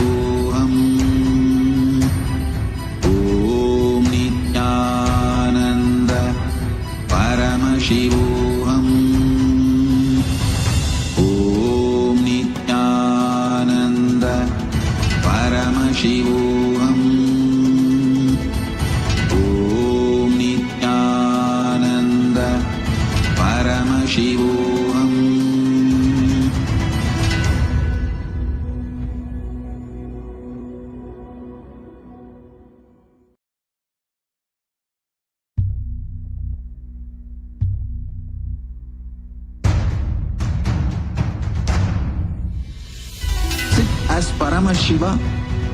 Paramashivoham. Om Nithyananda Paramashivoham. Om Nithyananda Paramashivoham. Om Nithyananda Paramashivoham. Sit as Paramashiva.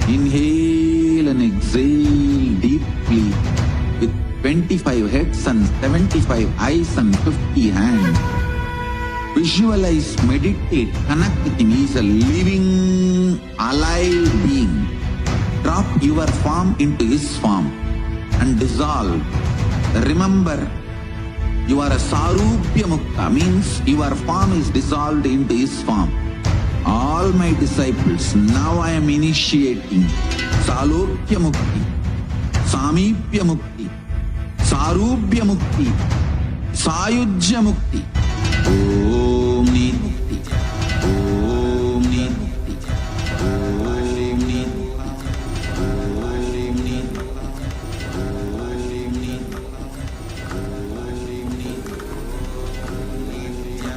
Inhale and exhale deeply with 25 heads and 75 eyes and 50 hands. Visualize, meditate, connect with him. He is a living, alive being. Drop your form into his form and dissolve. Remember, you are a Sarupya Mukta, means your form is dissolved into his form. All my disciples, now I am initiating Salokya Mukti, Samipya Mukti, Sarupya Mukti, Sayujya Mukti. Om Nithya, Om Nithya, Om Nithya, Om Nithya,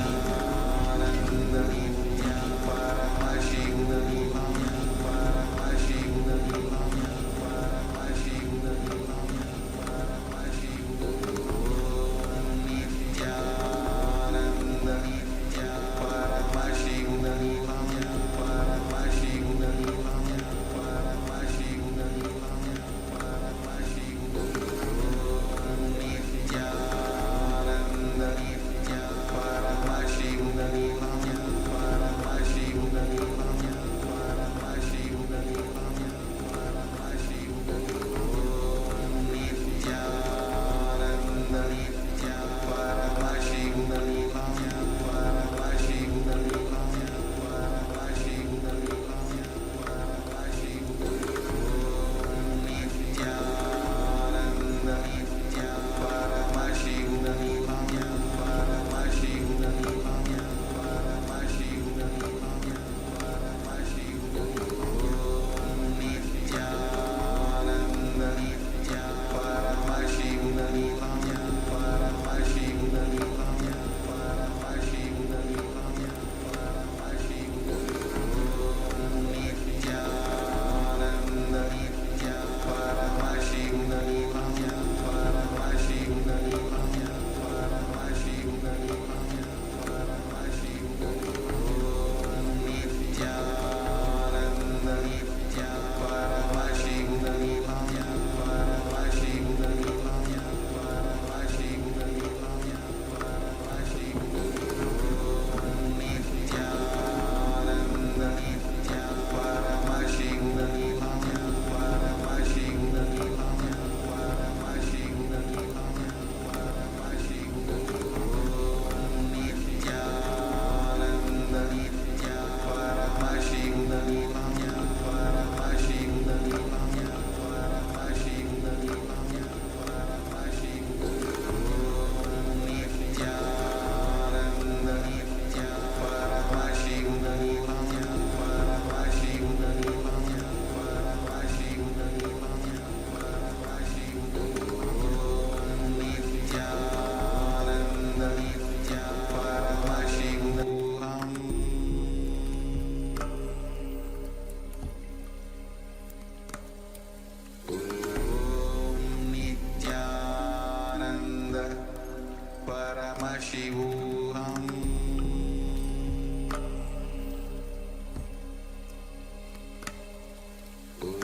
Paramashivoham.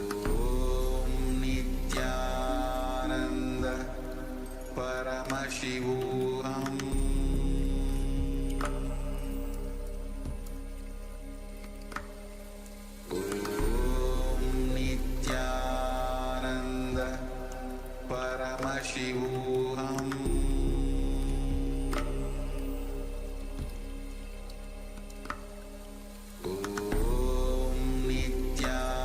Om Nithyananda Paramashivoham. Om Nithyananda Paramashivoham. Om Nithyananda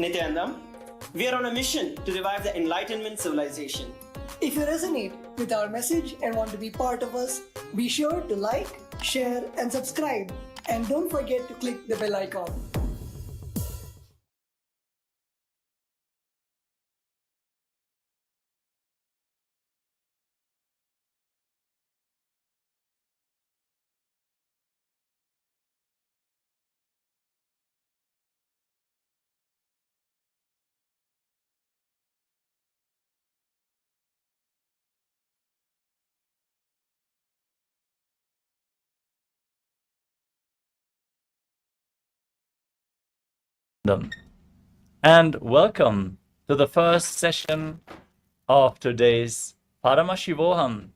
Nithyananda. We are on a mission to revive the Enlightenment civilization. If you resonate with our message and want to be part of us, be sure to like, share, and subscribe. And don't forget to click the bell icon. And welcome to the first session of today's Paramashivoham,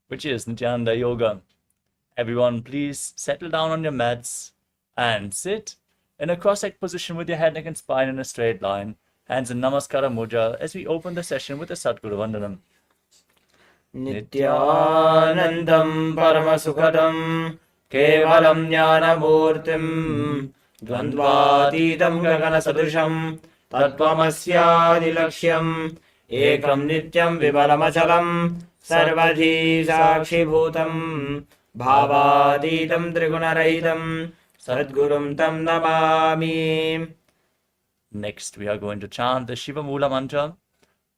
which is Nithyananda Yoga. Everyone, please settle down on your mats and sit in a cross-legged position with your head, neck, and spine in a straight line. Hands in Namaskara Mudra as we open the session with the Sadguru Vandanam. Nithyanandam Paramasukadam Kevalam Jnanamurtim Dvandvatitam Gaganasadusham Tattvamasyaadilaksham Ekam Nityam Vimalamachalam Sarvadhi Sakshibhutam Bhavaditam Trigunarahitam Sadgurum Tam Namami. Next, we are going to chant the Shiva Mula mantra,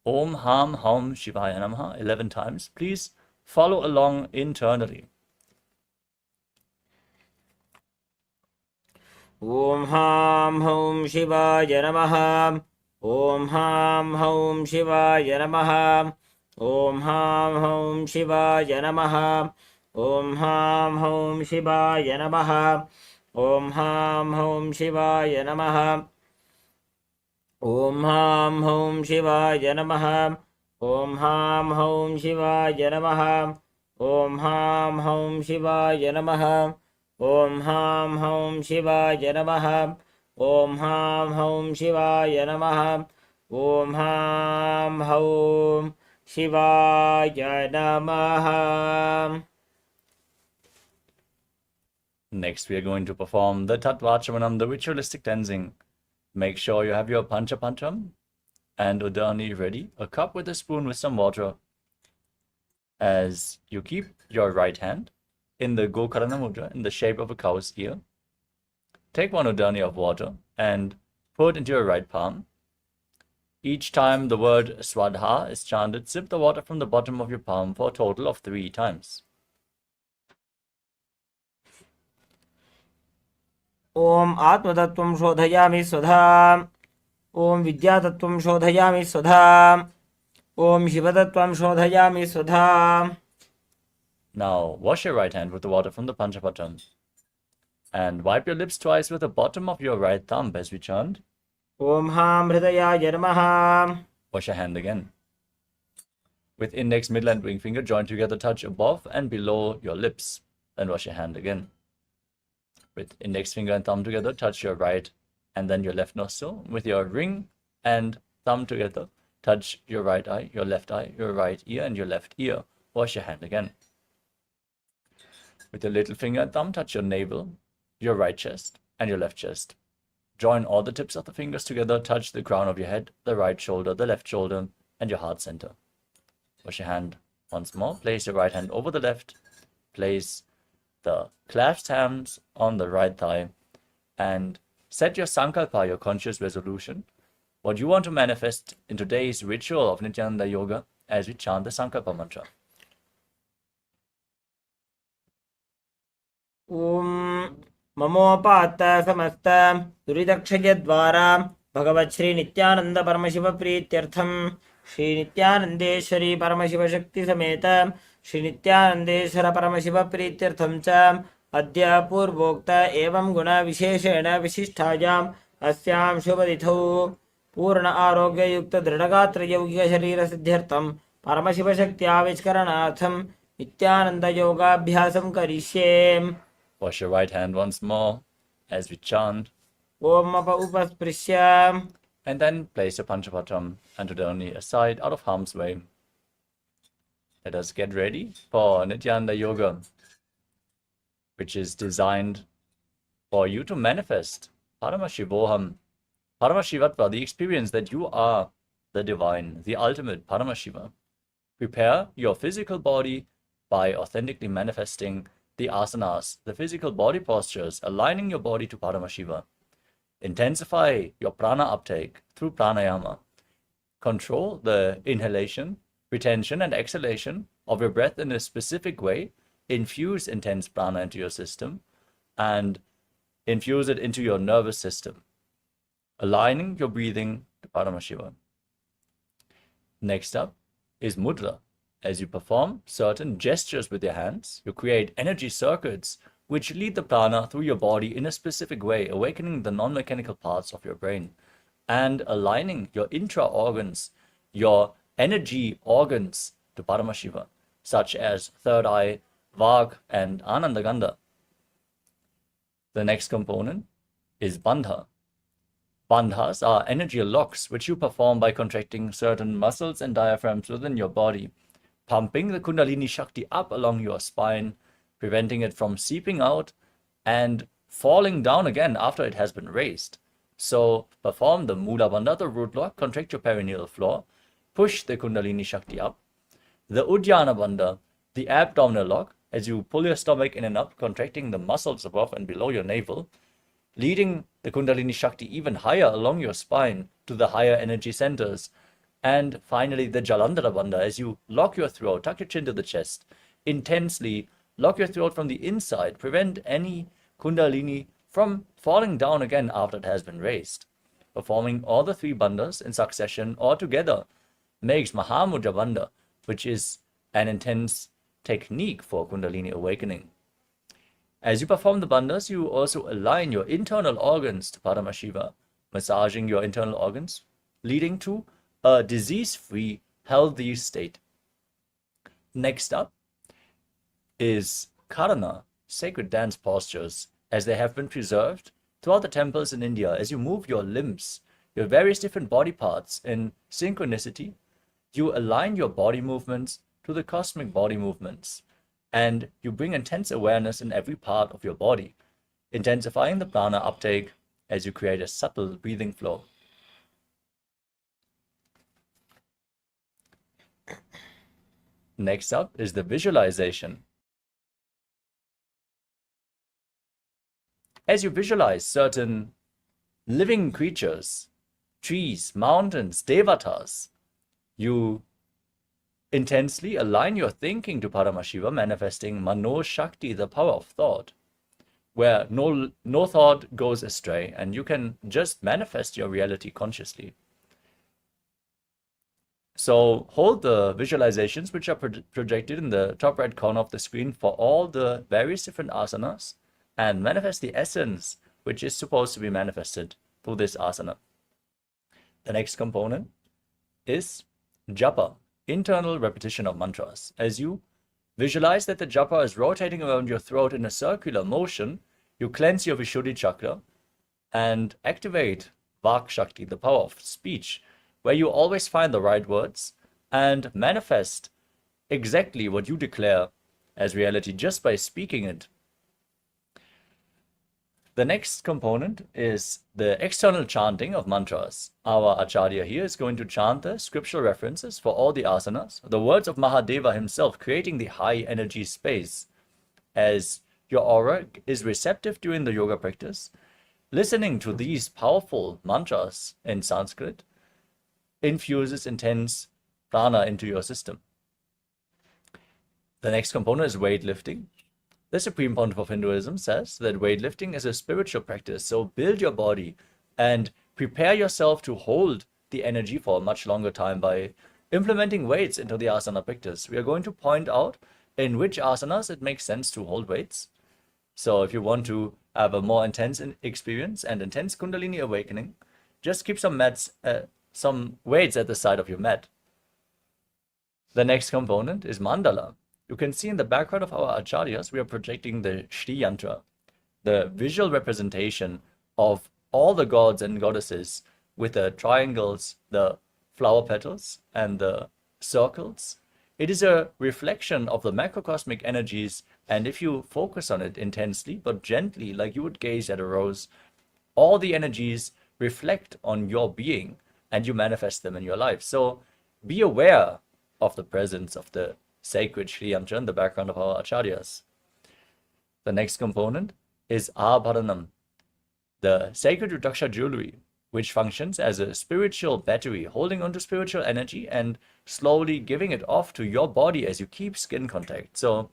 Om Ham Haum Shivaya Namaha, 11 times. Please follow along internally. Om Ham Haum Shivaya Namaha. Om Ham Haum Shivaya Namaha. Om Ham Haum Shivaya Namaha. Om Ham Haum Shivaya Namaha. Om Ham Haum Shivaya Namaha. Om Ham Haum Shivaya Namaha. Om Ham Haum Shivaya Namaha. Om Ham Haum Shivaya Namaha. Om Ham Haum Shivaya Namaha. Om Ham Haum Shivaya Namaha. Om Ham Haum Shivaya Namaha. Next, we are going to perform the Tattvachamanam, the ritualistic cleansing. Make sure you have your Panchapancham and Udani ready, a cup with a spoon with some water. As you keep your right hand in the Gokarana Mudra in the shape of a cow's ear, take one Udani of water and pour it into your right palm. Each time the word Swadha is chanted, sip the water from the bottom of your palm for a total of 3 times. Om Atmatattvam Shodhayami Swadha. Om Vidyatattvam Shodhayami Swadha. Om Shivatattvam Shodhayami Swadha. Now wash your right hand with the water from the Panchapatam and wipe your lips twice with the bottom of your right thumb as we chant. Om Ham Hridayaya Namaha. Wash your hand again. With index, middle and ring finger joined together, touch above and below your lips. Then wash your hand again. With index finger and thumb together, touch your right and then your left nostril. With your ring and thumb together, touch your right eye, your left eye, your right ear, and your left ear. Wash your hand again. With your little finger and thumb, touch your navel, your right chest, and your left chest. Join all the tips of the fingers together, touch the crown of your head, the right shoulder, the left shoulder, and your heart center. Wash your hand once more. Place your right hand over the left. Place the clasped hands on the right thigh and set your sankalpa, your conscious resolution, what you want to manifest in today's ritual of Nithyananda Yoga as we chant the sankalpa mantra. Om Mamopata Samasta Duridakshayadvara Bhagavat Shri Nithyananda Paramashiva Prityartham Shri Nithyanandeshwari Paramashiva Shakti Sameta Shri Nithyanandeshwara Paramashiva Prityartham Cha Adya Purvokta Evam Guna Visheshena Vishisthayam Asyam Shubhadithau Purna Arogya Yukta Dridagatra Yogika Sharira Siddhyartham Paramashiva Shakti Avishkaranatham Nithyananda Yoga Abhyasam Karishyem. Wash your right hand once more as we chant. Om Mapa Upasprishya. And then place your Panchapatam and Udani aside out of harm's way. Let us get ready for Nithyananda Yoga, which is designed for you to manifest Paramashivoham Paramashivatva, the experience that you are the divine, the ultimate Paramashiva. Prepare your physical body by authentically manifesting the asanas, the physical body postures, aligning your body to Paramashiva. Intensify your prana uptake through pranayama. Control the inhalation, retention, and exhalation of your breath in a specific way. Infuse intense prana into your system and infuse it into your nervous system, aligning your breathing to Paramashiva. Next up is mudra. As you perform certain gestures with your hands, you create energy circuits which lead the prana through your body in a specific way, awakening the non-mechanical parts of your brain and aligning your intra-organs, your energy organs to Paramashiva, such as third eye, Vag, and Ananda Gandha. The next component is bandha. Bandhas are energy locks which you perform by contracting certain muscles and diaphragms within your body, pumping the Kundalini Shakti up along your spine, preventing it from seeping out and falling down again after it has been raised. So perform the Mula Bandha, the root lock, contract your perineal floor, push the Kundalini Shakti up. The Uddiyana Bandha, the abdominal lock, as you pull your stomach in and up, contracting the muscles above and below your navel, leading the Kundalini Shakti even higher along your spine to the higher energy centers. And finally, the Jalandhara Bandha, as you lock your throat, tuck your chin to the chest, intensely lock your throat from the inside, prevent any Kundalini from falling down again after it has been raised. Performing all the three bandhas in succession or together makes Mahamudra Bandha, which is an intense technique for Kundalini awakening. As you perform the bandhas, you also align your internal organs to Paramashiva, massaging your internal organs, leading to a disease-free, healthy state. Next up is Karana, sacred dance postures, as they have been preserved throughout the temples in India. As you move your limbs, your various different body parts in synchronicity, you align your body movements to the cosmic body movements, and you bring intense awareness in every part of your body, intensifying the prana uptake as you create a subtle breathing flow. Next up is the visualization. As you visualize certain living creatures, trees, mountains, devatas, you intensely align your thinking to Paramashiva, manifesting Mano Shakti, the power of thought, where no thought goes astray, and you can just manifest your reality consciously. So hold the visualizations which are projected in the top right corner of the screen for all the various different asanas, and manifest the essence which is supposed to be manifested through this asana. The next component is japa, internal repetition of mantras. As you visualize that the japa is rotating around your throat in a circular motion, you cleanse your Vishuddhi chakra and activate Vak Shakti, the power of speech, where you always find the right words and manifest exactly what you declare as reality just by speaking it. The next component is the external chanting of mantras. Our Acharya here is going to chant the scriptural references for all the asanas, the words of Mahadeva himself, creating the high energy space. As your aura is receptive during the yoga practice, listening to these powerful mantras in Sanskrit infuses intense prana into your system. The next component is weightlifting. The Supreme Pontiff of Hinduism says that weightlifting is a spiritual practice, so build your body and prepare yourself to hold the energy for a much longer time by implementing weights into the asana practice. We are going to point out in which asanas it makes sense to hold weights. So if you want to have a more intense experience and intense Kundalini awakening, just keep some weights at the side of your mat. The next component is mandala. You can see in the background of our acharyas, we are projecting the Shri Yantra, the visual representation of all the gods and goddesses with the triangles, the flower petals, and the circles. It is a reflection of the macrocosmic energies, and if you focus on it intensely but gently, like you would gaze at a rose, all the energies reflect on your being and you manifest them in your life. So be aware of the presence of the sacred Sri Yamcha in the background of our acharyas. The next component is Abharanam, the sacred Rudraksha jewelry, which functions as a spiritual battery, holding onto spiritual energy and slowly giving it off to your body as you keep skin contact. So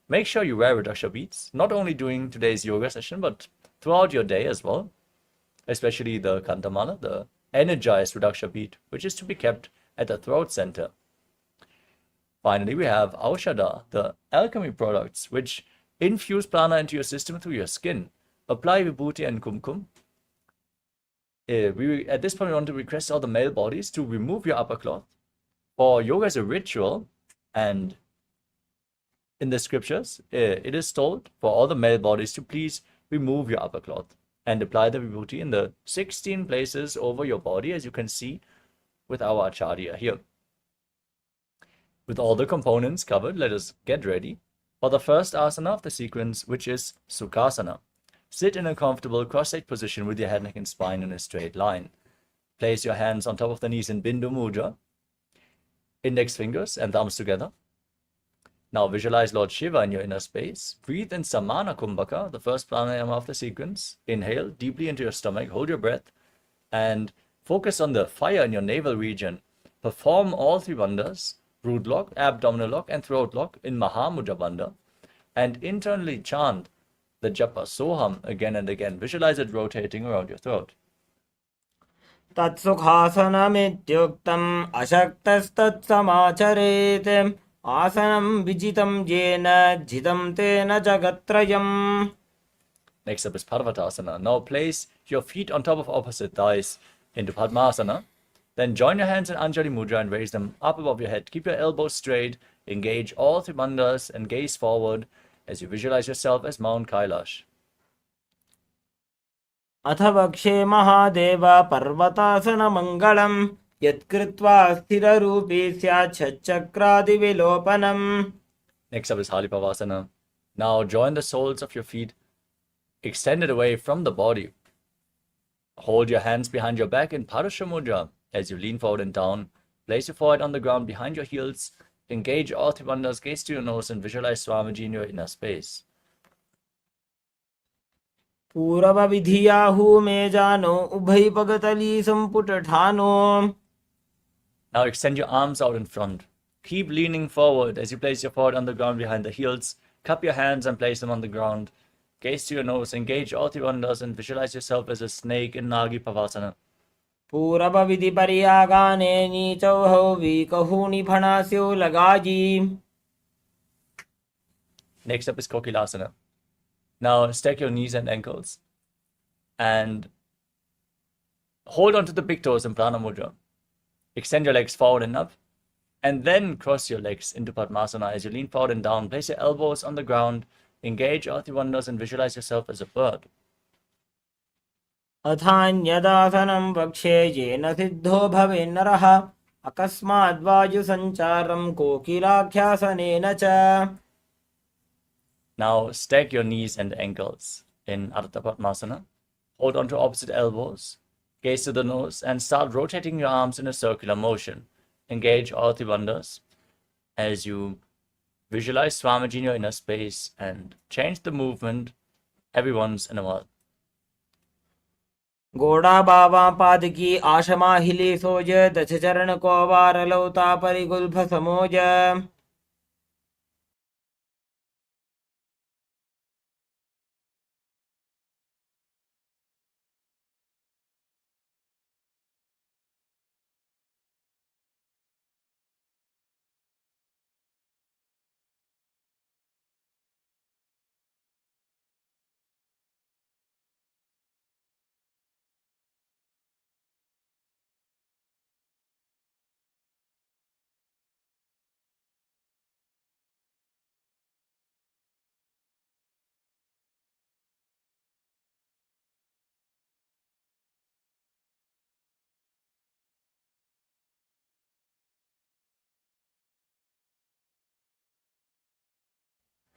make sure you wear Rudraksha beads, not only during today's yoga session, but throughout your day as well, especially the Kantamala, the energized Rudraksha bead, which is to be kept at the throat center. Finally, we have Aushadha, the alchemy products, which infuse prana into your system through your skin. Apply vibhuti and kumkum. At this point, we want to request all the male bodies to remove your upper cloth. For yoga is a ritual, and in the scriptures, it is told for all the male bodies to please remove your upper cloth and apply the vibhuti in the 16 places over your body, as you can see with our acharya here. With all the components covered, let us get ready for the first asana of the sequence, which is Sukhasana. Sit in a comfortable cross-legged position with your head, neck, and spine in a straight line. Place your hands on top of the knees in Bindu Mudra, index fingers and thumbs together. Now visualize Lord Shiva in your inner space. Breathe in Samana Kumbhaka, the first pranayama of the sequence. Inhale deeply into your stomach, hold your breath, and focus on the fire in your navel region. Perform all three bandhas, root lock, abdominal lock, and throat lock in Mahamudra bandha, and internally chant the japa Soham again and again. Visualize it rotating around your throat. तत्सुखासनमित्युक्तम् अशक्तस्तत्समाचरेत् आसनं विजितं येन जितं तेन जगत्त्रयम्. Next up is Parvatasana. Now place your feet on top of opposite thighs into Padmasana. Then join your hands in Anjali Mudra and raise them up above your head. Keep your elbows straight, engage all three bandhas, and gaze forward as you visualize yourself as Mount Kailash. अथ वक्षे महादेव पर्वतासनमङ्गलम् यत्कृत्वा स्थिररूपी स्यात् षट्चक्रादिविलोपनम्. Next up is Halipavasana. Now join the soles of your feet extended away from the body. Hold your hands behind your back in Parasha Mudra. As you lean forward and down, place your forehead on the ground behind your heels. Engage all three bandhas, gaze to your nose, and visualize Swamiji in your inner space. पूर्वविधियाहु मे जानो उभयपगतली सम्पुटठानो. Now extend your arms out in front. Keep leaning forward as you place your forehead on the ground behind the heels. Cup your hands and place them on the ground. Gaze to your nose, engage all three bandhas, and visualize yourself as a snake in Nagi Pavasana. पूर्वविधिपर्यागाने नीचौहौ विकहूनि फणास्यो लगाजी. Next up is Kokilasana. Now stack your knees and ankles and hold on to the big toes in Prana Mudra. Extend your legs forward and up, and then cross your legs into Padmasana as you lean forward and down. Place your elbows on the ground, engage all three bandhas, and visualize yourself as a bird. अथान्यदासनं वक्षे येन सिद्धो भवेन्नरः अकस्माद्वायुसञ्चारं कोकिलाख्यासनेन च. Now stack your knees and ankles in Ardha Padmasana. Hold on to opposite elbows, gaze to the nose, and start rotating your arms in a circular motion. Engage all three bandhas as you visualize Swamiji in your inner space and change the movement every once in a while. गोड़ा बाबा पादकी आशमा हिले सोज दश चरण को वार लौता परिगुल्फ समोज.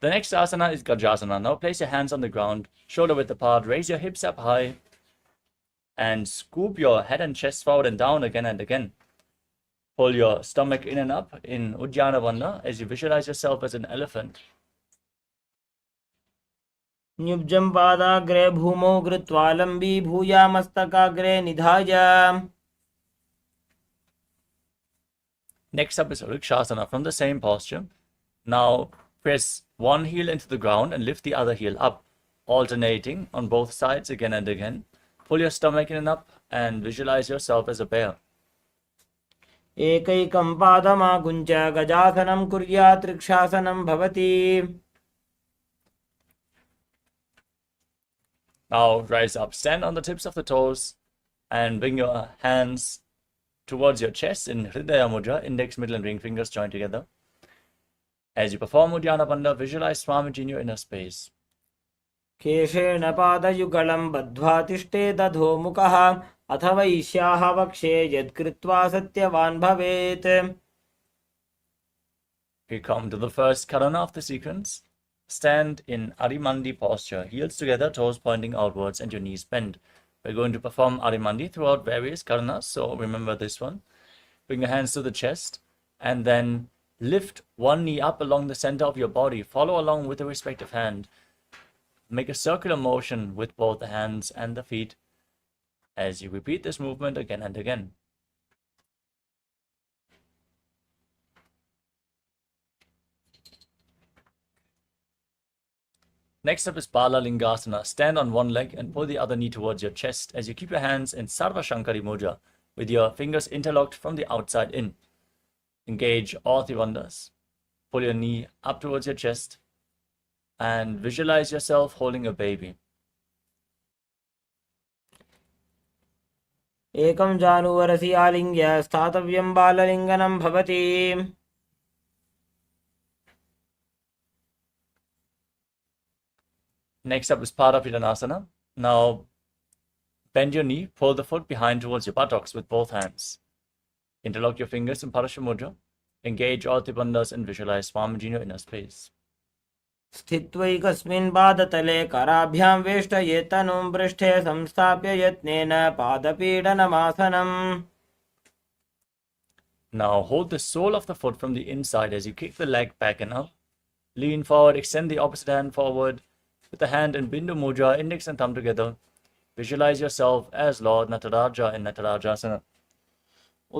The next asana is Gajasana. Now place your hands on the ground, shoulder width apart, raise your hips up high, And scoop your head and chest forward and down again and again. Pull your stomach in and up in Uddiyana Bandha as you visualize yourself as an elephant. न्युब्जं पादाग्रे भूमौ कृत्वा लम्बी भूयामस्तकाग्रे निधाय. Next up is Vrikshasana from the same posture. Now press one heel into the ground and lift the other heel up, alternating on both sides again and again. Pull your stomach in and up and visualize yourself as a bear. एकैकं पादमाकुञ्च गजासनं कुर्यात् वृक्षासनं भवति. Now rise up, stand on the tips of the toes and bring your hands towards your chest in Hridaya Mudra, index, middle and ring fingers joined together. As you perform Uddiyana Bandha, visualize Swamiji in your inner space. केशेन पादयुगलं बद्ध्वा तिष्ठेत् अधोमुखः अथ वैश्याः वक्षे यत्कृत्वा सत्यवान् भवेत्. We come to the first karana of the sequence. Stand in Arimandi posture, heels together, toes pointing outwards and your knees bent. We're going to perform Arimandi throughout various karanas, so remember this one. Bring your hands to the chest and then lift one knee up along the center of your body. Follow along with the respective hand. Make a circular motion with both the hands and the feet as you repeat this movement again and again. Next up is Bala Lingasana. Stand on one leg and pull the other knee towards your chest as you keep your hands in Sarva Shankari Mudra with your fingers interlocked from the outside in. Engage all Tribandhas. Pull your knee up towards your chest and visualize yourself holding a baby. एकं जानुवरसि आलिङ्ग्य स्थातव्यं बाललिङ्गनं भवति. Next up is Parapidanasana. Now bend your knee, pull the foot behind towards your buttocks with both hands. Interlock your fingers in Parashamudra. Engage all Tribandhas and visualize Swamiji in your inner space. स्थित्वैकस्मिन् पादतले कराभ्यां वेष्टयेत् तनुं पृष्ठे संस्थाप्य यत्नेन पादपीडनमासनम्. Now hold the sole of the foot from the inside as you kick the leg back and up. Lean forward, extend the opposite hand forward with the hand in Bindu Mudra, index and thumb together. Visualize yourself as Lord Nataraja in Natarajasana.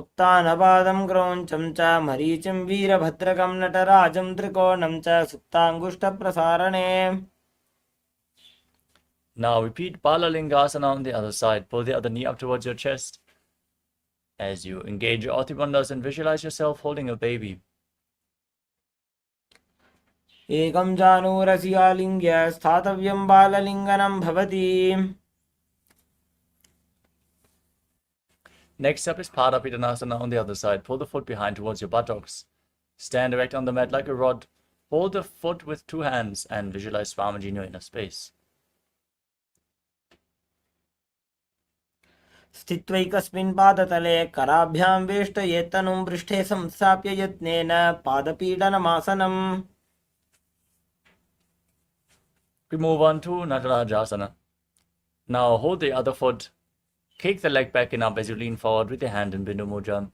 उत्तानपादं क्रौञ्चं च मरीचिं वीरभद्रकं नटराजं त्रिकोणं च सुप्ताङ्गुष्ठप्रसारणे. Now repeat Bala Lingasana on the other side. Pull the other knee up towards your chest as you engage your Tribandhas and visualize yourself holding a baby. एकं जानुरसि आलिङ्ग्य स्थातव्यं बाललिङ्गनं भवति. Next up is Parapidanasana on the other side. Pull the foot behind towards your buttocks. Stand erect on the mat like a rod. Hold the foot with two hands and visualize Swamiji in your inner space. स्थित्वैकस्मिन् पादतले कराभ्यां वेष्टयेत् तनुं पृष्ठे संस्थाप्य यत्नेन पादपीडनमासनम्. We move on to Natarajasana. Now hold the other foot. Kick the leg back and up as you lean forward with your hand in Bindu Mudra.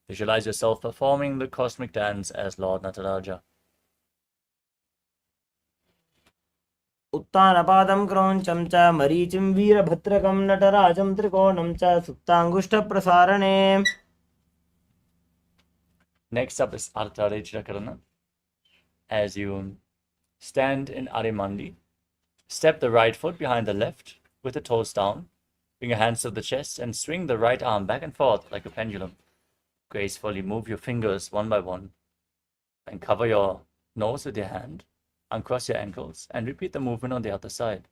Visualize yourself performing the cosmic dance as Lord Nataraja. उत्तानपादं क्रौञ्चं च मरीचिं वीरभद्रकं नटराजं त्रिकोणं च सुप्ताङ्गुष्ठप्रसारणे. Next up is Ardha Karana. As you stand in Arimandi, step the right foot behind the left with the toes down. Bring your hands to the chest and swing the right arm back and forth like a pendulum. Gracefully move your fingers one by one and cover your nose with your hand. Uncross your ankles and repeat the movement on the other side.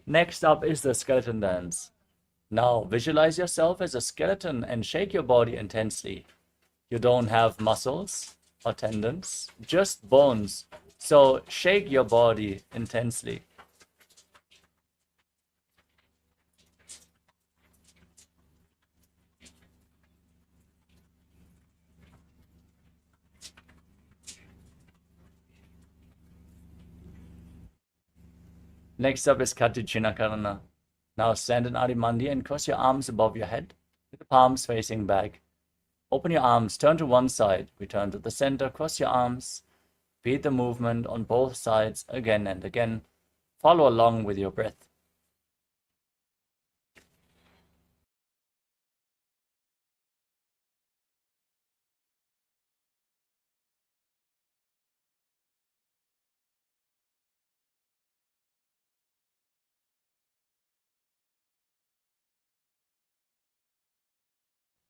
Next up is the skeleton dance. Now visualize yourself as a skeleton and shake your body intensely. You don't have muscles or tendons, just bones. So shake your body intensely. Next up is Karana. Now stand in Adimandi and cross your arms above your head with the palms facing back. Open your arms, turn to one side, return to the center, cross your arms. Repeat the movement on both sides again and again. Follow along with your breath.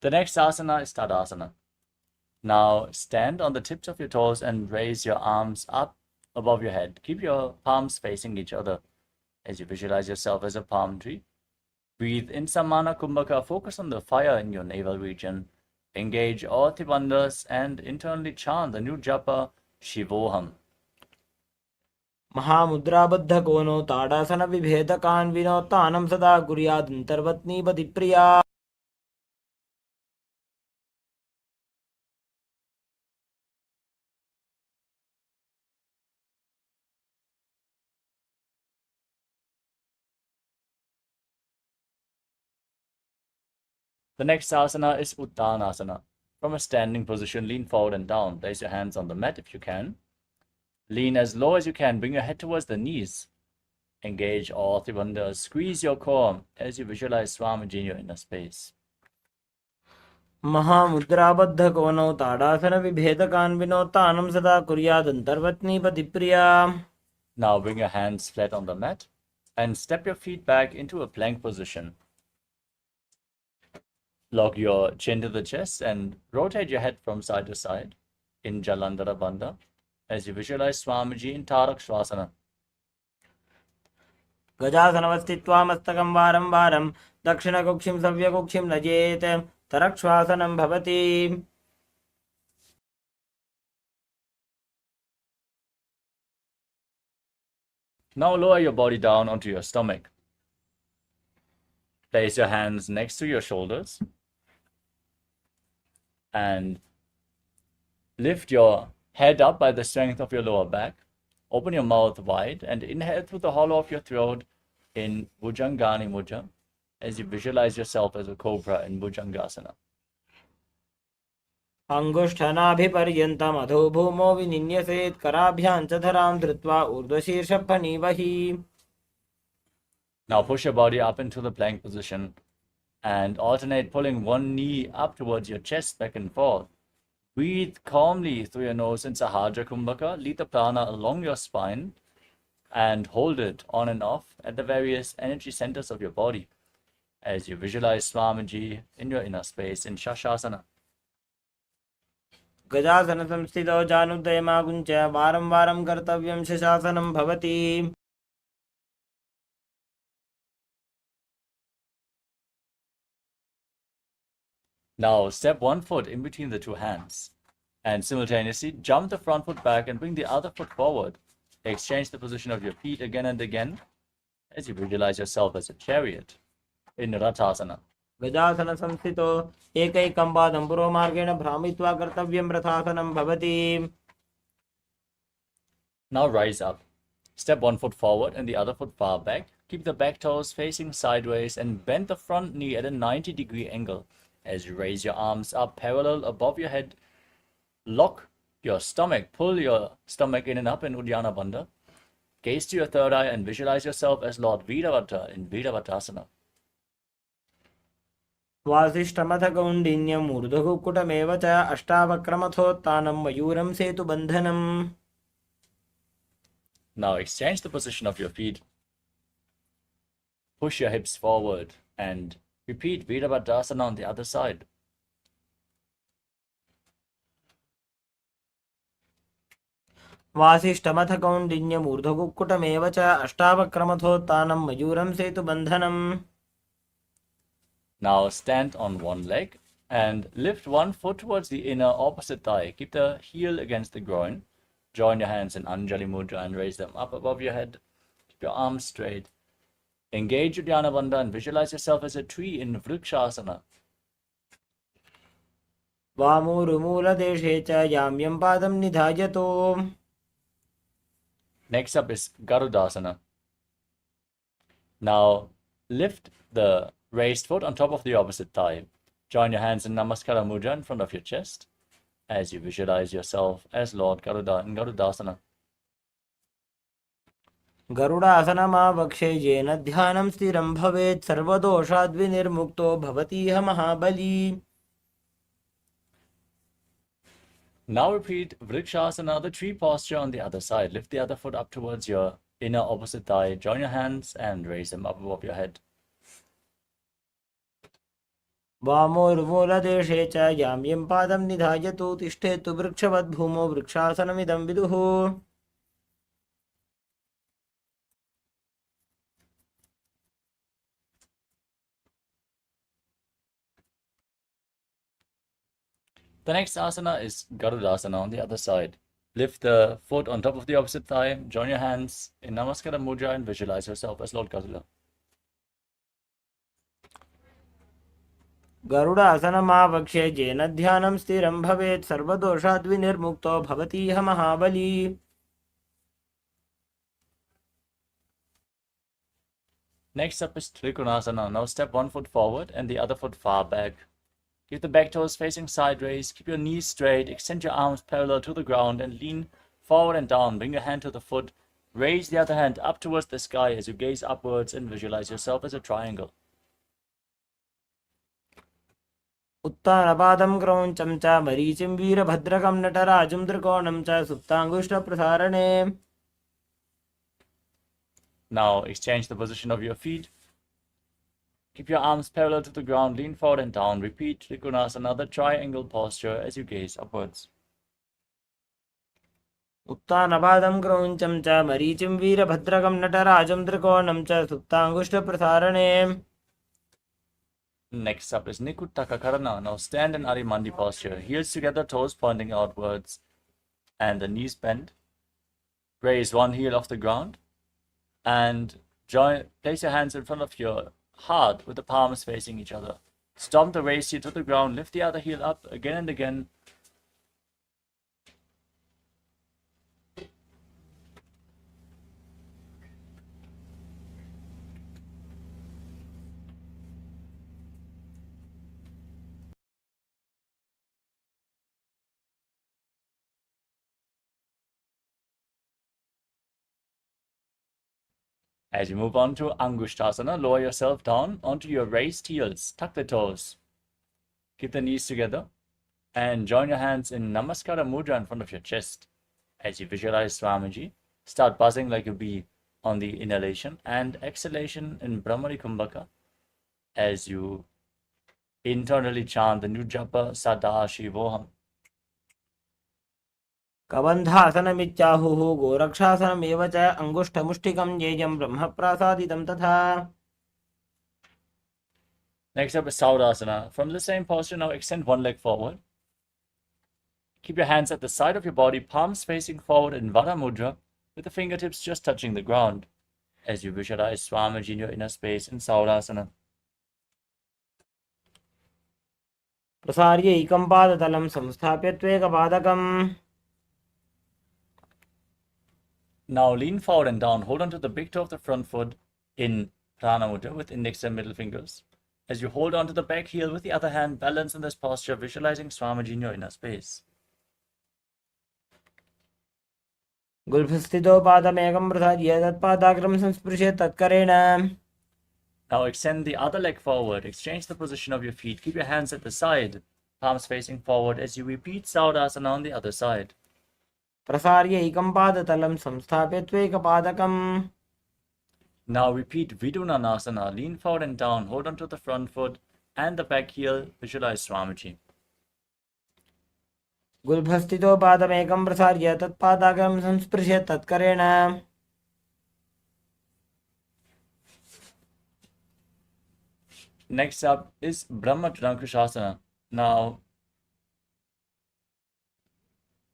The next asana is Tadasana. Now stand on the tips of your toes and raise your arms up above your head. Keep your palms facing each other as you visualize yourself as a palm tree. Breathe in Samana Kumbhaka. Focus on the fire in your navel region. Engage all Tribandhas and internally chant the new japa Shivoham. महामुद्राबद्ध कोनो ताड़ासन विभेदकान्विनो तानं सदा कुर्यादन्तर्वत्नीपतिप्रिया. The next asana is Uttanasana. From a standing position, lean forward and down. Place your hands on the mat if you can. Lean as low as you can. Bring your head towards the knees. Engage all Tribandhas. Squeeze your core as you visualize Swamiji in your inner space. महामुद्राबद्ध कोनो ताड़ासन विभेदकान्विनो तानं सदा कुर्यादन्तर्वत्नीपतिप्रिया. Now bring your hands flat on the mat and step your feet back into a plank position. Lock your chin to the chest and rotate your head from side to side in Jalandhara Bandha as you visualize Swamiji in Tarak Shvasana. गजासनवस्थित्वा मस्तकं वारं वारं दक्षिणकुक्षिं सव्यकुक्षिं नजेत् तरक्श्वासनं भवति. Now lower your body down onto your stomach. Place your hands next to your shoulders and lift your head up by the strength of your lower back. Open your mouth wide and inhale through the hollow of your throat in Bhujangani Mudra as you visualize yourself as a cobra in Bhujangasana. अङ्गुष्ठनाभिपर्यन्तम् अधो भूमौ विनिन्यसेत् कराभ्यां च धरां धृत्वा ऊर्ध्वशीर्षफणीवहि. Now push your body up into the plank position and alternate pulling one knee up towards your chest back and forth. Breathe calmly through your nose in Sahajra Kumbhaka. Lead the prana along your spine and hold it on and off at the various energy centers of your body as you visualize Swamiji in your inner space in Shashasana. गजासनसंस्थितौ जानुद्वयमागुञ्च वारं वारं कर्तव्यं शशासनं भवति. Now step one foot in between the two hands and simultaneously jump the front foot back and bring the other foot forward. Exchange the position of your feet again and again as you visualize yourself as a chariot in Rathasana. गजासनसंस्थितौ एकैकं पादं पुरोमार्गेण भ्रामित्वा कर्तव्यं रथासनं भवति. Now rise up. Step one foot forward and the other foot far back. Keep the back toes facing sideways and bend the front knee at a 90-degree angle as you raise your arms up parallel above your head. Lock your stomach. Pull your stomach in and up in Uddiyana Bandha. Gaze to your third eye and visualize yourself as Lord Veeravata in Veeravatasana. वासिष्ठमथ कौण्डिन्यम् ऊर्ध्वकुक्कुटमेव च अष्टावक्रमथोत्थानं मयूरं सेतुबन्धनम्. Now exchange the position of your feet. Push your hips forward and repeat Veeravatasana on the other side. वासिष्ठमथ कौण्डिन्यम् ऊर्ध्वकुक्कुटमेव च अष्टावक्रमथोत्थानं मयूरं सेतुबन्धनम्. Now stand on one leg and lift one foot towards the inner opposite thigh. Keep the heel against the groin. Join your hands in Anjali Mudra and raise them up above your head. Keep your arms straight. Engage Uddiyana Bandha and visualize yourself as a tree in Vrikshasana. वामूरुमूलदेशे च याम्यं पादं निधायतो. Next up is Garudasana. Now lift the raised foot on top of the opposite thigh. Join your hands in Namaskara Mudra in front of your chest as you visualize yourself as Lord Garuda in Garudasana. गरुडासनमावक्षे येन ध्यानं स्थिरं भवेत् सर्वदोषाद्विनिर्मुक्तो भवतीह महाबली. Now repeat Vrikshasana, the tree posture on the other side. Lift the other foot up towards your inner opposite thigh. Join your hands and raise them up above your head. वामोर्मूलदेशे च यां यं पादं निधायतु तिष्ठेतु वृक्षवद्भूमौ वृक्षासनमिदं विदुः. The next asana is Garudasana on the other side. Lift the foot on top of the opposite thigh. Join your hands in Namaskara Mudra and visualize yourself as Lord Garuda. गरुडासनमावक्षे येन ध्यानं स्थिरं भवेत् सर्वदोषाद्विनिर्मुक्तो भवतीह महाबली. Next up is Trikonasana. Now step one foot forward and the other foot far back. Keep the back toes facing sideways. Keep your knees straight. Extend your arms parallel to the ground and lean forward and down. Bring your hand to the foot. Raise the other hand up towards the sky as you gaze upwards and visualize yourself as a triangle. उत्तानपादं क्रौञ्चं च मरीचिं वीरभद्रकं नटराजं त्रिकोणं च सुप्ताङ्गुष्ठप्रसारणे. Now exchange the position of your feet. Keep your arms parallel to the ground, lean forward and down. Repeat Trikonasana, the triangle posture, as you gaze upwards. उत्तानपादं क्रौञ्चं च मरीचिं वीरभद्रकं नटराजं त्रिकोणं च सुप्ताङ्गुष्ठप्रसारणे. Next up is Nikuttaka Karana. Now stand in Arimandi posture. Heels together, toes pointing outwards, and the knees bent. Raise one heel off the ground, and place your hands in front of your heart with the palms facing each other. Stomp the raised heel to the ground. Lift the other heel up again and again. As you move on to Angushtasana, lower yourself down onto your raised heels. Tuck the toes. Keep the knees together. And join your hands in Namaskara Mudra in front of your chest. As you visualize Swamiji, start buzzing like a bee on the inhalation and exhalation in Brahmari Kumbhaka. As you internally chant the new japa Sadashivoham. कबन्धासनमित्याहुः गोरक्षासनमेव च अङ्गुष्ठमुष्टिकं येयं ब्रह्मप्रासादितं तथा. Next up is Saudasana. From the same posture, now extend one leg forward. Keep your hands at the side of your body, palms facing forward in Vara Mudra, with the fingertips just touching the ground, as you visualize Swamiji in your inner space in Saudasana. प्रसार्य एकं पादतलं संस्थाप्य त्वेकपादकम्. Now lean forward and down. Hold on to the big toe of the front foot in Prana Mudra with index and middle fingers. As you hold on to the back heel with the other hand, balance in this posture, visualizing Swamiji in your inner space. गुल्फस्थितो पादमेकं प्रसार्य तत्पादाग्रं संस्पृशेत् तत्करेण. Now extend the other leg forward. Exchange the position of your feet. Keep your hands at the side, palms facing forward as you repeat Saudasana on the other side. प्रसार्य एकं पादतलं संस्थाप्य त्वेकपादकम्. Now repeat Vidunanasana. Lean forward and down. Hold on to the front foot and the back heel. Visualize Swamiji. गुल्फस्थितो पादमेकं प्रसार्य तत्पादाग्रं संस्पृशेत् तत्करेण. Next up is Brahma Trankushasana. Now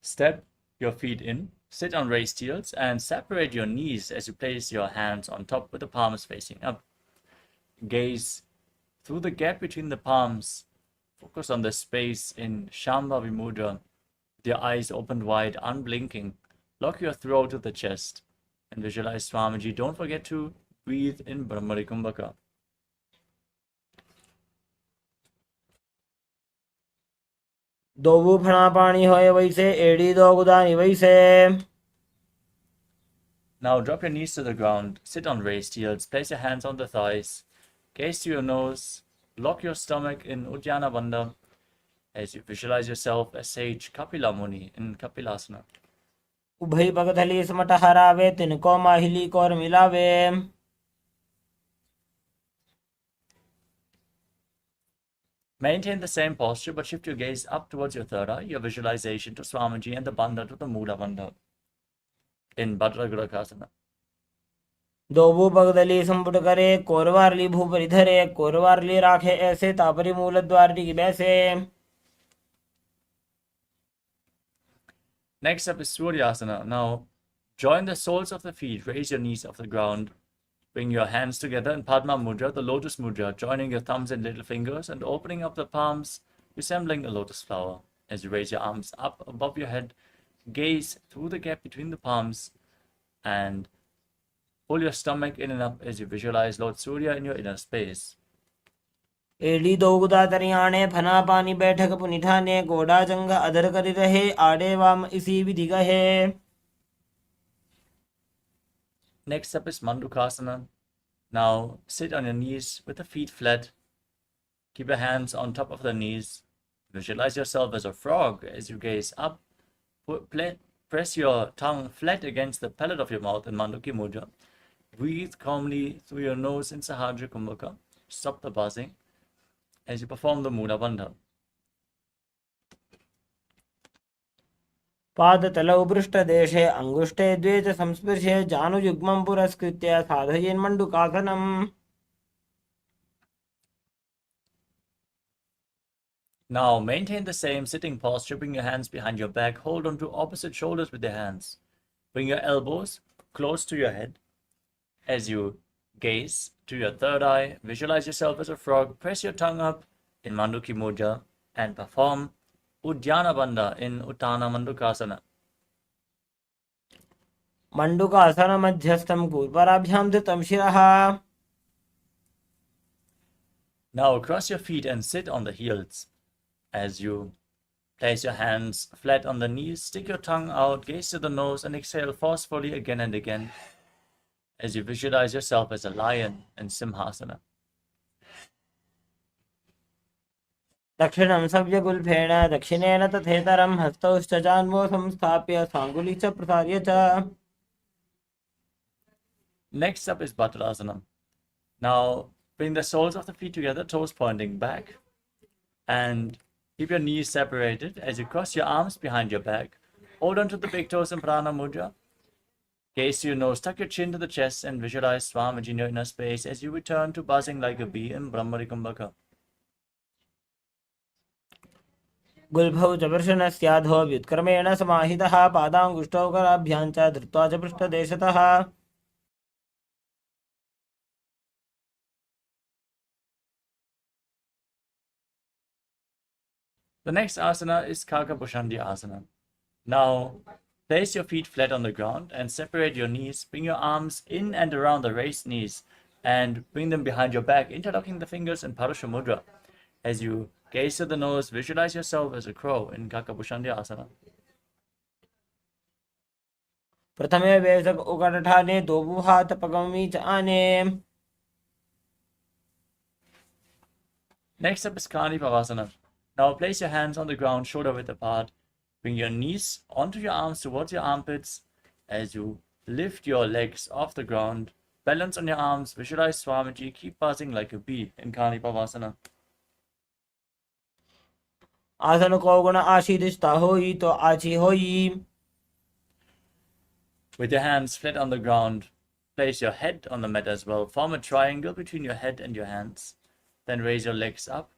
step your feet in, sit on raised heels, and separate your knees as you place your hands on top with the palms facing up. Gaze through the gap between the palms. Focus on the space in Shambhavi Mudra. With your eyes opened wide, unblinking. Lock your throat to the chest and visualize Swamiji. Don't forget to Breathe in Brahmari Kumbhaka. दोबू फणा पानी होए वैसे एड़ी दो गुदानी वैसे. Now drop your knees to the ground, sit on raised heels, place your hands on the thighs, gaze to your nose, lock your stomach in Uddiyana Bandha as you visualize yourself as sage Kapila Muni in Kapilasana. उभय पगथली समट हरावे तिनको माहिली core मिलावे. Maintain the same posture but shift your gaze up towards your third eye, your visualization to Swamiji and the Bandha to the Mula Bandha in Bhadragrakasana. दोबू पगदली संपुट करे कोरवारली भूपरि धरे कोरवारली राखे ऐसे तापरी मूल द्वार की बैसे. Next up is Suryasana. Now join the soles of the feet, raise your knees off the ground, bring your hands together in Padma Mudra, the lotus mudra, joining your thumbs and little fingers and opening up the palms, resembling a lotus flower. As you raise your arms up above your head, gaze through the gap between the palms and pull your stomach in and up as you visualize Lord Surya in your inner space. एड़ी दो गुदा तरियाणे फना पानी बैठक पुनिठाने गोडा जंग अधर करी रहे आड़े वाम इसी विधि कहे. Next up is Mandukasana. Now sit on your knees with the feet flat. Keep your hands on top of the knees. Visualize yourself as a frog as you gaze up. Press your tongue flat against the palate of your mouth in Manduki Mudra. Breathe calmly through your nose in Sahadra Kumbhaka. Stop the buzzing as you perform the Mula Bandha. पाद तलौ पृष्ठ देशे अंगुष्ठे द्वे च संस्पृशे जानुयुग्मं पुरस्कृत्य साधयेन् मण्डूकासनम्. Now maintain the same sitting posture. Bring your hands behind your back. Hold on to opposite shoulders with your hands. Bring your elbows close to your head. As you gaze to your third eye, visualize yourself as a frog. Press your tongue up in Manduki Mudra and perform Uddiyana Bandha in Uttana Mandukasana. Mandukasana मध्यस्थं पूर्वराभ्यां धृतं शिरः. Now cross your feet and sit on the heels. As you place your hands flat on the knees, stick your tongue out, gaze to the nose, and exhale forcefully again and again as you visualize yourself as a lion in Simhasana. दक्षिणं सव्यगुल्फेण दक्षिणेन तथेतरं हस्तौश्च चान्वो संस्थाप्य साङ्गुली च प्रसार्य च. Next up is Bhadrasana. Now bring the soles of the feet together, toes pointing back, and keep your knees separated as you cross your arms behind your back. Hold on to the big toes in Prana Mudra. Gaze to your nose, tuck your chin to the chest, and visualize Swamiji in your inner space as you return to buzzing like a bee in Brahmari Kumbhaka. गुल्भौ च वृषणस्याधो व्युत्क्रमेण समाहितः पादाङ्गुष्ठौ कराभ्यां च धृत्वा च पृष्ठदेशतः. The next asana is Kakabhushandi Asana. Now place your feet flat on the ground and separate your knees. Bring your arms in and around the raised knees and bring them behind your back, interlocking the fingers in Parusha Mudra. As you gaze to the nose, visualize yourself as a crow in Kakabhushandi Asana. प्रथमे वेशक उकटठाने दोबू हाथ पगमी च आने. Next up is Kani Pavasana. Now place your hands on the ground, shoulder width apart. Bring your knees onto your arms towards your armpits as you lift your legs off the ground. Balance on your arms, visualize Swamiji, keep buzzing like a bee in Kani Pavasana. आसन को गुण आशीर्षता होई तो आची होई. With your hands flat on the ground, place your head on the mat as well. Form a triangle between your head and your hands. Then raise your legs up.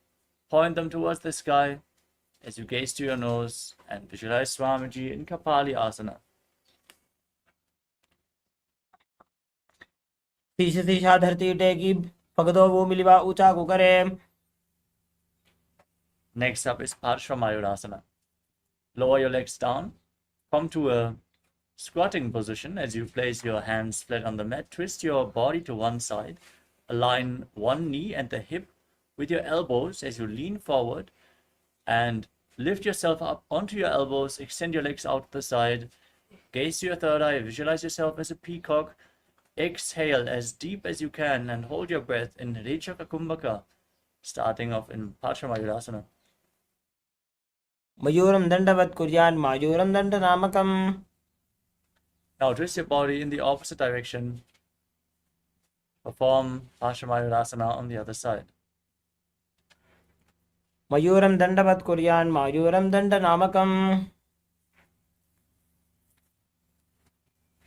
Point them towards the sky as you gaze to your nose and visualize Swamiji in Kapali Asana. शीश शीशा धरती टेकी पगदो वो मिलिवा ऊंचा को करे. Next up is Parshva Mayurasana. Lower your legs down. Come to a Squatting position, as you place your hands flat on the mat, twist your body to one side, align one knee and the hip with your elbows as you lean forward, and lift yourself up onto your elbows, extend your legs out to the side, gaze to your third eye, visualize yourself as a peacock, exhale as deep as you can and hold your breath in Rechaka Kumbhaka, starting off in Paramashivoham. मयूरं दण्डवत् कुर्यान् मायूरं दण्डनामकम्. Now twist your body in the opposite direction. Perform Paramashivoham on the other side. मयूरं दण्डवत् कुर्यान् मायूरं दण्डनामकम्.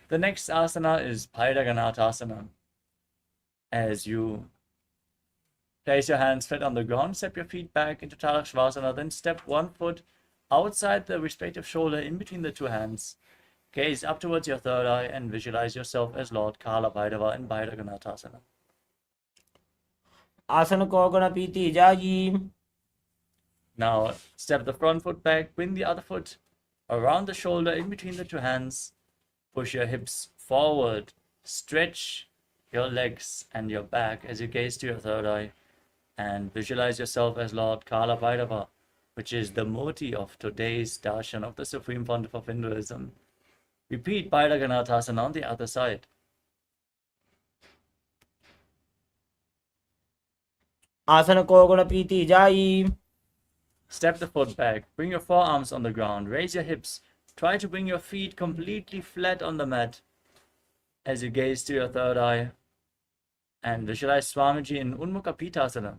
The next asana is Bhairaganathasana. As you place your hands flat on the ground, step your feet back into Tadakshvasana, then step one foot outside the respective shoulder in between the two hands. Gaze up towards your third eye and visualize yourself as Lord Kala Bhairava in Bhairaganathasana. आसन को गुण पीति जाई. Now step the front foot back, bring the other foot around the shoulder in between the two hands. Push your hips forward, stretch your legs and your back as you gaze to your third eye and visualize yourself as Lord Kala Bhairava, which is the moti of today's darshan of the Supreme Pontiff of Hinduism. Repeat Bhairaganathasana on the other side. आसन को गुण पीति जाई. Step the foot back, bring your forearms on the ground, raise your hips. Try to bring your feet completely flat on the mat as you gaze to your third eye and visualize Swamiji in Unmukha Pitasana.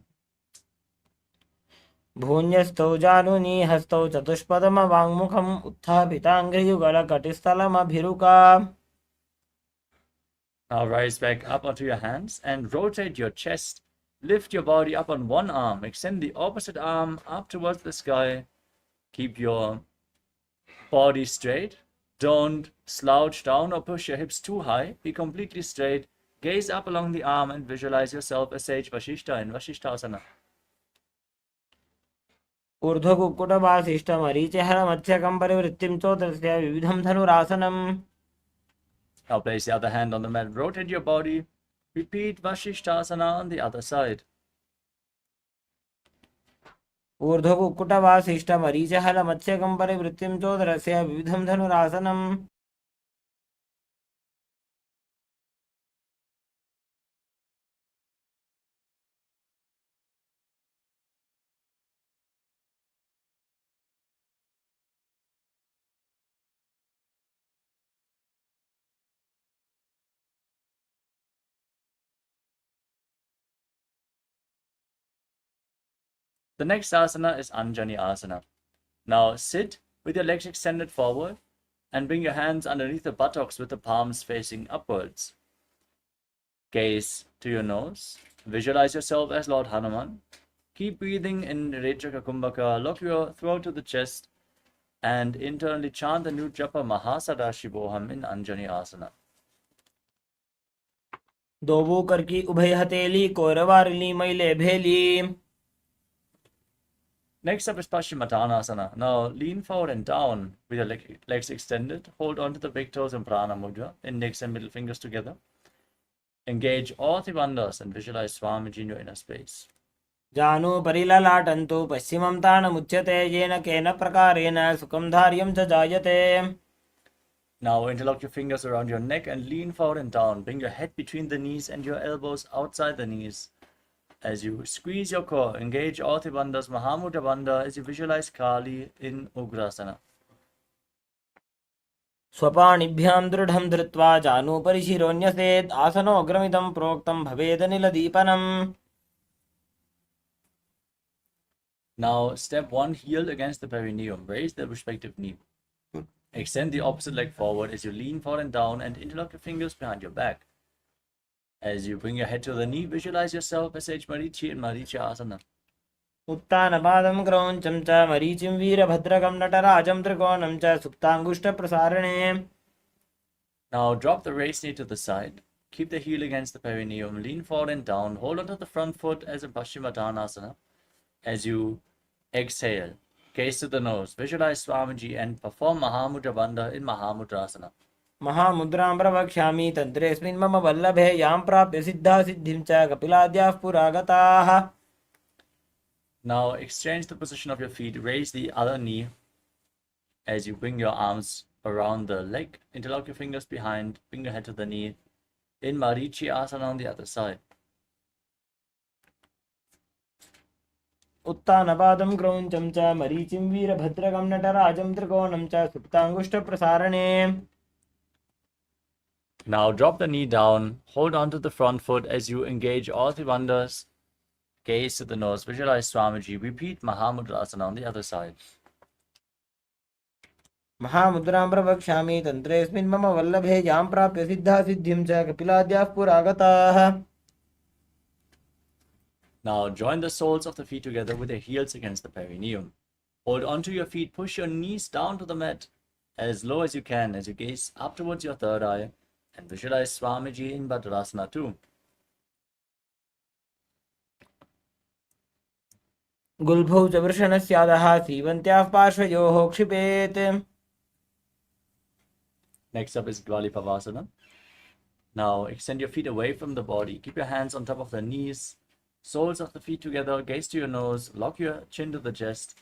भून्यस्थौ जानुनी हस्तौ चतुष्पदम वाङ्मुखम् उत्थापिताङ्घ्रियुगलकटिस्थलमभिरुका. Now rise back up onto your hands and rotate your chest. Lift your body up on one arm. Extend the opposite arm up towards the sky. Keep your body straight. Don't slouch down or push your hips too high. Be completely straight. Gaze up along the arm and visualize yourself as Sage Vashishta in Vashishthasana. ऊर्ध्वकुक्कुटवासिष्ठमरीचिहरमध्यकं परिवृत्तिं चोदस्य विविधं धनुरासनम्. Now place the other hand on the mat. Rotate your body. Repeat Vashishthasana on the other side. ऊर्ध्वकुक्कुटवासिष्ठमरीचिहरमध्यकं परिवृत्तिं चोदस्य विविधं धनुरासनम्. The next asana is Anjani Asana. Now sit with your legs extended forward and bring your hands underneath the buttocks with the palms facing upwards. Gaze to your nose. Visualize yourself as Lord Hanuman. Keep breathing in Rechaka Kumbhaka. Lock your throat to the chest and internally chant the new japa Mahasadashivoham in Anjani Asana. दोबू करकी उभय हथेली कोरवारली मैले भेली. Next up is Paschimottanasana. Now lean forward and down with your legs extended. Hold on to the big toes in Prana Mudra, index and middle fingers together. Engage all the bandhas and visualize Swamiji in your inner space. जानु परिललाटन्तु पश्चिमं ताणमुच्यते येन केन प्रकारेण सुखं धार्यं च जायते. Now interlock your fingers around your neck and lean forward and down. Bring your head between the knees and your elbows outside the knees. As you squeeze your core, engage all the bandhas, Mahamudra Bandha, as you visualize Kali in Ugrasana. स्वपाणिभ्यां दृढं धृत्वा जानुपरि शिरोन्यसेत् आसनोऽग्रमिदं प्रोक्तं भवेदनिलदीपनम्. Now step one heel against the perineum. Raise the respective knee. Extend the opposite leg forward as you lean forward and down and interlock your fingers behind your back. As you bring your head to the knee, visualize yourself as Sage Marichi in Marichi Asana. उत्तानपादं क्रौञ्चं च मरीचिं वीरभद्रकं नटराजं त्रिकोणं च सुप्ताङ्गुष्ठप्रसारणे. Now drop the raised knee to the side. Keep the heel against the perineum. Lean forward and down. Hold onto the front foot as in Paschimottanasana. As you exhale, gaze to the nose. Visualize Swamiji and perform Mahamudra Bandha in Mahamudrasana. महामुद्रां प्रवक्ष्यामि तन्त्रेऽस्मिन् मम वल्लभे यां प्राप्य सिद्धा सिद्धिं च कपिलाद्याः पुरा गताः. Now exchange the position of your feet. Raise the other knee as you bring your arms around the leg. Interlock your fingers behind. Bring your head to the knee. In Marichi Asana on the other side. उत्तानपादं क्रौञ्चं च मरीचिं वीरभद्रकं नटराजं त्रिकोणं च सुप्ताङ्गुष्ठप्रसारणे. Now drop the knee down. Hold on to the front foot as you engage all the wonders. Gaze to the nose. Visualize Swamiji. Repeat Mahamudrasana on the other side. महामुद्रां प्रवक्ष्यामि तन्त्रेऽस्मिन् मम वल्लभे यां प्राप्य सिद्धा सिद्धिं च कपिलाद्याः पुरा गताः. Now join the soles of the feet together with their heels against the perineum. Hold onto your feet. Push your knees down to the mat as low as you can as you gaze up towards your third eye and visualize Swamiji in Bhadrasana too. गुल्भौ च वृषणस्यादः सीवन्त्याः पार्श्वयोः क्षिपेत्. Next up is Dvalipavasana. Now extend your feet away from the body. Keep your hands on top of the knees. Soles of the feet together. Gaze to your nose. Lock your chin to the chest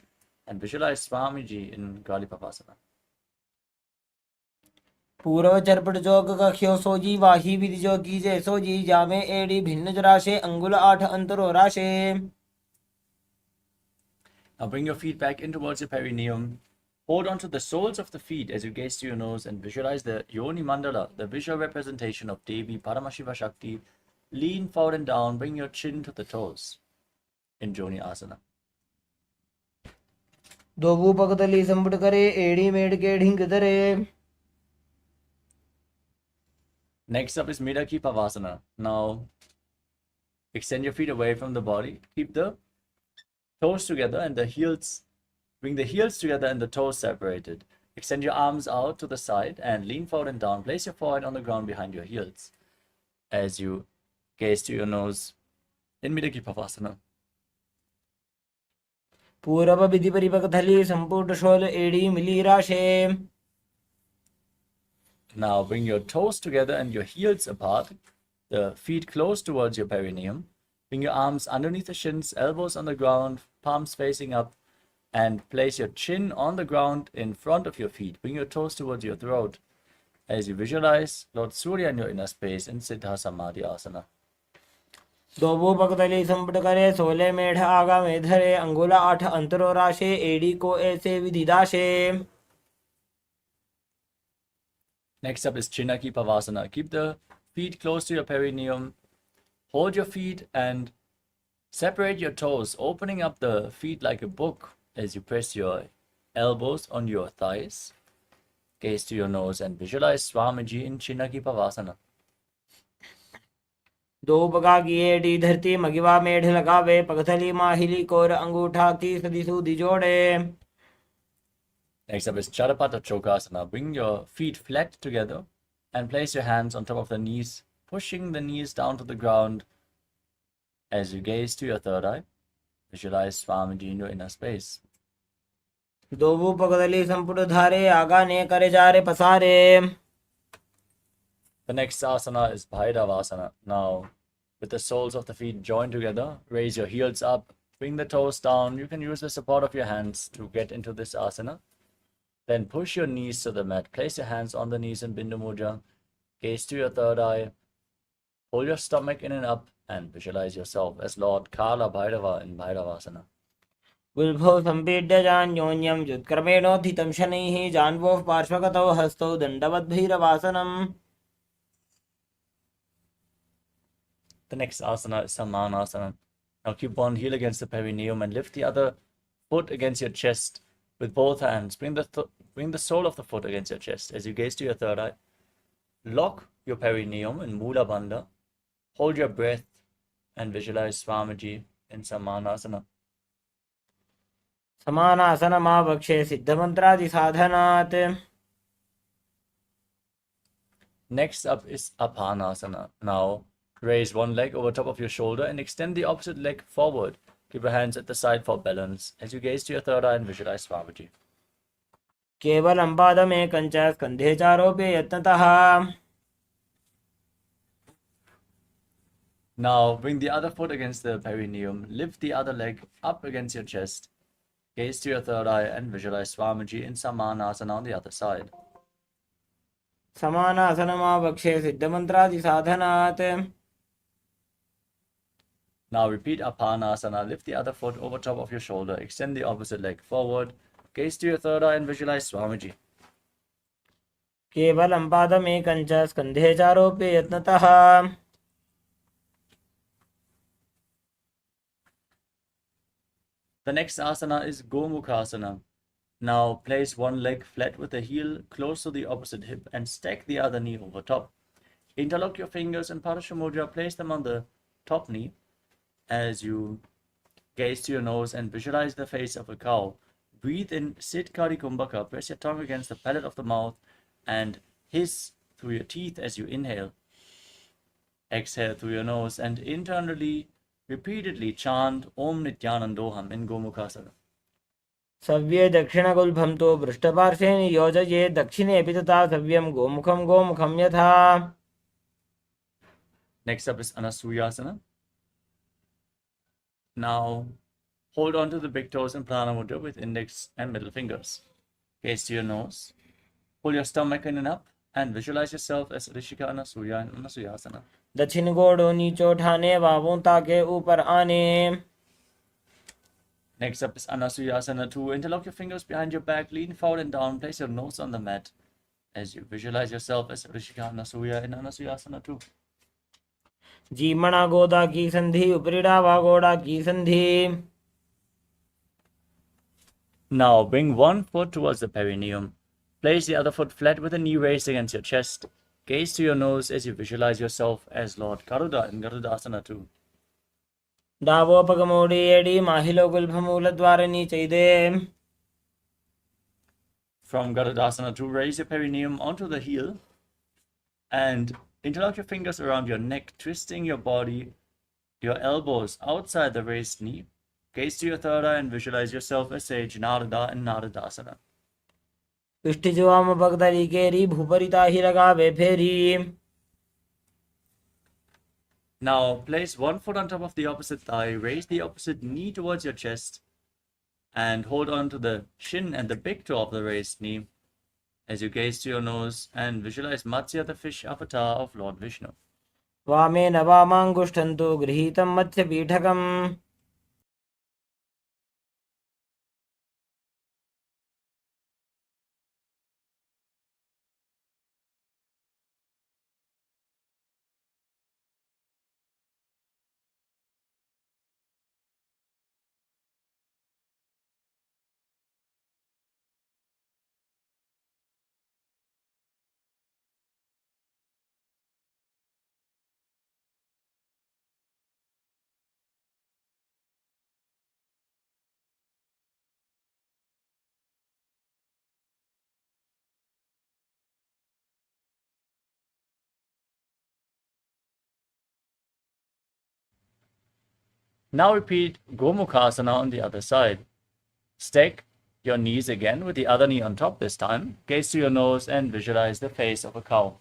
and visualize Swamiji in Dvalipavasana. पूर्व चरपट जोग कख्यो सोजी वाही विधि जोगी जे सोजी जामे एड़ी भिन्न जराशे अंगुल 8 अंतरो राशे. Now bring your feet back in towards your perineum. Hold on to the soles of the feet as you gaze to your nose and visualize the Yoni Mandala, the visual representation of Devi Paramashiva Shakti. Lean forward and down. Bring your chin to the toes in Joni Asana. दोबू पगतली संपुट करे एड़ी मेड़ के ढिंग धरे. Next up is Midaki Pavasana. Now extend your feet away from the body. Keep the toes together and the heels. Bring the heels together and the toes separated. Extend your arms out to the side and lean forward and down. Place your forehead on the ground behind your heels as you gaze to your nose in Midaki Pavasana. पूर्व विधि परिपकथली संपुट शोल एड़ी मिली राशे. Now bring your toes together and your heels apart. The feet close towards your perineum. Bring your arms underneath the shins, elbows on the ground, palms facing up, and place your chin on the ground in front of your feet. Bring your toes towards your throat as you visualize Lord Surya in your inner space in Siddha Samadhi Asana. दोबू पगतली संपुट करे 16 मेढ़ आगा में धरे अंगुल 8 अंतरो राशे एड़ी को ऐसे विधि दाशे. Next up is Chinaki Pavasana. Keep the feet close to your perineum. Hold your feet and separate your toes, opening up the feet like a book as you press your elbows on your thighs. Gaze to your nose and visualize Swamiji in Chinaki Pavasana. दो बगा की एड़ी धरती मगिवा मेढ़ लगावे पगथली माहिली core अंगूठा की सदी सूदी जोड़े. Next up is Charapata Chokasana. Bring your feet flat together and place your hands on top of the knees, pushing the knees down to the ground as you gaze to your third eye. Visualize Swamiji in your inner space. दोबू पगतली संपुट धारे आगा ने करे जा रे पसारे. The next asana is Bhairavasana. Now, with the soles of the feet joined together, raise your heels up, bring the toes down. You can use the support of your hands to get into this asana. Then push your knees to the mat. Place your hands on the knees in Bindu Mudra. Gaze to your third eye. Pull your stomach in and up and visualize yourself as Lord Kala Bhairava in Bhairavasana. गुल्भौ संपीड्य जान्योन्यं युत्क्रमेणोत्थितं शनैः जान्वोः पार्श्वगतौ हस्तौ दण्डवद्भैरवासनम्. The next asana is Samanasana. Now keep one heel against the perineum and lift the other foot against your chest with both hands. Bring the sole of the foot against your chest as you gaze to your third eye. Lock your perineum in Mula Bandha. Hold your breath and visualize Swamiji in Samanasana. समानासनमावक्षे सिद्धमन्त्रादिसाधनात्. Next up is Apanasana. Now raise one leg over top of your shoulder and extend the opposite leg forward. Keep your hands at the side for balance as you gaze to your third eye and visualize Swamiji. केवलं पादमेकं च स्कन्धे चारोप्य यत्नतः. Now bring the other foot against the perineum, lift the other leg up against your chest, gaze to your third eye and visualize Swamiji in Samanasana on the other side. समानासनमावक्षे सिद्धमन्त्रादिसाधनात्. Now repeat Apanasana, lift the other foot over top of your shoulder, extend the opposite leg forward, gaze to your third eye and visualize Swamiji. केवलं पादमेकं च स्कन्धे चारोप्य यत्नतः. The next asana is Gomukhasana. Now place one leg flat with the heel close to the opposite hip and stack the other knee over top. Interlock your fingers and Parashamudra, place them on the top knee as you gaze to your nose and visualize the face of a cow. Breathe in Siddhkari Kumbhaka, press your tongue against the palate of the mouth and hiss through your teeth as you inhale. Exhale through your nose and internally repeatedly chant Om Nithyanandoham in Gomukhasana. सव्ये दक्षिणगुल्भं तु पृष्ठपार्श्वे नियोजये दक्षिणेऽपि तथा सव्यं गोमुखं गोमुखं यथा. Next up is Anasuyasana. Now hold on to the big toes in Prana Mudra with index and middle fingers. Gaze to your nose. Pull your stomach in and up and visualize yourself as Rishika Anasuya in Anasuyasana. दक्षिण गोड़ों नीचे उठाने बाबों ताके ऊपर आने. Next up is Anasuyasana 2. Interlock your fingers behind your back, lean forward and down, place your nose on the mat as you visualize yourself as Rishika Anasuya in Anasuyasana 2. जीमणा गोदा की संधि उपरिड़ा वा गोड़ा की संधि. Now bring one foot towards the perineum. Place the other foot flat with the knee raised against your chest. Gaze to your nose as you visualize yourself as Lord Garuda in Garudasana 2. डावोपगमोडी एडी माहिलो गुल्भमूलद्वारनी चैदे. From Garudasana 2, raise your perineum onto the heel and interlock your fingers around your neck, twisting your body, your elbows outside the raised knee. Gaze to your third eye and visualize yourself as Sage Narada in Naradasana. पिष्टिजुआम बगदरी केरी भूपरिता ही लगावे फेरी. Now place one foot on top of the opposite thigh, raise the opposite knee towards your chest and hold on to the shin and the big toe of the raised knee as you gaze to your nose and visualize Matsya, the fish avatar of Lord Vishnu. वामे न वामांगुष्ठन्तु गृहीतं मत्स्यपीठकम्. Now repeat Gomukhasana on the other side. Stack your knees again with the other knee on top this time. Gaze to your nose and visualize the face of a cow.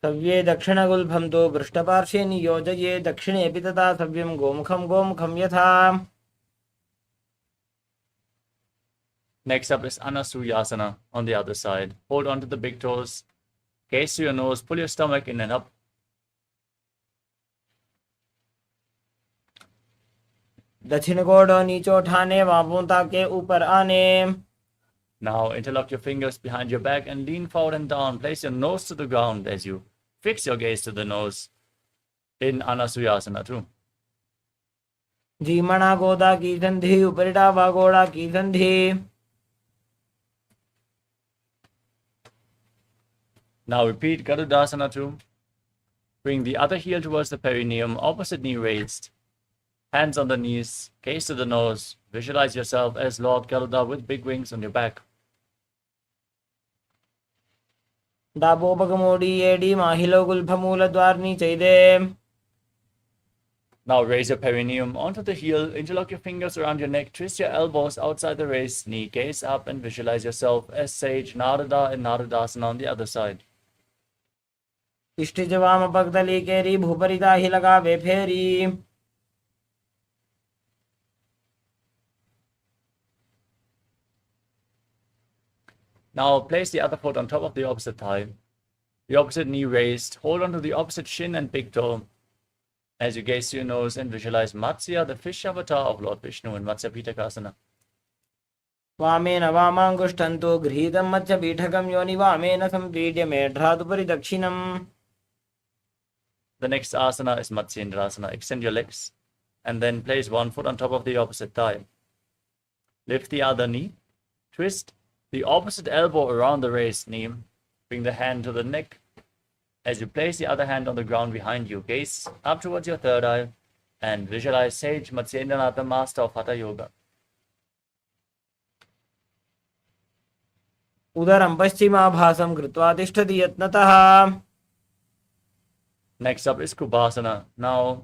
सव्ये दक्षिणगुल्भं तु पृष्ठपार्श्वे नियोजये दक्षिणेऽपि तथा सव्यं गोमुखं गोमुखं यथा. Next up is Anasuyasana on the other side. Hold on to the big toes. Gaze to your nose. Pull your stomach in and up. दक्षिण गोड़ों नीचे उठाने बाबों ताके ऊपर आने. Now interlock your fingers behind your back and lean forward and down. Place your nose to the ground as you fix your gaze to the nose in Anasuyasana 2. जीमणा गोदा की संधि उपरिड़ा वा गोड़ा की संधि. Now repeat Garudasana 2. Bring the other heel towards the perineum, opposite knee raised. Hands on the knees, gaze to the nose. Visualize yourself as Lord Garuda with big wings on your back. डाबोपगमोडी एडी माहिलो गुल्भमूलद्वारनी चैदे. Now raise your perineum onto the heel, interlock your fingers around your neck, twist your elbows outside the raised knee, gaze up and visualize yourself as sage Narada in Naradasana on the other side. इष्टिज वाम पगदली केरी भूपरिता ही लगावे फेरी. Now place the other foot on top of the opposite thigh, the opposite knee raised, hold onto the opposite shin and big toe. As you gaze to your nose and visualize Matsya, the fish avatar of Lord Vishnu in Matsya Pitakasana. वामेन वामाङ्गुष्ठन्तु गृहीतं मत्स्यपीठकं योनि वामेन सम्पीड्य मेढ्रादुपरि दक्षिणम्. The next asana is Matsyendrasana. Extend your legs and then place one foot on top of the opposite thigh. Lift the other knee, twist the opposite elbow around the raised knee, bring the hand to the neck. As you place the other hand on the ground behind you, gaze up towards your third eye and visualize Sage Matsyendranath, master of Hatha Yoga. उदरं पश्चिमाभासं कृत्वा तिष्ठति यत्नतः. Next up is Kubhasana. Now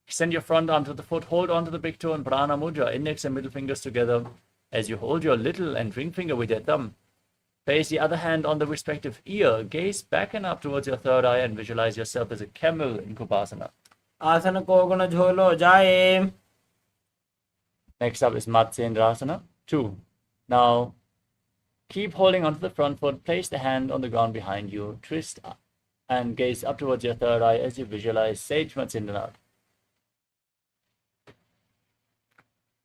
extend your front arm to the foot, hold onto the big toe in Prana Mudra, index and middle fingers together. As you hold your little and ring finger with your thumb, place the other hand on the respective ear, gaze back and up towards your third eye and visualize yourself as a camel in Kubhasana. आसन को गुण झोलो जाए. Next up is Matsyendrasana 2. Now keep holding onto the front foot, place the hand on the ground behind you, twist and gaze up towards your third eye as you visualize Sage Matsyendranath.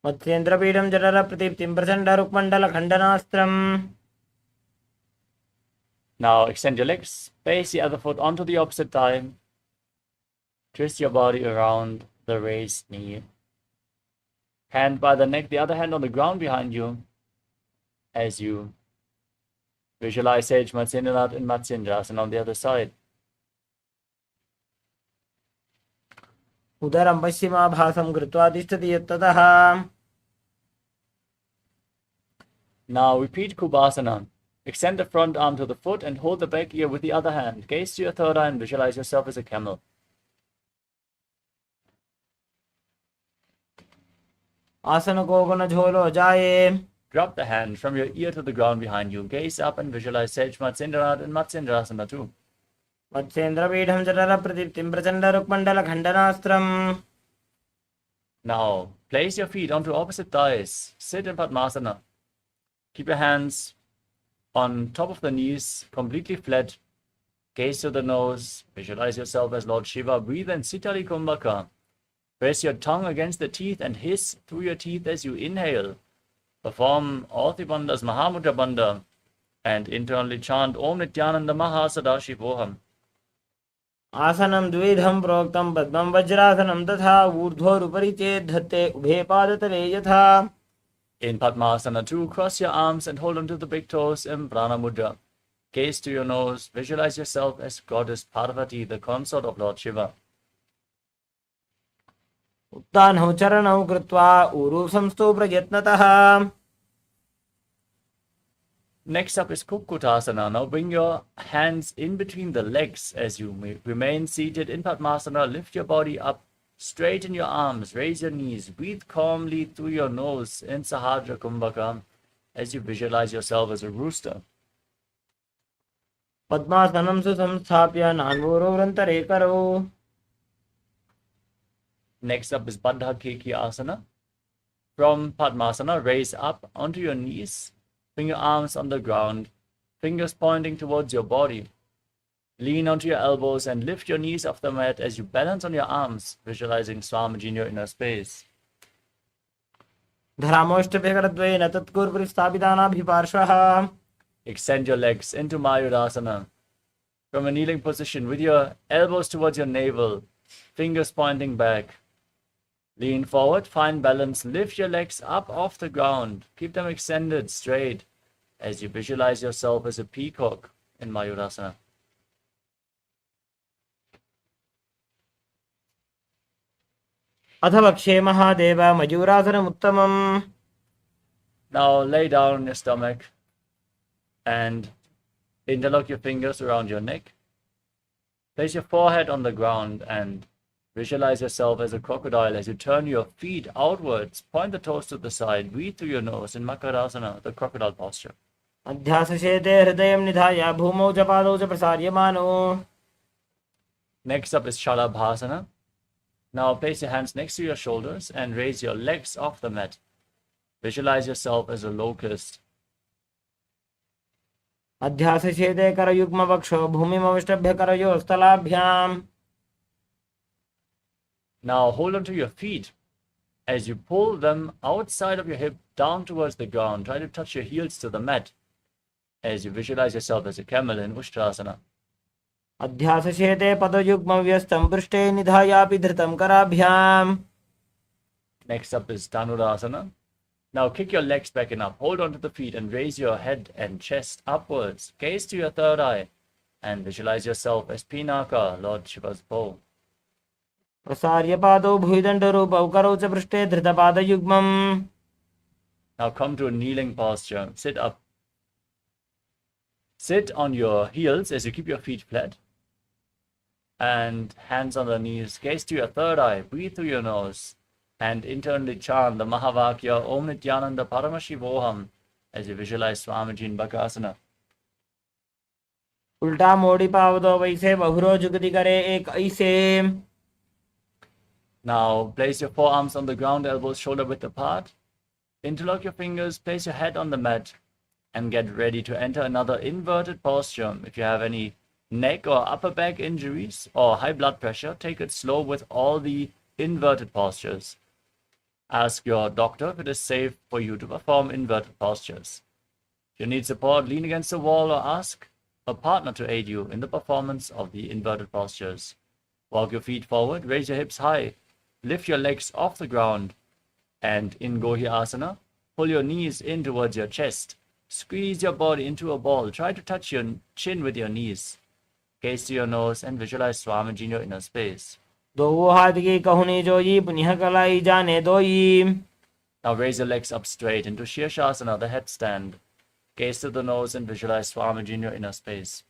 मत्स्येन्द्रपीठं जठर प्रदीप्तिं Prachanda रुक्मण्डल खण्डनास्त्रम्. Now extend your legs, place the other foot onto the opposite thigh, twist your body around the raised knee, hand by the neck, the other hand on the ground behind you as you visualize Sage Matsyendranath in Matsyendrasana on the other side. उदरं पश्चिमाभासं कृत्वा तिष्ठति यत्ततः. Now repeat Kubhasana. Extend the front arm to the foot and hold the back ear with the other hand. Gaze to your third eye and visualize yourself as a camel. आसन को गुण झोलो जाए. Drop the hand from your ear to the ground behind you. Gaze up and visualize Sage Matsyendranath in Matsyendrasana 2. मत्स्येन्द्रपीठं जठर प्रदीप्तिं Prachanda रुक्मण्डल खण्डनास्त्रम्. Now place your feet onto opposite thighs. Sit in Padmasana. Keep your hands on top of the knees, completely flat. Gaze to the nose. Visualize yourself as Lord Shiva. Breathe in Sitali Kumbhaka. Press your tongue against the teeth and hiss through your teeth as you inhale. Perform Orthi Bandha's Mahamudra Bandha and internally chant Om Nithyananda Mahasadaशिवोहम. आसनं द्विधं प्रोक्तं पद्मं वज्रासनं तथा ऊर्ध्वोरुपरि चेत् धत्ते उभे पादतले यथा. In Padmasana 2, cross your arms and hold onto the big toes in Prana Mudra. Gaze to your nose. Visualize yourself as Goddess Parvati, the consort of Lord Shiva. उत्तानौ चरणौ कृत्वा ऊरु संस्थो प्रयत्नतः. Next up is Kukkutasana. Now bring your hands in between the legs as you remain seated in Padmasana. Lift your body up, straighten your arms, raise your knees, breathe calmly through your nose in Sahadra Kumbhaka as you visualize yourself as a rooster. पद्मासनं सुसंस्थाप्य नान्वोरोरन्तरे करौ. Next up is Bandha Keki Asana. From Padmasana, raise up onto your knees, bring your arms on the ground, fingers pointing towards your body. Lean onto your elbows and lift your knees off the mat as you balance on your arms, visualizing Swamiji in your inner space. धरामोष्टभ्यकरद्वयेन तत्कुर्परिस्थापितानाभिपार्श्वः. Extend your legs into Mayurasana. From a kneeling position with your elbows towards your navel, fingers pointing back. Lean forward, find balance, lift your legs up off the ground. Keep them extended straight as you visualize yourself as a peacock in Mayurasana. अथ वक्षे Mahadev मयूरासनमुत्तमम्. Now lay down on your stomach and interlock your fingers around your neck. Place your forehead on the ground and Visualize yourself as a crocodile as you turn your feet outwards, point the toes to the side, breathe through your nose in Makarasana, the crocodile posture. अध्यासशेते हृदयं निधाय भूमौ च पादौ च प्रसार्यमानो. Next up is Shalabhasana. Now place your hands next to your shoulders and raise your legs off the mat. Visualize yourself as a locust. अध्यासशेते करयुग्मवक्षो भूमिमवष्टभ्य करयोस्तलाभ्याम्. Now hold on to your feet as you pull them outside of your hip down towards the ground. Try to touch your heels to the mat as you visualize yourself as a camel in Ushtrasana. अध्यासशेते पदयुग्मव्यस्तं पृष्ठे निधायापि धृतं कराभ्याम्. Next up is Dhanurasana. Now kick your legs back and up. Hold on to the feet and raise your head and chest upwards. Gaze to your third eye and visualize yourself as Pinaka, Lord Shiva's bow. प्रसार्य पादौ भुजदण्डरूपौ करौ च पृष्ठे धृतपादयुग्मम्. Now come to a kneeling posture. Sit up. Sit on your heels as you keep your feet flat. And hands on the knees. Gaze to your third eye. Breathe through your nose. And internally chant the Mahavakya Om Nithyananda Paramashivoham as you visualize Swamiji in Bakasana. उल्टा मोड़ी पावदो वैसे बहुरो जुगति करे एक ऐसे. Now place your forearms on the ground, elbows shoulder width apart. Interlock your fingers, place your head on the mat, and get ready to enter another inverted posture. If you have any neck or upper back injuries or high blood pressure, take it slow with all the inverted postures. Ask your doctor if it is safe for you to perform inverted postures. If you need support, lean against the wall or ask a partner to aid you in the performance of the inverted postures. Walk your feet forward, raise your hips high, lift your legs off the ground, and in Gohi Asana, pull your knees in towards your chest. Squeeze your body into a ball. Try to touch your chin with your knees. Gaze to your nose and visualize Swamiji in your inner space. दो हाथ की कहुनी जोई पुनिह कलाई जाने दोई. Now raise your legs up straight into Shirshasana, the headstand. Gaze to the nose and visualize Swamiji in your inner space.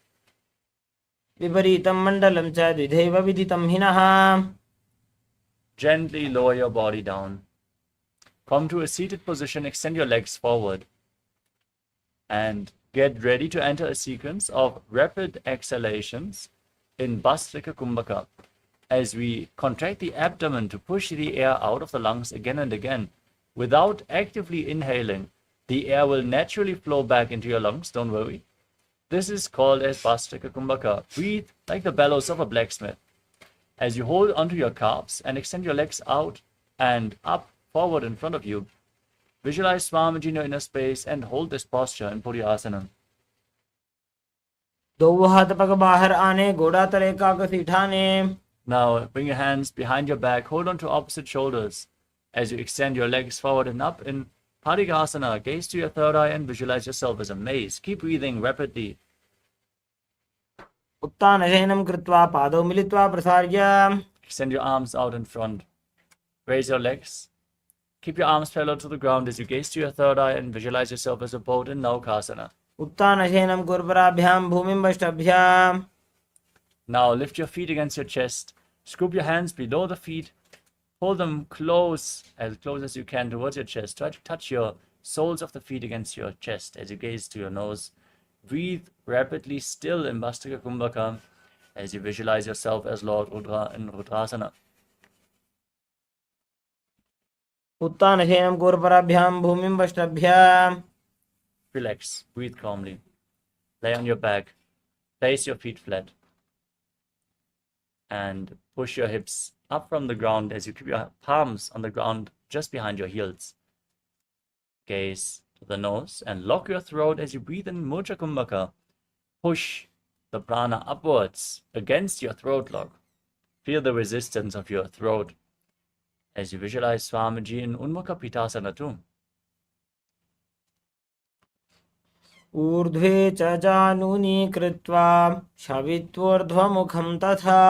विपरीतं मण्डलं च द्विधैव विदितं हिनः. Gently lower your body down. Come to a seated position, extend your legs forward. And get ready to enter a sequence of rapid exhalations in Bhastrika Kumbhaka as we contract the abdomen to push the air out of the lungs again and again. Without actively inhaling, the air will naturally flow back into your lungs, don't worry. This is called as Bhastrika Kumbhaka. Breathe like the bellows of a blacksmith. As you hold onto your calves and extend your legs out and up, forward in front of you, visualize Swamiji in your inner space and hold this posture in Purasana. दो हाथ पग बाहर आने घोड़ा तले काकसी ठाने. Now bring your hands behind your back, hold on to opposite shoulders as you extend your legs forward and up in Parigasana. Gaze to your third eye and visualize yourself as a maze. Keep breathing rapidly. उत्तानशयनं कृत्वा पादौ मिलित्वा प्रसार्य. Extend your arms out in front. Raise your legs. Keep your arms parallel to the ground as you gaze to your third eye and visualize yourself as a boat in Naukasana. उत्तानशयनं कुर्पराभ्यां भूमिं वष्टभ्याम्. Now lift your feet against your chest. Scoop your hands below the feet. Hold them close as you can towards your chest. Try to touch your soles of the feet against your chest as you gaze to your nose. Breathe rapidly still in Bhastrika Kumbhaka as you visualize yourself as Lord Rudra in Rudrasana. उत्तानशयनं कुर्पराभ्यां भूमिं वष्टभ्याम्. Relax. Breathe calmly. Lay on your back. Place your feet flat. And push your hips up from the ground as you keep your palms on the ground just behind your heels. Gaze to the nose and lock your throat as you breathe in Mudra Kumbhaka. Push the prana upwards against your throat lock. Feel the resistance of your throat as you visualize Swamiji in Unmukha Pitasana too. ऊर्ध्वे च जानूनि कृत्वा शवित्वोर्ध्वमुखं तथा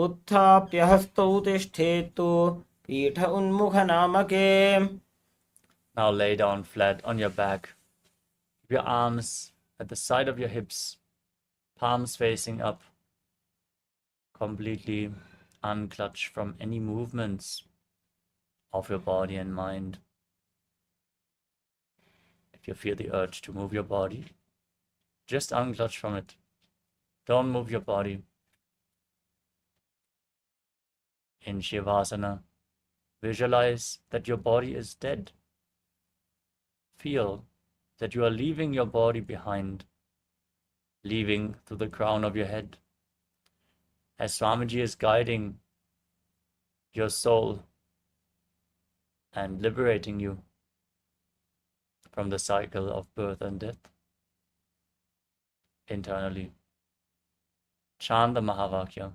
उत्थाप्य हस्तौ तिष्ठेतु पीठ उन्मुखनामके. Now lay down flat on your back. Keep your arms at the side of your hips, palms facing up completely. unclutch from any movements of your body and mind. If you feel the urge to move your body, just unclutch from it. Don't move your body. In Shavasana, visualize that your body is dead. Feel that you are leaving your body behind, leaving through the crown of your head, as Swamiji is guiding your soul and liberating you from the cycle of birth and death. Internally, chant the Mahavakya.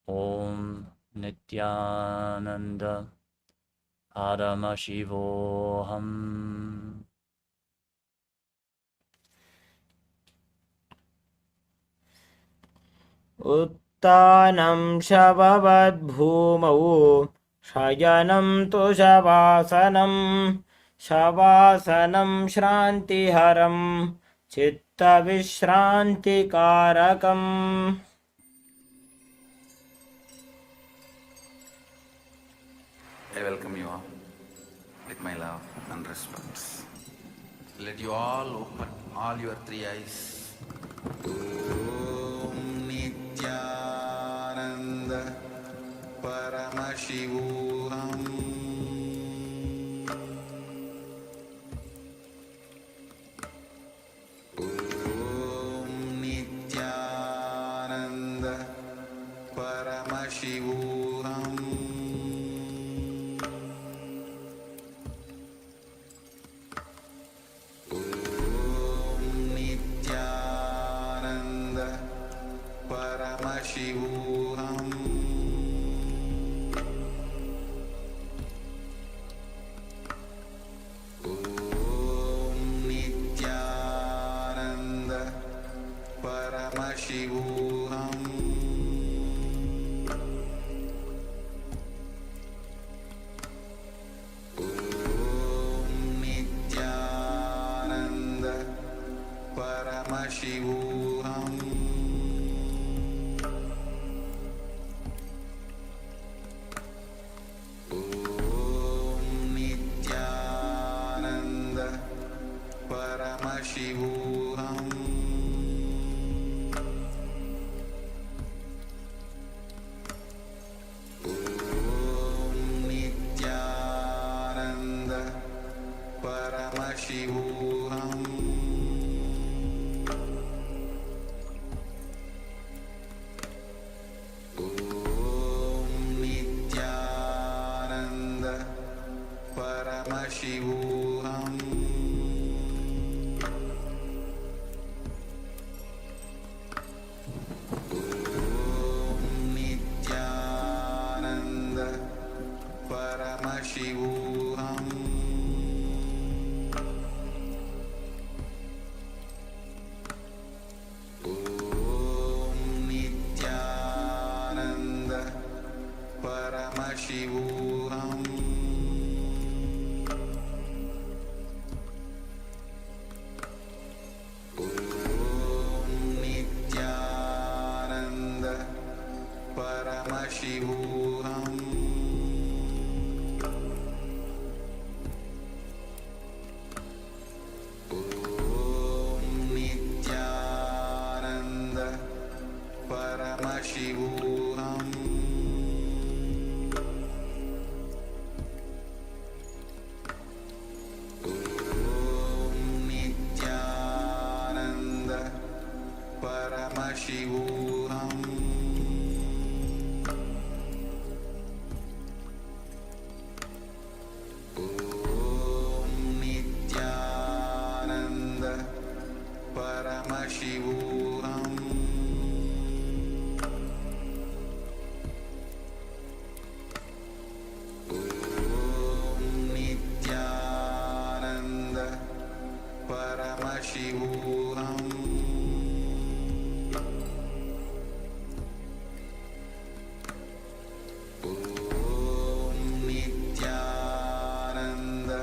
Om Nithyananda Paramashivoham. उत्तानं शववद्भूमौ शयनं तु शवासनं श्रान्तिहरं चित्तविश्रान्तिकारकम् I welcome you all with my love and respect. Let you all open all your three eyes. Om Nithyananda Paramashivoham Om Nithyananda Paramashivoham Paramashivoham Om Nithyananda Paramashivoham Om Nithyananda Paramashivoham Paramashivoham Om Nithyananda Paramashivoham Om Nithyananda Paramashivoham Paramashivoham Om Nithyananda Paramashivoham Om Nithyananda Paramashivoham Paramashivoham Om Nithyananda Paramashivoham Om Nithyananda Paramashivoham Paramashivoham Om Nithyananda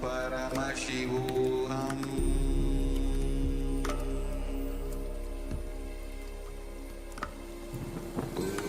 Paramashivoham Om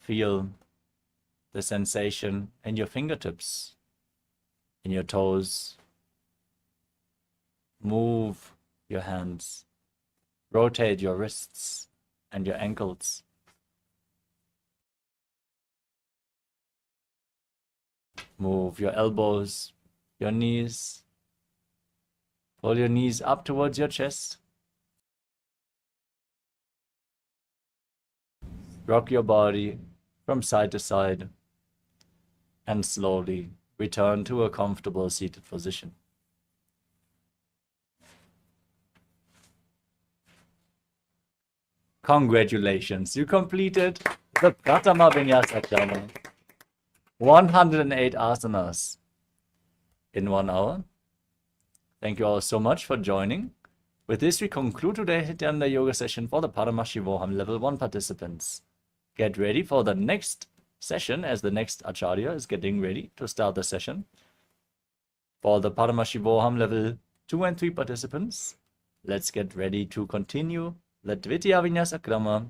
Feel the sensation in your fingertips, in your toes. Move your hands. Rotate your wrists and your ankles. Move your elbows, your knees. Pull your knees up towards your chest. Rock your body from side to side and slowly return to a comfortable seated position. Congratulations, you completed the Pratama Vinyasa Krama. 108 asanas in 1 hour. Thank you all so much for joining. With this, we conclude today's Nithyananda yoga session for the Paramashivoham Level 1 participants. Get ready for the next session as the next Acharya is getting ready to start the session. For the Paramashivoham Level 2 and 3 participants, let's get ready to continue the Dvitiya Vinyasa Krama.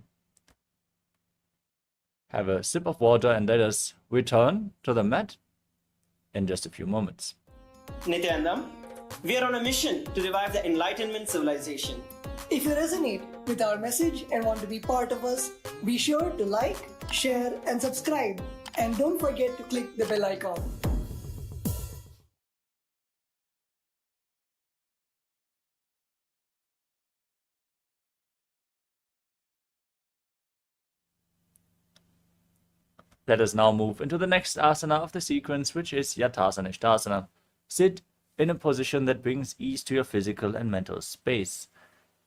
Have a sip of water and let us return to the mat in just a few moments. Nithyananda, we are on a mission to revive the Enlightenment civilization. If you resonate with our message and want to be part of us, be sure to like, share, and subscribe. And don't forget to click the bell icon. Let us now move into the next asana of the sequence, which is Yathasanishthasana. Sit in a position that brings ease to your physical and mental space.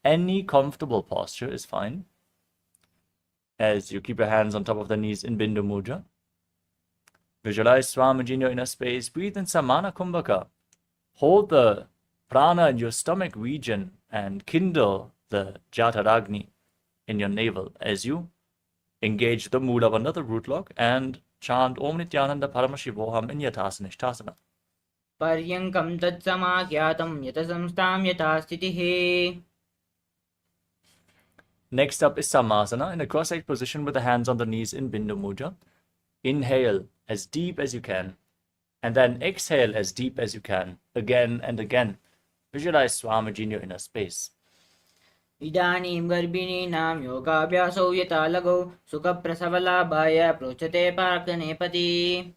Any comfortable posture is fine. As you keep your hands on top of the knees in Bindu Mudra. Visualize Swamiji in your inner space. Breathe in Samana Kumbhaka. Hold the prana in your stomach region and kindle the Jataragni in your navel as you engage the Mula Bandha, the root lock, and chant Om Nithyananda Paramashivoham in Yathasanishthasana. पर्यङ्कं तत्समाख्यातं यतसंस्थां यथा स्थितिः. Next up is Samasana in a cross-legged position with the hands on the knees in Bindu Mudra. Inhale as deep as you can, and then exhale as deep as you can, again and again. Visualize Swamiji in your inner space. इदानीं गर्भिणीनां योगाभ्यासौ यथा लगौ सुखप्रसवलाभाय प्रोच्यते पार्थनेपति.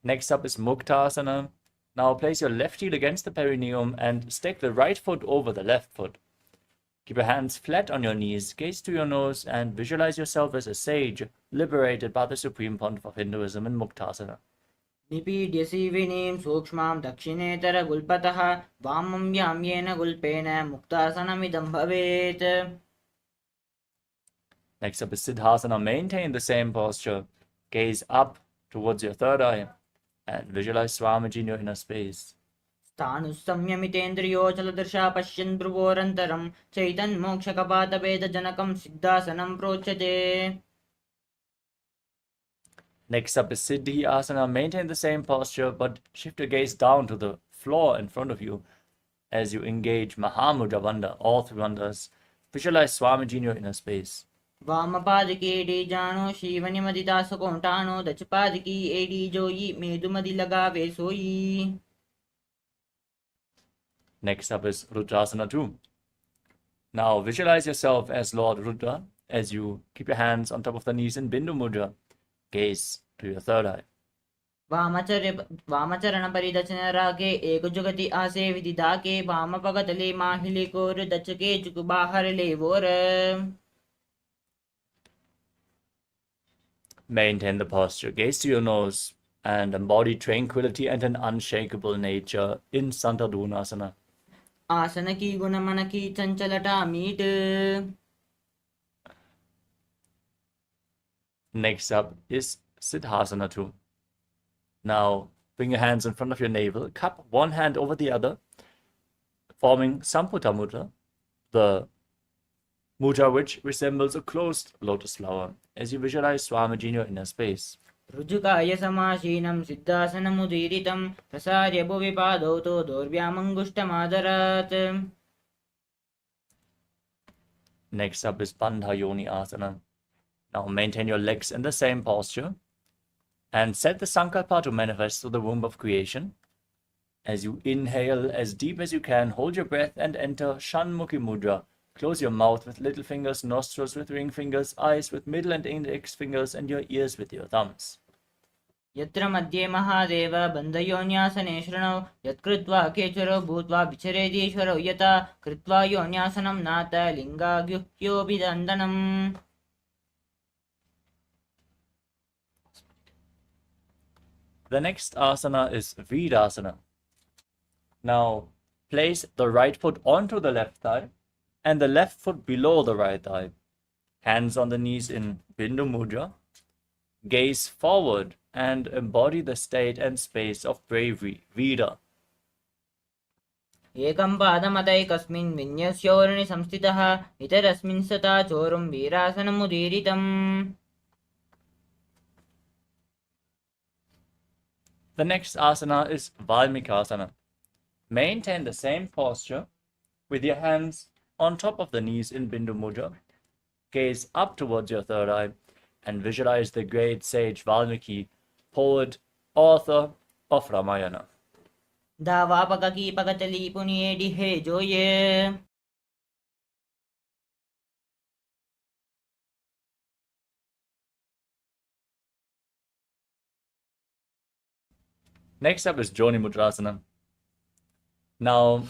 Next up is Muktasana. Now place your left heel against the perineum and stack the right foot over the left foot. Keep your hands flat on your knees, gaze to your nose, and visualize yourself as a sage liberated by the supreme pontiff of Hinduism in Muktasana. निपीड्यसि विनीं सूक्ष्मां दक्षिणेतरगुल्पतः वामं याम्येन गुल्पेन मुक्तासनमिदं भवेत्. Next up is Siddhasana. Maintain the same posture. Gaze up towards your third eye and visualize Swamiji in your inner space. स्थाणुसंयमितेन्द्रियोचलदृशा पश्यन् भ्रुवोरन्तरं चैतन्मोक्षकपातभेदजनकं सिद्धासनं प्रोच्यते. Next up is Siddhi Asana. Maintain the same posture, but shift your gaze down to the floor in front of you as you engage Mahamudra Bandha, all three bandhas. Visualize Swamiji in your inner space. वामपादकी एडी जानो शिवनिमदिता सुकोंटानो दचपादकी AD जोई मेदुमदि लगावे सोई. Next up is Rudrasana 2. Now visualize yourself as Lord Rudra as you keep your hands on top of the knees in Bindu Mudra. Gaze to your third eye. वामचरण परिदचन रागे एक जुगति आसे विदिदाके वामपगतले माहिले कोर दचके चुक बाहर लेवोर. Maintain the posture. Gaze to your nose and embody tranquility and an unshakable nature in Santadunasana. आसन की गुण मन की चंचलता meet. Next up is Siddhasana 2. Now bring your hands in front of your navel, cup one hand over the other, forming Samputa Mudra, the mudra which resembles a closed lotus flower, as you visualize Swamiji in your inner space. ऋजुकाय समासीनं सिद्धासनमुदीरितं प्रसार्य भुवि पादौ तो दोर्व्यामङ्गुष्ठमादरात्. Next up is Bandha Yoni Asana. Now maintain your legs in the same posture and set the sankalpa to manifest through the womb of creation. As you inhale as deep as you can, hold your breath and enter Shanmukhi Mudra. Close your mouth with little fingers, nostrils with ring fingers, eyes with middle and index fingers, and your ears with your thumbs. यत्र मध्ये महादेव बन्धयोन्यासने शृणौ यत्कृत्वा केचरो भूत्वा विचरेदीश्वरौ यथा कृत्वा योन्यासनं नाथ लिङ्गाग्युह्योऽभिनन्दनम्. The next asana is Virasana. Now, place the right foot onto the left thigh and the left foot below the right thigh. Hands on the knees in Bindu Mudra. Gaze forward and embody the state and space of bravery, Vira. एकं पादमतैकस्मिन् विन्यस्योर्णि संस्थितः इतरस्मिन् सता चोरुं वीरासनमुदीरितम्. The next asana is Valmikasana. Maintain the same posture with your hands on top of the knees in Bindu Mudra. Gaze up towards your third eye and visualize the great sage Valmiki, poet, author of Ramayana. दावापककी पकतली पुनियेडि hey जोये. Next up is Joni Mudrasana. Now,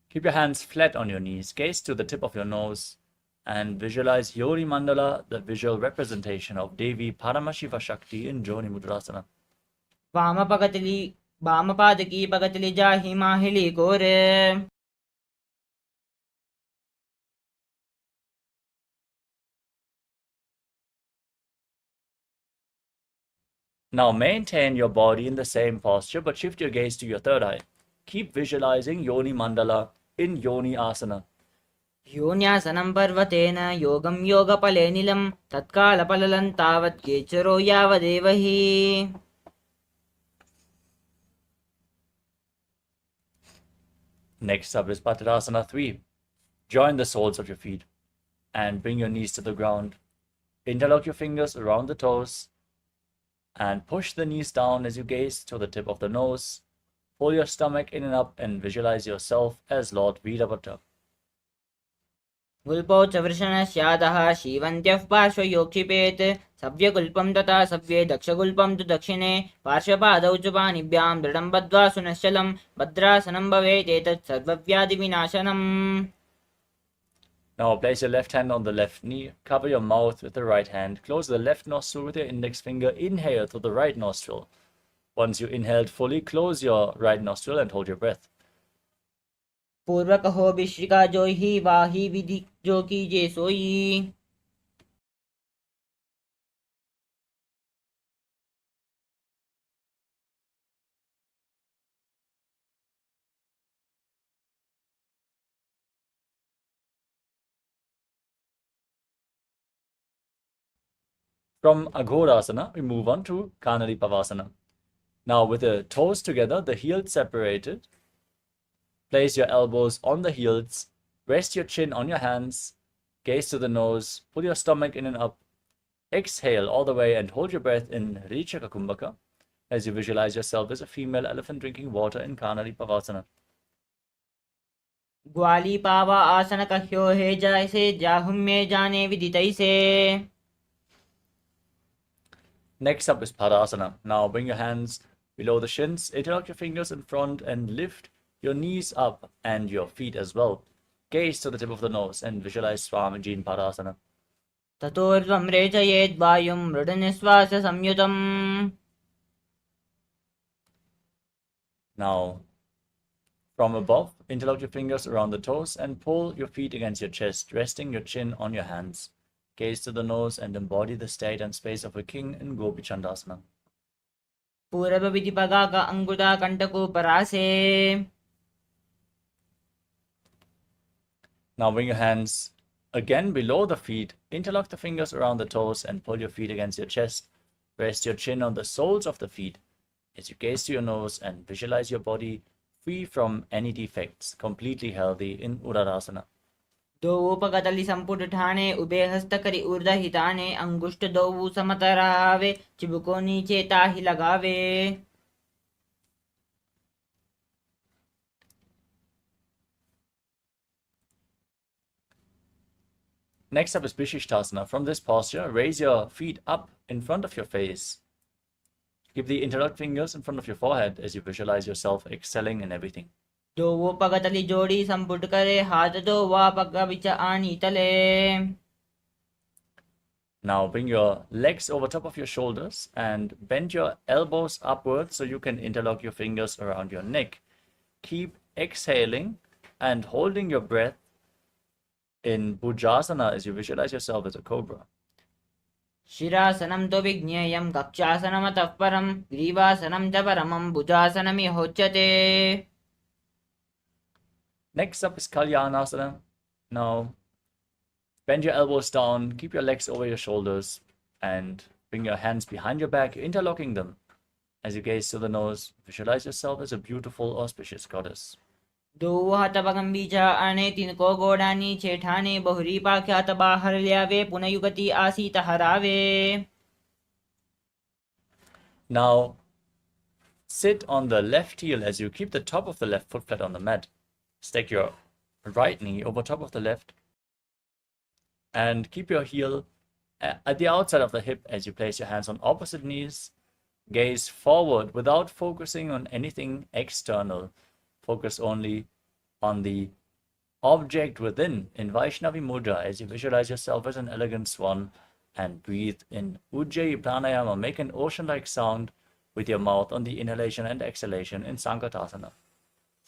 keep your hands flat on your knees, gaze to the tip of your nose, and visualize Yoni Mandala, the visual representation of Devi Paramashiva Shakti in Joni Mudrasana. वामपादकी पकतली जाहि माहिली कोरे. Now maintain your body in the same posture, but shift your gaze to your third eye. Keep visualizing Yoni Mandala in Yoni Asana. योन्यासनं पर्वतेन योगं योगफले निलं तत्कालपललं तावत् केचरो यावदेव हि. Next up is Patrasana 3. Join the soles of your feet and bring your knees to the ground. Interlock your fingers around the toes and push the knees down as you gaze to the tip of the nose. Pull your stomach in and up and visualize yourself as Lord Virabhadra. गुल्पौ च वृषणस्यादः शीवन्त्यः पार्श्वयोक्षिपेत् सव्यगुल्पं तथा सव्ये दक्षगुल्पं तु दक्षिणे पार्श्वपादौ च पाणिभ्यां दृढं बद्ध्वा सुनश्चलं भद्रासनं भवेत् एतत् सर्वव्याधिविनाशनम्. Now place your left hand on the left knee, cover your mouth with the right hand, close the left nostril with your index finger, inhale through the right nostril. Once you inhaled fully, close your right nostril and hold your breath. पूर्वक हो विश्रिका जो ही वाही विधि जो कीजे सोई. From Aghorasana, we move on to Kanalipavasana. Now with the toes together, the heels separated, place your elbows on the heels, rest your chin on your hands, gaze to the nose, pull your stomach in and up, exhale all the way and hold your breath in Richaka Kumbhaka as you visualize yourself as a female elephant drinking water in Kanalipavasana. ग्वाली पावा आसन कह्यो हे जैसे जाहुं में जाने विदितैसे. Next up is Padasana. Now bring your hands below the shins, interlock your fingers in front and lift your knees up and your feet as well. Gaze to the tip of the nose and visualize Swamiji in Padasana. ततोर्ध्वं रेचयेद् वायुं मृडनिश्वास संयुतम्. Now, from above, interlock your fingers around the toes and pull your feet against your chest, resting your chin on your hands. Gaze to the nose and embody the state and space of a king in Gopi Chandasana. पूरब विधि पगा का अंगुदा कंटको परासे. Now bring your hands again below the feet, interlock the fingers around the toes and pull your feet against your chest. Rest your chin on the soles of the feet as you gaze to your nose and visualize your body free from any defects, completely healthy in Uddarasana. दोवोपगतलि संपुट ठाने उभे हस्त करी ऊर्ध हिताने अंगुष्ठ दोवु समतरावे चिबुको नीचे ताहि लगावे. Next up is Vishishtasana. From this posture, raise your feet up in front of your face. Keep the interlocked fingers in front of your forehead as you visualize yourself excelling in everything. दोवोपगतलि जोड़ी संपुट करे हाथ दोवा पग विच आनी तले. Now bring your legs over top of your shoulders and bend your elbows upwards so you can interlock your fingers around your neck. Keep exhaling and holding your breath in Bhujasana as you visualize yourself as a cobra. शिरासनं तो विज्ञेयं कक्षासनमतः परं ग्रीवासनं च परमं भुजासनमिहोच्यते. Next up is Kalyanasana. Now bend your elbows down, keep your legs over your shoulders, and bring your hands behind your back, interlocking them. As you gaze to the nose, visualize yourself as a beautiful, auspicious goddess. दोहात पगं बीजा आने तिनको गोडानी छेठाने बहुरी पाख्यात बाहर ल्यावे पुनयुगति आसीत हरावे. Now sit on the left heel as you keep the top of the left foot flat on the mat. Stack your right knee over top of the left and keep your heel at the outside of the hip as you place your hands on opposite knees. Gaze forward without focusing on anything external. Focus only on the object within in Vaishnavi Mudra as you visualize yourself as an elegant swan and breathe in Ujjayi Pranayama. Make an ocean-like sound with your mouth on the inhalation and exhalation in Sankatasana.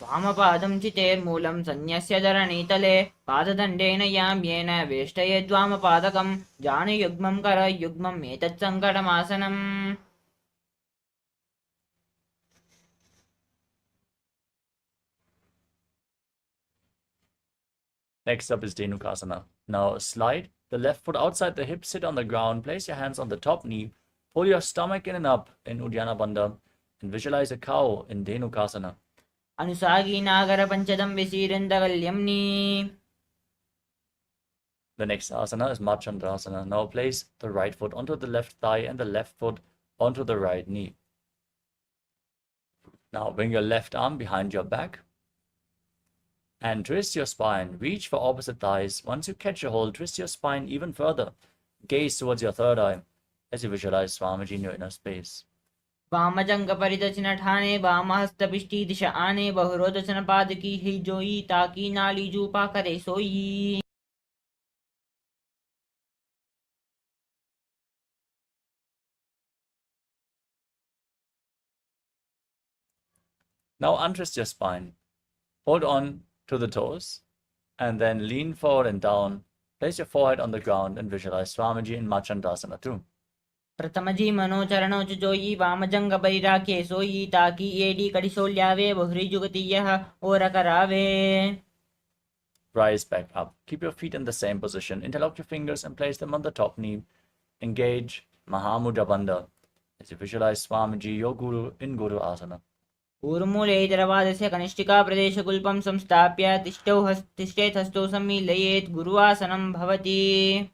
वामपादं चितेर्मूलं सन्न्यस्य धरणीतले पाददण्डेन याम्येन वेष्टयेद्वामपादकं जानुयुग्मं करयुग्मम् एतत्सङ्कटमासनम्. Next up is Dhenukasana. Now slide the left foot outside the hip, sit on the ground, place your hands on the top knee, pull your stomach in and up in Uddiyana Bandha, and visualize a cow in Dhenukasana. अनुसागी नागर पंचदं विसीरन्दगल्यम्नि. The next asana is Marchandrasana. Now place the right foot onto the left thigh and the left foot onto the right knee. Now bring your left arm behind your back and twist your spine. Reach for opposite thighs. Once you catch a hold, twist your spine even further. Gaze towards your third eye as you visualize Swamiji in your inner space. वामजंग परिदर्शन ठाने वामहस्तपिष्टि दिशा आने बहुरोदर्शन पाद की ही जोई ताकि नाली जूपा करे सोई. Now untwist your spine. Hold on to the toes and then lean forward and down. Place your forehead on the ground and visualize Swamiji in Marchandrasana too. प्रथमजी मनोचरणो च जोई वामजंग परिराखे सोई ताकि एडी कड़िसोल्यावे बहुरी जुगति यह और करावे. Rise back up. Keep your feet in the same position. Interlock your fingers and place them on the top knee. Engage Mahamudra Bandha as you visualize Swamiji, your Guru, in Guru Asana. ऊर्मूले दरवादस्य कनिष्ठिका प्रदेशकुल्पं संस्थाप्य तिष्ठेत् हस्तौ सम्मीलयेत् गुरुवासनं भवति.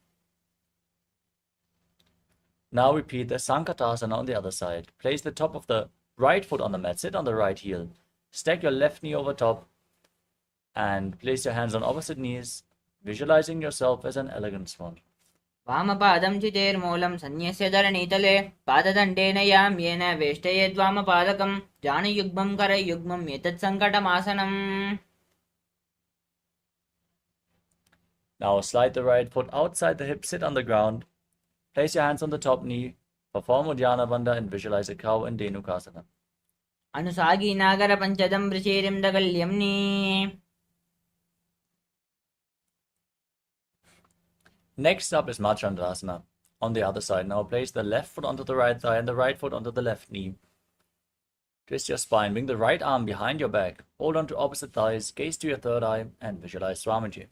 Now repeat the Sankatasana on the other side. Place the top of the right foot on the mat. Sit on the right heel. Stack your left knee over top and place your hands on opposite knees, visualizing yourself as an elegant swan. वामपादं चितेर्मूलं सन्न्यस्य धरणीतले पाददण्डेन याम्येन वेष्टयेद्वामपादकं जानुयुग्मं करयुग्मम् एतत्सङ्कटमासनम्. Now slide the right foot outside the hip, sit on the ground. Place your hands on the top knee, perform Uddiyana Bandha and visualize a cow in Dhenukasana. अनुसागी नागर पंचदं वृषेरिं दगल्यम्नि. Next up is Marchandrasana. On the other side, now place the left foot onto the right thigh and the right foot onto the left knee. Twist your spine, bring the right arm behind your back, hold on to opposite thighs, gaze to your third eye and visualize Swamiji.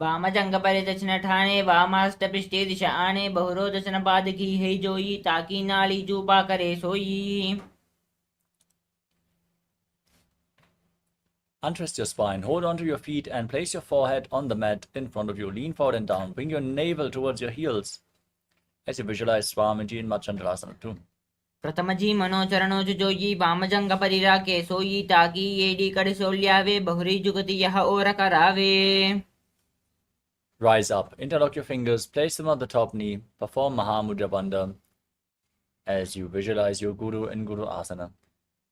वामजंग परिदर्शन ठाने वामहस्तपिष्टि दिशा आने बहुरोदर्शन पाद की है जोई ताकि नाली जूपा करे सोई. Untwist your spine, hold onto your feet and place your forehead on the mat in front of you. Lean forward and down. Bring your navel towards your heels as you visualize Swamiji in Machandrasana too. प्रथमजी मनोचरणोज जोगी वामजंग परिराके सोई ताकी येडी कड़ सोल्यावे बहुरी जुगति यह और करावे. Rise up, interlock your fingers, place them on the top knee, perform Mahamudra Bandha as you visualize your Guru in Guru Asana.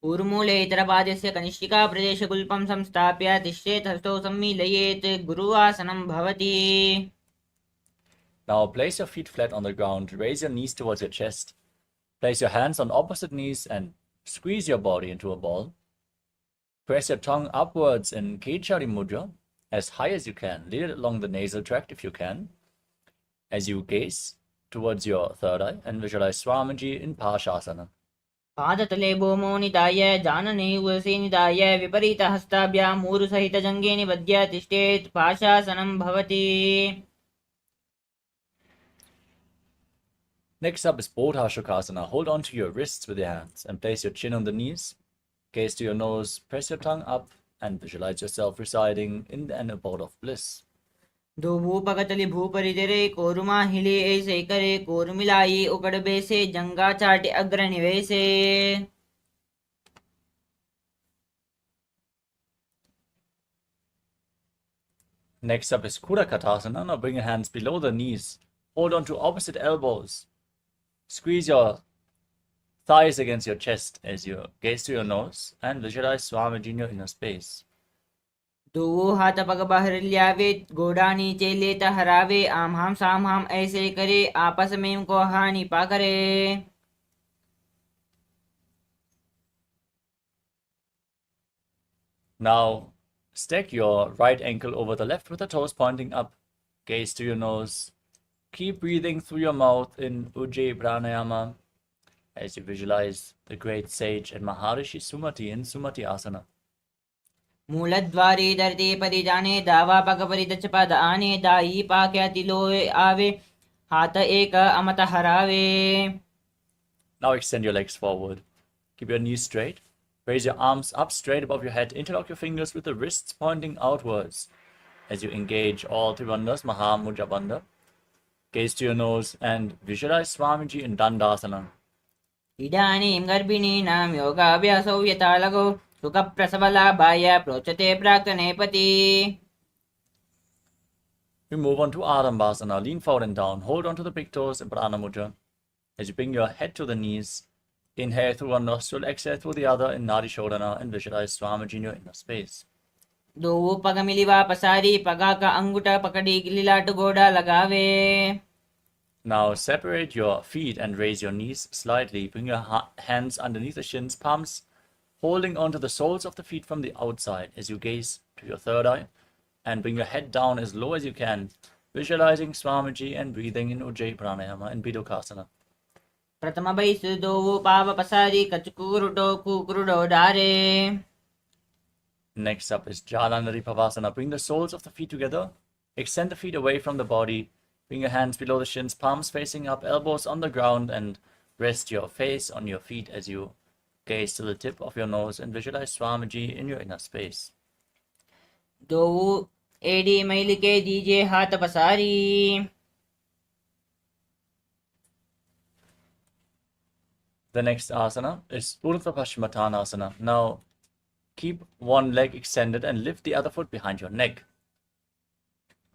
ऊर्मूले इतरपादस्य कनिष्ठिका प्रदेशगुल्पं संस्थाप्य तिष्ठेत् हस्तौ सम्मीलयेत् गुरुवासनं भवति. Now place your feet flat on the ground, raise your knees towards your chest, place your hands on opposite knees and squeeze your body into a ball. Press your tongue upwards in Kechari Mudra as high as you can. Lead it along the nasal tract if you can, as you gaze towards your third eye and visualize Swamiji in Parshasana. पादतले भूमौ निधाय जानने उरसे निधाय विपरीत हस्ताभ्यां मूरु सहित जंगे निबध्य तिष्ठेत् पाशासनं भवति. Next up is Bodha Shukasana. Hold on to your wrists with your hands and place your chin on the knees. Gaze to your nose, press your tongue up and visualize yourself residing in the inner abode of bliss. दो भूपगतली भूपरिधरे कोरुमा हिले ऐसे करे कोरुमिलाई उकड़ बेसे जंगा चाटे अग्र निवेसे. Next up is Kudakatasana. Now bring your hands below the knees. Hold on to opposite elbows. Squeeze your thighs against your chest as you gaze to your nose and visualize Swamiji in your inner space. दो हाथ पग बाहर ल्यावे गोड़ा नीचे लेता हरावे आम हम साम हम ऐसे करे आपस में को हानि पा करे. Now stack your right ankle over the left with the toes pointing up. Gaze to your nose. Keep breathing through your mouth in Ujjayi Pranayama as you visualize the great sage and Maharishi Sumati in Sumati Asana. मूलद्वारे दर्ते परिजाने दावा पग परिदच पद आने दाई पाक्या तिलोए आवे हाथ एक अमत हरावे. Now extend your legs forward. Keep your knees straight. Raise your arms up straight above your head. Interlock your fingers with the wrists pointing outwards as you engage all three bandhas, Mahamudra Bandha. Gaze to your nose and visualize Swamiji in Dandasana. इदानीं गर्भिणीनां योगाभ्यासौ यथा लघु सुखप्रसवलाभाय प्रोच्यते प्राक्तनेपति. We move on to Adambasana. Lean forward and down. Hold on to the big toes in Pranamudra as you bring your head to the knees. Inhale through one nostril, exhale through the other in Nadi Shodhana and visualize Swamiji in your inner space. दो पग मिलिवा पसारी पगा का अंगूठा पकड़ी गिलिलाट गोड़ा लगावे. Now separate your feet and raise your knees slightly. Bring your hands underneath the shins, palms holding onto the soles of the feet from the outside as you gaze to your third eye and bring your head down as low as you can, visualizing Swamiji and breathing in Ujjayi Pranayama and Bidokasana. प्रथम बैसु दो पाव पसारी कचकुरुडो कुकुरुडो डारे. Next up is Jalandhari Pavasana. Bring the soles of the feet together. Extend the feet away from the body. Bring your hands below the shins, palms facing up, elbows on the ground, and rest your face on your feet as you gaze to the tip of your nose and visualize Swamiji in your inner space. दो AD मैल के दीजिए हाथ पसारी. The next asana is Urdhva Paschimottanasana. Now keep one leg extended and lift the other foot behind your neck.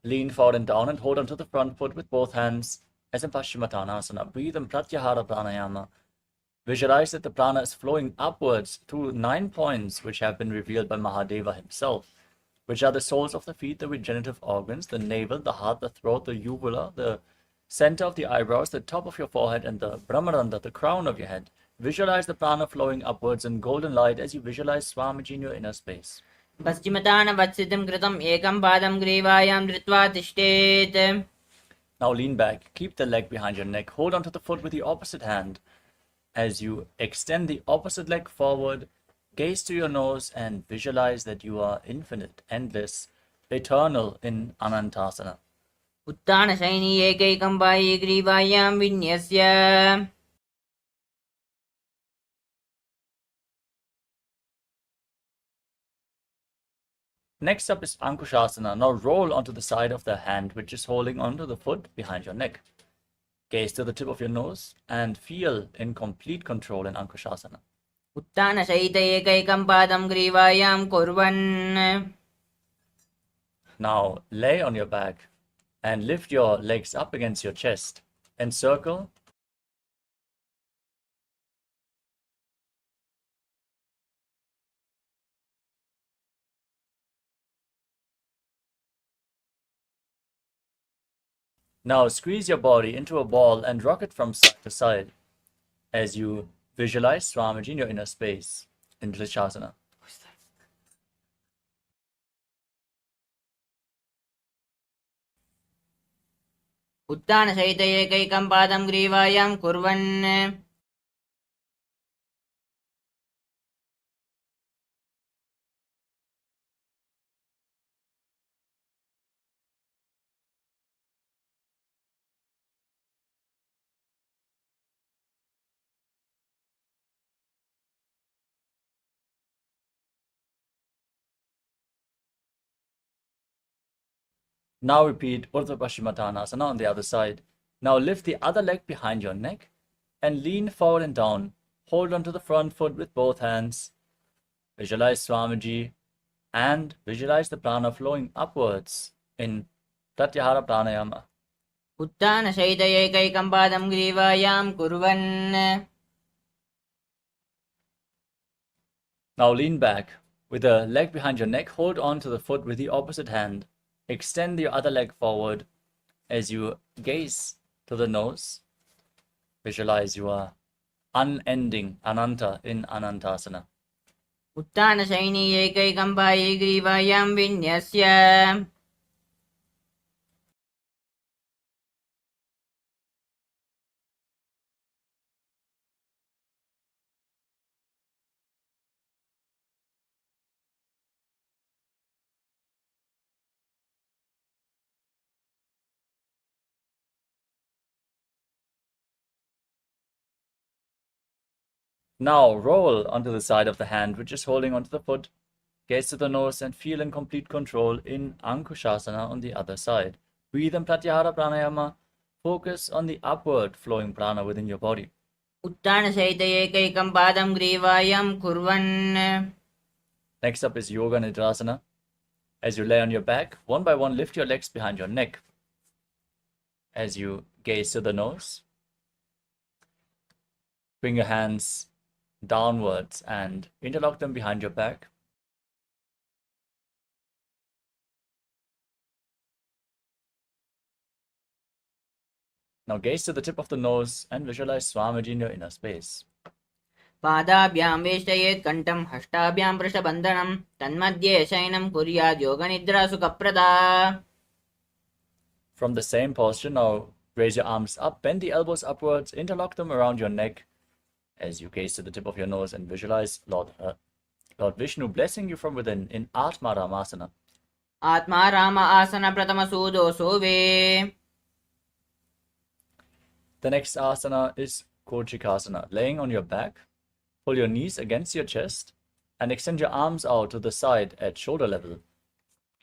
Lean forward and down and hold onto the front foot with both hands as in Paschimottanasana. Breathe in Pratyahara Pranayama. Visualize that the prana is flowing upwards through 9 points which have been revealed by Mahadeva himself, which are the soles of the feet, the regenerative organs, the navel, the heart, the throat, the uvula, the center of the eyebrows, the top of your forehead, and the Brahmaranda, the crown of your head. Visualize the prana flowing upwards in golden light as you visualize Swamiji in your inner space. पश्चिमतान वत्सितं कृतं एकं पादं ग्रीवायां धृत्वा तिष्ठेत्. Now lean back, keep the leg behind your neck, hold onto the foot with the opposite hand as you extend the opposite leg forward, gaze to your nose and visualize that you are infinite, endless, eternal in Anantasana. उत्तानशयनी एकैकं बाह्ये ग्रीवायां विन्यस्य. Next up is Ankushasana. Now roll onto the side of the hand which is holding onto the foot behind your neck. Gaze to the tip of your nose and feel in complete control in Ankushasana. उत्थानसहित एकैकं पादं ग्रीवायां कुर्वन्. Now lay on your back and lift your legs up against your chest. Encircle. Now squeeze your body into a ball and rock it from side to side as you visualize Swamiji in your inner space in Vrishasana. उत्थानसहित एकैकं पादं ग्रीवायां कुर्वन्. Now repeat Urdhva Paschimottanasana on the other side. Now lift the other leg behind your neck and lean forward and down. Hold onto the front foot with both hands. Visualize Swamiji and visualize the prana flowing upwards in Pratyahara Pranayama. उत्थानसहित एकैकं पादं ग्रीवायां कुर्वन्. Now lean back. With the leg behind your neck, hold on to the foot with the opposite hand. Extend your other leg forward as you gaze to the nose. Visualize your unending Ananta in Anantasana. उत्थानसहिनी एकैकं पाये ग्रीवायां विन्यस्य. Now roll onto the side of the hand which is holding onto the foot. Gaze to the nose and feel in complete control in Ankushasana on the other side. Breathe in Pratyahara Pranayama. Focus on the upward flowing prana within your body. उत्थानसहित एकैकं पादं ग्रीवायां कुर्वन्. Next up is Yoga Nidrasana. As you lay on your back, one by one lift your legs behind your neck. As you gaze to the nose, bring your hands downwards and interlock them behind your back. Now gaze to the tip of the nose and visualize Swamiji in your inner space. पादाभ्यां वेष्टयेत् कण्ठं हष्टाभ्यां वृषबन्धनं तन्मध्ये शयनं कुर्यात् योगनिद्रा सुखप्रदा. From the same posture, now raise your arms up, bend the elbows upwards, interlock them around your neck as you gaze to the tip of your nose and visualize Lord Vishnu blessing you from within in Atma Ramasana. आत्मा राम आसन प्रथम सूदो सोवे. The next asana is Kochikasana. Laying on your back, pull your knees against your chest and extend your arms out to the side at shoulder level.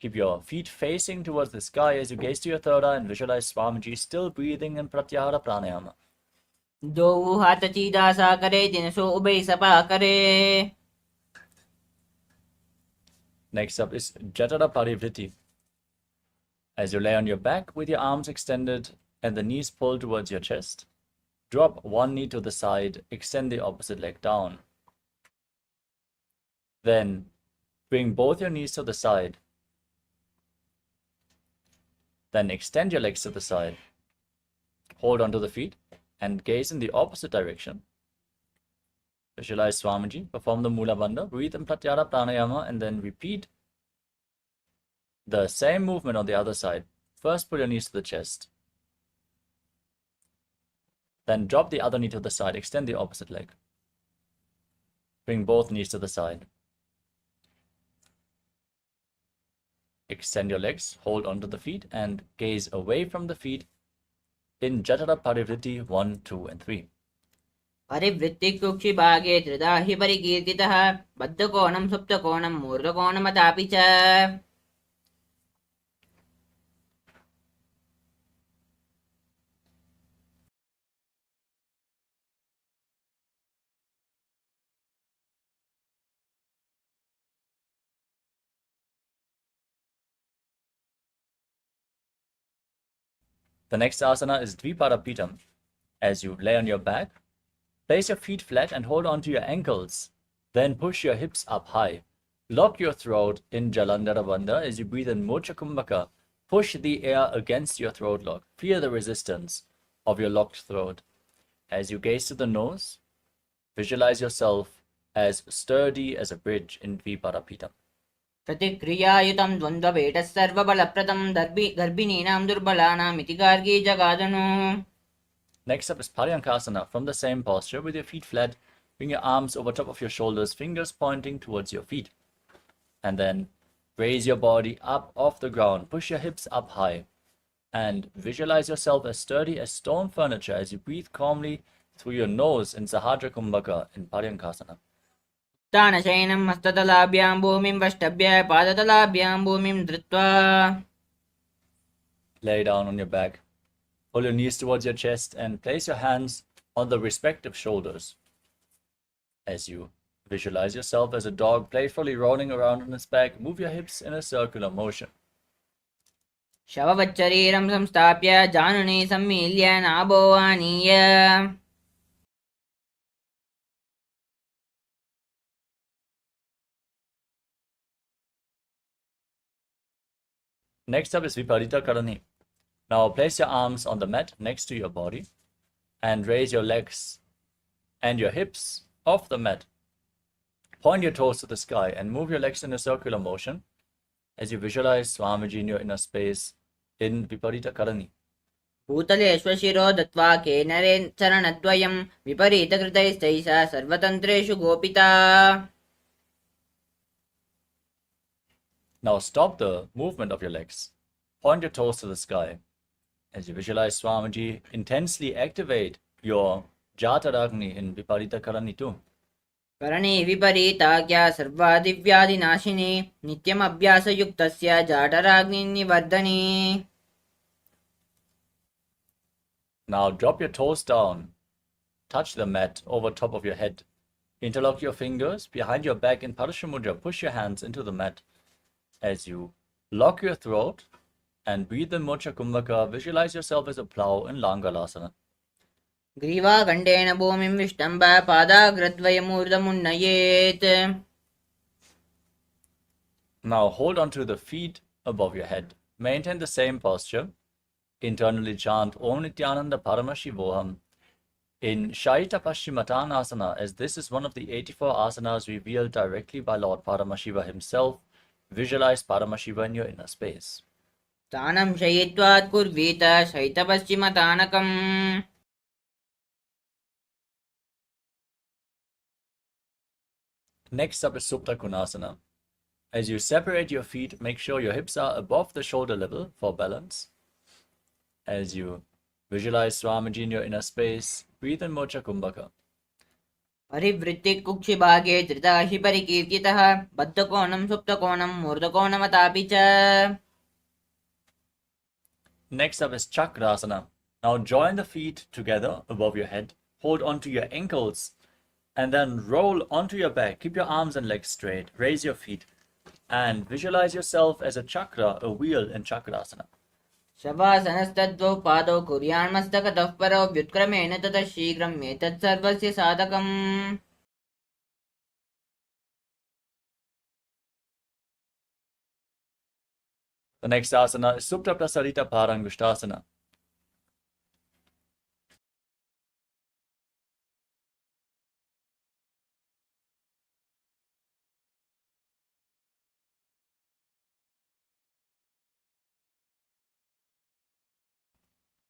Keep your feet facing towards the sky as you gaze to your third eye and visualize Swamiji still breathing in Pratyahara Pranayama. दो हाथ सीधा सा करे दिन सो उभय सपा करे. Next up is Jatara Parivritti. As you lay on your back with your arms extended and the knees pulled towards your chest, drop one knee to the side, extend the opposite leg down. Then bring both your knees to the side. Then extend your legs to the side. Hold onto the feet and gaze in the opposite direction. Visualize Swamiji, perform the Mula Bandha, breathe in Pratyahara Pranayama, and then repeat the same movement on the other side. First, pull your knees to the chest. Then drop the other knee to the side, extend the opposite leg. Bring both knees to the side. Extend your legs, hold onto the feet, and gaze away from the feet in Jatara Parivritti 1, 2, and 3. परिवृत्तिकुक्षि भागे त्रिधा हि परिकीर्तितः बद्धकोणं सुप्तकोणं मूर्धकोणमतापि च. The next asana is Dvipadapitam. As you lay on your back, place your feet flat and hold on to your ankles. Then push your hips up high. Lock your throat in Jalandhara Bandha as you breathe in Mocha Kumbhaka. Push the air against your throat lock. Feel the resistance of your locked throat. As you gaze to the nose, visualize yourself as sturdy as a bridge in Dvipadapitam. प्रतिक्रियायुतं द्वन्द्वपेटः सर्वबलप्रदं गर्भिणीनां दुर्बलानाम् इति Gargi जगादनु. Next up is Paryankasana. From the same posture, with your feet flat, bring your arms over top of your shoulders, fingers pointing towards your feet. And then raise your body up off the ground, push your hips up high, and visualize yourself as sturdy as stone furniture as you breathe calmly through your nose in Sahadra Kumbhaka in Paryankasana. उत्थानशयनं हस्ततलाभ्यां भूमिं वष्टभ्य पादतलाभ्यां भूमिं धृत्वा. Lay down on your back. Pull your knees towards your chest and place your hands on the respective shoulders. As you visualize yourself as a dog playfully rolling around on its back, move your hips in a circular motion. शववच्चरीरं संस्थाप्य जानुनी सम्मील्य नाभो आनीय. Next up is Viparita Karani. Now place your arms on the mat next to your body and raise your legs and your hips off the mat. Point your toes to the sky and move your legs in a circular motion as you visualize Swamiji in your inner space in Viparita Karani. भूतलेष्वशिरो दत्वा केनरेन् चरणद्वयं विपरीतकृतैस्तैषा सर्वतन्त्रेषु गोपिता. Now stop the movement of your legs. Point your toes to the sky. As you visualize Swamiji, intensely activate your Jataragni in Viparita Karani too. Karni विपरीताज्ञा सर्वादिव्याधिनाशिनी नित्यमभ्यासयुक्तस्य जाठराग्निनिवर्धनी. Now drop your toes down. Touch the mat over top of your head. Interlock your fingers behind your back in Parashamudra. Push your hands into the mat. As you lock your throat and breathe in Mocha Kumbhaka, visualize yourself as a plow in Langalasana. ग्रीवाखण्डेन भूमिं विष्टम्ब पादाग्रद्वयमूर्धमुन्नयेत्. Now hold on to the feet above your head. Maintain the same posture. Internally chant Om Nithyananda Paramashivoham in Shaita Paschimottanasana, as this is one of the 84 asanas revealed directly by Lord Paramashiva himself. Visualize Paramashiva in your inner space. तानं शयित्वात् कुर्वीत शैतपश्चिमतानकम्. Next up is Supta Konasana. As you separate your feet, make sure your hips are above the shoulder level for balance. As you visualize Swamiji in your inner space, breathe in Mocha Kumbhaka. परिवृत्तिः कुक्षिभागे धृताहि परिकीर्तितः बद्धकोणं सुप्तकोणं मूर्धकोणमतापि च. Next up is Chakrasana. Now join the feet together above your head. Hold onto your ankles and then roll onto your back. Keep your arms and legs straight. Raise your feet and visualize yourself as a chakra, a wheel in Chakrasana. शवासनस्तद्वौ पादौ कुर्यान्मस्तकतः परौ व्युत्क्रमेण ततः शीघ्रम् एतत् सर्वस्य साधकम्. The next asana is Supta Prasarita Parangushtasana.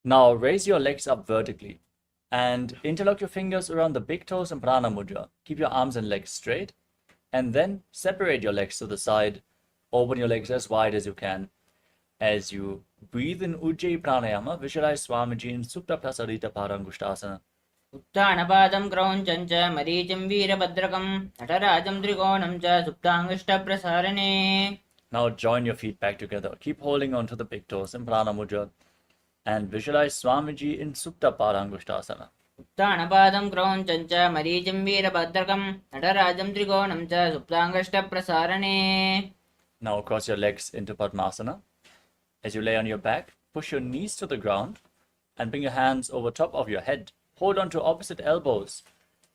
Now raise your legs up vertically and interlock your fingers around the big toes in Prana Mudra. Keep your arms and legs straight and then separate your legs to the side. Open your legs as wide as you can. As you breathe in Ujjayi Pranayama, visualize Swamiji in Supta Prasarita Parangushtasana. उत्थानपादं क्रौञ्चं च मरीचिं वीरभद्रकं नटराजं त्रिकोणं च सुप्ताङ्गुष्ठप्रसारणे. Now join your feet back together. Keep holding on to the big toes in Prana Mudra and visualize Swamiji in Supta Parangushtasana. उत्थानपादं क्रौञ्चं च मरीचिं वीरभद्रकं नटराजं त्रिकोणं च सुप्ताङ्गुष्ठप्रसारणे. Now cross your legs into Padmasana. As you lay on your back, push your knees to the ground and bring your hands over top of your head. Hold on to opposite elbows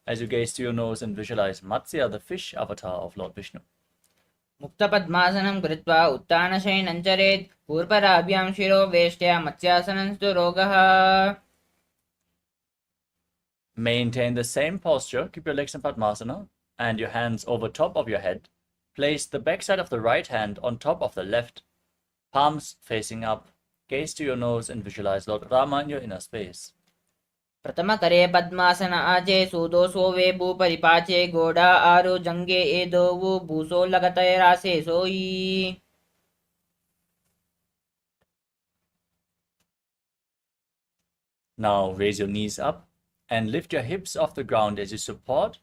as you gaze to your nose and visualize Matsya, the fish avatar of Lord Vishnu. मुक्तपद्मासनं कृत्वा उत्थानशयनं चरेत् पूर्वराभ्यां शिरो वेष्ट्या मत्स्यासनस्तु रोगः. Maintain the same posture. Keep your legs in Padmasana and your hands over top of your head. Place the backside of the right hand on top of the left, palms facing up. Gaze to your nose and visualize Lord Rama in your inner space. प्रथमकरे पद्मासन आचे सूदोसो वे भूपरिपाचे गोडा आरो जंगे एदोवु भूसो लगतैरासे सोई. Now raise your knees up and lift your hips off the ground as you support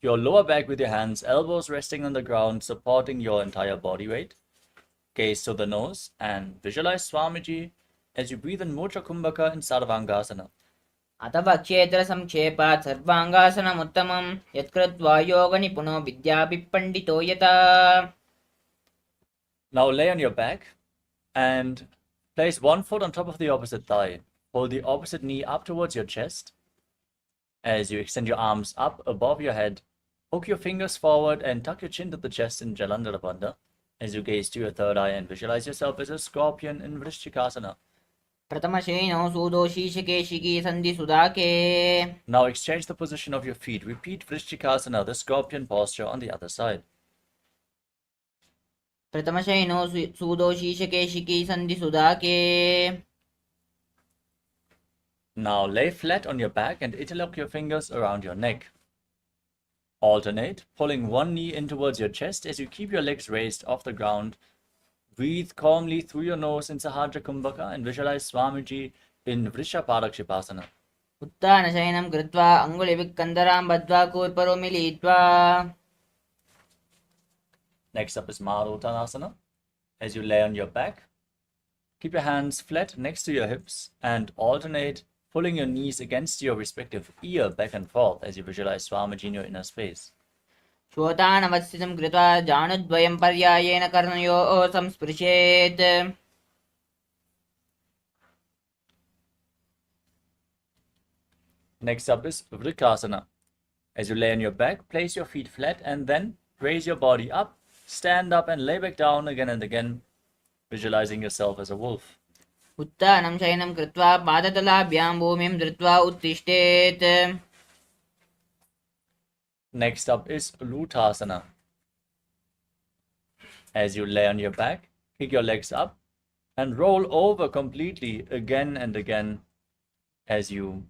your lower back with your hands, elbows resting on the ground, supporting your entire body weight. Gaze to the nose and visualize Swamiji as you breathe in Mudra Kumbhaka in Sarvangasana. अथवा क्षेत्र संक्षेपात् सर्वांगासनमुत्तमं यत्कृत्वा योगनिपुनो विद्याभिपण्डितो यथा. Now lay on your back and place one foot on top of the opposite thigh. Hold the opposite knee up towards your chest. As you extend your arms up above your head, hook your fingers forward and tuck your chin to the chest in Jalandhara Bandha. As you gaze to your third eye and visualize yourself as a scorpion in Vrishchikasana. प्रथमशेनो सूदोशीशकेशिकी सन्धि सुधाके. Now exchange the position of your feet. Repeat Vrishchikasana, the scorpion posture on the other side. प्रथमशेनो सूदोशीशकेशिकी सन्धि सुधाके. Now lay flat on your back and interlock your fingers around your neck. Alternate, pulling one knee in towards your chest as you keep your legs raised off the ground. Breathe calmly through your nose in Sahadra Kumbhaka and visualize Swamiji in Vrishaparakshipasana. उत्थानशयनं कृत्वा अङ्गुलिविक्कन्दरां बद्ध्वा कूर्परो मिलित्वा. Next up is Maruttanasana. As you lay on your back, keep your hands flat next to your hips and alternate, pulling your knees against your respective ear back and forth as you visualize Swamiji in your inner space. श्वोतानवस्थितं कृत्वा जानुद्वयं पर्यायेण कर्णयोः संस्पृशेत्. Next up is Vrikasana. As you lay on your back, place your feet flat and then raise your body up, stand up and lay back down again and again, visualizing yourself as a wolf. उत्थानं शयनं कृत्वा पादतलाभ्यां भूमिं धृत्वा उत्तिष्ठेत्. Next up is Lutasana. As you lay on your back, kick your legs up and roll over completely again and again as you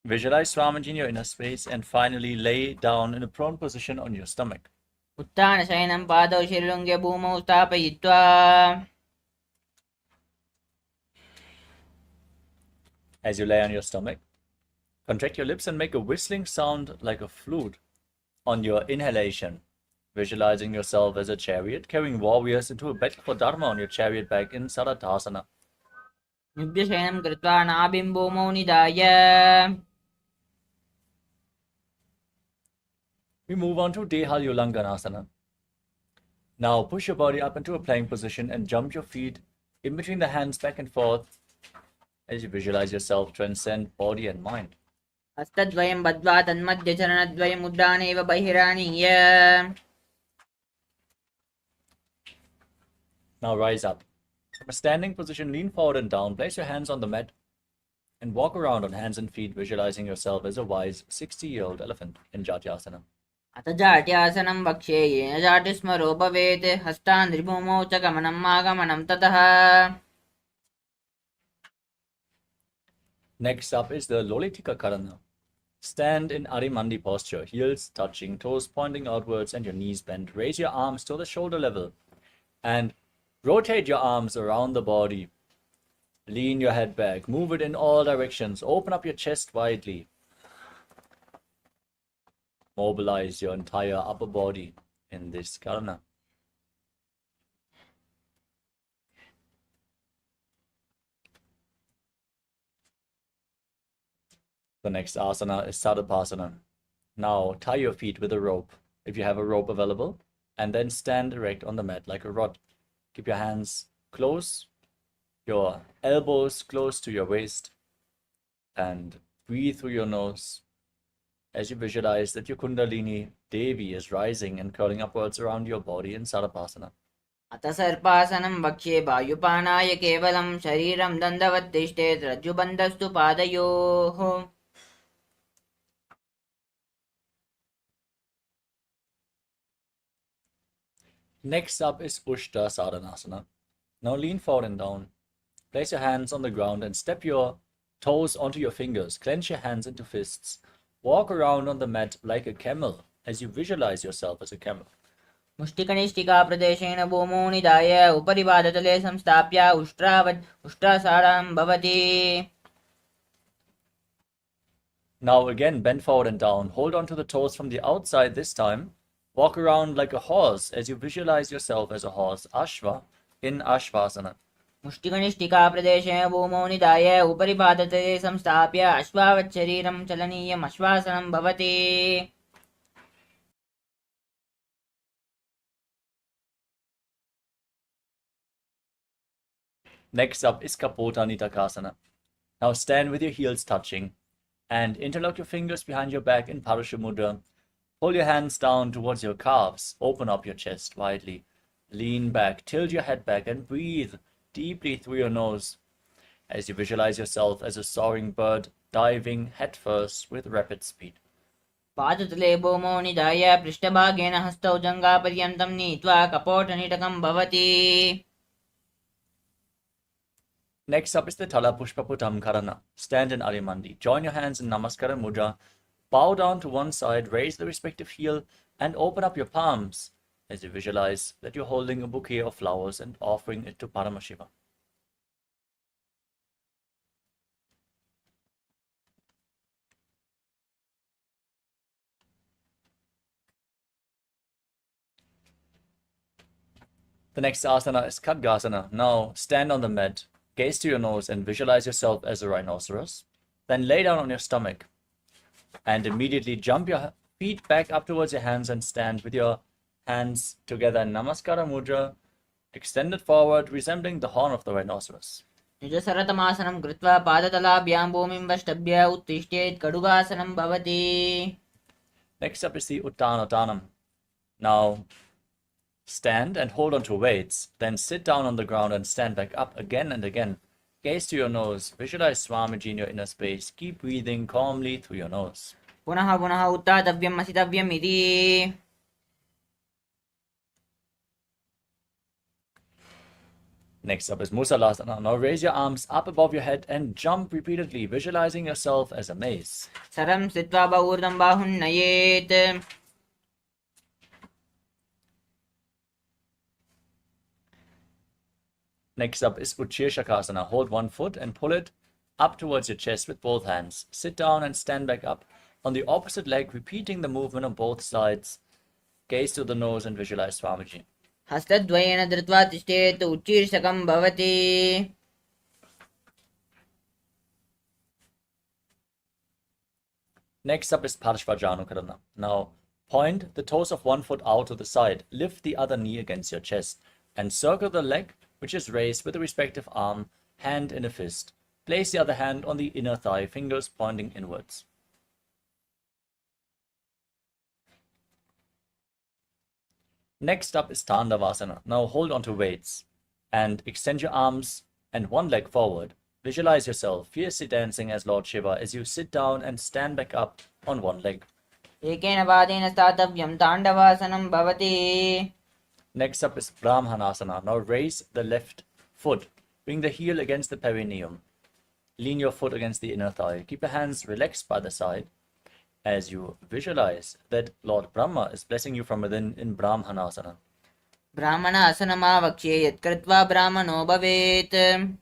visualize Swamiji in your inner space and finally lay down in a prone position on your stomach. उत्थानशयनं पादौ शिरलुङ्गे भूमौ स्थापयित्वा. As you lay on your stomach, contract your lips and make a whistling sound like a flute on your inhalation, visualizing yourself as a chariot carrying warriors into a battle for Dharma on your chariot back in Saratasana. निभ्यशयनं कृत्वा नाभिं भूमौ निधाय. We move on to Dehalyulanganasana. Now push your body up into a plank position and jump your feet in between the hands back and forth as you visualize yourself transcend body and mind. हस्तद्वयं बद्ध्वा तन्मध्यचरणद्वयम् उड्डानेव बहिरानीय. Now rise up. From a standing position, lean forward and down. Place your hands on the mat and walk around on hands and feet, visualizing yourself as a wise 60-year-old elephant in Jatyasana. अथ जाट्यासनं वक्ष्ये येन जाटिस्मरो भवेत्. हस्तान्द्रिभूमौ च गमनम् आगमनं ततः. Next up is the Lolitika Karana. Stand in Arimandi posture, heels touching, toes pointing outwards and your knees bent. Raise your arms to the shoulder level and rotate your arms around the body. Lean your head back, move it in all directions, open up your chest widely. Mobilize your entire upper body in this Karana. The next asana is Sadapasana. Now tie your feet with a rope, if you have a rope available, and then stand erect on the mat like a rod. Keep your hands close your elbows close to your waist, and breathe through your nose as you visualize that your Kundalini Devi is rising and curling upwards around your body in Sarapasana. अथ सर्पासनं वक्ष्ये वायुपानाय केवलं शरीरं दण्डवत्तिष्ठेत् रज्जुबन्धस्तु पादयोः. Next up is Ushta Sadhanasana. Now lean forward and down. Place your hands on the ground and step your toes onto your fingers. Clench your hands into fists. Walk around on the mat like a camel as you visualize yourself as a camel. मुष्टिकनिष्ठिका प्रदेशेन भूमौ निधाय उपरि पादतले संस्थाप्य उष्ट्रासारं भवति. Now again, bend forward and down. Hold on to the toes from the outside this time. Walk around like a horse as you visualize yourself as a horse, Ashva, in Ashvasana. मुष्टिकनिष्ठिका प्रदेशेन भूमौ निधाय उपरि पादतले संस्थाप्य अश्वावत् शरीरं चलनीयम् अश्वासनं भवति. Next up is Kapota Nitakasana. Now stand with your heels touching and interlock your fingers behind your back in Parashamudra. Pull your hands down towards your calves. Open up your chest widely. Lean back, tilt your head back, and breathe deeply through your nose as you visualize yourself as a soaring bird diving headfirst with rapid speed. पादतले भूमौ निधाय पृष्ठभागेन हस्तौ जङ्घापर्यन्तं नीत्वा कपोटनिटकं भवति. Next up is the Tala Pushpaputam Karana. Stand in Arimandi. Join your hands in Namaskara Mudra. Bow down to one side, raise the respective heel, and open up your palms as you visualize that you're holding a bouquet of flowers and offering it to Paramashiva. The next asana is Khadgasana. Now stand on the mat. Gaze to your nose and visualize yourself as a rhinoceros. Then lay down on your stomach and immediately jump your feet back up towards your hands and stand with your hands together in Namaskara Mudra, extended forward, resembling the horn of the rhinoceros. निजसरतमासनं कृत्वा पादतलाभ्यां भूमिं वष्टभ्य उत्तिष्ठेत् कटुकासनं भवति. Next up is the Uttanatanam. Now stand and hold on to weights, then sit down on the ground and stand back up again and again. Gaze to your nose, visualize Swamiji in your inner space. Keep breathing calmly through your nose. पुनः पुनः उत्थातव्यम् असितव्यम् इति. Next up is Musalasana. Now raise your arms up above your head and jump repeatedly, visualizing yourself as a mace. सरं स्थित्वा बाहूर्ध्वं बाहुन्नयेत्. Next up is Utshirshakasana. Hold one foot and pull it up towards your chest with both hands. Sit down and stand back up on the opposite leg, repeating the movement on both sides. Gaze to the nose and visualize Swamiji. हस्तद्वयेन धृत्वा तिष्ठेत् उच्चीर्षकं भवति. Next up is Parshvajanukarana. Now point the toes of one foot out to the side. Lift the other knee against your chest and circle the leg which is raised with the respective arm, hand in a fist. Place the other hand on the inner thigh, fingers pointing inwards. Next up is Tandavasana. Now hold on to weights and extend your arms and one leg forward. Visualize yourself fiercely dancing as Lord Shiva as you sit down and stand back up on one leg. एकेन पादेन स्थातव्यं ताण्डवासनं भवति. Next up is Brahmanasana. Now raise the left foot. Bring the heel against the perineum. Lean your foot against the inner thigh. Keep your hands relaxed by the side as you visualize that Lord Brahma is blessing you from within in Brahmanasana. ब्राह्मणासनमावक्ष्ये यत्कृत्वा ब्राह्मणो भवेत्.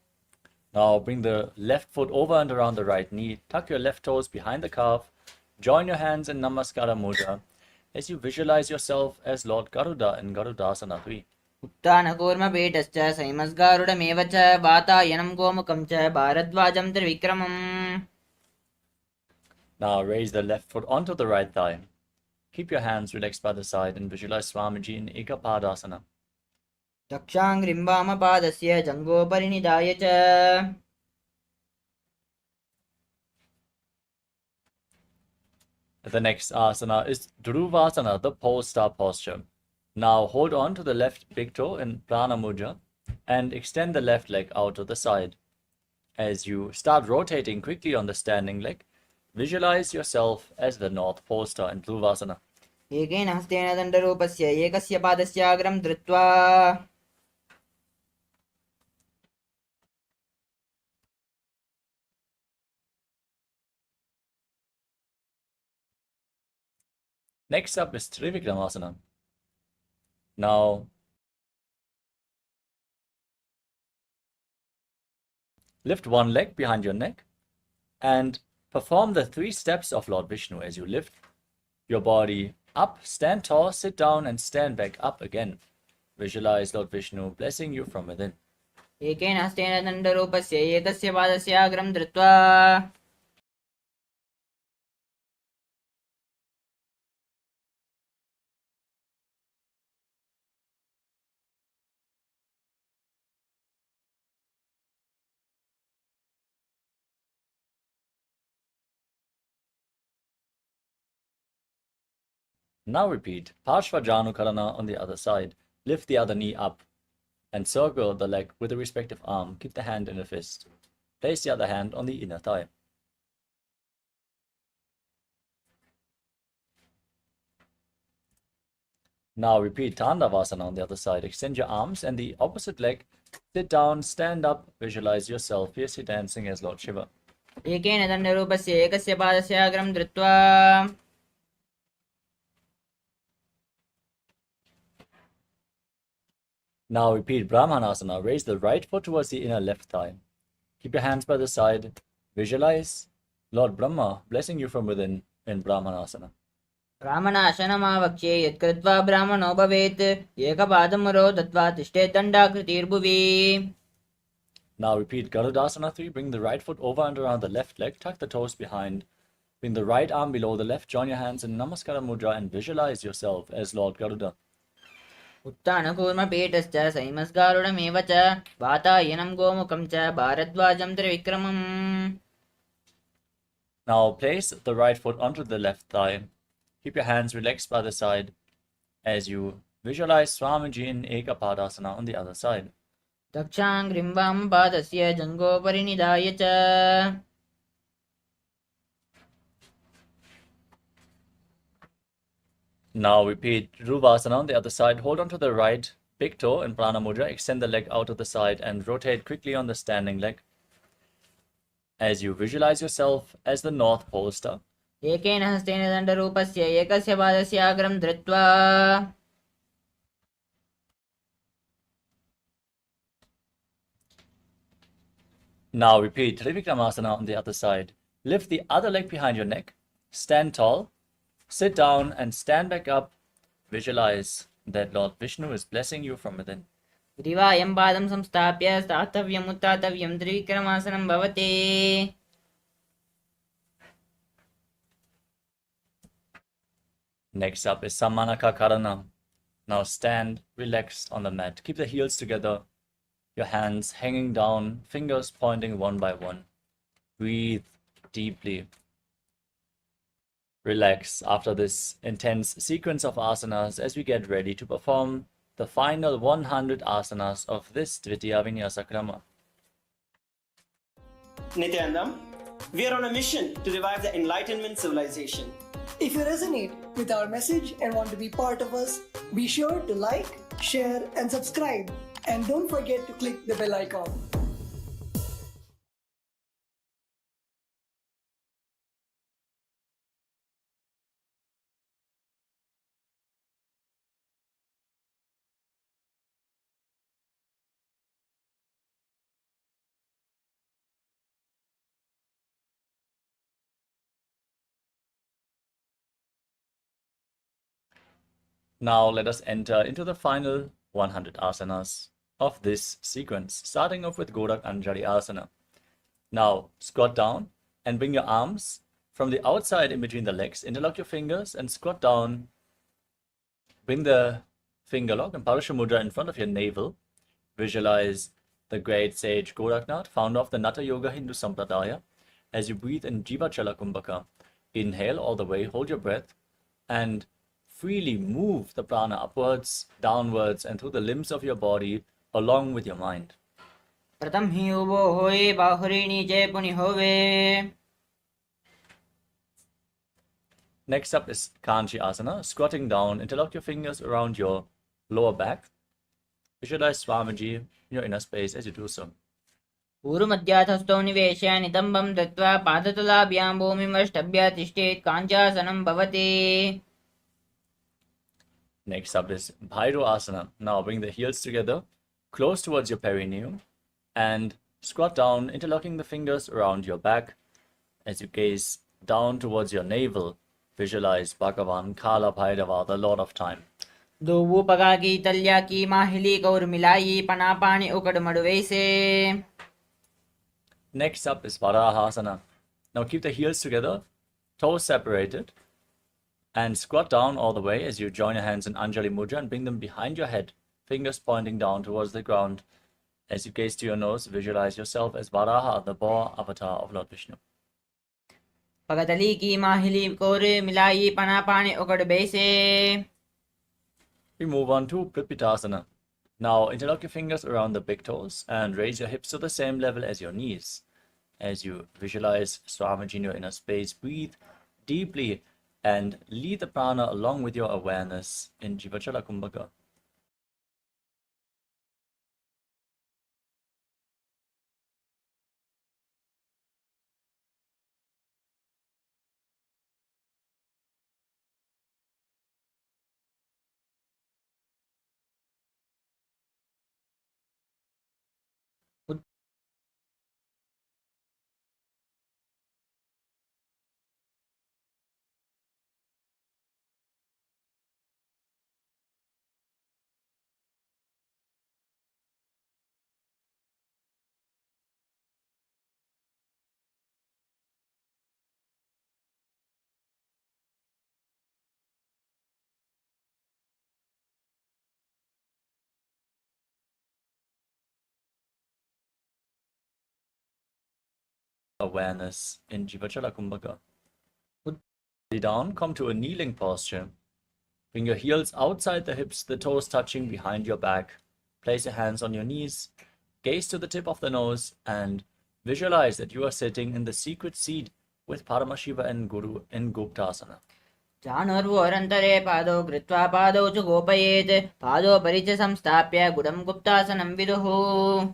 Now bring the left foot over and around the right knee. Tuck your left toes behind the calf. Join your hands in Namaskara Mudra as you visualize yourself as Lord Garuda in Garudasana 3. उत्थानकूर्मपीठश्च सैमस्गारुडमेव च वातायनं गोमुखं च भारद्वाजं त्रिविक्रमम्. Now raise the left foot onto the right thigh. Keep your hands relaxed by the side and visualize Swamiji in Ekapadasana. दक्षाङ्घ्रिं वामपादस्य जङ्घोपरि निधाय च The next asana is Dhruvasana, the pole star posture. Now hold on to the left big toe in Prana Mudra and extend the left leg out to the side. As you start rotating quickly on the standing leg, visualize yourself as the North Pole Star in Dhruvasana. एकेन हस्तेन दण्डरूपस्य एकस्य पादस्याग्रं धृत्वा Next up is Trivikramasana. Now, lift one leg behind your neck and perform the 3 steps of Lord Vishnu as you lift your body up, stand tall, sit down, and stand back up again. Visualize Lord Vishnu blessing you from within. एकेन हस्तेन दण्डरूपस्य एकस्य पादस्याग्रं धृत्वा Now repeat Parshvajanukarana on the other side. Lift the other knee up and circle the leg with the respective arm. Keep the hand in a fist. Place the other hand on the inner thigh. Now repeat Tandavasana on the other side. Extend your arms and the opposite leg. Sit down, stand up, visualize yourself fiercely dancing as Lord Shiva. एकेन दण्डरूपस्य एकस्य पादस्याग्रं धृत्वा Now repeat Brahmanasana. Raise the right foot towards the inner left thigh. Keep your hands by the side. Visualize Lord Brahma blessing you from within in Brahmanasana. ब्राह्मणाशनमावक्ष्ये यत्कृत्वा ब्राह्मणो भवेत् एकपादमुरो दत्वा तिष्ठेत् दण्डाकृतिर्भुवि Now repeat Garudasana 3. Bring the right foot over and around the left leg. Tuck the toes behind. Bring the right arm below the left. Join your hands in Namaskara Mudra and visualize yourself as Lord Garuda. उत्थानकूर्मपीठश्च सैमस्गारुडमेव च वातायनं गोमुखं च भारद्वाजं त्रिविक्रमम् Now place the right foot onto the left thigh. Keep your hands relaxed by the side as you visualize Swamiji in Ekapadasana on the other side. दक्षाङ्घ्रिं वामपादस्य जङ्घोपरि निधाय च Now repeat Dhruvasana on the other side. Hold on to the right big toe in Prana Mudra. Extend the leg out to the side and rotate quickly on the standing leg as you visualize yourself as the North Pole Star. एकेन हस्तेन दण्डरूपस्य एकस्य पादस्याग्रं धृत्वा Now repeat Trivikramasana on the other side. Lift the other leg behind your neck. Stand tall. Sit down and stand back up. Visualize that Lord Vishnu is blessing you from within. ग्रीवायं पादं संस्थाप्य स्थातव्यम् उत्थातव्यं त्रिविक्रमासनं भवति Next up is Samanaka Karana. Now stand relaxed on the mat. Keep the heels together. Your hands hanging down, fingers pointing one by one. Breathe deeply. Relax after this intense sequence of asanas as we get ready to perform the final 100 asanas of this Dvitiya Vinyasa Krama. Nithyananda, we are on a mission to revive the Enlightenment civilization. If you resonate with our message and want to be part of us, be sure to like, share, and subscribe. And don't forget to click the bell icon. Now let us enter into the final 100 asanas of this sequence, starting off with Gorak Anjali Asana. Now squat down and bring your arms from the outside in between the legs. Interlock your fingers and squat down. Bring the finger lock and Parasha Mudra in front of your navel. Visualize the great sage Goraknath, founder of the Natha Yoga Hindu Sampradaya. As you breathe in Jiva Chala Kumbhaka, inhale all the way, hold your breath, and freely move the prana upwards, downwards, and through the limbs of your body along with your mind. प्रथम ही उबो होए बाहुरीणी जय पुनि होवे. Next up is Kanchi Asana, squatting down, interlock your fingers around your lower back. Visualize Swamiji in your inner space as you do so. ऊरुमध्याथस्थो निवेश्य नितम्बं दत्त्वा पादतलाभ्यां भूमिमष्टभ्य तिष्ठेत् काञ्चासनं भवति. Next up is Bhairo Asana. Now bring the heels together, close towards your perineum, and squat down, interlocking the fingers around your back. As you gaze down towards your navel, visualize Bhagavan Kala Bhairava, the Lord of Time. दो पगा की तल्या की माहिली कौर मिलाई पना पानी उकड़ मड़वे से. Next up is Varahasana. Now keep the heels together, toes separated, and squat down all the way as you join your hands in Anjali Mudra and bring them behind your head, fingers pointing down towards the ground. As you gaze to your nose, visualize yourself as Varaha, the boar avatar of Lord Vishnu. पगतली की माहिली कौर मिलाई पना पानी उकड़ से. We move on to Pripittasana. Now interlock your fingers around the big toes and raise your hips to the same level as your knees. As you visualize Swamiji in your inner space, breathe deeply and lead the prana along with your awareness in Jivachala Kumbhaka. Awareness in Jivachala Kumbhaka. Put the down, come to a kneeling posture. Bring your heels outside the hips, the toes touching behind your back. Place your hands on your knees, gaze to the tip of the nose, and visualize that you are sitting in the secret seat with Paramashiva and Guru in Guptasana. चाणूर्वोरन्तरे पादौ कृत्वा पादौ च गोपयेत् पादौ परिच संस्थाप्य गुडं गुप्तासनं विदुः.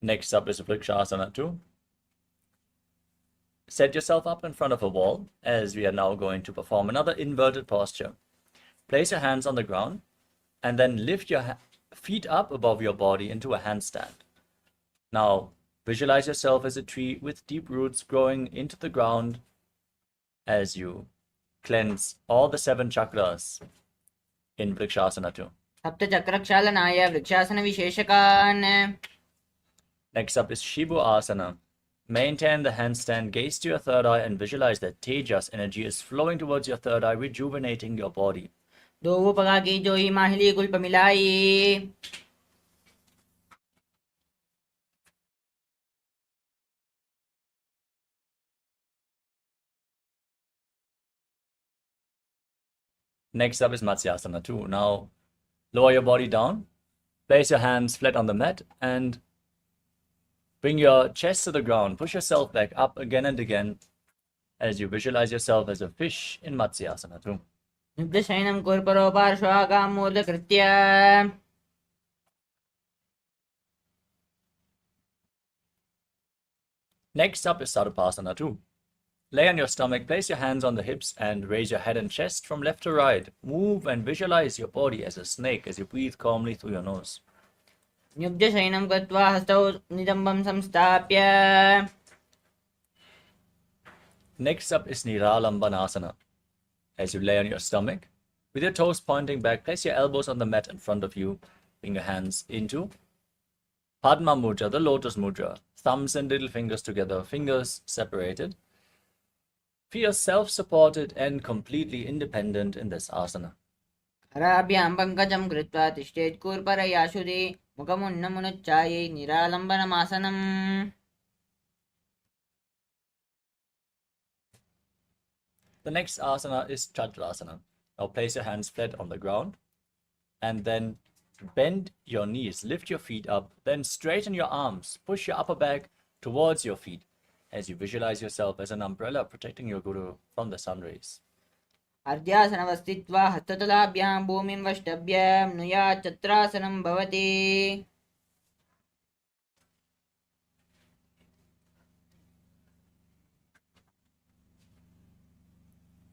Next up is Vrikshasana 2. Set yourself up in front of a wall as we are now going to perform another inverted posture. Place your hands on the ground and then lift your feet up above your body into a handstand. Now visualize yourself as a tree with deep roots growing into the ground as you cleanse all the 7 chakras in Vrikshasana 2. सप्तचक्रक्षालनाय वृक्षासनविशेषकान्. Next up is Shibu Asana. Maintain the handstand, gaze to your third eye and visualize that Tejas energy is flowing towards your third eye, rejuvenating your body. दो पगा की जोई माहिली गुल्प मिलाई. Next up is Matsyasana 2. Now lower your body down, place your hands flat on the mat and bring your chest to the ground. Push yourself back up again and again as you visualize yourself as a fish in Matsyasana 2. निब्धशयनं कुर्परो पार्श्वागां मूर्धकृत्य. Next up is Sarupasana 2. Lay on your stomach, place your hands on the hips and raise your head and chest from left to right. Move and visualize your body as a snake as you breathe calmly through your nose. निब्धशयनं कृत्वा हस्तौ नितम्बं संस्थाप्य. Next up is Niralambanasana. As you lay on your stomach, with your toes pointing back, place your elbows on the mat in front of you. Bring your hands into Padma Mudra, the Lotus Mudra. Thumbs and little fingers together, fingers separated. Feel self-supported and completely independent in this asana. कराभ्यां पङ्कजं कृत्वा तिष्ठेत् कूर्परयाशुदे मुखमुन्नमुनुच्चाये निरालम्बनमासनम्. The next asana is Chakrasana. Now place your hands flat on the ground and then bend your knees, lift your feet up, then straighten your arms, push your upper back towards your feet as you visualize yourself as an umbrella protecting your guru from the sun rays. अर्ध्यासनवस्थित्वा हस्ततलाभ्यां भूमिं वष्टभ्य नुयात् चत्रासनं भवति.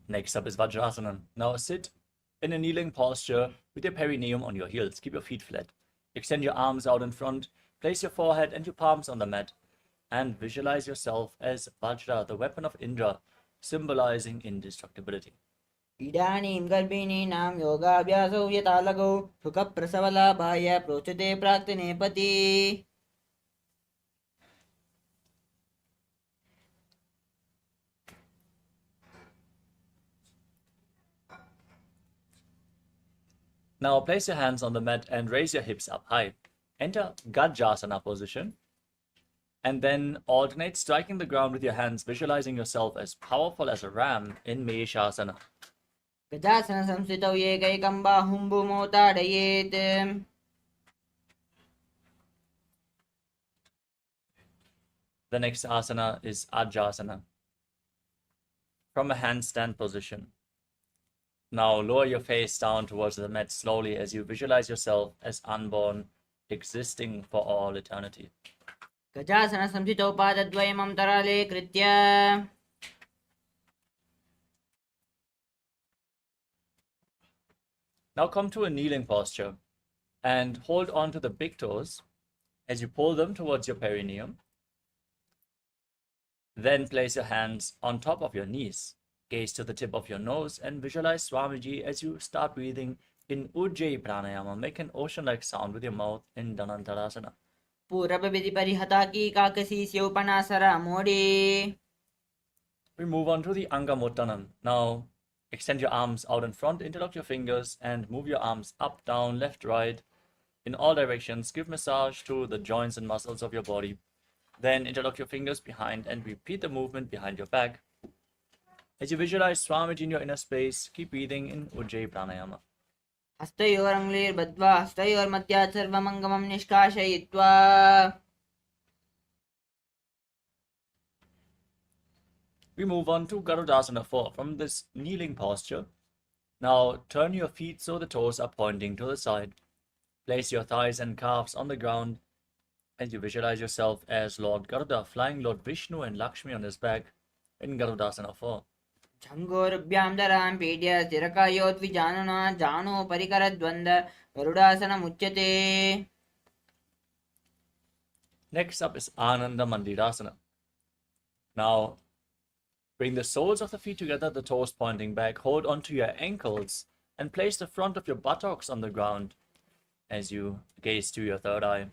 Next up is Vajrasana. Now sit in a kneeling posture with your perineum on your heels. Keep your feet flat. Extend your arms out in front. Place your forehead and your palms on the mat. And visualize yourself as Vajra, the weapon of Indra, symbolizing indestructibility. इदानीं गर्भिणीनां योगाभ्यासौ यथालघौ सुखप्रसवलाभाय प्रोच्यते प्राक्तनेपति. Now place your hands on the mat and raise your hips up high. Enter Gajasana position. And then alternate striking the ground with your hands, visualizing yourself as powerful as a ram in Meshasana. गजासनसंस्थितौ एकैकं बाहुं भूमौ ताडयेत्. The next asana is Ajasana. From a handstand position. Now lower your face down towards the mat slowly as you visualize yourself as unborn, existing for all eternity. गजासनसंस्थितौ पादद्वयम् अन्तराले कृत्य. Now come to a kneeling posture and hold on to the big toes as you pull them towards your perineum. Then place your hands on top of your knees. Gaze to the tip of your nose and visualize Swamiji as you start breathing in Ujjayi Pranayama. Make an ocean-like sound with your mouth in Dhanantarasana. पूरबविधि परिहता की काकसी स्योपनासरा मोडी. We move on to the Angamottanam. Now extend your arms out in front, interlock your fingers and move your arms up, down, left, right, in all directions. Give massage to the joints and muscles of your body. Then interlock your fingers behind and repeat the movement behind your back. As you visualize Swamiji in your inner space, keep breathing in Ujjayi Pranayama. हस्तयोरङ्गुलीर्बद्ध्वा हस्तयोर्मध्यात् सर्वमङ्गमं निष्कासयित्वा. We move on to Garudasana 4 from this kneeling posture. Now turn your feet so the toes are pointing to the side. Place your thighs and calves on the ground as you visualize yourself as Lord Garuda flying Lord Vishnu and Lakshmi on his back in Garudasana 4. झङ्गोरुभ्यां दरां पीड्य स्थिरकायोद्विजानुना जानो परिकरद्वन्द्व गरुडासनमुच्यते. Next up is Ananda Mandirasana. Now bring the soles of the feet together, the toes pointing back. Hold onto your ankles and place the front of your buttocks on the ground as you gaze to your third eye.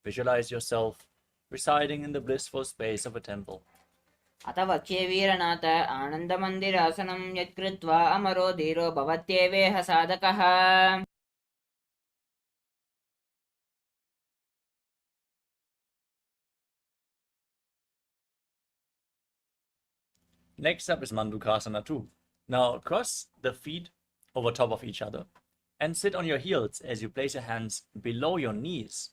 Visualize yourself residing in the blissful space of a temple. अथ वक्ष्ये वीरनाथ आनन्दमन्दिरासनं यत्कृत्वा अमरो धीरो भवत्येवेह साधकः. Next up is Mandukasana 2. Now cross the feet over top of each other and sit on your heels as you place your hands below your knees.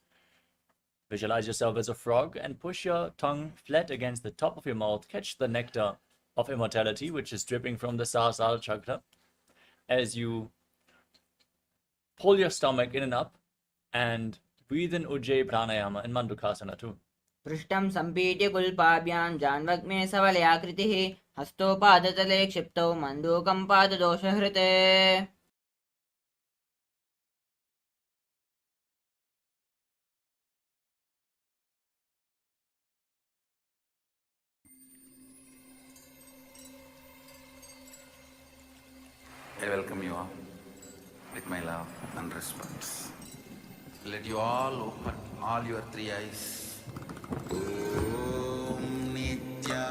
Visualize yourself as a frog and push your tongue flat against the top of your mouth. Catch the nectar of immortality, which is dripping from the Sahasrara chakra, as you pull your stomach in and up and breathe in Ujjayi Pranayama in Mandukasana 2. पृष्ठं सम्पीड्य कुल्पाभ्यां जान्वग्मे सवलयाकृतिः हस्तोपादतले क्षिप्तौ मण्डूकं पाददोषहृते. I welcome you all with my love and respect. Let you all open all your three eyes. Om Nithyananda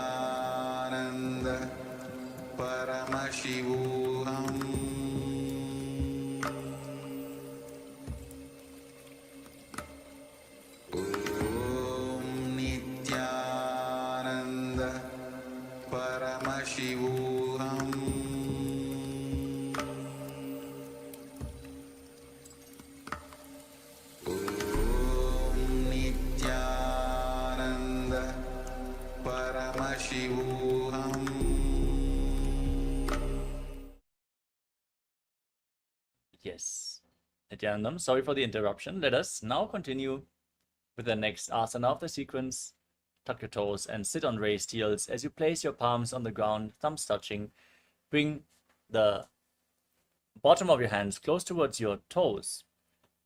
Yes. Nithyanandam, sorry for the interruption. Let us now continue with the next asana of the sequence. Tuck your toes and sit on raised heels as you place your palms on the ground, thumbs touching. Bring the bottom of your hands close towards your toes.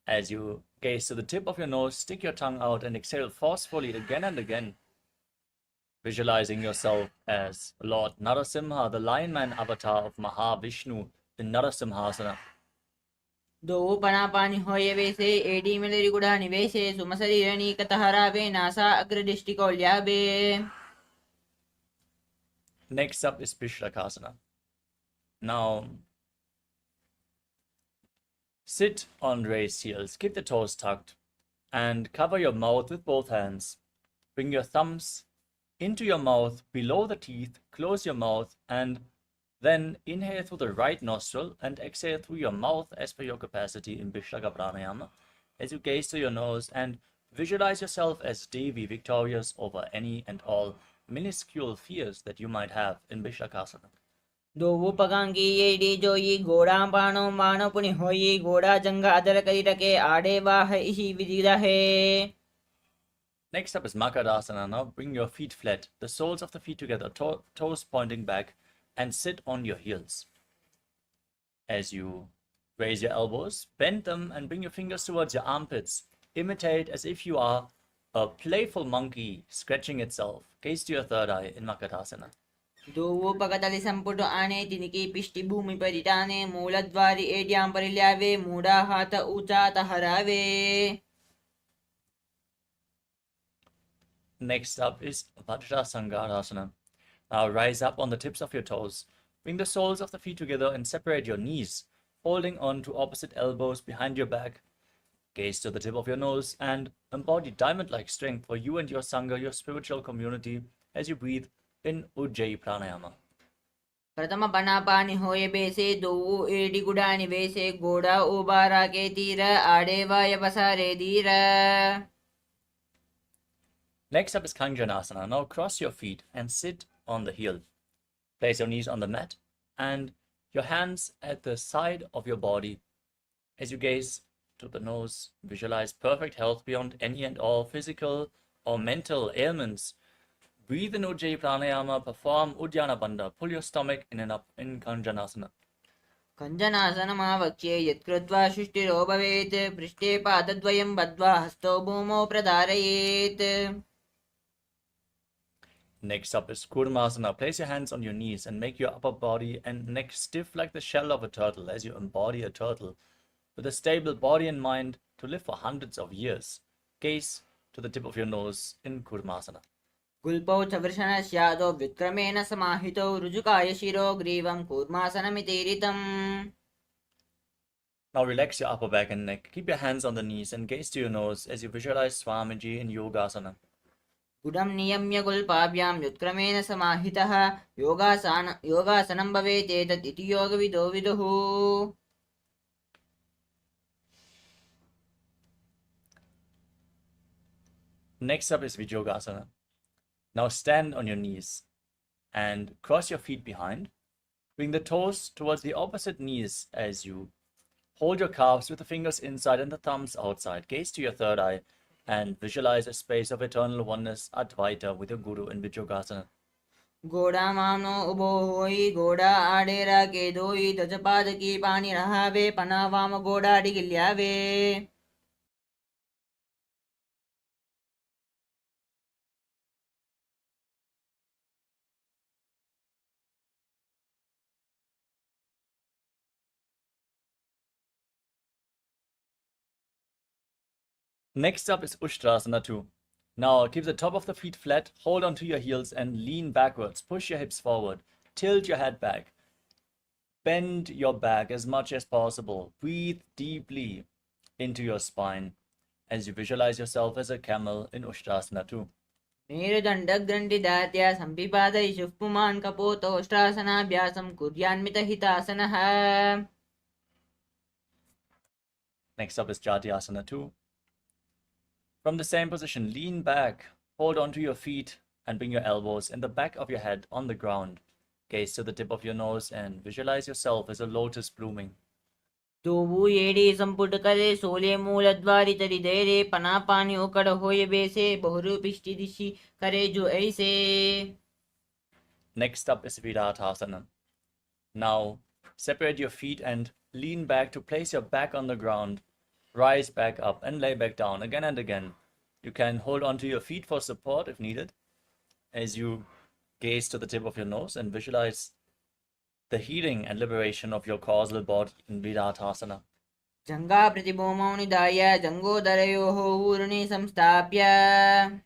As you gaze to the tip of your nose, stick your tongue out and exhale forcefully again and again. Visualizing yourself as Lord Narasimha, the Lion Man avatar of Mahavishnu in Narasimhasana. दो पणापानि होये वेसे AD मेलेरी गुड़ा निवेशे सुमशरीरणी कतहरावे NASA अग्रदिष्टिकौल्यावे. Next up is Pishlakasana. Now, sit on raised heels, keep the toes tucked, and cover your mouth with both hands. Bring your thumbs into your mouth below the teeth, close your mouth, and then inhale through the right nostril and exhale through your mouth as per your capacity in Vishlaka Pranayama. As you gaze to your nose and visualize yourself as Devi, victorious over any and all minuscule fears that you might have in Vishlakasana. दो पगांगी AD जोई घोड़ा पानो मानो पुनि होई घोड़ा जंगा other करी रखे आड़े वाह इसी विधि रहे. Next up is Makadasana. Now bring your feet flat, the soles of the feet together, toes pointing back, and sit on your heels. As you raise your elbows, bend them and bring your fingers towards your armpits. Imitate as if you are a playful monkey scratching itself. Gaze to your third eye in Makadasana. दो पगतलि संपुट आने तिनकी पिष्टि भूमि परिटाने मूलद्वारि एड्यां परिल्यावे मूढ़ा हाथ ऊंचा तहरावे. Next up is Vajrasangarasana. Now rise up on the tips of your toes. Bring the soles of the feet together and separate your knees, holding on to opposite elbows behind your back. Gaze to the tip of your nose and embody diamond-like strength for you and your Sangha, your spiritual community, as you breathe in Ujjayi Pranayama. प्रथम पणापानि होये बेसे दो AD गुड़ा निवेशे घोड़ा उबारा के तीर आड़े वाय पसारे धीर. Next up is Kanjanasana. Now cross your feet and sit on the heel. Place your knees on the mat and your hands at the side of your body. As you gaze to the nose, visualize perfect health beyond any and all physical or mental ailments. Breathe in Ujjayi Pranayama, perform Uddiyana Bandha. Pull your stomach in and up in Kanjanasana. कञ्जनासनमावक्ष्ये यत्कृत्वा सृष्टिरो भवेत् पृष्ठे पादद्वयं बद्ध्वा हस्तौ भूमौ प्रधारयेत्. Next up is Kurmasana. Place your hands on your knees and make your upper body and neck stiff like the shell of a turtle as you embody a turtle with a stable body and mind to live for hundreds of years. Gaze to the tip of your nose in Kurmasana. गुल्पौ च वृषणस्यादौ व्युत्क्रमेण समाहितौ ऋजुकाय शिरो ग्रीवं कूर्मासनमितीरितम्. Now relax your upper back and neck. Keep your hands on the knees and gaze to your nose as you visualize Swamiji in Yogasana. गुडं नियम्य गुल्पाभ्यां व्युत्क्रमेण समाहितः योगासनं भवेत् एतत् इति योगविदो विदुः. Next up is Vijogasana. Now stand on your knees and cross your feet behind. Bring the toes towards the opposite knees as you hold your calves with the fingers inside and the thumbs outside. Gaze to your third eye and visualize a space of eternal oneness, Advaita, with your Guru in Vijogasana. घोड़ा मानो उबो होई घोड़ा आडेरा के दोई दजपाद की पानी रहावे पनावाम घोड़ा डिगिल्यावे. Next up is Ushtrasana 2. Now keep the top of the feet flat, hold onto your heels and lean backwards. Push your hips forward, tilt your head back. Bend your back as much as possible. Breathe deeply into your spine as you visualize yourself as a camel in Ushtrasana 2. मेरुदण्डग्रन्थिदात्या सम्पिपादयिषुः पुमान् कपोतोष्ट्रासनाभ्यासं कुर्यान्मितहितासनः. Next up is Jatyasana 2. From the same position, lean back, hold onto your feet and bring your elbows and the back of your head on the ground. Gaze to the tip of your nose and visualize yourself as a lotus blooming. तोवु येडी संपुट करे सोले मूल द्वारि तरि देरे पना पानी ओकड़ होय बेसे बहुरु पिष्टि दिशि करे जो ऐसे. Next up is Viratasana. Now, separate your feet and lean back to place your back on the ground. Rise back up and lay back down again and again. You can hold onto your feet for support if needed, as you gaze to the tip of your nose and visualize the healing and liberation of your causal body in Viratasana. जङ्गा प्रतिभूमौ निधाय जङ्गोदरयोः ऊर्णि संस्थाप्य.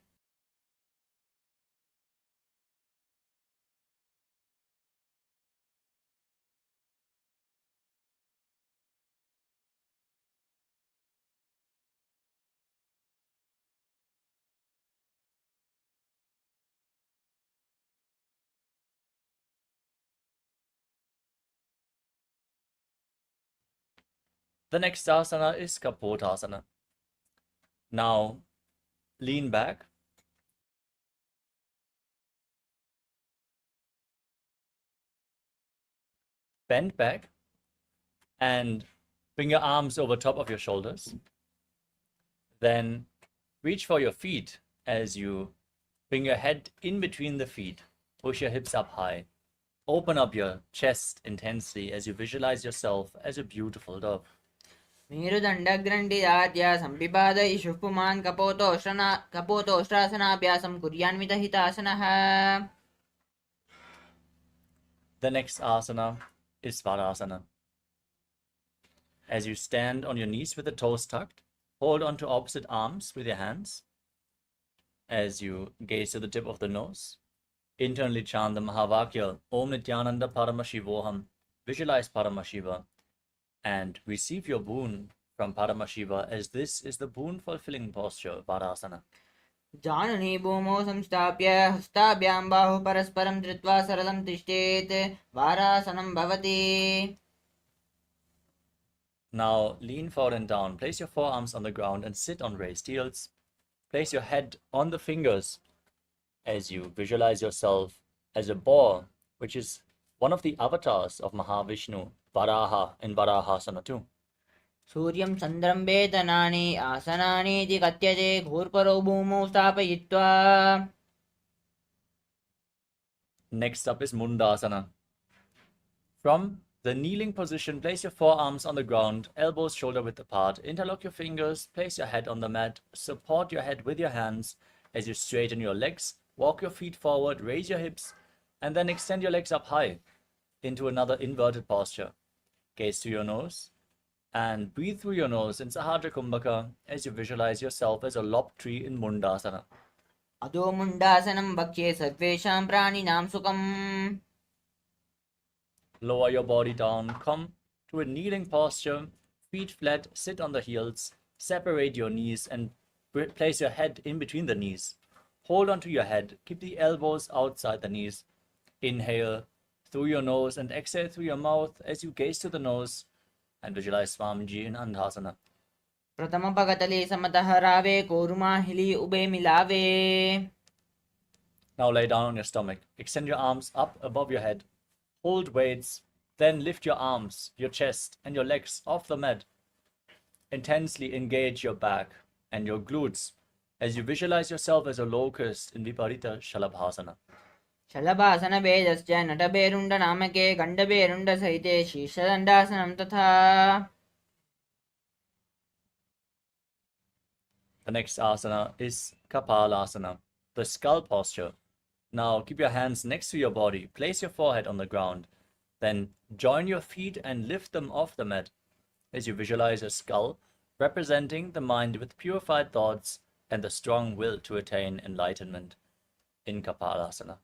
The next asana is Kapotasana. Now, lean back. Bend back and bring your arms over top of your shoulders. Then reach for your feet as you bring your head in between the feet. Push your hips up high. Open up your chest intensely as you visualize yourself as a beautiful dove. मेरुदण्डग्रण्डिराद्य सम्पिपाद इषुः पुमान् कपोतोष्ट्रासनाभ्यासं कुर्यान्वितहितासनः. The next asana is Svadasana. As you stand on your knees with the toes tucked, hold onto opposite arms with your hands. As you gaze to the tip of the nose, internally chant the Mahavakya, Om Nithyananda Paramashivoham. Visualize Paramashiva and receive your boon from Paramashiva, as this is the boon fulfilling posture, Vadasana. जाननी भूमौ संस्थाप्य हस्ताभ्यां बाहु परस्परं धृत्वा सरलं तिष्ठेत् वारासनं भवति. Now lean forward and down. Place your forearms on the ground and sit on raised heels. Place your head on the fingers as you visualize yourself as a boar, which is one of the avatars of Mahavishnu, Varaha in Varahasana too. सूर्यं चन्द्रं वेदनानि आसनानीति कथ्यते घोरपरो भूमौ स्थापयित्वा. Next up is Mundasana. From the kneeling position, place your forearms on the ground, elbows shoulder width apart. Interlock your fingers, place your head on the mat, support your head with your hands as you straighten your legs, walk your feet forward, raise your hips, and then extend your legs up high into another inverted posture. Gaze to your nose and breathe through your nose in Sahadra Kumbhaka as you visualize yourself as a lopped tree in Mundasana. अधो मुण्डासनं भक्ष्ये सर्वेषां प्राणिनां सुखम्. Lower your body down, come to a kneeling posture, feet flat, sit on the heels, separate your knees and place your head in between the knees. Hold onto your head, keep the elbows outside the knees. Inhale through your nose and exhale through your mouth as you gaze to the nose and visualize Swamiji in Andhasana. प्रथम पगतले समतः रावे कोरुमाहिली ube मिलावे. Now lay down on your stomach. Extend your arms up above your head. Hold weights. Then lift your arms, your chest, and your legs off the mat. Intensely engage your back and your glutes as you visualize yourself as a locust in Viparita Shalabhasana. शलभासन भेदश्च नटभेरुण्ड नामके गण्डभेरुण्ड सहिते शीर्षदण्डासनं तथा. The next asana is Kapalasana, the skull posture. Now keep your hands next to your body, place your forehead on the ground, then join your feet and lift them off the mat as you visualize a skull representing the mind with purified thoughts and the strong will to attain enlightenment in Kapalasana.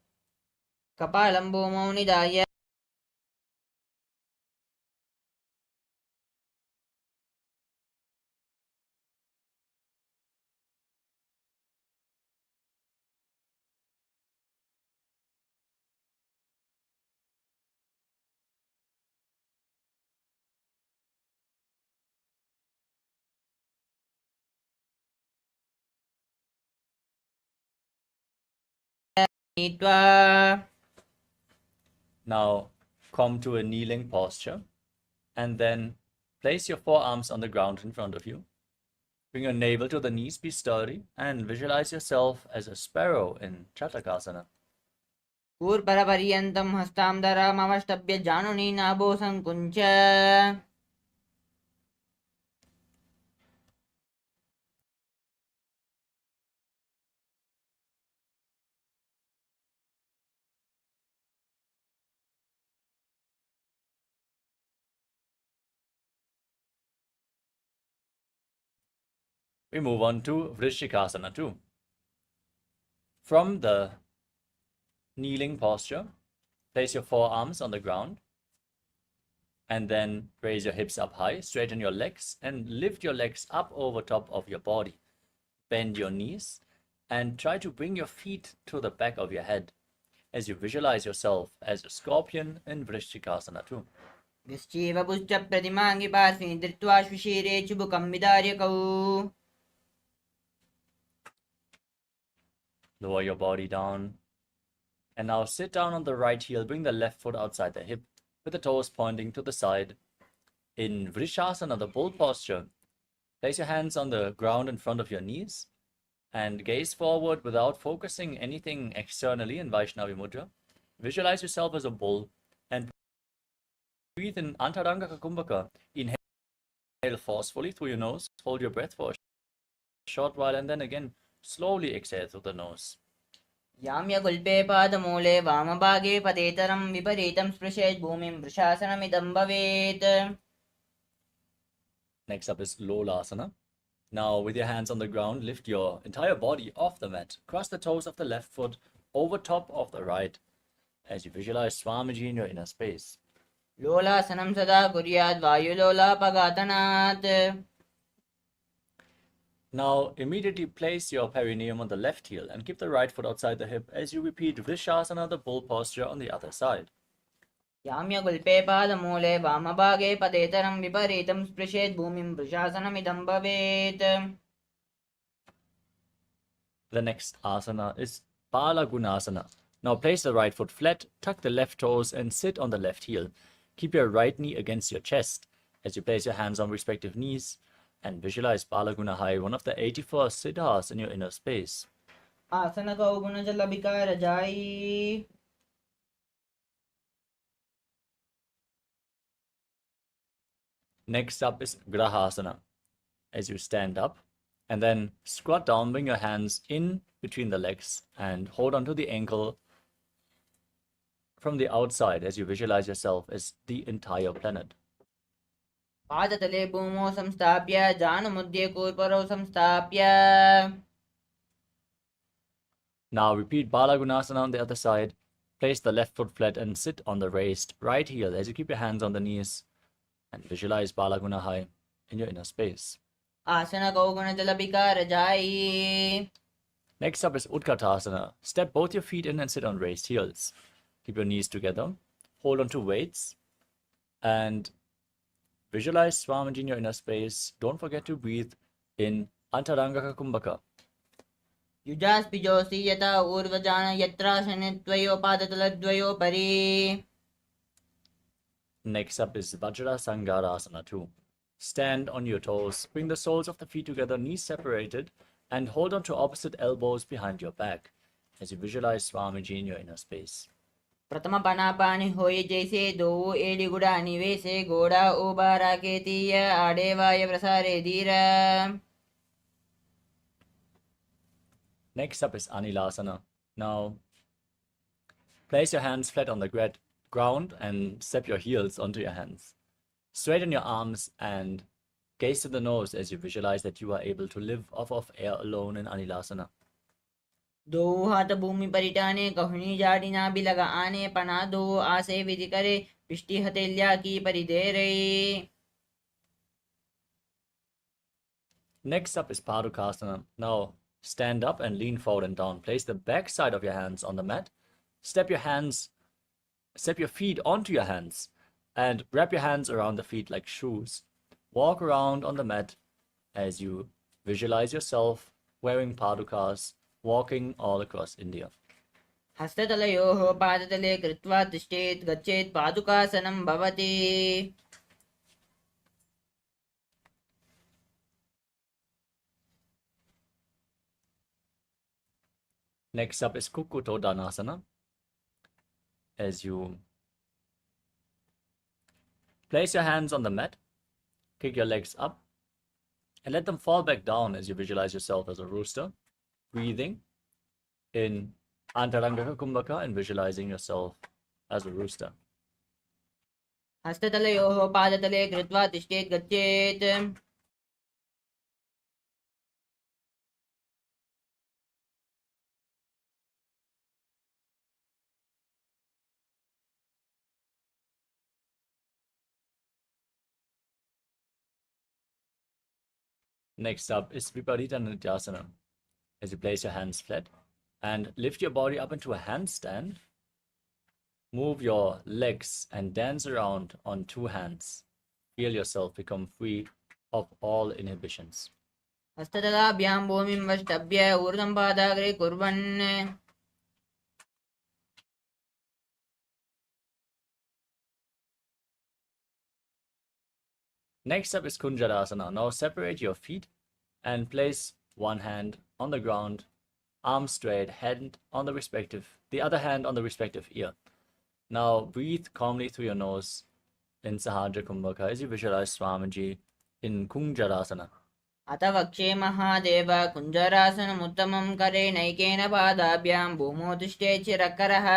कपालं भूमौ निधाय नीत्वा. Now come to a kneeling posture and then Place your forearms on the ground in front of you. Bring your navel to the knees, be sturdy, and visualize yourself as a sparrow in Chatakasana. Purparaparyantam hastam dharamavastabhya januni nabo sankuncha. We move on to Vrishikasana 2. From the kneeling posture, place your forearms on the ground and then raise your hips up high, straighten your legs and lift your legs up over top of your body. Bend your knees and try to bring your feet to the back of your head as you visualize yourself as a scorpion in Vrishikasana 2. Vischeva pushcha pratimangi parsi dritva shvishire chubukam vidaryakau. Lower your body down. And now sit down on the right heel, bring the left foot outside the hip, with the toes pointing to the side. In Vrishasana, the bull posture, place your hands on the ground in front of your knees, and gaze forward without focusing anything externally in Vaishnavi Mudra. Visualize yourself as a bull, and breathe in Antaranga Kumbhaka. Inhale forcefully through your nose, hold your breath for a short while, and then again, slowly exhale through the nose. Yamya gulpe padamule vamabhage padetaram viparitam sprishet bhumim vrishāsanamidam bhavet. Next up is Lolasana. Now, with your hands on the ground, lift your entire body off the mat. Cross the toes of the left foot over top of the right as you visualize Swamiji in your inner space. Lolasanam sada kuryat vayulola pagatanat. Now, immediately place your perineum on the left heel and keep the right foot outside the hip as you repeat Vrishasana, the bull posture, on the other side. Yamya gulpe padamule vamabhage padetaram viparitam sprishet bhumim vrishāsanamidam bhavet. The next asana is Palagunasana. Now place the right foot flat, tuck the left toes and sit on the left heel. Keep your right knee against your chest as you place your hands on respective knees and visualize Palagunahai, one of the 84 siddhas in your inner space. Asana kau guna jala bikara jai. Next up is Grahasana. As you stand up and then squat down, bring your hands in between the legs and hold onto the ankle from the outside as you visualize yourself as the entire planet. Padatale bhumo samstapya janamudye kurparo samstapya. Now repeat Balagunasana on the other side. Place the left foot flat and sit on the raised right heel as you keep your hands on the knees and visualize Balagunahai in your inner space. Asana kau guna jala bikara jai. Next up is Utkatasana. Step both your feet in and sit on raised heels. Keep your knees together. Hold on to weights and visualize Swamiji in your inner space. Don't forget to breathe in Antaranga Kumbhaka. Yujas pijosi yata urvajana yatra shanitvayo padataladvayo pari. Next up is Vajrasangarasana 2. Stand on your toes, bring the soles of the feet together, knees separated, and hold on to opposite elbows behind your back as you visualize Swamiji in your inner space. Pratama panapani hoye jaise do edi guda nivese goda obara ketiya adevaya prasare dira. Next up is Anilasana. Now, place your hands flat on the ground and step your heels onto your hands. Straighten your arms and gaze to the nose as you visualize that you are able to live off of air alone in Anilasana. Do hata bhumi paritane kahuni jadina bilaga ane pana do ase vidikare pishti hatelya ki paridere. Next up is Padukasana. Now, stand up and lean forward and down. Place the back side of your hands on the mat. Step your feet onto your hands and wrap your hands around the feet like shoes. Walk around on the mat as you visualize yourself wearing padukas, walking all across India. Hastatalayoho padatale kritva tishtet gachet padukasanam bhavati. Next up is Kukuto Dhanasana. As you place your hands on the mat, kick your legs up, and let them fall back down as you visualize yourself as a rooster, breathing in Antarangaka Kumbhaka and visualizing yourself as a rooster. हस्ततलयोः पादतले कृत्वा तिष्ठेत् गच्छेत् Next up is Viparita Nityasana. As you place your hands flat and lift your body up into a handstand, move your legs and dance around on two hands. Feel yourself become free of all inhibitions. हस्ततलाभ्यां भूमिं वष्टभ्य ऊर्ध्वं पादाग्रे कुर्वन् Next up is Kunjarasana. Now separate your feet and place one hand on the ground, arm straight, the other hand on the respective ear. Now breathe calmly through your nose in Sahaja Kumbhaka as you visualize Swamiji in Kunjarasana. अथ वक्षे महादेव कुञ्जरासनमुत्तमं करेणैकेन पादाभ्यां भूमौ तिष्ठेत् चिरकरः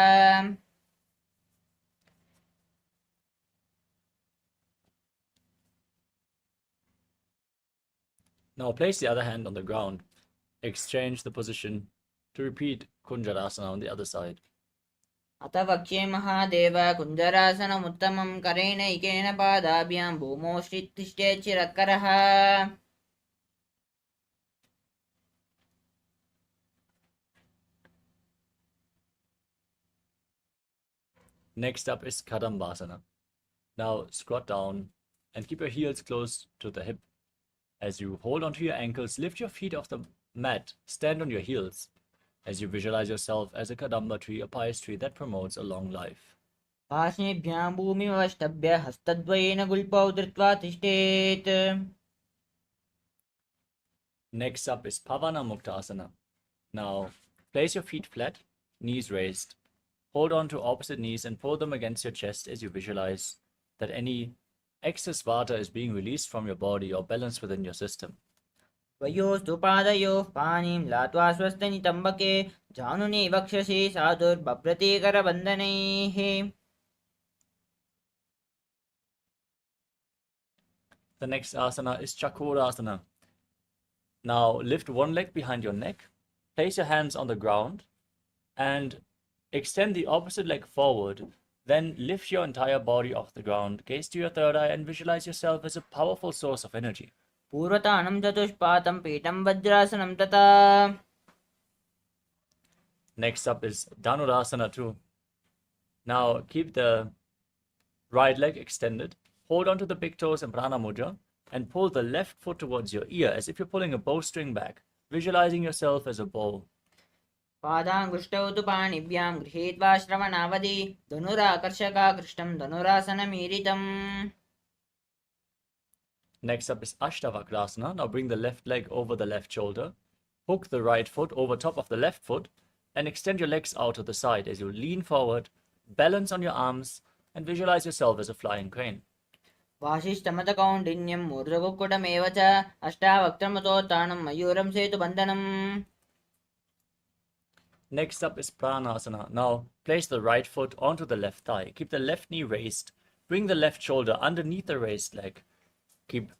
Now place the other hand on the ground. Exchange the position to repeat Kunjarasana on the other side. अथ वक्षे महादेव कुञ्जरासनमुत्तमं करेणैकेन पादाभ्यां भूमौ तिष्ठेत् चिरकरः Next up is Kadambasana. Now squat down and keep your heels close to the hip. As you hold onto your ankles, lift your feet off the mat, stand on your heels. As you visualize yourself as a Kadamba tree, a pious tree that promotes a long life. पार्श्वेभ्यां भूमिमवष्टभ्य हस्तद्वयेन गुल्पौ धृत्वा तिष्ठेत् Next up is Pavana Muktasana. Now place your feet flat, knees raised. Hold on to opposite knees and pull them against your chest as you visualize that any excess vata is being released from your body or balanced within your system. द्वयोस्तु पादयोः पाणिं लात्वा स्वस्थनितम्बके जानुनि वक्षसि साधुर्बभ्रतीकरबन्धनैः The next asana is Chakurasana. Now lift one leg behind your neck, place your hands on the ground, and extend the opposite leg forward. Then lift your entire body off the ground, gaze to your third eye, and visualize yourself as a powerful source of energy. पूर्वतानं चतुष्पातं पीठं वज्रासनं तथा Next up is Dhanurasana 2. Now keep the right leg extended, hold onto the big toes in Prana Mudra, and pull the left foot towards your ear as if you're pulling a bowstring back, visualizing yourself as a bow. पादाङ्गुष्टौ तु पाणिभ्यां गृहीत्वा श्रवणावधि धनुराकर्षकाकृष्टं धनुरासनमीरितम् Next up is Ashtavakrasana. Now bring the left leg over the left shoulder, hook the right foot over top of the left foot, and extend your legs out to the side as you lean forward, balance on your arms, and visualize yourself as a flying crane. वासिष्ठमतकौण्डिन्यं मूर्धकुक्कुटमेव च अष्टावक्त्रमतोत्थानं मयूरं सेतुबन्धनम् Next up is Pranasana. Now place the right foot onto the left thigh. Keep the left knee raised. Bring the left shoulder underneath the raised leg. Keep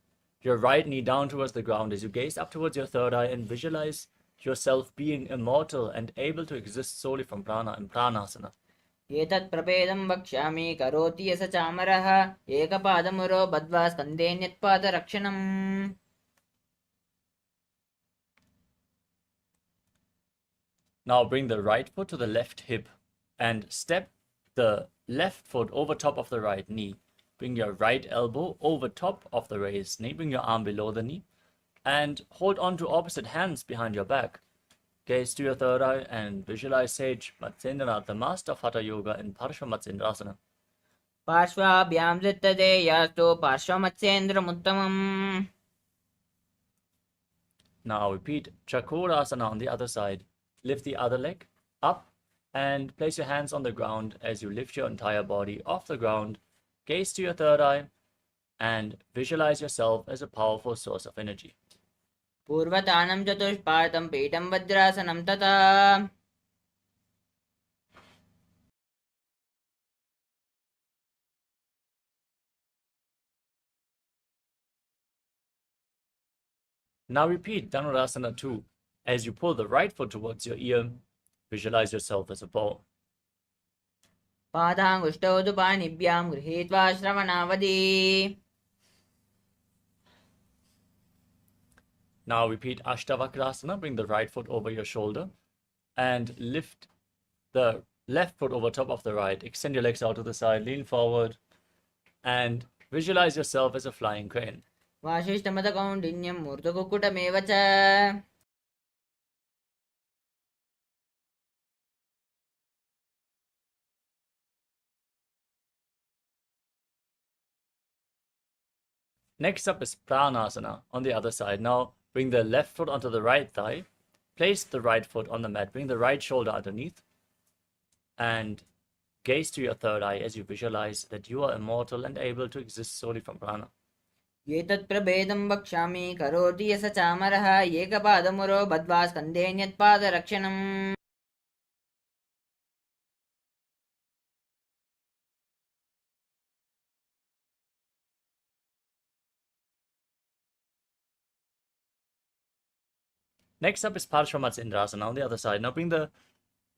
your right knee down towards the ground as you gaze up towards your third eye and visualize yourself being immortal and able to exist solely from prana in Pranasana. एतत् प्रपेदं वक्ष्यामि करोति yes चामरः एकपादमुरो बद्ध्वा स्कन्धेऽन्यत्पादरक्षणम् Now bring the right foot to the left hip and step the left foot over top of the right knee. Bring your right elbow over top of the raised knee. Bring your arm below the knee and hold on to opposite hands behind your back. Gaze to your third eye and visualize Sage Matsendranath, the master of Hatha Yoga in Parshva Matsendrasana. पार्श्वाभ्यां धृत्तते यास्तु पार्श्वमत्स्येन्द्रमुत्तमम् Now repeat Chakurasana on the other side. Lift the other leg up and place your hands on the ground as you lift your entire body off the ground. Gaze to your third eye and visualize yourself as a powerful source of energy. पूर्वतानं चतुष्पादं पीठं वज्रासनं तथा Now repeat Dhanurasana 2. As you pull the right foot towards your ear, visualize yourself as a bow. पादाङ्गुष्ठौ तु पाणिभ्यां गृहीत्वा श्रवणावधि. Now repeat Ashtavakrasana. Bring the right foot over your shoulder and lift the left foot over top of the right. Extend your legs out to the side, lean forward, and visualize yourself as a flying crane. वासिष्ठमदकौण्डिन्यं मूर्धकुक्कुटमेव च. Next up is Pranasana on the other side. Now bring the left foot onto the right thigh. Place the right foot on the mat. Bring the right shoulder underneath. And gaze to your third eye as you visualize that you are immortal and able to exist solely from prana. एतत् प्रभेदं वक्ष्यामि करोति yes चामरः एकपादमुरो बद्ध्वा स्कन्धेऽन्यत्पादरक्षणम्. Next up is Parshvamatsendrasana on the other side. Now bring the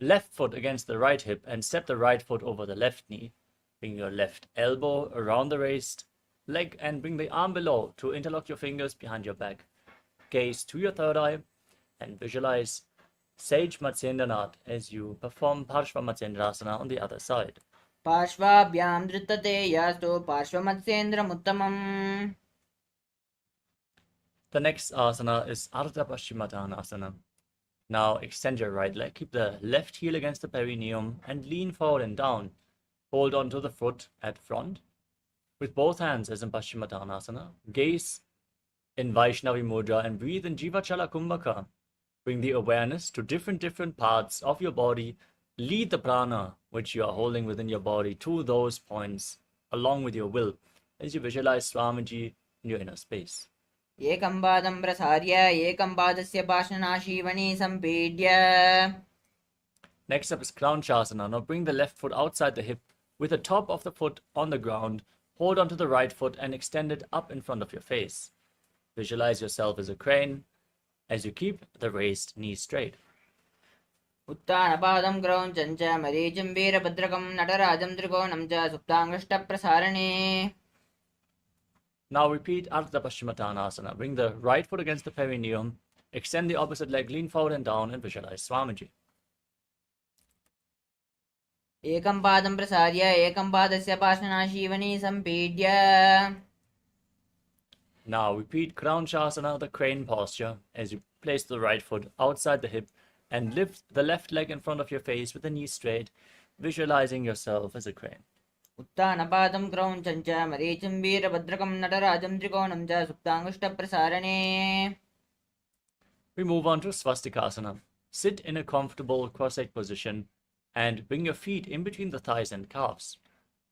left foot against the right hip and step the right foot over the left knee. Bring your left elbow around the waist leg and bring the arm below to interlock your fingers behind your back. Gaze to your third eye and visualize Sage Matsyendranath as you perform Parshvamatsendrasana on the other side. पार्श्वाभ्यां धृतते यास्तु पार्श्वमत्स्येन्द्रमुत्तमम्. The next asana is Ardha Paschimottanasana. Now extend your right leg, keep the left heel against the perineum and lean forward and down. Hold on to the foot at front. With both hands as in Paschimottanasana, gaze in Vaishnavi Mudra and breathe in Jivachala Kumbhaka. Bring the awareness to different parts of your body. Lead the prana which you are holding within your body to those points along with your will as you visualize Swamiji in your inner space. एकं पादं प्रसार्य एकं पादस्य पार्श्वनाशीवनि सम्पीड्य. Next up is Kranchasana. Now bring the left foot outside the hip with the top of the foot on the ground. Hold onto the right foot and extend it up in front of your face. Visualize yourself as a crane as you keep the raised knee straight. उत्तानपादं क्रौञ्चं च मरीचिं वीरभद्रकं नटराजं त्रिकोणं च सुप्ताङ्गष्टप्रसारणे. Now repeat Ardha Paschimottanasana. Bring the right foot against the perineum, extend the opposite leg, lean forward and down and visualize Swamiji. एकं पादं प्रसार्य एकं पादस्य पार्श्वनाशीवनि सम्पीड्य. Now repeat Kranchasana, the crane posture, as you place the right foot outside the hip and lift the left leg in front of your face with the knee straight, visualizing yourself as a crane. उत्तानपादं क्रौञ्चं च मरीचिं वीरभद्रकं नटराजं त्रिकोणं च सुप्ताङ्गष्टप्रसारणे. We move on to Swastikasana. Sit in a comfortable cross-legged position and bring your feet in between the thighs and calves.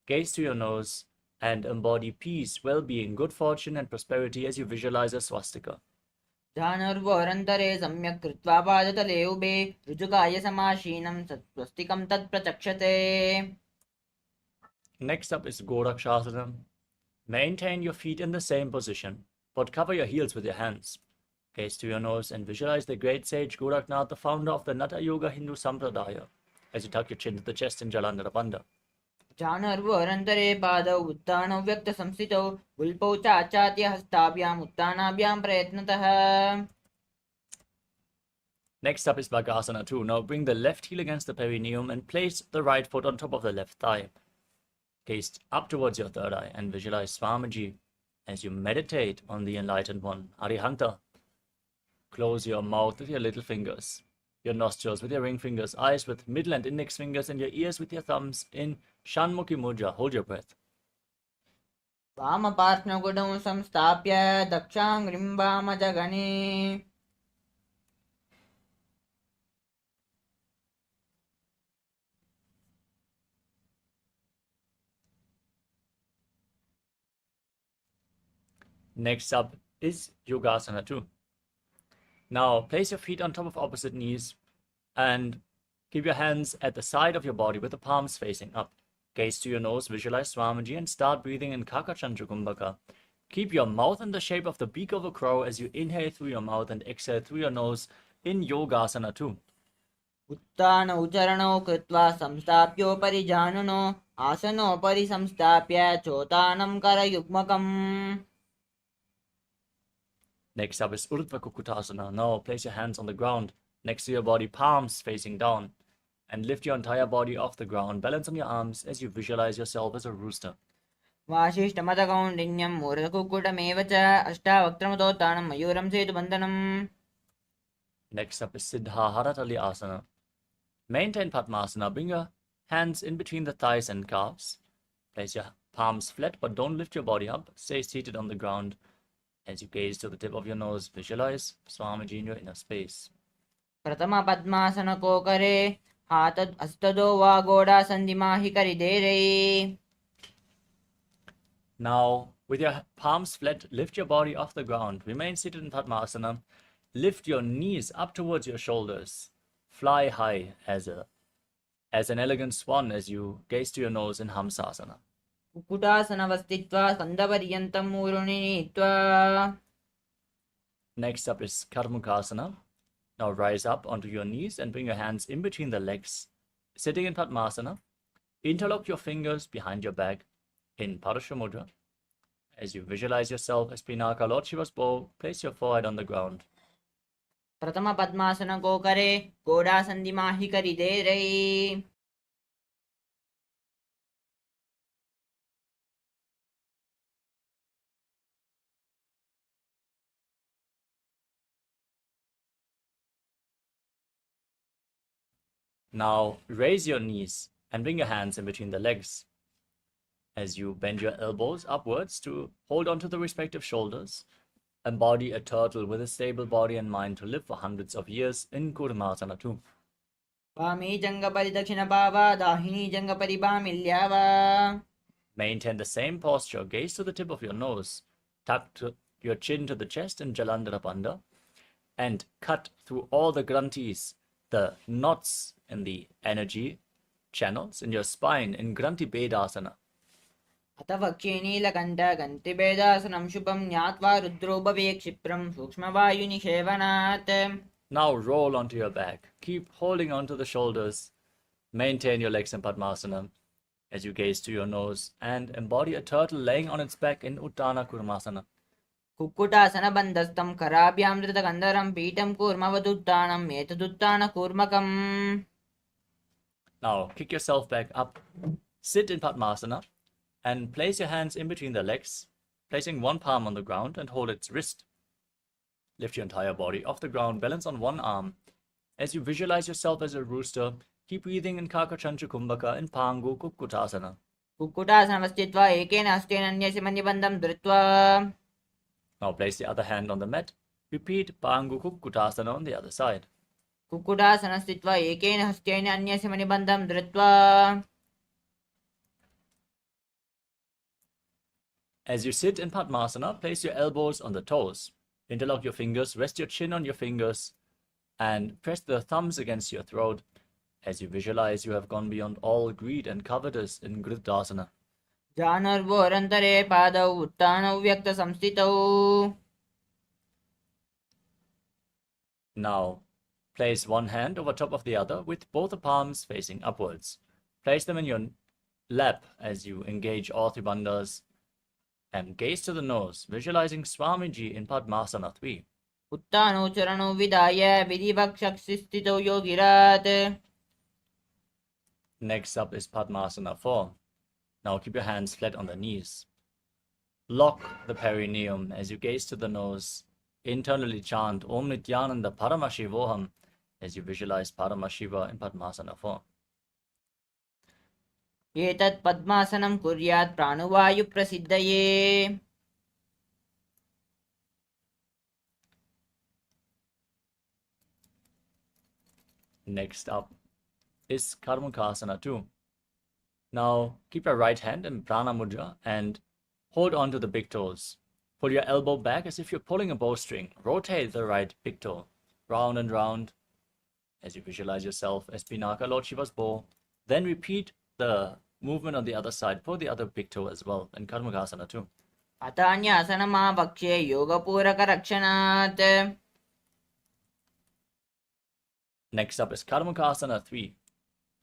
Gaze to your nose and embody peace, well-being, good fortune and prosperity as you visualize a swastika. ध्यानोर्वोरन्तरे सम्यक् कृत्वा पादतले उभे ऋजुकाय समाशीनं स्वस्तिकं तत्प्रचक्षते. Next up is Gorakshasana. Maintain your feet in the same position, but cover your heels with your hands. Gaze to your nose and visualize the great sage Goraknath, the founder of the Natha Yoga Hindu Sampradaya, as you tuck your chin to the chest in Jalandhara Bandha. ध्यानोर्वोरन्तरे पादौ उत्तानौ व्यक्तसंस्थितौ गुल्पौ चाचाद्य हस्ताभ्याम् उत्तानाभ्यां प्रयत्नतः. Next up is Bhagasana 2. Now bring the left heel against the perineum and place the right foot on top of the left thigh. Gaze up towards your third eye and visualize Swamiji as you meditate on the enlightened one, Arihanta. Close your mouth with your little fingers, your nostrils with your ring fingers, eyes with middle and index fingers, and your ears with your thumbs in Shanmukhi Mudra. Hold your breath. वामपार्श्वगुणौ संस्थाप्य दक्षाङ्घ्रिं वामजगणे. Next up is Yogasana 2. Now place your feet on top of opposite knees and keep your hands at the side of your body with the palms facing up. Gaze to your nose, visualize Swamiji, and start breathing in Kakachandra Kumbhaka. Keep your mouth in the shape of the beak of a crow as you inhale through your mouth and exhale through your nose in Yogasana 2. उत्तान उचरणौ कृत्वा संस्थाप्योपरि जानुनो आसनोपरि संस्थाप्य चोतानं करयुग्मकम्. Next up is Urdhva Kukutasana. Now place your hands on the ground next to your body, palms facing down, and lift your entire body off the ground. Balance on your arms as you visualize yourself as a rooster. वासिष्ठमतकौण्डिन्यं मूर्धकुक्कुटमेव च अष्टावक्त्रमतोत्थानं मयूरं सेतुबन्धनम्. Next up is Siddha Haratali Asana. Maintain Padmasana. Bring your hands in between the thighs and calves. Place your palms flat, but don't lift your body up. Stay seated on the ground. As you gaze to the tip of your nose, visualize Swamiji in your inner space. प्रथम पद्मासन को करे हाथ हस्तदो वा गोड़ा संधिमा हि करिदेरे. Now, with your palms flat, lift your body off the ground. Remain seated in Padmasana. Lift your knees up towards your shoulders. Fly high as an elegant swan as you gaze to your nose in Hamsasana. कुक्कुटासनवस्थित्वा स्कन्दपर्यन्तं मूरुणि नीत्वा. Next up is Karmukasana. Now rise up onto your knees and bring your hands in between the legs. Sitting in Padmasana, interlock your fingers behind your back in Parashamudra. As you visualize yourself as Pinaka, Lord Shiva's bow, place your forehead on the ground. प्रथम पद्मासन को करे गोड़ा संधिमा हि करिदेरे. Now raise your knees and bring your hands in between the legs. As you bend your elbows upwards to hold onto the respective shoulders, embody a turtle with a stable body and mind to live for hundreds of years in Kurmasana 2. वामी जंगपरि दक्षिण पावा दाहिनी जंगपरि बामिल्यावा. Maintain the same posture, gaze to the tip of your nose, tuck your chin to the chest in Jalandhara Bandha, and cut through all the granthis, the knots in the energy channels in your spine in Granthi Bedasana. अथ वक्षे नीलकण्ठ गन्तिभेदासनं शुभं ज्ञात्वा रुद्रो भवे क्षिप्रं सूक्ष्मवायुनिषेवनात्. Now roll onto your back. Keep holding onto the shoulders. Maintain your legs in Padmasana as you gaze to your nose and embody a turtle laying on its back in Uttana Kurmasana. कुक्कुटासनबन्धस्थं कराभ्यां धृतकन्धरं पीठं कूर्मवदुत्थानम् एतदुत्थानकूर्मकम्. Now kick yourself back up. Sit in Padmasana and place your hands in between the legs, placing one palm on the ground and hold its wrist. Lift your entire body off the ground, balance on one arm. As you visualize yourself as a rooster, keep breathing in Kakachandra Kumbhaka in Pangu Kukkutasana. कुक्कुटासनवस्थित्वा एकेन हस्तेन अन्यस्य मणिबन्धं धृत्वा. Now place the other hand on the mat. Repeat Pangu Kukkutasana on the other side. कुक्कुटासनस्थित्वा एकेन हस्तेन अन्यस्य मणिबन्धं धृत्वा. As you sit in Padmasana, place your elbows on the toes. Interlock your fingers, rest your chin on your fingers, and press the thumbs against your throat as you visualize you have gone beyond all greed and covetous in Griddasana. जानर्वोरन्तरे पादौ उत्थानौ व्यक्तसंस्थितौ. Now, place one hand over top of the other with both the palms facing upwards. Place them in your lap as you engage all three bandhas and gaze to the nose, visualizing Swamiji in Padmasana 3. उत्थानौ चरणौ विधाय विधिवक्षस्थितौ योगिरात्. Next up is Padmasana 4. Now keep your hands flat on the knees. Lock the perineum as you gaze to the nose. Internally chant Om Nithyananda Paramashivoham as you visualize Paramashiva in Padmasana 4. एतत् पद्मासनं कुर्यात् प्राणवायुप्रसिद्धये. Next up is Karmukasana 2. Now keep your right hand in Prana Mudra and hold on to the big toes. Pull your elbow back as if you're pulling a bowstring. Rotate the right big toe round and round as you visualize yourself as Pinaka Lord Shiva's bow. Then repeat the movement on the other side. Pull the other big toe as well, and Karmakasana too. अतान्यासनमावक्ष्ये योगपूरकरक्षणात्. Next up is Karmakasana 3.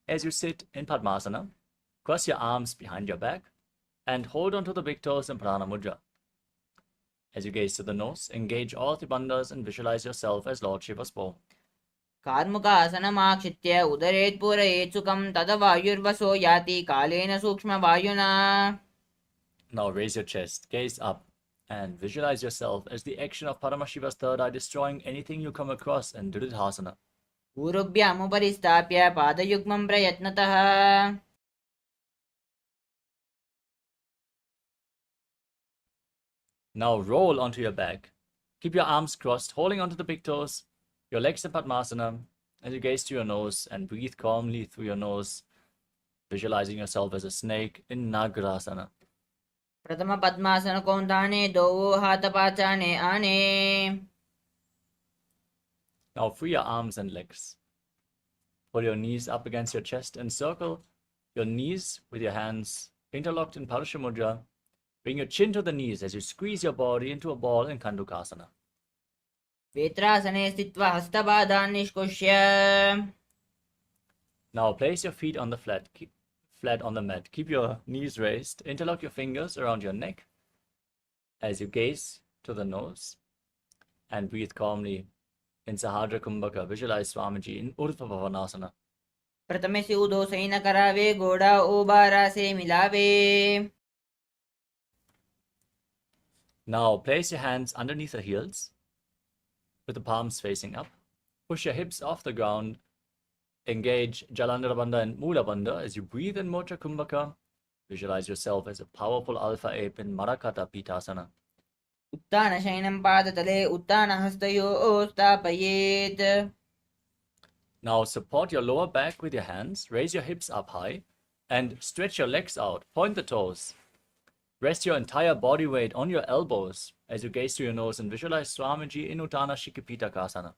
As you sit in Padmasana, cross your arms behind your back and hold onto the big toes in Prana Mudra. As you gaze to the nose, engage all the bandhas and visualize yourself as Lord Shiva's bow. कार्मुकासनमाक्षित्य उदरेत् पूरयेत् सुखं तद वायुर्वसो याति कालेन सूक्ष्मवायुना. Now raise your chest, gaze up, and visualize yourself as the action of Paramashiva's third eye destroying anything you come across in Dridhasana. ऊरुभ्यामुपरि स्थाप्य पादयुग्मं प्रयत्नतः. Now roll onto your back. Keep your arms crossed, holding onto the big toes, your legs in Padmasana, as you gaze to your nose and breathe calmly through your nose, visualizing yourself as a snake in Nagarasana. प्रथम पद्मासन कौंताने दो हाथ पाचाने आने. Now free your arms and legs. Pull your knees up against your chest and circle your knees with your hands interlocked in Parasha Mudra. Bring your chin to the knees as you squeeze your body into a ball in Kandukasana. वेत्रासने स्थित्वा हस्तपादान् निष्कुष्य. Now place your feet on the flat on the mat. Keep your knees raised. Interlock your fingers around your neck as you gaze to the nose and breathe calmly in Sahadra Kumbhaka. Visualize Swamiji in Urdhva Bhavanasana. प्रथमे से उदो सही न करावे घोड़ा ओबारा से मिलावे. Now place your hands underneath the heels with the palms facing up. Push your hips off the ground. Engage Jalandhara Bandha and Mula Bandha as you breathe in Mocha Kumbhaka. Visualize yourself as a powerful alpha ape in Marakata Pitasana. उत्तान शयनं पादतले उत्तान हस्तयोः स्थापयेत्. Now support your lower back with your hands. Raise your hips up high and stretch your legs out. Point the toes. Rest your entire body weight on your elbows as you gaze to your nose and visualize Swamiji in Uttana Shikipitakasana.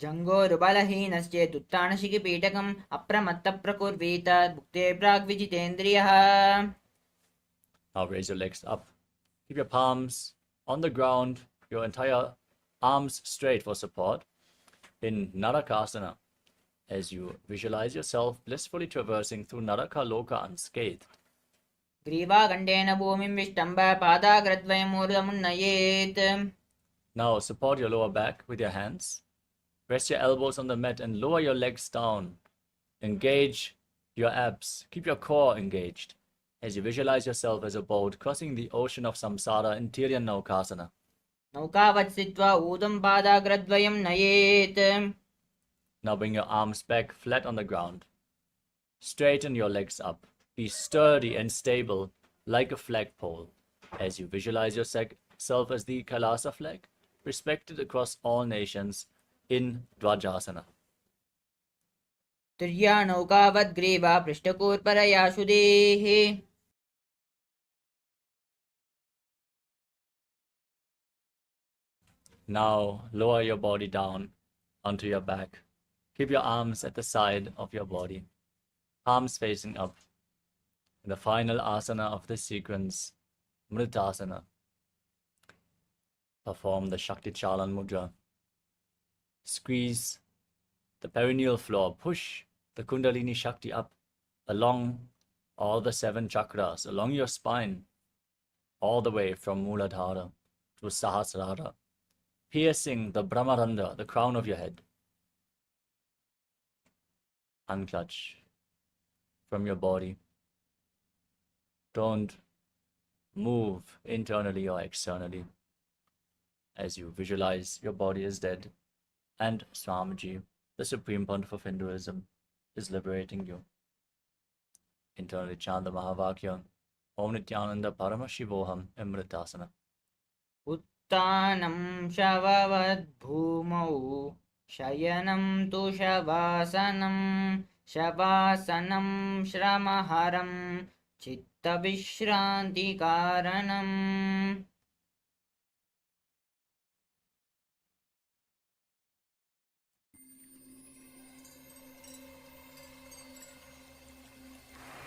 जङ्गोरुबलहीनश्चेत् उत्तानशिखिपीठकम् अप्रमत्तप्रकुर्वीत भुक्ते प्राग्विजितेन्द्रियः. Now raise your legs up. Keep your palms on the ground, your entire arms straight for support in Narakasana as you visualize yourself blissfully traversing through Naraka Loka unscathed. ग्रीवागण्डेन भूमिं विष्टम्ब पादाग्रद्वयमूर्धमुन्नयेत्. Now support your lower back with your hands. Rest your elbows on the mat and lower your legs down. Engage your abs. Keep your core engaged as you visualize yourself as a boat crossing the ocean of samsara in Tiryan Naukasana. नौकावत् स्थित्वा ऊर्ध्वं पादाग्रद्वयं नयेत्. Now bring your arms back flat on the ground. Straighten your legs up. Be sturdy and stable like a flagpole as you visualize yourself as the KAILASA flag, respected across all nations in Dvajasana. तुर्या नौकावत् ग्रीवा पृष्ठकूर्परया शुदेः. Now lower your body down onto your back. Keep your arms at the side of your body, palms facing up. In the final asana of this sequence, Mritasana. Perform the Shakti Chalan Mudra. Squeeze the perineal floor. Push the Kundalini Shakti up along all the 7 chakras, along your spine, all the way from Muladhara to Sahasrara, piercing the Brahmarandha, the crown of your head. Unclutch from your body. Don't move internally or externally as you visualize your body is dead and Swamiji, the Supreme Pontiff of Hinduism, is liberating you. Internally chant the Mahavakya, Om Nithyananda Paramashivoham Amritasana. उत्तानं शववद् भूमौ शयनं तु शवासनं शवासनं श्रमहरं चित्तविश्रान्तिकारणम्.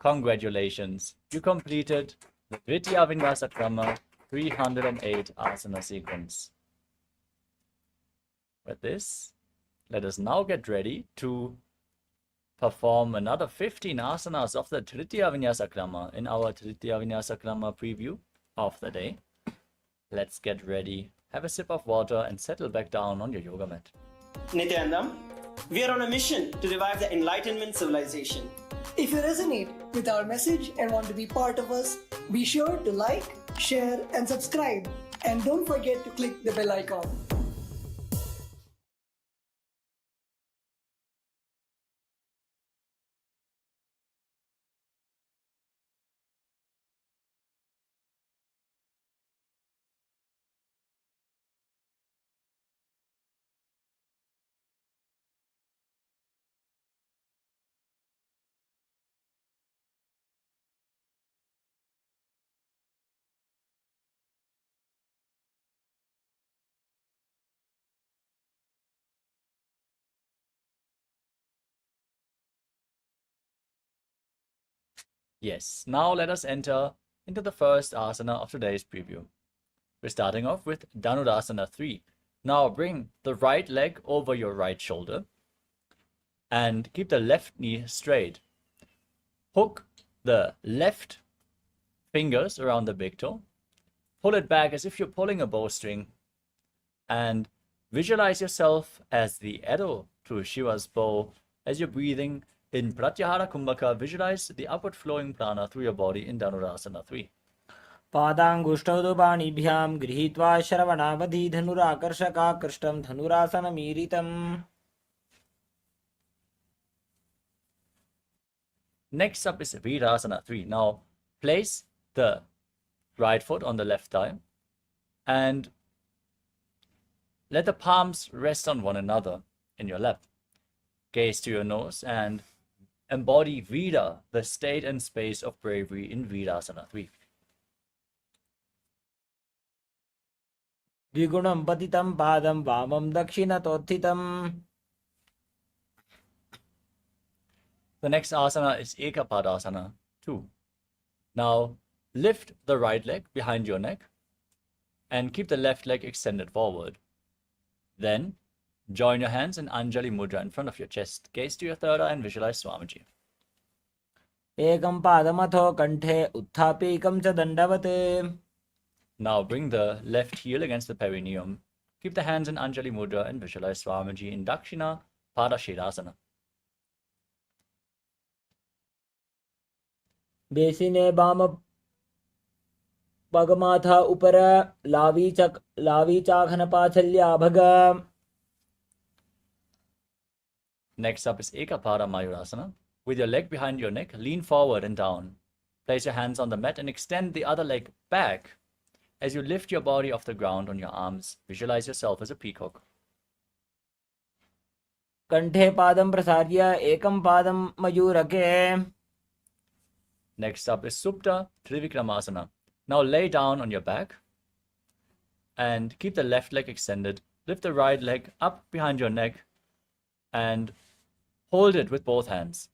Congratulations, you completed the Dvitiya Vinyasa Krama 308 asana sequence. With this, let us now get ready to perform another 15 asanas of the Tritiya Vinyasa Krama in our Tritiya Vinyasa Krama preview of the day. Let's get ready, have a sip of water, and settle back down on your yoga mat. Nithyananda, we are on a mission to revive the Enlightenment civilization. If you resonate with our message and want to be part of us, be sure to like, share, and subscribe. And don't forget to click the bell icon. Yes, now let us enter into the first asana of today's preview. We're starting off with Dhanurasana 3. Now bring the right leg over your right shoulder and keep the left knee straight. Hook the left fingers around the big toe. Pull it back as if you're pulling a bowstring, and visualize yourself as the arrow to Shiva's bow. As you're breathing in Pratyahara Kumbhaka, visualize the upward flowing prana through your body in Dhanurasana 3. पादाङ्गुष्ठौ तु पाणिभ्यां गृहीत्वा श्रवणावधि धनुराकर्षकाकृष्टं धनुरासनमीरितम्. Next up is Virasana 3. Now place the right foot on the left thigh and let the palms rest on one another in your lap. Gaze to your nose and embody Vira, the state and space of bravery in Virasana 3. द्विगुणं पतितं पादं वामं दक्षिणतोत्थितम्. The next asana is Ekapadasana 2. Now lift the right leg behind your neck and keep the left leg extended forward. Then join your hands in Anjali Mudra in front of your chest. Gaze to your third eye and visualize Swamiji. एकं पादमथो कण्ठे उत्थापयिकं च दण्डवत्. Now bring the left heel against the perineum. Keep the hands in Anjali Mudra and visualize Swamiji in Dakshina Padashirasana. बेसिने बाम पगमाथा उपर लावी चाखनपाचल्याभग. Next up is Ekapada Mayurasana. With your leg behind your neck, lean forward and down. Place your hands on the mat and extend the other leg back. As you lift your body off the ground on your arms, visualize yourself as a peacock. कण्ठे पादं प्रसार्य एकं पादं मयूरके. Next up is Supta Trivikramasana. Now lay down on your back and keep the left leg extended. Lift the right leg up behind your neck and hold it with both hands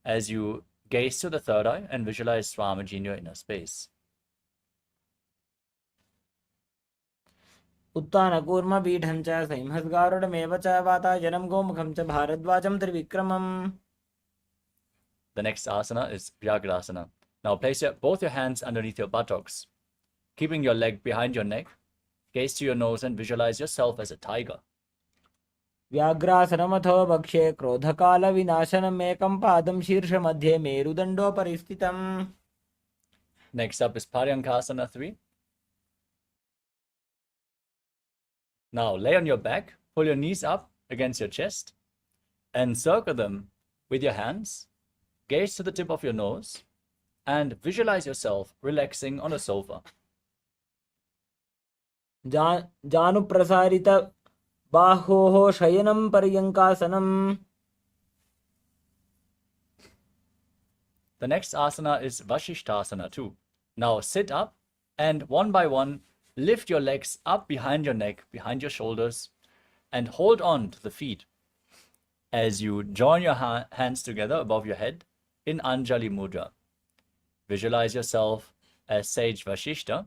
as you gaze to the third eye and visualize Swamiji in your inner space. उत्तानकूर्मपीठं च संहस्गारुडमेव च वातायनं गोमुखं च भारद्वाजं त्रिविक्रमम्. The next asana is Vyagrasana. Now place both your hands underneath your buttocks, keeping your leg behind your neck. Gaze to your nose and visualize yourself as a tiger. व्याघ्रासनमथो भक्षे क्रोधकालविनाशनम् एकं पादं शीर्षमध्ये मेरुदण्डोपरिस्थितम्. Next up is Paryankasana 3. Now lay on your back, pull your knees up against your chest, and circle them with your hands. Gaze to the tip of your nose and visualize yourself relaxing on a sofa. जानुप्रसारित बाहोः शयनं पर्यङ्कासनम्. The next asana is Vashishthasana 2. Now sit up and one by one lift your legs up behind your neck, behind your shoulders, and hold on to the feet as you join your hands together above your head in Anjali Mudra. Visualize yourself as Sage Vashishta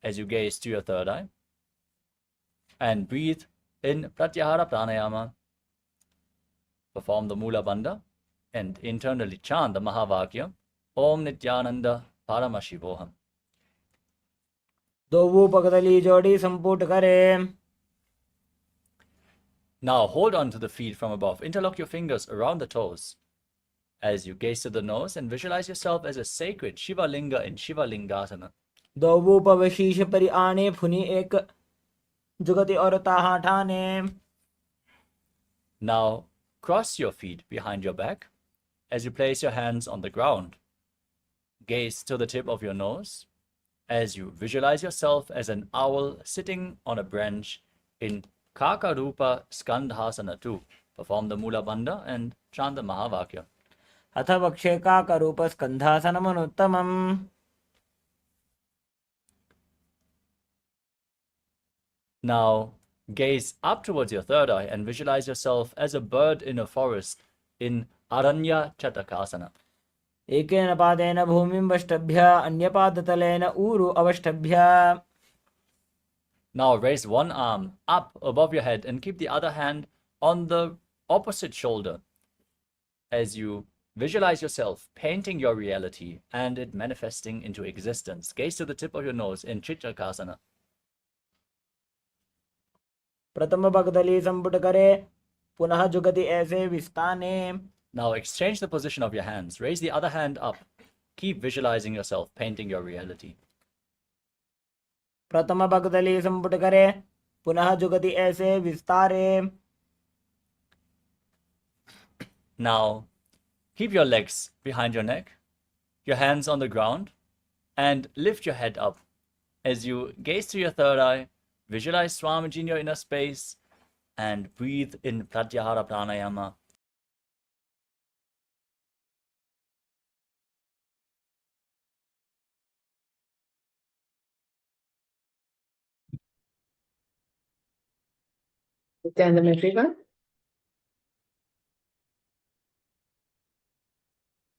as you gaze to your third eye. And breathe in Pratyahara Pranayama. Perform the Mula Bandha and internally chant the Mahavakya Om Nithyananda Paramashivoham. दोवू पगदली जोड़ी संपुट करे. Now hold on to the feet from above. Interlock your fingers around the toes as you gaze to the nose and visualize yourself as a sacred Shiva Linga in Shiva Lingasana. दोवू पवशीष परि आने फुनी एक जुगति और ताहा ठाने. Now cross your feet behind your back as you place your hands on the ground. Gaze to the tip of your nose as you visualize yourself as an owl sitting on a branch in Kakarupa Skandhasana 2. Perform the Mula Bandha and chant the Mahavakya. अथ वक्षे काकरूप स्कन्धासनमनुत्तमम्. Now gaze up towards your third eye and visualize yourself as a bird in a forest in Aranya Chatakasana. एकेन पादेन भूमिं वष्टभ्य अन्यपादतलेन ऊरु अवष्टभ्य. Now raise one arm up above your head and keep the other hand on the opposite shoulder as you visualize yourself painting your reality and it manifesting into existence. Gaze to the tip of your nose in Chitrakasana. प्रथम पगदली संपुट करे. पुनः जुगति ऐसे विस्ताने. Now exchange the position of your hands. Raise the other hand up. Keep visualizing yourself painting your reality. प्रथम पगदली संपुट करे. पुनः जुगति ऐसे विस्तारे. Now keep your legs behind your neck, your hands on the ground, and lift your head up. As you gaze to your third eye, visualize Swamiji in your inner space and breathe in Pratyahara Pranayama. Nithyananda, everyone.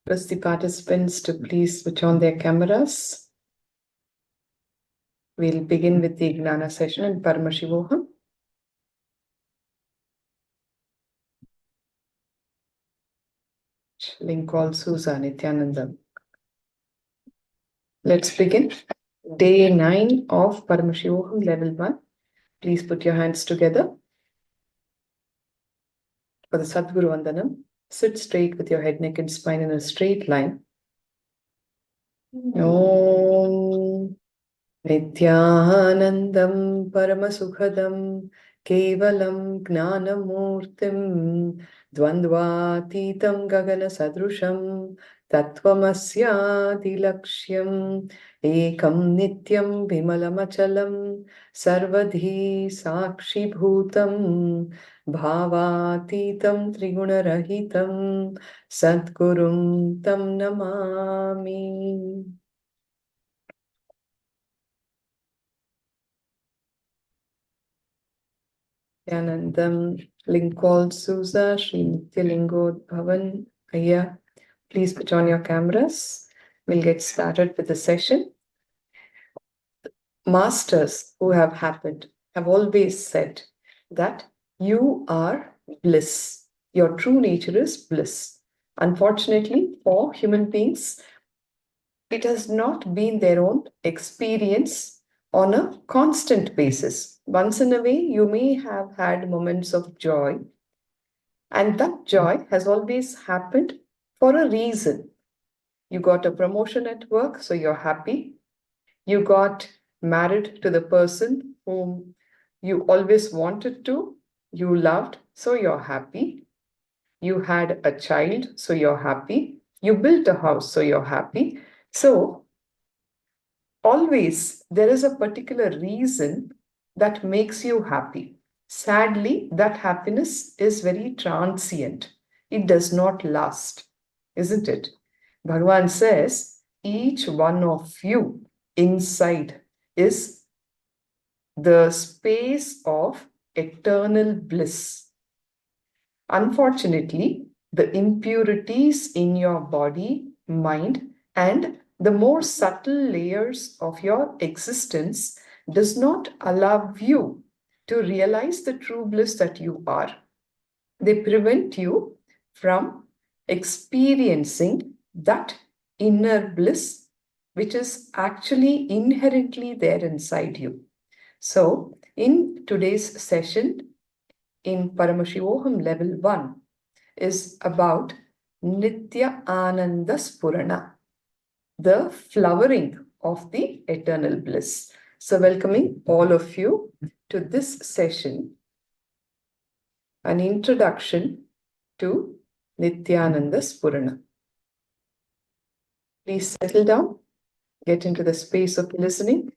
Request the participants to please switch on their cameras. We'll begin with the Gnana session in Paramashivoham. Link also is Nithyananda. Let's begin. Day 9 of Paramashivoham Level 1. Please put your hands together. For the Sadguru Vandanam, sit straight with your head, neck and spine in a straight line. Om Nithyanandam Paramasukhadam Kevalam Gnanamurtim Dvandvatitam Gagana Sadrusham Tattvamasya Laksham Ekam Nityam Vimalamachalam Sarvadhi Sakshi Bhutam Bhavatitam Trigunarahitam Sadgurum Tam Namami. Anandam Linkol Susa Sri Nithyalingo Bhavan Ayya. Please put on your cameras. We'll get started with the session. Masters who have happened have always said that you are bliss. Your true nature is bliss. Unfortunately, for human beings, it has not been their own experience on a constant basis. Once in a way, you may have had moments of joy, and that joy has always happened for a reason. You got a promotion at work, so you're happy. You got married to the person whom you always wanted to, you loved, so you're happy. You had a child, so you're happy. You built a house, so you're happy. So, always there is a particular reason that makes you happy. Sadly, that happiness is very transient. It does not last, isn't it? Bhagavan says, each one of you inside is the space of eternal bliss. Unfortunately, the impurities in your body, mind, and the more subtle layers of your existence does not allow you to realize the true bliss that you are. They prevent you from experiencing that inner bliss, which is actually inherently there inside you. So, in today's session, in Paramashivoham Level 1, is about Nithyananda Spurana, the flowering of the eternal bliss. So, welcoming all of you to this session, an introduction to Nithyananda Spurana. Please settle down, get into the space of listening.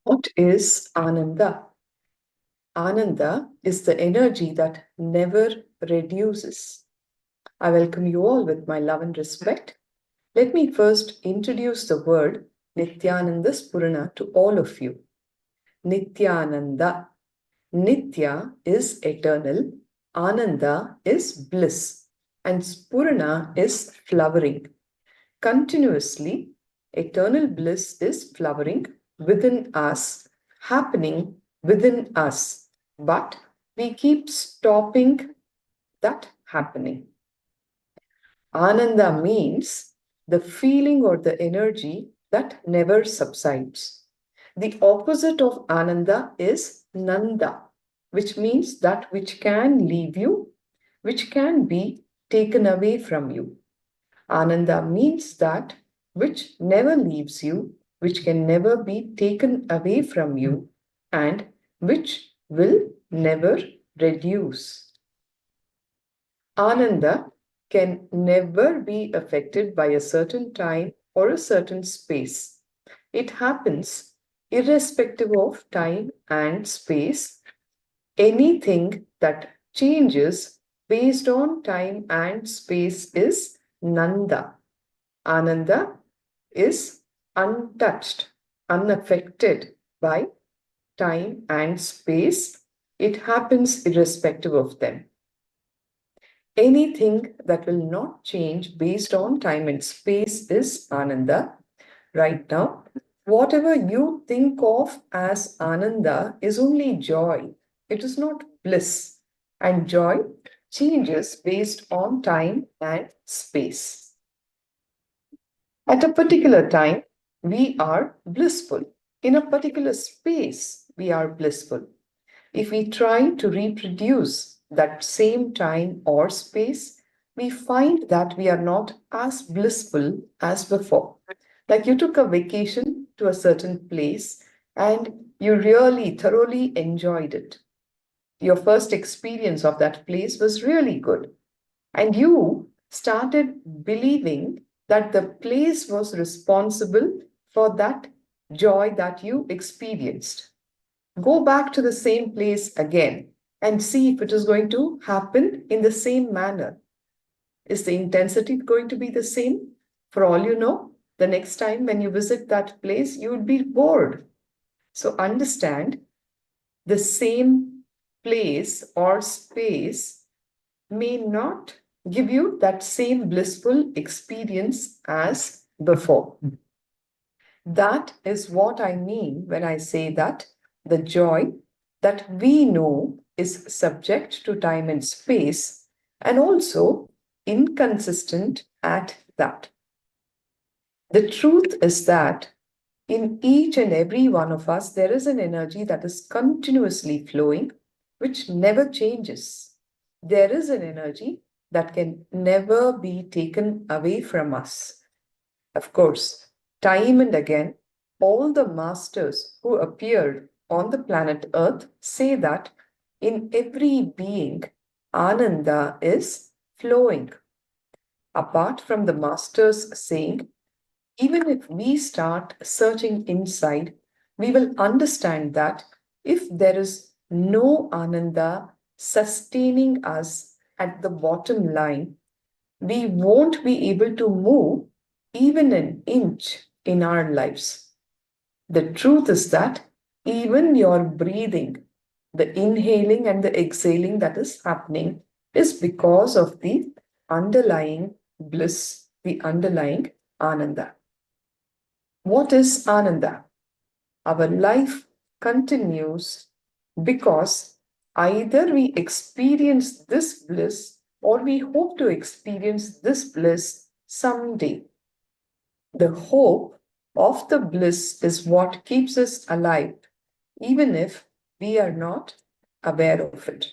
What is Ananda? Ananda is the energy that never reduces. I welcome you all with my love and respect. Let me first introduce the word Nithyananda Spurana to all of you. Nithyananda. Nithya is eternal, Ananda is bliss, and Spurana is flowering. Continuously, eternal bliss is flowering within us, happening within us, but we keep stopping that happening. Ananda means the feeling or the energy that never subsides. The opposite of Ananda is Nanda, which means that which can leave you, which can be taken away from you. Ananda means that which never leaves you, which can never be taken away from you, and which will never reduce. Ananda can never be affected by a certain time or a certain space. It happens irrespective of time and space. Anything that changes based on time and space is Nanda. Ananda is untouched, unaffected by time and space. It happens irrespective of them. Anything that will not change based on time and space is Ananda. Right now, whatever you think of as Ananda is only joy. It is not bliss. And joy changes based on time and space. At a particular time, we are blissful. In a particular space, we are blissful. If we try to reproduce that same time or space, we find that we are not as blissful as before. Like you took a vacation to a certain place and you really thoroughly enjoyed it. Your first experience of that place was really good. And you started believing that the place was responsible for that joy that you experienced. Go back to the same place again and see if it is going to happen in the same manner. Is the intensity going to be the same? For all you know, the next time when you visit that place, you would be bored. So understand, the same place or space may not give you that same blissful experience as before. That is what I mean when I say that the joy that we know is subject to time and space and also inconsistent at that. The truth is that in each and every one of us, there is an energy that is continuously flowing, which never changes. There is an energy that can never be taken away from us. Of course, time and again, all the masters who appeared on the planet Earth say that in every being, Ananda is flowing. Apart from the masters saying, even if we start searching inside, we will understand that if there is no Ananda sustaining us at the bottom line, we won't be able to move even an inch in our lives. The truth is that even your breathing, the inhaling and the exhaling that is happening, is because of the underlying bliss, the underlying Ananda. What is Ananda? Our life continues because either we experience this bliss or we hope to experience this bliss someday. The hope of the bliss is what keeps us alive, even if we are not aware of it.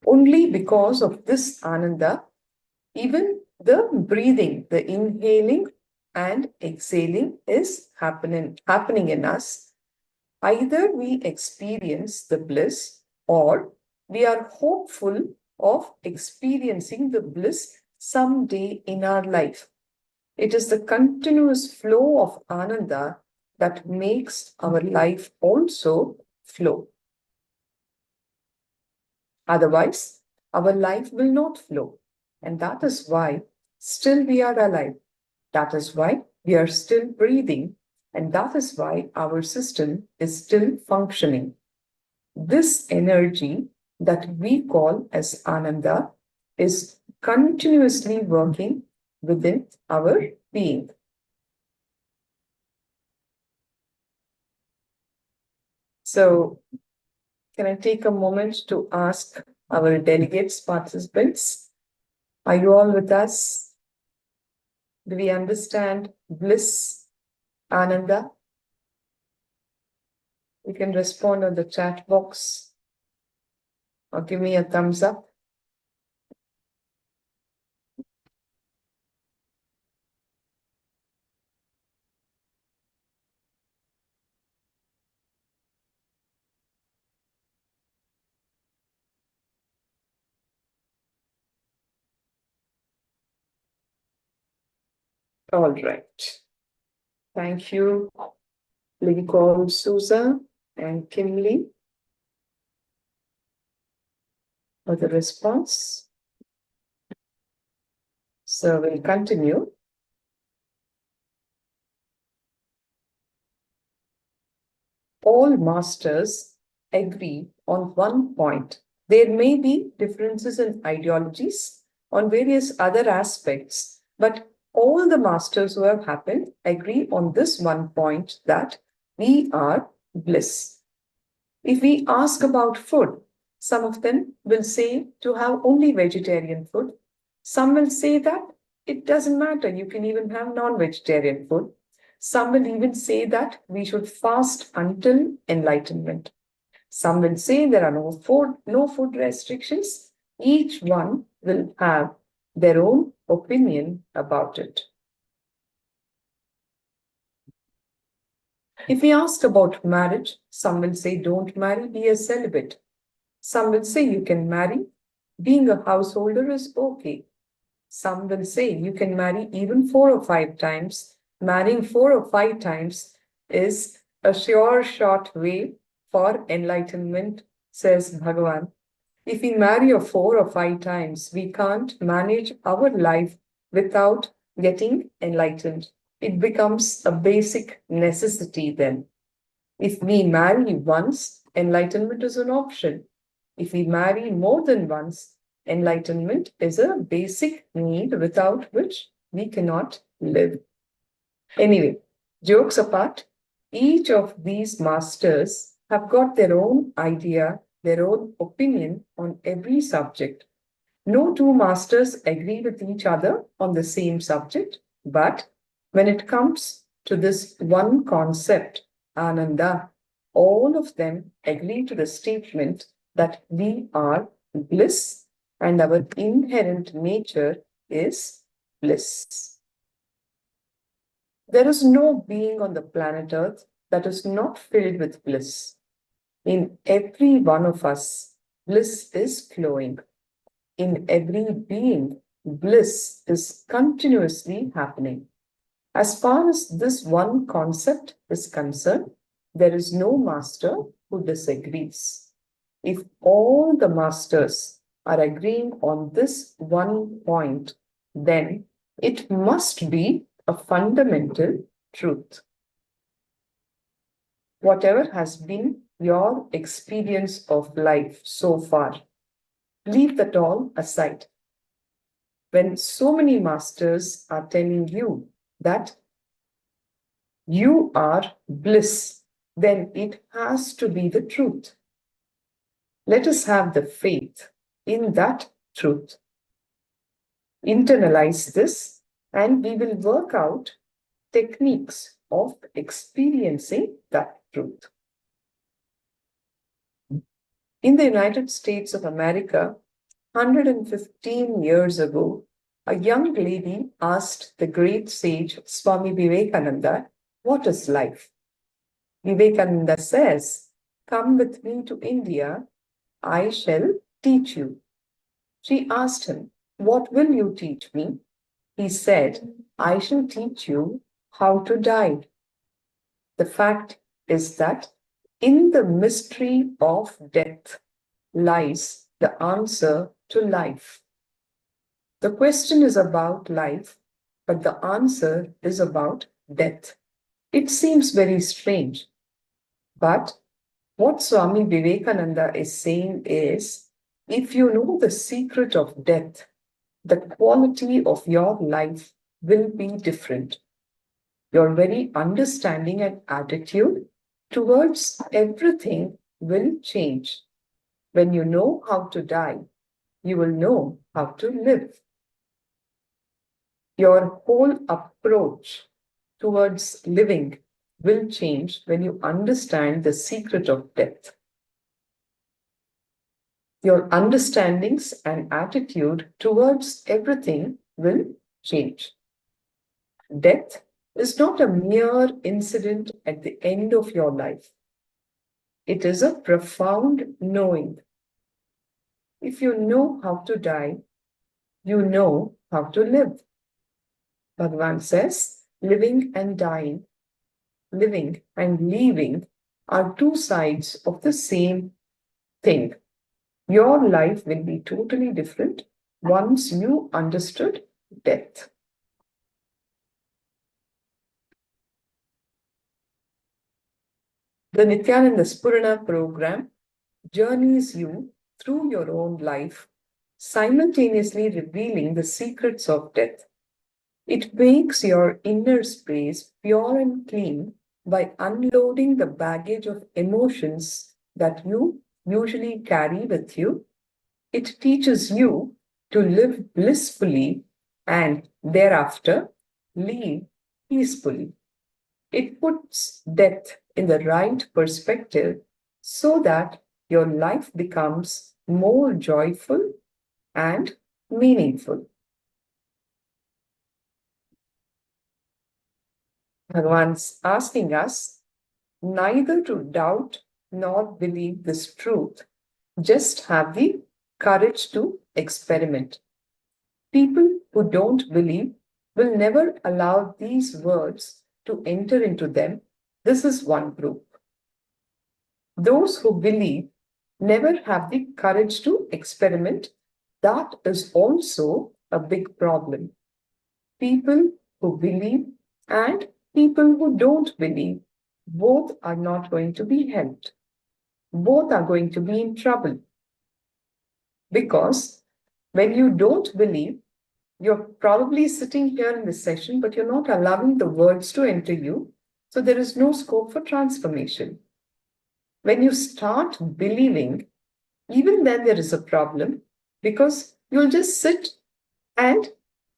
Only because of this Ananda, even the breathing, the inhaling and exhaling is happening in us. Either we experience the bliss or we are hopeful of experiencing the bliss someday in our life. It is the continuous flow of Ananda that makes our life also flow. Otherwise, our life will not flow. And that is why still we are alive. That is why we are still breathing. And that is why our system is still functioning. This energy that we call as Ananda is continuously working within our being. So, can I take a moment to ask our delegates, participants, are you all with us? Do we understand bliss, Ananda? You can respond on the chat box or give me a thumbs up. All right. Thank you, Lincoln, Susan, and Kimberly for the response. So we'll continue. All masters agree on one point. There may be differences in ideologies on various other aspects, but all the masters who have happened agree on this one point, that we are bliss. If we ask about food, some of them will say to have only vegetarian food. Some will say that it doesn't matter, you can even have non-vegetarian food. Some will even say that we should fast until enlightenment. Some will say there are no food restrictions. Each one will have their own opinion about it. If we ask about marriage, some will say don't marry, be a celibate. Some will say you can marry, being a householder is okay. Some will say you can marry even 4 or 5 times. Marrying 4 or 5 times is a sure short way for enlightenment, says Bhagavan. If we marry 4 or 5 times, we can't manage our life without getting enlightened. It becomes a basic necessity then. If we marry once, enlightenment is an option. If we marry more than once, enlightenment is a basic need without which we cannot live. Anyway, jokes apart, each of these masters have got their own idea, their own opinion on every subject. No two masters agree with each other on the same subject, but when it comes to this one concept, Ananda, all of them agree to the statement that we are bliss and our inherent nature is bliss. There is no being on the planet Earth that is not filled with bliss. In every one of us, bliss is flowing. In every being, bliss is continuously happening. As far as this one concept is concerned, there is no master who disagrees. If all the masters are agreeing on this one point, then it must be a fundamental truth. Whatever has been your experience of life so far, leave that all aside. When so many masters are telling you that you are bliss, then it has to be the truth. Let us have the faith in that truth. Internalize this, and we will work out techniques of experiencing that truth. In the United States of America, 115 years ago, a young lady asked the great sage Swami Vivekananda, "What is life?" Vivekananda says, "Come with me to India, I shall teach you." She asked him, "What will you teach me?" He said, "I shall teach you how to die." The fact is that in the mystery of death lies the answer to life. The question is about life, but the answer is about death. It seems very strange, but what Swami Vivekananda is saying is, if you know the secret of death, the quality of your life will be different. Your very understanding and attitude towards everything will change. When you know how to die, you will know how to live. Your whole approach towards living will change when you understand the secret of death. Your understandings and attitude towards everything will change. Death is not a mere incident at the end of your life. It is a profound knowing. If you know how to die, you know how to live. Bhagavan says, living and dying, living and leaving are two sides of the same thing. Your life will be totally different once you understood death. The Nithyananda Spurana program journeys you through your own life, simultaneously revealing the secrets of death. It makes your inner space pure and clean by unloading the baggage of emotions that you usually carry with you. It teaches you to live blissfully and thereafter live peacefully. It puts death in the right perspective so that your life becomes more joyful and meaningful. Bhagavan's asking us neither to doubt nor believe this truth, just have the courage to experiment. People who don't believe will never allow these words to enter into them. This is one group. Those who believe never have the courage to experiment. That is also a big problem. People who believe and people who don't believe, both are not going to be helped. Both are going to be in trouble. Because when you don't believe, you're probably sitting here in this session, but you're not allowing the words to enter you. So there is no scope for transformation. When you start believing, even then there is a problem, because you'll just sit and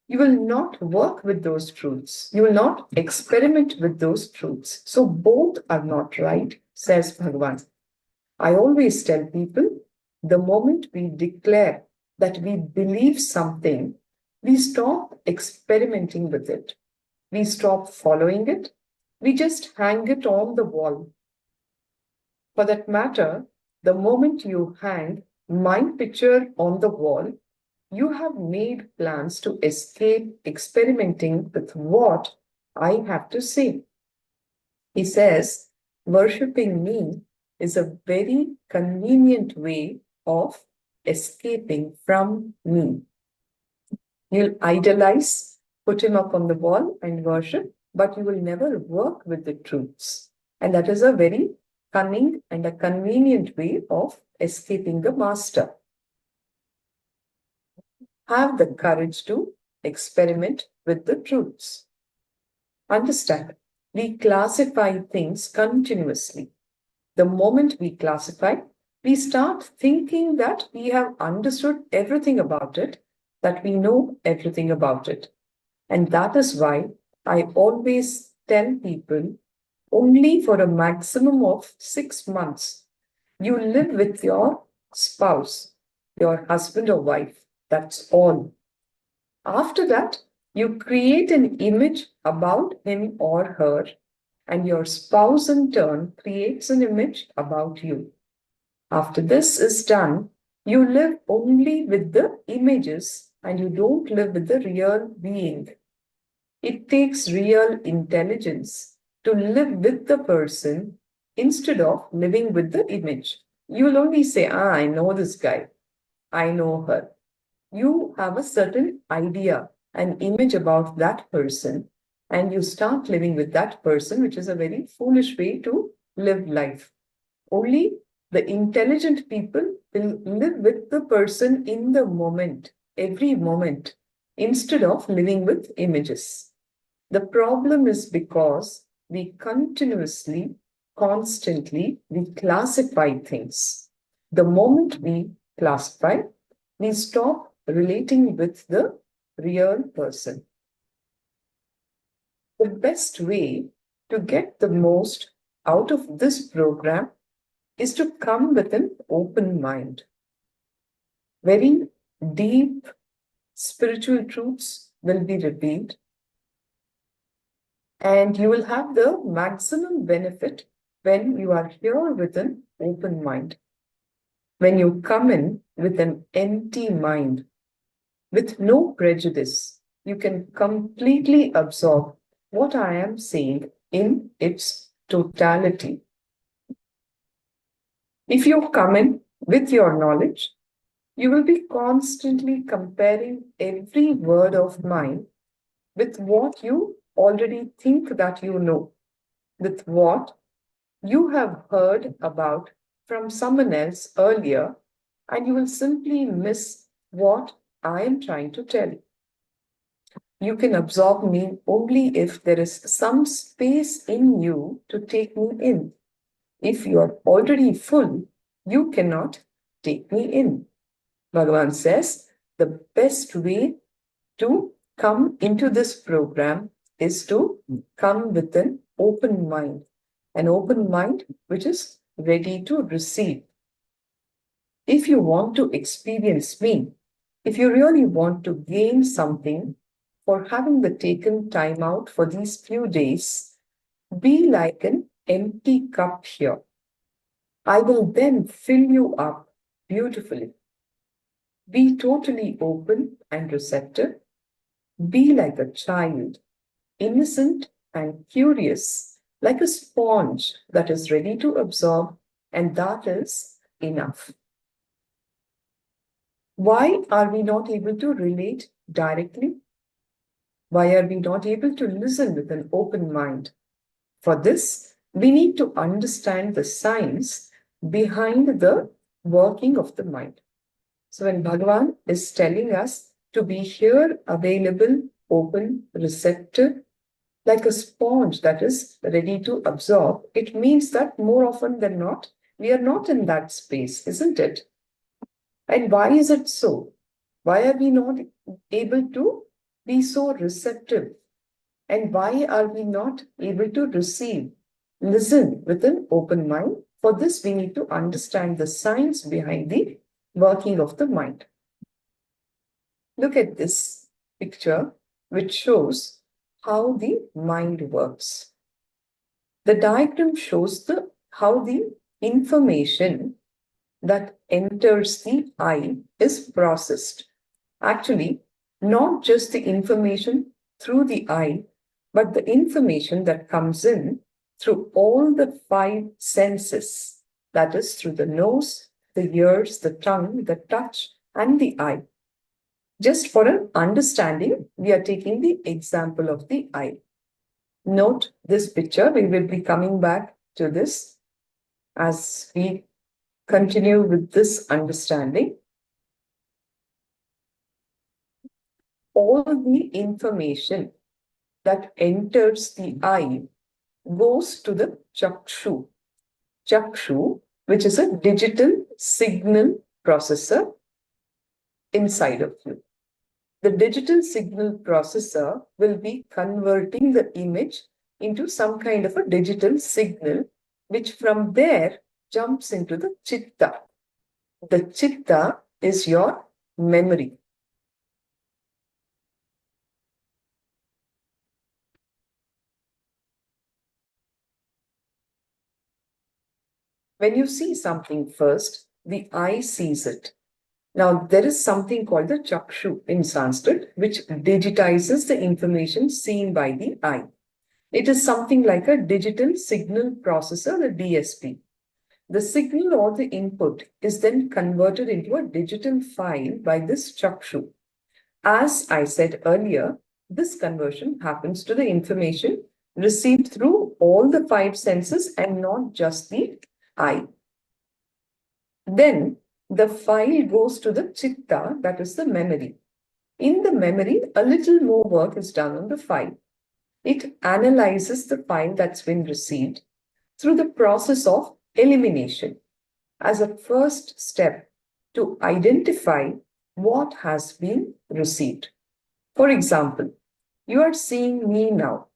you will not work with those truths. You will not experiment with those truths. So both are not right, says Bhagavan. I always tell people, the moment we declare that we believe something, we stop experimenting with it. We stop following it. We just hang it on the wall. For that matter, the moment you hang my picture on the wall, you have made plans to escape experimenting with what I have to say. He says, worshipping me is a very convenient way of escaping from me. You'll idolize, put him up on the wall and worship, but you will never work with the truths. And that is a very cunning and a convenient way of escaping the master. Have the courage to experiment with the truths. Understand, we classify things continuously. The moment we classify, we start thinking that we have understood everything about it, that we know everything about it. And that is why I always tell people, only for a maximum of 6 months, you live with your spouse, your husband or wife. That's all. After that, you create an image about him or her, and your spouse in turn creates an image about you. After this is done, you live only with the images and you don't live with the real being. It takes real intelligence to live with the person instead of living with the image. You will only say, I know this guy, I know her. You have a certain idea, an image about that person, and you start living with that person, which is a very foolish way to live life. Only the intelligent people will live with the person in the moment, every moment, instead of living with images. The problem is because we continuously, constantly, we classify things. The moment we classify, we stop relating with the real person. The best way to get the most out of this program is to come with an open mind. Very deep spiritual truths will be revealed, and you will have the maximum benefit when you are here with an open mind. When you come in with an empty mind, with no prejudice, you can completely absorb what I am saying in its totality. If you come in with your knowledge, you will be constantly comparing every word of mine with what you already think that you know, with what you have heard about from someone else earlier, and you will simply miss what I am trying to tell you. You can absorb me only if there is some space in you to take me in. If you are already full, you cannot take me in. Bhagavan says the best way to come into this program is to come with an open mind which is ready to receive. If you want to experience me, if you really want to gain something for having taken time out for these few days, be like an empty cup here. I will then fill you up beautifully. Be totally open and receptive. Be like a child, innocent and curious, like a sponge that is ready to absorb, and that is enough. Why are we not able to relate directly? Why are we not able to listen with an open mind? For this, we need to understand the science behind the working of the mind. So when Bhagavan is telling us to be here, available, open, receptive, like a sponge that is ready to absorb, it means that more often than not, we are not in that space, isn't it? And why is it so? Why are we not able to be so receptive? And why are we not able to receive, listen with an open mind? For this, we need to understand the science behind the working of the mind. Look at this picture, which shows how the mind works. The diagram shows how the information that enters the eye is processed. Actually, not just the information through the eye, but the information that comes in through all the 5 senses, that is, through the nose, the ears, the tongue, the touch, and the eye. Just for an understanding, we are taking the example of the eye. Note this picture. We will be coming back to this as we continue with this understanding. All the information that enters the eye goes to the chakshu. Chakshu, which is a digital signal processor inside of you. The digital signal processor will be converting the image into some kind of a digital signal, which from there jumps into the chitta. The chitta is your memory. When you see something first, the eye sees it. Now, there is something called the chakshu in Sanskrit, which digitizes the information seen by the eye. It is something like a digital signal processor, the DSP. The signal or the input is then converted into a digital file by this chakshu. As I said earlier, this conversion happens to the information received through all the 5 senses and not just the eye. Then the file goes to the chitta, that is the memory. In the memory, a little more work is done on the file. It analyzes the file that's been received through the process of elimination as a first step to identify what has been received. For example, you are seeing me now.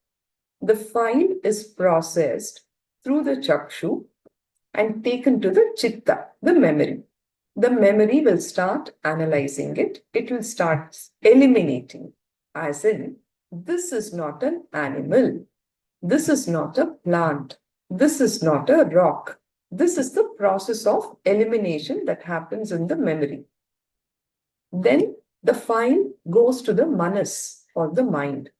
The file is processed through the chakshu and taken to the chitta, the memory. The memory will start analyzing it. It will start eliminating, as in, this is not an animal. This is not a plant. This is not a rock. This is the process of elimination that happens in the memory. Then the file goes to the manas, or the mind.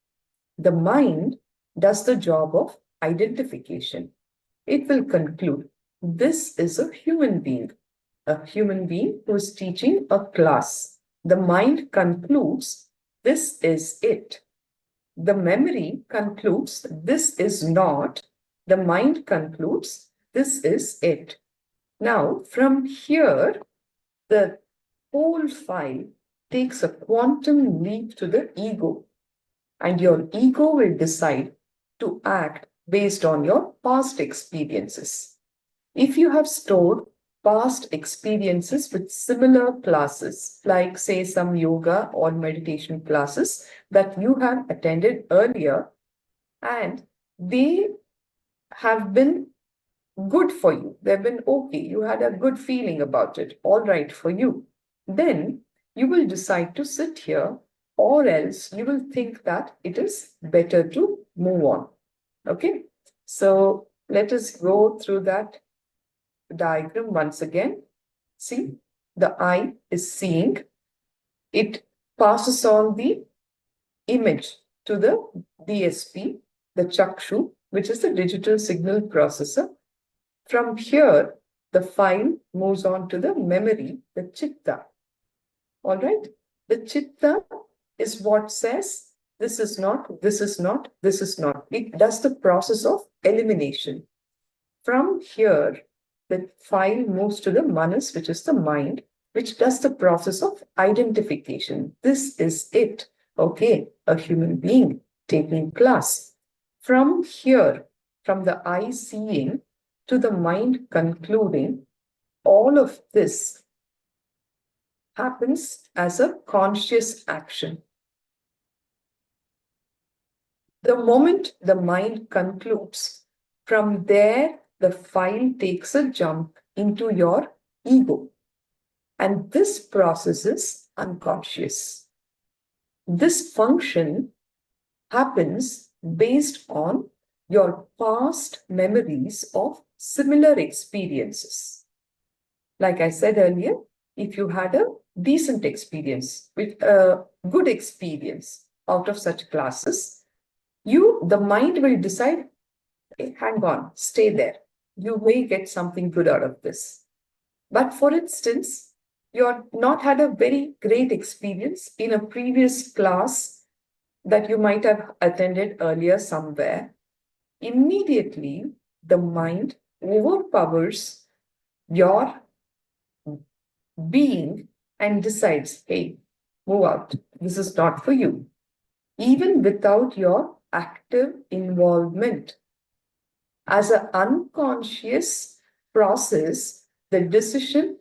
The mind does the job of identification. It will conclude, this is a human being who is teaching a class. The mind concludes, this is it. The memory concludes, this is not. The mind concludes, this is it. Now, from here, the whole file takes a quantum leap to the ego, and your ego will decide to act based on your past experiences. If you have stored past experiences with similar classes, like say some yoga or meditation classes that you have attended earlier, and they have been good for you, they've been okay, you had a good feeling about it, all right for you, then you will decide to sit here, or else you will think that it is better to move on. Okay, so let us go through that diagram once again. See, the eye is seeing, it passes on the image to the DSP, the chakshu, which is the digital signal processor. From here, the file moves on to the memory, the chitta. All right, the chitta is what says, this is not, this is not, this is not. It does the process of elimination. From here, the file moves to the manas, which is the mind, which does the process of identification. This is it. Okay, a human being taking class. From here, from the eye seeing to the mind concluding, all of this happens as a conscious action. The moment the mind concludes, from there, the file takes a jump into your ego. And this process is unconscious. This function happens based on your past memories of similar experiences. Like I said earlier, if you had a decent experience, with a good experience out of such classes, the mind will decide, hang on, stay there. You may get something good out of this. But for instance, you've not had a very great experience in a previous class that you might have attended earlier somewhere. Immediately, the mind overpowers your being and decides, hey, move out. This is not for you. Even without your active involvement. As an unconscious process, the decision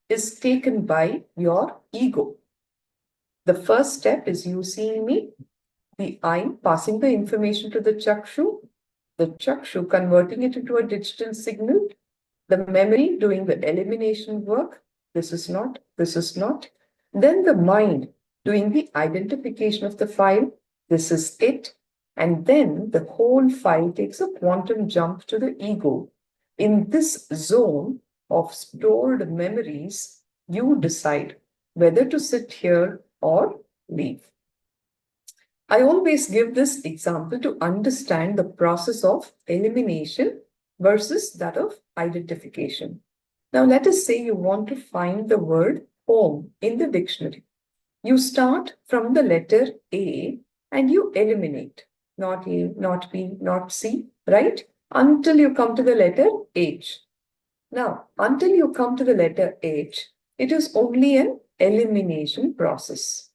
is taken by your ego. The first step is you seeing me, the eye passing the information to the chakshu, the chakshu converting it into a digital signal, the memory doing the elimination work, this is not, then the mind doing the identification of the file, this is it, and then the whole file takes a quantum jump to the ego. In this zone of stored memories, you decide whether to sit here or leave. I always give this example to understand the process of elimination versus that of identification. Now, let us say you want to find the word home in the dictionary. You start from the letter A and you eliminate. Not A, not B, not C, right? Until you come to the letter H. Now, until you come to the letter H, it is only an elimination process.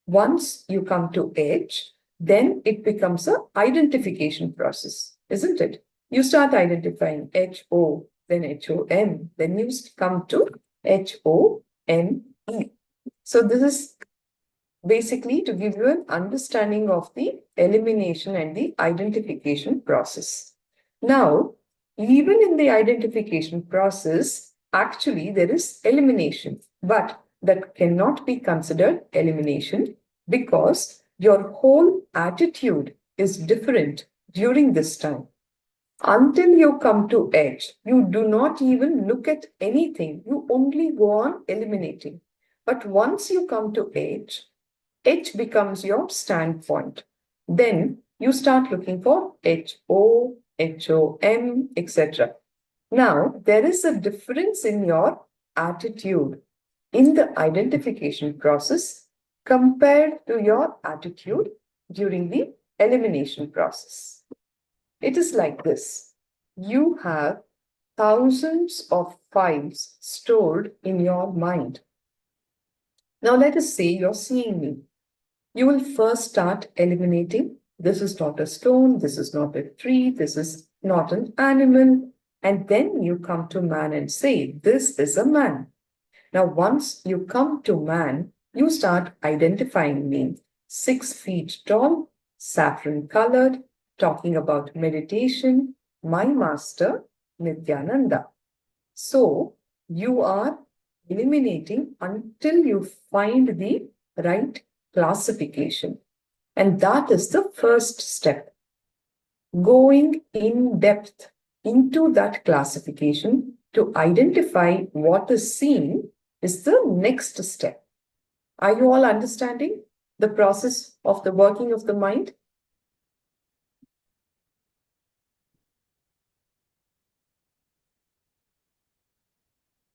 Once you come to H, then it becomes an identification process, isn't it? You start identifying HO, then HOM, then you come to HOME. So this is basically to give you an understanding of the elimination and the identification process. Now, even in the identification process, actually there is elimination, but that cannot be considered elimination because your whole attitude is different during this time. Until you come to H, you do not even look at anything. You only go on eliminating. But once you come to H becomes your standpoint. Then you start looking for HO, HOM, etc. Now, there is a difference in your attitude in the identification process compared to your attitude during the elimination process. It is like this. You have thousands of files stored in your mind. Now, let us say you're seeing me. You will first start eliminating. This is not a stone, this is not a tree, this is not an animal. And then you come to man and say, this is a man. Now, once you come to man, you start identifying me. 6 feet tall, saffron colored, talking about meditation, my master, Nithyananda. So, you are eliminating until you find the right classification. And that is the first step. Going in depth into that classification to identify what is seen is the next step. Are you all understanding the process of the working of the mind?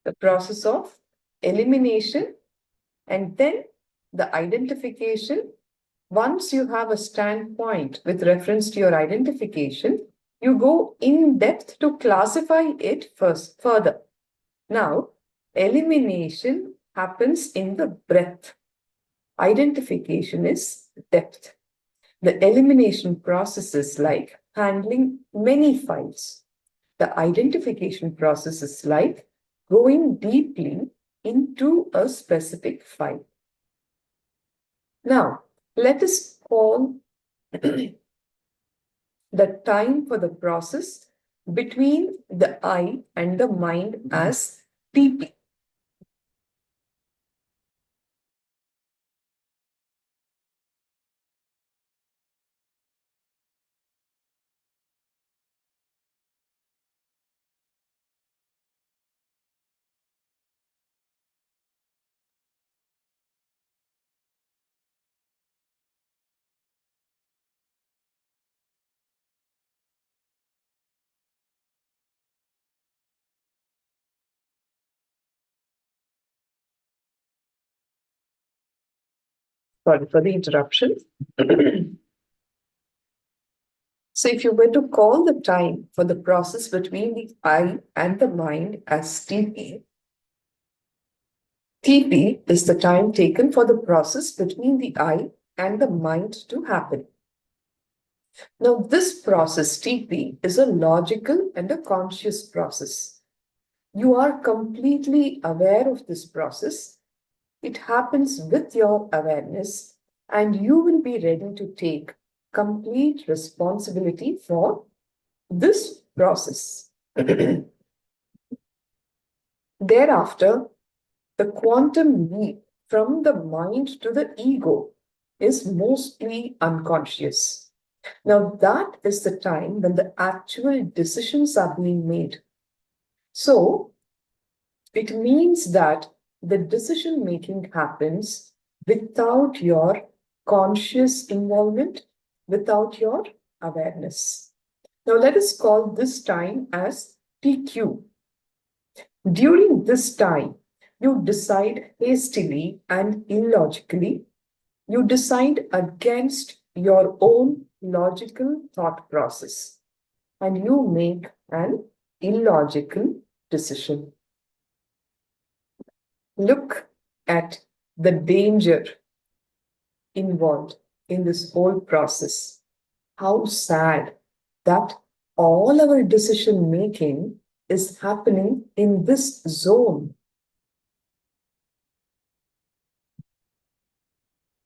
The process of elimination and then the identification. Once you have a standpoint with reference to your identification, you go in depth to classify it further. Now, elimination happens in the breadth. Identification is depth. The elimination process is like handling many files. The identification process is like going deeply into a specific file. Now, let us call the time for the process between the I and the mind as TP. Sorry for the interruption. So if you were to call the time for the process between the I and the mind as TP, TP is the time taken for the process between the I and the mind to happen. Now, this process, TP, is a logical and a conscious process. You are completely aware of this process. It happens with your awareness, and you will be ready to take complete responsibility for this process. Thereafter, the quantum leap from the mind to the ego is mostly unconscious. Now, that is the time when the actual decisions are being made. So, it means that the decision making happens without your conscious involvement, without your awareness. Now, let us call this time as TQ. During this time, you decide hastily and illogically. You decide against your own logical thought process, and you make an illogical decision. Look at the danger involved in this whole process. How sad that all our decision making is happening in this zone.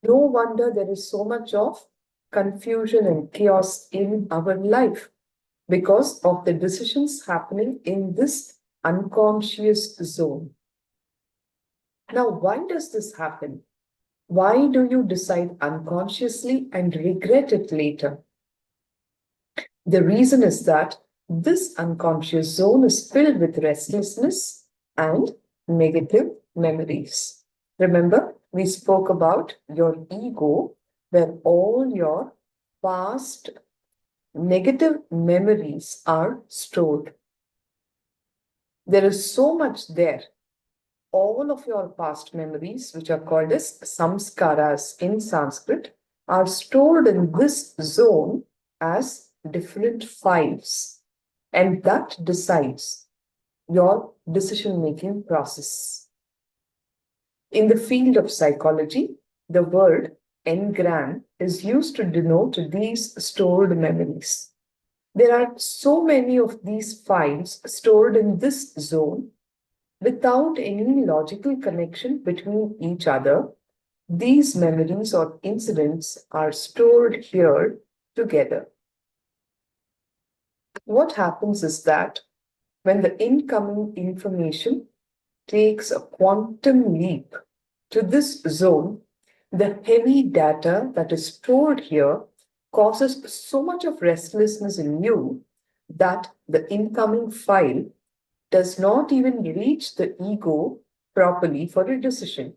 No wonder there is so much of confusion and chaos in our life because of the decisions happening in this unconscious zone. Now, why does this happen? Why do you decide unconsciously and regret it later? The reason is that this unconscious zone is filled with restlessness and negative memories. Remember, we spoke about your ego, where all your past negative memories are stored. There is so much there. All of your past memories, which are called as samskaras in Sanskrit, are stored in this zone as different files, and that decides your decision-making process. In the field of psychology, the word engram is used to denote these stored memories. There are so many of these files stored in this zone without any logical connection between each other. These memories or incidents are stored here together. What happens is that when the incoming information takes a quantum leap to this zone, the heavy data that is stored here causes so much of restlessness in you that the incoming file does not even reach the ego properly for a decision.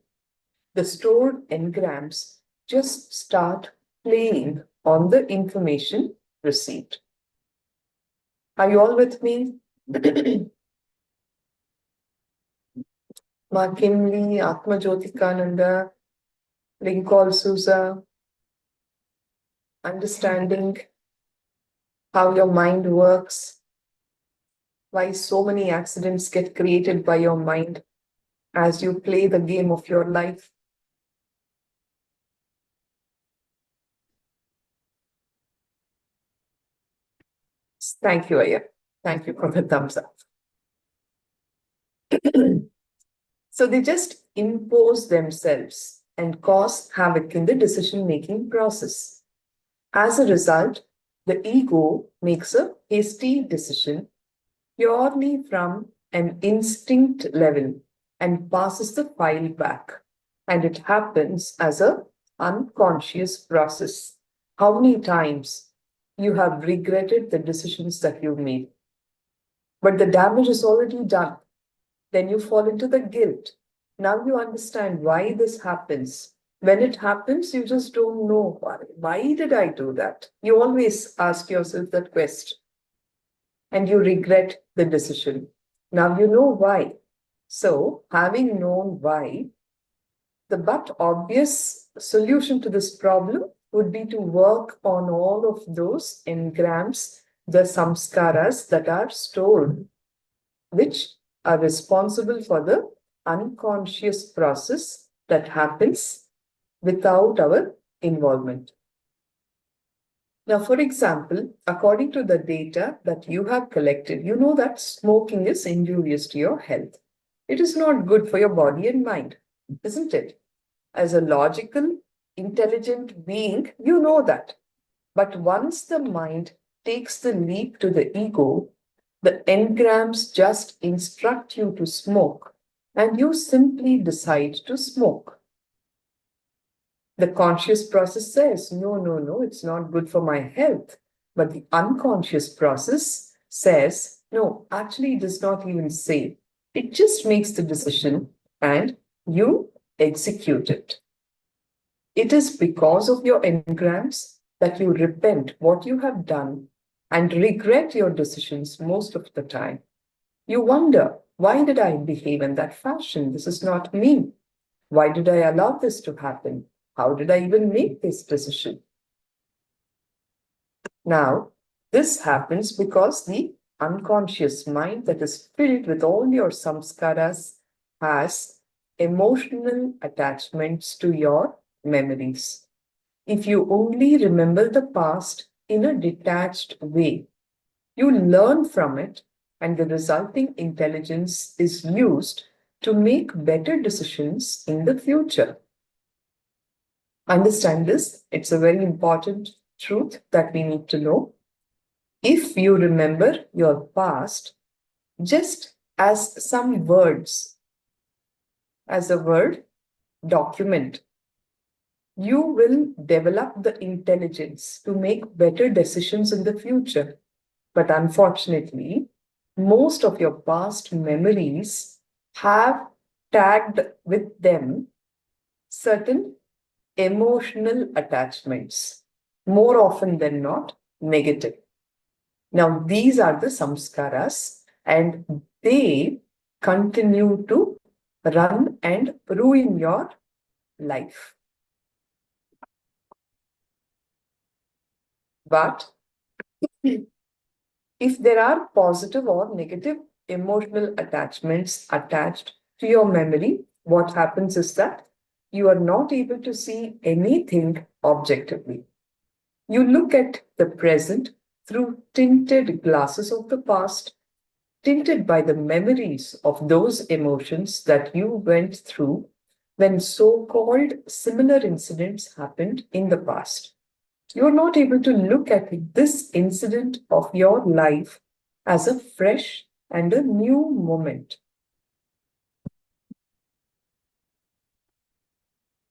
The stored engrams just start playing on the information received. Are you all with me? Ma Kimli, Atma Jyotikananda, Lincoln Souza, understanding how your mind works, why so many accidents get created by your mind as you play the game of your life. Thank you, Aya. Thank you for the thumbs up. So they just impose themselves and cause havoc in the decision-making process. As a result, the ego makes a hasty decision purely from an instinct level and passes the file back. And it happens as an unconscious process. How many times you have regretted the decisions that you made? But the damage is already done. Then you fall into the guilt. Now you understand why this happens. When it happens, you just don't know why. Why did I do that? You always ask yourself that question. And you regret the decision. Now you know why. So, having known why, the but obvious solution to this problem would be to work on all of those engrams, the samskaras that are stored, which are responsible for the unconscious process that happens without our involvement. Now, for example, according to the data that you have collected, you know that smoking is injurious to your health. It is not good for your body and mind, isn't it? As a logical, intelligent being, you know that. But once the mind takes the leap to the ego, the engrams just instruct you to smoke, and you simply decide to smoke. The conscious process says, no, it's not good for my health. But the unconscious process says, no, actually, it does not even say. It just makes the decision and you execute it. It is because of your engrams that you repent what you have done and regret your decisions most of the time. You wonder, why did I behave in that fashion? This is not me. Why did I allow this to happen? How did I even make this decision? Now, this happens because the unconscious mind that is filled with all your samskaras has emotional attachments to your memories. If you only remember the past in a detached way, you learn from it, and the resulting intelligence is used to make better decisions in the future. Understand this, it's a very important truth that we need to know. If you remember your past just as some words, as a word document, you will develop the intelligence to make better decisions in the future. But unfortunately, most of your past memories have tagged with them certain emotional attachments, more often than not negative. Now, these are the samskaras, and they continue to run and ruin your life. But if there are positive or negative emotional attachments attached to your memory, what happens is that you are not able to see anything objectively. You look at the present through tinted glasses of the past, tinted by the memories of those emotions that you went through when so-called similar incidents happened in the past. You're not able to look at this incident of your life as a fresh and a new moment.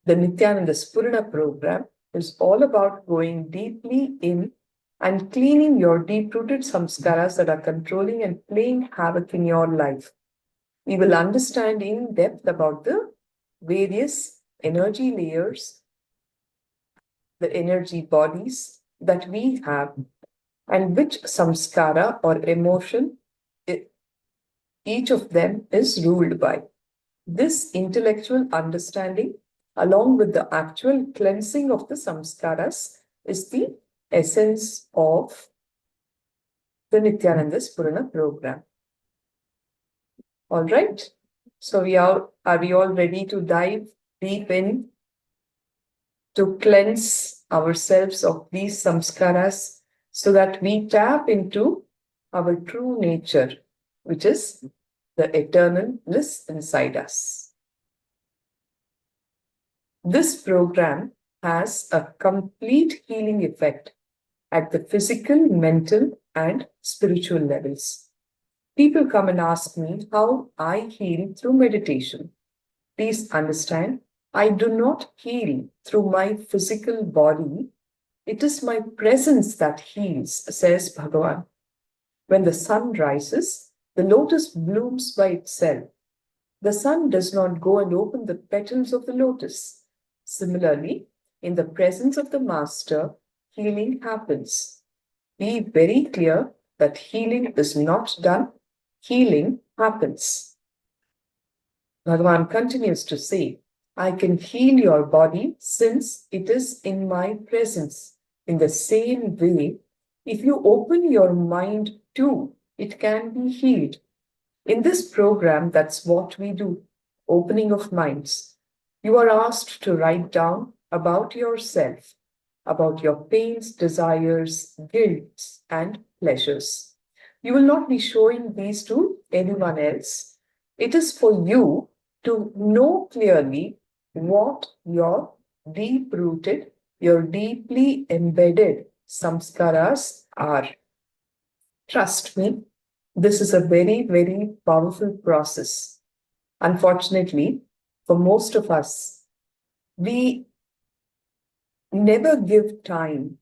The Nithyananda Spurana program is all about going deeply in and cleaning your deep-rooted samskaras that are controlling and playing havoc in your life. We will understand in depth about the various energy layers, the energy bodies that we have, and which samskara or emotion each of them is ruled by. This intellectual understanding, along with the actual cleansing of the samskaras, is the essence of the Nithyananda Spurana program. All right. So are we all ready to dive deep in to cleanse ourselves of these samskaras so that we tap into our true nature, which is the eternal bliss inside us? This program has a complete healing effect at the physical, mental, and spiritual levels. People come and ask me how I heal through meditation. Please understand, I do not heal through my physical body. It is my presence that heals, says Bhagavan. When the sun rises, the lotus blooms by itself. The sun does not go and open the petals of the lotus. Similarly, in the presence of the Master, healing happens. Be very clear that healing is not done, healing happens. Bhagavan continues to say, I can heal your body since it is in my presence. In the same way, if you open your mind too, it can be healed. In this program, that's what we do, opening of minds. You are asked to write down about yourself, about your pains, desires, guilts, and pleasures. You will not be showing these to anyone else. It is for you to know clearly what your deep-rooted, your deeply embedded samskaras are. Trust me, this is a very, very powerful process. Unfortunately, for most of us, we never give time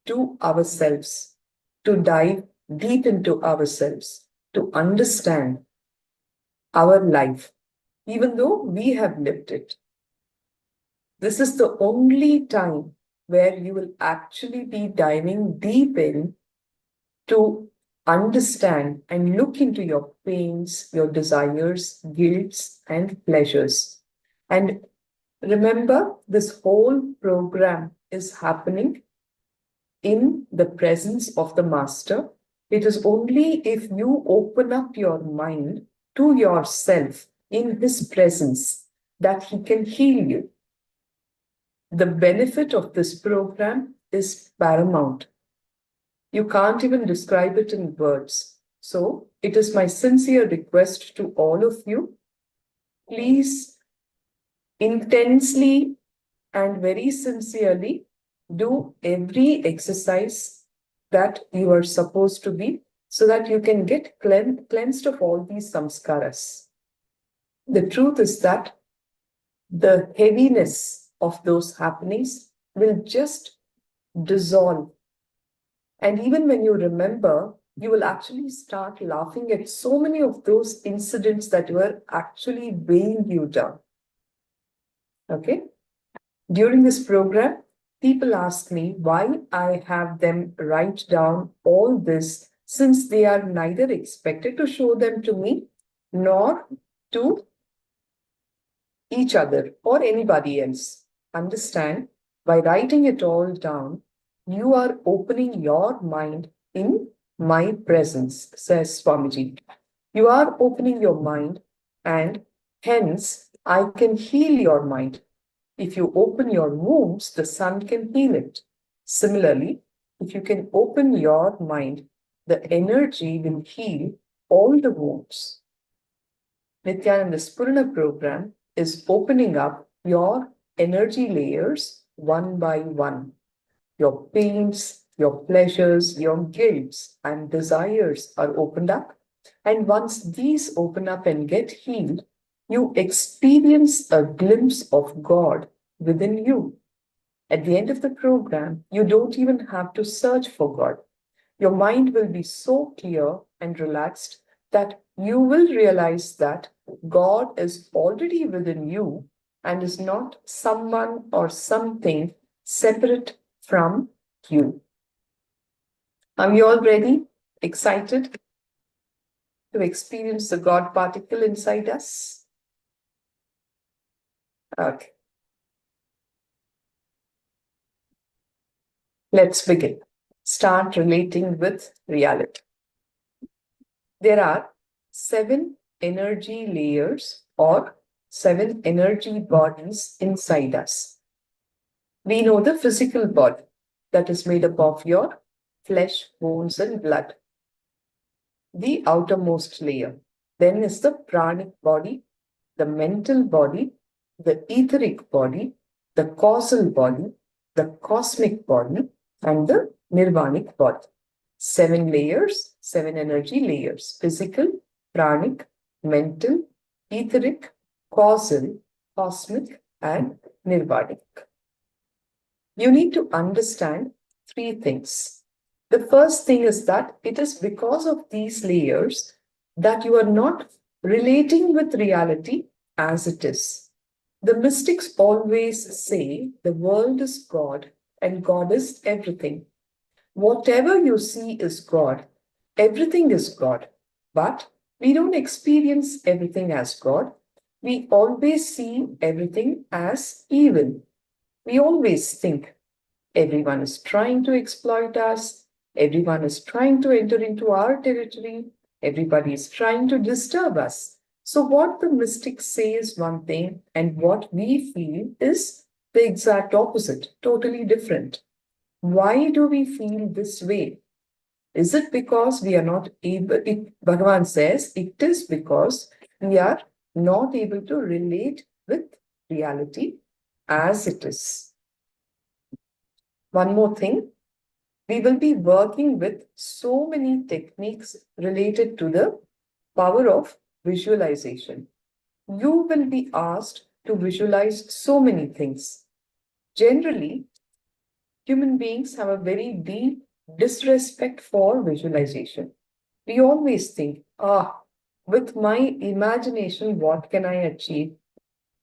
to ourselves, to dive deep into ourselves, to understand our life, even though we have lived it. This is the only time where you will actually be diving deep in to understand and look into your pains, your desires, guilts, and pleasures. And remember, this whole program is happening in the presence of the Master. It is only if you open up your mind to yourself in His presence that He can heal you. The benefit of this program is paramount. You can't even describe it in words. So it is my sincere request to all of you, please intensely and very sincerely do every exercise that you are supposed to be so that you can get cleansed of all these samskaras. The truth is that the heaviness of those happenings will just dissolve. And even when you remember, you will actually start laughing at so many of those incidents that were actually weighing you down. Okay? During this program, people ask me why I have them write down all this since they are neither expected to show them to me nor to each other or anybody else. Understand, by writing it all down, you are opening your mind in my presence, says Swamiji. You are opening your mind, and hence I can heal your mind. If you open your wounds, the sun can heal it. Similarly, if you can open your mind, the energy will heal all the wounds. Nithyananda Spurana program is opening up your energy layers one by one. Your pains, your pleasures, your guilts and desires are opened up. And once these open up and get healed, you experience a glimpse of God within you. At the end of the program, you don't even have to search for God. Your mind will be so clear and relaxed that you will realize that God is already within you and is not someone or something separate from you. Are you all ready? Excited to experience the God particle inside us? Okay. Let's begin. Start relating with reality. There are 7 energy layers or 7 energy bodies inside us. We know the physical body that is made up of your flesh, bones, and blood. The outermost layer. Then is the pranic body, the mental body, the etheric body, the causal body, the cosmic body, and the nirvanic body. 7 layers, 7 energy layers: physical, pranic, mental, etheric, causal, cosmic, and nirvanic. You need to understand 3 things. The first thing is that it is because of these layers that you are not relating with reality as it is. The mystics always say the world is God and God is everything. Whatever you see is God, everything is God, but we don't experience everything as God. we always see everything as evil. We always think everyone is trying to exploit us, everyone is trying to enter into our territory, everybody is trying to disturb us. So, what the mystics say is one thing, and what we feel is the exact opposite, totally different. Why do we feel this way? Is it because we are not able? Bhagavan says it is because we are not able to relate with reality as it is. One more thing, we will be working with so many techniques related to the power of visualization. You will be asked to visualize so many things. Generally, human beings have a very deep disrespect for visualization. We always think, with my imagination, what can I achieve?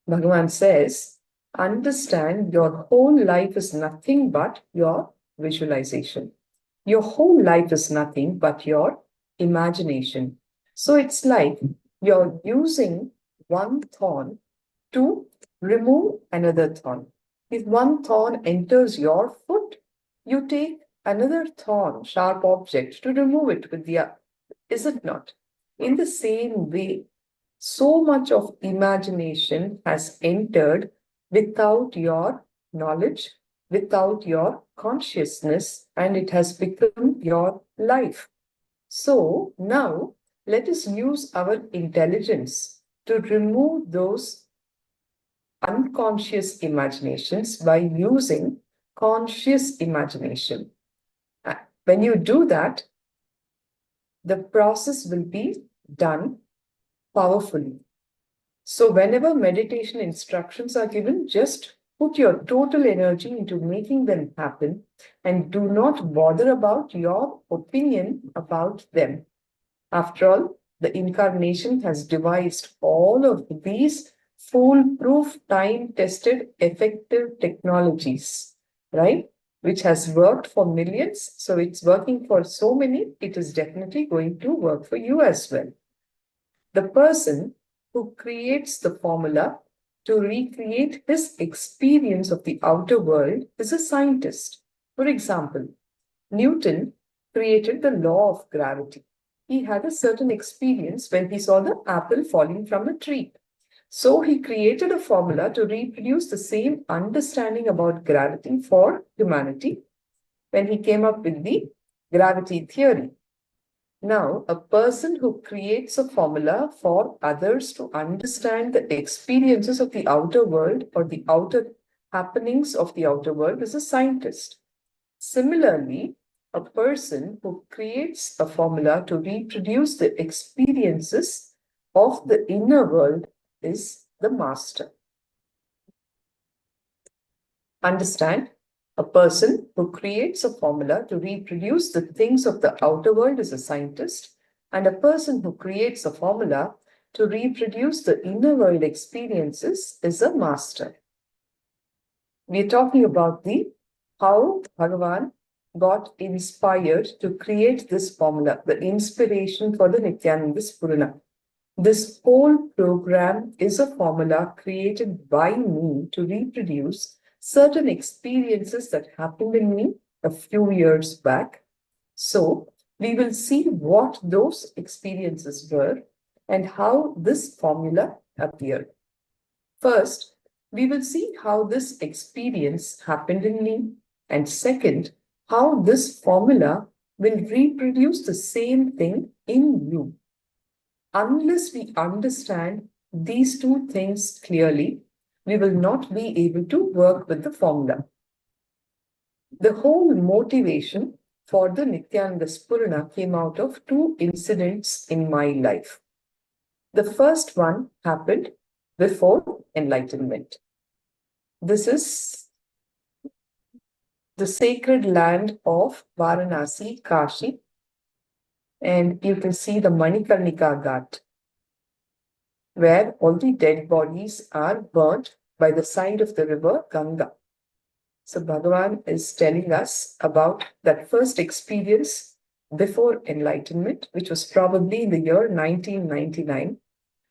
Bhagavan says, understand your whole life is nothing but your visualization. Your whole life is nothing but your imagination. So it's like you're using one thorn to remove another thorn. If one thorn enters your foot, you take another thorn, sharp object, to remove it with the other. Is it not? In the same way, so much of imagination has entered without your knowledge, without your consciousness, and it has become your life. So now let us use our intelligence to remove those unconscious imaginations by using conscious imagination. When you do that, the process will be done powerfully. So whenever meditation instructions are given, just put your total energy into making them happen and do not bother about your opinion about them. After all, the incarnation has devised all of these foolproof, time-tested, effective technologies, right? Which has worked for millions. So it's working for so many, it is definitely going to work for you as well. The person who creates the formula to recreate his experience of the outer world is a scientist. For example, Newton created the law of gravity. He had a certain experience when he saw the apple falling from a tree. So he created a formula to reproduce the same understanding about gravity for humanity when he came up with the gravity theory. Now, a person who creates a formula for others to understand the experiences of the outer world or the outer happenings of the outer world is a scientist. Similarly, a person who creates a formula to reproduce the experiences of the inner world is the master. Understand? A person who creates a formula to reproduce the things of the outer world is a scientist, and a person who creates a formula to reproduce the inner world experiences is a master. We are talking about how Bhagavan got inspired to create this formula, the inspiration for the Nithyananda Spurana. This whole program is a formula created by me to reproduce certain experiences that happened in me a few years back. So we will see what those experiences were and how this formula appeared. First, we will see how this experience happened in me, and second, how this formula will reproduce the same thing in you. Unless we understand these two things clearly, we will not be able to work with the formula. The whole motivation for the Nithyananda Spurana came out of two incidents in my life. The first one happened before enlightenment. This is the sacred land of Varanasi, Kashi, and you can see the Manikarnika Ghat, where all the dead bodies are burnt by the side of the river Ganga. So Bhagavan is telling us about that first experience before enlightenment, which was probably in the year 1999,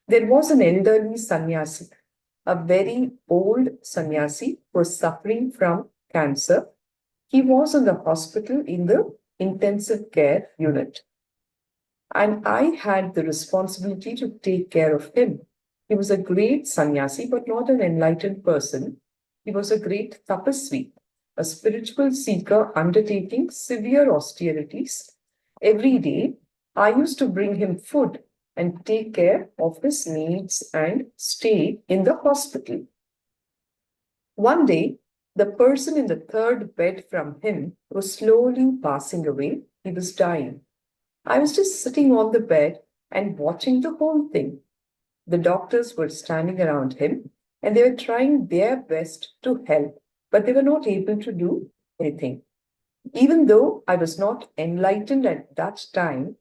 There was an elderly sannyasi, a very old sannyasi who was suffering from cancer. He was in the hospital in the intensive care unit. And I had the responsibility to take care of him. He was a great sannyasi, but not an enlightened person. He was a great tapasvi, a spiritual seeker undertaking severe austerities. Every day, I used to bring him food and take care of his needs and stay in the hospital. One day, the person in the third bed from him was slowly passing away. He was dying. I was just sitting on the bed and watching the whole thing. The doctors were standing around him and they were trying their best to help, but they were not able to do anything. Even though I was not enlightened at that time,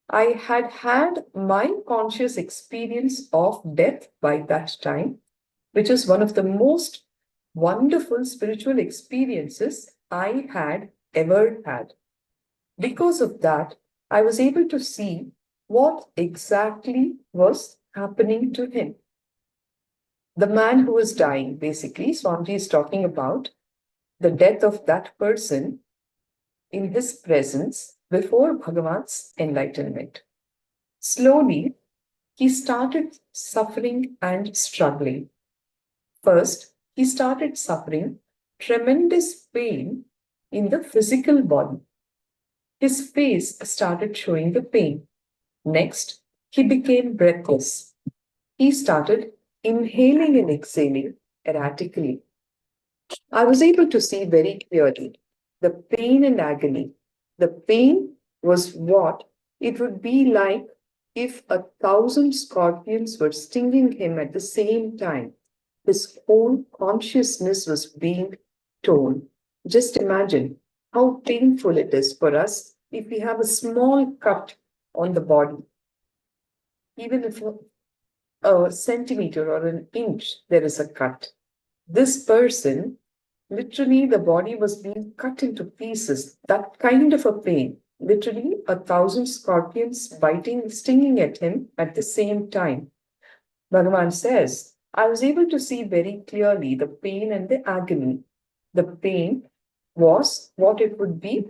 I had had my conscious experience of death by that time, which is one of the most wonderful spiritual experiences I had ever had. Because of that, I was able to see what exactly was happening to him. The man who was dying, basically, Swamiji is talking about the death of that person in his presence before Bhagavan's enlightenment. Slowly, he started suffering and struggling. First, he started suffering tremendous pain in the physical body. His face started showing the pain. Next, he became breathless. He started inhaling and exhaling erratically. I was able to see very clearly the pain and agony. The pain was what it would be like if 1,000 scorpions were stinging him at the same time. His whole consciousness was being torn. Just imagine how painful it is for us if we have a small cut on the body. Even if a centimeter or an inch there is a cut. This person, literally the body was being cut into pieces. That kind of a pain. Literally 1,000 scorpions biting, stinging at him at the same time. Bhagavan says, I was able to see very clearly the pain and the agony. The pain was what it would be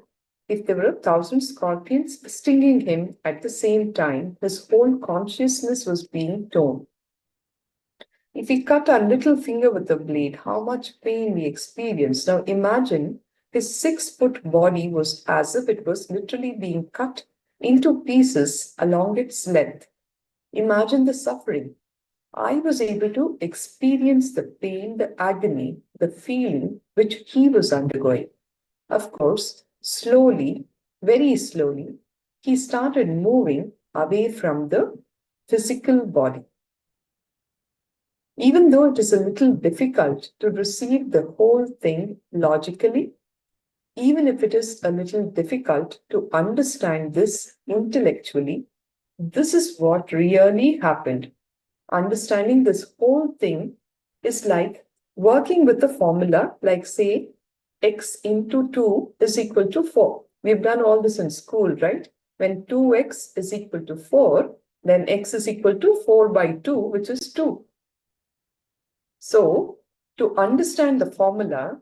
if there were 1,000 scorpions stinging him at the same time. His whole consciousness was being torn. If we cut our little finger with a blade, how much pain we experience. Now imagine his 6-foot body was as if it was literally being cut into pieces along its length. Imagine the suffering. I was able to experience the pain, the agony, the feeling which he was undergoing. Of course, slowly, very slowly, he started moving away from the physical body. Even though it is a little difficult to receive the whole thing logically, even if it is a little difficult to understand this intellectually, this is what really happened. Understanding this whole thing is like working with the formula, like say, x into 2 is equal to 4. We've done all this in school, right? When 2x is equal to 4, then x is equal to 4 by 2, which is 2. So, to understand the formula,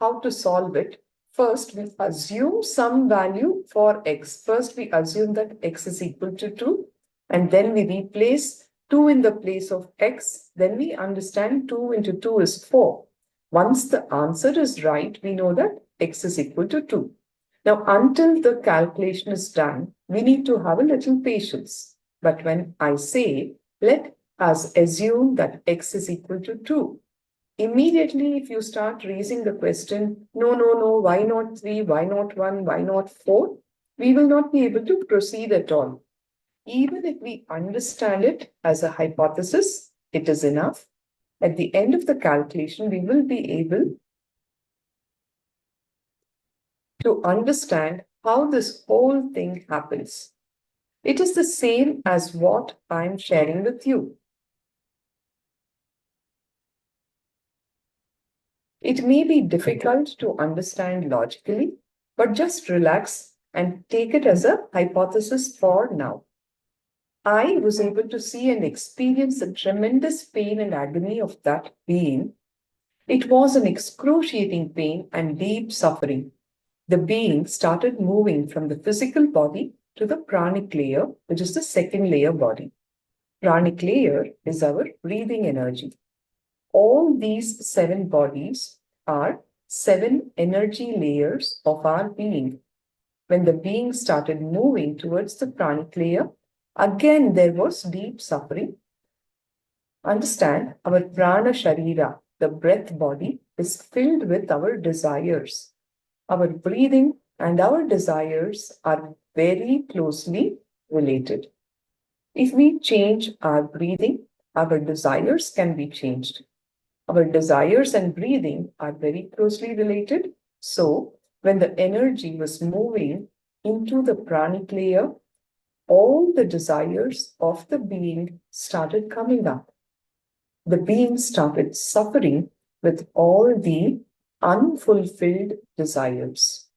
how to solve it, first we assume some value for x. First we assume that x is equal to 2, and then we replace 2 in the place of x. Then we understand 2 into 2 is 4. Once the answer is right, we know that x is equal to 2. Now, until the calculation is done, we need to have a little patience. But when I say, let us assume that x is equal to 2, immediately if you start raising the question, no, why not 3, why not 1, why not 4, we will not be able to proceed at all. Even if we understand it as a hypothesis, it is enough. At the end of the calculation, we will be able to understand how this whole thing happens. It is the same as what I'm sharing with you. It may be difficult to understand logically, but just relax and take it as a hypothesis for now. I was able to see and experience the tremendous pain and agony of that being. It was an excruciating pain and deep suffering. The being started moving from the physical body to the pranic layer, which is the second layer body. Pranic layer is our breathing energy. All these 7 bodies are 7 energy layers of our being. When the being started moving towards the pranic layer, again there was deep suffering. Understand, our prana sharira, the breath body, is filled with our desires. Our breathing and our desires are very closely related. If we change our breathing, our desires can be changed. Our desires and breathing are very closely related. So, when the energy was moving into the pranic layer, all the desires of the being started coming up. The being started suffering with all the unfulfilled desires.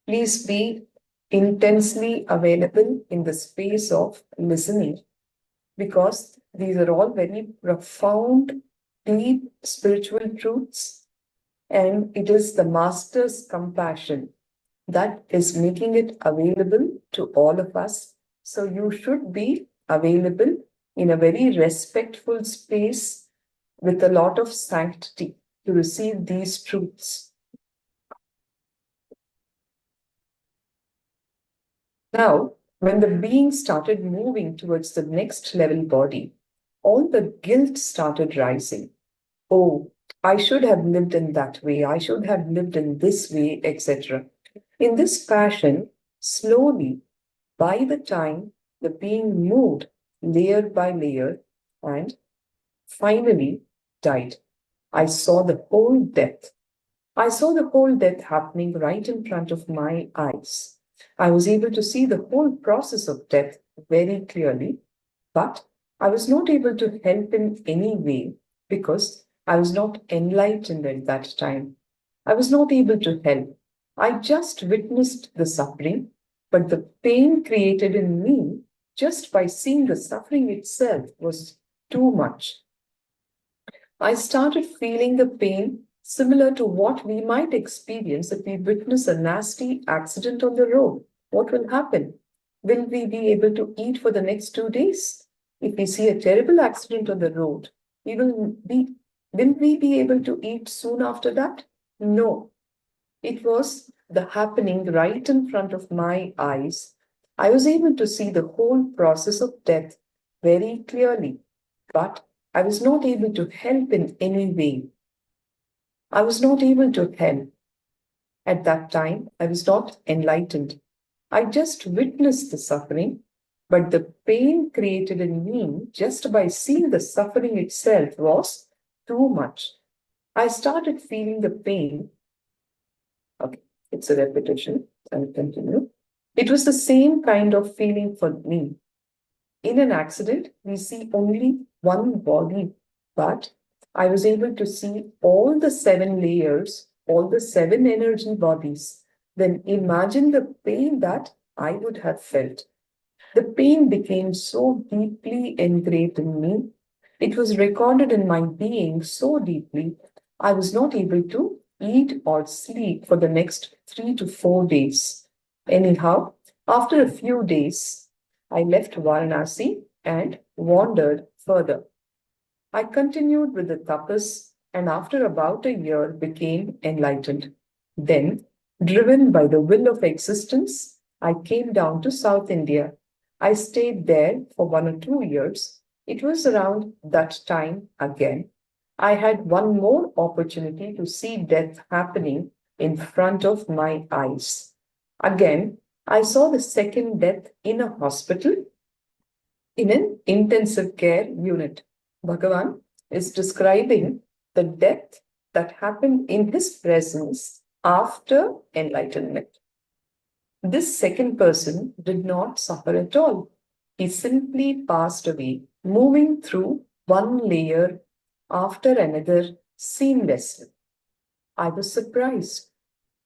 Please be intensely available in the space of listening, because these are all very profound, deep spiritual truths, and it is the Master's compassion that is making it available to all of us. So you should be available in a very respectful space with a lot of sanctity to receive these truths. Now, when the being started moving towards the next level body, all the guilt started rising. Oh, I should have lived in that way, I should have lived in this way, etc. In this fashion, slowly, by the time the being moved layer by layer and finally died, I saw the whole death. I saw the whole death happening right in front of my eyes. I was able to see the whole process of death very clearly, but I was not able to help in any way because I was not enlightened at that time. I was not able to help. I just witnessed the suffering, but the pain created in me just by seeing the suffering itself was too much. I started feeling the pain similar to what we might experience if we witness a nasty accident on the road. What will happen? Will we be able to eat for the next 2 days? If we see a terrible accident on the road, will we be able to eat soon after that? No. It was the happening right in front of my eyes. I was able to see the whole process of death very clearly, but I was not able to help in any way. I was not able to help. At that time, I was not enlightened. I just witnessed the suffering, but the pain created in me just by seeing the suffering itself was too much. I started feeling the pain. Okay, it's a repetition. I'll continue. It was the same kind of feeling for me. In an accident, we see only one body, but I was able to see all the 7 layers, all the 7 energy bodies. Then imagine the pain that I would have felt. The pain became so deeply engraved in me. It was recorded in my being so deeply, I was not able to eat or sleep for the next 3 to 4 days. Anyhow, after a few days, I left Varanasi and wandered further. I continued with the tapas and after about a year became enlightened. Then, driven by the will of existence, I came down to South India. I stayed there for 1 or 2 years. It was around that time again. I had one more opportunity to see death happening in front of my eyes. Again, I saw the second death in a hospital in an intensive care unit. Bhagavan is describing the death that happened in his presence after enlightenment. This second person did not suffer at all. He simply passed away, moving through one layer after another seamlessly. I was surprised.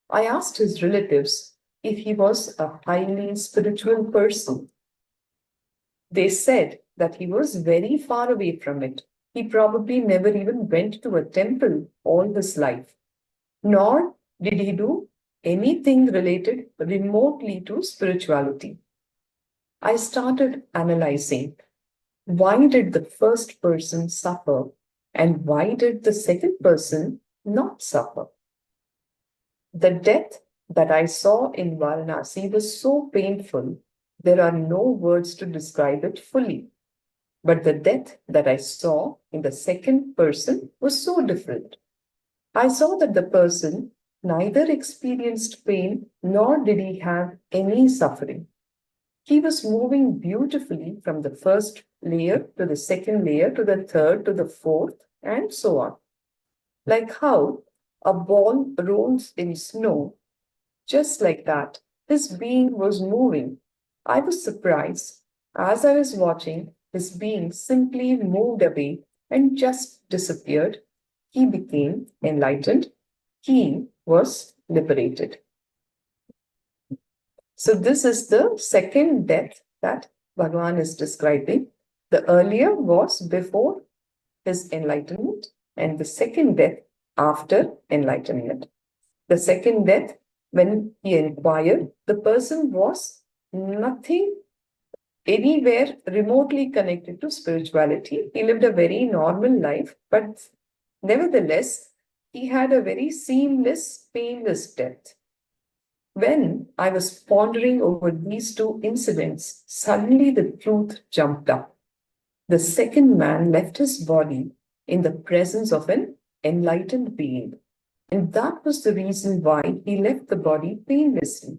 I asked his relatives if he was a highly spiritual person. They said that he was very far away from it. He probably never even went to a temple all his life, nor did he do anything related remotely to spirituality. I started analyzing, why did the first person suffer and why did the second person not suffer? The death that I saw in Varanasi was so painful, there are no words to describe it fully. But the death that I saw in the second person was so different. I saw that the person neither experienced pain nor did he have any suffering. He was moving beautifully from the first layer to the second layer to the third to the fourth, and so on. Like how a ball rolls in snow, just like that, his being was moving. I was surprised. As I was watching, his being simply moved away and just disappeared. He became enlightened. He was liberated. So this is the second death that Bhagavan is describing. The earlier was before his enlightenment, and the second death after enlightenment. The second death, when he inquired, the person was nothing anywhere remotely connected to spirituality. He lived a very normal life, but nevertheless, he had a very seamless, painless death. When I was pondering over these two incidents, suddenly the truth jumped up. The second man left his body in the presence of an enlightened being. And that was the reason why he left the body painlessly.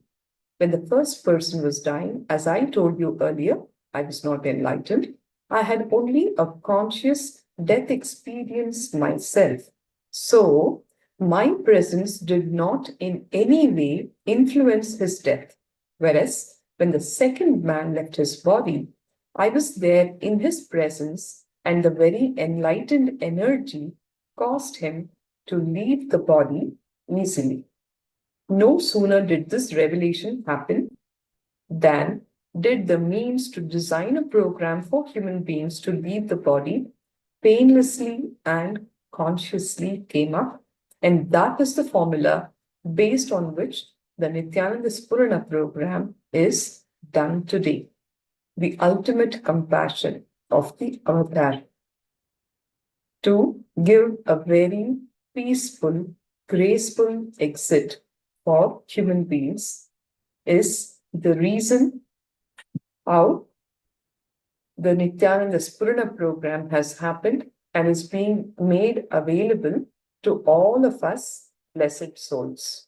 When the first person was dying, as I told you earlier, I was not enlightened. I had only a conscious death experience myself. So, my presence did not in any way influence his death. Whereas, when the second man left his body, I was there in his presence, and the very enlightened energy caused him to leave the body easily. No sooner did this revelation happen than did the means to design a program for human beings to leave the body painlessly and consciously came up. And that is the formula based on which the Nithyananda Spurana program is done today. The ultimate compassion of the avatar to give a very peaceful, graceful exit for human beings is the reason how the Nithyananda Spurana program has happened and is being made available to all of us blessed souls.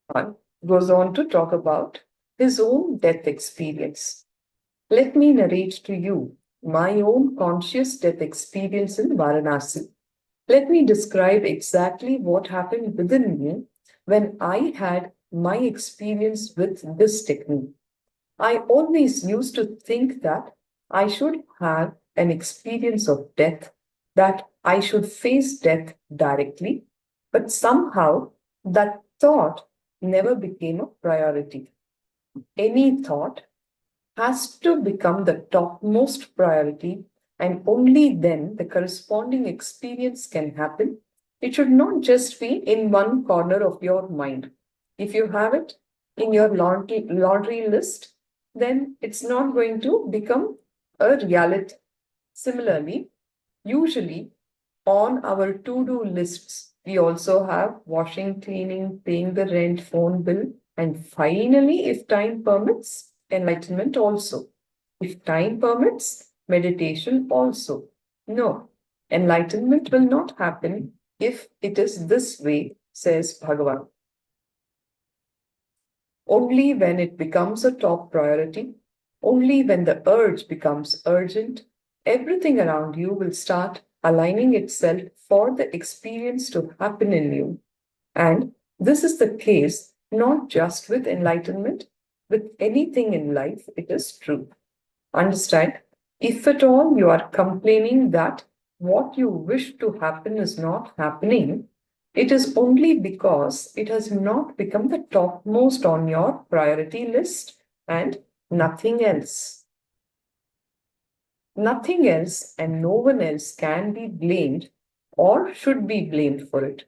One goes on to talk about his own death experience. Let me narrate to you my own conscious death experience in Varanasi. Let me describe exactly what happened within me when I had my experience with this technique. I always used to think that I should have an experience of death, that I should face death directly, but somehow that thought never became a priority. Any thought has to become the topmost priority, and only then the corresponding experience can happen. It should not just be in one corner of your mind. If you have it in your laundry list, then it's not going to become a reality. Similarly, usually on our to-do lists, we also have washing, cleaning, paying the rent, phone bill, and finally, if time permits, enlightenment also. If time permits, meditation also. No, enlightenment will not happen if it is this way, says Bhagavan. Only when it becomes a top priority, only when the urge becomes urgent, everything around you will start aligning itself for the experience to happen in you. And this is the case not just with enlightenment, with anything in life, it is true. Understand, if at all you are complaining that what you wish to happen is not happening, It is only because it has not become the topmost on your priority list and nothing else. Nothing else and no one else can be blamed or should be blamed for it.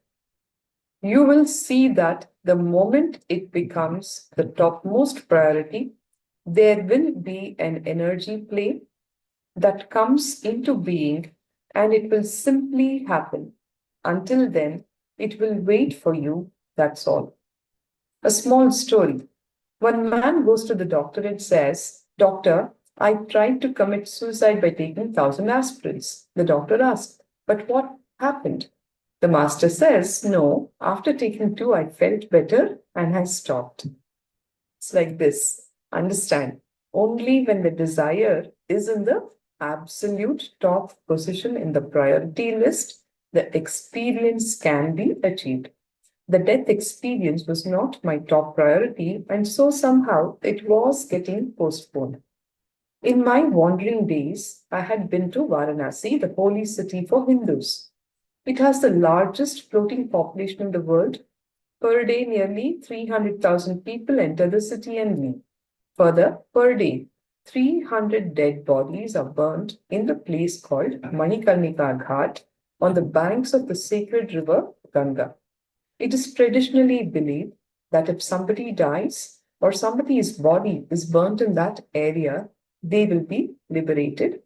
You will see that the moment it becomes the topmost priority, there will be an energy play that comes into being and it will simply happen. Until then, it will wait for you, that's all. A small story. One man goes to the doctor and says, Doctor, I tried to commit suicide by taking 1,000 aspirins. The doctor asks, But what happened? The master says, No, after taking 2, I felt better and I stopped. It's like this. Understand, only when the desire is in the absolute top position in the priority list, the experience can be achieved. The death experience was not my top priority, and so somehow it was getting postponed. In my wandering days, I had been to Varanasi, the holy city for Hindus. It has the largest floating population in the world. Per day, nearly 300,000 people enter the city and leave. Further, per day, 300 dead bodies are burnt in the place called Manikarnika Ghat on the banks of the sacred river Ganga. It is traditionally believed that if somebody dies or somebody's body is burnt in that area, they will be liberated.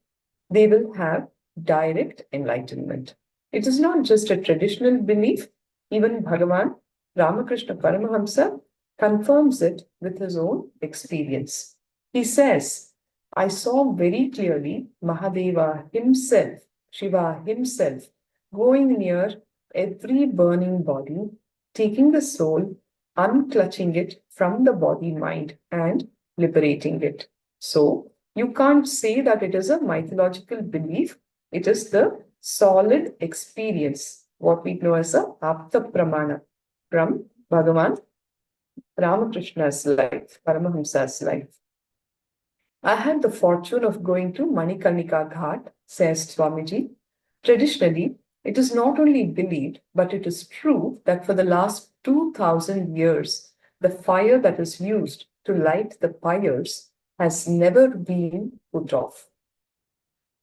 They will have direct enlightenment. It is not just a traditional belief. Even Bhagavan Ramakrishna Paramahamsa confirms it with his own experience. He says, I saw very clearly Mahadeva himself, Shiva himself, going near every burning body, taking the soul, unclutching it from the body mind and liberating it. So, you can't say that it is a mythological belief. It is the solid experience, what we know as a Apta Pramana from Bhagavan Ramakrishna's life, Paramahamsa's life. I had the fortune of going to Manikarnika Ghat, says Swamiji. Traditionally, it is not only believed, but it is true that for the last 2,000 years, the fire that is used to light the pyres has never been put off.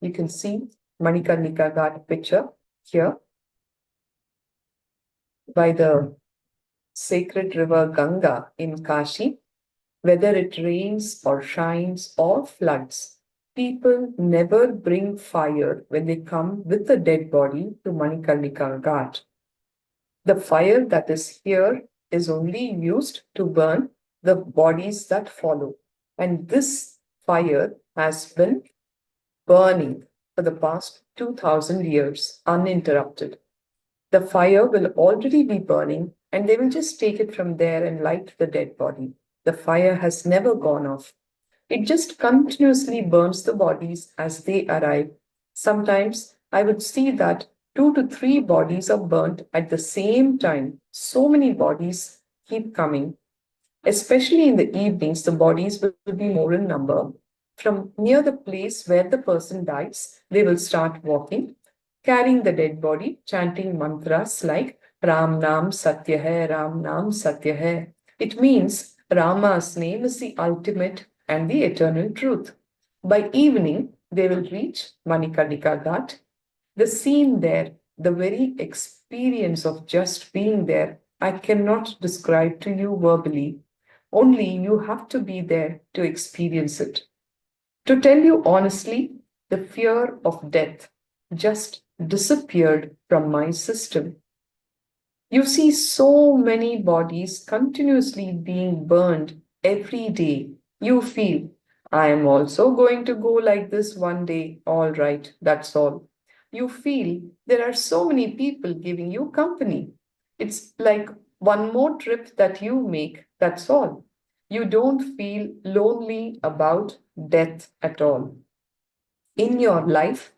You can see Manikarnika Ghat picture here by the sacred river Ganga in Kashi. Whether it rains or shines or floods, people never bring fire when they come with the dead body to Manikarnika Ghat. The fire that is here is only used to burn the bodies that follow. And this fire has been burning for the past 2,000 years uninterrupted. The fire will already be burning and they will just take it from there and light the dead body. The fire has never gone off. It just continuously burns the bodies as they arrive. Sometimes I would see that 2 to 3 bodies are burnt at the same time. So many bodies keep coming. Especially in the evenings, the bodies will be more in number. From near the place where the person dies, they will start walking, carrying the dead body, chanting mantras like Ram Nam Satya Hai, Ram Nam Satya Hai. It means Rama's name is the ultimate and the eternal truth. By evening, they will reach Manikarnika Ghat. The scene there, the very experience of just being there, I cannot describe to you verbally. Only you have to be there to experience it. To tell you honestly, the fear of death just disappeared from my system. You see so many bodies continuously being burned every day. You feel, I am also going to go like this one day. All right, that's all. You feel there are so many people giving you company. It's like one more trip that you make, that's all. You don't feel lonely about death at all. In your life,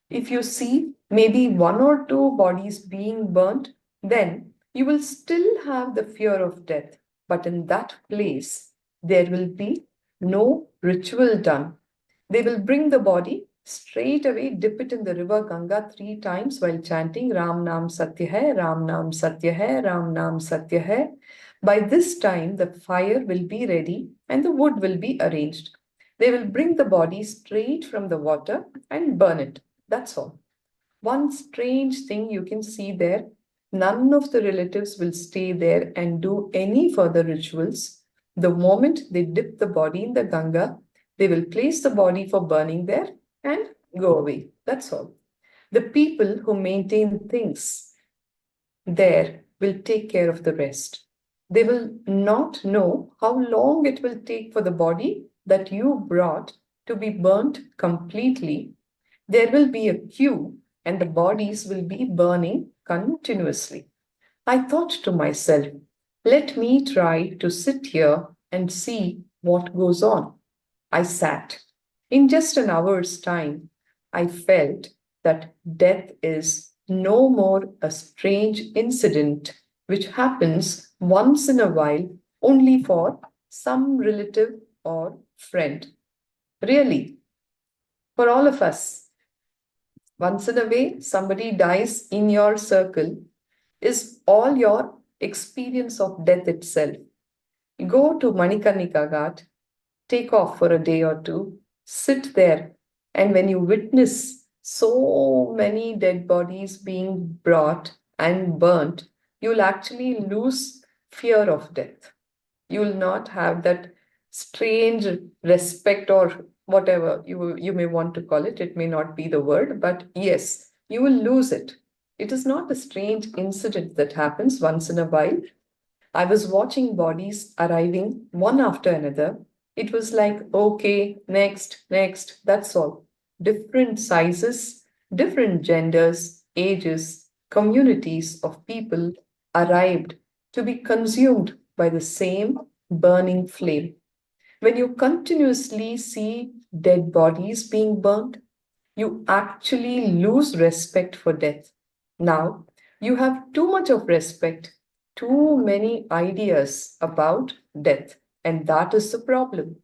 if you see maybe 1 or 2 bodies being burnt, then you will still have the fear of death. But in that place, there will be no ritual done. They will bring the body straight away dip it in the river Ganga 3 times while chanting Ram Naam Satya Hai, Ram Naam Satya Hai, Ram Naam Satya Hai. By this time, the fire will be ready and the wood will be arranged. They will bring the body straight from the water and burn it. That's all. One strange thing you can see there, none of the relatives will stay there and do any further rituals. The moment they dip the body in the Ganga, they will place the body for burning there and go away. That's all. The people who maintain things there will take care of the rest. They will not know how long it will take for the body that you brought to be burnt completely. There will be a queue and the bodies will be burning continuously. I thought to myself, let me try to sit here and see what goes on. I sat. In just an hour's time, I felt that death is no more a strange incident which happens once in a while only for some relative or friend. Really, for all of us, once in a way, somebody dies in your circle is all your experience of death itself. You go to Manikarnika Ghat, take off for a day or two, sit there, and when you witness so many dead bodies being brought and burnt, you'll actually lose fear of death. You will not have that strange respect or whatever you may want to call it. It may not be the word, but yes, you will lose it. It is not a strange incident that happens once in a while. I was watching bodies arriving one after another. It was like, okay, next, that's all. Different sizes, different genders, ages, communities of people arrived to be consumed by the same burning flame. When you continuously see dead bodies being burnt, you actually lose respect for death. Now, you have too much of respect, too many ideas about death, and that is the problem.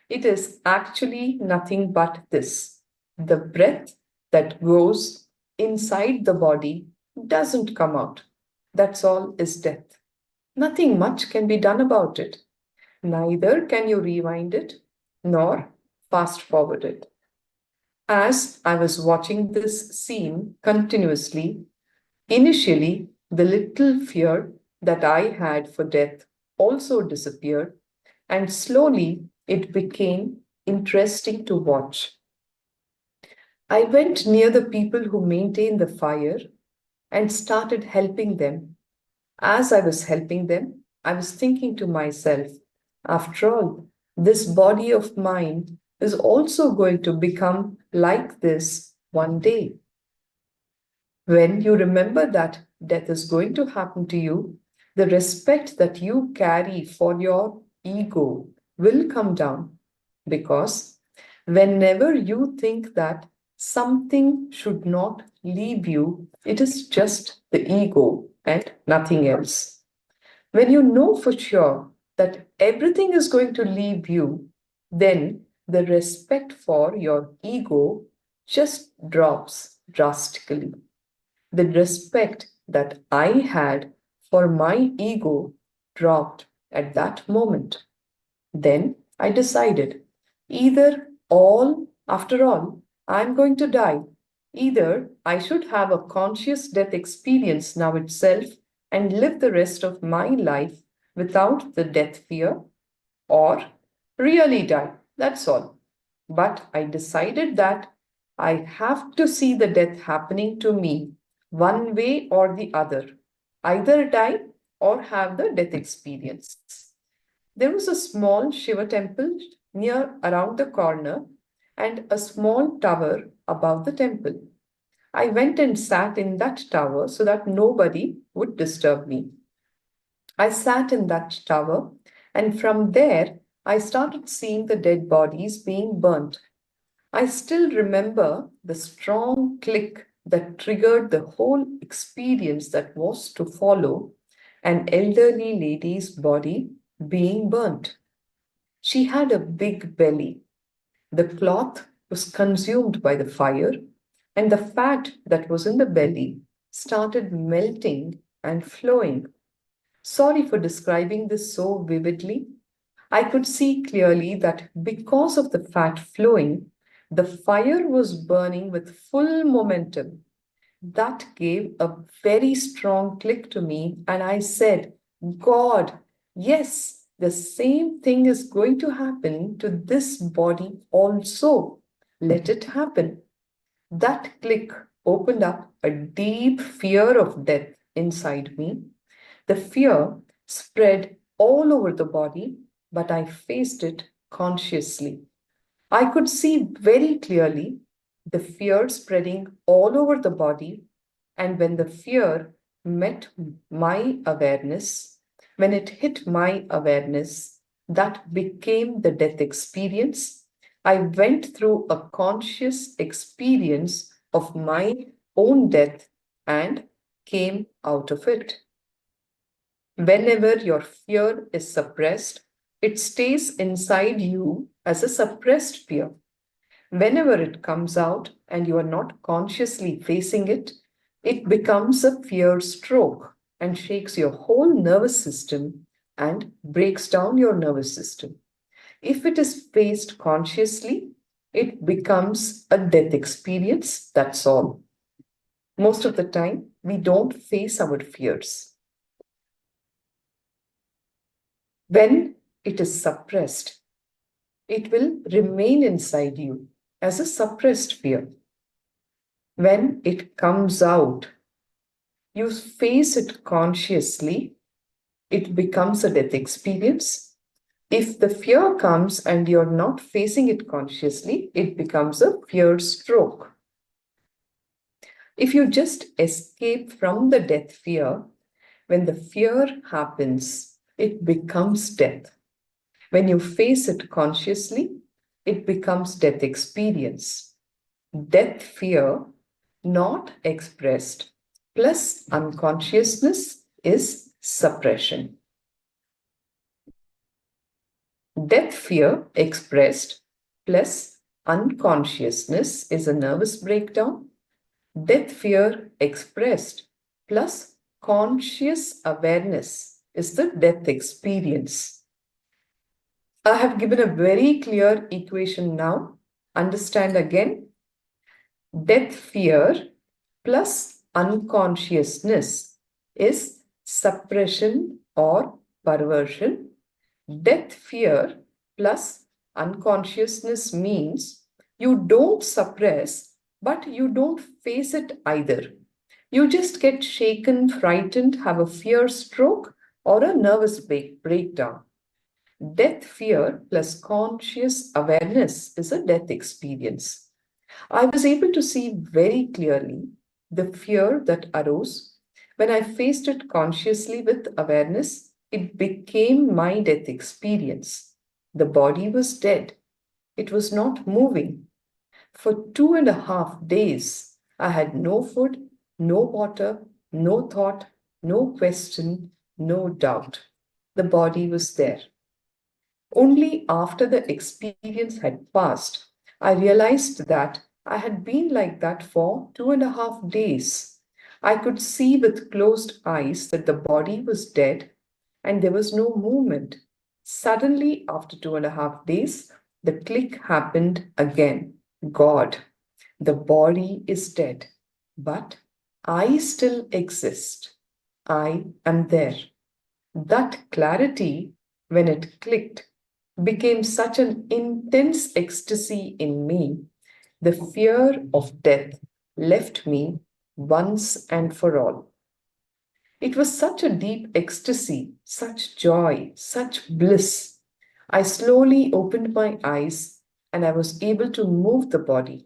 It is actually nothing but this. The breath that goes inside the body doesn't come out. That's all is death. Nothing much can be done about it. Neither can you rewind it nor fast forward it. As I was watching this scene continuously, initially the little fear that I had for death also disappeared, and slowly it became interesting to watch. I went near the people who maintain the fire and started helping them. As I was helping them, I was thinking to myself, after all, this body of mine is also going to become like this one day. When you remember that death is going to happen to you, the respect that you carry for your ego will come down, because whenever you think that something should not leave you, it is just the ego and nothing else. When you know for sure that everything is going to leave you, then the respect for your ego just drops drastically. The respect that I had for my ego dropped at that moment. Then I decided, after all, I'm going to die. Either I should have a conscious death experience now itself and live the rest of my life without the death fear, or really die. That's all. But I decided that I have to see the death happening to me one way or the other, either die or have the death experience. There was a small Shiva temple near around the corner and a small tower above the temple. I went and sat in that tower so that nobody would disturb me. I sat in that tower, and from there I started seeing the dead bodies being burnt. I still remember the strong click that triggered the whole experience that was to follow: an elderly lady's body being burnt. She had a big belly. The cloth was consumed by the fire, and the fat that was in the belly started melting and flowing. Sorry for describing this so vividly. I could see clearly that because of the fat flowing, the fire was burning with full momentum. That gave a very strong click to me, and I said, God, yes, the same thing is going to happen to this body also. Let it happen. That click opened up a deep fear of death inside me. The fear spread all over the body, but I faced it consciously. I could see very clearly the fear spreading all over the body, and when the fear met my awareness, when it hit my awareness, that became the death experience. I went through a conscious experience of my own death and came out of it. Whenever your fear is suppressed, it stays inside you as a suppressed fear. Whenever it comes out and you are not consciously facing it, it becomes a fear stroke and shakes your whole nervous system and breaks down your nervous system. If it is faced consciously, it becomes a death experience, that's all. Most of the time, we don't face our fears. When it is suppressed, it will remain inside you as a suppressed fear. When it comes out, you face it consciously, it becomes a death experience. If the fear comes and you're not facing it consciously, it becomes a fear stroke. If you just escape from the death fear, when the fear happens, it becomes death. When you face it consciously, it becomes death experience. Death fear, not expressed, plus unconsciousness is suppression. Death fear expressed plus unconsciousness is a nervous breakdown. Death fear expressed plus conscious awareness is the death experience. I have given a very clear equation now. Understand again. Death fear plus unconsciousness is suppression or perversion. Death fear plus unconsciousness means you don't suppress, but you don't face it either. You just get shaken, frightened, have a fear stroke or a nervous breakdown. Death fear plus conscious awareness is a death experience. I was able to see very clearly the fear that arose. When I faced it consciously with awareness, it became my death experience. The body was dead. It was not moving. For 2.5 days, I had no food, no water, no thought, no question, no doubt. The body was there. Only after the experience had passed, I realized that I had been like that for 2.5 days. I could see with closed eyes that the body was dead and there was no movement. Suddenly, after 2.5 days, the click happened again. God, the body is dead, but I still exist. I am there. That clarity, when it clicked, became such an intense ecstasy in me. The fear of death left me once and for all. It was such a deep ecstasy, such joy, such bliss. I slowly opened my eyes and I was able to move the body.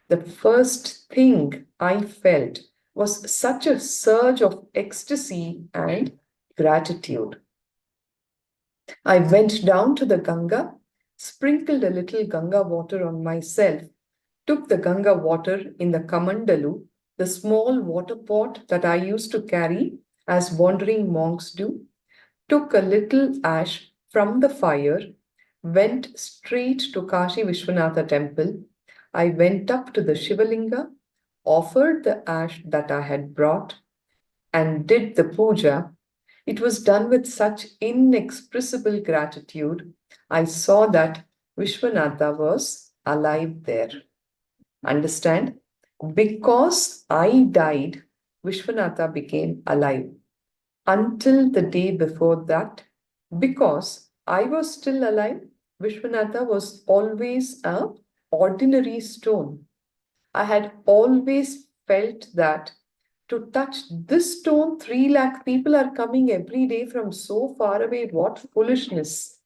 The first thing I felt was such a surge of ecstasy and gratitude. I went down to the Ganga, sprinkled a little Ganga water on myself, took the Ganga water in the kamandalu, the small water pot that I used to carry as wandering monks do, took a little ash from the fire, went straight to Kashi Vishwanatha temple, I went up to the Shivalinga, offered the ash that I had brought, and did the puja. It was done with such inexpressible gratitude. I saw that Vishwanatha was alive there. Understand? Because I died, Vishwanatha became alive. Until the day before that, because I was still alive, Vishwanatha was always a ordinary stone. I had always felt that to touch this stone, 3 lakh people are coming every day from so far away. What foolishness.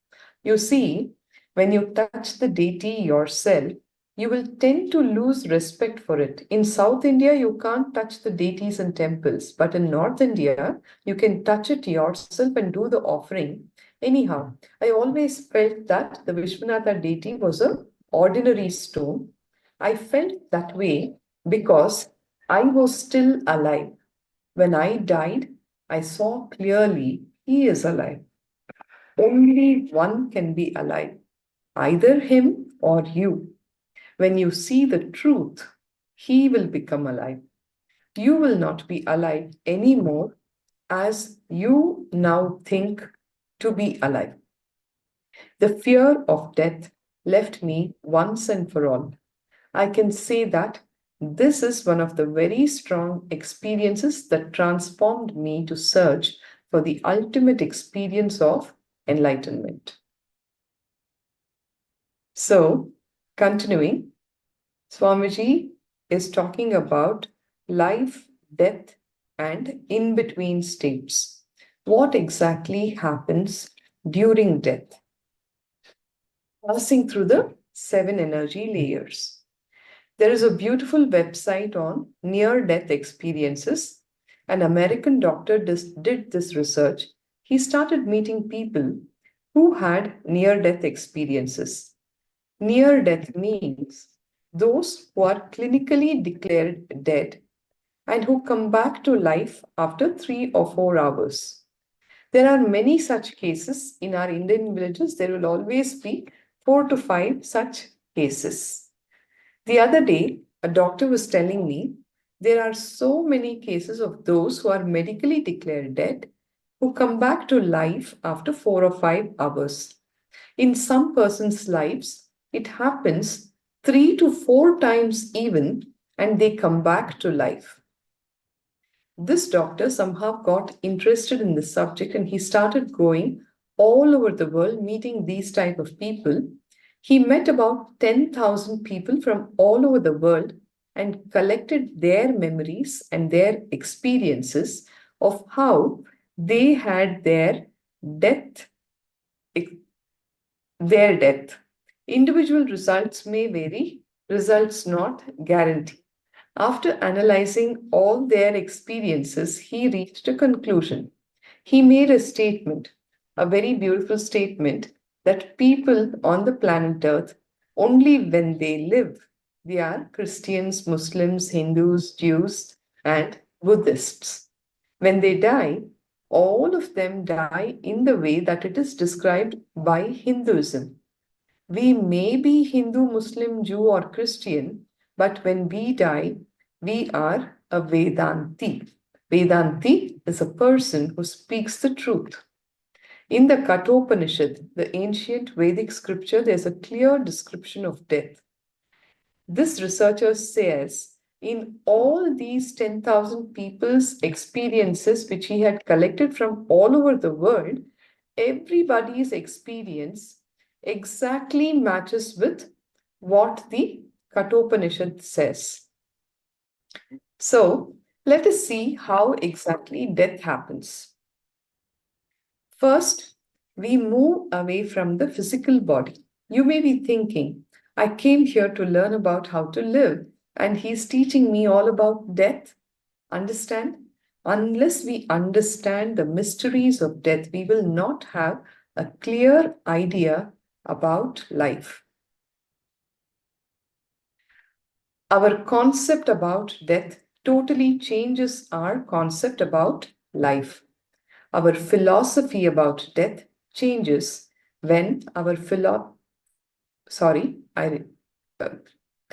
You see, when you touch the deity yourself, you will tend to lose respect for it. In South India, you can't touch the deities in temples, but in North India, you can touch it yourself and do the offering. Anyhow, I always felt that the Vishwanatha deity was an ordinary stone. I felt that way because I was still alive. When I died, I saw clearly he is alive. Only one can be alive, either him or you. When you see the truth, he will become alive. You will not be alive anymore as you now think to be alive. The fear of death left me once and for all. I can say that this is one of the very strong experiences that transformed me to search for the ultimate experience of enlightenment. So, continuing, Swamiji is talking about life, death, and in between states. What exactly happens during death? Passing through the 7 energy layers. There is a beautiful website on near-death experiences. An American doctor did this research. He started meeting people who had near-death experiences. Near-death means those who are clinically declared dead and who come back to life after 3 or 4 hours. There are many such cases in our Indian villages. There will always be 4 to 5 such cases. The other day, a doctor was telling me there are so many cases of those who are medically declared dead who come back to life after 4 or 5 hours. In some persons' lives, it happens 3 to 4 times even, and they come back to life. This doctor somehow got interested in the subject and he started going all over the world meeting these type of people. He met about 10,000 people from all over the world and collected their memories and their experiences of how they had their death. Individual results may vary, results not guaranteed. After analyzing all their experiences, he reached a conclusion. He made a statement, a very beautiful statement, that people on the planet Earth, only when they live, they are Christians, Muslims, Hindus, Jews, and Buddhists. When they die, all of them die in the way that it is described by Hinduism. We may be Hindu, Muslim, Jew, or Christian, but when we die, we are a Vedanti. Vedanti is a person who speaks the truth. In the Kathopanishad, the ancient Vedic scripture, there's a clear description of death. This researcher says, in all these 10,000 people's experiences, which he had collected from all over the world, everybody's experience exactly matches with what the Kathopanishad says. So, let us see how exactly death happens. First, we move away from the physical body. You may be thinking, I came here to learn about how to live, and he's teaching me all about death. Understand? Unless we understand the mysteries of death, we will not have a clear idea about life. Our concept about death totally changes our concept about life. Our philosophy about death changes when our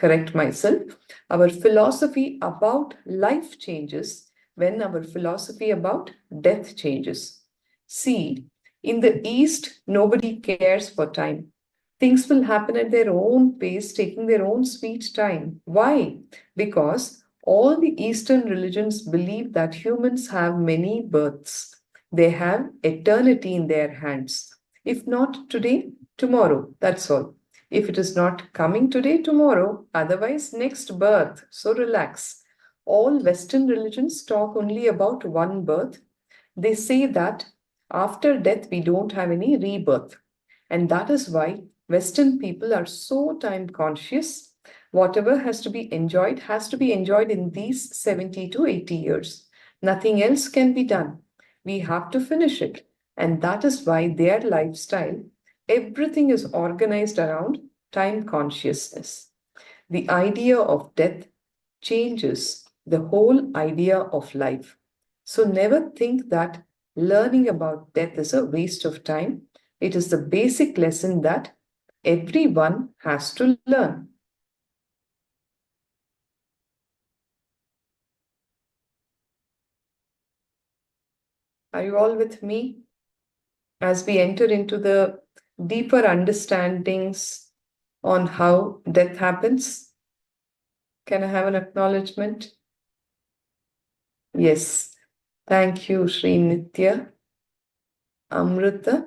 correct myself. Our philosophy about life changes when our philosophy about death changes. See, in the East, nobody cares for time. Things will happen at their own pace, taking their own sweet time. Why? Because all the Eastern religions believe that humans have many births. They have eternity in their hands. If not today, tomorrow. That's all. If it is not coming today, tomorrow, otherwise next birth. So relax. All Western religions talk only about one birth. They say that after death, we don't have any rebirth. And that is why Western people are so time conscious. Whatever has to be enjoyed in these 70 to 80 years. Nothing else can be done. We have to finish it. And that is why their lifestyle, everything is organized around time consciousness. The idea of death changes the whole idea of life. So never think that learning about death is a waste of time. It is the basic lesson that everyone has to learn. Are you all with me? As we enter into the deeper understandings on how death happens, can I have an acknowledgement? Yes. Thank you, Sri Nithya. Amrita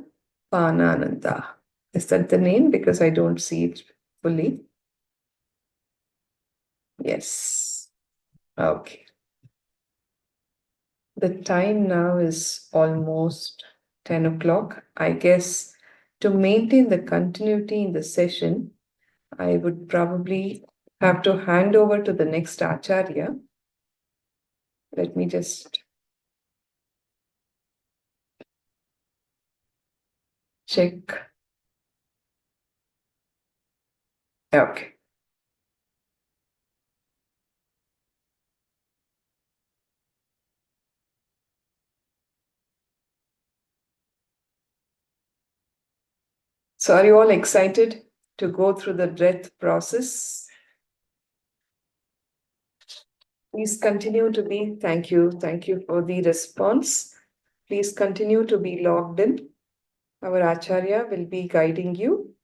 Panananda. Is that the name? Because I don't see it fully. Yes. Okay. The time now is almost 10 o'clock. I guess to maintain the continuity in the session, I would probably have to hand over to the next Acharya. Let me just check. Okay. So are you all excited to go through the breath process? Please continue to be, thank you for the response. Please continue to be logged in. Our Acharya will be guiding you.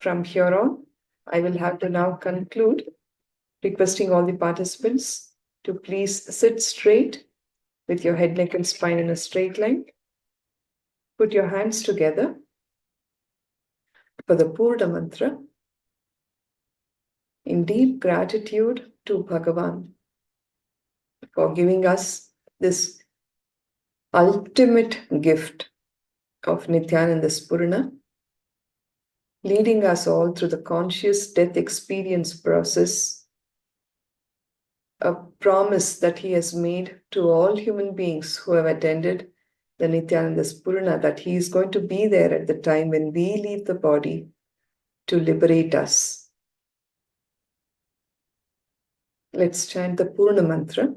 From here on, I will have to now conclude, requesting all the participants to please sit straight with your head, neck and spine in a straight line. Put your hands together for the Purna mantra in deep gratitude to Bhagavan for giving us this ultimate gift of Nithyananda Spurana, leading us all through the conscious death experience process, a promise that he has made to all human beings who have attended the Nithyananda Spurana, that he is going to be there at the time when we leave the body to liberate us. Let's chant the Purna mantra.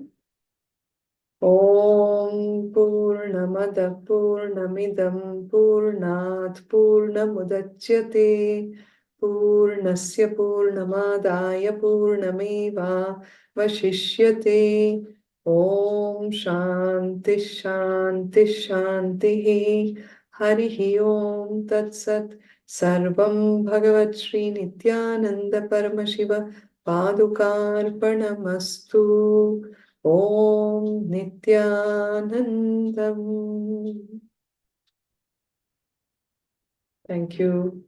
Om Purnamada Purnamidam Purnat Purnamudachyate Purnasya Purnamadaya Purnameva Vashishyate. Om Shanti Shanti Shanti Harihi Om Tat Sat Sarvam Bhagavat Shri Nithyananda Paramashiva Padukarpanamastu. Om Nithyanandam. Thank you.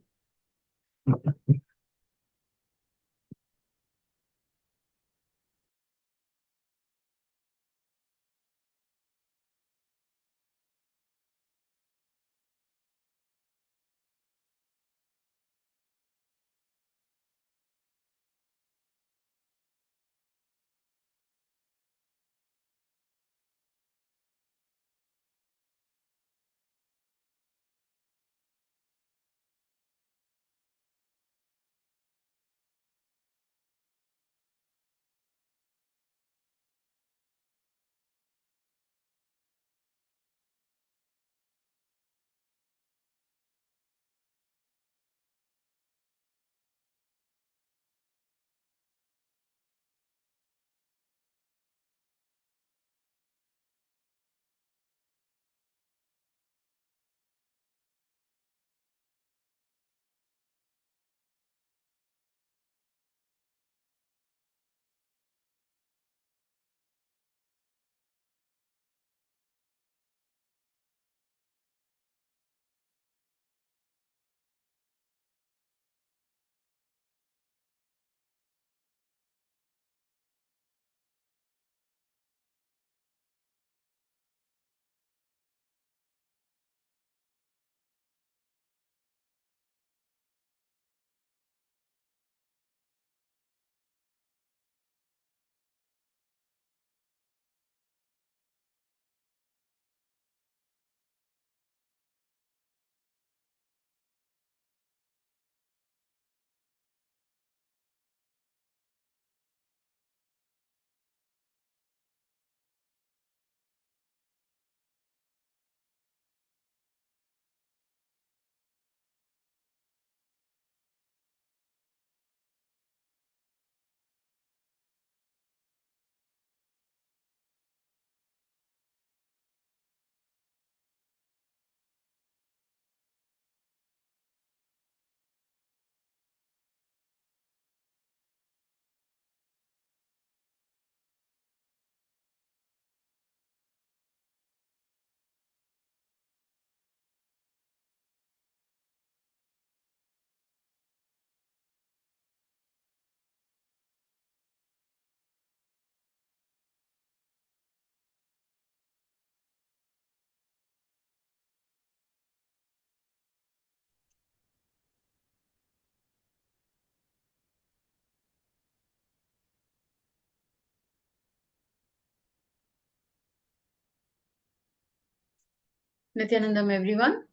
Nithyanandam, everyone.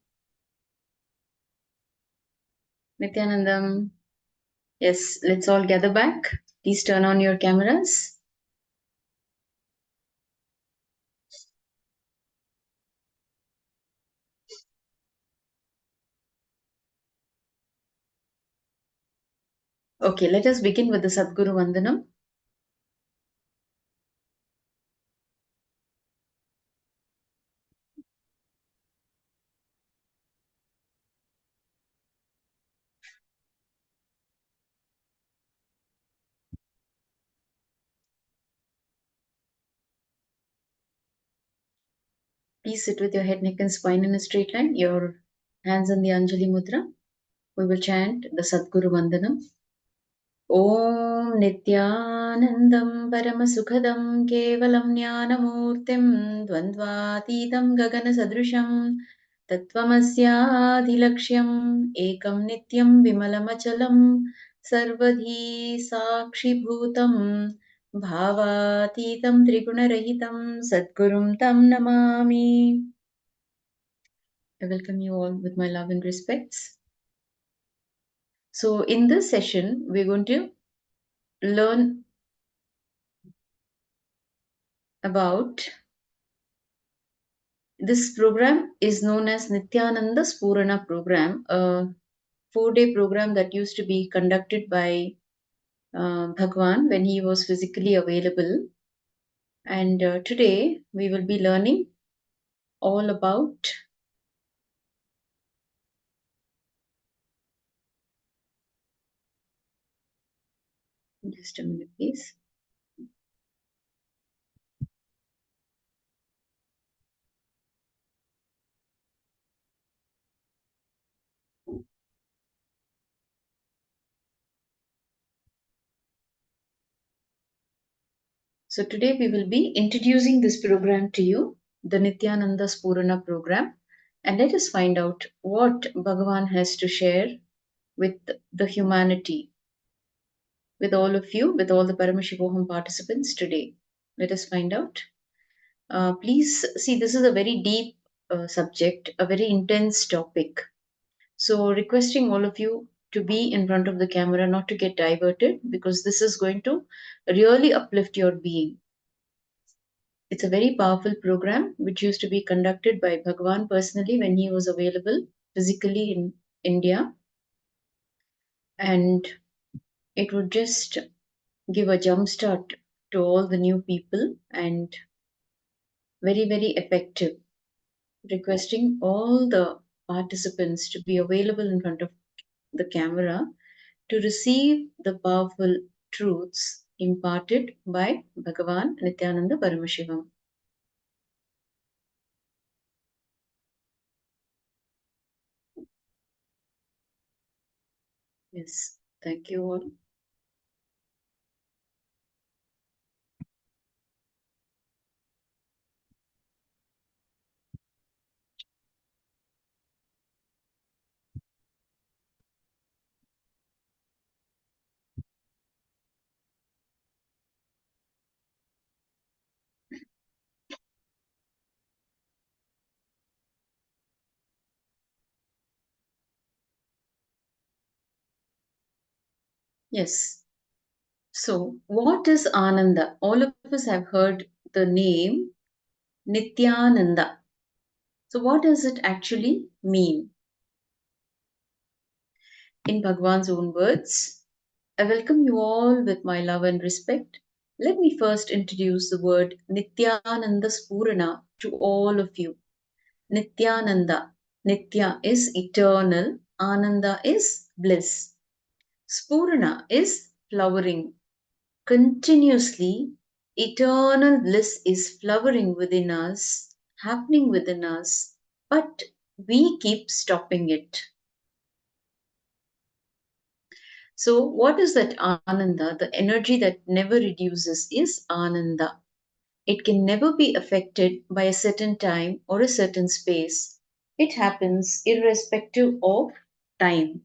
Nithyanandam. Yes, let's all gather back. Please turn on your cameras. Okay, let us begin with the Sadguru Vandanam. Please sit with your head, neck, and spine in a straight line. Your hands in the Anjali Mudra. We will chant the Sadguru Vandanam. ॐ नित्यानन्दं परमसुखदं केवलं ज्ञानमूर्तिं द्वन्द्वातीतं गगनसदृशं तत्त्वमस्याधिलक्ष्यम् एकं नित्यं विमलमचलं सर्वधी साक्षिभूतं भावातीतं त्रिगुणरहितं सद्गुरुं तं Namami. I welcome you all with my love and respects. So in this session, we're going to learn about this program is known as Nithyananda Spurana program, a 4-day program that used to be conducted by Bhagwan when he was physically available. And today we will be learning all about just a minute, please. So today we will be introducing this program to you, the Nithyananda Spurana program, and let us find out what Bhagavan has to share with the humanity, with all of you, with all the Paramashivoham participants today. Let us find out. Please see, this is a very deep subject, a very intense topic. So, requesting all of you to be in front of the camera, not to get diverted, because this is going to really uplift your being. It's a very powerful program which used to be conducted by Bhagwan personally when he was available physically in India. And it would just give a jump start to all the new people and very, very effective. Requesting all the participants to be available in front of the camera to receive the powerful truths imparted by Bhagavan Nithyananda Paramashivam. Yes, thank you all. Yes. So, what is Ananda? All of us have heard the name Nithyananda. So, what does it actually mean? In Bhagwan's own words, I welcome you all with my love and respect. Let me first introduce the word Nithyananda Spurana to all of you. Nithyananda. Nithya is eternal. Ananda is bliss. Spurana is flowering. Continuously, eternal bliss is flowering within us, happening within us, but we keep stopping it. So, what is that Ananda? The energy that never reduces is Ananda. It can never be affected by a certain time or a certain space. It happens irrespective of time.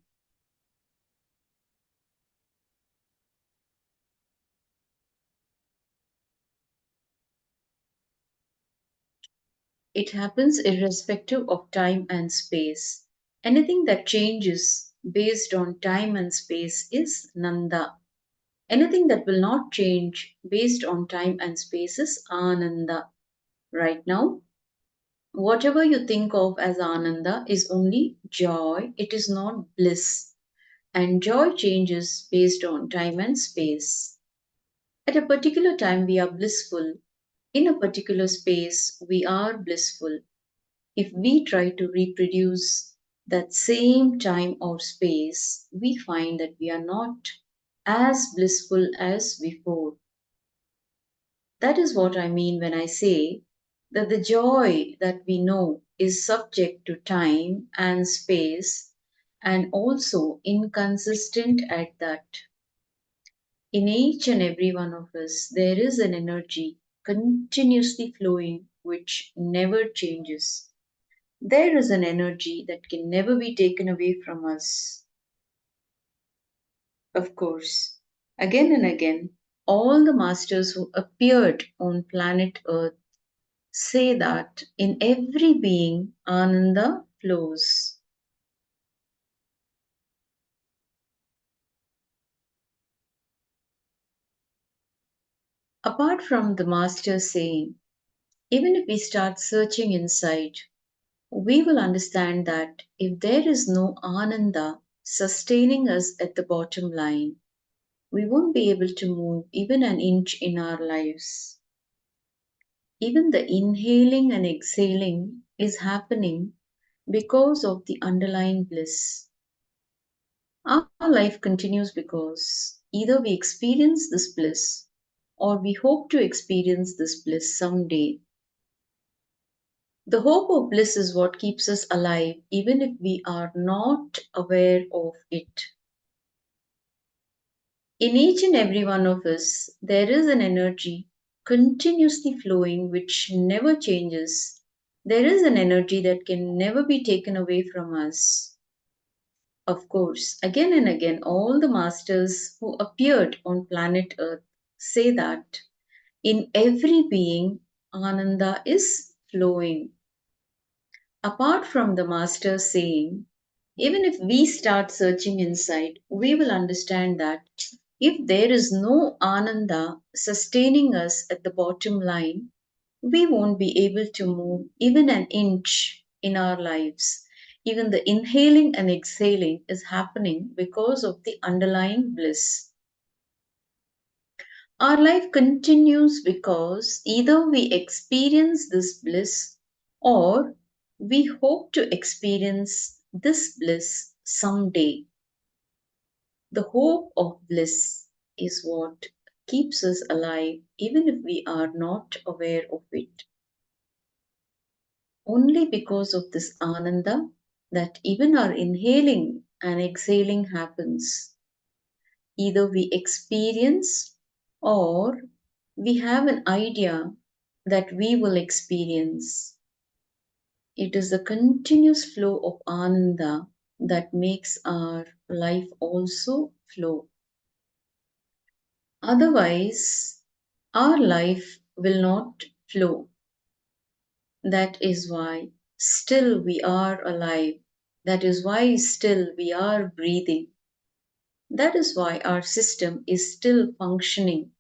It happens irrespective of time and space. Anything that changes based on time and space is Nanda. Anything that will not change based on time and space is Ananda. Right now, whatever you think of as Ananda is only joy, it is not bliss. And joy changes based on time and space. At a particular time, we are blissful. In a particular space, we are blissful. If we try to reproduce that same time or space, we find that we are not as blissful as before. That is what I mean when I say that the joy that we know is subject to time and space and also inconsistent at that. In each and every one of us, there is an energy continuously flowing which never changes. There is an energy that can never be taken away from us. Of course, again and again, all the masters who appeared on planet Earth say that in every being, Ananda flows. Apart from the master saying, even if we start searching inside, we will understand that if there is no Ananda sustaining us at the bottom line, we won't be able to move even an inch in our lives. Even the inhaling and exhaling is happening because of the underlying bliss. Our life continues because either we experience this bliss or we hope to experience this bliss someday. The hope of bliss is what keeps us alive even if we are not aware of it. In each and every one of us, there is an energy continuously flowing which never changes. There is an energy that can never be taken away from us. Of course, again and again, all the masters who appeared on planet Earth say that in every being, Ananda is flowing. Apart from the master saying, even if we start searching inside, we will understand that if there is no Ananda sustaining us at the bottom line, we won't be able to move even an inch in our lives. Even the inhaling and exhaling is happening because of the underlying bliss. Our life continues because either we experience this bliss or we hope to experience this bliss someday. The hope of bliss is what keeps us alive even if we are not aware of it. Only because of this Ananda that even our inhaling and exhaling happens. Either we experience or we have an idea that we will experience. It is the continuous flow of Ananda that makes our life also flow. Otherwise, our life will not flow. That is why still we are alive. That is why still we are breathing. That is why our system is still functioning.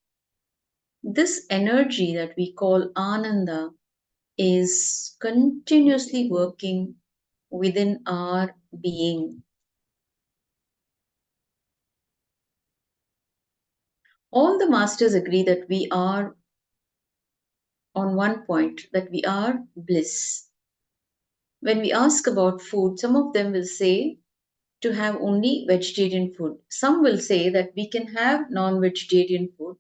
This energy that we call Ananda is continuously working within our being. All the masters agree that we are on one point, that we are bliss. When we ask about food, some of them will say to have only vegetarian food. Some will say that we can have non-vegetarian food.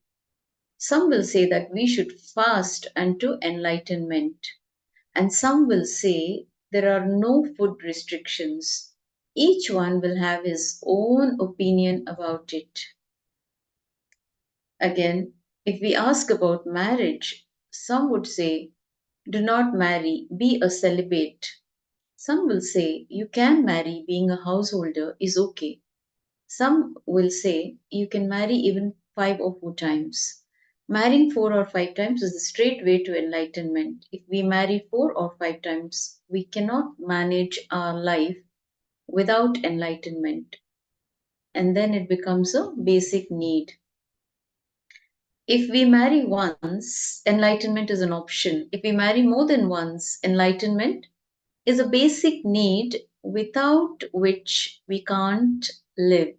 Some will say that we should fast unto enlightenment. And some will say there are no food restrictions. Each one will have his own opinion about it. Again, if we ask about marriage, some would say, do not marry, be a celibate. Some will say, you can marry, being a householder is okay. Some will say, you can marry even 5 or 4 times. Marrying 4 or 5 times is the straight way to enlightenment. If we marry 4 or 5 times, we cannot manage our life without enlightenment. And then it becomes a basic need. If we marry once, enlightenment is an option. If we marry more than once, enlightenment is a basic need without which we can't live.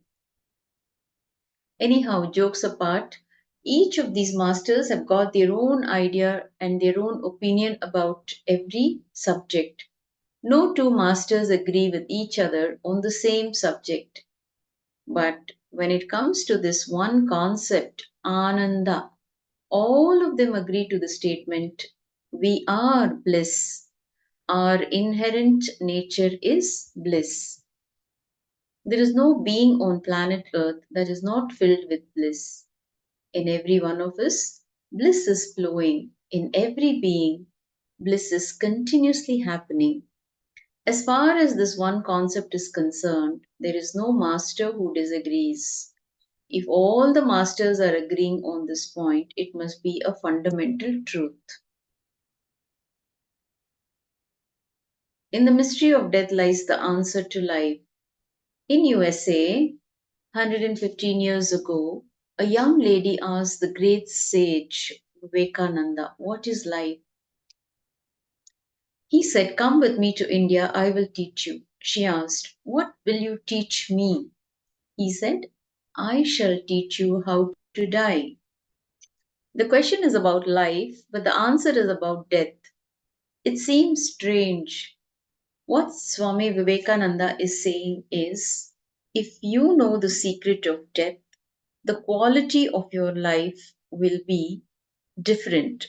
Anyhow, jokes apart, each of these masters have got their own idea and their own opinion about every subject. No two masters agree with each other on the same subject. But when it comes to this one concept, Ananda, all of them agree to the statement, we are bliss. Our inherent nature is bliss. There is no being on planet Earth that is not filled with bliss. In every one of us, bliss is flowing. In every being, bliss is continuously happening. As far as this one concept is concerned, there is no master who disagrees. If all the masters are agreeing on this point, it must be a fundamental truth. In the mystery of death lies the answer to life. In USA, 115 years ago, a young lady asked the great sage Vivekananda, "What is life?" He said, "Come with me to India, I will teach you." She asked, "What will you teach me?" He said, "I shall teach you how to die." The question is about life, but the answer is about death. It seems strange. What Swami Vivekananda is saying is, if you know the secret of death, the quality of your life will be different.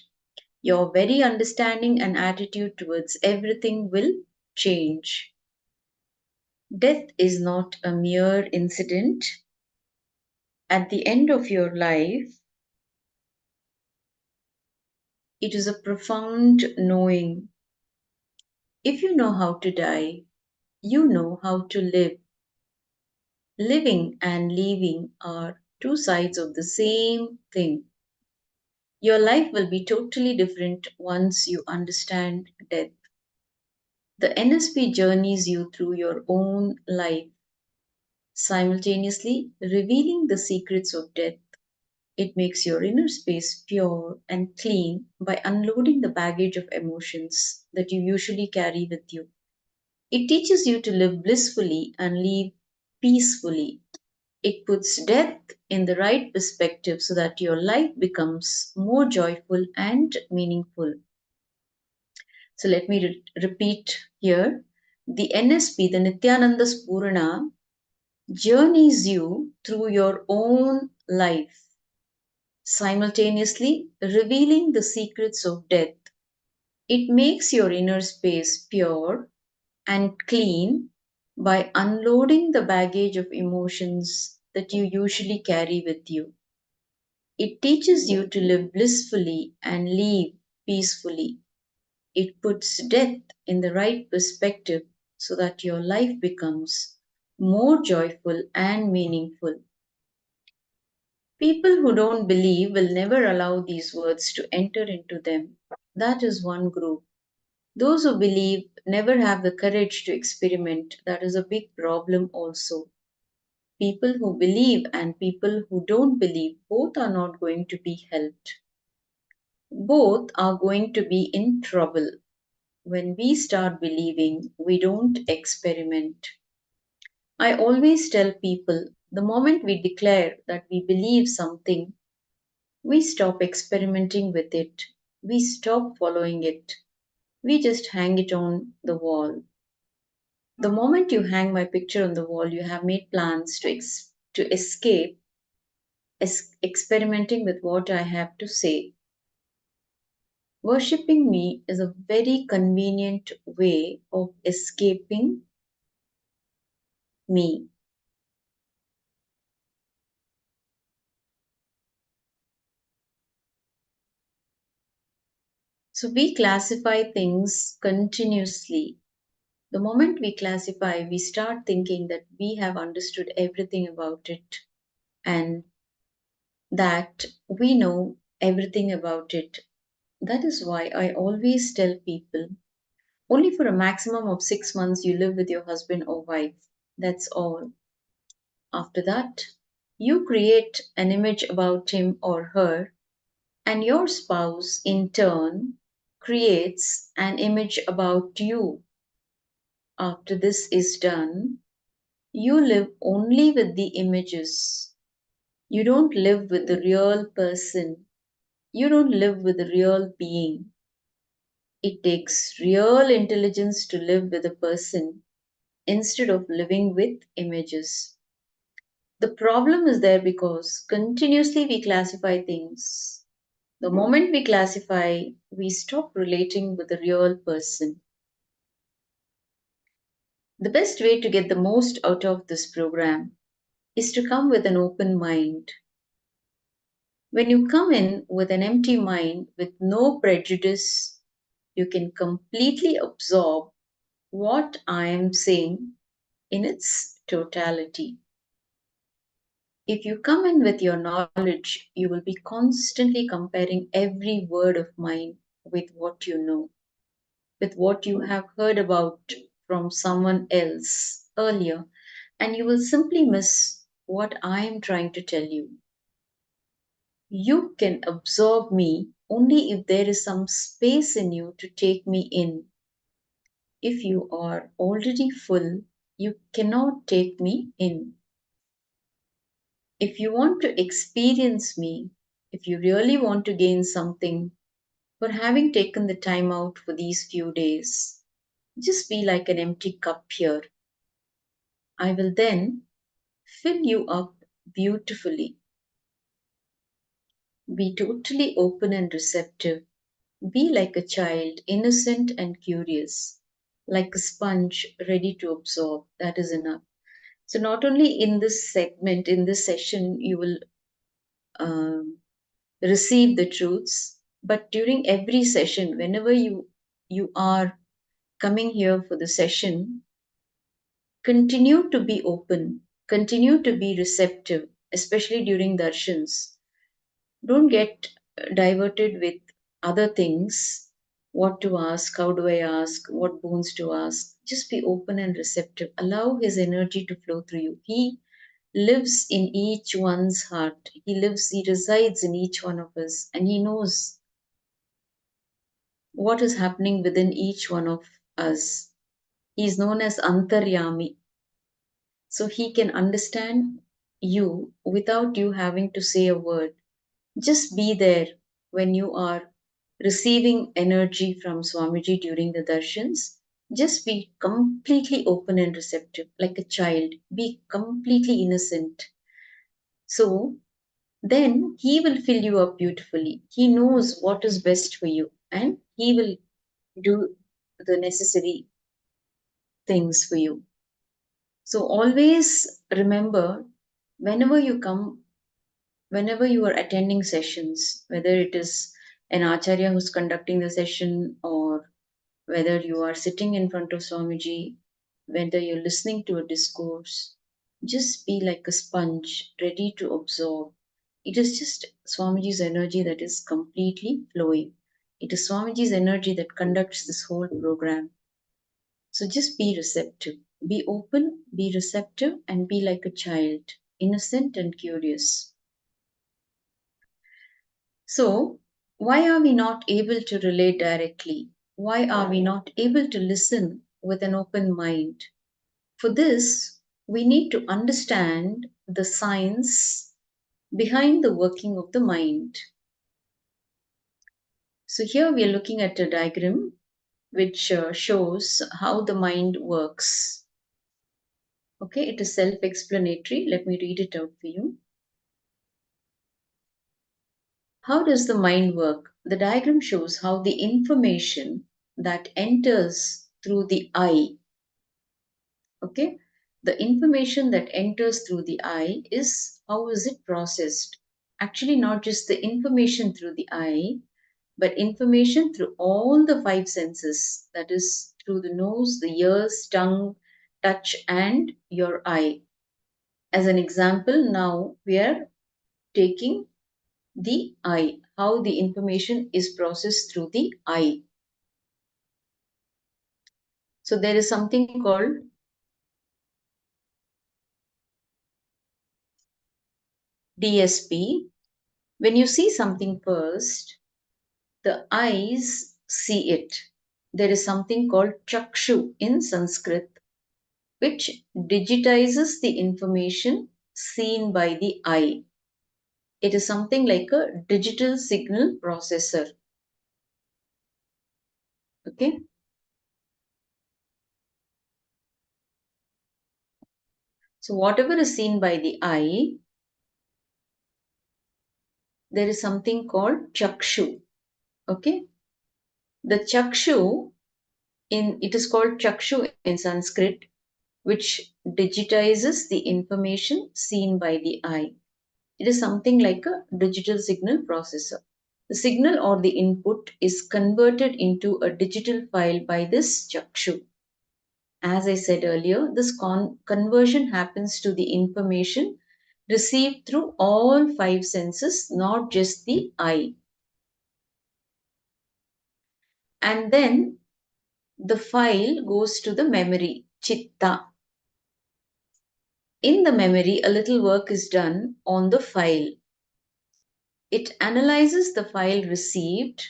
Your very understanding and attitude towards everything will change. Death is not a mere incident. At the end of your life, it is a profound knowing. If you know how to die, you know how to live. Living and leaving are two sides of the same thing. Your life will be totally different once you understand death. The NSP journeys you through your own life, simultaneously revealing the secrets of death. It makes your inner space pure and clean by unloading the baggage of emotions that you usually carry with you. It teaches you to live blissfully and live peacefully. It puts death in the right perspective so that your life becomes more joyful and meaningful. So let me repeat here. The NSP, the Nithyananda Spurana, journeys you through your own life, simultaneously revealing the secrets of death. It makes your inner space pure and clean by unloading the baggage of emotions that you usually carry with you. It teaches you to live blissfully and live peacefully. It puts death in the right perspective so that your life becomes more joyful and meaningful. People who don't believe will never allow these words to enter into them. That is one group. Those who believe never have the courage to experiment. That is a big problem also. People who believe and people who don't believe, both are not going to be helped. Both are going to be in trouble. When we start believing, we don't experiment. I always tell people the moment we declare that we believe something, we stop experimenting with it. We stop following it. We just hang it on the wall. The moment you hang my picture on the wall, you have made plans to escape experimenting with what I have to say. Worshipping me is a very convenient way of escaping me. So we classify things continuously. The moment we classify, we start thinking that we have understood everything about it and that we know everything about it. That is why I always tell people only for a maximum of 6 months you live with your husband or wife. That's all. After that, you create an image about him or her, and your spouse in turn creates an image about you. After this is done, you live only with the images. You don't live with the real person. You don't live with the real being. It takes real intelligence to live with a person instead of living with images. The problem is there because continuously we classify things. The moment we classify, we stop relating with the real person. The best way to get the most out of this program is to come with an open mind. When you come in with an empty mind, with no prejudice, you can completely absorb what I am saying in its totality. If you come in with your knowledge, you will be constantly comparing every word of mine with what you know, with what you have heard about from someone else earlier, and you will simply miss what I am trying to tell you. You can absorb me only if there is some space in you to take me in. If you are already full, you cannot take me in. If you want to experience me, if you really want to gain something for having taken the time out for these few days, just be like an empty cup here. I will then fill you up beautifully. Be totally open and receptive. Be like a child, innocent and curious, like a sponge ready to absorb. That is enough. So, not only in this segment, in this session, you will um, receive the truths, but during every session, whenever you are coming here for the session, continue to be open, continue to be receptive, especially during darshans. Don't get diverted with other things. What to ask, how do I ask, what boons to ask. Just be open and receptive. Allow his energy to flow through you. He lives in each one's heart. He resides in each one of us, and he knows what is happening within each one of us. He is known as Antaryami. So he can understand you without you having to say a word. Just be there when you are receiving energy from Swamiji during the darshans. Just be completely open and receptive, like a child. Be completely innocent. So then he will fill you up beautifully. He knows what is best for you, and he will do the necessary things for you. So always remember, whenever you come, whenever you are attending sessions, whether it is an acharya who's conducting the session, or whether you are sitting in front of Swamiji, whether you're listening to a discourse, just be like a sponge ready to absorb. It is just Swamiji's energy that is completely flowing. It is Swamiji's energy that conducts this whole program. So just be receptive, be open, be receptive, and be like a child, innocent and curious. So, why are we not able to relate directly? Why are we not able to listen with an open mind? For this, we need to understand the science behind the working of the mind. So, here we are looking at a diagram which shows how the mind works. Okay, it is self explanatory. Let me read it out for you. How does the mind work? The diagram shows how the information that enters through the eye, okay, the information that enters through the eye is how is it processed? Actually, not just the information through the eye, but information through all the five senses, that is, through the nose, the ears, tongue, touch, and your eye. As an example, now we are taking the eye. how the information is processed through the I. So there is something called DSP. When you see something first, the eyes see it. There is something called chakshu in Sanskrit, which digitizes the information seen by the eye. It is something like a digital signal processor. Okay. So whatever is seen by the eye, there is something called chakshu. Okay. The chakshu it is called chakshu in Sanskrit, which digitizes the information seen by the eye. It is something like a digital signal processor. The signal or the input is converted into a digital file by this chakshu. As I said earlier, this conversion happens to the information received through all five senses, not just the eye. And then the file goes to the memory, chitta. In the memory, a little work is done on the file. It analyzes the file received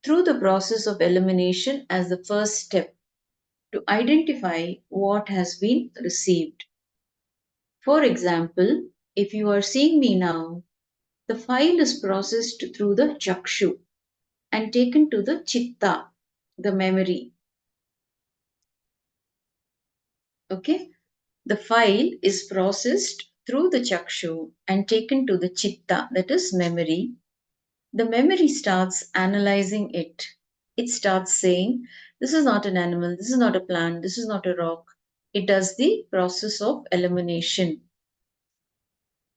through the process of elimination as the first step to identify what has been received. For example, if you are seeing me now, the file is processed through the chakshu and taken to the chitta, the memory. Okay? The file is processed through the chakshu and taken to the chitta, that is memory. The memory starts analyzing it. It starts saying, this is not an animal, this is not a plant, this is not a rock. It does the process of elimination.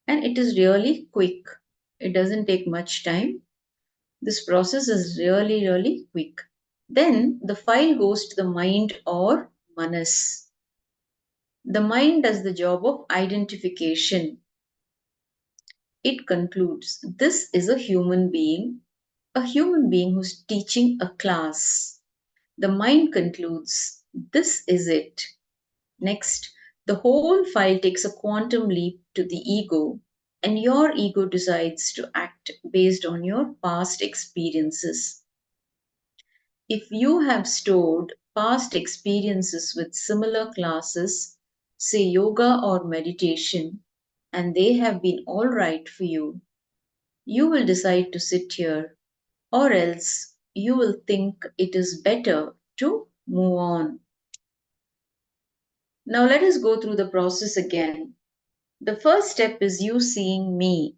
And it is really quick. It doesn't take much time. This process is really, really quick. Then the file goes to the mind or manas. The mind does the job of identification. It concludes, this is a human being who's teaching a class. The mind concludes, this is it. Next, the whole file takes a quantum leap to the ego, and your ego decides to act based on your past experiences. If you have stored past experiences with similar classes, say yoga or meditation, and they have been all right for you, you will decide to sit here, or else you will think it is better to move on. Now let us go through the process again. The first step is you seeing me.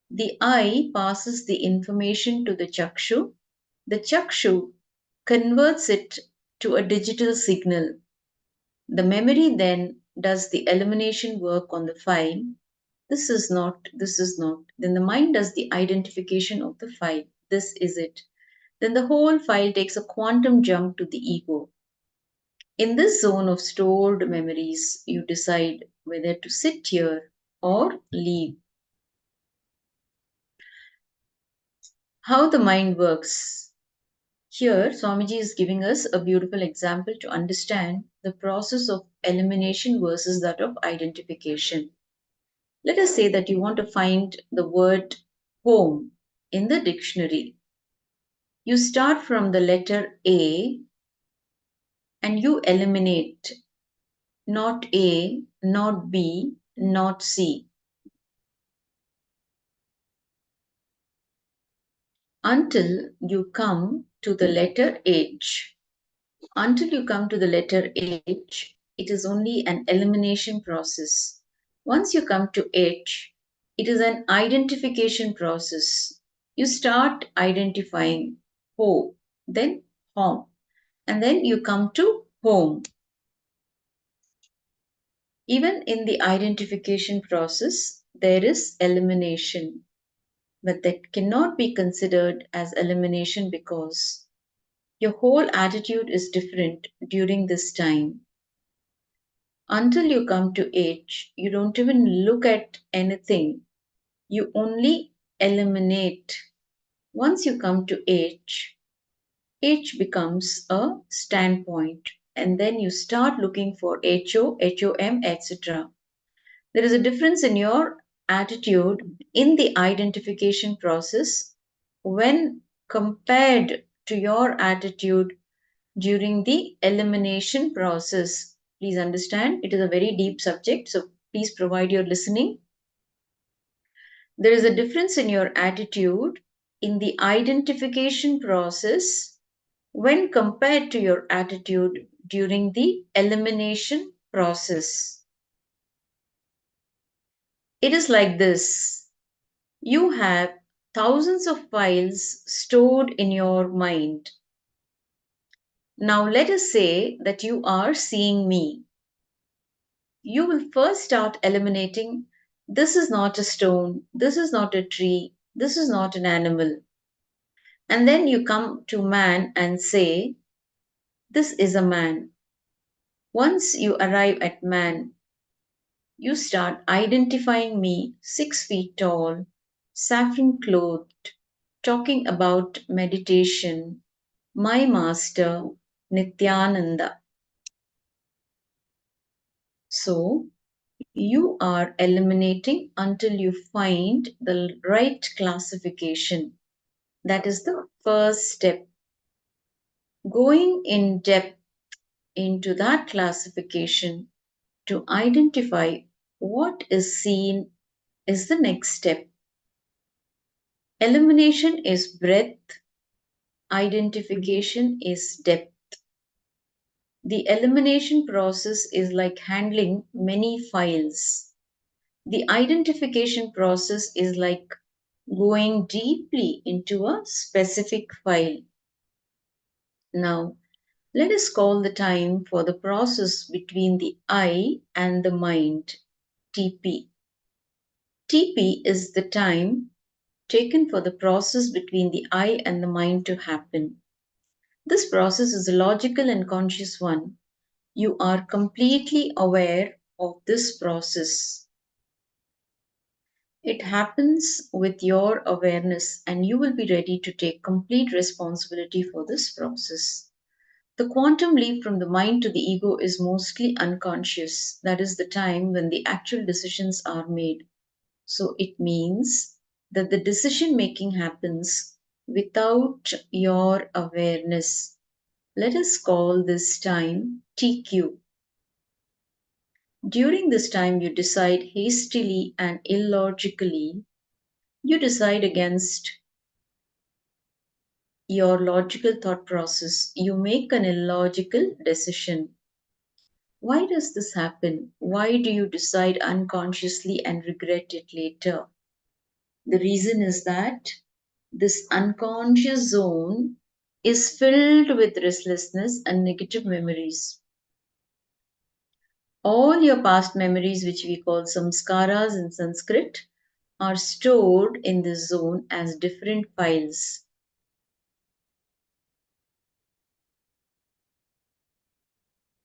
The eye passes the information to the chakshu. The chakshu converts it to a digital signal. The memory then does the elimination work on the file. This is not, this is not. Then the mind does the identification of the file. This is it. Then the whole file takes a quantum jump to the ego. In this zone of stored memories, you decide whether to sit here or leave. How the mind works. Here, Swamiji is giving us a beautiful example to understand the process of elimination versus that of identification. Let us say that you want to find the word home in the dictionary. You start from the letter A and you eliminate not A, not B, not C, until you come to the letter H. Until you come to the letter H, it is only an elimination process. Once you come to H, it is an identification process. You start identifying ho, then hom, and then you come to home. Even in the identification process, there is elimination, but that cannot be considered as elimination because your whole attitude is different during this time. Until you come to H, you don't even look at anything. You only eliminate. Once you come to H becomes a standpoint, and then you start looking for HO, HOM, etc. There is a difference in your attitude in the identification process when compared to your attitude during the elimination process. Please understand, it is a very deep subject, so please provide your listening. There is a difference in your attitude in the identification process when compared to your attitude during the elimination process. It is like this: you have thousands of files stored in your mind. Now, let us say that you are seeing me. You will first start eliminating: this is not a stone, this is not a tree, this is not an animal. And then you come to man and say, this is a man. Once you arrive at man, you start identifying me 6 feet tall, saffron clothed, talking about meditation, my master, Nithyananda. So, you are eliminating until you find the right classification. That is the first step. Going in depth into that classification to identify what is seen is the next step. Elimination is breadth, identification is depth. The elimination process is like handling many files. The identification process is like going deeply into a specific file. Now, let us call the time for the process between the I and the mind TP. TP is the time taken for the process between the I and the mind to happen. This process is a logical and conscious one. You are completely aware of this process. It happens with your awareness, and you will be ready to take complete responsibility for this process. The quantum leap from the mind to the ego is mostly unconscious. That is the time when the actual decisions are made. So it means that the decision making happens without your awareness. Let us call this time TQ. During this time, you decide hastily and illogically. You decide against your logical thought process. You make an illogical decision. Why does this happen? Why do you decide unconsciously and regret it later? The reason is that this unconscious zone is filled with restlessness and negative memories. All your past memories, which we call samskaras in Sanskrit, are stored in this zone as different files.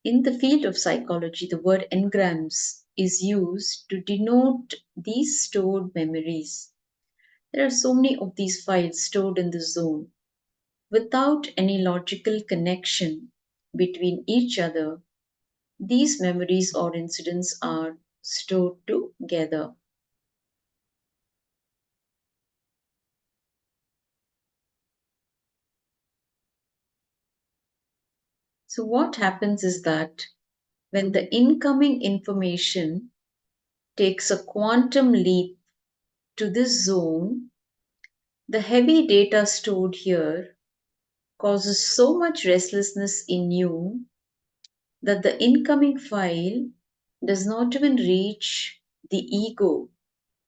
In the field of psychology, the word engrams is used to denote these stored memories. There are so many of these files stored in the zone. Without any logical connection between each other, these memories or incidents are stored together. So, what happens is that when the incoming information takes a quantum leap to this zone, the heavy data stored here causes so much restlessness in you that the incoming file does not even reach the ego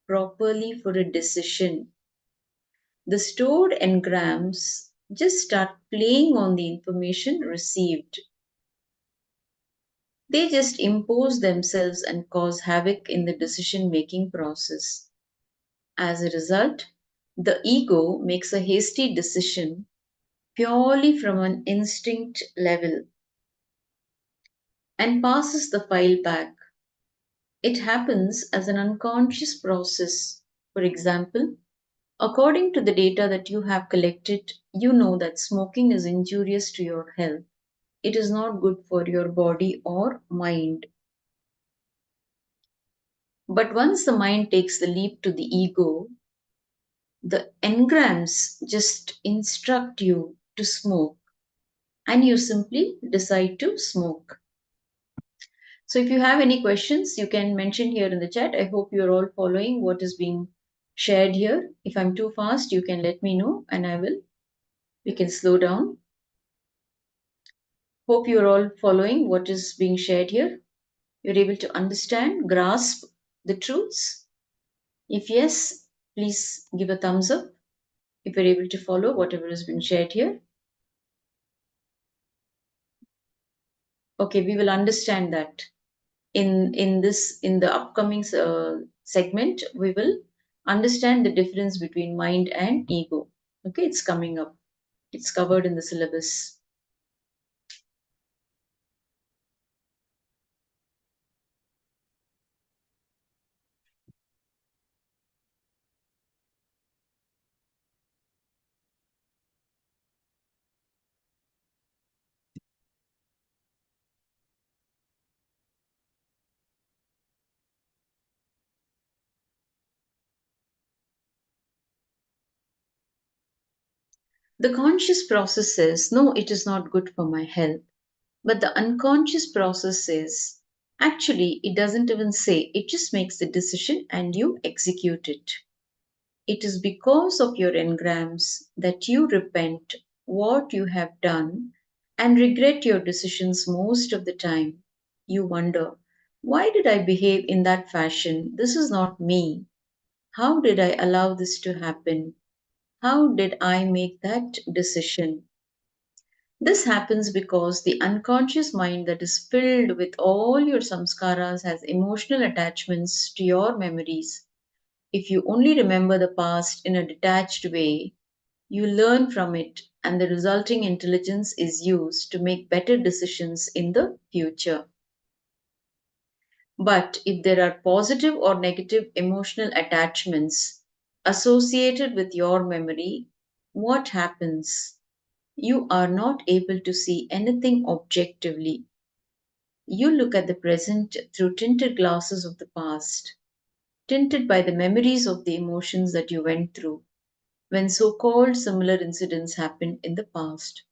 properly for a decision. The stored engrams just start playing on the information received. They just impose themselves and cause havoc in the decision making process. As a result, the ego makes a hasty decision purely from an instinct level and passes the file back. It happens as an unconscious process. For example, According to the data that you have collected, you know that smoking is injurious to your health. It is not good for your body or mind. But once the mind takes the leap to the ego, the engrams just instruct you to smoke, and you simply decide to smoke. So if you have any questions, you can mention here in the chat. I hope you're all following what is being shared here. If I'm too fast, you can let me know and we can slow down. Hope you're all following what is being shared here. You're able to understand, grasp the truths. If yes, please give a thumbs up if you're able to follow whatever has been shared here. Okay, we will understand that. In the upcoming segment, we will understand the difference between mind and ego. Okay, it's coming up. It's covered in the syllabus. The conscious process says, no, it is not good for my health. But the unconscious process says, actually, it doesn't even say, it just makes the decision and you execute it. It is because of your engrams that you repent what you have done and regret your decisions most of the time. You wonder, why did I behave in that fashion? This is not me. How did I allow this to happen? How did I make that decision? This happens because the unconscious mind that is filled with all your samskaras has emotional attachments to your memories. If you only remember the past in a detached way, you learn from it and the resulting intelligence is used to make better decisions in the future. But if there are positive or negative emotional attachments associated with your memory, what happens? You are not able to see anything objectively. You look at the present through tinted glasses of the past, tinted by the memories of the emotions that you went through when so called similar incidents happened in the past.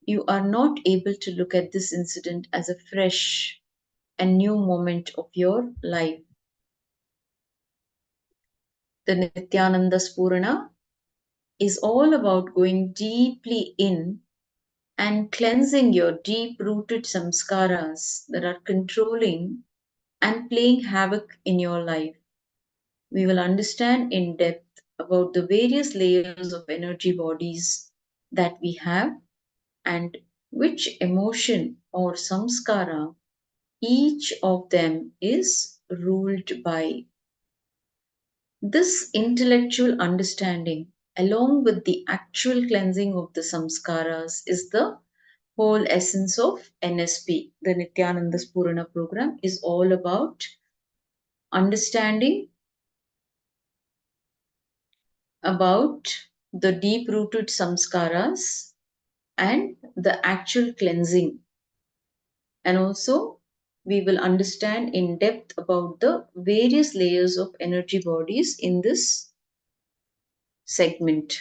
You are not able to look at this incident as a fresh and new moment of your life. The Nithyananda Spurana is all about going deeply in and cleansing your deep rooted samskaras that are controlling and playing havoc in your life. We will understand in depth about the various layers of energy bodies that we have and which emotion or samskara each of them is ruled by. This intellectual understanding, along with the actual cleansing of the samskaras, is the whole essence of NSP. The Nithyananda Spurana program is all about understanding about the deep rooted samskaras and the actual cleansing. And also, we will understand in depth about the various layers of energy bodies in this segment.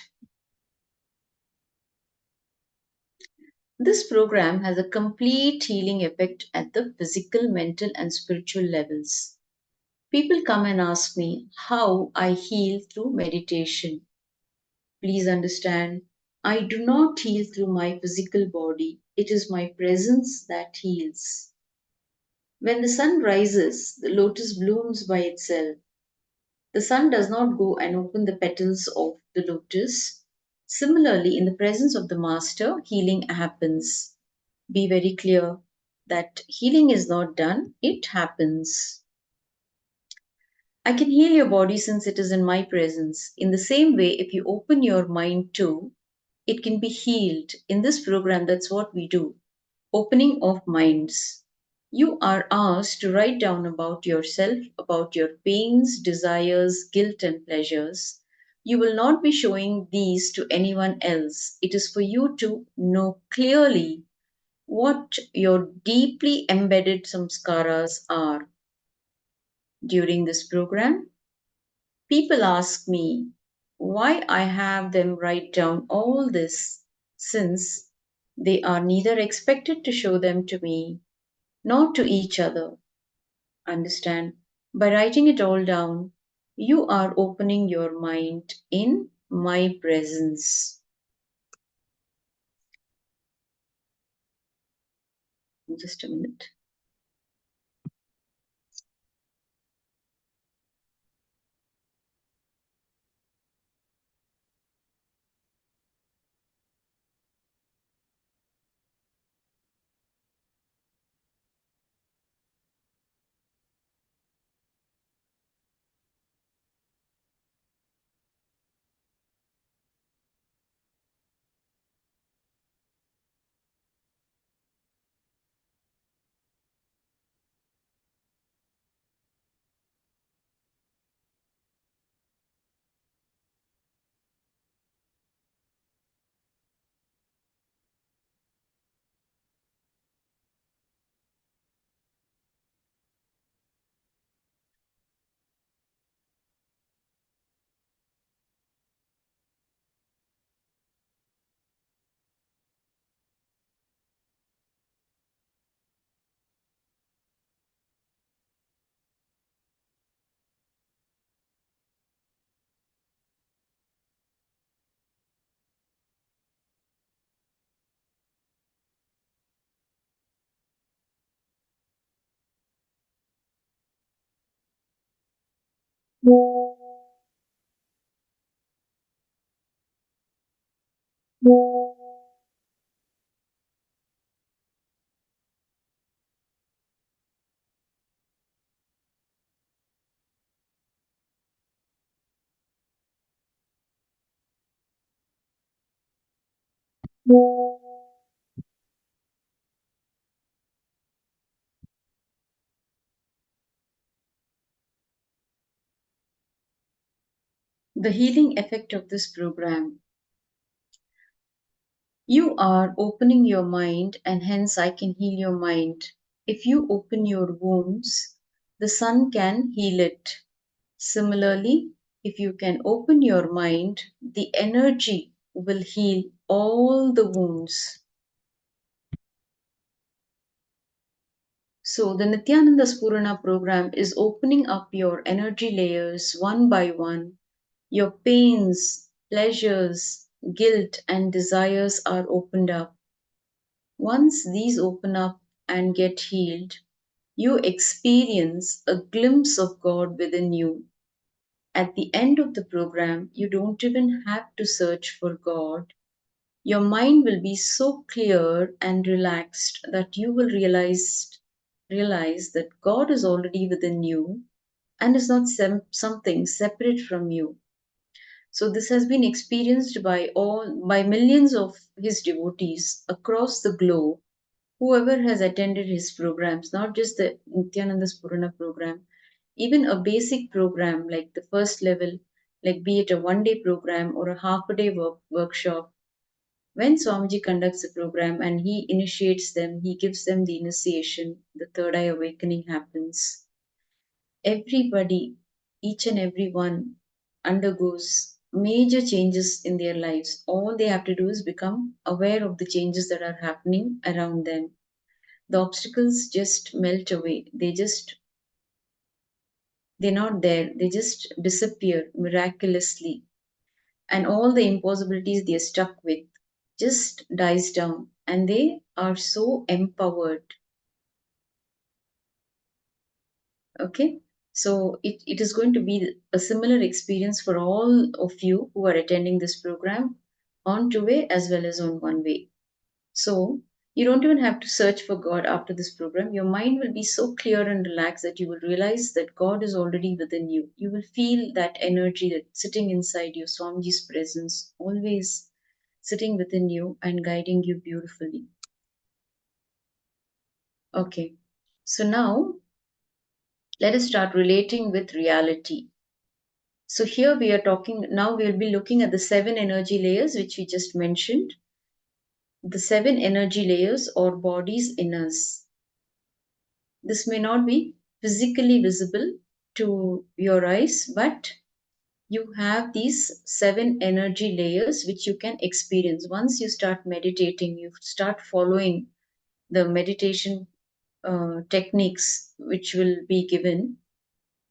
This program has a complete healing effect at the physical, mental, and spiritual levels. People come and ask me how I heal through meditation. Please understand, I do not heal through my physical body. It is my presence that heals. When the sun rises, the lotus blooms by itself. The sun does not go and open the petals of the lotus. Similarly, in the presence of the master, healing happens. Be very clear that healing is not done, it happens. I can heal your body since it is in my presence. In the same way, if you open your mind too, it can be healed. In this program, that's what we do. Opening of minds. You are asked to write down about yourself, about your pains, desires, guilt, and pleasures. You will not be showing these to anyone else. It is for you to know clearly what your deeply embedded samskaras are. During this program, people ask me why I have them write down all this, since they are neither expected to show them to me nor to each other. Understand? By writing it all down, you are opening your mind in my presence. Just a minute. The healing effect of this program. You are opening your mind, and hence I can heal your mind. If you open your wounds, the sun can heal it. Similarly, if you can open your mind, the energy will heal all the wounds. So, the Nithyananda Spurana program is opening up your energy layers one by one. Your pains, pleasures, guilt, and desires are opened up. Once these open up and get healed, you experience a glimpse of God within you. At the end of the program, you don't even have to search for God. Your mind will be so clear and relaxed that you will realize that God is already within you and is not something separate from you. So this has been experienced by millions of his devotees across the globe. Whoever has attended his programs, not just the Nithyananda Spurana program, even a basic program like the first level, like be it a 1 day program or a half a day workshop, when Swamiji conducts a program and he initiates them, he gives them the initiation, the third eye awakening happens. Everybody, each and every one, undergoes major changes in their lives. All they have to do is become aware of the changes that are happening around them. The obstacles just melt away. They're not there. They just disappear miraculously. And all the impossibilities they're stuck with just dies down. And they are so empowered. Okay? So it is going to be a similar experience for all of you who are attending this program on 2 way as well as on 1 way. So you don't even have to search for God after this program. Your mind will be so clear and relaxed that you will realize that God is already within you. You will feel that energy that's sitting inside you, Swamiji's presence, always sitting within you and guiding you beautifully. Okay, so now let us start relating with reality. So here we are talking, now we'll be looking at the 7 energy layers which we just mentioned. The 7 energy layers or bodies in us. This may not be physically visible to your eyes, but you have these 7 energy layers which you can experience. Once you start meditating, you start following the meditation techniques which will be given,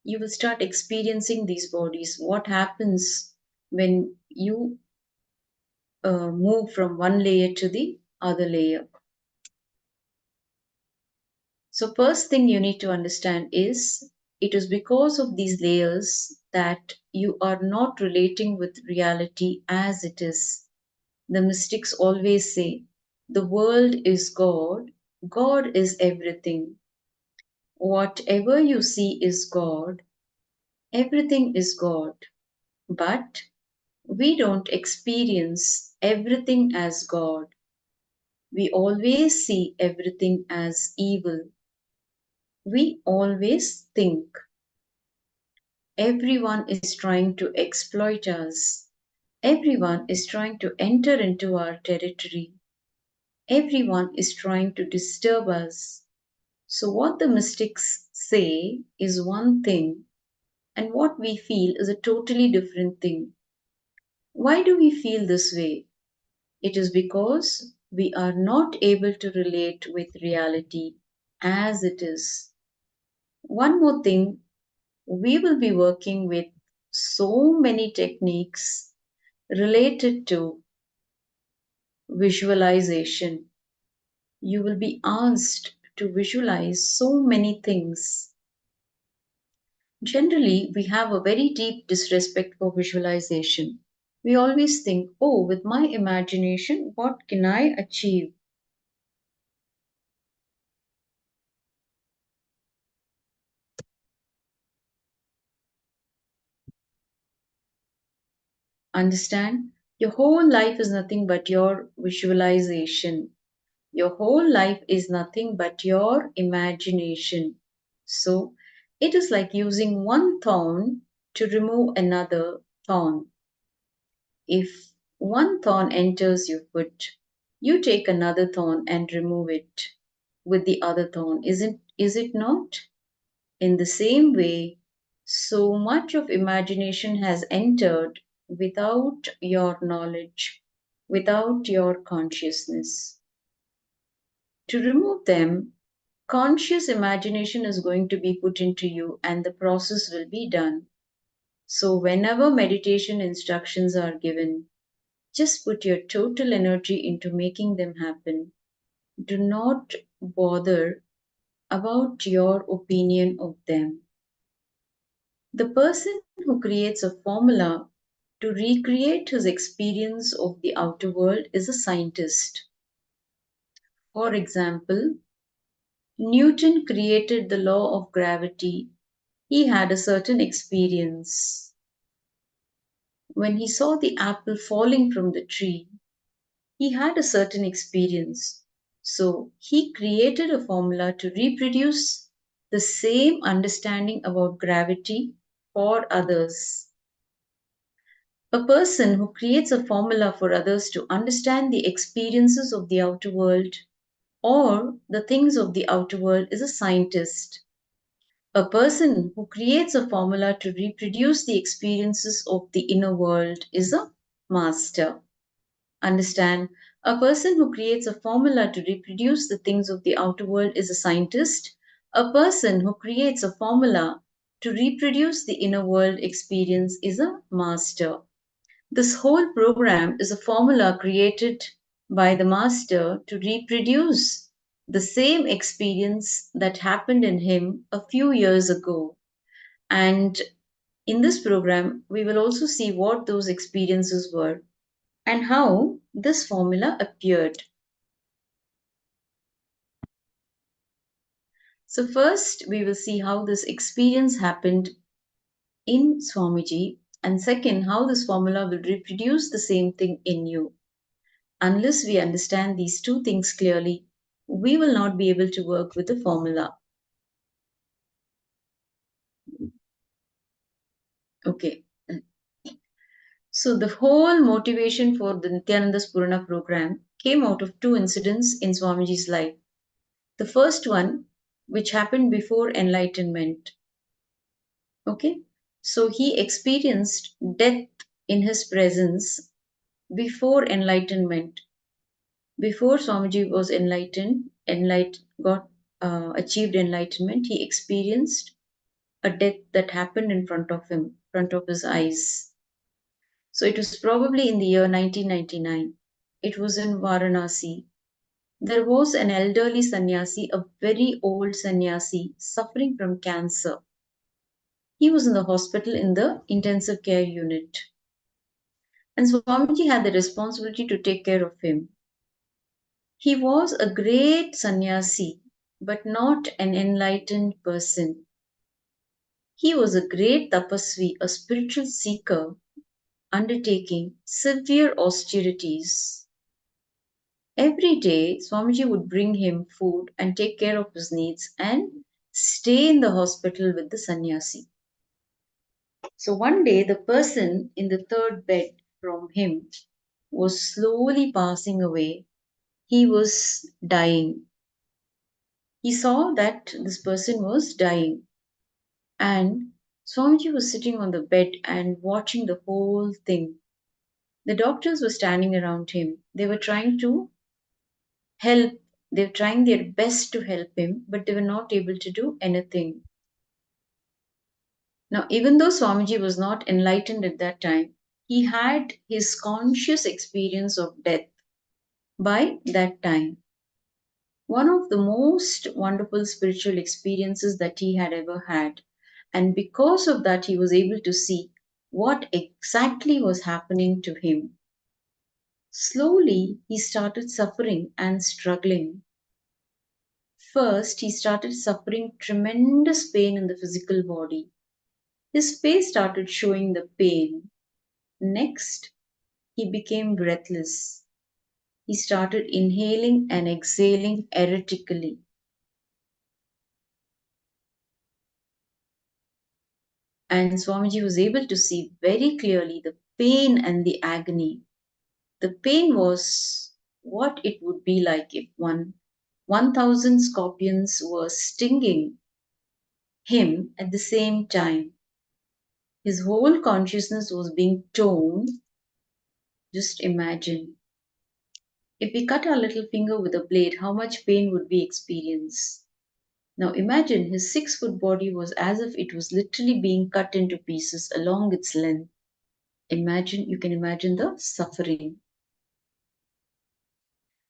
you will start experiencing these bodies. What happens when you move from one layer to the other layer? So, first thing you need to understand is it is because of these layers that you are not relating with reality as it is. The mystics always say, the world is God, God is everything. Whatever you see is God, everything is God. But we don't experience everything as God. We always see everything as evil. We always think everyone is trying to exploit us. Everyone is trying to enter into our territory. Everyone is trying to disturb us. So, what the mystics say is one thing, and what we feel is a totally different thing. Why do we feel this way? It is because we are not able to relate with reality as it is. One more thing, we will be working with so many techniques related to visualization. You will be asked to visualize so many things. Generally, we have a very deep disrespect for visualization. We always think, oh, with my imagination, what can I achieve? Understand? Your whole life is nothing but your visualization. Your whole life is nothing but your imagination. So, it is like using one thorn to remove another thorn. If one thorn enters your foot, you take another thorn and remove it with the other thorn. Is it not? In the same way, so much of imagination has entered without your knowledge, without your consciousness. To remove them, conscious imagination is going to be put into you and the process will be done. So, whenever meditation instructions are given, just put your total energy into making them happen. Do not bother about your opinion of them. The person who creates a formula to recreate his experience of the outer world is a scientist. For example, Newton created the law of gravity. He had a certain experience. When he saw the apple falling from the tree, he had a certain experience. So he created a formula to reproduce the same understanding about gravity for others. A person who creates a formula for others to understand the experiences of the outer world or the things of the outer world is a scientist. A person who creates a formula to reproduce the experiences of the inner world is a master. Understand? A person who creates a formula to reproduce the things of the outer world is a scientist. A person who creates a formula to reproduce the inner world experience is a master. This whole program is a formula created by the master to reproduce the same experience that happened in him a few years ago. And in this program, we will also see what those experiences were and how this formula appeared. So, first, we will see how this experience happened in Swamiji, and second, how this formula will reproduce the same thing in you. Unless we understand these two things clearly, we will not be able to work with the formula. Okay, So the whole motivation for the Nithyananda Spurana program came out of two incidents in Swamiji's life. The first one, which happened before enlightenment. Okay, so he experienced death in his presence before enlightenment. Before Swamiji was achieved enlightenment, he experienced a death that happened in front of him, front of his eyes. So it was probably in the year 1999. It was in Varanasi. There was an elderly sannyasi, a very old sannyasi, suffering from cancer. He was in the hospital in the intensive care unit. And Swamiji had the responsibility to take care of him. He was a great sannyasi, but not an enlightened person. He was a great tapasvi, a spiritual seeker, undertaking severe austerities. Every day, Swamiji would bring him food and take care of his needs and stay in the hospital with the sannyasi. So one day, the person in the third bed from him was slowly passing away. He was dying. He saw that this person was dying, and Swamiji was sitting on the bed and watching the whole thing. The doctors were standing around him. They were trying to help. They were trying their best to help him, but they were not able to do anything. Now, even though Swamiji was not enlightened at that time, he had his conscious experience of death by that time. One of the most wonderful spiritual experiences that he had ever had. And because of that, he was able to see what exactly was happening to him. Slowly, he started suffering and struggling. First, he started suffering tremendous pain in the physical body. His face started showing the pain. Next, he became breathless. He started inhaling and exhaling erratically. And Swamiji was able to see very clearly the pain and the agony. The pain was what it would be like if 1,000 scorpions were stinging him at the same time. His whole consciousness was being torn. Just imagine. If we cut our little finger with a blade, how much pain would we experience? Now imagine his 6-foot body was as if it was literally being cut into pieces along its length. You can imagine the suffering.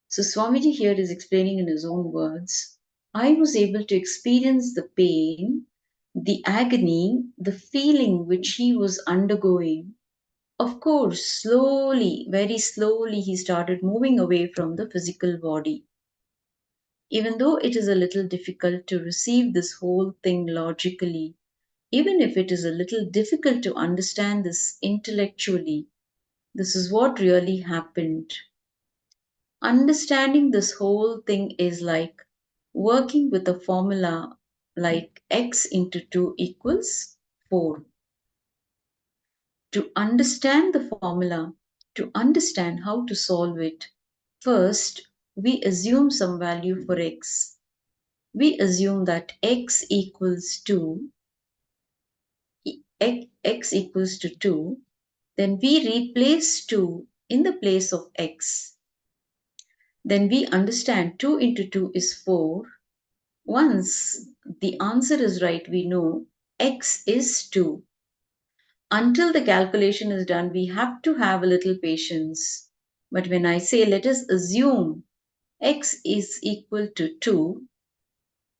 So Swamiji here is explaining in his own words, I was able to experience the pain, the agony, the feeling which he was undergoing. Of course, slowly, very slowly, he started moving away from the physical body. Even though it is a little difficult to receive this whole thing logically, even if it is a little difficult to understand this intellectually, this is what really happened. Understanding this whole thing is like working with a formula like x into 2 equals 4. To understand the formula, to understand how to solve it, first we assume some value for x. We assume that x equals 2, then we replace 2 in the place of x. Then we understand 2 into 2 is 4. Once the answer is right, we know x is 2. Until the calculation is done, we have to have a little patience. But when I say let us assume x is equal to 2,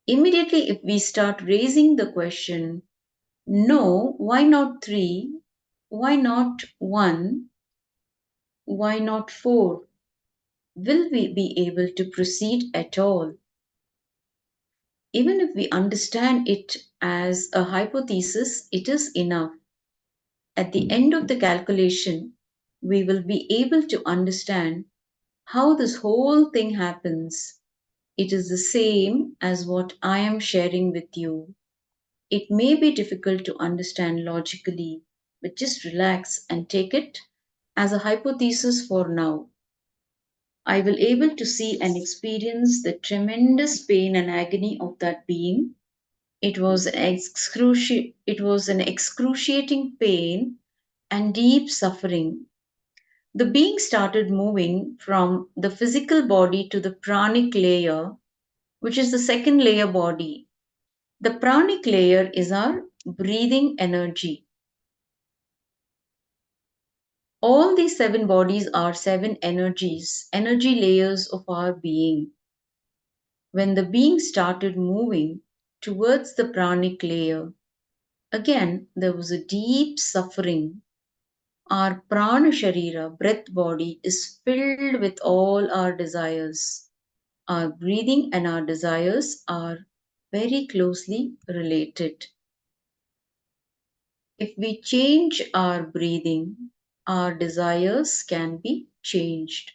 immediately if we start raising the question, no, why not 3? Why not 1? Why not 4? Will we be able to proceed at all? Even if we understand it as a hypothesis, it is enough. At the end of the calculation, we will be able to understand how this whole thing happens. It is the same as what I am sharing with you. It may be difficult to understand logically, but just relax and take it as a hypothesis for now. I will able to see and experience the tremendous pain and agony of that being. It was an excruciating pain and deep suffering. The being started moving from the physical body to the pranic layer, which is the second layer body. The pranic layer is our breathing energy. All these 7 bodies are 7 energies, energy layers of our being. When the being started moving towards the pranic layer, again there was a deep suffering. Our prana sharira, breath body, is filled with all our desires. Our breathing and our desires are very closely related. If we change our breathing, our desires can be changed.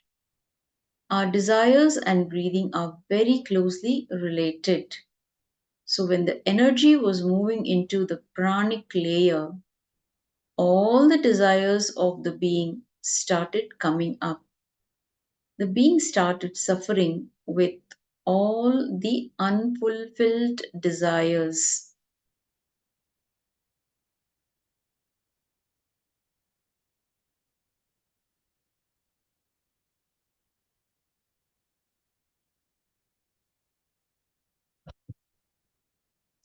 Our desires and breathing are very closely related. So when the energy was moving into the pranic layer, all the desires of the being started coming up. The being started suffering with all the unfulfilled desires.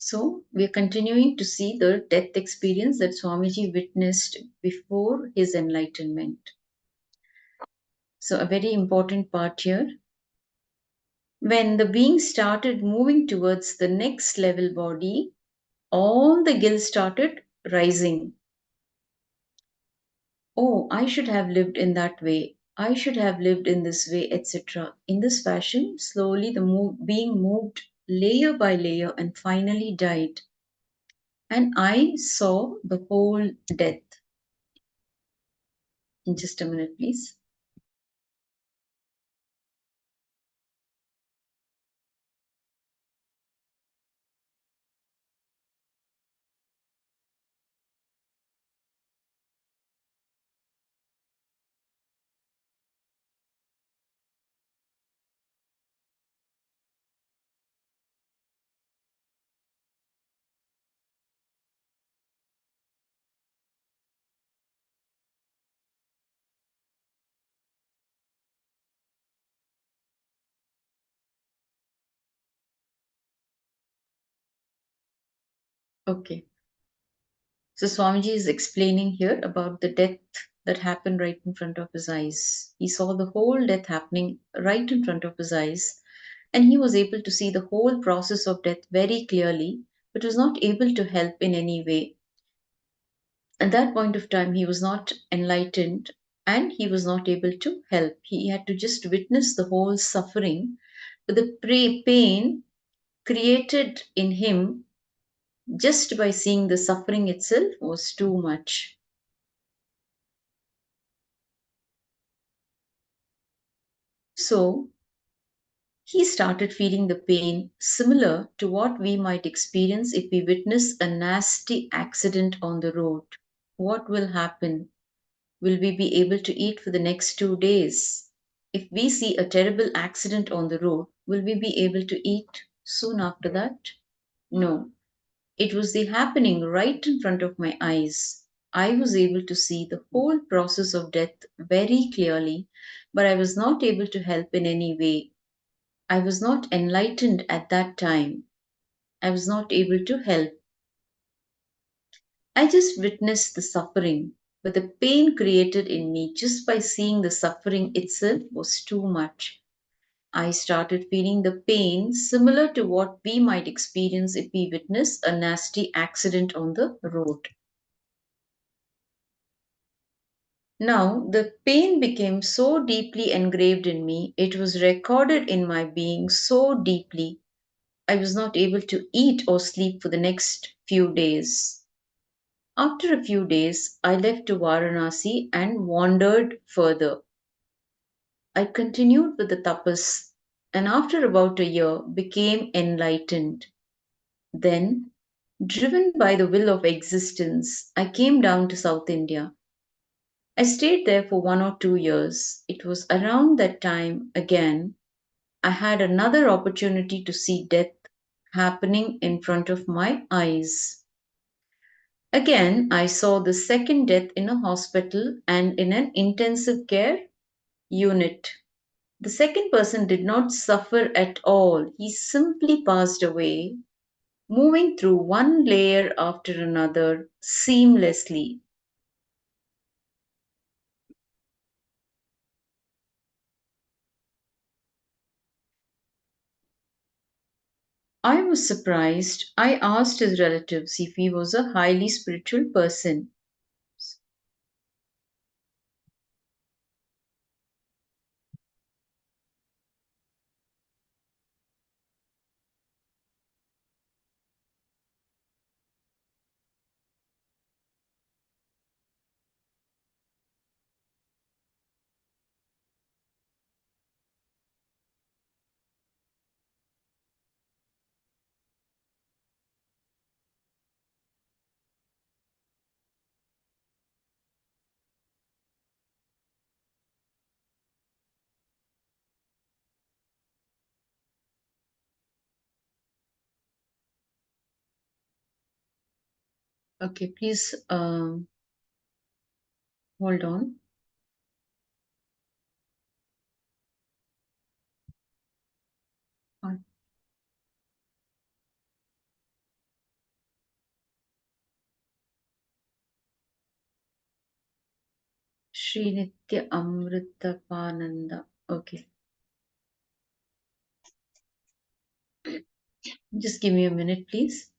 So we are continuing to see the death experience that Swamiji witnessed before his enlightenment. So a very important part here. When the being started moving towards the next level body, all the guilt started rising. Oh, I should have lived in that way. I should have lived in this way, etc. In this fashion, slowly the being moved layer by layer and finally died. And I saw the whole death. In just a minute, please. Okay. So Swamiji is explaining here about the death that happened right in front of his eyes. He saw the whole death happening right in front of his eyes, and he was able to see the whole process of death very clearly, but was not able to help in any way. At that point of time, he was not enlightened and he was not able to help. He had to just witness the whole suffering, but the pain created in him just by seeing the suffering itself was too much. So he started feeling the pain similar to what we might experience if we witness a nasty accident on the road. What will happen? Will we be able to eat for the next 2 days? If we see a terrible accident on the road, will we be able to eat soon after that? No. It was the happening right in front of my eyes. I was able to see the whole process of death very clearly, but I was not able to help in any way. I was not enlightened at that time. I was not able to help. I just witnessed the suffering, but the pain created in me just by seeing the suffering itself was too much. I started feeling the pain similar to what we might experience if we witness a nasty accident on the road. Now, the pain became so deeply engraved in me, it was recorded in my being so deeply, I was not able to eat or sleep for the next few days. After a few days, I left to Varanasi and wandered further. I continued with the tapas and after about a year became enlightened. Then, driven by the will of existence, I came down to South India. I stayed there for 1 or 2 years. It was around that time again I had another opportunity to see death happening in front of my eyes. Again, I saw the second death in a hospital and in an intensive care unit. The second person did not suffer at all. He simply passed away, moving through one layer after another seamlessly. I was surprised. I asked his relatives if he was a highly spiritual person. Okay, please hold on. Shri Nithya Amritapananda. Okay, just give me a minute, please.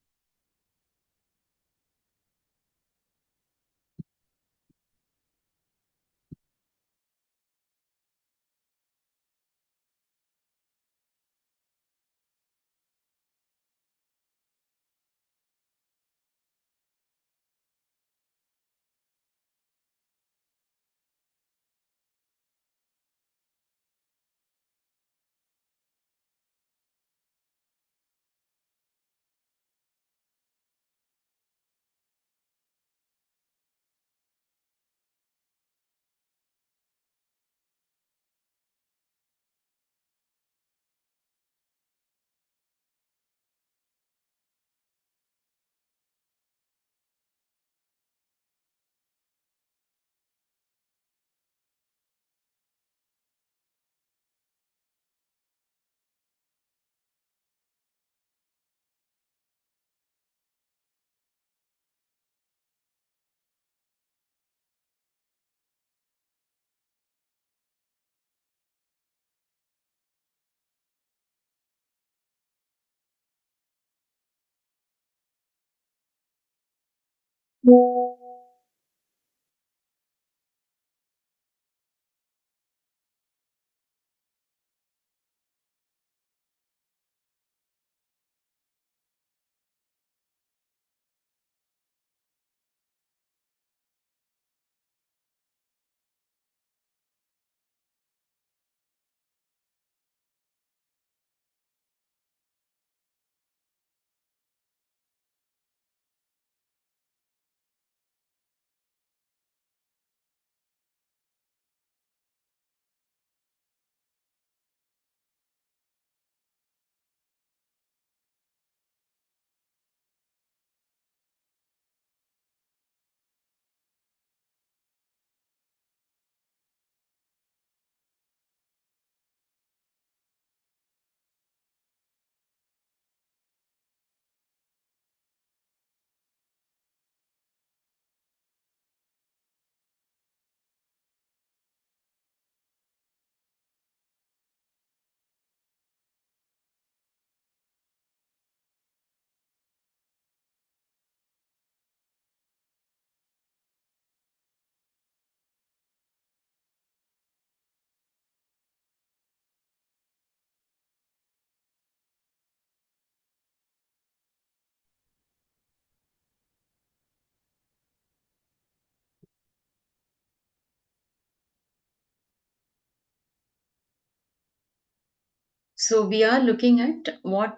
So we are looking at what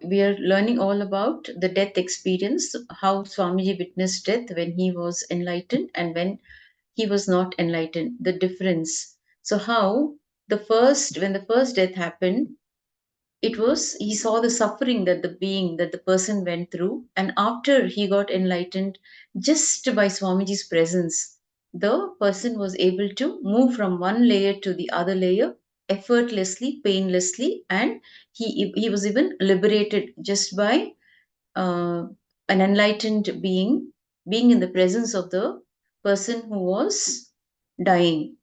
we are learning all about the death experience, how Swamiji witnessed death when he was enlightened, and when he was not enlightened. The difference. So how when the first death happened, it was he saw the suffering that the person went through, and after he got enlightened, just by Swamiji's presence, the person was able to move from one layer to the other layer effortlessly, painlessly, and he was even liberated just by uh, an enlightened being in the presence of the person who was dying.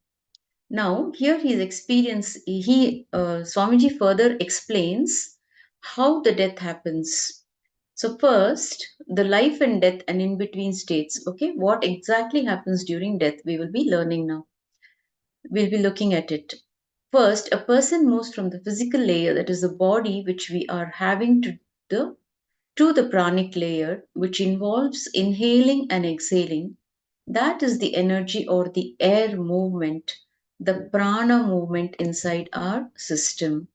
Now, here his experience, Swamiji further explains how the death happens. So, first, the life and death and in between states. Okay, what exactly happens during death? We will be learning now. We'll be looking at it. First, a person moves from the physical layer, that is the body which we are having, to the pranic layer, which involves inhaling and exhaling. That is the energy or the air movement, the prana movement inside our system.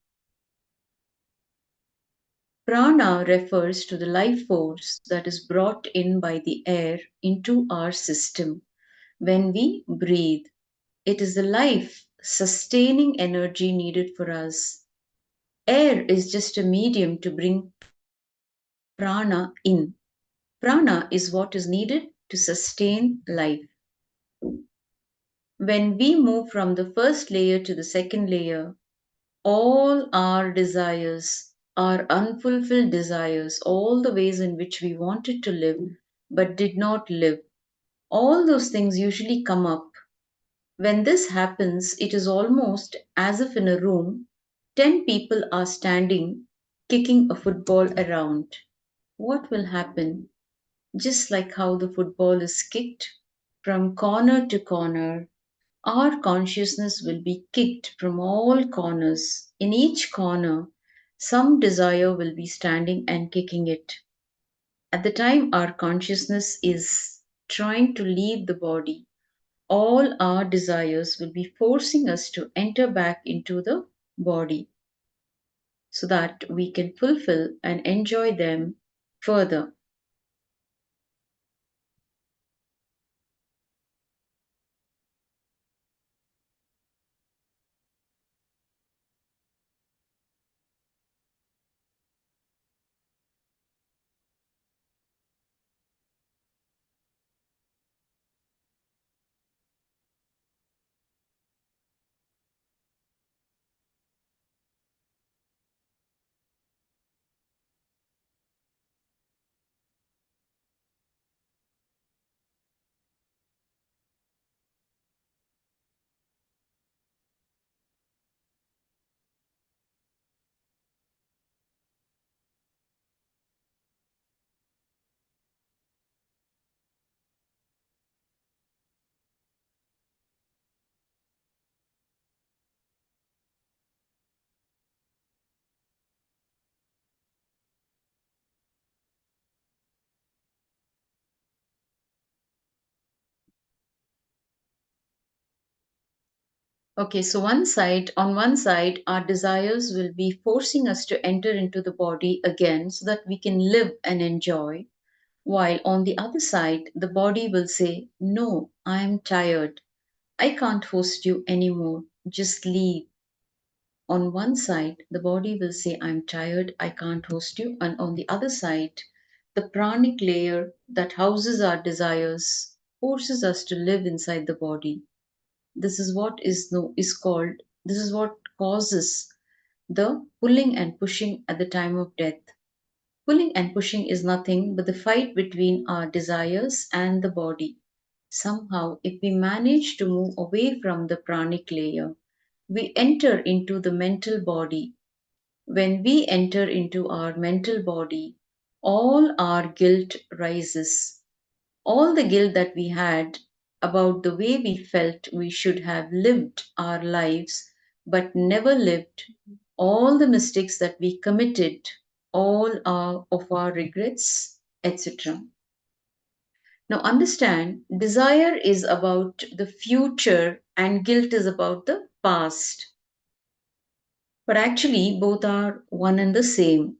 Prana refers to the life force that is brought in by the air into our system when we breathe. It is the life sustaining energy needed for us. Air is just a medium to bring prana in. Prana is what is needed to sustain life. When we move from the first layer to the second layer, all our desires, our unfulfilled desires, all the ways in which we wanted to live but did not live, all those things usually come up. When this happens, it is almost as if in a room, 10 people are standing, kicking a football around. What will happen? Just like how the football is kicked from corner to corner, our consciousness will be kicked from all corners. In each corner, some desire will be standing and kicking it. At the time our consciousness is trying to leave the body, all our desires will be forcing us to enter back into the body so that we can fulfill and enjoy them further. Okay, so on one side, our desires will be forcing us to enter into the body again so that we can live and enjoy. While on the other side, the body will say, "No, I am tired. I can't host you anymore. Just leave." On one side, the body will say, "I'm tired. I can't host you." And on the other side, the pranic layer that houses our desires forces us to live inside the body. This is what is no is called this is what causes the pulling and pushing at the time of death. Pulling and pushing is nothing but the fight between our desires and the body. Somehow, if we manage to move away from the pranic layer, we enter into the mental body. When we enter into our mental body, all our guilt rises. All the guilt that we had about the way we felt we should have lived our lives but never lived, all the mistakes that we committed, of our regrets, etc. Now, understand, desire is about the future and guilt is about the past. But actually, both are one and the same.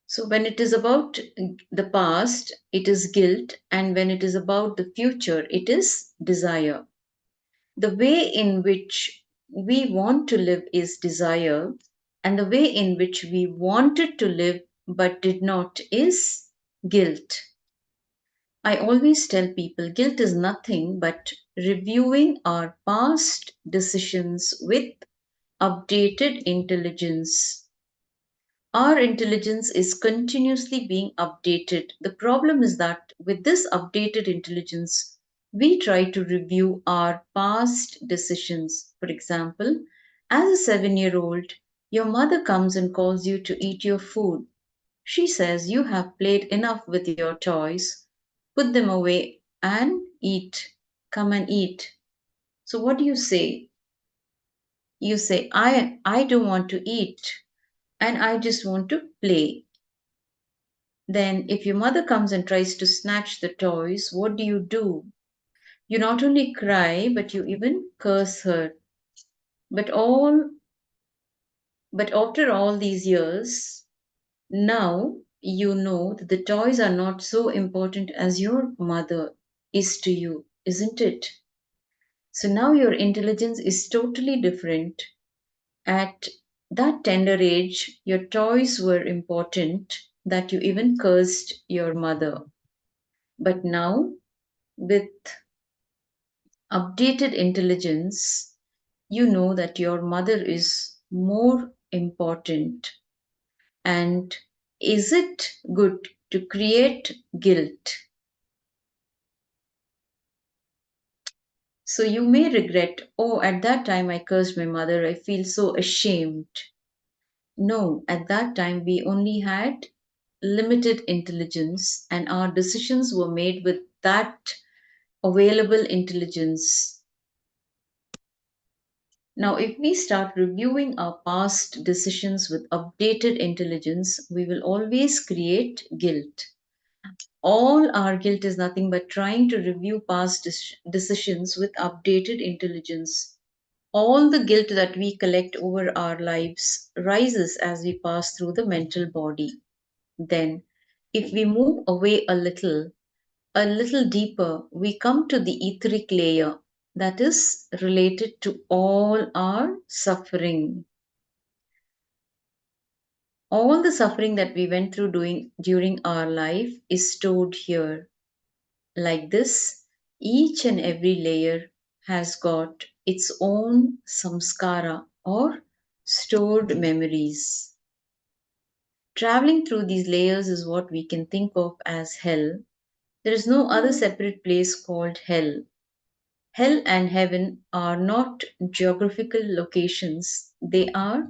So So when it is about the past, it is guilt, and when it is about the future, it is desire. The way in which we want to live is desire, and the way in which we wanted to live but did not is guilt. I always tell people guilt is nothing but reviewing our past decisions with updated intelligence. Our intelligence is continuously being updated. The problem is that with this updated intelligence, we try to review our past decisions. For example, as a 7-year-old, your mother comes and calls you to eat your food. She says you have played enough with your toys, put them away and eat. Come and eat. So what do you say? You say, I don't want to eat and I just want to play. Then, if your mother comes and tries to snatch the toys, what do? You not only cry, but you even curse her. But all, but after all these years, now you know that the toys are not so important as your mother is to you, isn't it? So now your intelligence is totally different. At that tender age, your toys were important that you even cursed your mother. But now, with updated intelligence, you know that your mother is more important. And is it good to create guilt? So you may regret, oh, at that time I cursed my mother, I feel so ashamed. No, at that time we only had limited intelligence and our decisions were made with that available intelligence. Now, if we start reviewing our past decisions with updated intelligence, we will always create guilt. All our guilt is nothing but trying to review past decisions with updated intelligence. All the guilt that we collect over our lives rises as we pass through the mental body. Then, if we move away a little deeper, we come to the etheric layer that is related to all our suffering. All the suffering that we went through during our life is stored here. Like this, each and every layer has got its own samskara or stored memories. Traveling through these layers is what we can think of as hell. There is no other separate place called hell. Hell and heaven are not geographical locations, they are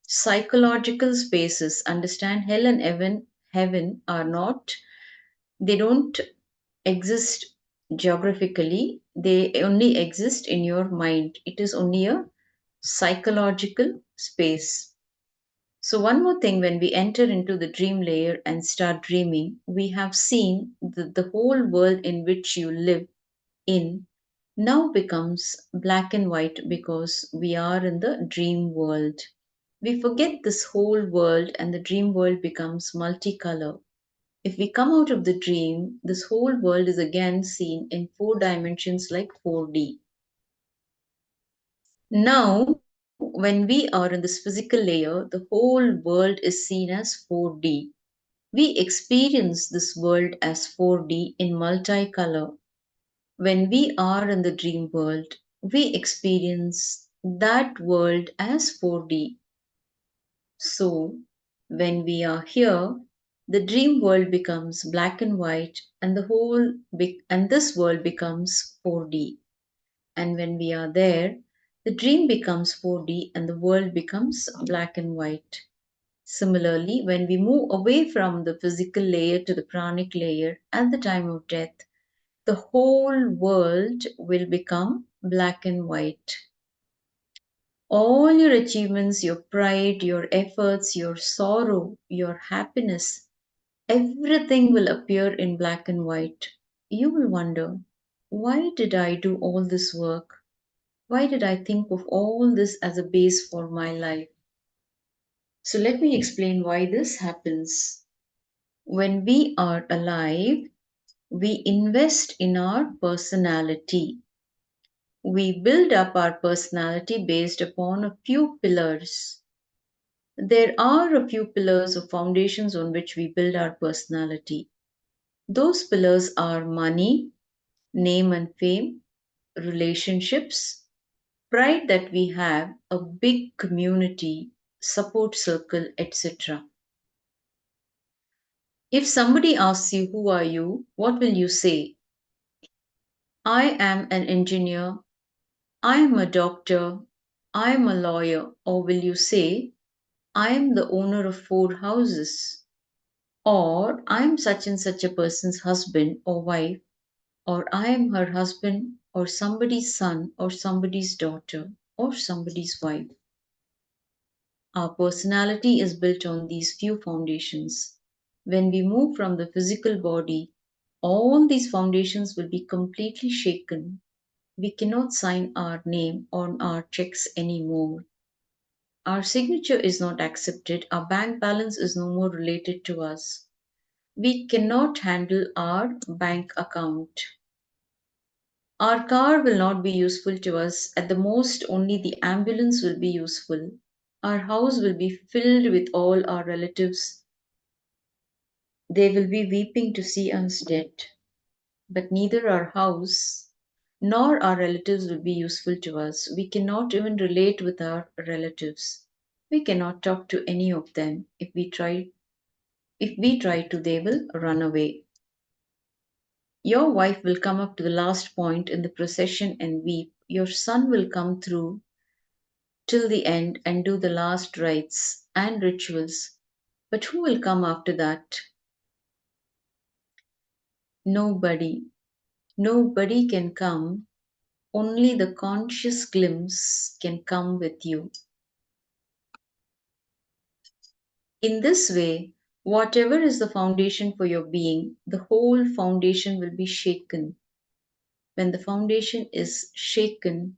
psychological spaces. Understand, hell and heaven are not, they don't exist geographically, they only exist in your mind. It is only a psychological space. So, one more thing, when we enter into the dream layer and start dreaming, we have seen the whole world in which you live in now becomes black and white because we are in the dream world. We forget this whole world and the dream world becomes multicolor. If we come out of the dream, this whole world is again seen in 4 dimensions like 4D. Now, when we are in this physical layer, the whole world is seen as 4D. We experience this world as 4D in multicolor. When we are in the dream world, we experience that world as 4D. So, when we are here, the dream world becomes black and white, and and this world becomes 4D. And when we are there, the dream becomes 4D and the world becomes black and white. Similarly, when we move away from the physical layer to the pranic layer at the time of death, the whole world will become black and white. All your achievements, your pride, your efforts, your sorrow, your happiness, everything will appear in black and white. You will wonder, why did I do all this work? Why did I think of all this as a base for my life? So let me explain why this happens. When we are alive, we invest in our personality. We build up our personality based upon a few pillars. There are a few pillars or foundations on which we build our personality. Those pillars are money, name and fame, relationships, pride that we have, a big community, support circle, etc. If somebody asks you, who are you? What will you say? I am an engineer. I am a doctor. I am a lawyer. Or will you say, I am the owner of 4 houses? Or I am such and such a person's husband or wife? Or I am her husband or somebody's son or somebody's daughter or somebody's wife? Our personality is built on these few foundations. When we move from the physical body, all these foundations will be completely shaken. We cannot sign our name on our checks anymore. Our signature is not accepted. Our bank balance is no more related to us. We cannot handle our bank account. Our car will not be useful to us. At the most, only the ambulance will be useful. Our house will be filled with all our relatives. They will be weeping to see us dead. But neither our house nor our relatives will be useful to us. We cannot even relate with our relatives. We cannot talk to any of them. If we try to, they will run away. Your wife will come up to the last point in the procession and weep. Your son will come through till the end and do the last rites and rituals. But who will come after that? Nobody. Nobody can come. Only the conscious glimpse can come with you. In this way, whatever is the foundation for your being, the whole foundation will be shaken. When the foundation is shaken,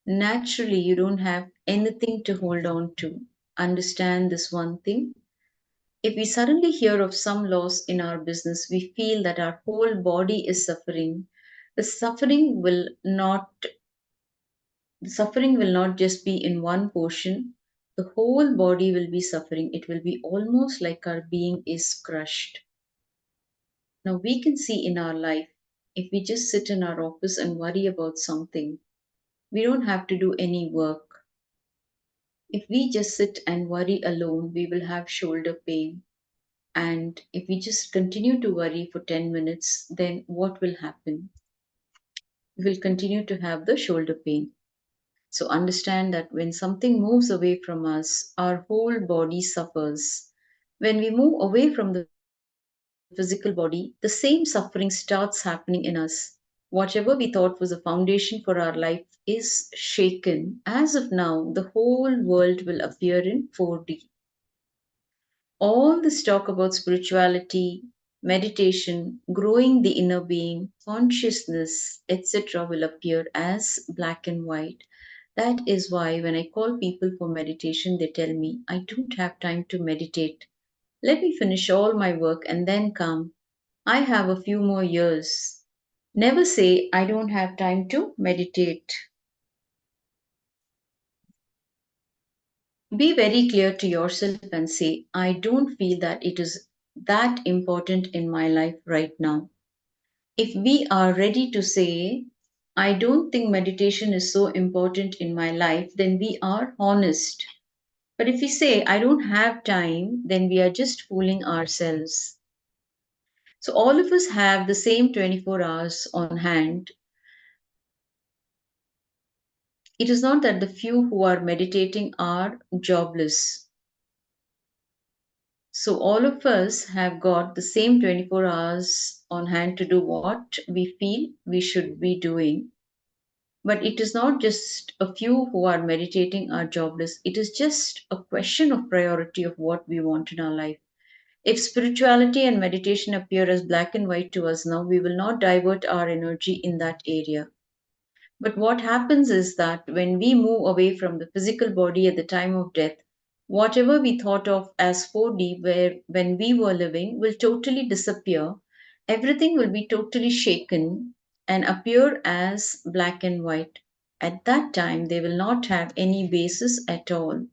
naturally you don't have anything to hold on to. Understand this one thing. If we suddenly hear of some loss in our business, we feel that our whole body is suffering. The suffering will not just be in one portion. The whole body will be suffering. It will be almost like our being is crushed. Now we can see in our life, if we just sit in our office and worry about something, we don't have to do any work. If we just sit and worry alone, we will have shoulder pain. And if we just continue to worry for 10 minutes, then what will happen? We will continue to have the shoulder pain. So understand that when something moves away from us, our whole body suffers. When we move away from the physical body, the same suffering starts happening in us. Whatever we thought was a foundation for our life is shaken. As of now, the whole world will appear in 4D. All this talk about spirituality, meditation, growing the inner being, consciousness, etc., will appear as black and white. That is why when I call people for meditation, they tell me, I don't have time to meditate. Let me finish all my work and then come. I have a few more years. Never say, I don't have time to meditate. Be very clear to yourself and say, I don't feel that it is that important in my life right now. If we are ready to say, I don't think meditation is so important in my life, then we are honest. But if we say, I don't have time, then we are just fooling ourselves. So all of us have the same 24 hours on hand. It is not that the few who are meditating are jobless. So all of us have got the same 24 hours on hand to do what we feel we should be doing. But it is not just a few who are meditating are jobless. It is just a question of priority of what we want in our life. If spirituality and meditation appear as black and white to us now, we will not divert our energy in that area. But what happens is that when we move away from the physical body at the time of death, Whatever we thought of as 4D, where when we were living, will totally disappear. Everything will be totally shaken and appear as black and white. At that time, they will not have any basis at all.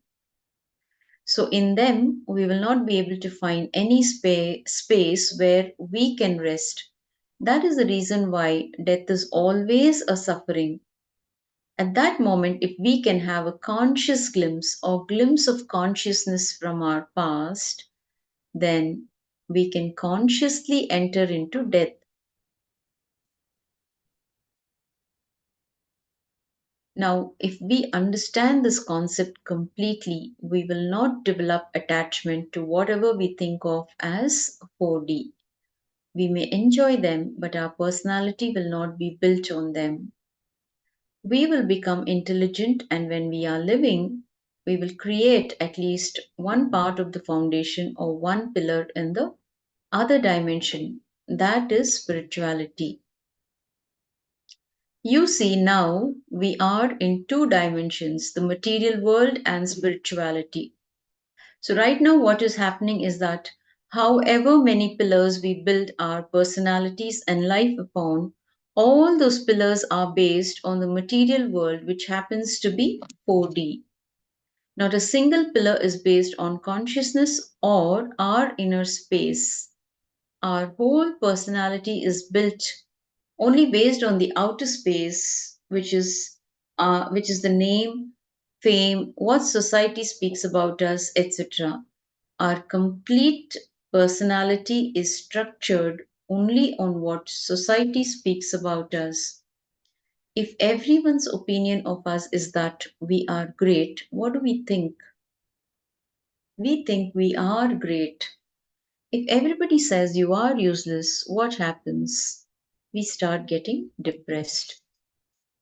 So, in them, we will not be able to find any space where we can rest. That is the reason why death is always a suffering. At that moment, if we can have a conscious glimpse or glimpse of consciousness from our past, then we can consciously enter into death. Now, if we understand this concept completely, we will not develop attachment to whatever we think of as 4D. We may enjoy them, but our personality will not be built on them. We will become intelligent, and when we are living, we will create at least one part of the foundation or one pillar in the other dimension. That is spirituality. You see, now we are in two dimensions, the material world and spirituality. So, right now, what is happening is that however many pillars we build our personalities and life upon, all those pillars are based on the material world, which happens to be 4D. Not a single pillar is based on consciousness or our inner space. Our whole personality is built only based on the outer space, which is the name, fame, what society speaks about us, etc. Our complete personality is structured only on what society speaks about us. If everyone's opinion of us is that we are great, what do we think? We think we are great. If everybody says you are useless, what happens? We start getting depressed.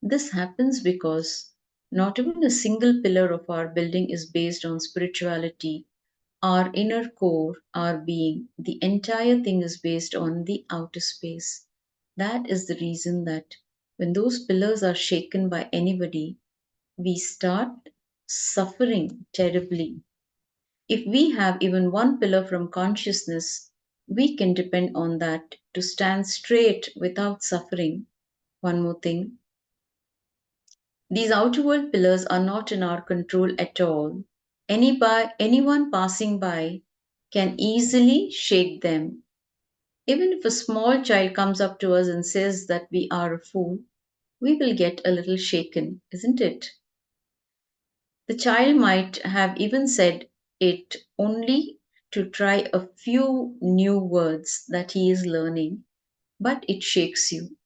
This happens because not even a single pillar of our building is based on spirituality. Our inner core, our being, the entire thing is based on the outer space. That is the reason that when those pillars are shaken by anybody, we start suffering terribly. If we have even one pillar from consciousness, we can depend on that to stand straight without suffering. One more thing, these outer world pillars are not in our control at all. Anyone passing by can easily shake them. Even if a small child comes up to us and says that we are a fool, we will get a little shaken, isn't it? The child might have even said it only to try a few new words that he is learning, but it shakes you.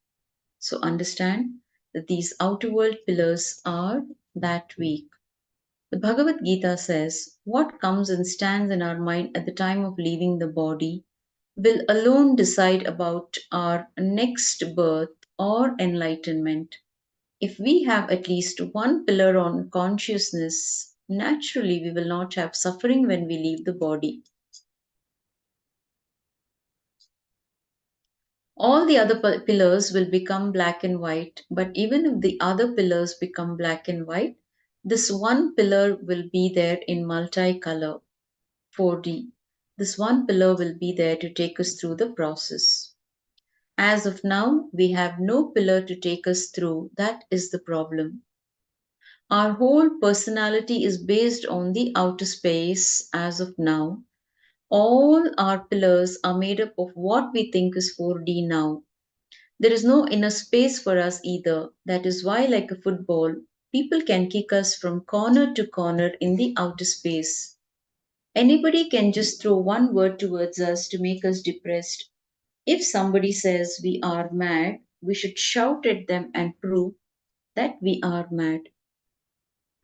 So understand that these outer world pillars are that weak. The Bhagavad Gita says, what comes and stands in our mind at the time of leaving the body will alone decide about our next birth or enlightenment. If we have at least one pillar on consciousness, naturally we will not have suffering when we leave the body. All the other pillars will become black and white, but even if the other pillars become black and white, this one pillar will be there in multicolor, 4D. This one pillar will be there to take us through the process. As of now, we have no pillar to take us through. That is the problem. Our whole personality is based on the outer space as of now. All our pillars are made up of what we think is 4D now. There is no inner space for us either. That is why, like a football, people can kick us from corner to corner in the outer space. Anybody can just throw one word towards us to make us depressed. If somebody says we are mad, we should shout at them and prove that we are mad.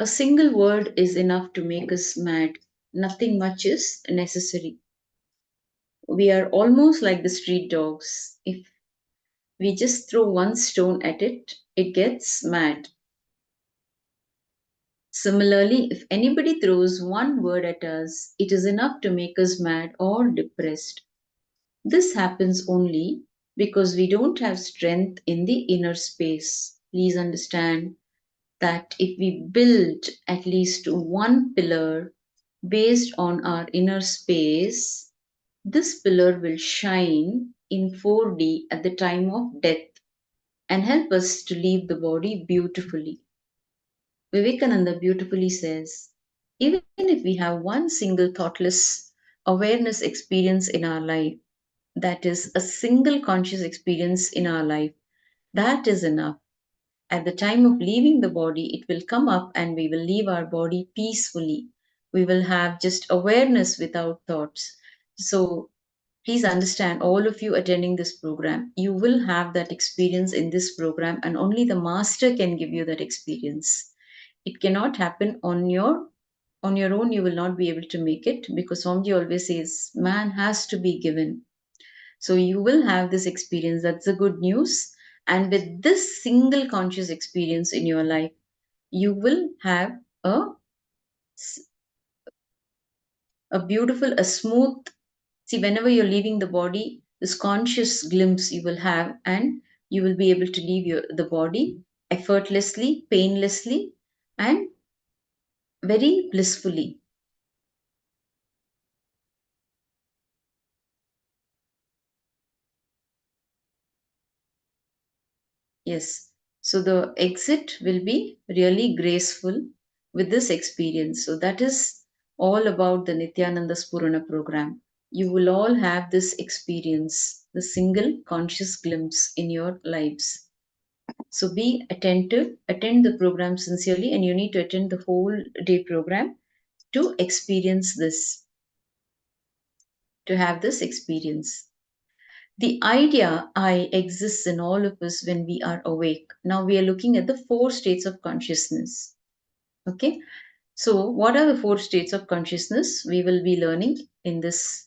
A single word is enough to make us mad. Nothing much is necessary. We are almost like the street dogs. If we just throw one stone at it, it gets mad. Similarly, if anybody throws one word at us, it is enough to make us mad or depressed. This happens only because we don't have strength in the inner space. Please understand that if we build at least one pillar based on our inner space, this pillar will shine in 4D at the time of death and help us to leave the body beautifully. Vivekananda beautifully says, even if we have one single thoughtless awareness experience in our life, that is a single conscious experience in our life, that is enough. At the time of leaving the body, it will come up and we will leave our body peacefully. We will have just awareness without thoughts. So please understand, all of you attending this program, you will have that experience in this program, and only the master can give you that experience. It cannot happen on your own. You will not be able to make it, because Swamiji always says man has to be given. So you will have this experience. That's the good news. And with this single conscious experience in your life, you will have a beautiful, a smooth. See, whenever you're leaving the body, this conscious glimpse you will have, and you will be able to leave the body effortlessly, painlessly, and very blissfully. Yes. So the exit will be really graceful with this experience. So that is all about the Nithyananda Spurana program. You will all have this experience, the single conscious glimpse in your lives. So be attentive, attend the program sincerely, and you need to attend the whole day program to experience this, to have this experience. The idea I exists in all of us when we are awake. Now we are looking at the 4 states of consciousness. Okay, so what are the 4 states of consciousness we will be learning in this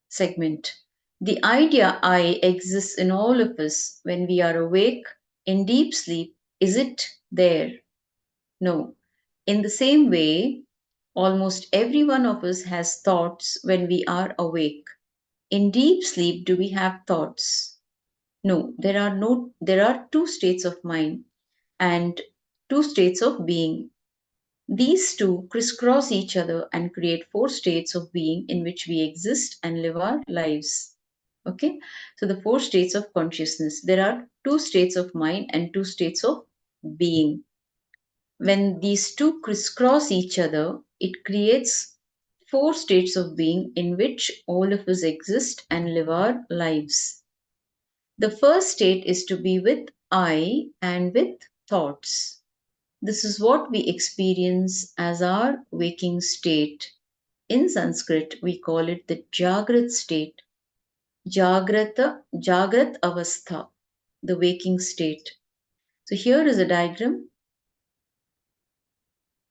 segment? The idea I exists in all of us when we are awake in deep sleep. Is it there? No. In the same way, almost every one of us has thoughts when we are awake. In deep sleep, do we have thoughts? No, there are 2 states of mind and 2 states of being. These 2 crisscross each other and create 4 states of being in which we exist and live our lives. Okay, so the 4 states of consciousness. There are 2 states of mind and 2 states of being. When these 2 crisscross each other, it creates 4 states of being in which all of us exist and live our lives. The first state is to be with I and with thoughts. This is what we experience as our waking state. In Sanskrit, we call it the Jagrat state. Jagrat Avastha, the waking state. So here is a diagram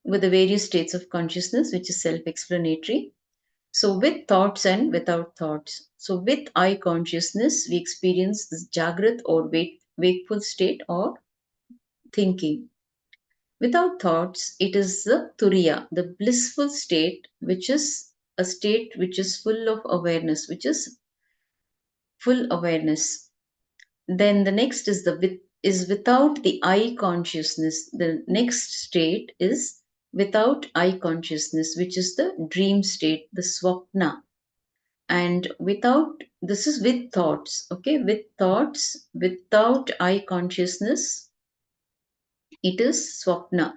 with the various states of consciousness, which is self-explanatory. So with thoughts and without thoughts. So with I consciousness, we experience this Jagrat or wakeful state or thinking. Without thoughts, it is the Turiya, the blissful state, which is a state which is full of awareness, which is full awareness. Then the next is without the I consciousness. The next state is without I consciousness, which is the dream state, the swapna. And this is with thoughts, okay? With thoughts, without I consciousness, it is swapna.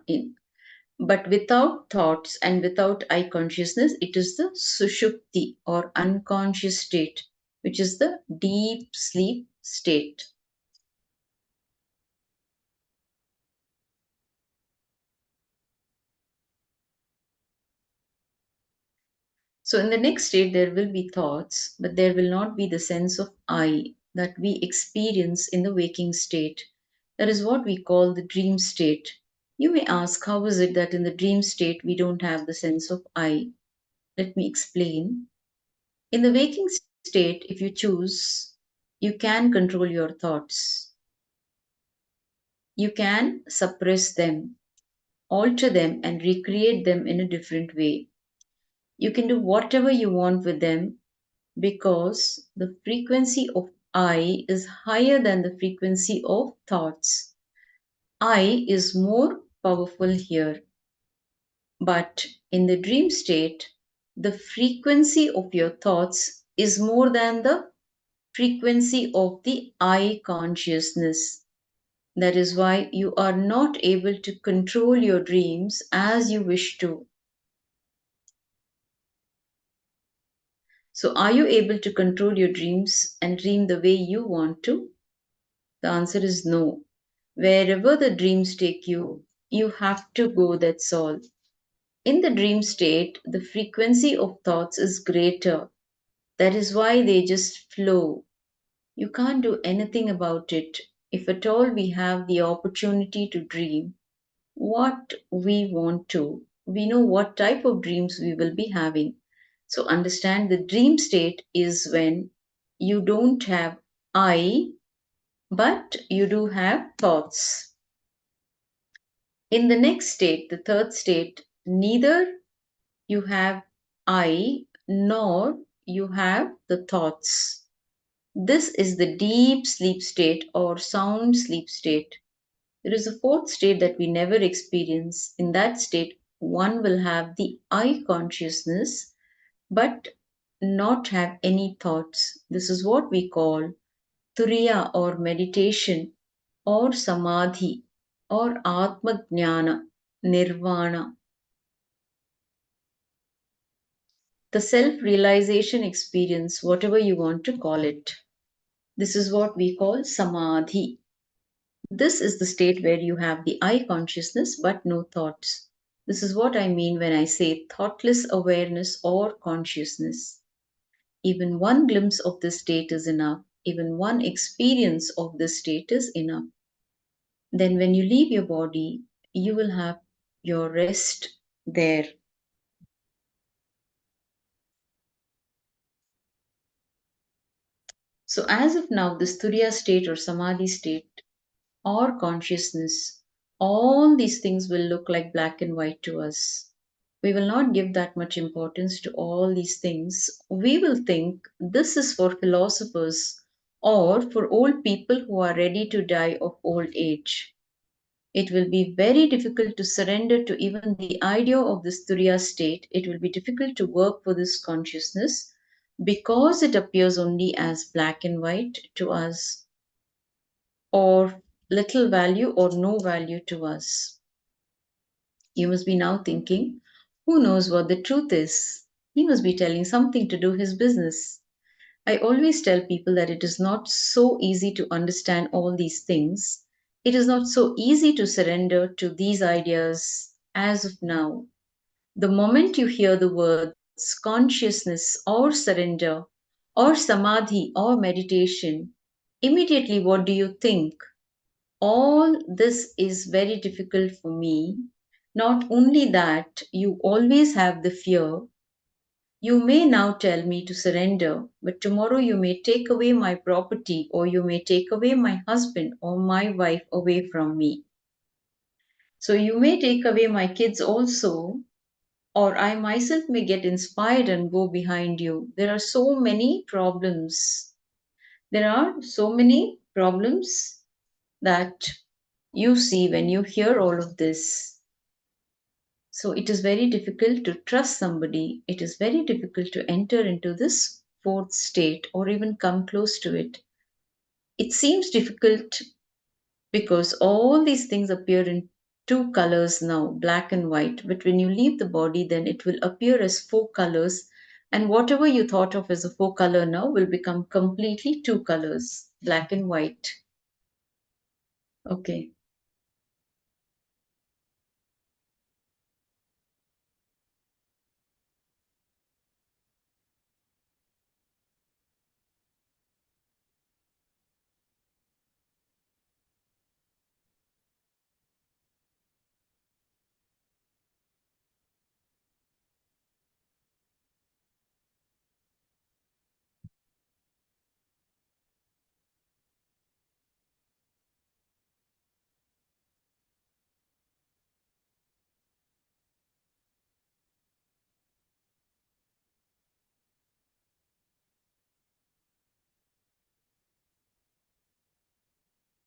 But without thoughts and without I consciousness, it is the sushupti or unconscious state, which is the deep sleep state. So in the next state, there will be thoughts, but there will not be the sense of I that we experience in the waking state. That is what we call the dream state. You may ask, how is it that in the dream state we don't have the sense of I? Let me explain. In the waking state, if you choose, you can control your thoughts. You can suppress them, alter them, and recreate them in a different way. You can do whatever you want with them because the frequency of I is higher than the frequency of thoughts. I is more powerful here. But in the dream state, the frequency of your thoughts is more than the frequency of the I consciousness. That is why you are not able to control your dreams as you wish to. So, are you able to control your dreams and dream the way you want to? The answer is no. Wherever the dreams take you, you have to go, that's all. In the dream state, the frequency of thoughts is greater. That is why they just flow. You can't do anything about it. If at all we have the opportunity to dream what we want to, we know what type of dreams we will be having. So, understand the dream state is when you don't have I, but you do have thoughts. In the next state, the third state, neither you have I nor you have the thoughts. This is the deep sleep state or sound sleep state. There is a fourth state that we never experience. In that state, one will have the I consciousness but not have any thoughts. This is what we call turiya or meditation or samadhi or atma jnana, nirvana. The self realization experience, whatever you want to call it. This is what we call samadhi. This is the state where you have the I consciousness but no thoughts. This is what I mean when I say thoughtless awareness or consciousness. Even one glimpse of this state is enough. Even one experience of this state is enough. Then, when you leave your body, you will have your rest there. So, as of now, this Turiya state or Samadhi state or consciousness, all these things will look like black and white to us. We will not give that much importance to all these things. We will think this is for philosophers or for old people who are ready to die of old age. It will be very difficult to surrender to even the idea of this Turiya state. It will be difficult to work for this consciousness because it appears only as black and white to us or little value or no value to us. You must be now thinking, who knows what the truth is? He must be telling something to do his business. I always tell people that it is not so easy to understand all these things. It is not so easy to surrender to these ideas as of now. The moment you hear the words consciousness or surrender or samadhi or meditation, immediately what do you think? All this is very difficult for me. Not only that, you always have the fear. You may now tell me to surrender, but tomorrow you may take away my property, or you may take away my husband or my wife away from me. So you may take away my kids also, or I myself may get inspired and go behind you. There are so many problems. There are so many problems that you see when you hear all of this. So it is very difficult to trust somebody. It is very difficult to enter into this fourth state or even come close to it. It seems difficult because all these things appear in two colors now, black and white. But when you leave the body, then it will appear as four colors. And whatever you thought of as a four color now will become completely two colors, black and white. Okay.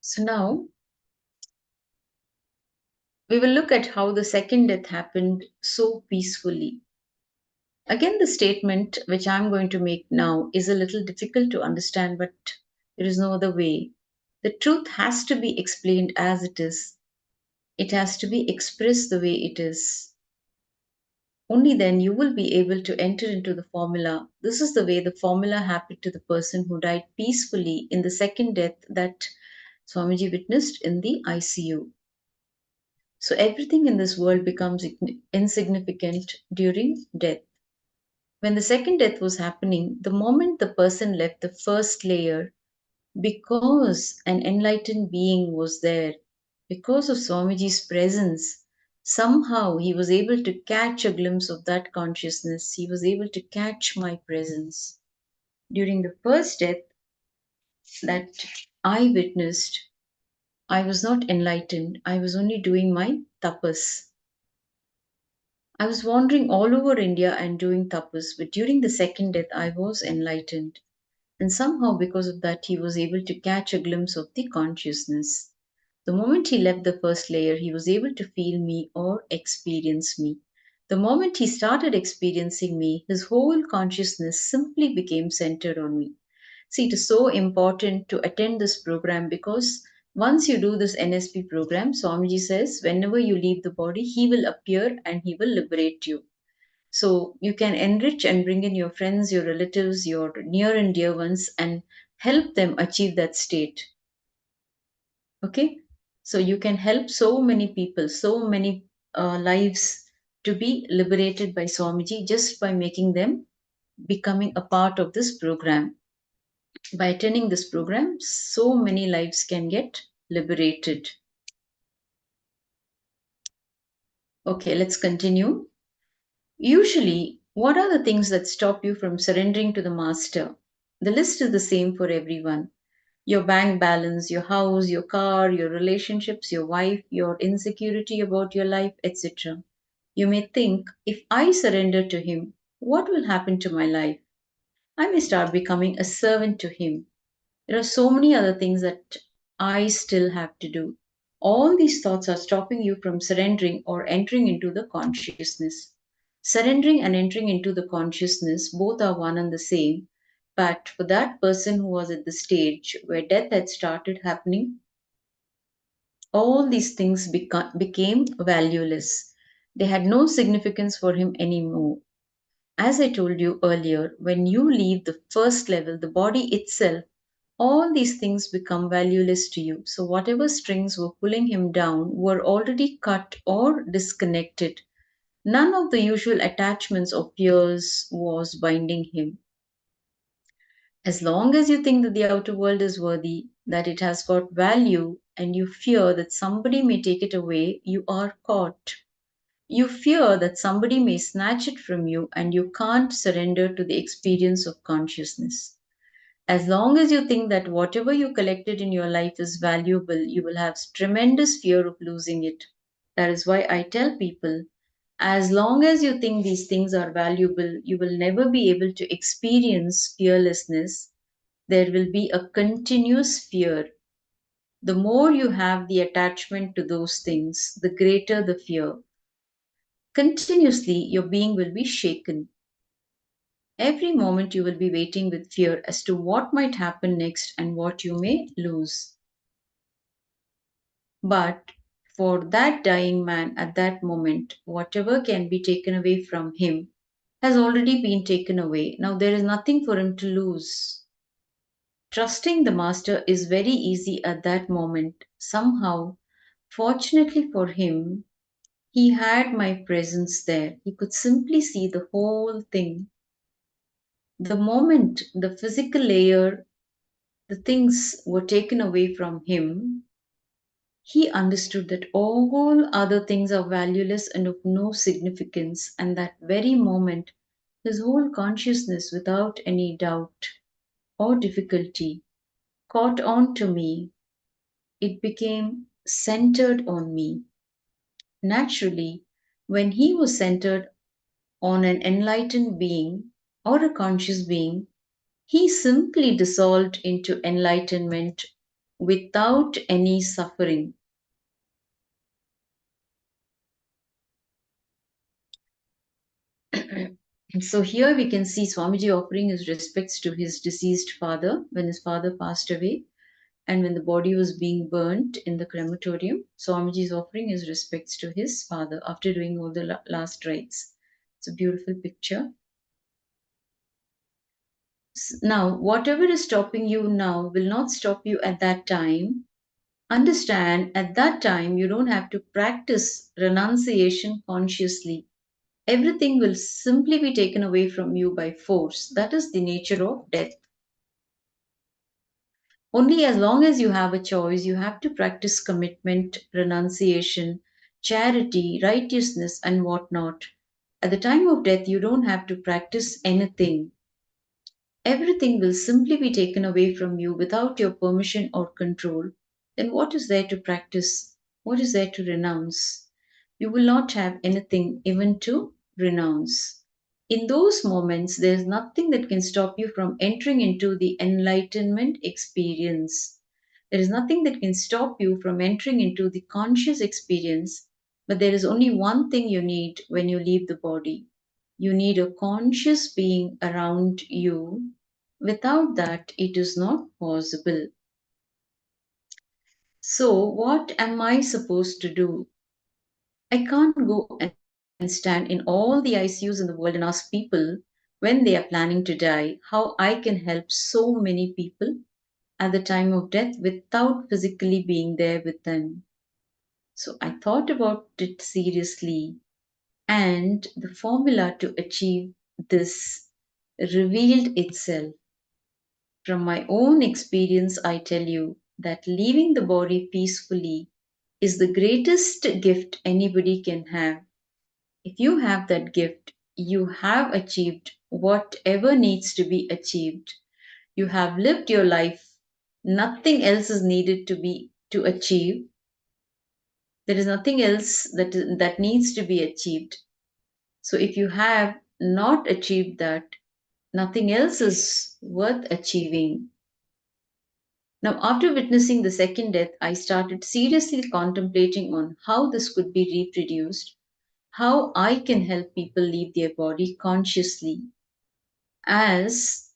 So now we will look at how the second death happened so peacefully. Again, the statement which I'm going to make now is a little difficult to understand, but there is no other way. The truth has to be explained as it is. It has to be expressed the way it is. Only then you will be able to enter into the formula. This is the way the formula happened to the person who died peacefully in the second death that Swamiji witnessed in the ICU. So everything in this world becomes insignificant during death. When the second death was happening, the moment the person left the first layer, because an enlightened being was there, because of Swamiji's presence, somehow he was able to catch a glimpse of that consciousness. He was able to catch my presence. During the first death that I witnessed, I was not enlightened. I was only doing my tapas. I was wandering all over India and doing tapas, but during the second death, I was enlightened. And somehow, because of that, he was able to catch a glimpse of the consciousness. The moment he left the first layer, he was able to feel me or experience me. The moment he started experiencing me, his whole consciousness simply became centered on me. See, it is so important to attend this program because once you do this NSP program, Swamiji says, whenever you leave the body, he will appear and he will liberate you. So you can enrich and bring in your friends, your relatives, your near and dear ones, and help them achieve that state. Okay? So you can help so many people, so many lives to be liberated by Swamiji just by making them becoming a part of this program. By attending this program, so many lives can get liberated. Okay, let's continue. Usually, what are the things that stop you from surrendering to the master? The list is the same for everyone. Your bank balance, your house, your car, your relationships, your wife, your insecurity about your life, etc. You may think, if I surrender to him, what will happen to my life? I may start becoming a servant to him. There are so many other things that I still have to do. All these thoughts are stopping you from surrendering or entering into the consciousness. Surrendering and entering into the consciousness both are one and the same, but for that person who was at the stage where death had started happening, all these things became valueless. They had no significance for him anymore. As I told you earlier, when you leave the first level, the body itself, all these things become valueless to you. So, whatever strings were pulling him down were already cut or disconnected. None of the usual attachments or fears was binding him. As long as you think that the outer world is worthy, that it has got value, and you fear that somebody may take it away, you are caught. You fear that somebody may snatch it from you, and you can't surrender to the experience of consciousness. As long as you think that whatever you collected in your life is valuable, you will have tremendous fear of losing it. That is why I tell people, as long as you think these things are valuable, you will never be able to experience fearlessness. There will be a continuous fear. The more you have the attachment to those things, the greater the fear. Continuously, your being will be shaken. Every moment you will be waiting with fear as to what might happen next and what you may lose. But for that dying man at that moment, whatever can be taken away from him has already been taken away. Now there is nothing for him to lose. Trusting the master is very easy at that moment. Somehow, fortunately for him, he had my presence there. He could simply see the whole thing. The moment the physical layer, the things were taken away from him, he understood that all other things are valueless and of no significance, and that very moment, his whole consciousness, without any doubt or difficulty, caught on to me. It became centered on me. Naturally, when he was centered on an enlightened being or a conscious being, he simply dissolved into enlightenment without any suffering. So here we can see Swamiji offering his respects to his deceased father when his father passed away, and when the body was being burnt in the crematorium, Swamiji is offering his respects to his father after doing all the last rites. It's a beautiful picture. Now, whatever is stopping you now will not stop you at that time. Understand, at that time, you don't have to practice renunciation consciously. Everything will simply be taken away from you by force. That is the nature of death. Only as long as you have a choice, you have to practice commitment, renunciation, charity, righteousness, and whatnot. At the time of death, you don't have to practice anything. Everything will simply be taken away from you without your permission or control. Then what is there to practice? What is there to renounce? You will not have anything even to renounce. In those moments, there is nothing that can stop you from entering into the enlightenment experience. There is nothing that can stop you from entering into the conscious experience, but there is only one thing you need when you leave the body. You need a conscious being around you. Without that, it is not possible. So, what am I supposed to do? I can't go and stand in all the ICUs in the world and ask people when they are planning to die how I can help so many people at the time of death without physically being there with them. So I thought about it seriously, and the formula to achieve this revealed itself. From my own experience, I tell you that leaving the body peacefully is the greatest gift anybody can have. If you have that gift, you have achieved whatever needs to be achieved. You have lived your life. Nothing else is needed to achieve. There is nothing else that needs to be achieved. So if you have not achieved that, nothing else is worth achieving. Now, after witnessing the second death, I started seriously contemplating on how this could be reproduced, how I can help people leave their body consciously. As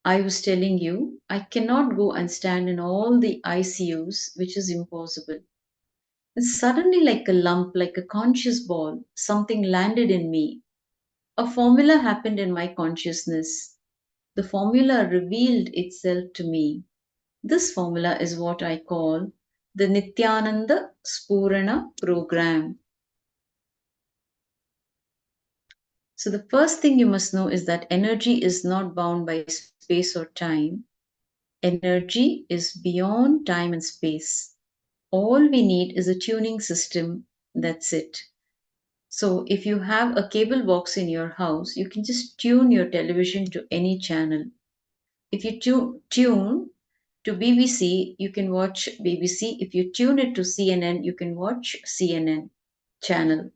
I was telling you, I cannot go and stand in all the ICUs, which is impossible. And suddenly, like a lump, like a conscious ball, something landed in me. A formula happened in my consciousness. The formula revealed itself to me. This formula is what I call the Nithyananda Spurana program. So, the first thing you must know is that energy is not bound by space or time. Energy is beyond time and space. All we need is a tuning system. That's it. So, if you have a cable box in your house, you can just tune your television to any channel. If you tune to BBC, you can watch BBC. If you tune it to CNN, you can watch CNN channel.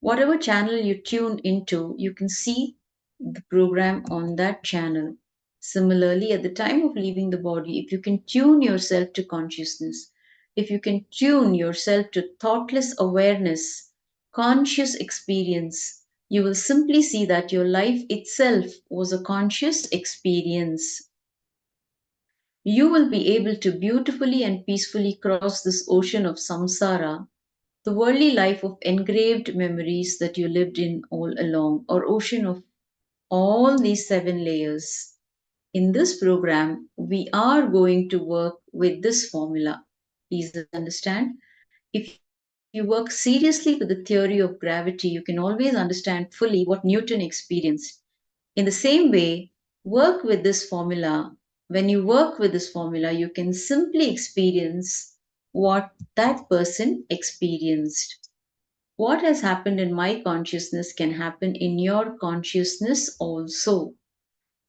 Whatever channel you tune into, you can see the program on that channel. Similarly, at the time of leaving the body, if you can tune yourself to consciousness, if you can tune yourself to thoughtless awareness, conscious experience, you will simply see that your life itself was a conscious experience. You will be able to beautifully and peacefully cross this ocean of samsara, the worldly life of engraved memories that you lived in all along, or ocean of all these 7 layers. In this program, we are going to work with this formula. Please understand. If you work seriously with the theory of gravity, you can always understand fully what Newton experienced. In the same way, work with this formula. When you work with this formula, you can simply experience what that person experienced. What has happened in my consciousness can happen in your consciousness also.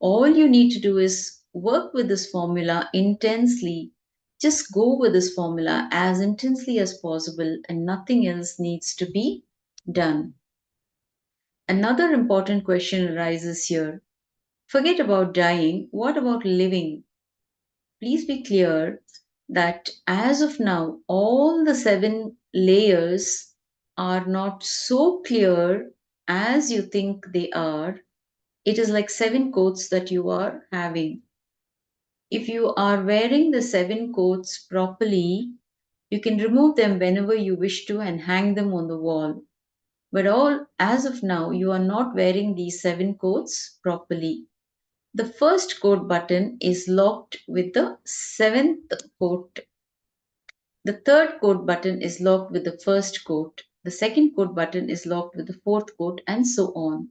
All you need to do is work with this formula intensely. Just go with this formula as intensely as possible, and nothing else needs to be done. Another important question arises here. Forget about dying. What about living? Please be clear that as of now, all the 7 layers are not so clear as you think they are. It is like 7 coats that you are having. If you are wearing the 7 coats properly, you can remove them whenever you wish to and hang them on the wall. But as of now, you are not wearing these 7 coats properly. The first coat button is locked with the 7th coat. The third coat button is locked with the first coat. The second coat button is locked with the fourth coat, and so on.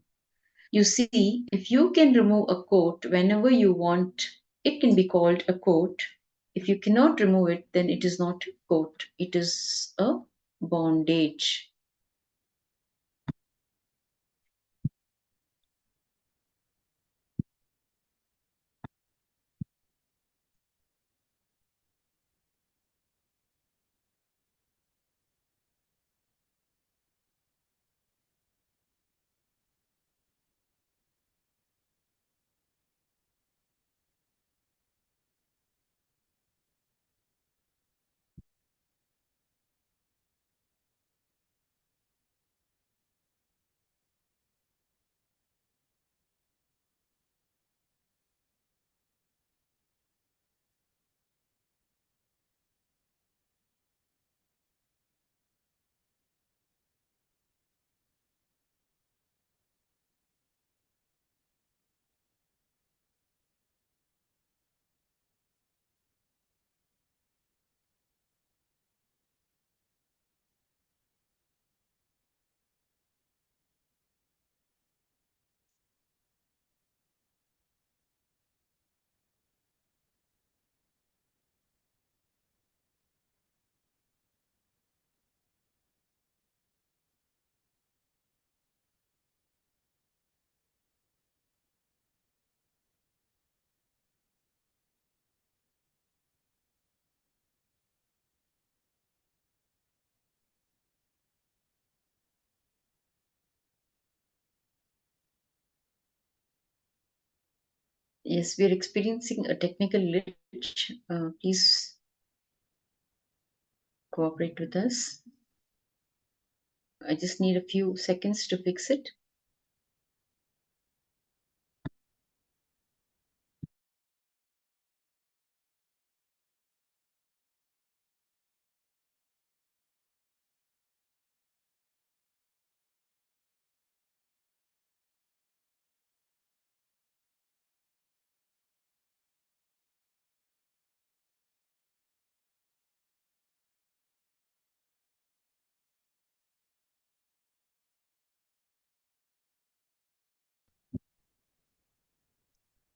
You see, if you can remove a coat whenever you want, it can be called a coat. If you cannot remove it, then it is not a coat, it is a bondage. Yes, we are experiencing a technical glitch. Please cooperate with us. I just need a few seconds to fix it.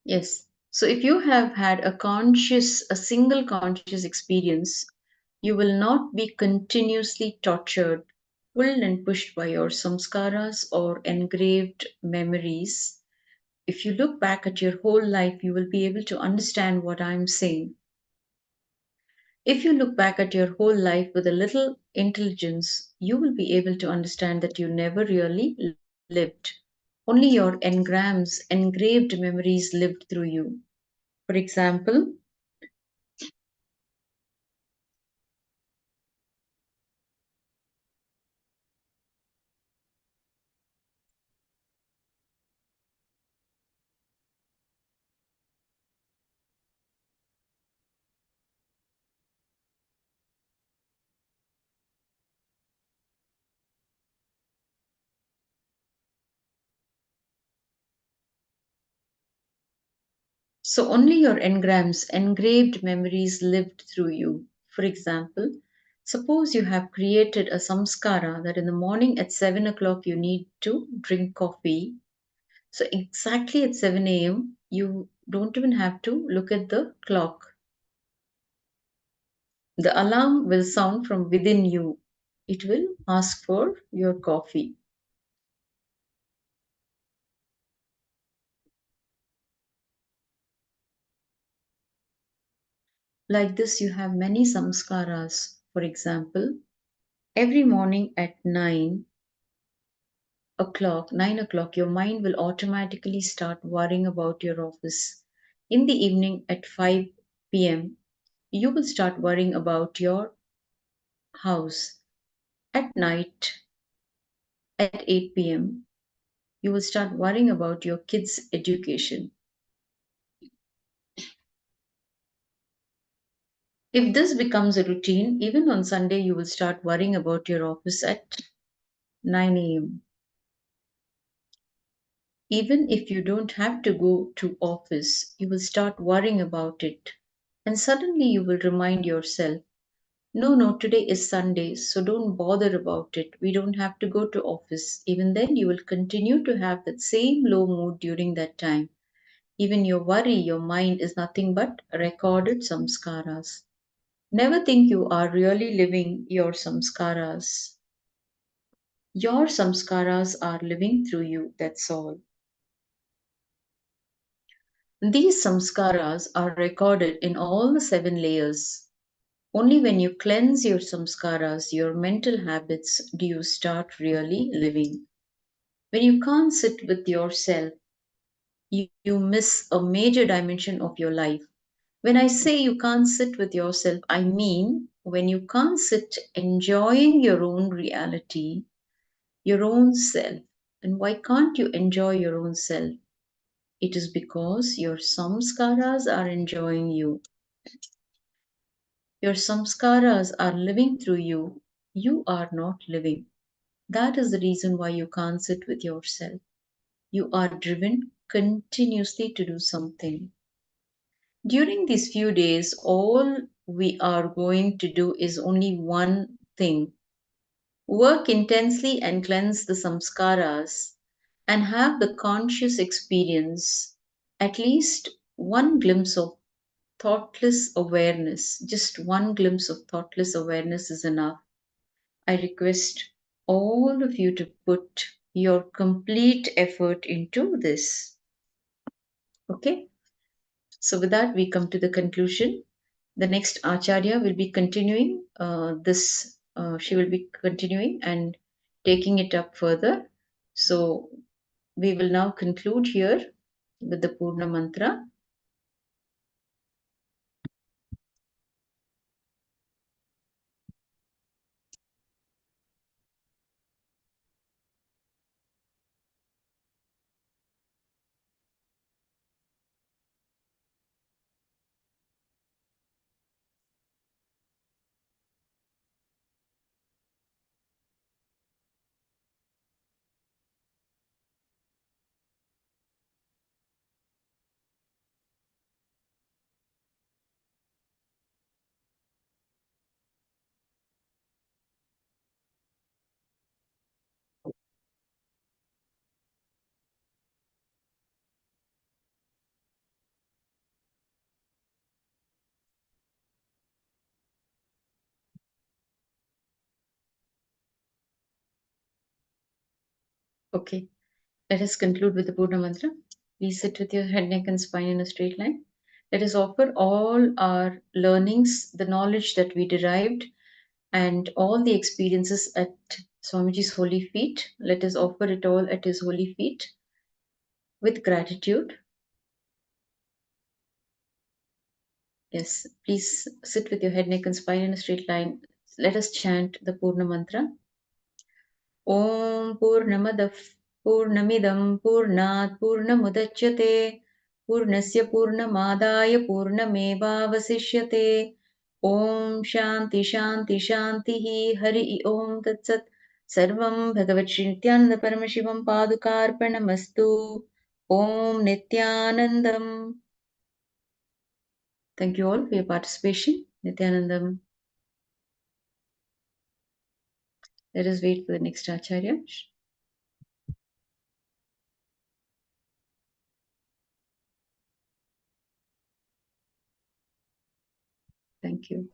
Yes. So if you have had a single conscious experience, you will not be continuously tortured, pulled and pushed by your samskaras or engraved memories. If you look back at your whole life, you will be able to understand what I'm saying. If you look back at your whole life with a little intelligence, you will be able to understand that you never really lived. Only your engrams, engraved memories lived through you. For example, so only your engrams, engraved memories lived through you. For example, suppose you have created a samskara that in the morning at 7 o'clock you need to drink coffee. So exactly at 7 a.m., you don't even have to look at the clock. The alarm will sound from within you. It will ask for your coffee. Like this, you have many samskaras. For example, every morning at 9 o'clock, your mind will automatically start worrying about your office. In the evening at 5 p.m., you will start worrying about your house. At night at 8 p.m., you will start worrying about your kids' education. If this becomes a routine, even on Sunday, you will start worrying about your office at 9 a.m. Even if you don't have to go to office, you will start worrying about it. And suddenly you will remind yourself, no, today is Sunday, so don't bother about it. We don't have to go to office. Even then, you will continue to have that same low mood during that time. Even your worry, your mind is nothing but recorded samskaras. Never think you are really living your samskaras. Your samskaras are living through you, that's all. These samskaras are recorded in all the 7 layers. Only when you cleanse your samskaras, your mental habits, do you start really living. When you can't sit with yourself, you miss a major dimension of your life. When I say you can't sit with yourself, I mean when you can't sit enjoying your own reality, your own self. And why can't you enjoy your own self? It is because your samskaras are enjoying you. Your samskaras are living through you. You are not living. That is the reason why you can't sit with yourself. You are driven continuously to do something. During these few days, all we are going to do is only one thing: work intensely and cleanse the samskaras and have the conscious experience, at least one glimpse of thoughtless awareness. Just one glimpse of thoughtless awareness is enough. I request all of you to put your complete effort into this. Okay? So, with that, we come to the conclusion. The next Acharya will be continuing she will be continuing and taking it up further. So, we will now conclude here with the Purna Mantra. Okay, let us conclude with the Purna Mantra. Please sit with your head, neck, and spine in a straight line. Let us offer all our learnings, the knowledge that we derived, and all the experiences at Swamiji's holy feet. Let us offer it all at his holy feet with gratitude. Yes, please sit with your head, neck, and spine in a straight line. Let us chant the Purna Mantra. Om Purnamadah Purnamidam Purnat Purnamudachyate Purnasya Purnamadaya Purnamevavasishyate Om Shanti Shanti Shanti Hari Om Tat Sat Sarvam Bhagavat Shri Nithyananda Paramashivam Padukarpanamastu Om Nithyanandam. Thank you all for your participation. Nithyanandam. Let us wait for the next Acharya. Thank you.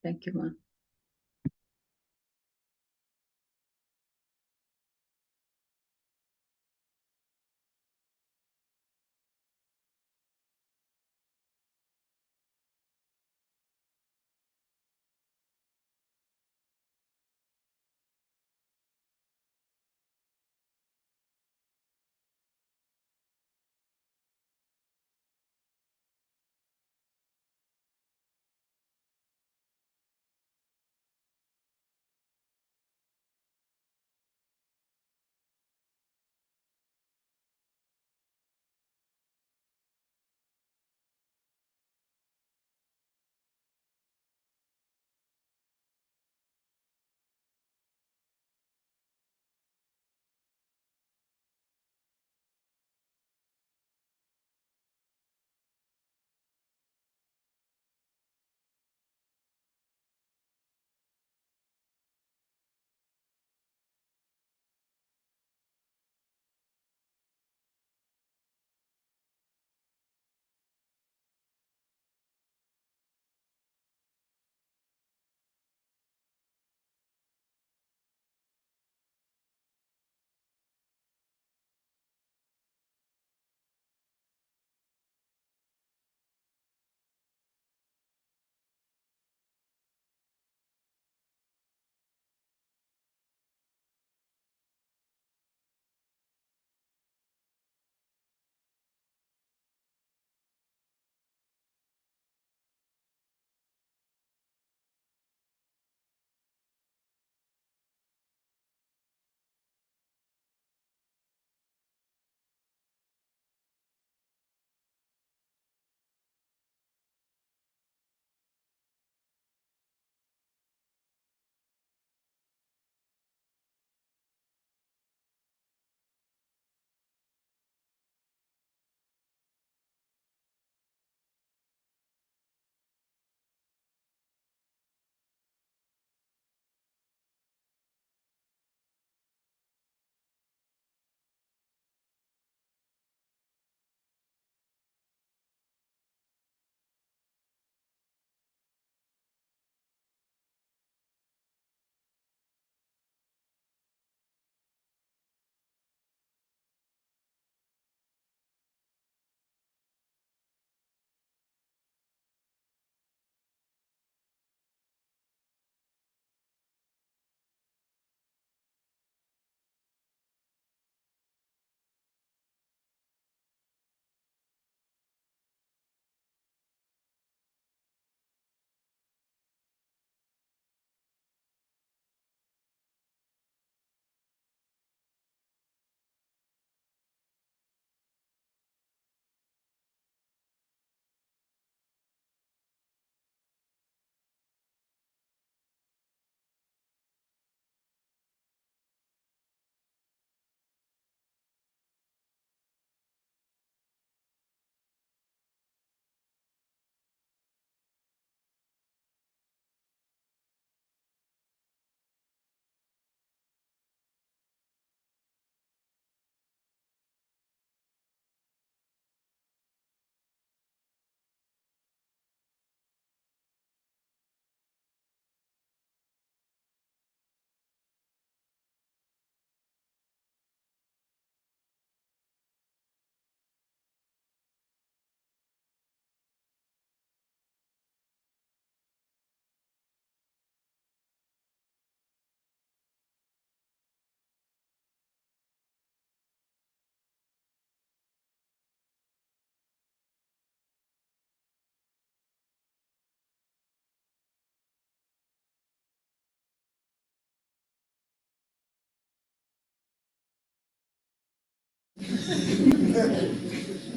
Thank you, ma'am.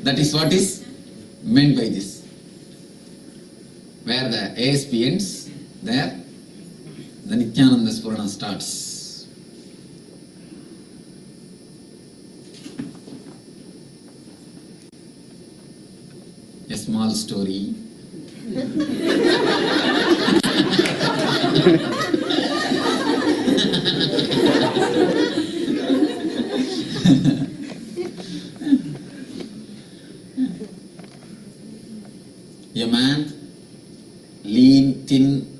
That is what is meant by this. Where the ASP ends, there the Nithyananda Spurana starts. A small story. A man, lean, thin,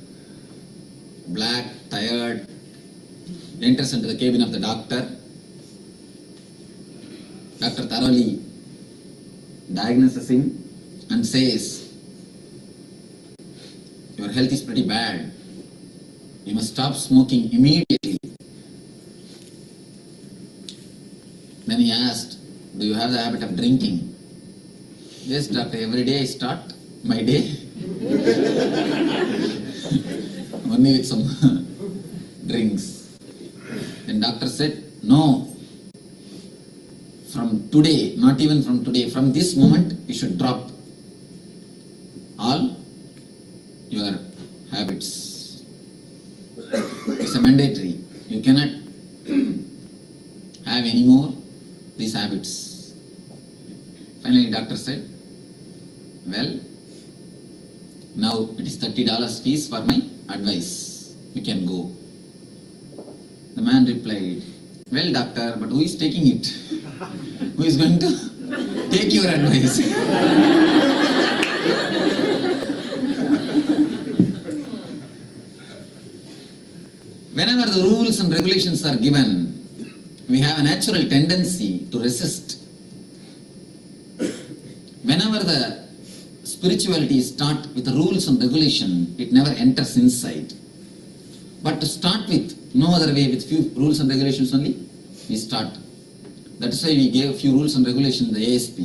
black, tired, enters into the cabin of the doctor. Doctor thoroughly diagnoses him and says, your health is pretty bad. You must stop smoking immediately. Then he asked, do you have the habit of drinking? Yes, doctor, every day I start my day only with some drinks. And doctor said, no, from today, not even from today, from this moment you should drop all your habits. It's a mandatory. You cannot have any more these habits. Finally doctor said, well, now it is $30 fees for my advice. You can go. The man replied, well doctor, but who is taking it? Who is going to take your advice? Whenever the rules and regulations are given, we have a natural tendency to resist. Whenever the spirituality is taught with the rules and regulation, it never enters inside. But to start with, no other way, with few rules and regulations only, we start. That is why we gave few rules and regulations in the ASP.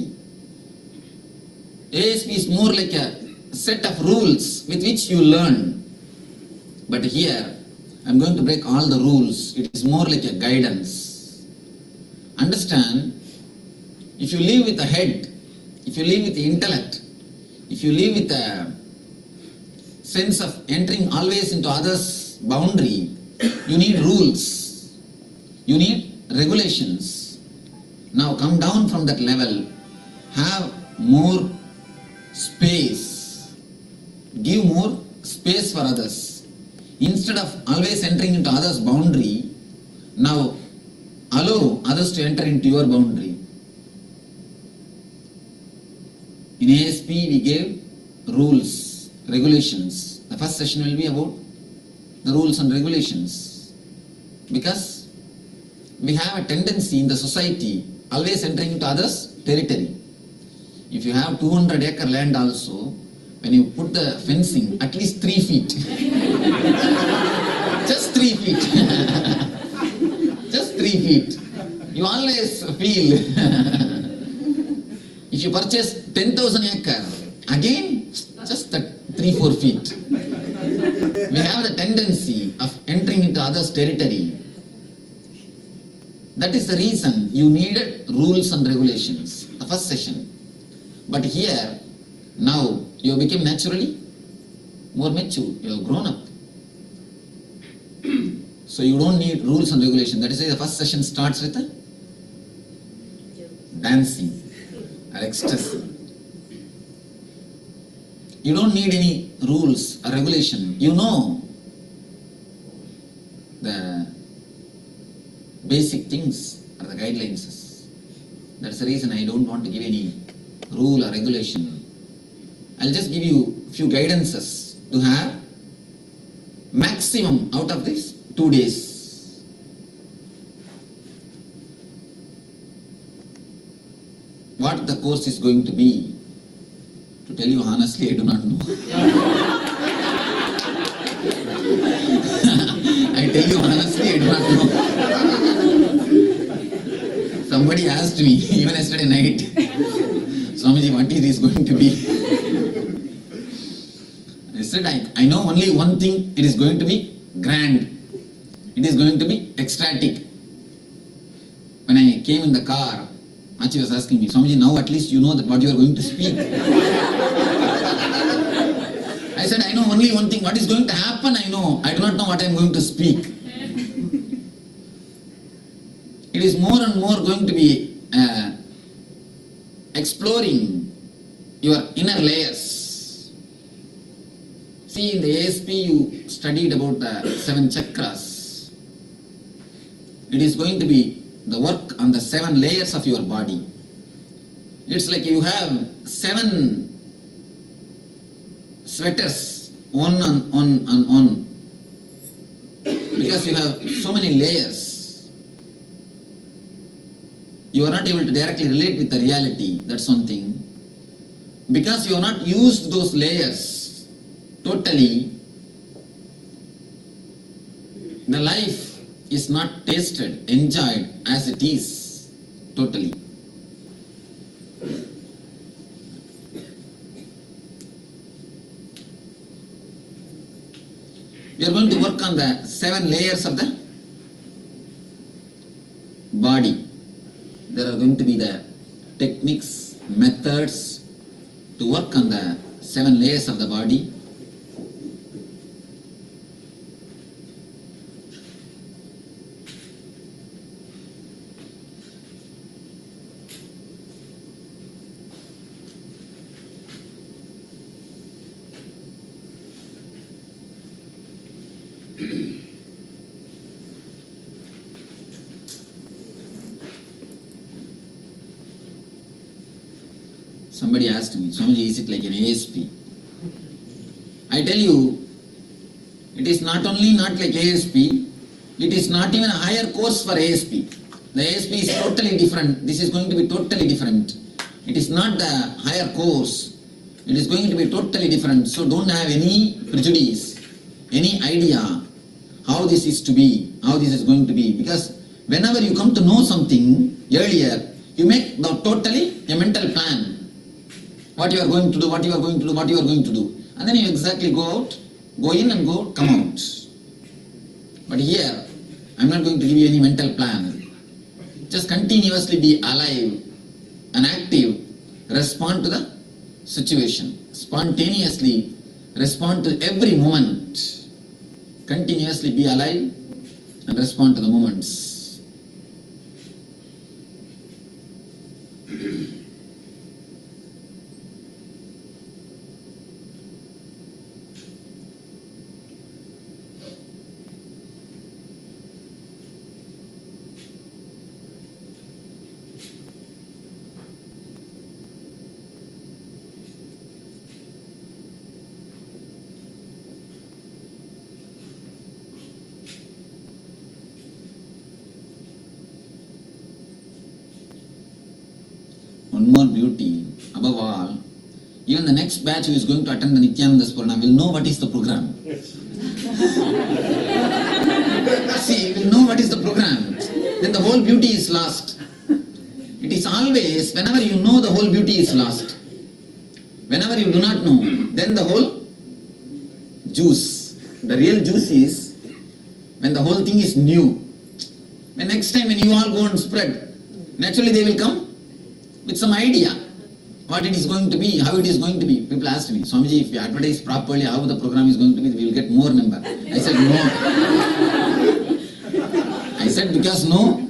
ASP is more like a set of rules with which you learn. But here, I am going to break all the rules. It is more like a guidance. Understand, if you live with the head, if you live with the intellect, if you live with a sense of entering always into others' boundary, you need rules, you need regulations. Now come down from that level, have more space, give more space for others. Instead of always entering into others' boundary, now allow others to enter into your boundary. In ASP we gave rules, regulations. The first session will be about the rules and regulations. Because we have a tendency in the society always entering into others' territory. If you have 200-acre land also, when you put the fencing, at least 3 feet. Just 3 feet. Just 3 feet. You always feel. If you purchase 10,000 acres, again, just 3-4 feet. We have the tendency of entering into others' territory. That is the reason you needed rules and regulations, the first session. But here, now, you have become naturally more mature, you have grown up. So you don't need rules and regulations. That is why the first session starts with dancing or ecstasy. You don't need any rules or regulation. You know the basic things or the guidelines. That's the reason I don't want to give any rule or regulation. I'll just give you a few guidances to have maximum out of this 2 days. What the course is going to be, to tell you honestly, I do not know. I tell you honestly, I do not know. Somebody asked me, even yesterday night, Swamiji, what is this going to be? I said, I know only one thing, it is going to be grand. It is going to be ecstatic. When I came in the car, Machi was asking me, Swamiji, now at least you know that what you are going to speak. I said, I know only one thing. What is going to happen, I know. I do not know what I am going to speak. It is more and more going to be exploring your inner layers. See, in the ASP you studied about the 7 chakras. It is going to be the work on the 7 layers of your body. It's like you have 7 sweaters, one on, because you have so many layers. You are not able to directly relate with the reality, that's one thing. Because you have not used those layers totally, the life is not tasted, enjoyed as it is totally. We are going to work on the 7 layers of the body. There are going to be the techniques, methods to work on the 7 layers of the body. Somebody asked me, Swamiji, is it like an ASP? I tell you, it is not only not like ASP, it is not even a higher course for ASP. The ASP is totally different. This is going to be totally different. It is not the higher course. It is going to be totally different. So don't have any prejudice, any idea how this is to be, how this is going to be. Because whenever you come to know something earlier, you make the totally a mental plan. What you are going to do, what you are going to do, what you are going to do. And then you exactly go out, go in and go, come out. But here, I am not going to give you any mental plan. Just continuously be alive and active, respond to the situation. Spontaneously respond to every moment. Continuously be alive and respond to the moments. One more beauty, above all, even the next batch who is going to attend the Nithyananda Spurana will know what is the program. See, will know what is the program. Then the whole beauty is lost. It is always, whenever you know, the whole beauty is lost. Whenever you do not know, then the whole juice, the real juice is when the whole thing is new. When next time when you all go and spread, naturally they will come with some idea what it is going to be, how it is going to be. People asked me, Swamiji, if you advertise properly how the program is going to be, we will get more number. I said no. I said because no.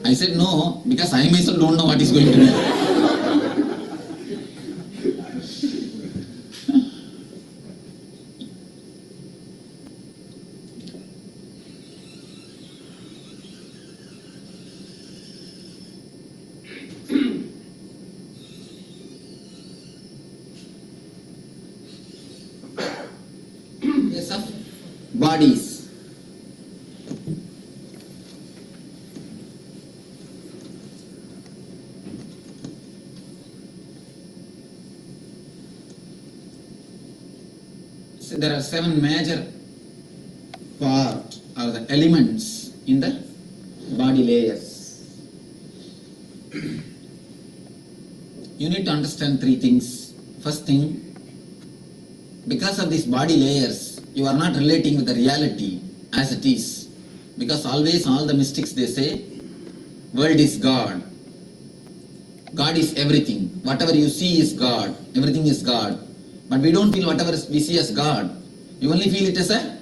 I said no, because I myself don't know what is going to be. Of bodies. So there are 7 major parts or the elements in the body layers. You need to understand 3 things. First thing, because of these body layers, you are not relating with the reality as it is. Because always all the mystics they say, world is God. God is everything. Whatever you see is God. Everything is God. But we don't feel whatever we see as God. We only feel it as a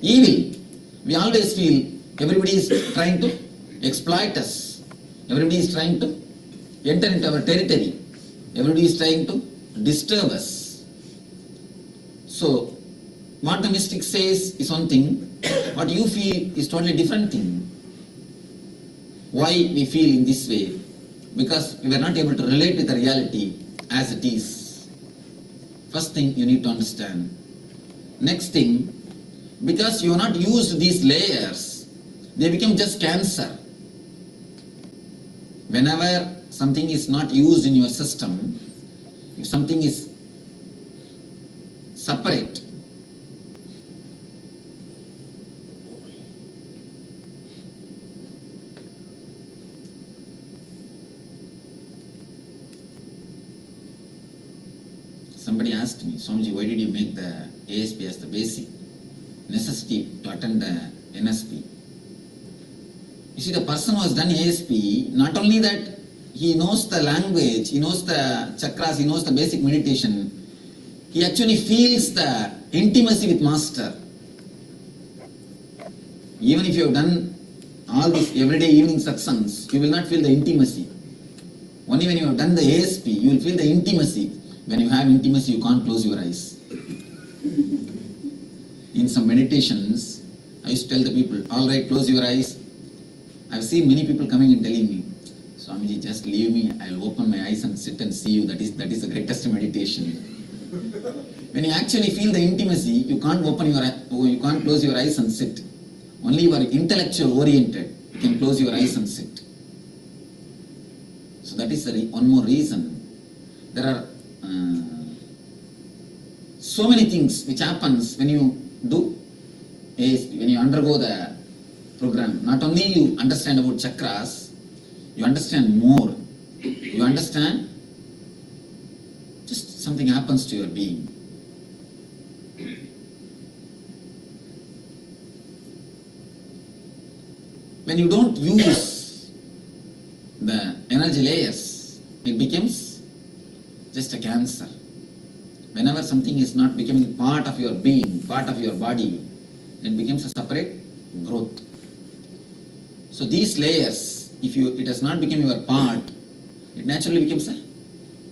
evil. We always feel everybody is trying to exploit us. Everybody is trying to enter into our territory. Everybody is trying to disturb us. So, what the mystic says is one thing. What you feel is totally different thing. Why we feel in this way? Because we are not able to relate with the reality as it is. First thing you need to understand. Next thing, because you have not used these layers, they become just cancer. Whenever something is not used in your system, if something is separate, somebody asked me, Swamiji, why did you make the ASP as the basic necessity to attend the NSP? You see, the person who has done ASP, not only that he knows the language, he knows the chakras, he knows the basic meditation, he actually feels the intimacy with Master. Even if you have done all these everyday evening satsangs, you will not feel the intimacy. Only when you have done the ASP, you will feel the intimacy. When you have intimacy, you can't close your eyes. In some meditations, I used to tell the people, all right, close your eyes. I've seen many people coming and telling me, Swamiji, just leave me, I'll open my eyes and sit and see you. That is the greatest meditation. When you actually feel the intimacy, you can't you can't close your eyes and sit. Only you are intellectual oriented, you can close your eyes and sit. So that is one more reason. There are so many things which happens when you do ASP, when you undergo the program. Not only you understand about chakras, you understand more. You understand just something happens to your being. When you don't use the energy layers, it becomes just a cancer. Whenever something is not becoming part of your being, part of your body, it becomes a separate growth. So these layers, if it has not become your part, it naturally becomes a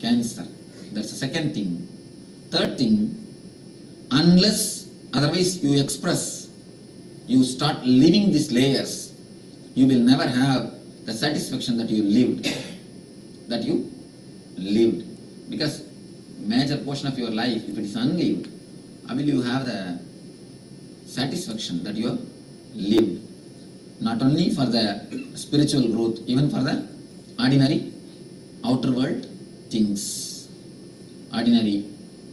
cancer. That's the second thing. Third thing, unless otherwise you express, you start living these layers, you will never have the satisfaction that you lived. Because major portion of your life, if it is unlived, how will you have the satisfaction that you have lived? Not only for the spiritual growth, even for the ordinary outer world things, ordinary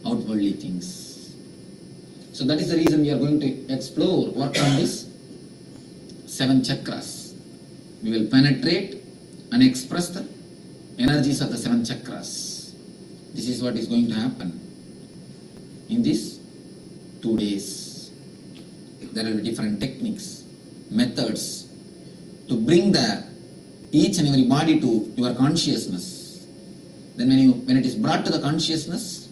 outwardly things. So that is the reason we are going to explore, work on this 7 chakras. We will penetrate and express the energies of the 7 chakras. This is what is going to happen in these 2 days. There will be different techniques, methods to bring each and every body to your consciousness. Then when it is brought to the consciousness,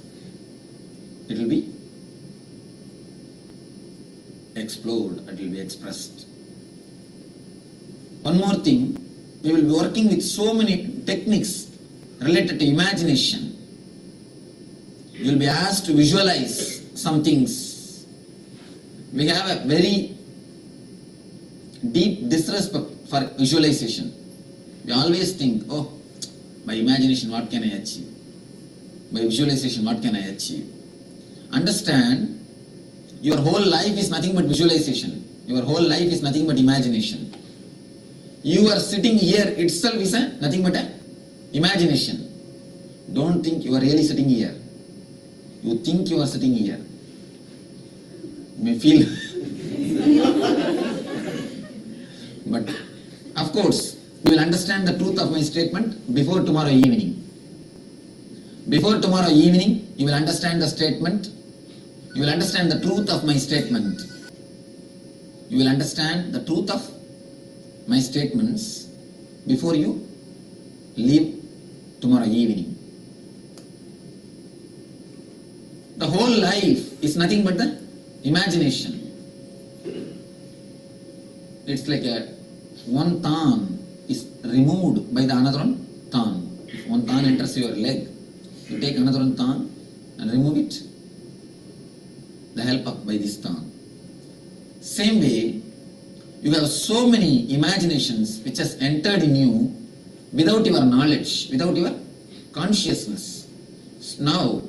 it will be explored, it will be expressed. One more thing, we will be working with so many techniques related to imagination. You will be asked to visualize some things. We have a very deep disrespect for visualization. We always think, oh, by imagination what can I achieve? By visualization what can I achieve? Understand, your whole life is nothing but visualization. Your whole life is nothing but imagination. You are sitting here itself is nothing but imagination. Don't think you are really sitting here. You think you are sitting here. You may feel. But of course, you will understand the truth of my statement before tomorrow evening. Before tomorrow evening, you will understand the statement. You will understand the truth of my statement. You will understand the truth of my statements before you leave tomorrow evening. The whole life is nothing but the imagination. It's like one thorn is removed by the another one thorn. If one thorn enters your leg, you take another one thorn and remove it. The help of by this thorn. Same way, you have so many imaginations which has entered in you without your knowledge, without your consciousness. Now,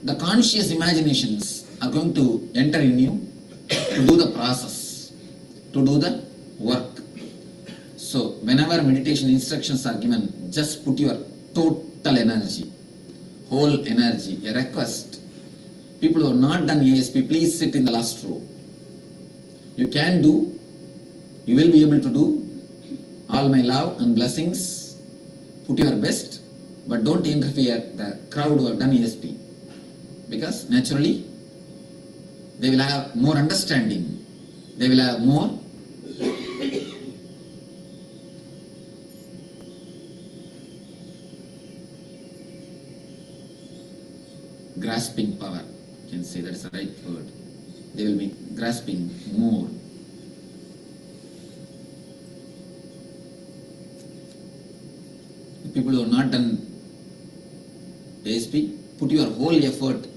the conscious imaginations are going to enter in you to do the process, to do the work. So, whenever meditation instructions are given, just put your total energy, whole energy. A request. People who have not done ASP, please sit in the last row. You can do, you will be able to do. All my love and blessings. Put your best, but don't interfere the crowd who have done ASP. Because naturally, they will have more understanding. They will have more grasping power. You can say that is the right word. They will be grasping more. People who have not done ASP, put your whole effort,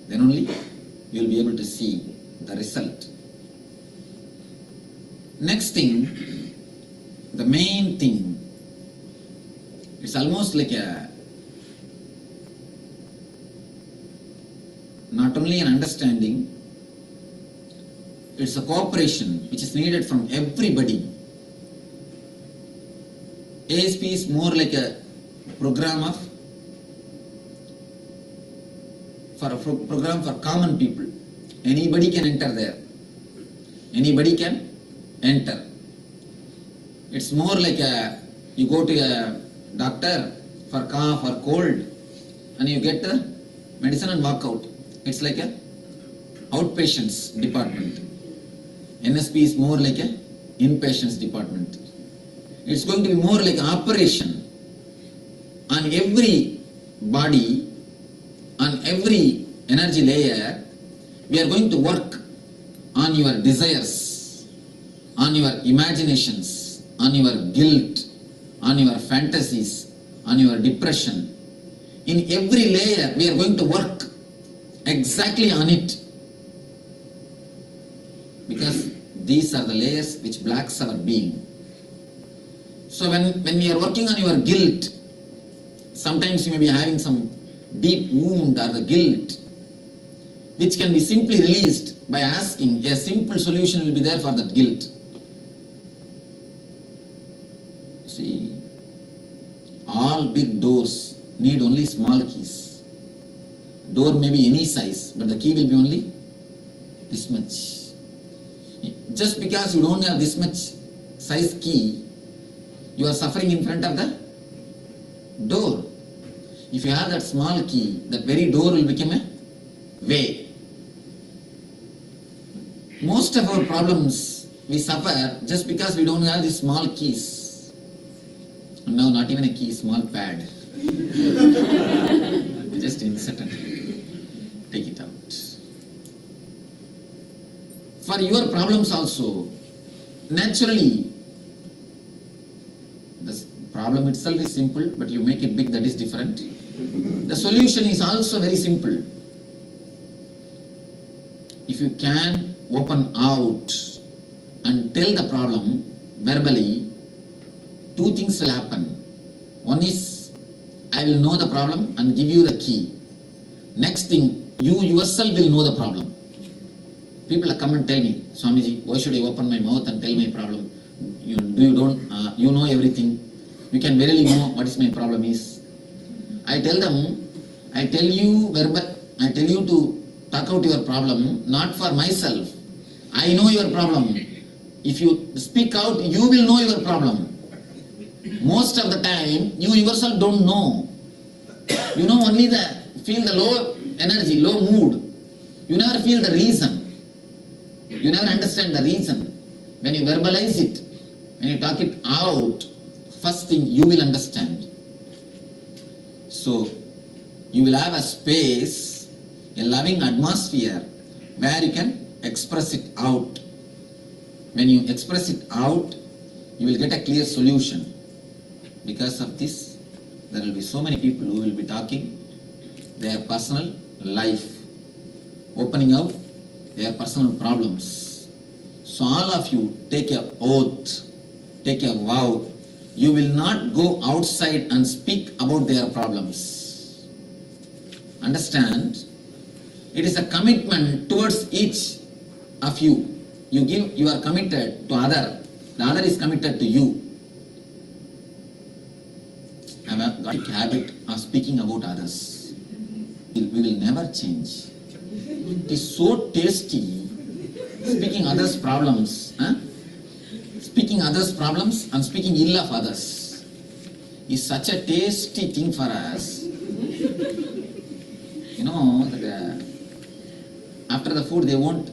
then only you will be able to see the result. Next thing, the main thing, it's almost like not only an understanding, it's a cooperation which is needed from everybody. ASP is more like a program for common people. Anybody can enter there. Anybody can enter. It's more like you go to a doctor for cough or cold and you get the medicine and walk out. It's like a outpatients department. NSP is more like a inpatients department. It's going to be more like an operation on every body, on every energy layer. We are going to work on your desires, on your imaginations, on your guilt, on your fantasies, on your depression. In every layer, we are going to work exactly on it. Because these are the layers which blocks our being. So when we are working on your guilt, sometimes you may be having some deep wound or the guilt, which can be simply released by asking. A simple solution will be there for that guilt. See, all big doors need only small keys. Door may be any size, but the key will be only this much. Just because you don't have this much size key, you are suffering in front of the door. If you have that small key, that very door will become a way. Most of our problems we suffer just because we don't have these small keys. And now not even a key, small pad. Just insert and take it out. For your problems also, naturally, the problem itself is simple, but you make it big, that is different. The solution is also very simple. If you can open out and tell the problem verbally, two things will happen. One is, I will know the problem and give you the key. Next thing, you yourself will know the problem. People come and tell me, Swamiji, why should I open my mouth and tell my problem? You know everything. You can verily know what is my problem is. I tell them, I tell you to talk out your problem, not for myself. I know your problem. If you speak out, you will know your problem. Most of the time, you yourself don't know. You know only feel the low energy, low mood. You never feel the reason. You never understand the reason. When you verbalize it, when you talk it out, first thing you will understand. So, you will have a space, a loving atmosphere where you can express it out. When you express it out, you will get a clear solution. Because of this, there will be so many people who will be talking their personal life, opening out their personal problems. So all of you take a oath, take a vow. You will not go outside and speak about their problems. Understand? It is a commitment towards each of you. You are committed to other. The other is committed to you. I have got a habit of speaking about others. We will never change. It is so tasty speaking others' problems. Speaking others' problems and speaking ill of others is such a tasty thing for us. You know, after the food they won't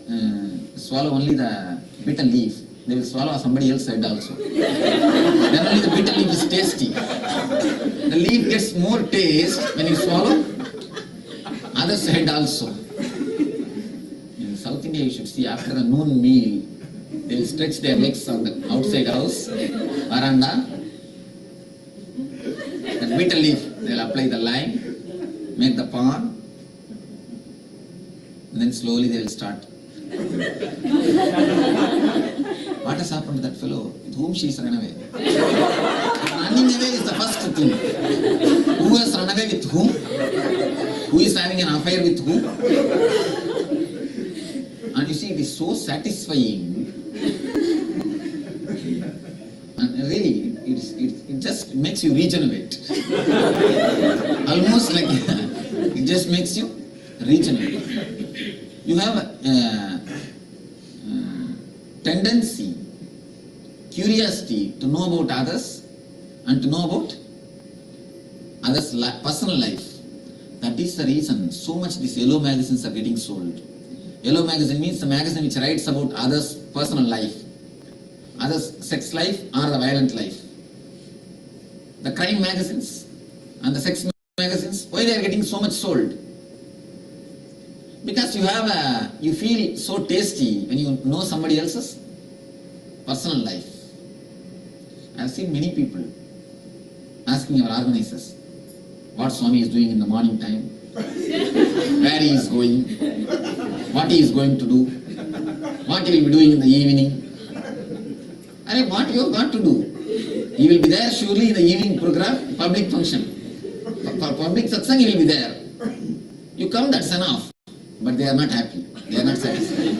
swallow only the bitter leaf. They will swallow somebody else's head also. Then only the bitter leaf is tasty. The leaf gets more taste when you swallow other's head also. In South India, you should see after the noon meal, they will stretch their legs on the outside house, veranda. The bitter leaf, they will apply the lime, make the pond, and then slowly they will start. What has happened to that fellow? With whom she is run away? Running away is the first thing. Who has run away with whom? Who is having an affair with whom? And you see, it is so satisfying. And really, it just makes you regenerate. Almost like it just makes you regenerate. You have a tendency, curiosity to know about others and to know about others' personal life. That is the reason so much these yellow magazines are getting sold. Yellow magazine means the magazine which writes about others' personal life, others' sex life or the violent life. The crime magazines and the sex magazines, why they are getting so much sold? Because you feel so tasty when you know somebody else's personal life. I have seen many people asking our organizers what Swami is doing in the morning time, where he is going, what he is going to do, what he will be doing in the evening. And what you have got to do? He will be there surely in the evening program, public function. For public satsang he will be there. You come, that's enough. But they are not happy. They are not satisfied.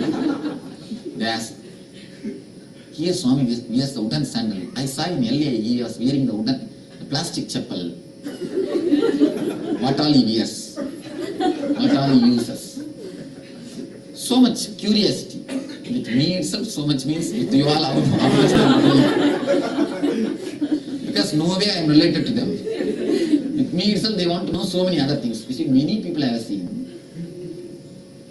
They ask, here Swami wears the wooden sandal. I saw in LA he was wearing the plastic chappal. What all he wears? What all he uses? So much curiosity. With me itself, so much means with you all, because no way I am related to them. With me itself, they want to know so many other things. You see, many people I have seen.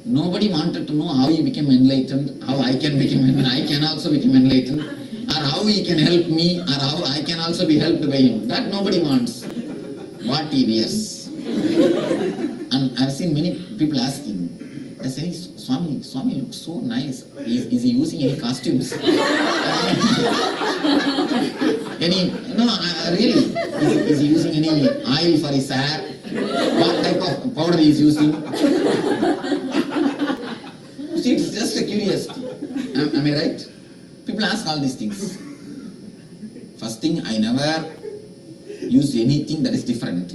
Nobody wanted to know how he became enlightened, how I can become enlightened, I can also become enlightened, or how he can help me, or how I can also be helped by him. That nobody wants. What he wears. And I've seen many people asking, they say, Swami looks so nice. Is he using any costumes? Really, is he using any oil for his hair? What type of powder he is using? See, it's just a curiosity. Am I right? People ask all these things. First thing, I never use anything that is different.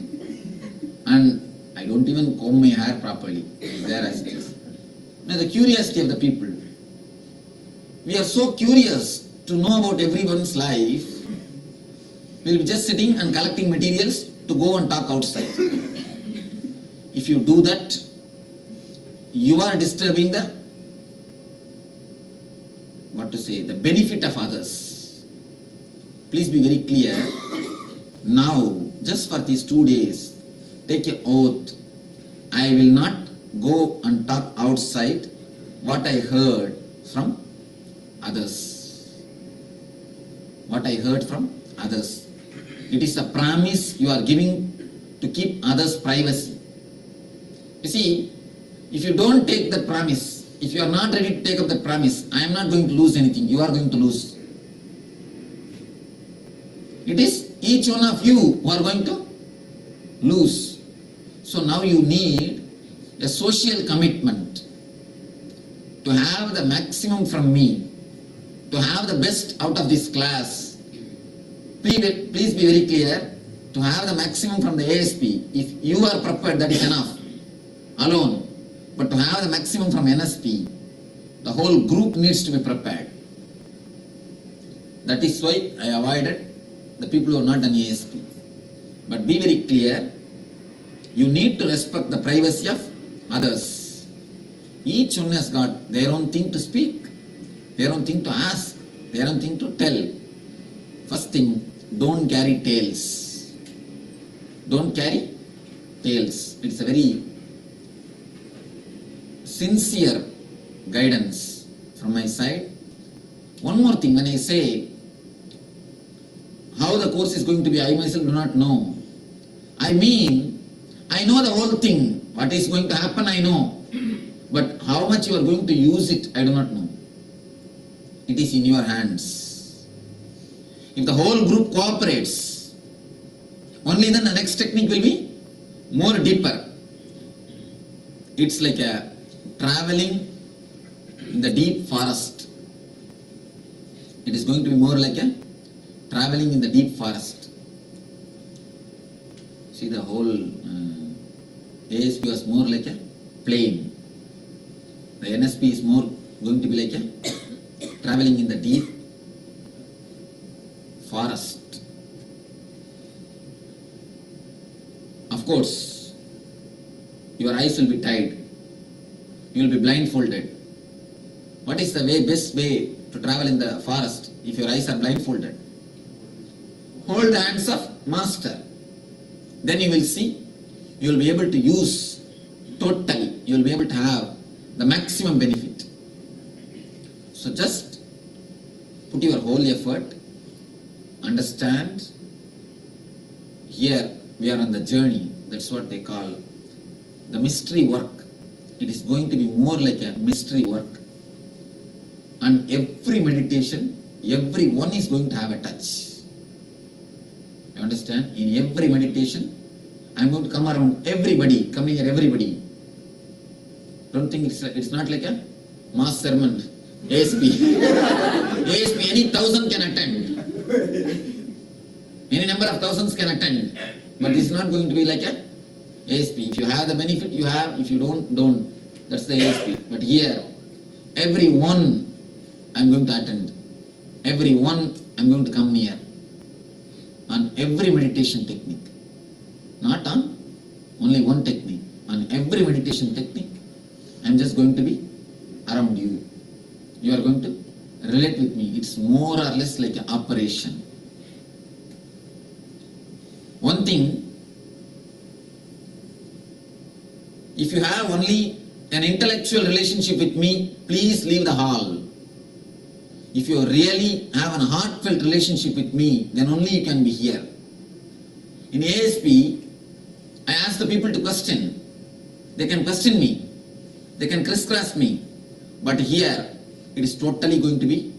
And I don't even comb my hair properly. There as it is. Now the curiosity of the people. We are so curious to know about everyone's life. We will be just sitting and collecting materials to go and talk outside. If you do that, you are disturbing the benefit of others. Please be very clear. Now, just for these 2 days, take an oath. I will not go and talk outside what I heard from others. What I heard from others. It is a promise you are giving to keep others' privacy. You see, if you don't take that promise, if you are not ready to take up that promise, I am not going to lose anything, you are going to lose. It is each one of you who are going to lose. So now you need a social commitment to have the maximum from me, to have the best out of this class. Please be very clear, to have the maximum from the ASP. If you are prepared, that is enough, alone. But to have the maximum from NSP, the whole group needs to be prepared. That is why I avoided the people who are not an ASP. But be very clear, you need to respect the privacy of others. Each one has got their own thing to speak, their own thing to ask, their own thing to tell. First thing, don't carry tales. Don't carry tales. It's a very sincere guidance from my side. One more thing, when I say how the course is going to be, I myself do not know. I mean, I know the whole thing. What is going to happen, I know. But how much you are going to use it, I do not know. It is in your hands. If the whole group cooperates, only then the next technique will be more deeper. It's like a traveling in the deep forest. It is going to be more like a traveling in the deep forest. See, the whole ASP was more like a plane. The NSP is more going to be like a traveling in the deep forest. Of course, your eyes will be tied. You will be blindfolded. What is the best way to travel in the forest if your eyes are blindfolded? Hold the hands of Master. Then you will see, you will be able to use totally, you will be able to have the maximum benefit. So just put your whole effort, understand, here we are on the journey, that's what they call the mystery work. It is going to be more like a mystery work. And every meditation, everyone is going to have a touch. You understand? In every meditation, I am going to come around everybody, come here everybody. Don't think it's not like a mass sermon, ASP. ASP, any 1,000 can attend. Any number of thousands can attend. But it's not going to be like a ASP. If you have the benefit, you have. If you don't. That's the ASP. But here, everyone I'm going to attend. Everyone I'm going to come near. On every meditation technique. Not on only one technique. On every meditation technique, I'm just going to be around you. You are going to relate with me. It's more or less like an operation. One thing, if you have only an intellectual relationship with me, please leave the hall. If you really have a heartfelt relationship with me, then only you can be here. In ASP, I ask the people to question. They can question me. They can crisscross me. But here, it is totally going to be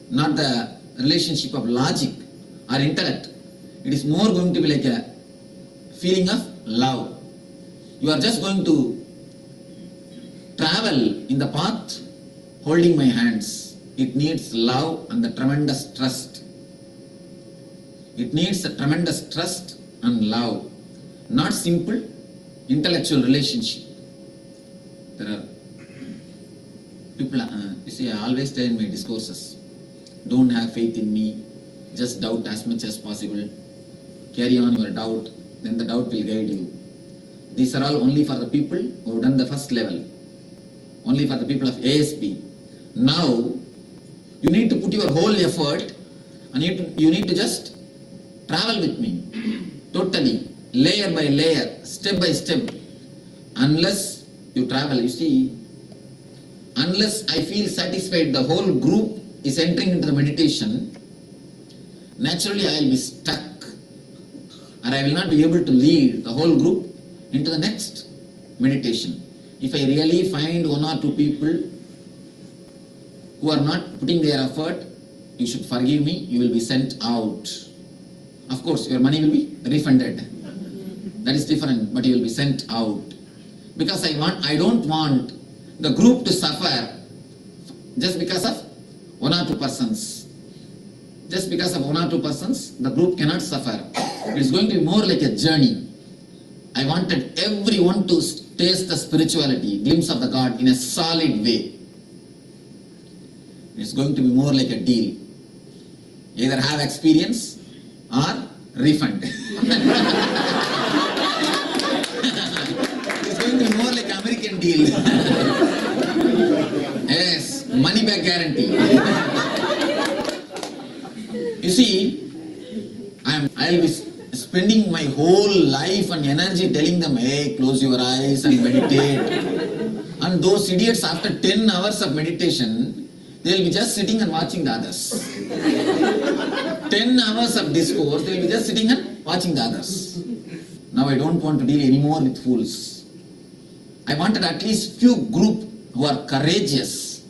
not the relationship of logic or intellect. It is more going to be like a feeling of love. You are just going to travel in the path holding my hands. It needs love and the tremendous trust. It needs a tremendous trust and love. Not simple intellectual relationship. There are people, you see, I always tell in my discourses, don't have faith in me, just doubt as much as possible. Carry on your doubt, then the doubt will guide you. These are all only for the people who have done the first level. Only for the people of ASP. Now, you need to put your whole effort and you need to just travel with me. Totally. Layer by layer, step by step. Unless you travel, you see, unless I feel satisfied the whole group is entering into the meditation, naturally I will be stuck. Or or I will not be able to lead the whole group into the next meditation. If I really find one or two people who are not putting their effort, you should forgive me, you will be sent out. Of course, your money will be refunded. That is different, but you will be sent out. Because I don't want the group to suffer just because of one or two persons. Just because of one or two persons, the group cannot suffer. It is going to be more like a journey. I wanted everyone to taste the spirituality, glimpse of the God in a solid way. It's going to be more like a deal. Either have experience or refund. It's going to be more like American deal. Yes, money back guarantee. You see, I'll be spending my whole life and energy telling them, hey, close your eyes and meditate. And those idiots, after 10 hours of meditation, they'll be just sitting and watching the others. 10 hours of discourse, they'll be just sitting and watching the others. Now I don't want to deal anymore with fools. I wanted at least few group who are courageous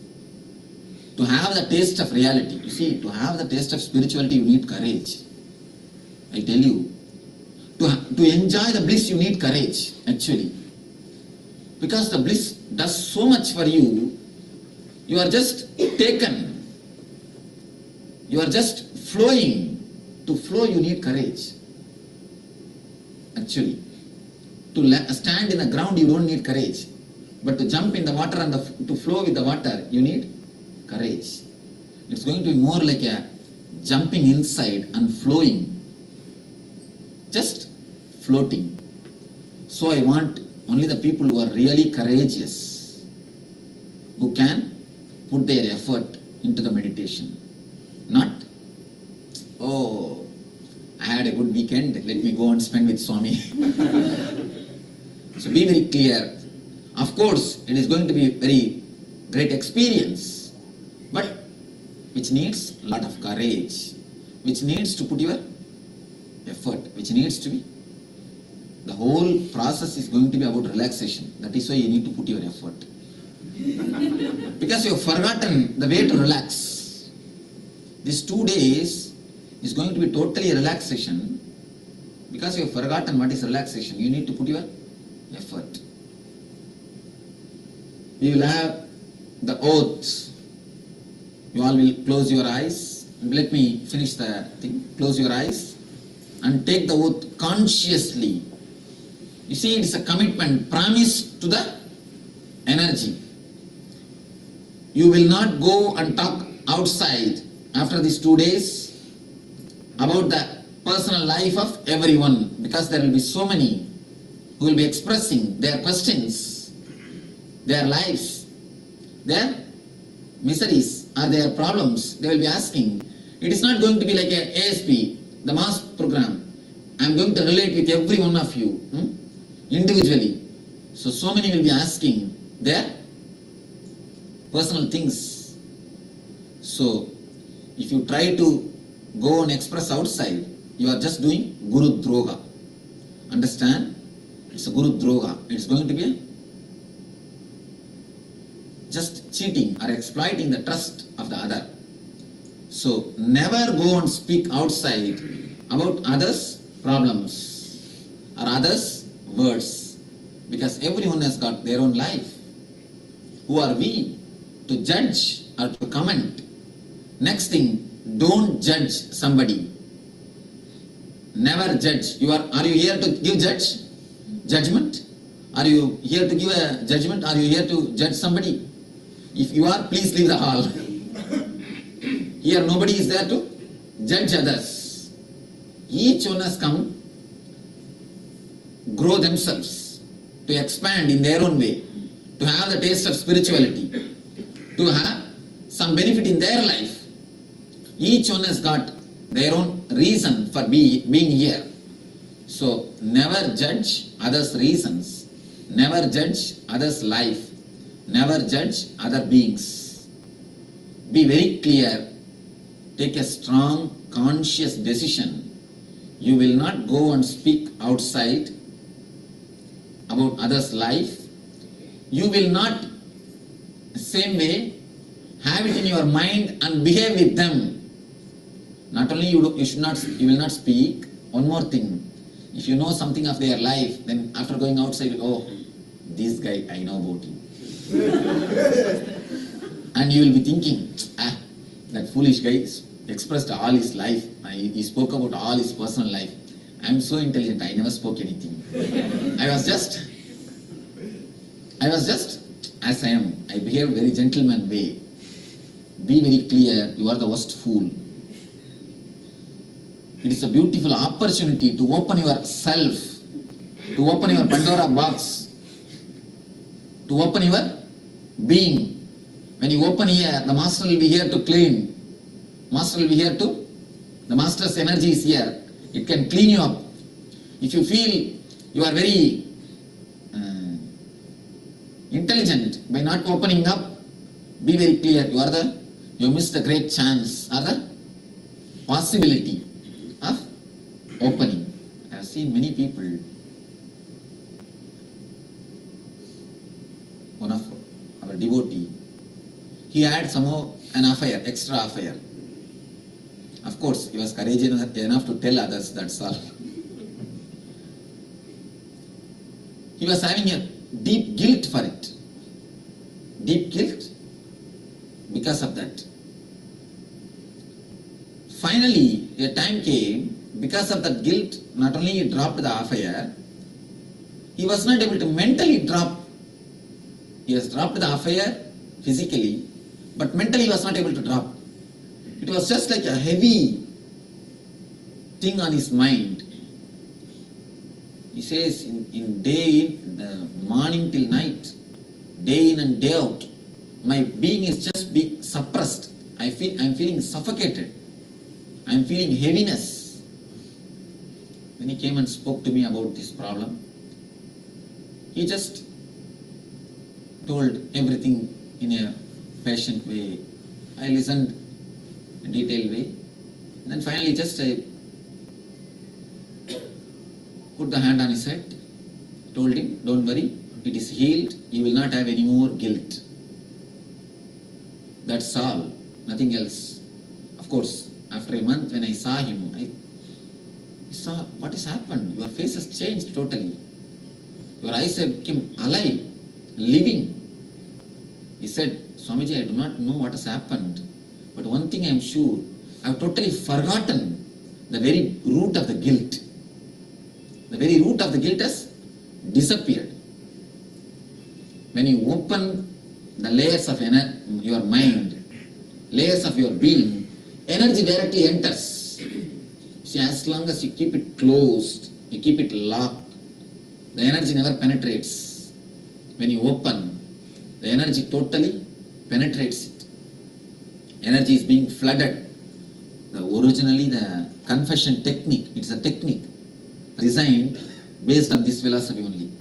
to have the taste of reality. You see, to have the taste of spirituality, you need courage. I tell you, to enjoy the bliss, you need courage, actually. Because the bliss does so much for you, you are just taken. You are just flowing. To flow, you need courage. Actually, to stand in the ground, you don't need courage. But to jump in the water and to flow with the water, you need courage. It's going to be more like a jumping inside and flowing. Just floating. So I want only the people who are really courageous, who can put their effort into the meditation. Not, oh, I had a good weekend, let me go and spend with Swami. So be very clear. Of course, it is going to be a very great experience, but which needs a lot of courage, which needs to put your effort, which needs to be, the whole process is going to be about relaxation. That is why you need to put your effort. Because you have forgotten the way to relax. These 2 days is going to be totally relaxation. Because you have forgotten what is relaxation, you need to put your effort. We will have the oath. You all will close your eyes. Let me finish the thing. Close your eyes and take the oath consciously. You see, it's a commitment, promise to the energy. You will not go and talk outside after these 2 days about the personal life of everyone, because there will be so many who will be expressing their questions, their lives, their miseries or their problems. They will be asking. It is not going to be like a ASP, the mass program. I am going to relate with every one of you individually. So many will be asking their personal things. So if you try to go and express outside, you are just doing Guru Droga. Understand? It's a Guru Droga. It's going to be just cheating or exploiting the trust of the other. So never go and speak outside about others' problems or others' words, because everyone has got their own life. Who are we to judge or to comment? Next thing, don't judge somebody. Never judge. Are you here to give judgment? Are you here to give a judgment? Are you here to judge somebody? If you are, please leave the hall. Here nobody is there to judge others. Each one has come, grow themselves, to expand in their own way, to have the taste of spirituality, to have some benefit in their life. Each one has got their own reason for being here. So never judge others' reasons, never judge others' life, never judge other beings. Be very clear. Take a strong, conscious decision. You will not go and speak outside about others' life. You will not, same way, have it in your mind and behave with them. Not only you will not speak. One more thing, if you know something of their life, then after going outside, oh, this guy, I know about him. And you will be thinking, that foolish guy expressed all his life. He spoke about all his personal life. I am so intelligent, I never spoke anything. I was just as I am. I behaved very gentleman way. Be very clear, you are the worst fool. It is a beautiful opportunity to open yourself, to open your Pandora box, to open your being. When you open here, the Master will be here to clean. The Master's energy is here. It can clean you up. If you feel you are very intelligent by not opening up, be very clear. You missed the great chance or the possibility of opening. I have seen many people. One of our devotee, he had somehow an affair, extra affair. Of course, he was courageous enough to tell others, that's all. He was having a deep guilt for it. Deep guilt because of that. Finally, a time came, because of that guilt, not only he dropped the affair, he was not able to mentally drop. He has dropped the affair physically, but mentally he was not able to drop. It was just like a heavy thing on his mind. He says, in morning till night, day in and day out, my being is just being suppressed. I'm feeling suffocated. I'm feeling heaviness. When he came and spoke to me about this problem, he just told everything in a patient way. I listened in a detailed way. And then finally I put the hand on his head, told him, don't worry, it is healed, you will not have any more guilt. That's all, nothing else. Of course, after a month when I saw him, I saw what has happened. Your face has changed totally. Your eyes have become alive, living. He said, Swamiji, I do not know what has happened, but one thing I am sure, I have totally forgotten the very root of the guilt. The very root of the guilt has disappeared. When you open the layers of your mind, layers of your being, energy directly enters. See, as long as you keep it closed, you keep it locked, the energy never penetrates. When you open, the energy totally penetrates it. Energy is being flooded. Originally, the confession technique, it's a technique designed based on this philosophy only.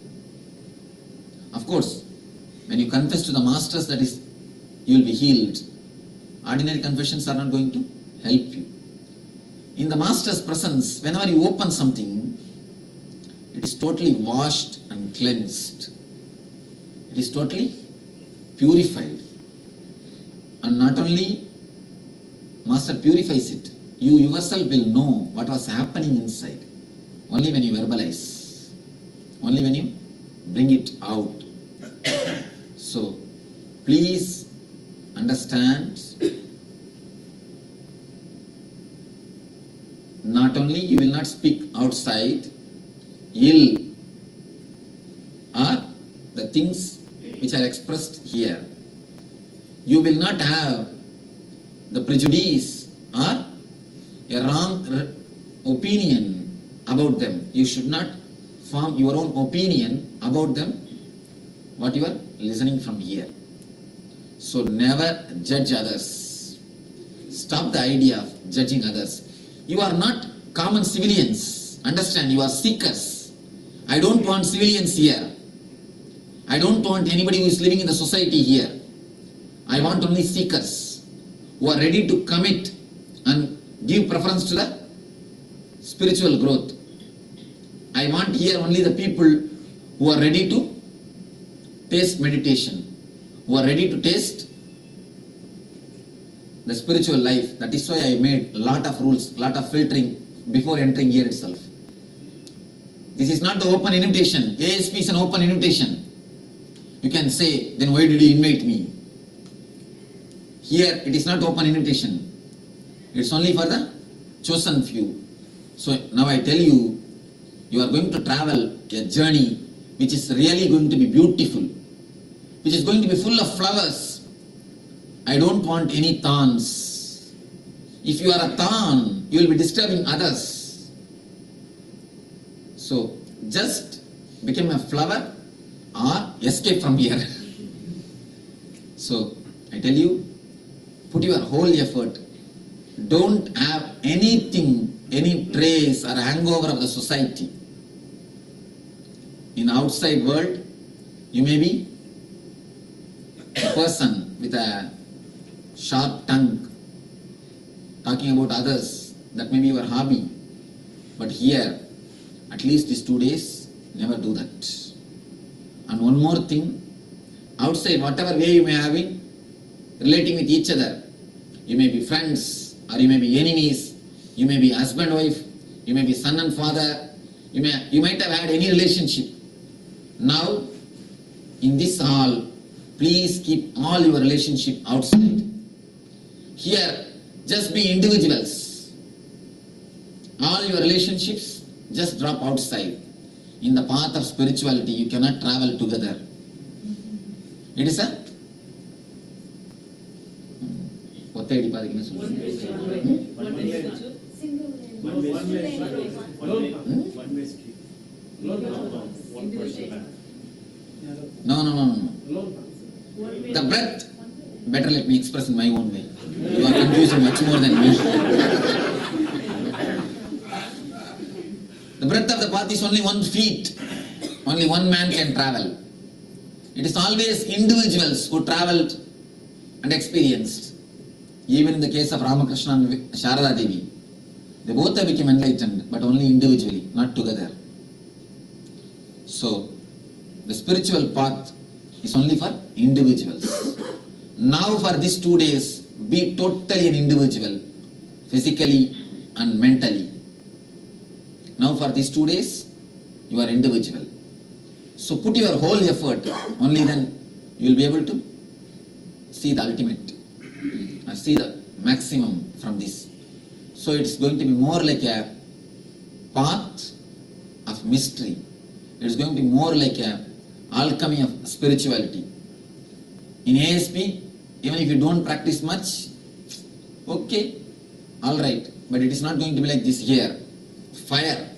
Of course, when you confess to the masters, that is, you will be healed. Ordinary confessions are not going to help you. In the master's presence, whenever you open something, it is totally washed and cleansed. It is totally purified. And not only Master purifies it, you yourself will know what was happening inside. Only when you verbalize. Only when you bring it out. So, please understand, not only you will not speak outside ill or the things which are expressed here. You will not have the prejudice or a wrong opinion about them. You should not form your own opinion about them, what you are listening from here. So never judge others. Stop the idea of judging others. You are not common civilians. Understand, you are seekers. I don't want civilians here. I don't want anybody who is living in the society here. I want only seekers who are ready to commit and give preference to the spiritual growth. I want here only the people who are ready to taste meditation, who are ready to taste the spiritual life. That is why I made a lot of rules, lot of filtering before entering here itself. This is not the open invitation. ASP is an open invitation. You can say, then why did you invite me? Here it is not open invitation. It's only for the chosen few. So now I tell you, you are going to travel a journey which is really going to be beautiful, which is going to be full of flowers. I don't want any thorns. If you are a thorn, you will be disturbing others. So just become a flower or escape from here. So I tell you, put your whole effort. Don't have anything, any trace or hangover of the society. In outside world, you may be a person with a sharp tongue, talking about others. That may be your hobby. But here, at least these 2 days, never do that. And one more thing, outside, whatever way you may have been relating with each other, you may be friends, or you may be enemies, you may be husband, wife, you may be son and father, you might have had any relationship. Now, in this hall, please keep all your relationship outside. Here, just be individuals. All your relationships, just drop outside. In the path of spirituality, you cannot travel together. It is a No. The breath, better let me express in my own way. You are confusing much more than me. The breadth of the path is only 1 feet. Only one man can travel. It is always individuals who travelled and experienced. Even in the case of Ramakrishna and Sharada Devi, they both have become enlightened, but only individually, not together. So, the spiritual path is only for individuals. Now for these 2 days, be totally an individual, physically and mentally. Now for these 2 days, you are individual. So put your whole effort, only then you will be able to see the ultimate, or see the maximum from this. So it's going to be more like a path of mystery. It's going to be more like a alchemy of spirituality. In ASP, even if you don't practice much, okay, alright, but it is not going to be like this here. Fire.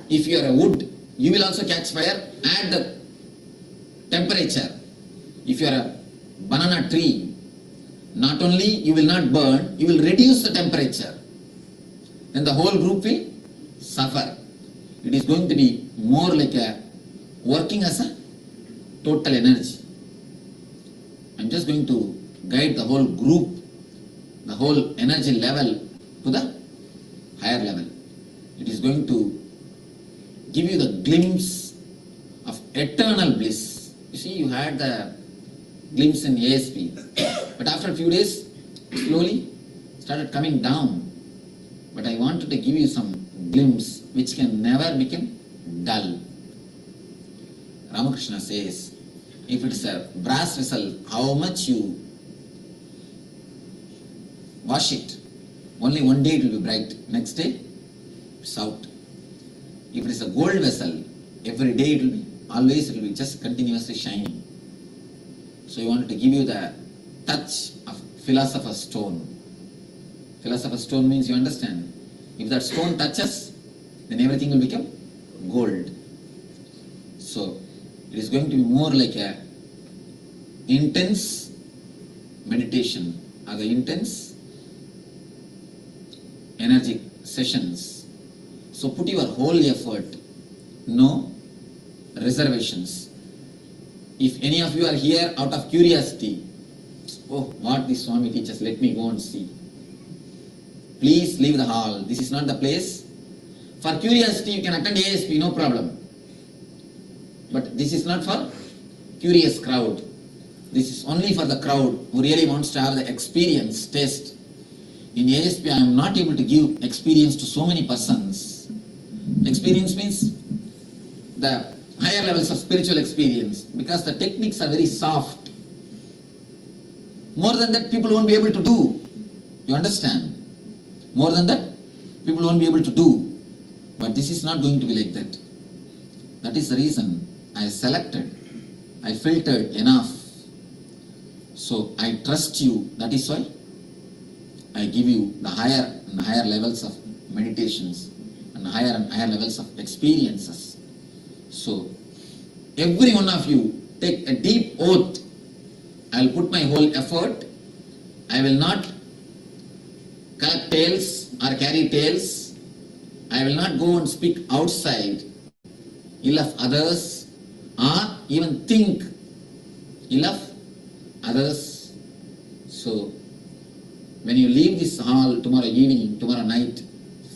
If you are a wood, you will also catch fire at the temperature. If you are a banana tree, not only you will not burn, you will reduce the temperature. Then the whole group will suffer. It is going to be more like a working as a total energy. I'm just going to guide the whole group, the whole energy level to the higher level. It is going to give you the glimpse of eternal bliss. You see, you had the glimpse in ASP, but after a few days, slowly started coming down. But I wanted to give you some glimpse which can never become dull. Ramakrishna says, if it is a brass vessel, how much you wash it, only one day it will be bright, next day it's out. If it is a gold vessel, every day it will be, always it will be just continuously shining. So I wanted to give you the touch of philosopher's stone. Philosopher's stone means, you understand, if that stone touches, then everything will become gold. So it is going to be more like a intense meditation or the intense energy sessions. So put your whole effort, no reservations. If any of you are here out of curiosity, oh, what this Swami teaches, let me go and see. please leave the hall. This is not the place. For curiosity, you can attend ASP, no problem. But this is not for curious crowd. This is only for the crowd who really wants to have the experience, taste. In ASP, I am not able to give experience to so many persons. Experience means the higher levels of spiritual experience, because the techniques are very soft. More than that, people won't be able to do. You understand? More than that, people won't be able to do. But this is not going to be like that. That is the reason I selected, I filtered enough. So I trust you. That is why I give you the higher and higher levels of meditations and higher levels of experiences. So every one of you take a deep oath. I will put my whole effort. I will not collect tales or carry tales. I will not go and speak outside ill of others or even think ill of others. So when you leave this hall tomorrow evening, tomorrow night,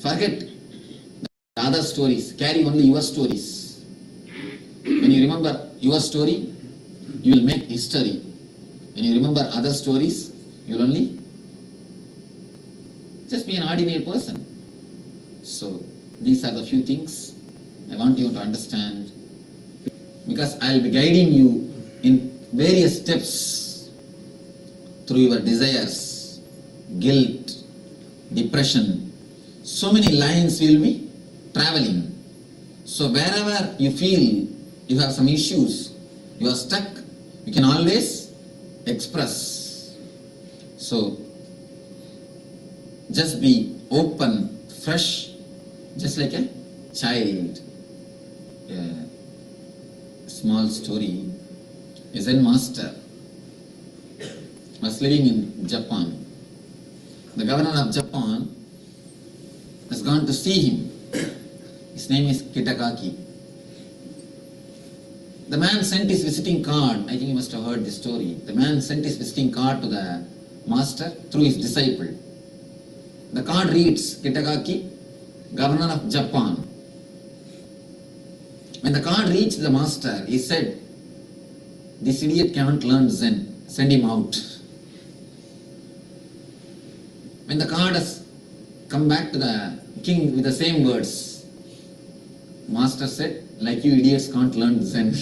forget the other stories. Carry only your stories. When you remember your story, you will make history. When you remember other stories, you will only just be an ordinary person. So these are the few things I want you to understand, because I will be guiding you in various steps through your desires, guilt, depression. So many lines will be traveling. So wherever you feel you have some issues, you are stuck, you can always express. So just be open, fresh, just like a child. A small story. A Zen master was living in Japan. The governor of Japan has gone to see him. His name is Kitakaki. The man sent his visiting card. I think you must have heard this story. The man sent his visiting card to the master through his disciple. The card reads, Kitakaki, governor of Japan. When the card reached the master, he said, this idiot can't learn Zen. Send him out. When the card has come back to the king with the same words, master said, like you idiots can't learn Zen.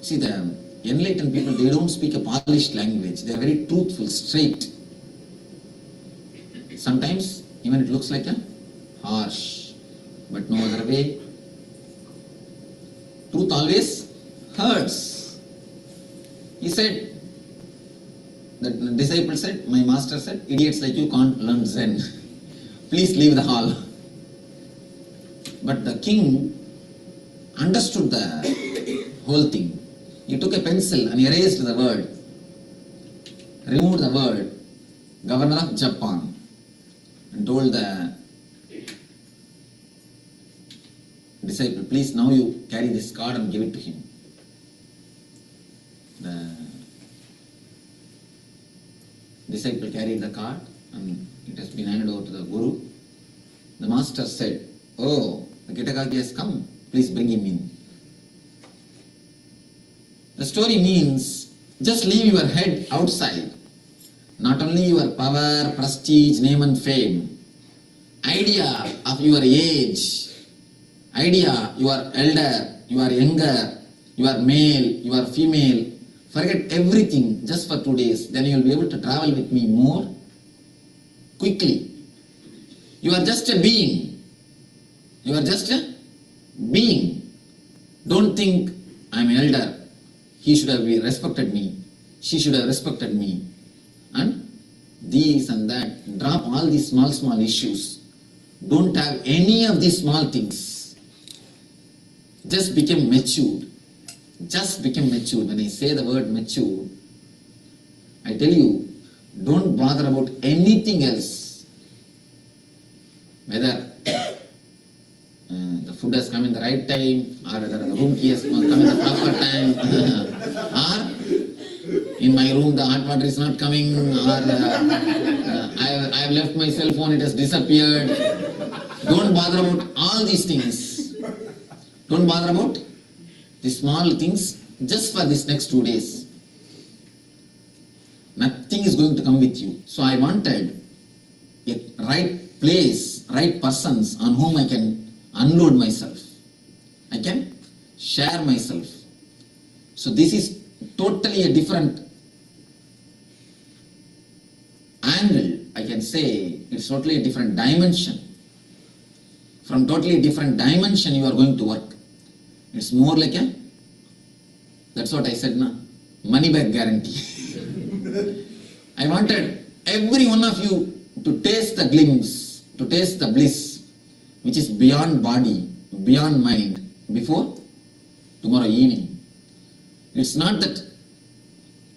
See, the enlightened people, they don't speak a polished language. They are very truthful, straight. Sometimes even it looks like a harsh, but no other way. Truth always hurts. He said, the disciple said, my master said, idiots like you can't learn Zen. Please leave the hall. But the king understood the whole thing. He took a pencil and erased the word, removed the word, governor of Japan, and told the disciple, please now you carry this card and give it to him. The disciple carried the card and it has been handed over to the guru. The master said, oh, the Kitakaki has come, please bring him in. The story means, just leave your head outside. Not only your power, prestige, name and fame, idea of your age, idea you are elder, you are younger, you are male, you are female, forget everything just for 2 days, then you will be able to travel with me more quickly. You are just a being. You are just a being. Don't think I am elder. He should have respected me. She should have respected me. And these and that. Drop all these small issues. Don't have any of these small things. Just become matured. Just become matured. When I say the word matured, I tell you, don't bother about anything else. Whether the food has come in the right time, or whether the room key has come in the proper time, or in my room the hot water is not coming, or I have left my cell phone, it has disappeared. Don't bother about all these things. Don't bother about the small things just for this next 2 days. Nothing is going to come with you. So I wanted a right place, right persons on whom I can unload myself. I can share myself. So this is totally a different angle. I can say it's totally a different dimension. From totally different dimension you are going to work. It's more like a, that's what I said now, money back guarantee. I wanted every one of you to taste the glimpse, to taste the bliss, which is beyond body, beyond mind, before tomorrow evening. It's not that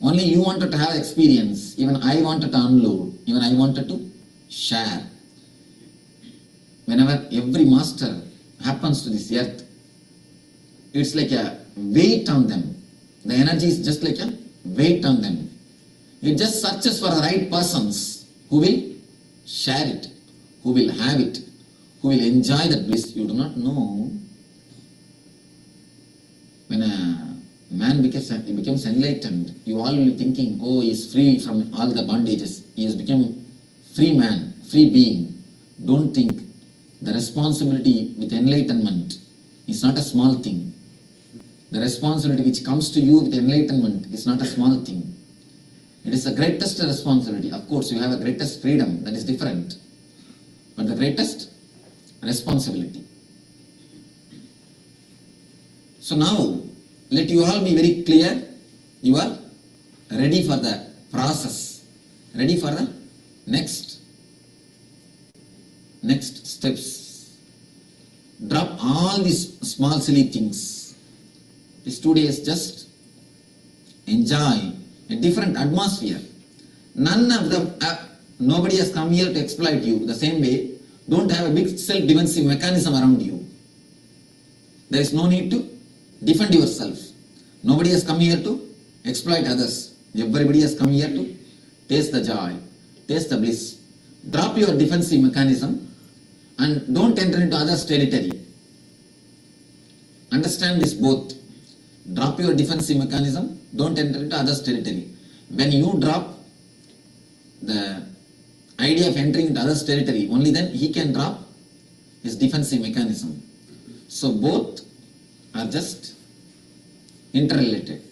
only you wanted to have experience, even I wanted to unload, even I wanted to share. Whenever every master happens to this earth, it's like a weight on them. The energy is just like a weight on them. It just searches for the right persons who will share it, who will have it, who will enjoy that bliss. You do not know. When a man becomes enlightened, you all will be thinking, oh, he is free from all the bondages. He has become free man, free being. Don't think. The responsibility with enlightenment is not a small thing. The responsibility which comes to you with enlightenment is not a small thing. It is the greatest responsibility. Of course, you have a greatest freedom, that is different. But the greatest responsibility. So now, let you all be very clear. You are ready for the process. Ready for the next steps. Drop all these small silly things. These 2 days just enjoy a different atmosphere. None of them, nobody has come here to exploit you. The same way, don't have a big self-defensive mechanism around you. There is no need to defend yourself. Nobody has come here to exploit others. Everybody has come here to taste the joy, taste the bliss. Drop your defensive mechanism and don't enter into others' territory. Understand this both. Drop your defensive mechanism, don't enter into others' territory. When you drop the idea of entering into others' territory, only then he can drop his defensive mechanism. So both are just interrelated.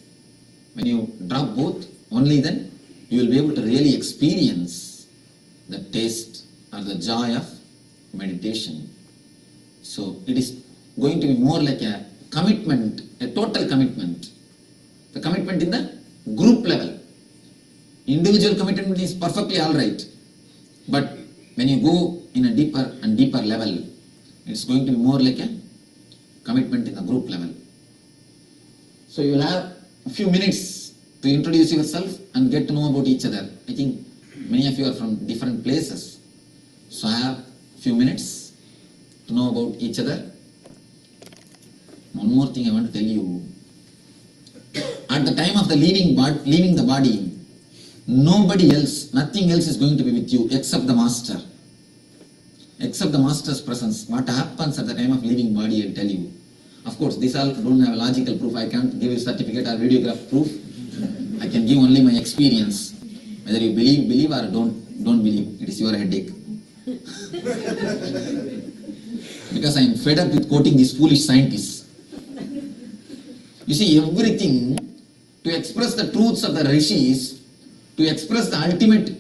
When you drop both, only then you will be able to really experience the taste or the joy of meditation. So it is going to be more like a commitment, a total commitment. The commitment in the group level. Individual commitment is perfectly alright. But when you go in a deeper and deeper level, it's going to be more like a commitment in the group level. So you will have a few minutes to introduce yourself and get to know about each other. I think many of you are from different places. So I have a few minutes to know about each other. One more thing I want to tell you. At the time of the leaving the body, nobody else, nothing else is going to be with you except the master. Except the master's presence. What happens at the time of leaving body, I'll tell you. Of course, these all don't have a logical proof. I can't give you certificate or videograph proof. I can give only my experience. Whether you believe or don't believe. It is your headache. Because I am fed up with quoting these foolish scientists. You see, everything, to express the truths of the rishis, to express the ultimate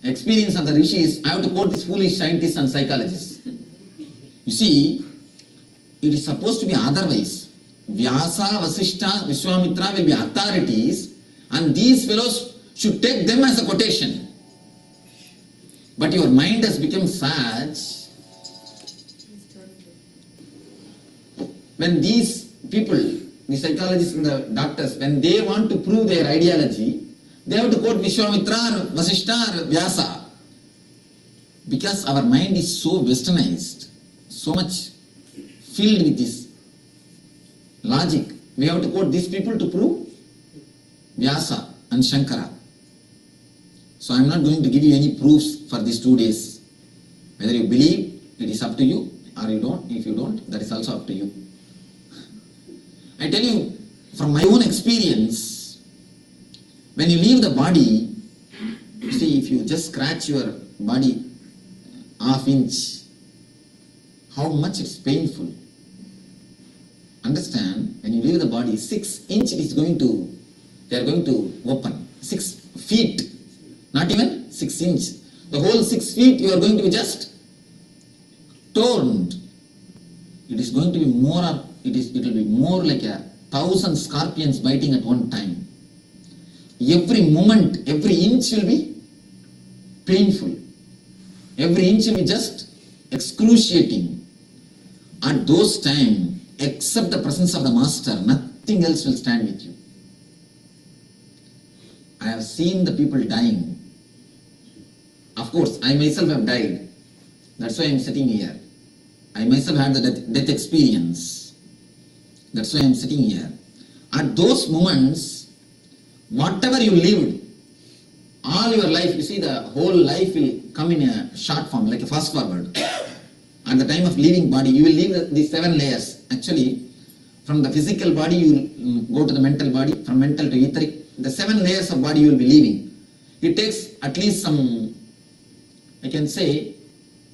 experience of the rishis, I have to quote these foolish scientists and psychologists. You see, it is supposed to be otherwise. Vyasa, Vasishta, Vishwamitra will be authorities, and these fellows should take them as a quotation. But your mind has become such, when these people, the psychologists and the doctors, when they want to prove their ideology, they have to quote Vishwamitra or Vasishta or Vyasa. Because our mind is so westernized, so much filled with this logic, we have to quote these people to prove Vyasa and Shankara. So I'm not going to give you any proofs for these 2 days. Whether you believe, it is up to you, or you don't. If you don't, that is also up to you. I tell you, from my own experience, when you leave the body, you see, if you just scratch your body half inch, how much it's painful. Understand, when you leave the body, 6 inch it is going to, they are going to open. 6 feet, not even 6 inch. The whole 6 feet you are going to be just torn. It is going to be more, it will be more like 1,000 scorpions biting at one time. Every moment, every inch will be painful. Every inch will be just excruciating. At those times, except the presence of the Master, nothing else will stand with you. I have seen the people dying. Of course, I myself have died. That's why I am sitting here. I myself had the death experience. That's why I am sitting here. At those moments, whatever you lived, all your life, you see, the whole life will come in a short form, like a fast forward. At the time of leaving body, you will leave these 7 layers. Actually, from the physical body, you will go to the mental body, from mental to etheric. The 7 layers of body you will be leaving. It takes at least some, I can say,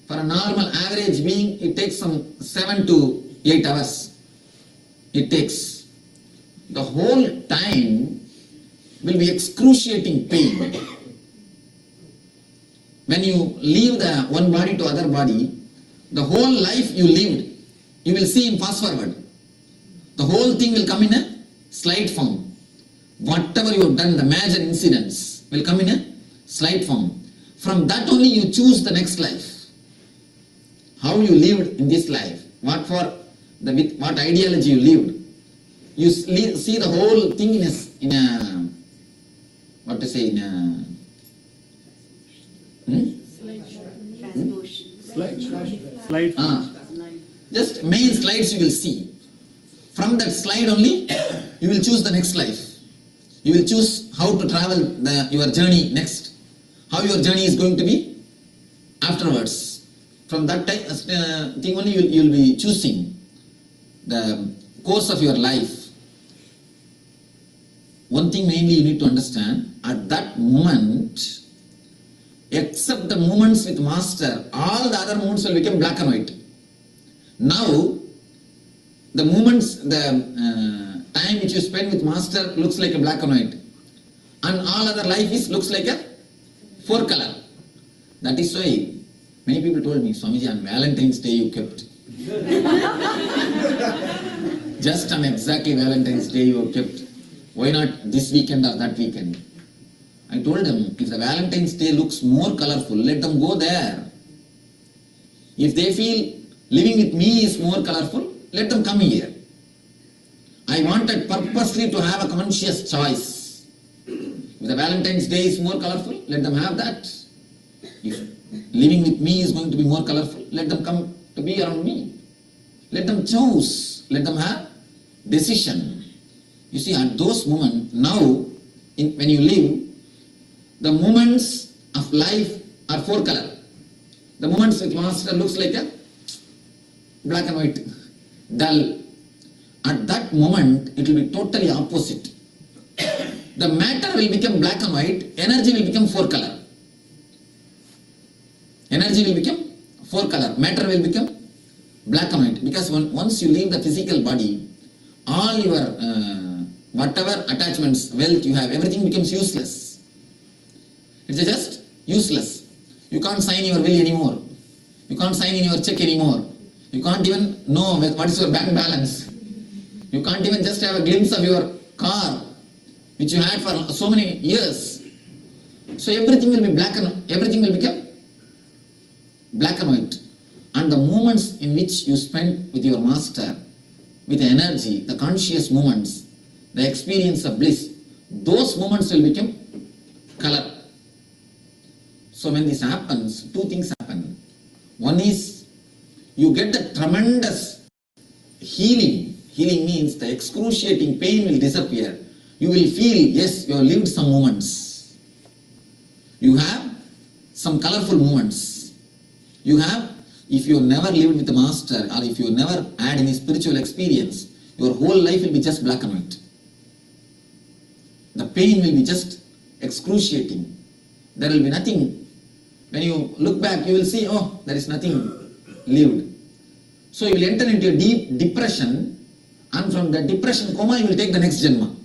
for a normal average being, it takes some 7 to 8 hours. It takes. The whole time will be excruciating pain. When you leave the one body to other body, the whole life you lived, you will see in fast forward. The whole thing will come in a slide form. Whatever you have done, the major incidents will come in a slide form. From that only you choose the next life. How you lived in this life, what ideology you lived. You see the whole thing in a what to say, in a Slide. Just main slides you will see. From that slide only, you will choose the next life. You will choose how to travel your journey next. How your journey is going to be afterwards. From that thing only you will be choosing the course of your life. One thing mainly you need to understand, at that moment, except the moments with Master, all the other moments will become black and white. Now, the moments, the time which you spend with Master looks like a black and white. And all other life looks like a 4 color. That is why many people told me, Swamiji, on Valentine's Day you kept. Just on exactly Valentine's Day you kept. Why not this weekend or that weekend? I told them, if the Valentine's Day looks more colorful, let them go there. If they feel living with me is more colorful, let them come here. I wanted purposely to have a conscious choice. If the Valentine's Day is more colorful, let them have that. If living with me is going to be more colorful, let them come to be around me. Let them choose. Let them have decision. You see, at those moments, now, when you live, the moments of life are 4 color. The moments with Master looks like a black and white, dull. At that moment, it will be totally opposite. The matter will become black and white, energy will become 4 color. Energy will become 4 color, matter will become black and white. Because once you leave the physical body, all your whatever attachments, wealth you have, everything becomes useless. It's just useless. You can't sign your will anymore. You can't sign in your check anymore. You can't even know what is your bank balance. You can't even just have a glimpse of your car, which you had for so many years. So everything will be everything will become black and white. And the moments in which you spend with your Master, with the energy, the conscious moments, the experience of bliss, those moments will become color. So when this happens, 2 things happen. One is, you get the tremendous healing. Healing means the excruciating pain will disappear. You will feel, yes, you have lived some moments. You have some colorful moments. You have, if you never lived with the master or if you never had any spiritual experience, your whole life will be just black and white. The pain will be just excruciating. There will be nothing. When you look back, you will see, oh, there is nothing lived. So you will enter into a deep depression, and from the depression coma, you will take the next Janma.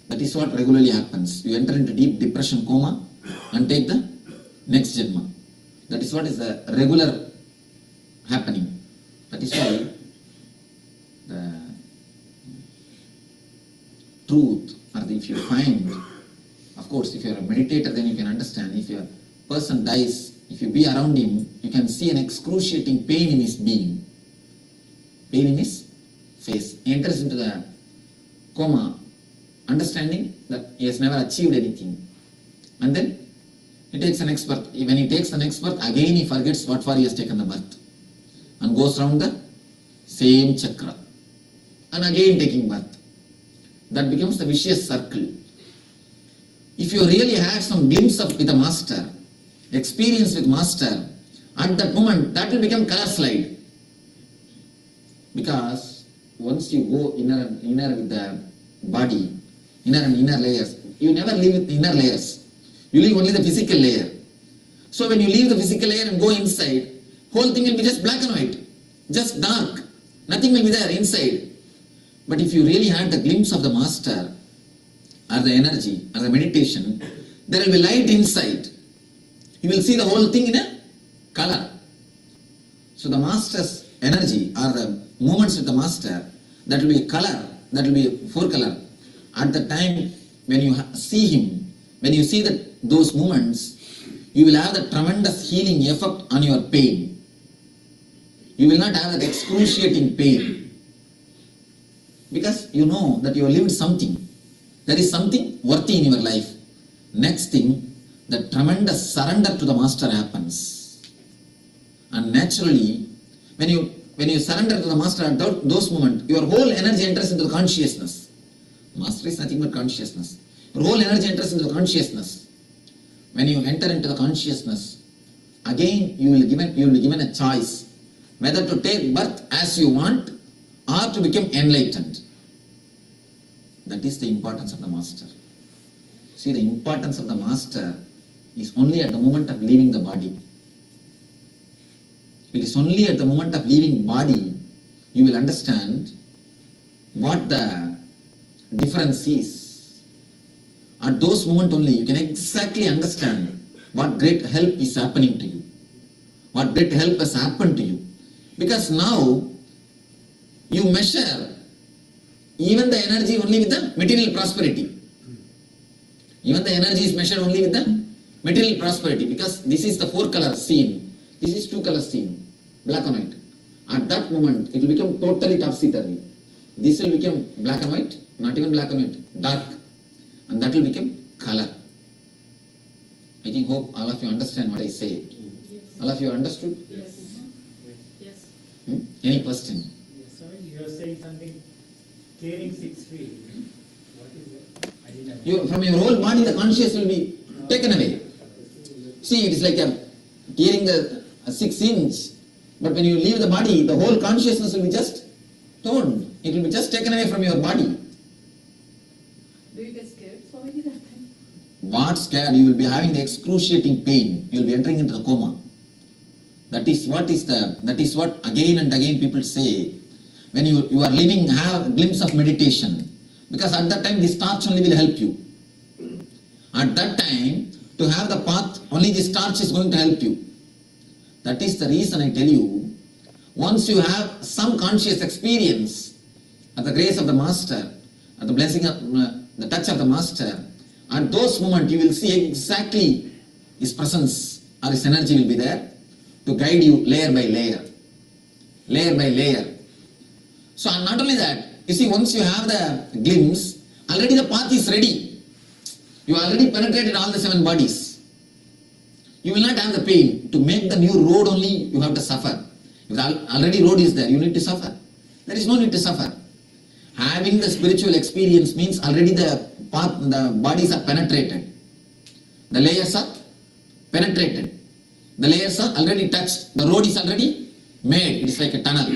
That is what regularly happens. You enter into deep depression coma and take the next Janma. That is what is the regular happening. That is why the truth, or if you find, of course, if you are a meditator, then you can understand. If a person dies, if you be around him, you can see an excruciating pain in his being, pain in his face. He enters into the coma, understanding that he has never achieved anything. And then he takes the next birth. When he takes the next birth, again he forgets what for he has taken the birth and goes round the same chakra and again taking birth. That becomes the vicious circle. If you really had some glimpse of with a master, experience with master, at that moment that will become color slide. Because once you go inner with the body, inner and inner layers, you never live with the inner layers. You leave only the physical layer. So when you leave the physical layer and go inside, whole thing will be just black and white, just dark. Nothing will be there inside. But if you really had the glimpse of the master, or the energy, or the meditation, there will be light inside. You will see the whole thing in a color. So the master's energy, or the moments with the master, that will be a color, that will be four color. At the time when you see him, when you see those moments, you will have the tremendous healing effect on your pain. You will not have that excruciating pain. Because you know that you have lived something. There is something worthy in your life. Next thing, the tremendous surrender to the master happens. And naturally, when you surrender to the master at those moments, your whole energy enters into the consciousness. Master is nothing but consciousness. Your whole energy enters into the consciousness. When you enter into the consciousness, again you will be given a choice whether to take birth as you want or to become enlightened. That is the importance of the master. See, the importance of the master is only at the moment of leaving the body. It is only at the moment of leaving body you will understand what the difference is. At those moments only you can exactly understand what great help is happening to you. What great help has happened to you. Because now you measure even the energy only with the material prosperity. Even the energy is measured only with the material prosperity, because this is the four color scene. This is two color scene, black and white. At that moment, it will become totally topsy-turvy. This will become black and white, not even black and white, dark. And that will become color. I hope all of you understand what I say. All of you understood? Yes. Any question? Sorry, you are saying something. Clearing 6 feet. What is it? I didn't know. From your whole body, the consciousness will be taken away. See, it is like clearing the 6 inch. But when you leave the body, the whole consciousness will be just toned. It will be just taken away from your body. Do you get scared so many that time? What scared? You will be having the excruciating pain. You will be entering into the coma. That is what again and again people say. When you are living, have a glimpse of meditation. Because at that time this torch only will help you. At that time, to have the path, only this torch is going to help you. That is the reason I tell you, once you have some conscious experience at the grace of the master, at the blessing of the touch of the master, at those moments you will see exactly his presence or his energy will be there to guide you layer by layer. Layer by layer. So not only that, you see, once you have the glimpse, already the path is ready. You already penetrated all the 7 bodies. You will not have the pain. To make the new road only, you have to suffer. If already road is there, you need to suffer. There is no need to suffer. Having the spiritual experience means already the path, the bodies are penetrated. The layers are penetrated. The layers are already touched. The road is already made. It is like a tunnel.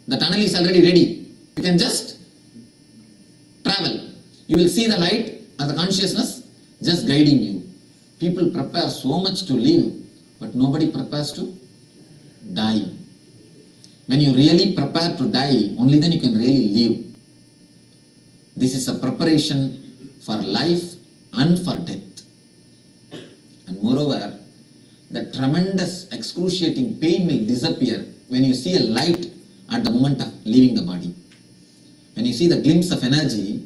The tunnel is already ready. You can just travel. You will see the light and the consciousness just guiding you. People prepare so much to live, but nobody prepares to die. When you really prepare to die, only then you can really live. This is a preparation for life and for death. And moreover, the tremendous excruciating pain will disappear when you see a light at the moment of leaving the body. When you see the glimpse of energy,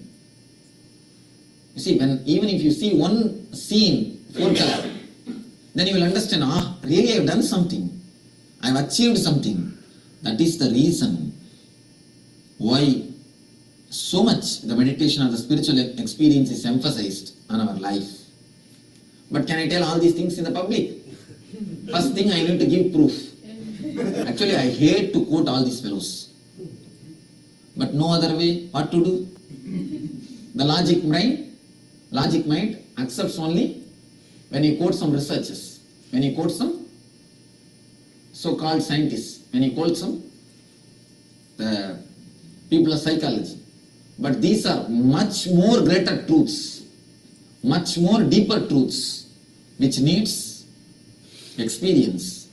you see, even if you see one scene, four color, then you will understand, really I have done something. I have achieved something. That is the reason why so much the meditation of the spiritual experience is emphasized on our life. But can I tell all these things in the public? First thing I need to give proof. Actually, I hate to quote all these fellows. But no other way, what to do? The logic mind accepts only when you quote some researchers, when you quote some so-called scientists, when you quote some the people of psychology. But these are much more greater truths, much more deeper truths, which needs experience.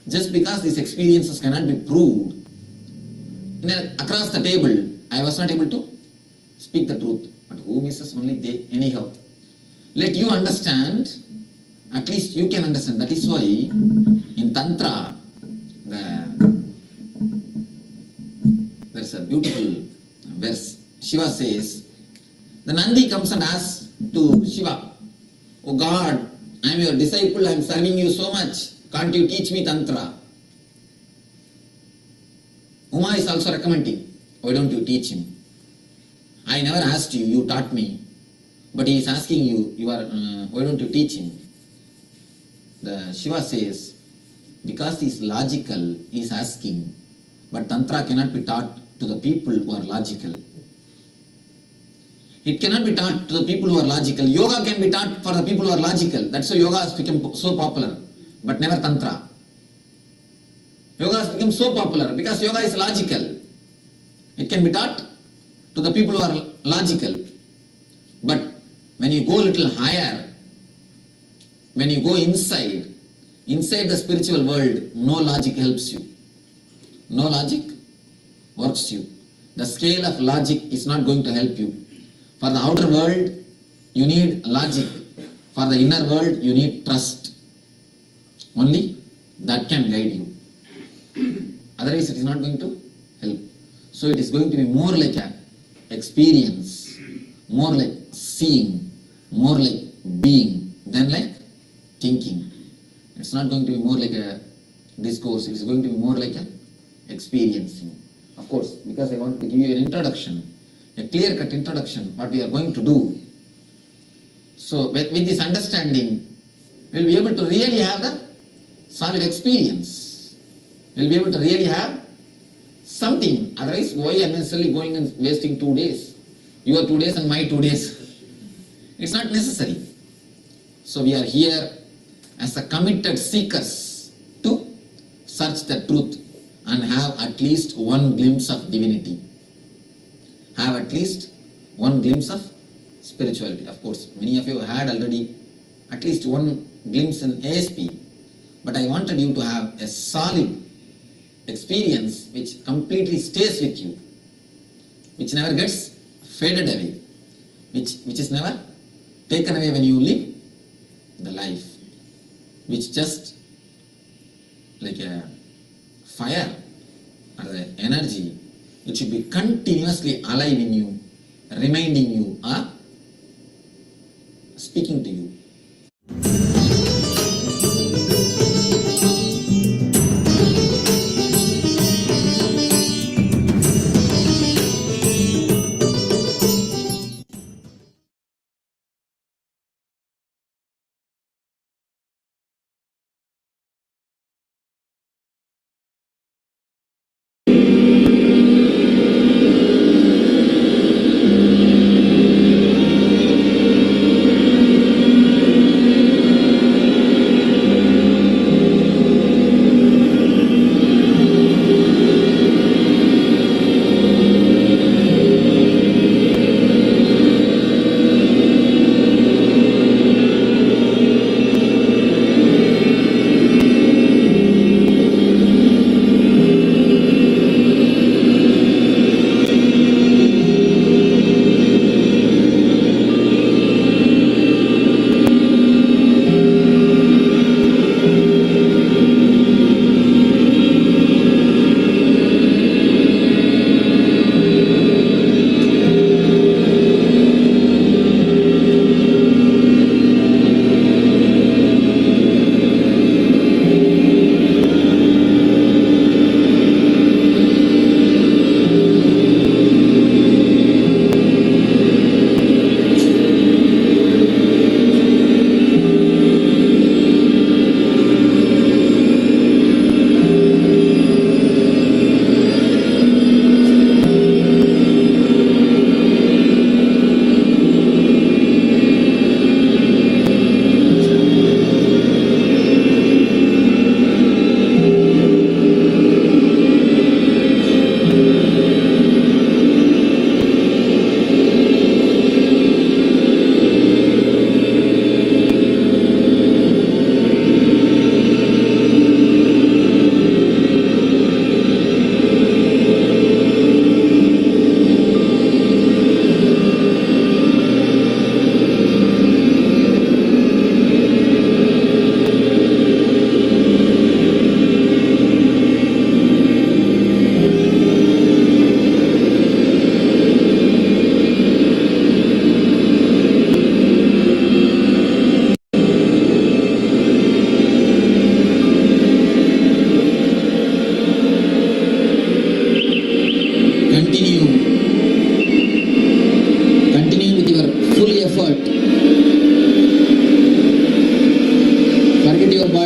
Just because these experiences cannot be proved, across the table, I was not able to speak the truth. But who misses? Only they. Anyhow, let you understand, at least you can understand. That is why in Tantra, there's a beautiful verse. Shiva says, the Nandi comes and asks to Shiva, "Oh God, I am your disciple, I am serving you so much. Can't you teach me Tantra?" Uma is also recommending, why don't you teach him? I never asked you, you taught me. But he is asking you, why don't you teach him? The Shiva says, because he is logical, he is asking. But Tantra cannot be taught to the people who are logical. It cannot be taught to the people who are logical. Yoga can be taught for the people who are logical. That's why yoga has become so popular. But never Tantra. Yoga has become so popular because yoga is logical. It can be taught to the people who are logical. But when you go a little higher, when you go inside the spiritual world, no logic helps you. No logic works you. The scale of logic is not going to help you. For the outer world, you need logic. For the inner world, you need trust. Only that can guide you. Otherwise, it is not going to help. So it is going to be more like an experience, more like seeing, more like being, than like thinking. It's not going to be more like a discourse. It is going to be more like an experiencing. Of course, because I want to give you an introduction, a clear-cut introduction, what we are going to do. So with this understanding, we'll be able to really have the solid experience. We'll be able to really have something. Otherwise, why unnecessarily going and wasting 2 days? Your 2 days and my 2 days. It's not necessary. So we are here as a committed seekers to search the truth and have at least one glimpse of divinity. Have at least one glimpse of spirituality. Of course, many of you had already at least one glimpse in ASP, but I wanted you to have a solid experience which completely stays with you, which never gets faded away, which is never taken away when you live the life, which just like a fire or the energy, it should be continuously alive in you, reminding you or speaking to you.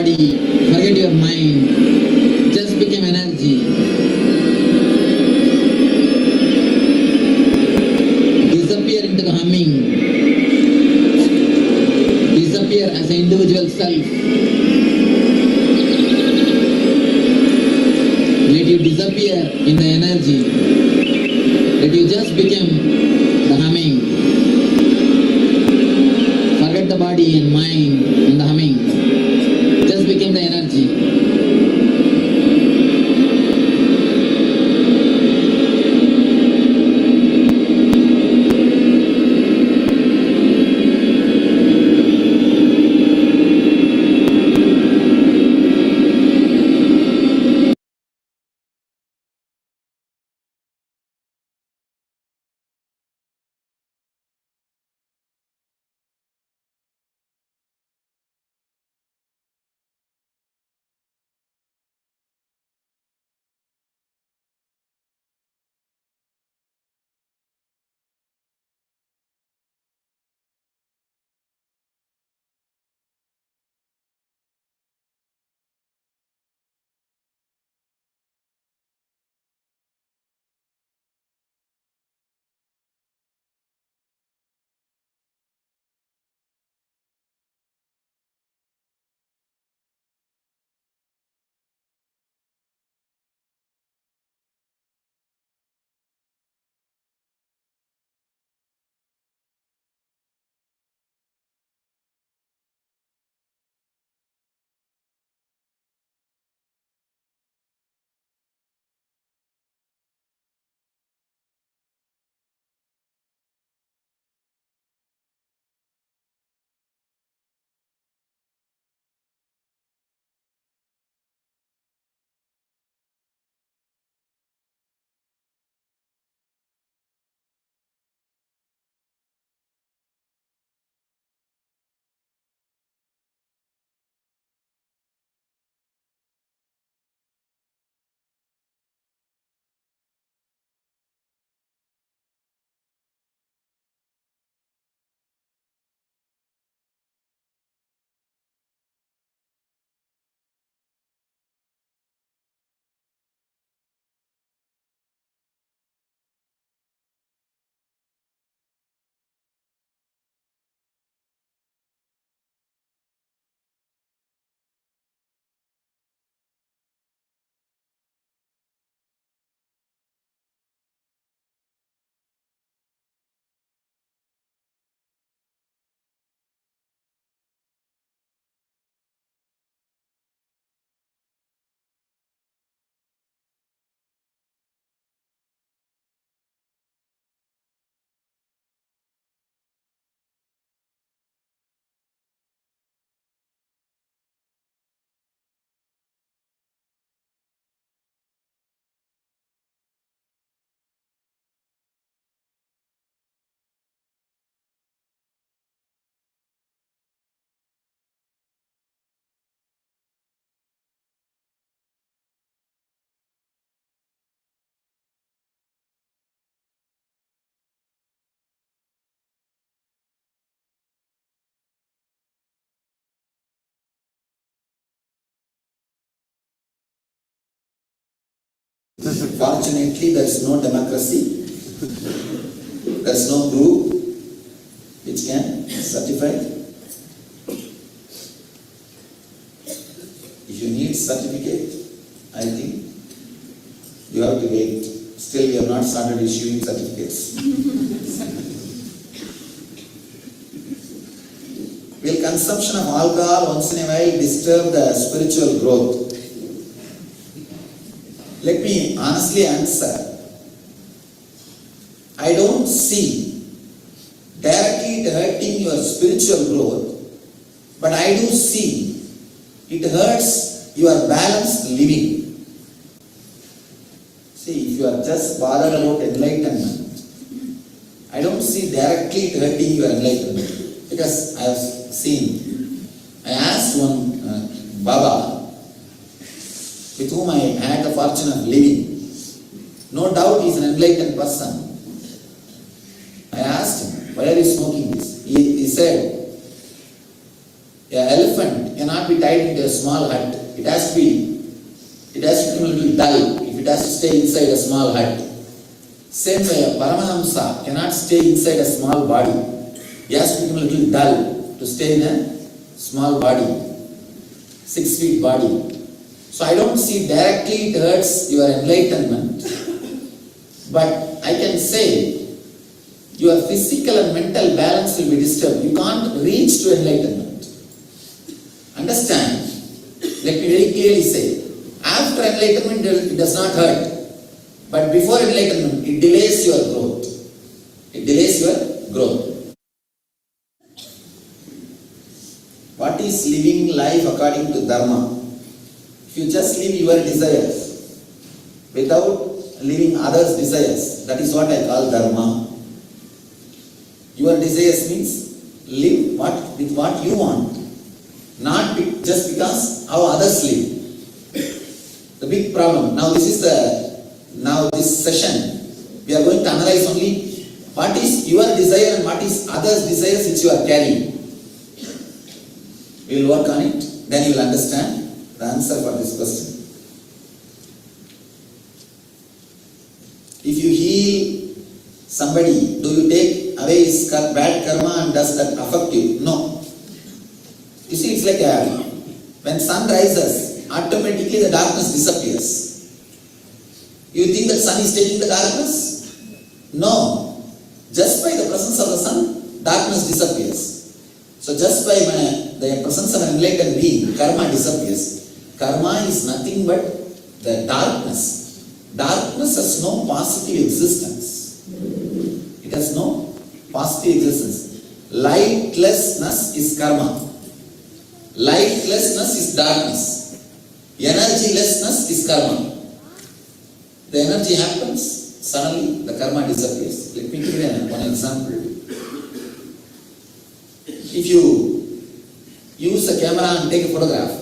body, forget your mind, just become energy. Disappear into the humming. Disappear as an individual self. Let you disappear in the energy. Let you just become the humming. Forget the body and mind in the humming. Just become the energy. Fortunately, there is no democracy, there is no group which can certify. If you need certificate, I think you have to wait. Still, we have not started issuing certificates. Will consumption of alcohol once in a while disturb the spiritual growth? Let me honestly answer. I don't see directly it hurting your spiritual growth, but I do see it hurts your balanced living. See, if you are just bothered about enlightenment, I don't see directly it hurting your enlightenment, because I have seen. I asked one Baba, with whom I had the fortune of living. No doubt he is an enlightened person. I asked him, why are you smoking this? He said, An elephant cannot be tied into a small hut. It has to become a little dull if it has to stay inside a small hut. Same way, a Paramahamsa cannot stay inside a small body. He has to become a little dull to stay in a small body, 6 feet body. So I don't see directly it hurts your enlightenment, but I can say your physical and mental balance will be disturbed. You can't reach to enlightenment. Understand? Let me very clearly say, after enlightenment it does not hurt, but before enlightenment it delays your growth. It delays your growth. What is living life according to Dharma? If you just live your desires without living others' desires, that is what I call Dharma. Your desires means live with what you want, not just because how others live. The big problem. Now this session, we are going to analyze only what is your desire and what is others' desires which you are carrying. We will work on it, then you will understand the answer for this question. If you heal somebody, do you take away his bad karma and does that affect you? No. You see, it's like when sun rises, automatically the darkness disappears. You think that sun is taking the darkness? No. Just by the presence of the sun, darkness disappears. So just by the presence of an enlightened being, karma disappears. Karma is nothing but the darkness. Darkness has no positive existence. It has no positive existence. Lightlessness is karma. Lightlessness is darkness. Energylessness is karma. The energy happens, suddenly the karma disappears. Let me give you one example. If you use a camera and take a photograph,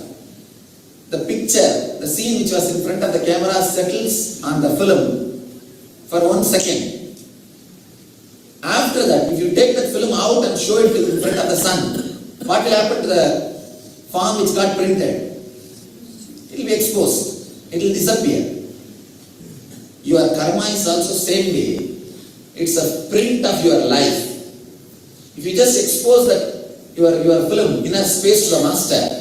the picture, the scene which was in front of the camera settles on the film for 1 second. After that, if you take that film out and show it in front of the sun, what will happen to the form which got printed? It will be exposed. It will disappear. Your karma is also same way. It's a print of your life. If you just expose that your film in a space to the master,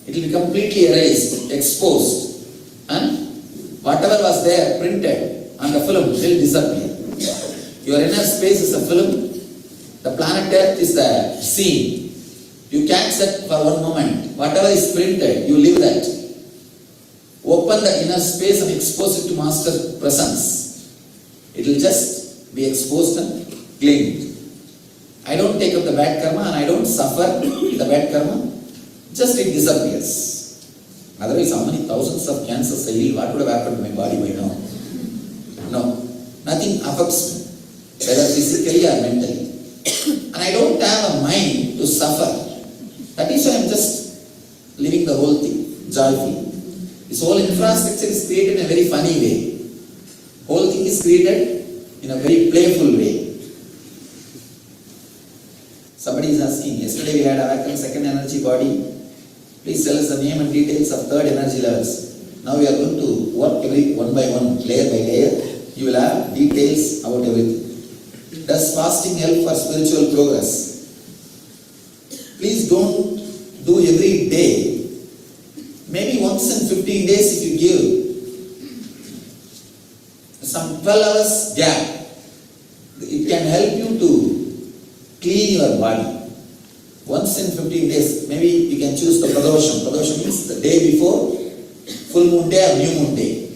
it will be completely erased, exposed, and whatever was there printed on the film will disappear. Your inner space is a film, the planet Earth is the scene. You catch that for one moment. Whatever is printed, you leave that. Open the inner space and expose it to Master's presence. It will just be exposed and cleaned. I don't take up the bad karma and I don't suffer the bad karma. Just it disappears. Otherwise, how many thousands of cancers I heal? What would have happened to my body by now? No. Nothing affects me, whether physically or mentally. And I don't have a mind to suffer. That is why I am just living the whole thing joyfully. This whole infrastructure is created in a very funny way. Whole thing is created in a very playful way. Somebody is asking, yesterday we had awakened second energy body. Please tell us the name and details of third energy levels. Now we are going to work every one by one, layer by layer. You will have details about everything. Does fasting help for spiritual progress? Please don't do every day. Maybe once in 15 days if you give some 12 hours gap, it can help you to clean your body. Once in 15 days, maybe you can choose the pradosham. Pradosham means the day before full moon day or new moon day.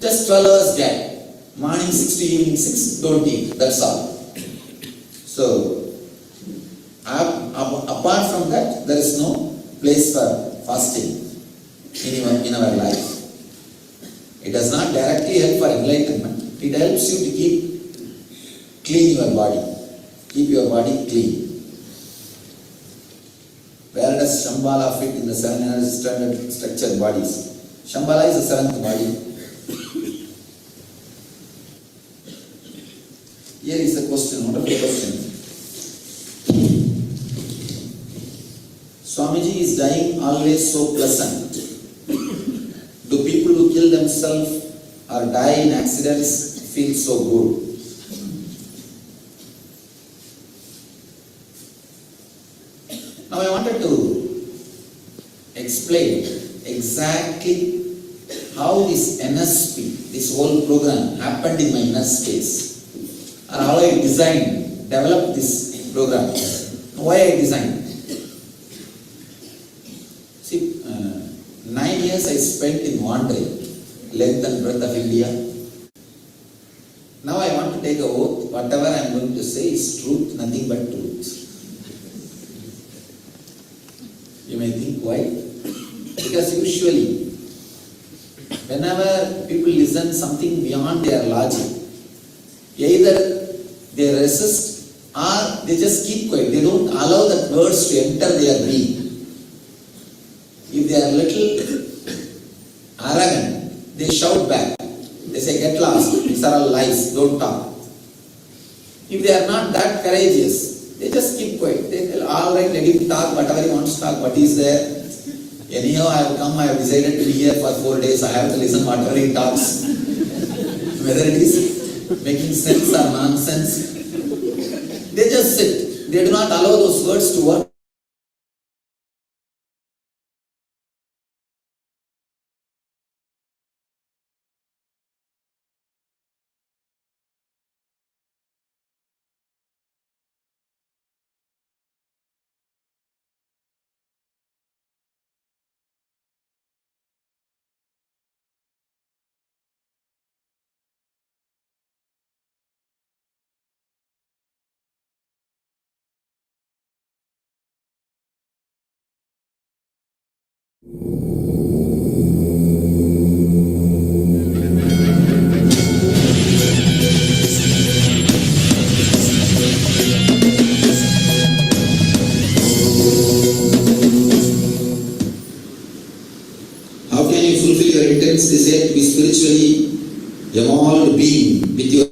Just 12 hours gap. Morning 6 to evening 6, don't eat. That's all. So, apart from that, there is no place for fasting in our life. It does not directly help for enlightenment. It helps you to keep clean your body. Keep your body clean. Where does Shambhala fit in the 7 energy standard structured bodies? Shambhala is the 7th body. Here is the question, wonderful question. Swamiji, is dying always so pleasant? Do people who kill themselves or die in accidents feel so good? Now I wanted to explain exactly how this NSP, this whole program happened in my inner space, or how I developed this program, why I designed. See, 9 years I spent in wandering, length and breadth of India. Now I want to take a oath, whatever I am going to say is truth, nothing but truth. You may think why? Because usually, whenever people listen something beyond their logic, either they resist or they just keep quiet. They don't allow that words to enter their being. If they are little arrogant, they shout back. They say, get lost, these are all lies, don't talk. If they are not that courageous, they just keep quiet. They tell, all right, let him talk, whatever he wants to talk, what is there. Anyhow, I have come, I have decided to be here for 4 days, I have to listen whatever he talks. Whether it is making sense or nonsense. They just sit. They do not allow those words to work. How can you fulfill your intents? They say to be spiritually evolved being with your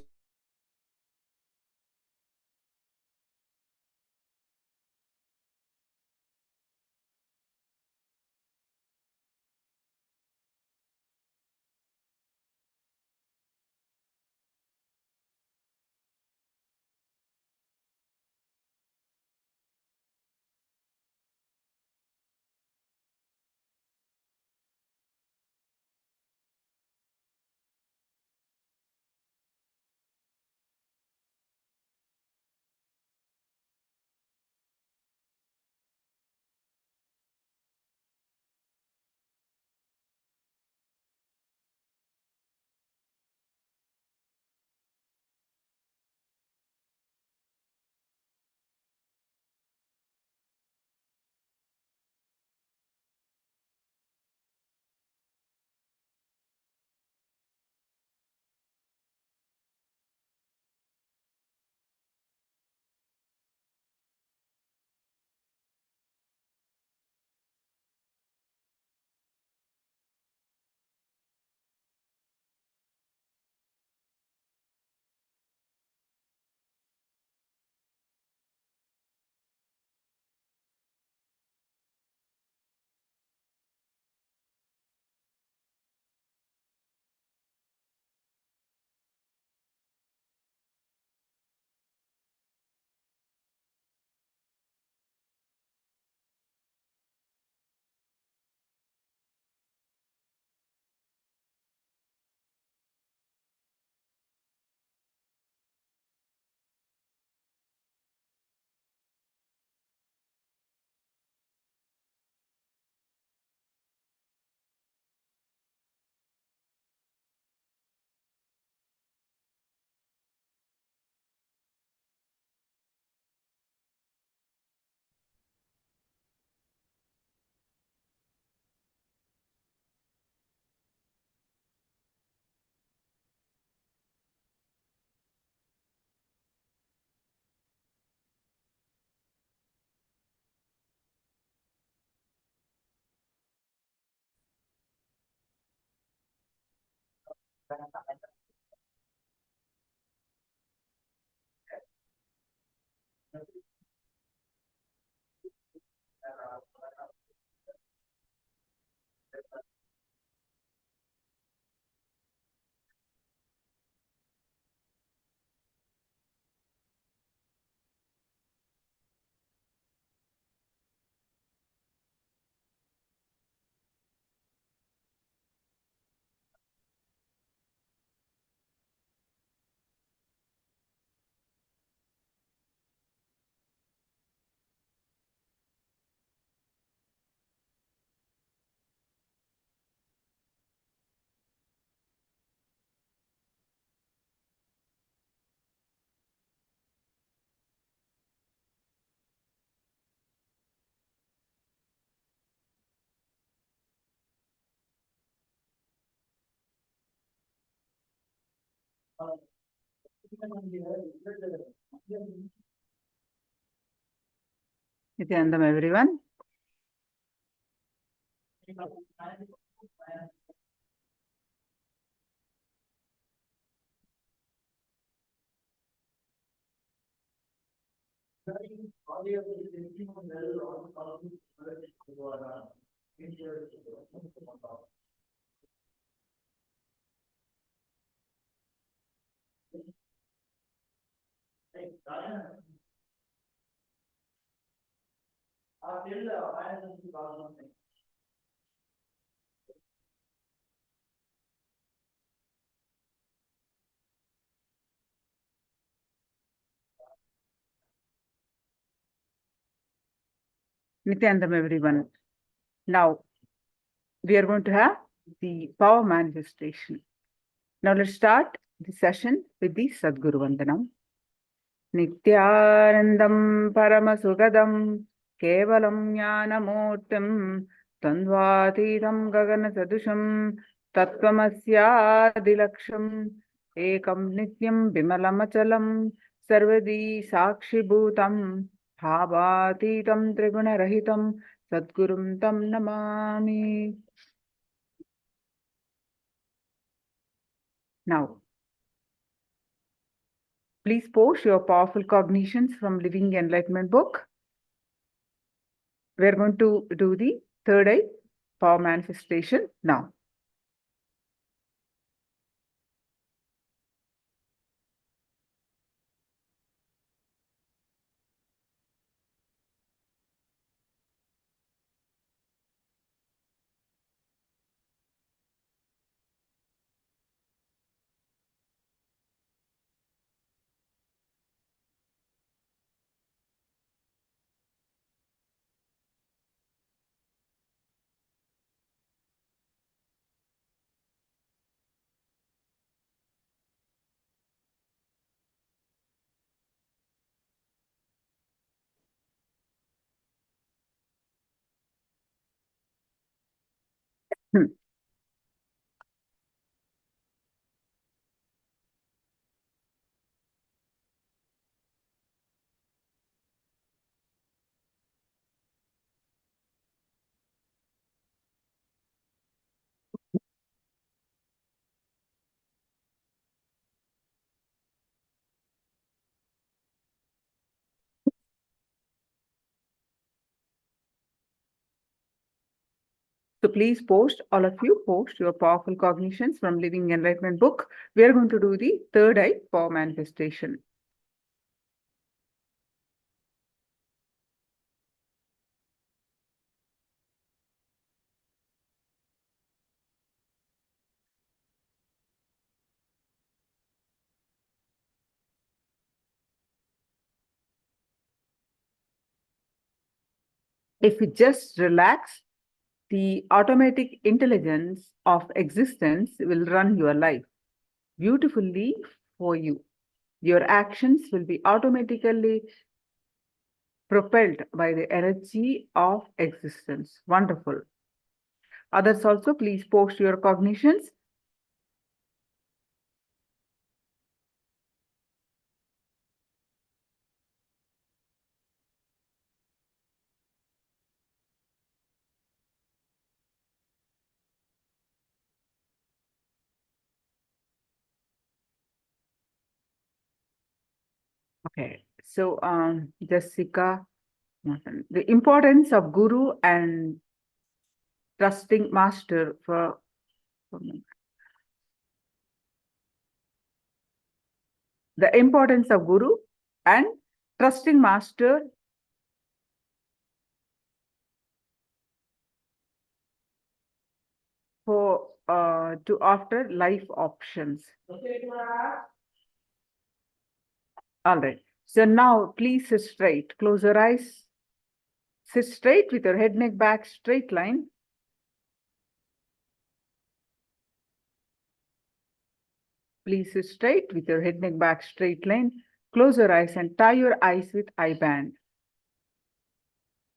Nithyananda, everyone. Nithyananda, everyone. Now, we are going to have the power manifestation. Now, let's start the session with the Sadguru Vandanam. Nithyanandam Paramasugadam Kevalam Jnanamurtim Tandvatitam Gagana Sadusham Tattvamasya Ekam Nityam Bimalamachalam Sarvadi Sakshi Bhutam Bhavatitam Triguna Rahitam Sadgurum Tam Namami. Now, please post your powerful cognitions from Living Enlightenment book. We're going to do the third eye power manifestation now. So please post, all of you post your powerful cognitions from Living Enlightenment book. We are going to do the third eye power manifestation. If you just relax, the automatic intelligence of existence will run your life beautifully for you. Your actions will be automatically propelled by the energy of existence. Wonderful. Others also, please post your cognitions. Okay, so Jessica, the importance of Guru and trusting Master for the importance of Guru and trusting Master for to after life options. All right. So now please sit straight. Close your eyes. Sit straight with your head, neck, back, straight line. Please sit straight with your head, neck, back, straight line. Close your eyes and tie your eyes with eye band.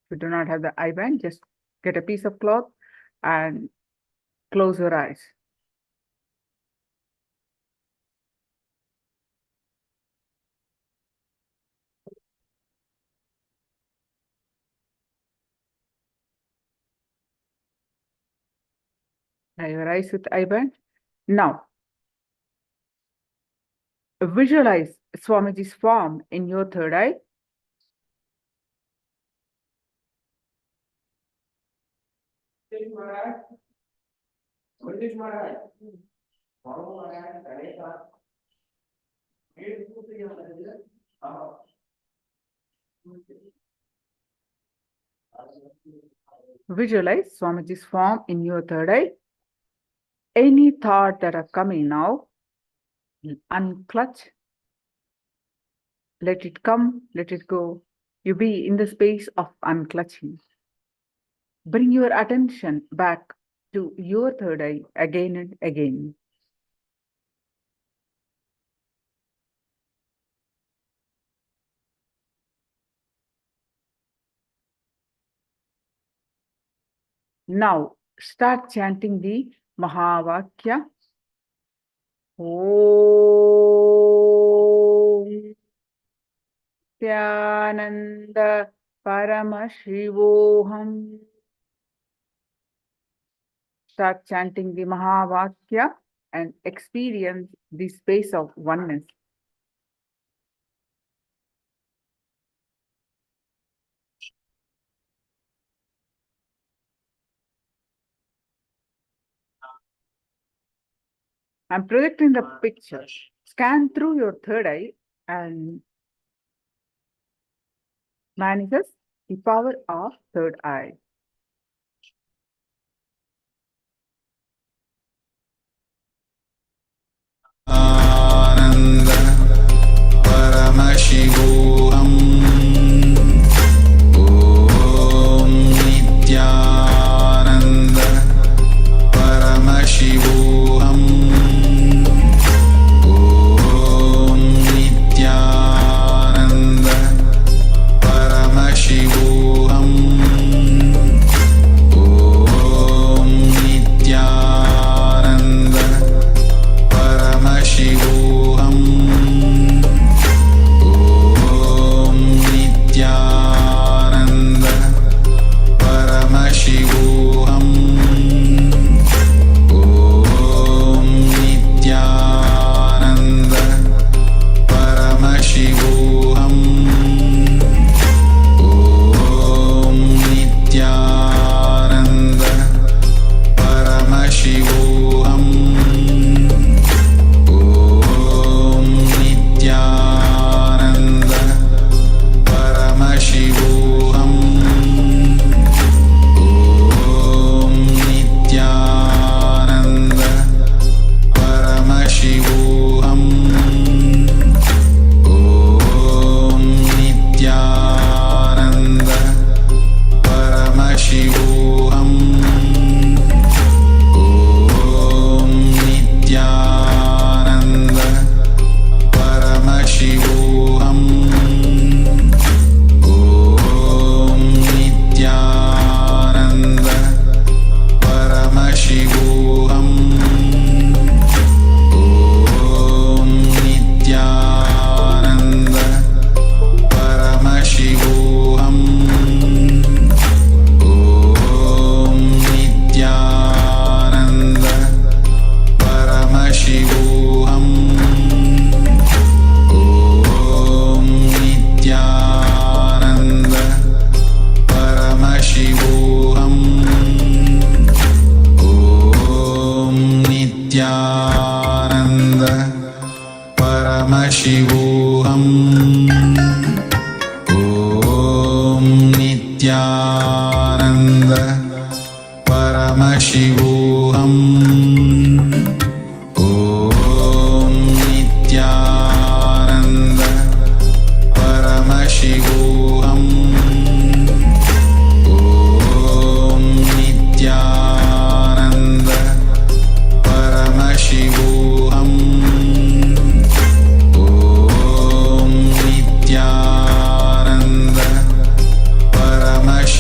If you do not have the eye band, just get a piece of cloth and close your eyes. Tie your eyes with eyeband. Now, visualize Swamiji's form in your third eye. Visualize Swamiji's form in your third eye. Any thought that are coming now, unclutch. Let it come, let it go. You be in the space of unclutching. Bring your attention back to your third eye again and again. Now start chanting the Mahavakya. Om Nithyananda Paramashivoham. Start chanting the Mahavakya and experience the space of oneness. I'm projecting the picture. Scan through your third eye and manifest the power of third eye. Ananda Paramashivoham Om Nithyananda Paramashivoham Om Nithyananda Paramashivoham Om Nithyananda Paramashivoham Om Nithyananda Paramashivoham Om Nithyananda Paramashivoham Om Nithyananda Paramashivoham Om Nithyananda Paramashivoham Om Nithyananda Paramashivoham Om Nithyananda Paramashivoham Om Nithyananda Paramashivoham Om Nithyananda Paramashivoham Om Nithyananda Paramashivoham Om Nithyananda Paramashivoham Om Nithyananda Paramashivoham Om Nithyananda Paramashivoham Om Nithyananda Paramashivoham Om Nithyananda Paramashivoham Om Nithyananda Paramashivoham Om Nithyananda Paramashivoham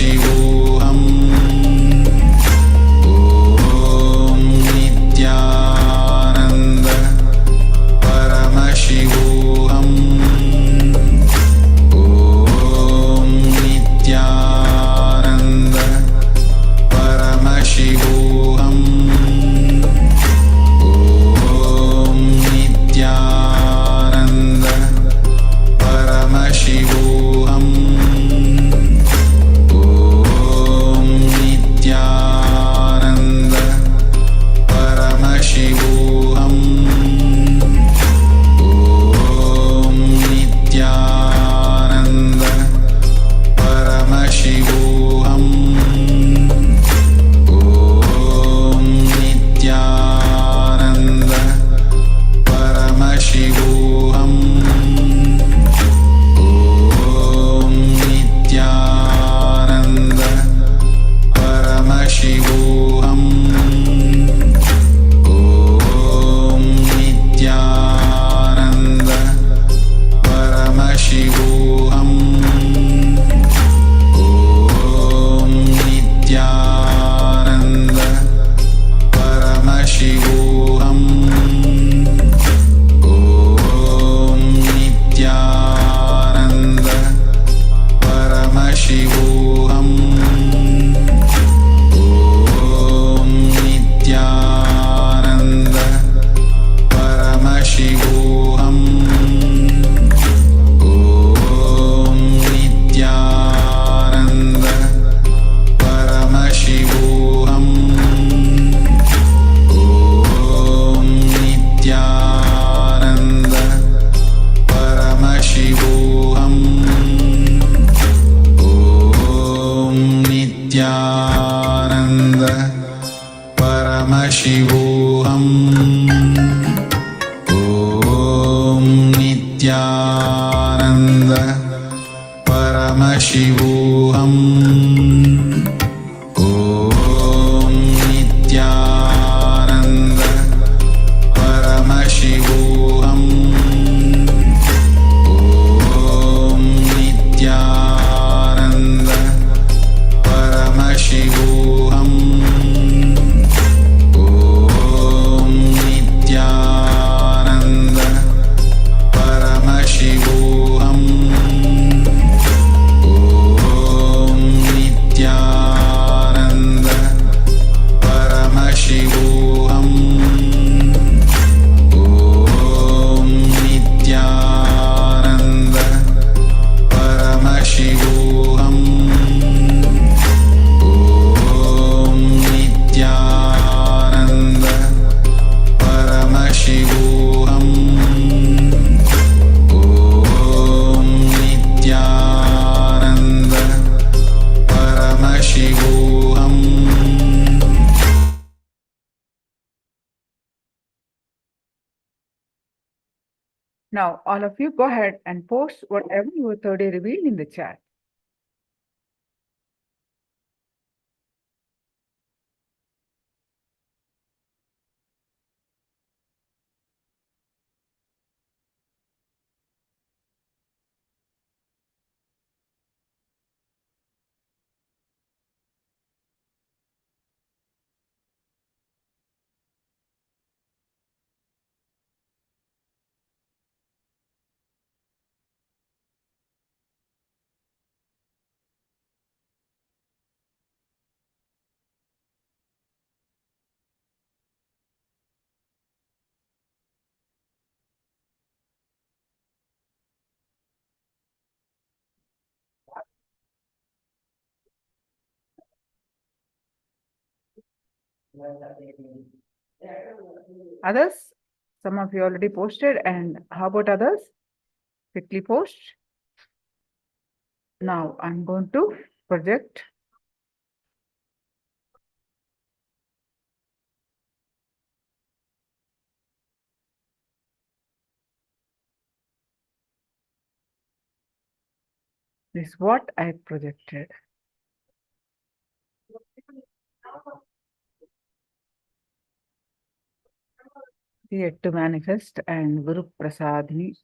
Nithyananda Paramashivoham Om Nithyananda Paramashivoham Om Nithyananda Paramashivoham Om Nithyananda Paramashivoham Om Nithyananda Paramashivoham Om Nithyananda Paramashivoham Om Nithyananda Paramashivoham Om Nithyananda Paramashivoham Om Nithyananda Paramashivoham. Now, all of you go ahead and post whatever your third day revealed in the chat. Others? Some of you already posted, and how about others? Quickly post. Now I'm going to project this what I projected. Yet to manifest, and Guru Prasadini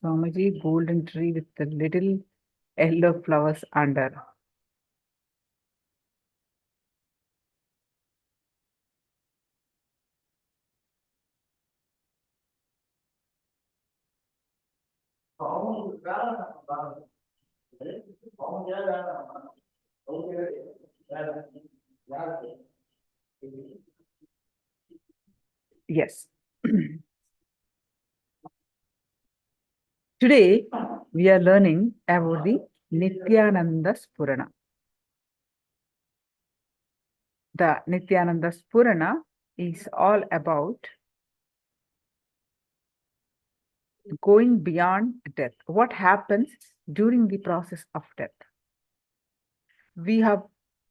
Swamiji golden tree with the little yellow flowers under. Yes. Today we are learning about the Nithyananda Spurana. The Nithyananda Spurana is all about going beyond death. What happens during the process of death? We have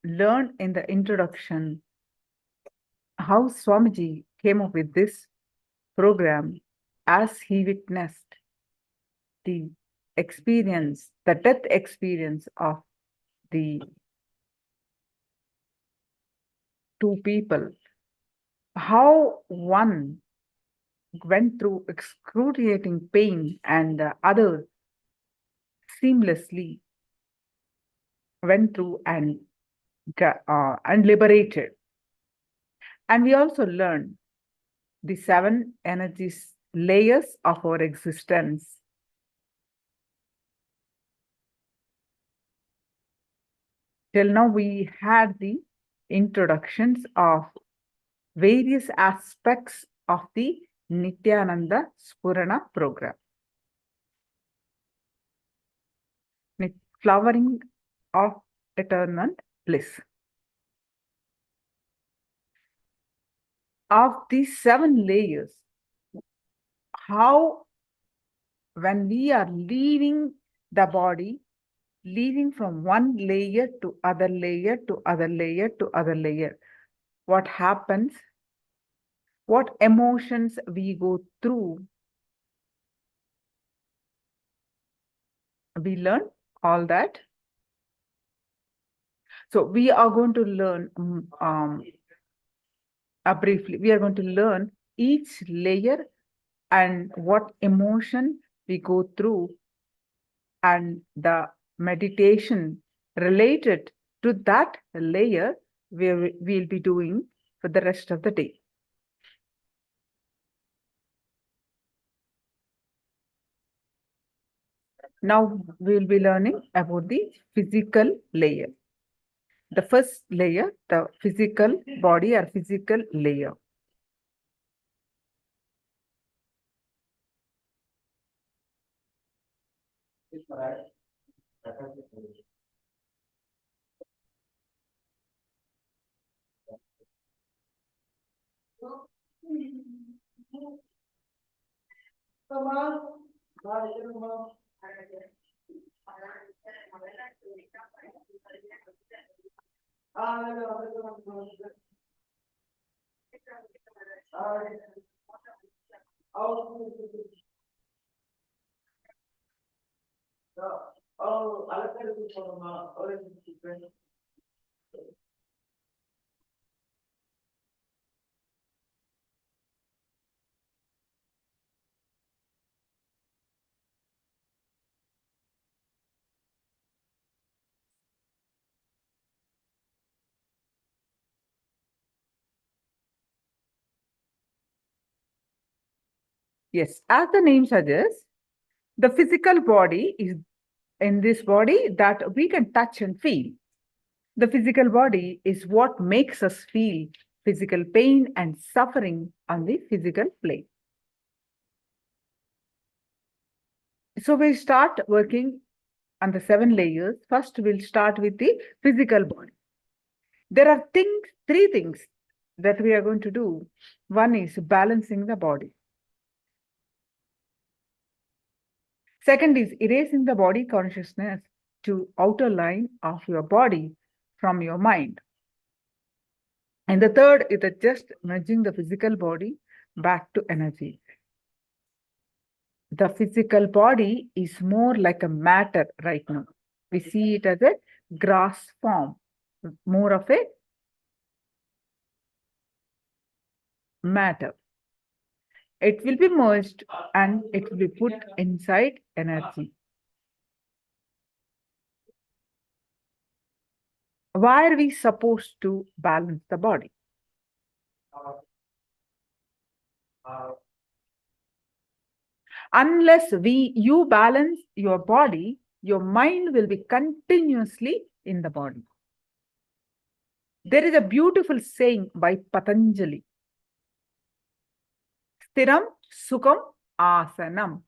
learned in the introduction how Swamiji came up with this program as he witnessed the experience, the death experience of the two people. How one went through excruciating pain and the other seamlessly went through and liberated. And we also learned the 7 energies layers of our existence. Till now we had the introductions of various aspects of the Nithyananda Spurana program. Flowering of eternal bliss. Of these 7 layers, how when we are leaving the body, leaving from one layer to other layer to other layer to other layer. What happens? What emotions we go through? We learn all that. So we are going to learn briefly. We are going to learn each layer and what emotion we go through and the meditation related to that layer we'll be doing for the rest of the day. Now we'll be learning about the physical layer. The first layer, the physical body or physical layer. Yes, as the name suggests, the physical body is in this body that we can touch and feel. The physical body is what makes us feel physical pain and suffering on the physical plane. So we start working on the 7 layers. First, we'll start with the physical body. There are three things that we are going to do. One is balancing the body. Second is erasing the body consciousness to outer line of your body from your mind. And the third is just merging the physical body back to energy. The physical body is more like a matter right now. We see it as a grass form, more of a matter. It will be merged and it will be put inside energy. Why are we supposed to balance the body? Unless you balance your body, your mind will be continuously in the body. There is a beautiful saying by Patanjali. Stiram Sukham Asanam.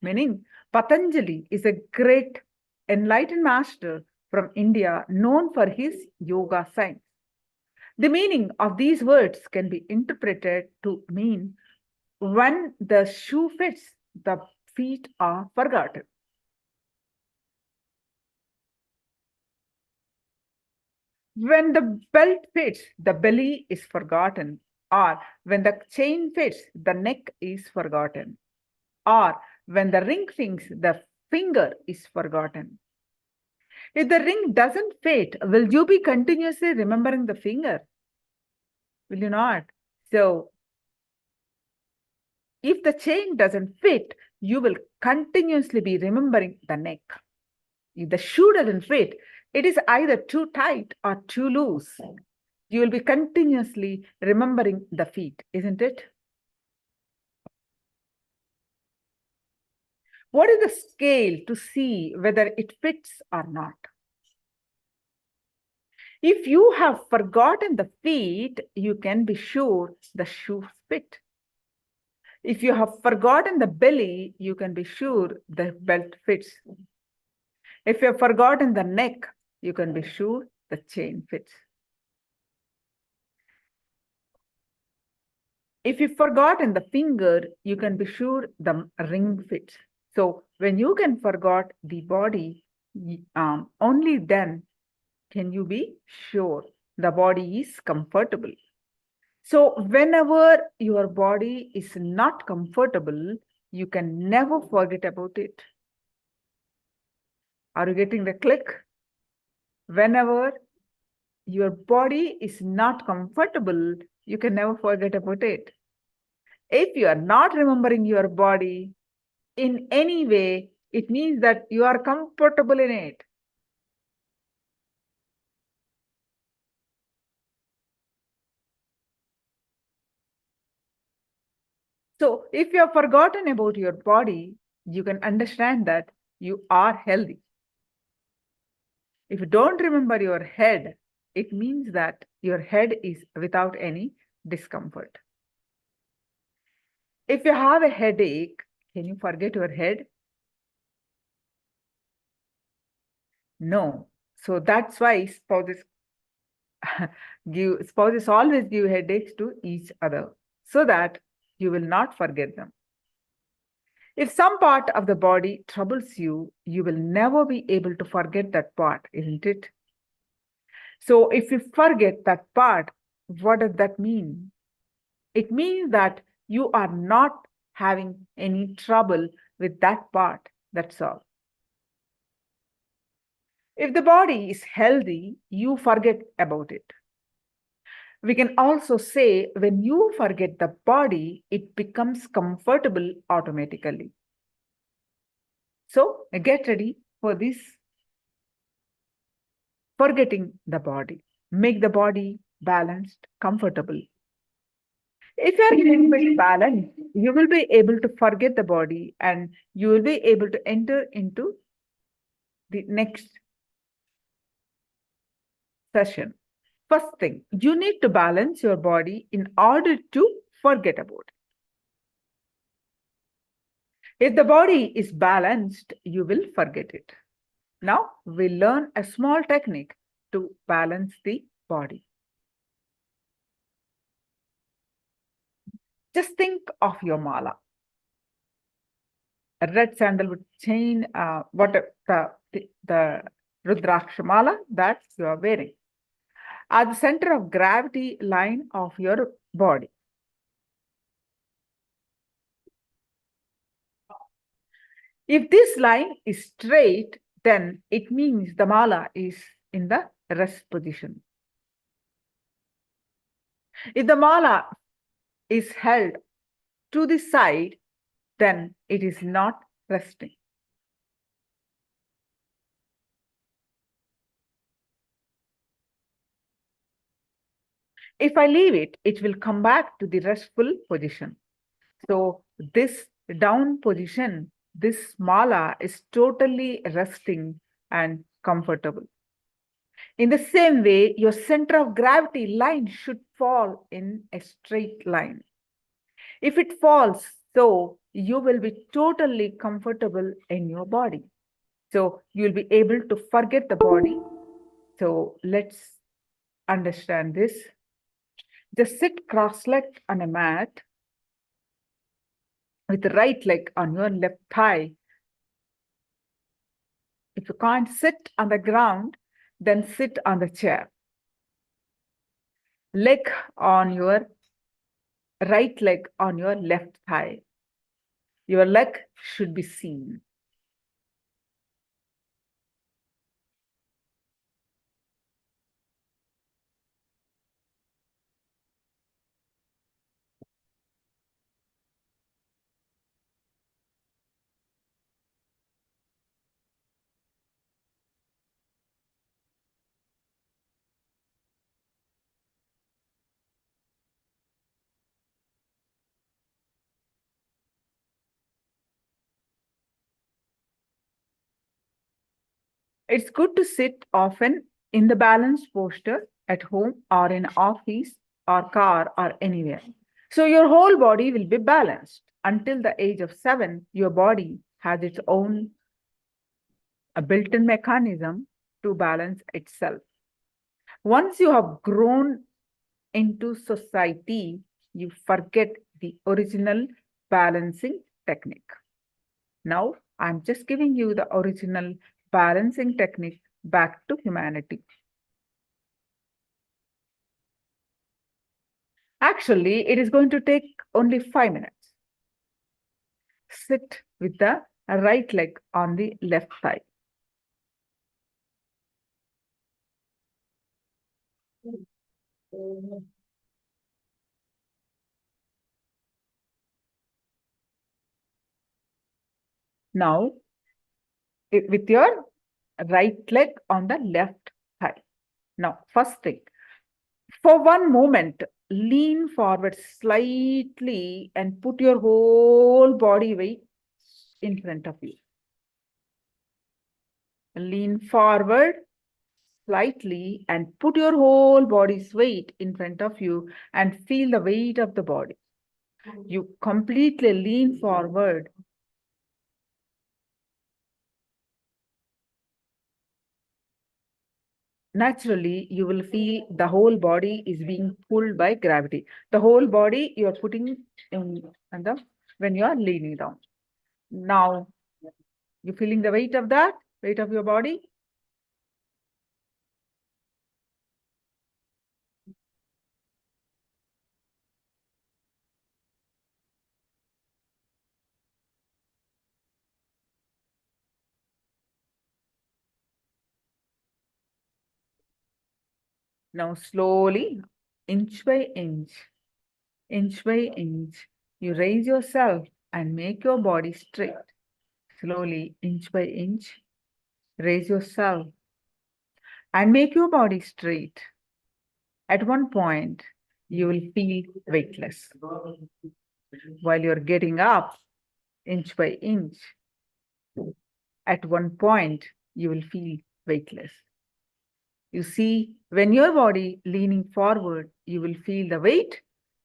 Meaning, Patanjali is a great enlightened master from India known for his yoga science. The meaning of these words can be interpreted to mean when the shoe fits, the feet are forgotten. When the belt fits, the belly is forgotten. Or when the chain fits, the neck is forgotten. Or when the ring fits, the finger is forgotten. If the ring doesn't fit, will you be continuously remembering the finger? Will you not? So, if the chain doesn't fit, you will continuously be remembering the neck. If the shoe doesn't fit, it is either too tight or too loose. You will be continuously remembering the feet, isn't it? What is the scale to see whether it fits or not? If you have forgotten the feet, you can be sure the shoe fit. If you have forgotten the belly, you can be sure the belt fits. If you have forgotten the neck, you can be sure the chain fits. If you've forgotten the finger, you can be sure the ring fits. So when you can forget the body, only then can you be sure the body is comfortable. So whenever your body is not comfortable, you can never forget about it. Are you getting the click? Whenever your body is not comfortable, you can never forget about it. If you are not remembering your body in any way, it means that you are comfortable in it. So if you have forgotten about your body, you can understand that you are healthy. If you don't remember your head, it means that your head is without any discomfort. If you have a headache, can you forget your head? No. So that's why spouses always give headaches to each other so that you will not forget them. If some part of the body troubles you, you will never be able to forget that part, isn't it? So if you forget that part, what does that mean? It means that you are not having any trouble with that part. That's all. If the body is healthy, you forget about it. We can also say when you forget the body, it becomes comfortable automatically. So get ready for this forgetting the body. Make the body balanced, comfortable. If you are a little bit balanced, you will be able to forget the body and you will be able to enter into the next session. First thing, you need to balance your body in order to forget about it. If the body is balanced, you will forget it. Now we'll learn a small technique to balance the body. Just think of your mala. A red sandalwood chain, the Rudraksha mala that you are wearing, at the center of gravity line of your body. If this line is straight, then it means the mala is in the rest position. If the mala is held to the side, then it is not resting. If I leave it, it will come back to the restful position. So this down position, this mala is totally resting and comfortable. In the same way, your center of gravity line should fall in a straight line. If it falls, so you will be totally comfortable in your body. So you'll be able to forget the body. So let's understand this. Just sit cross-legged on a mat with the right leg on your left thigh. If you can't sit on the ground, then sit on the chair. Leg on your right leg on your left thigh. Your leg should be seen. It's good to sit often in the balanced posture at home or in office or car or anywhere. So your whole body will be balanced. Until the age of 7, your body has its own built-in mechanism to balance itself. Once you have grown into society, you forget the original balancing technique. Now, I'm just giving you the original balancing technique back to humanity. Actually, it is going to take only 5 minutes. Sit with the right leg on the left thigh. Now, with your right leg on the left thigh. Now, first thing, for one moment, lean forward slightly and put your whole body weight in front of you. Lean forward slightly and put your whole body's weight in front of you and feel the weight of the body. You completely lean forward. Naturally, you will feel the whole body is being pulled by gravity. The whole body you are putting in when you are leaning down. Now, you feeling the weight of that, weight of your body? Now, slowly, inch by inch by inch, you raise yourself and make your body straight. Slowly, inch by inch, raise yourself and make your body straight. At one point, you will feel weightless. While you're getting up, inch by inch, at one point, you will feel weightless. You see, when your body leaning forward, you will feel the weight,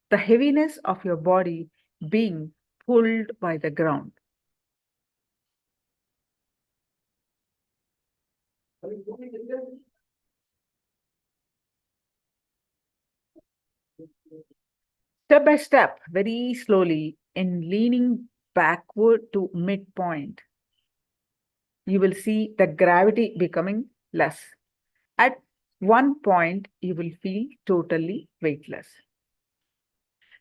the heaviness of your body being pulled by the ground. Step by step, very slowly, in leaning backward to midpoint, you will see the gravity becoming less. At one point, you will feel totally weightless.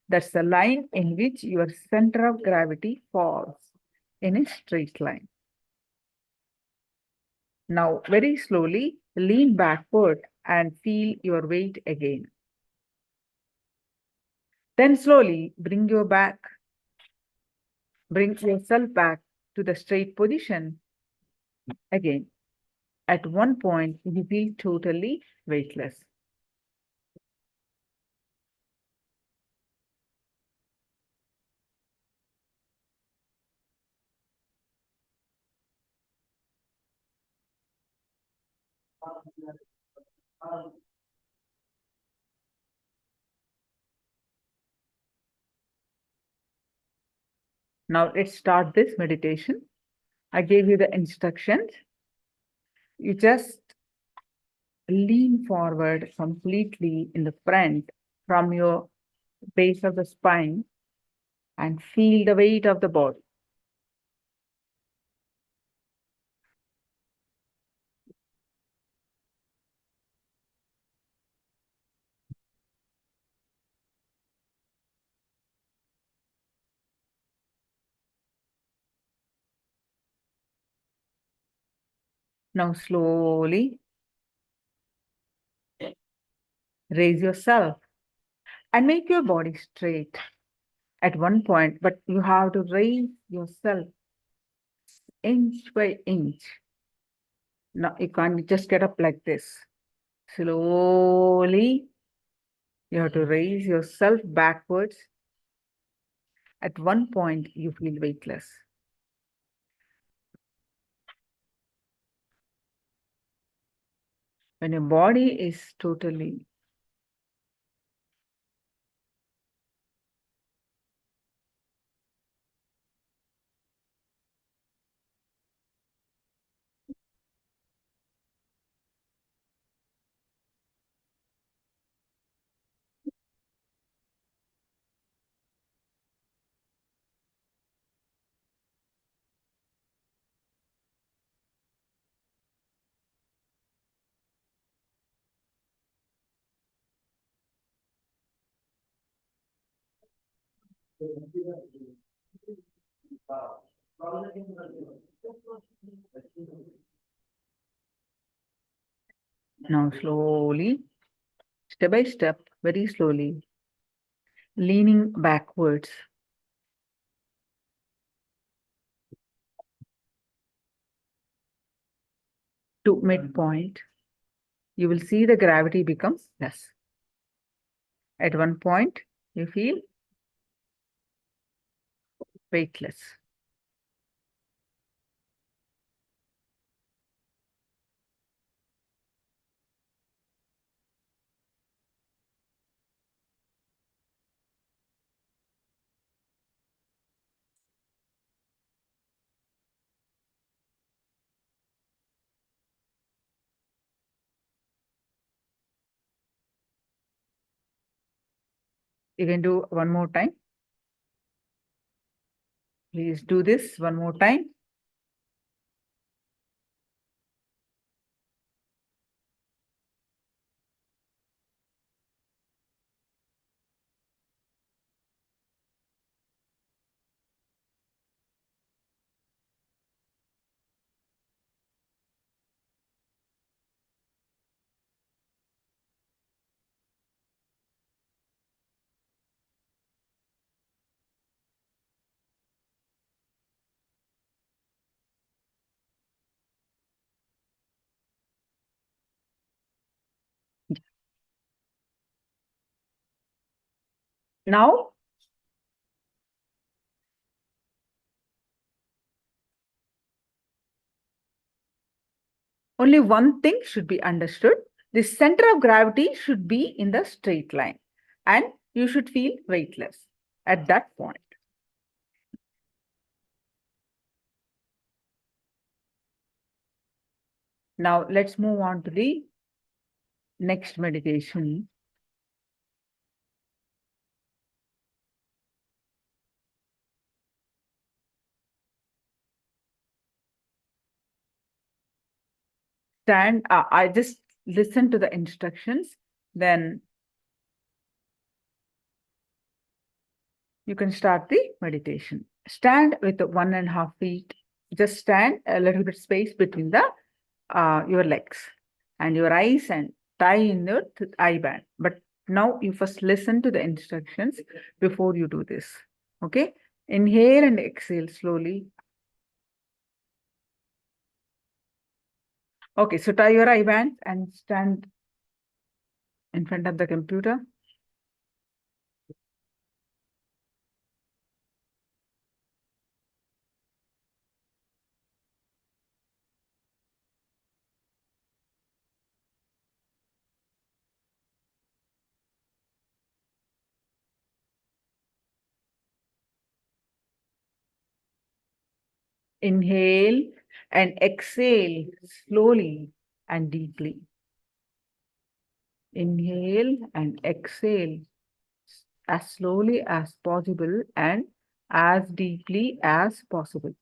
That's the line in which your center of gravity falls in a straight line. Now, very slowly, lean backward and feel your weight again. Then slowly bring yourself back to the straight position again. At one point, you feel totally weightless. Now let's start this meditation. I gave you the instructions. You just lean forward completely in the front from your base of the spine and feel the weight of the body. Now slowly raise yourself and make your body straight at one point, but you have to raise yourself inch by inch. Now you can't just get up like this. Slowly, you have to raise yourself backwards. At one point, you feel weightless. When your body is totally Now slowly, step by step, very slowly, leaning backwards. To midpoint, you will see the gravity becomes less. At one point, you feel weightless. You can do one more time. Please do this one more time. Now, only one thing should be understood. The center of gravity should be in the straight line, and you should feel weightless at that point. Now, let's move on to the next meditation. Stand, I just listen to the instructions, then you can start the meditation. Stand with 1.5 feet. Just stand a little bit space between the your legs and your eyes, and tie in your eye band. But now you first listen to the instructions before you do this. Okay? Inhale and exhale slowly. Okay, so tie your eye band and stand in front of the computer. Inhale and exhale slowly and deeply. Inhale and exhale as slowly as possible and as deeply as possible.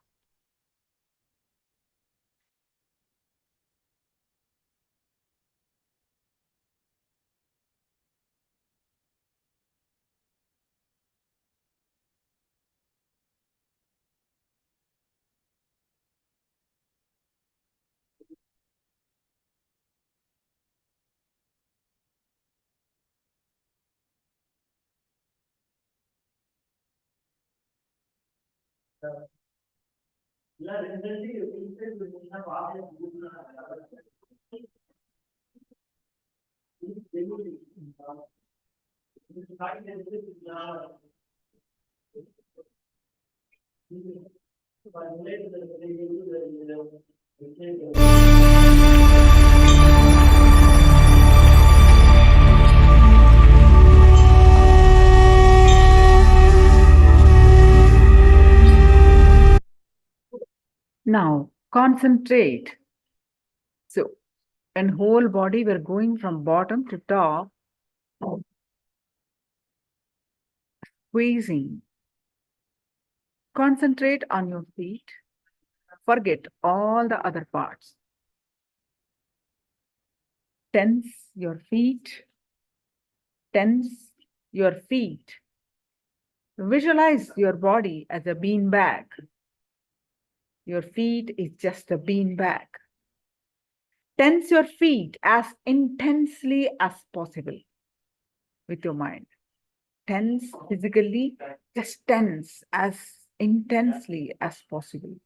Now concentrate. So in whole body, we're going from bottom to top, squeezing. Concentrate on your feet. Forget all the other parts. Tense your feet. Tense your feet. Visualize your body as a bean bag. Your feet is just a bean bag. Tense your feet as intensely as possible with your mind. Tense physically, just tense as intensely as possible.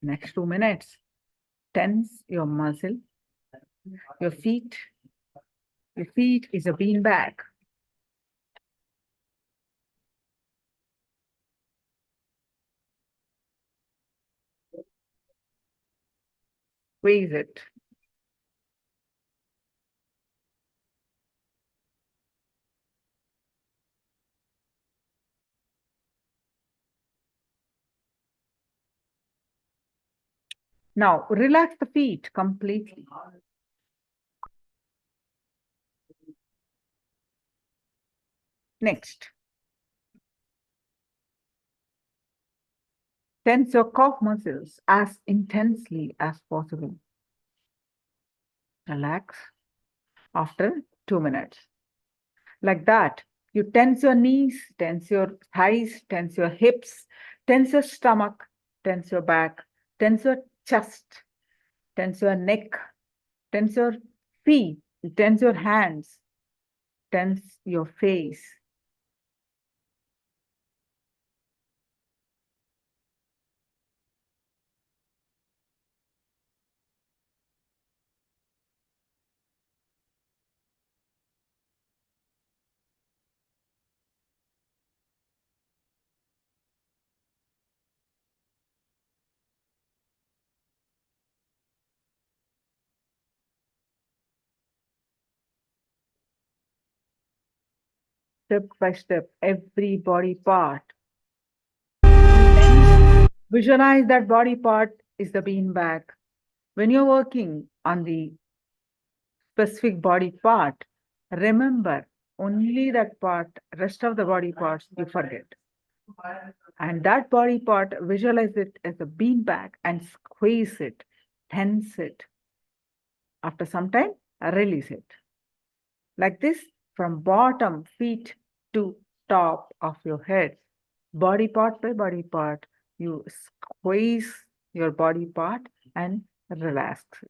Next 2 minutes, tense your muscle. Your feet is a bean bag. Squeeze it. Now, relax the feet completely. Next, tense your calf muscles as intensely as possible. Relax after 2 minutes. Like that, you tense your knees, tense your thighs, tense your hips, tense your stomach, tense your back, tense your chest, tense your neck, tense your feet, tense your hands, tense your face. Step by step, every body part. Visualize that body part is the bean bag. When you're working on the specific body part, remember only that part, rest of the body parts you forget. And that body part, visualize it as a bean bag and squeeze it, tense it. After some time, release it. Like this, from bottom, feet to top of your head, body part by body part, you squeeze your body part and relax it.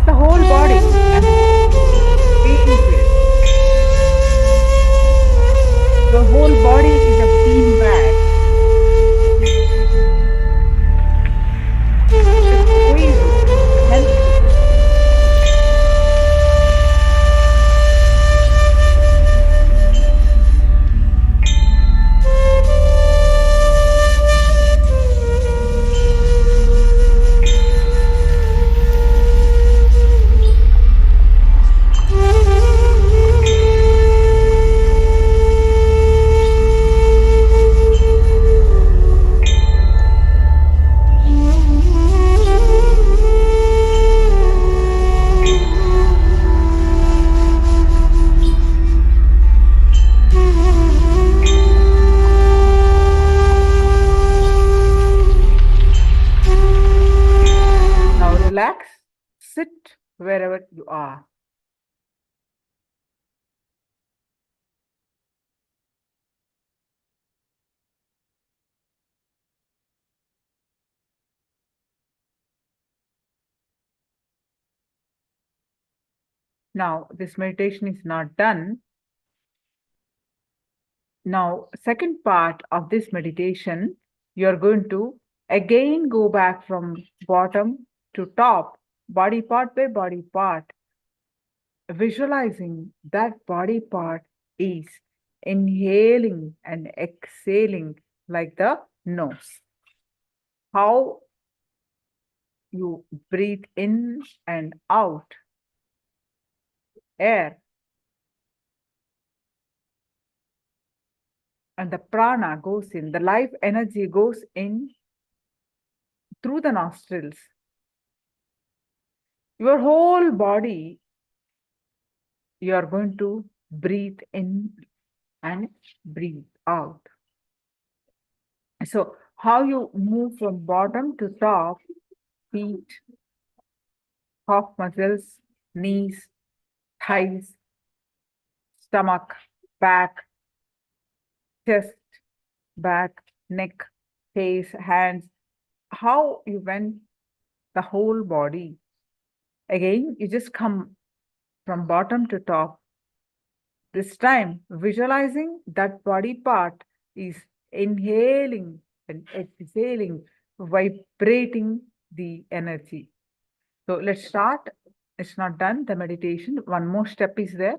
the whole body and being it. The whole body is a bean bag. Just squeeze it, help it. Now relax, sit wherever you are. Now this meditation is not done. Now, second part of this meditation, you're going to again go back from bottom to top, body part by body part, visualizing that body part is inhaling and exhaling like the nose. How you breathe in and out air, and the prana goes in, the life energy goes in through the nostrils. Your whole body, you are going to breathe in and breathe out. So how you move from bottom to top, feet, calf muscles, knees, thighs, stomach, back, chest, back, neck, face, hands, how you went the whole body. Again, you just come from bottom to top. This time, visualizing that body part is inhaling and exhaling, vibrating the energy. So let's start. It's not done, the meditation. One more step is there.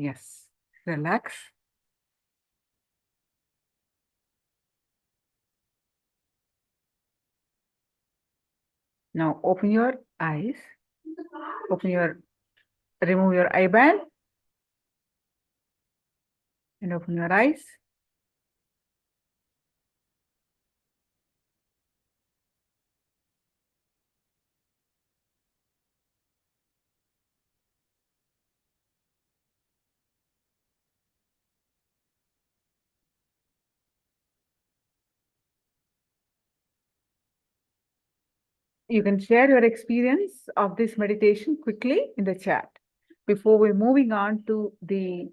Yes. Relax. Now open your eyes. Remove your eye band and open your eyes. You can share your experience of this meditation quickly in the chat before we're moving on to the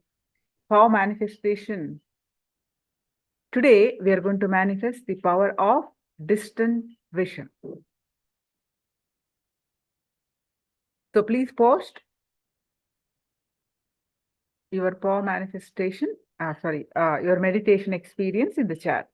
power manifestation. Today, we are going to manifest the power of distant vision. So please post your power manifestation, your meditation experience in the chat.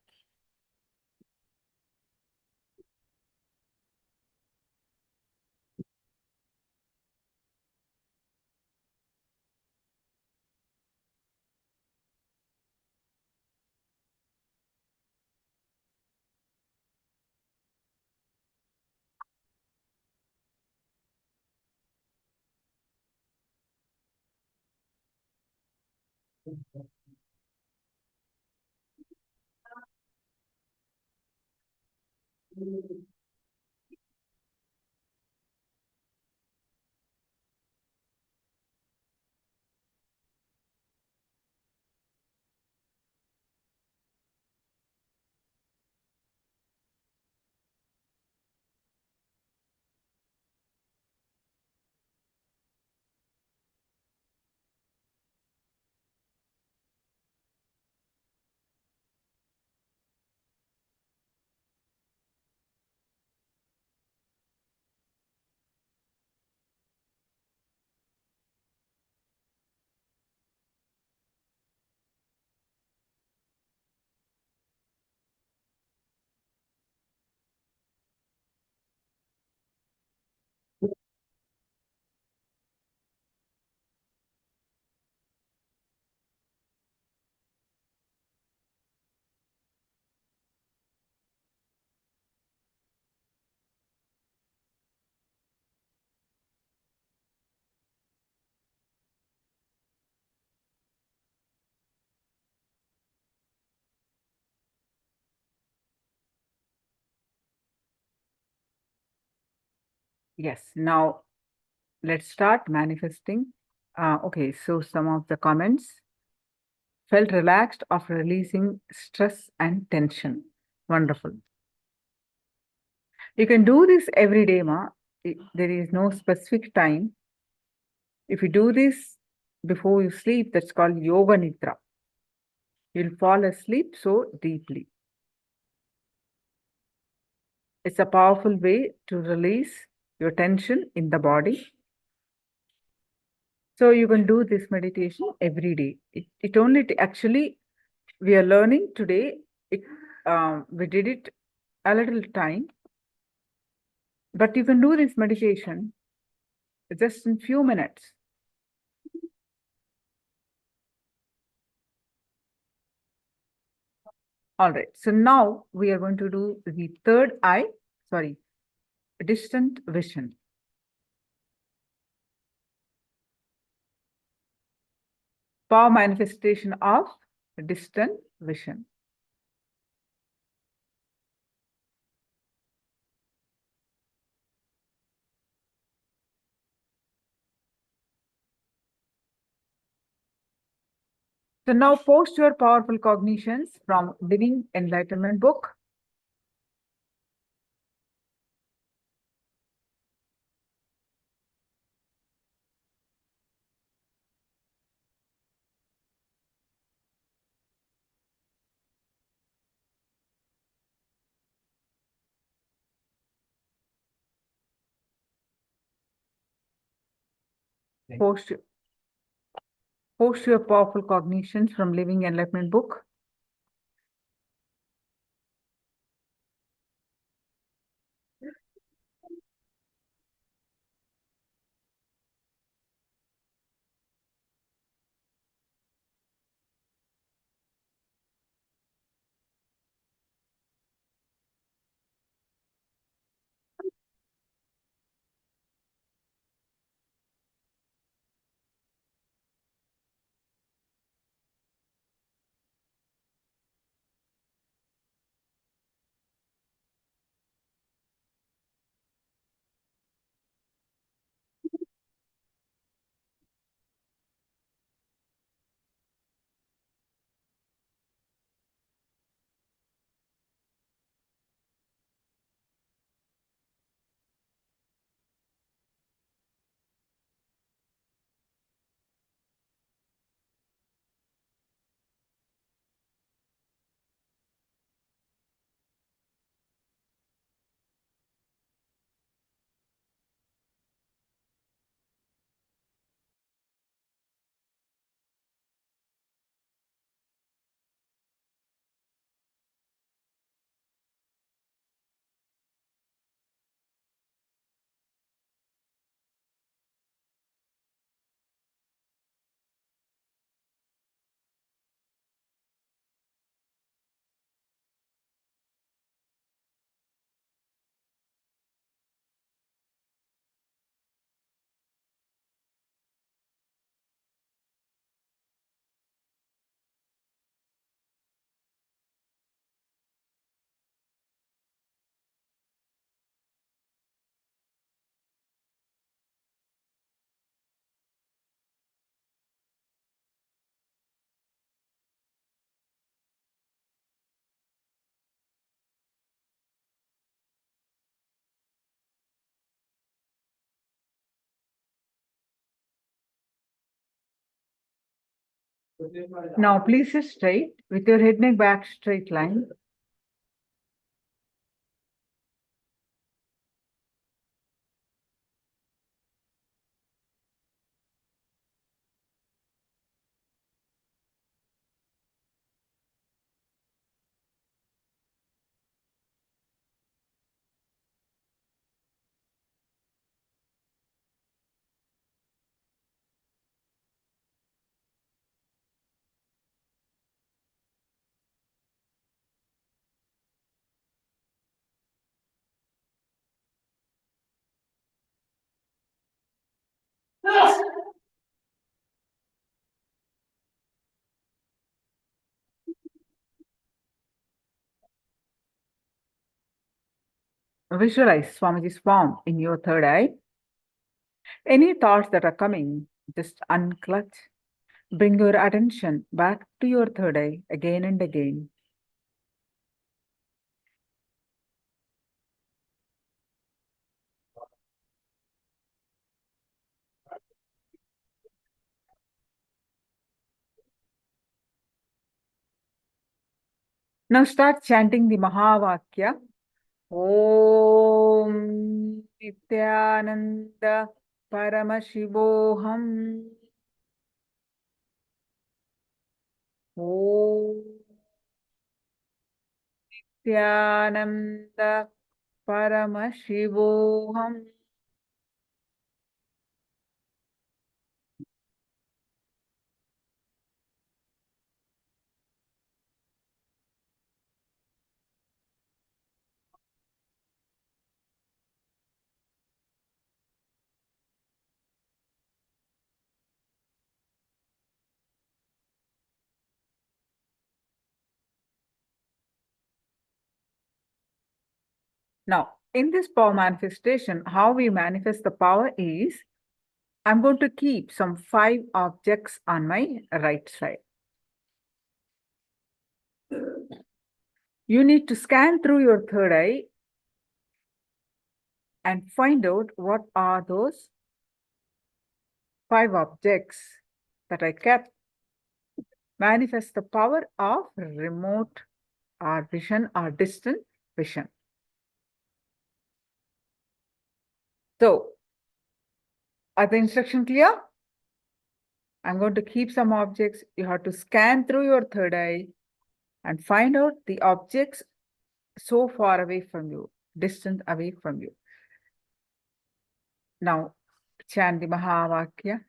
Yes, now let's start manifesting. Okay, so some of the comments. Felt relaxed after releasing stress and tension. Wonderful. You can do this every day, Ma. There is no specific time. If you do this before you sleep, that's called yoga nidra. You'll fall asleep so deeply. It's a powerful way to release your tension in the body. So you can do this meditation every day. It only actually we are learning today. We did it a little time, but you can do this meditation just in few minutes. All right. So now we are going to do the third eye, distant vision. Power manifestation of distant vision. So now post your powerful cognitions from Living Enlightenment book. Post your powerful cognitions from Living Enlightenment book. Now please sit straight with your head neck back straight line. Visualize Swamiji's form in your third eye. Any thoughts that are coming, just unclutch. Bring your attention back to your third eye again and again. Now start chanting the Mahavakya. Om Nithyananda Paramashivoham. Om Nithyananda Paramashivoham. Now, in this power manifestation, how we manifest the power is, I'm going to keep some 5 objects on my right side. You need to scan through your third eye and find out what are those 5 objects that I kept. Manifest the power of remote or vision or distant vision. So, are the instruction clear? I'm going to keep some objects. You have to scan through your third eye and find out the objects so far away from you, distant away from you. Now, chant the Mahavakya.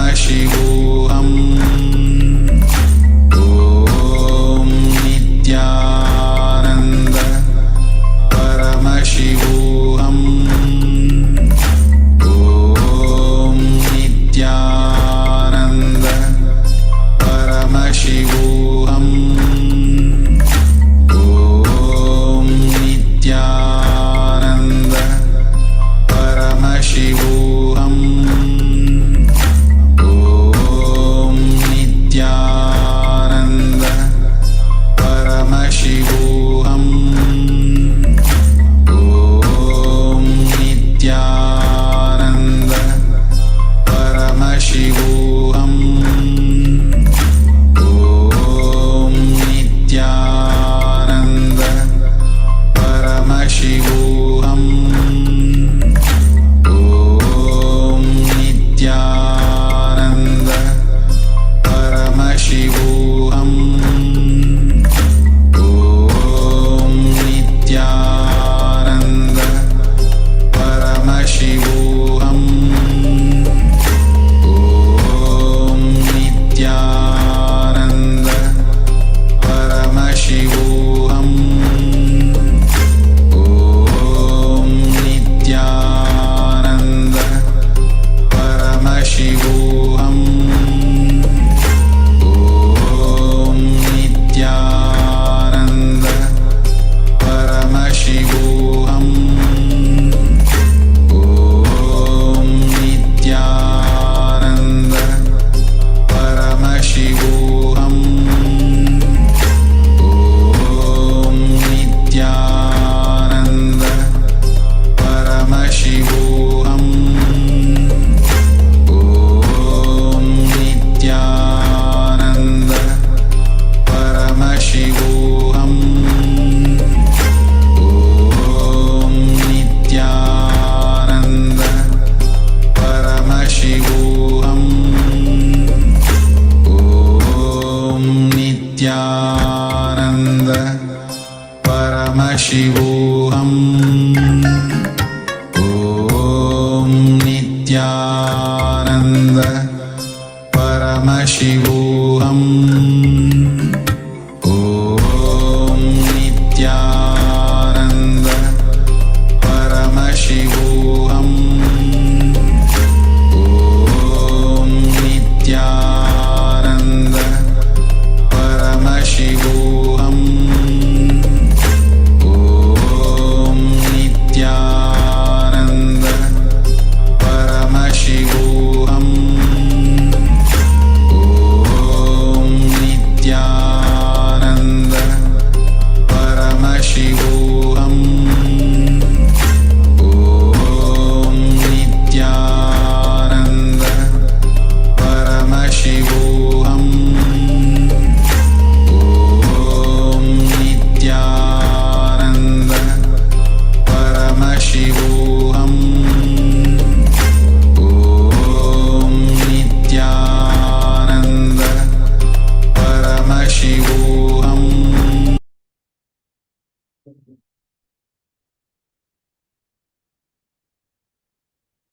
Paramashivoham Om Nithyananda Paramashivoham Om Nithyananda Paramashivoham Om Nithyananda Paramashivoham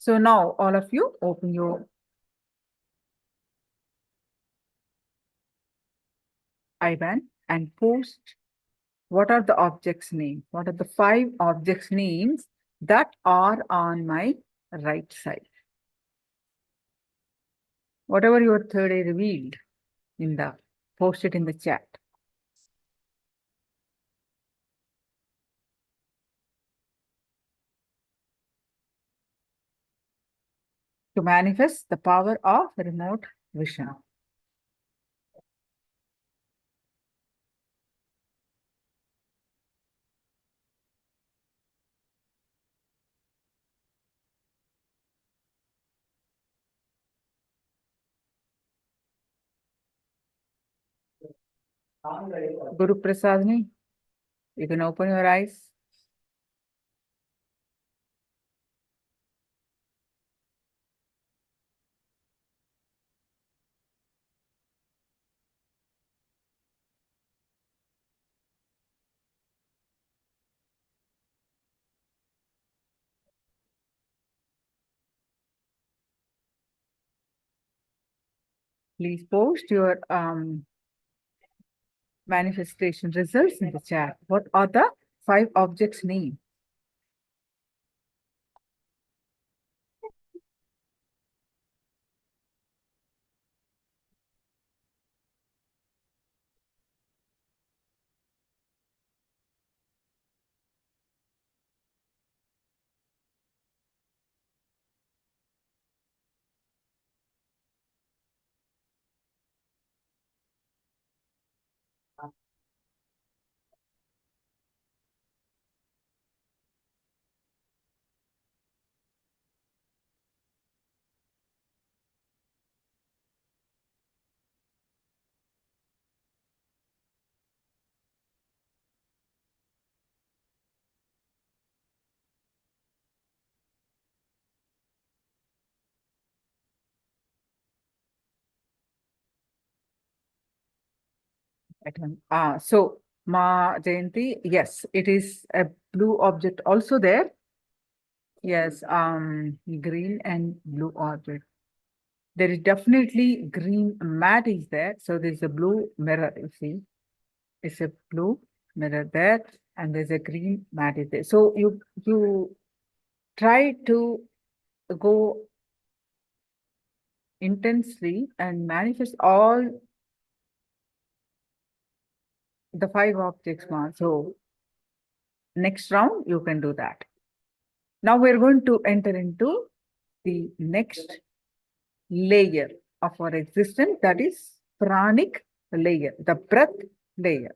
So now all of you open your IBAN and post what are the objects' names? What are the 5 objects' names that are on my right side? Whatever your third eye revealed in the post it in the chat. To manifest the power of remote vision. Guru Prasadni, you can open your eyes. Please post your manifestation results in the chat. What are the 5 objects' name? So Ma Jayanti, yes, it is a blue object also there. Yes, green and blue object. There is definitely green mat is there. So there's a blue mirror, you see. It's a blue mirror there, and there's a green mat is there. So you try to go intensely and manifest all the 5 objects, Ma. So next round you can do that. Now we're going to enter into the next layer of our existence, that is pranic layer, the breath layer.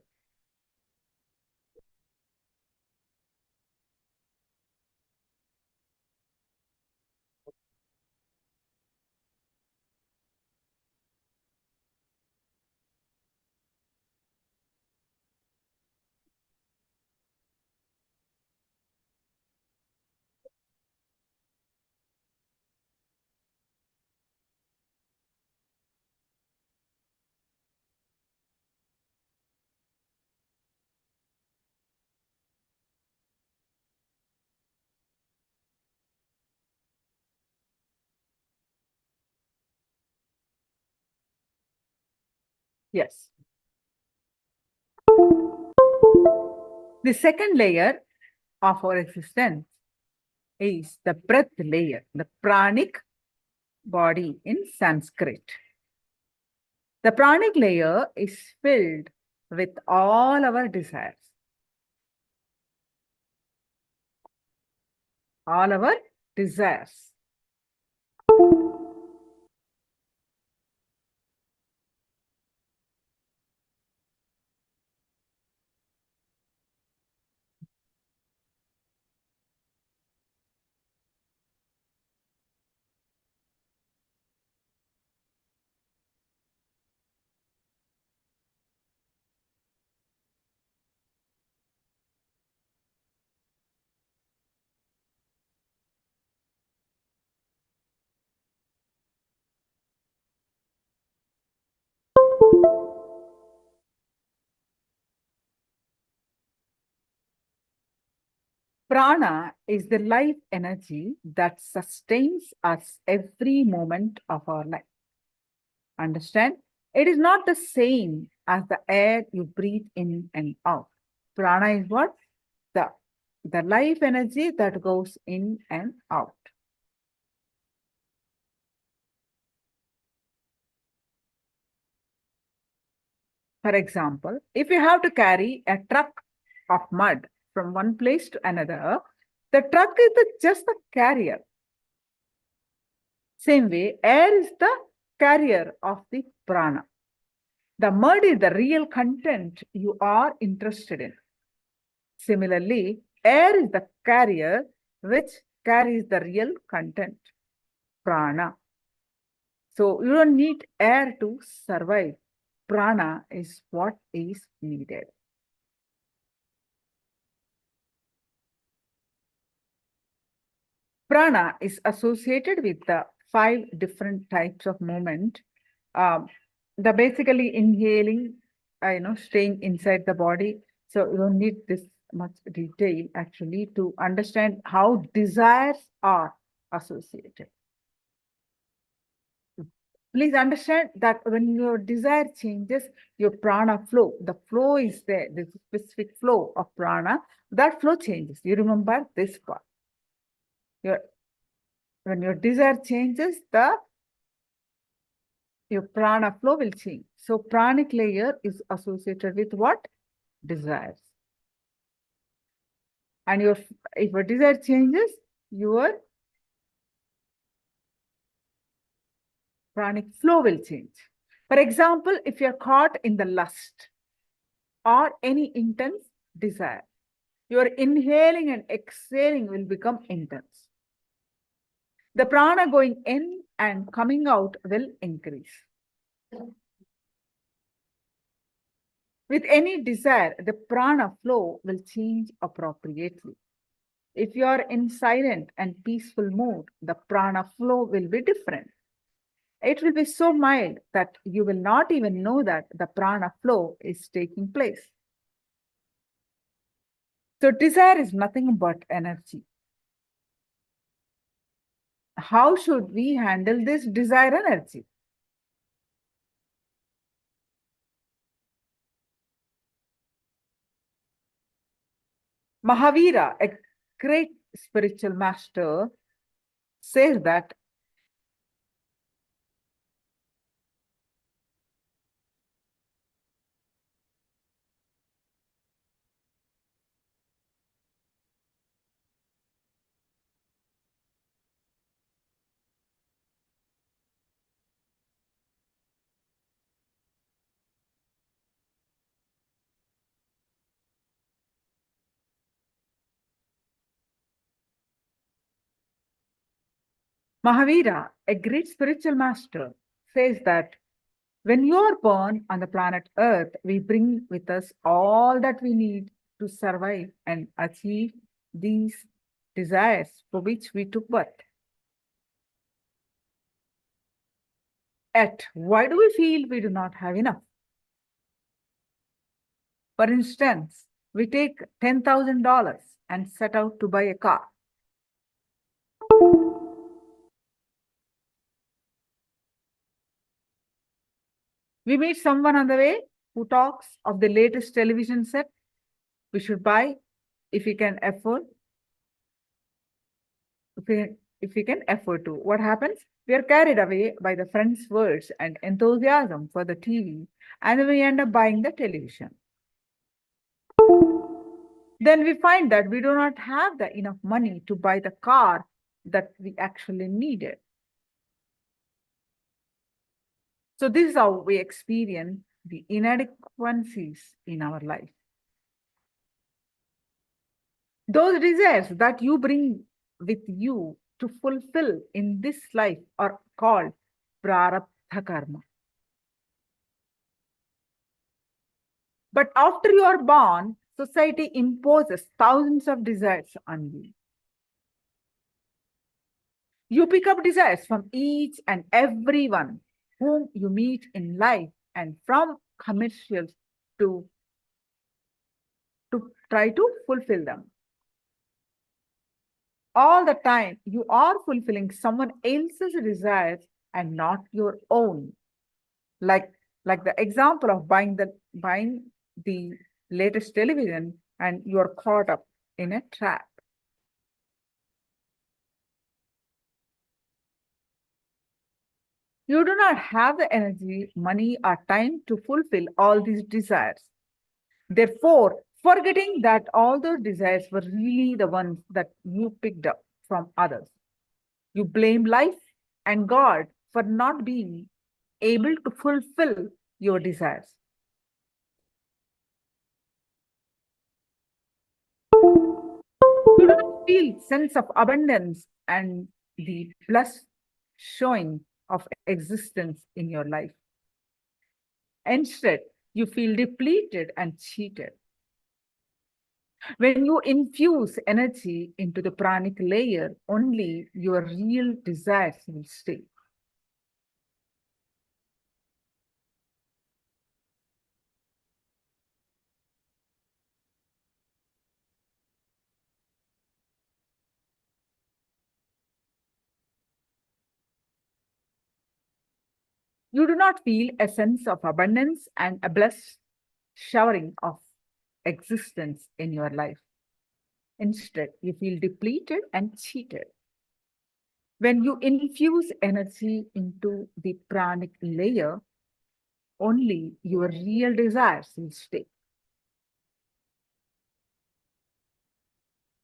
Yes. The second layer of our existence is the breath layer, the pranic body in Sanskrit. The pranic layer is filled with all our desires, all our desires. Prana is the life energy that sustains us every moment of our life. Understand? It is not the same as the air you breathe in and out. Prana is what? The life energy that goes in and out. For example, if you have to carry a truck of mud from one place to another, the truck is just the carrier. Same way, air is the carrier of the prana. The mud is the real content you are interested in. Similarly, air is the carrier which carries the real content, prana. So you don't need air to survive. Prana is what is needed. Prana is associated with the 5 different types of movement. The basically inhaling, staying inside the body. So you don't need this much detail actually to understand how desires are associated. Please understand that when your desire changes, your prana flow, the flow is there, the specific flow of prana, that flow changes. You remember this part. When your desire changes, your prana flow will change. So pranic layer is associated with what? Desires. And if your desire changes, your pranic flow will change. For example, if you're caught in the lust or any intense desire, your inhaling and exhaling will become intense. The prana going in and coming out will increase. With any desire, the prana flow will change appropriately. If you are in silent and peaceful mood, the prana flow will be different. It will be so mild that you will not even know that the prana flow is taking place. So desire is nothing but energy. How should we handle this desire energy? Mahavira, a great spiritual master, says that Mahavira, a great spiritual master, says that when you are born on the planet Earth, we bring with us all that we need to survive and achieve these desires for which we took birth. Yet, why do we feel we do not have enough? For instance, we take $10,000 and set out to buy a car. We meet someone on the way who talks of the latest television set we should buy if we can afford. If we can afford to. What happens? We are carried away by the friend's words and enthusiasm for the TV, and then we end up buying the television. Then we find that we do not have enough money to buy the car that we actually needed. So this is how we experience the inadequacies in our life. Those desires that you bring with you to fulfill in this life are called prarabdha karma. But after you are born, society imposes thousands of desires on you. You pick up desires from each and everyone whom you meet in life, and from commercials to try to fulfill them. all the time you are fulfilling someone else's desires and not your own. Like the example of buying the latest television and you are caught up in a trap. You do not have the energy, money, or time to fulfill all these desires. Therefore, forgetting that all those desires were really the ones that you picked up from others, you blame life and God for not being able to fulfill your desires. You do not feel sense of abundance and the plus showing of existence in your life. Instead, you feel depleted and cheated. When you infuse energy into the pranic layer, only your real desires will stay. You do not feel a sense of abundance and a blessed showering of existence in your life. Instead, you feel depleted and cheated. When you infuse energy into the pranic layer, only your real desires will stay.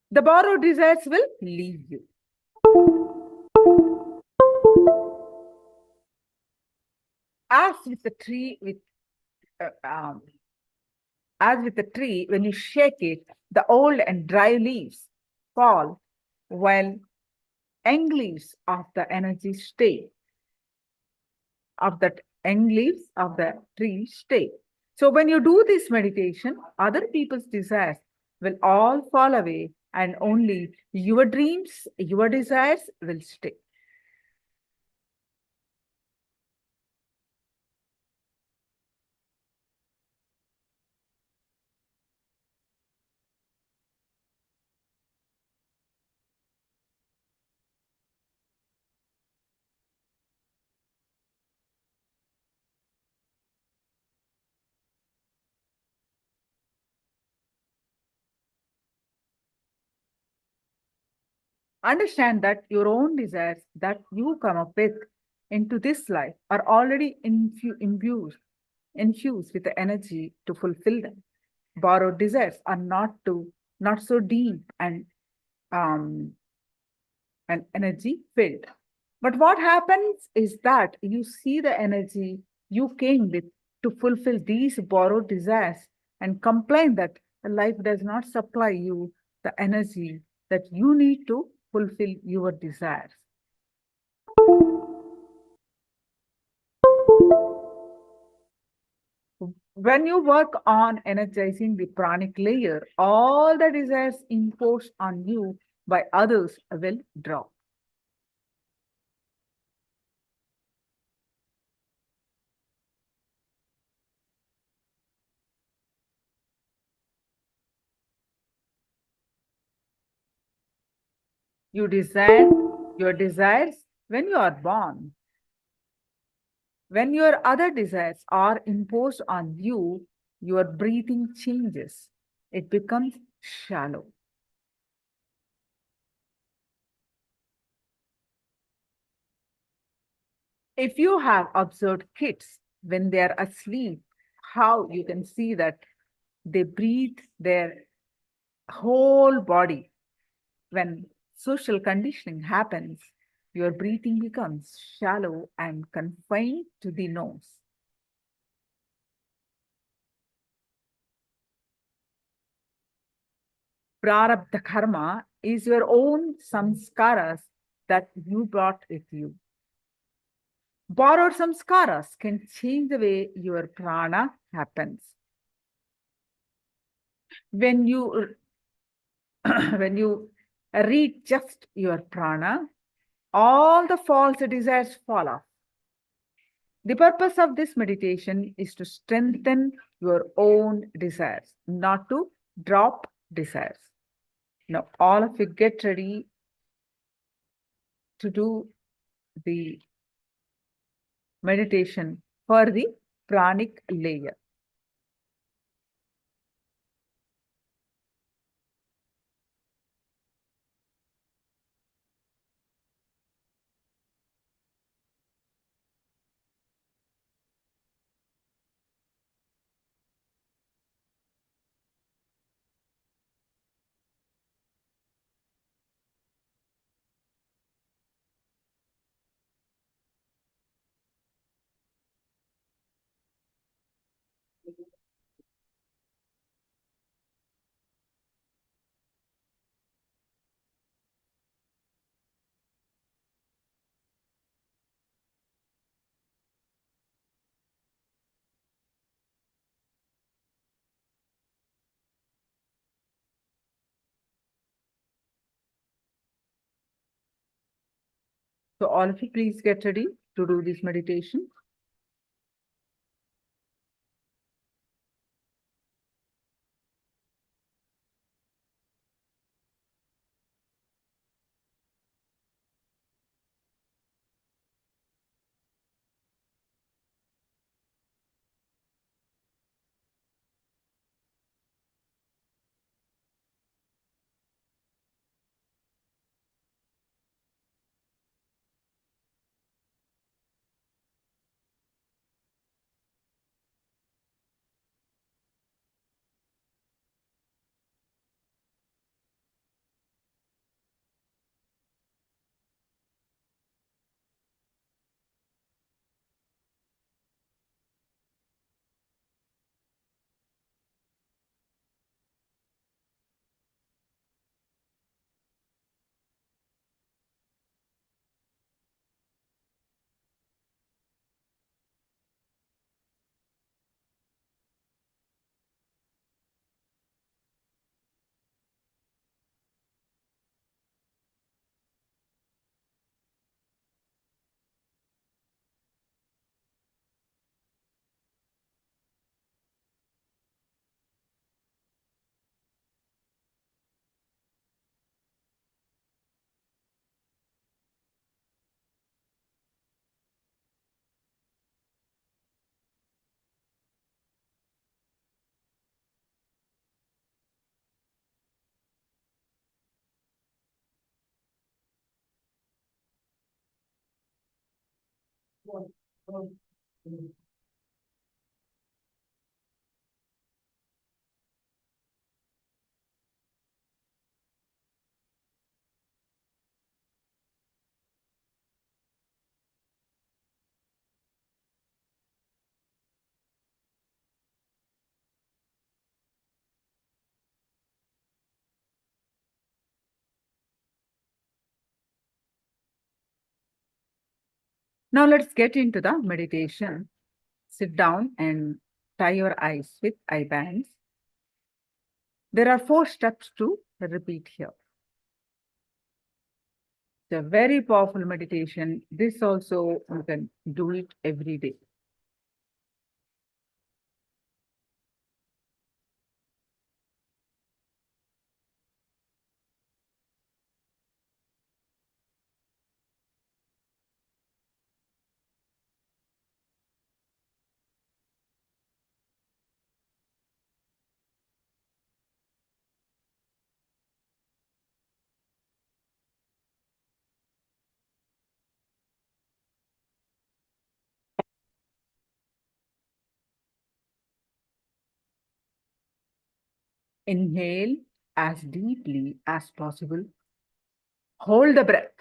The borrowed desires will leave you. As with the tree when you shake it, the old and dry leaves fall, while young leaves of the energy stay. Of that young leaves of the tree stay. So when you do this meditation, other people's desires will all fall away, and only your dreams, your desires will stay. Understand that your own desires that you come up with into this life are already infused with the energy to fulfill them. Borrowed desires are not so deep um, and energy filled. But what happens is that you see the energy you came with to fulfill these borrowed desires and complain that life does not supply you the energy that you need to fulfill your desires. When you work on energizing the pranic layer, all the desires imposed on you by others will drop. You desire your desires when you are born. When your other desires are imposed on you, your breathing changes. It becomes shallow. If you have observed kids when they are asleep, how you can see that they breathe their whole body. When social conditioning happens, your breathing becomes shallow and confined to the nose. Prarabdha karma is your own samskaras that you brought with you. Borrowed samskaras can change the way your prana happens. When you when you read just your prana, all the false desires fall off. The purpose of this meditation is to strengthen your own desires, not to drop desires. Now, all of you get ready to do the meditation for the pranic layer. So all of you please get ready to do this meditation. Now let's get into the meditation. Sit down and tie your eyes with eye bands. There are 4 steps to repeat here. It's a very powerful meditation. This also you can do it every day. Inhale as deeply as possible. Hold the breath.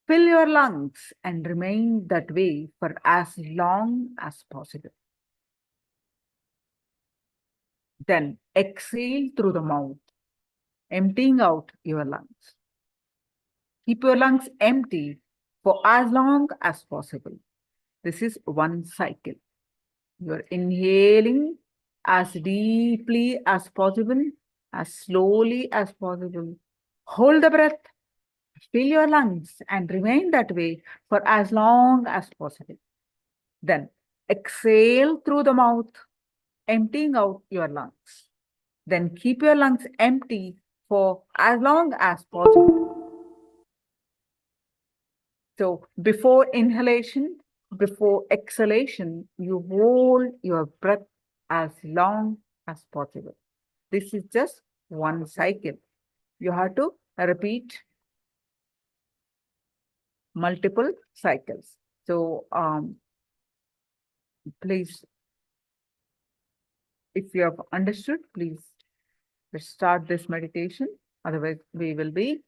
Fill your lungs and remain that way for as long as possible. Then exhale through the mouth, emptying out your lungs. Keep your lungs empty for as long as possible. This is one cycle. You're inhaling as deeply as possible, as slowly as possible. Hold the breath, fill your lungs, and remain that way for as long as possible. Then exhale through the mouth, emptying out your lungs. Then keep your lungs empty for as long as possible. So before inhalation, before exhalation, you hold your breath as long as possible. This is just one cycle. You have to repeat multiple cycles. So please, if you have understood, please start this meditation. Otherwise, we will be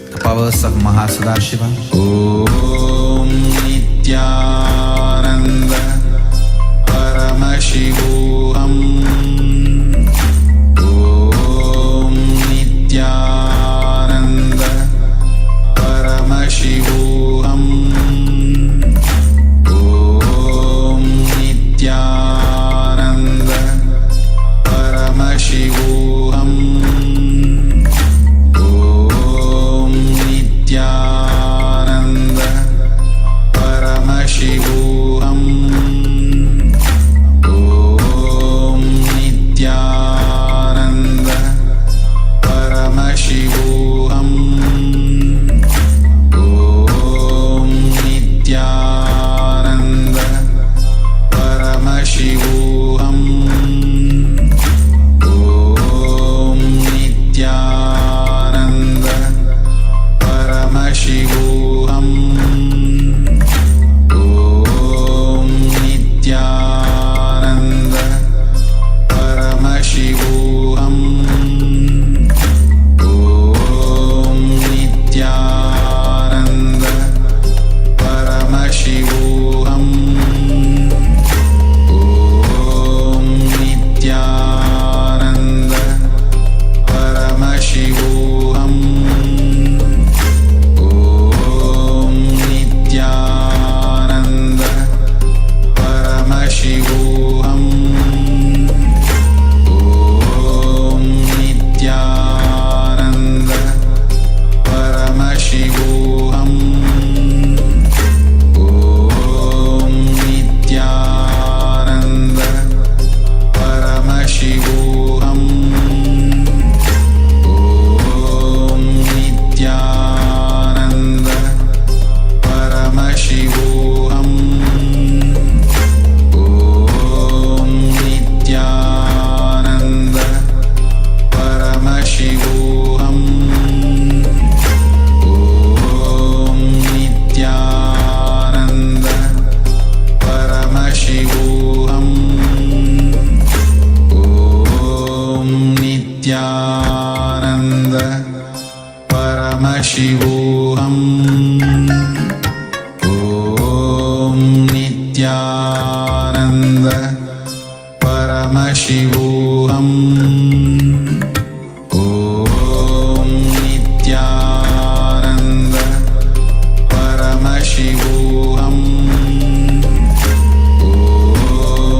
The powers of Mahasadashiva. Om Nithyananda Paramashivoham. Om Nithyananda Paramashivoham. Om Nithyananda Paramashivoham. Nithyananda Paramashivoham. Om Nithyananda Paramashivoham. Om Nithyananda Paramashivoham. Om Nithyananda Paramashivoham. Om Nithyananda Paramashivoham. Om Nithyananda Paramashivoham. Om Nithyananda Paramashivoham. Om Nithyananda Paramashivoham. Om Nithyananda Paramashivoham. Om Nithyananda Paramashivoham. Om Nithyananda Paramashivoham. Om Nithyananda Paramashivoham. Om Nithyananda Paramashivoham. Om Nithyananda Paramashivoham. Om Nithyananda Paramashivoham. Om Nithyananda Paramashivoham.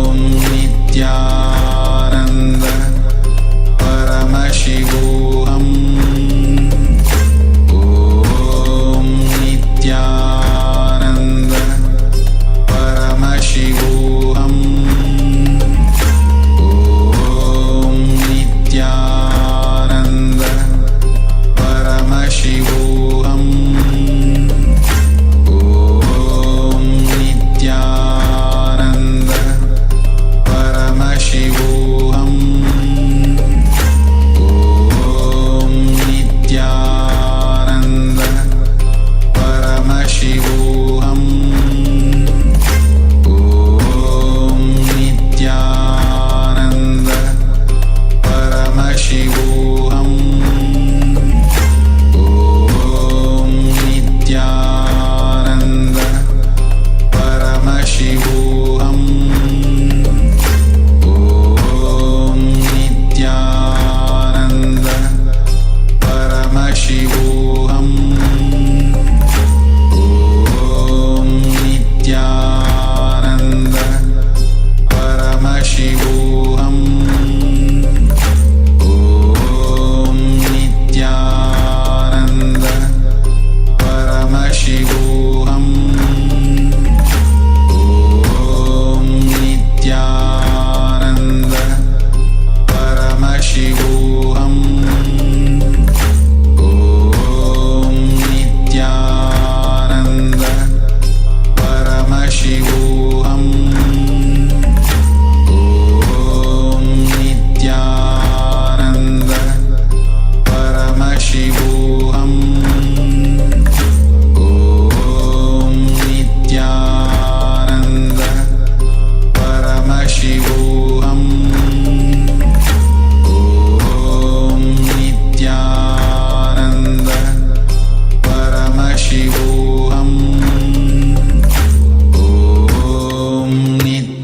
Om Nithyananda Paramashivoham. Om Nithyananda Paramashivoham.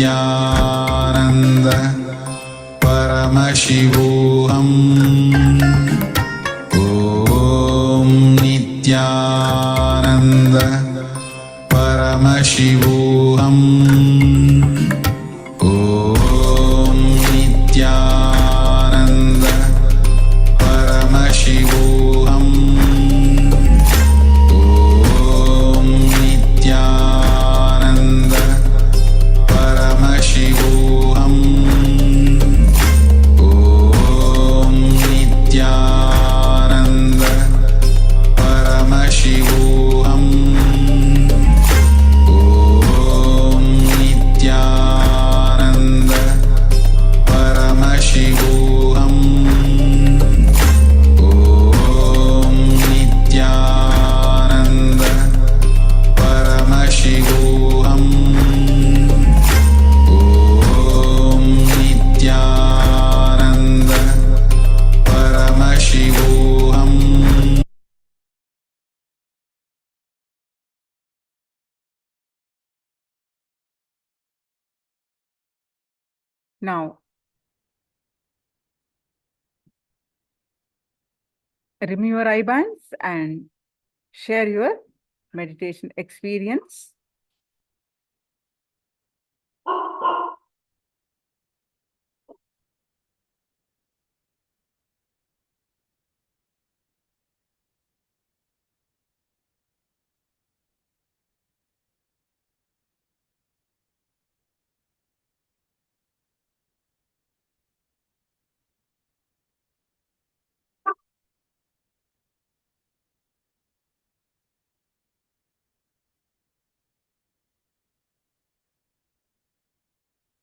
Nithyananda Paramashivoham Om Nithyananda Paramashivoham Om Nithyananda Paramashivoham Om Nithyananda Paramashivoham Om Nithyananda Paramashivoham Om Nithyananda Paramashivoham Om Nithyananda Paramashivoham Om Nithyananda Paramashivoham. Now, remove your eye bands and share your meditation experience.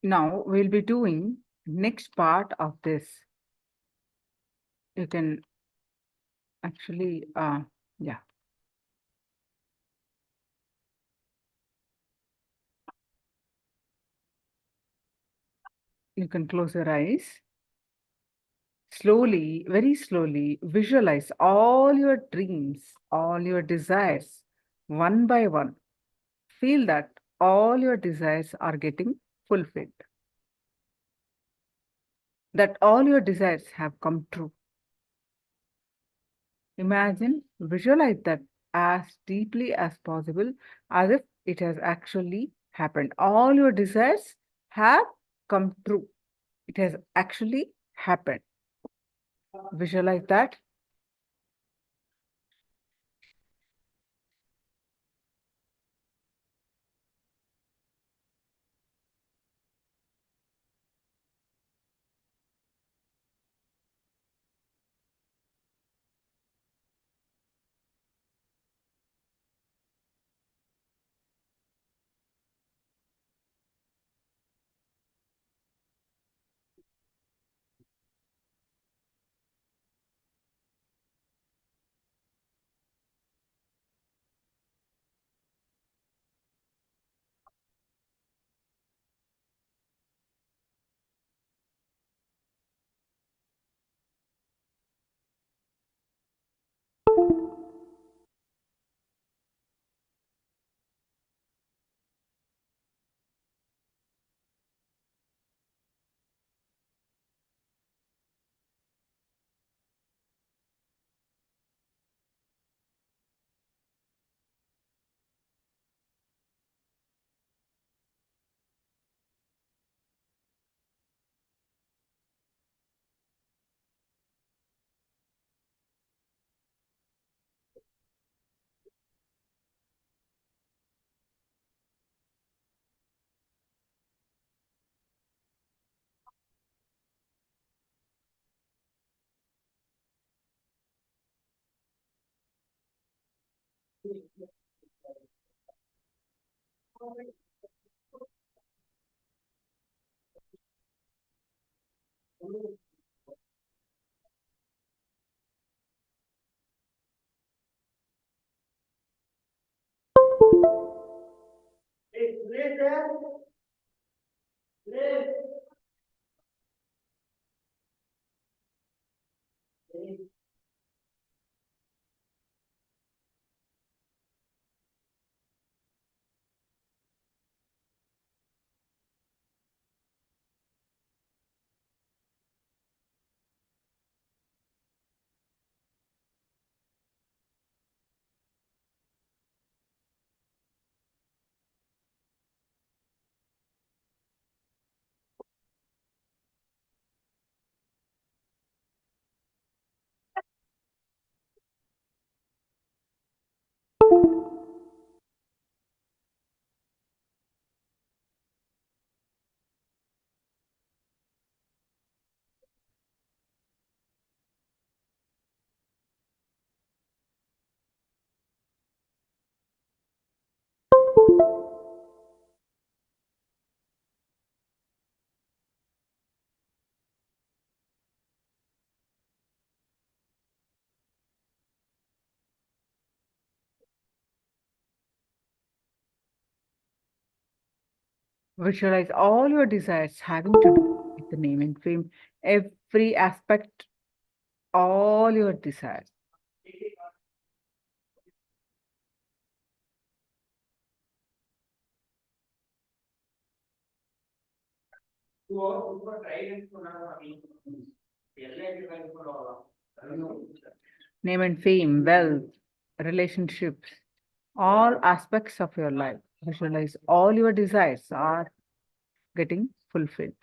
Now we'll be doing next part of this. You can actually, yeah. You can close your eyes. Slowly, very slowly, visualize all your dreams, all your desires, one by one. Feel that all your desires are getting fulfilled. That all your desires have come true. Imagine, visualize that as deeply as possible, as if it has actually happened. All your desires have come true. It has actually happened. Visualize that. Visualize all your desires having to do with the name and fame, every aspect, all your desires. Name and fame, wealth, relationships, all aspects of your life. Visualize all your desires are getting fulfilled.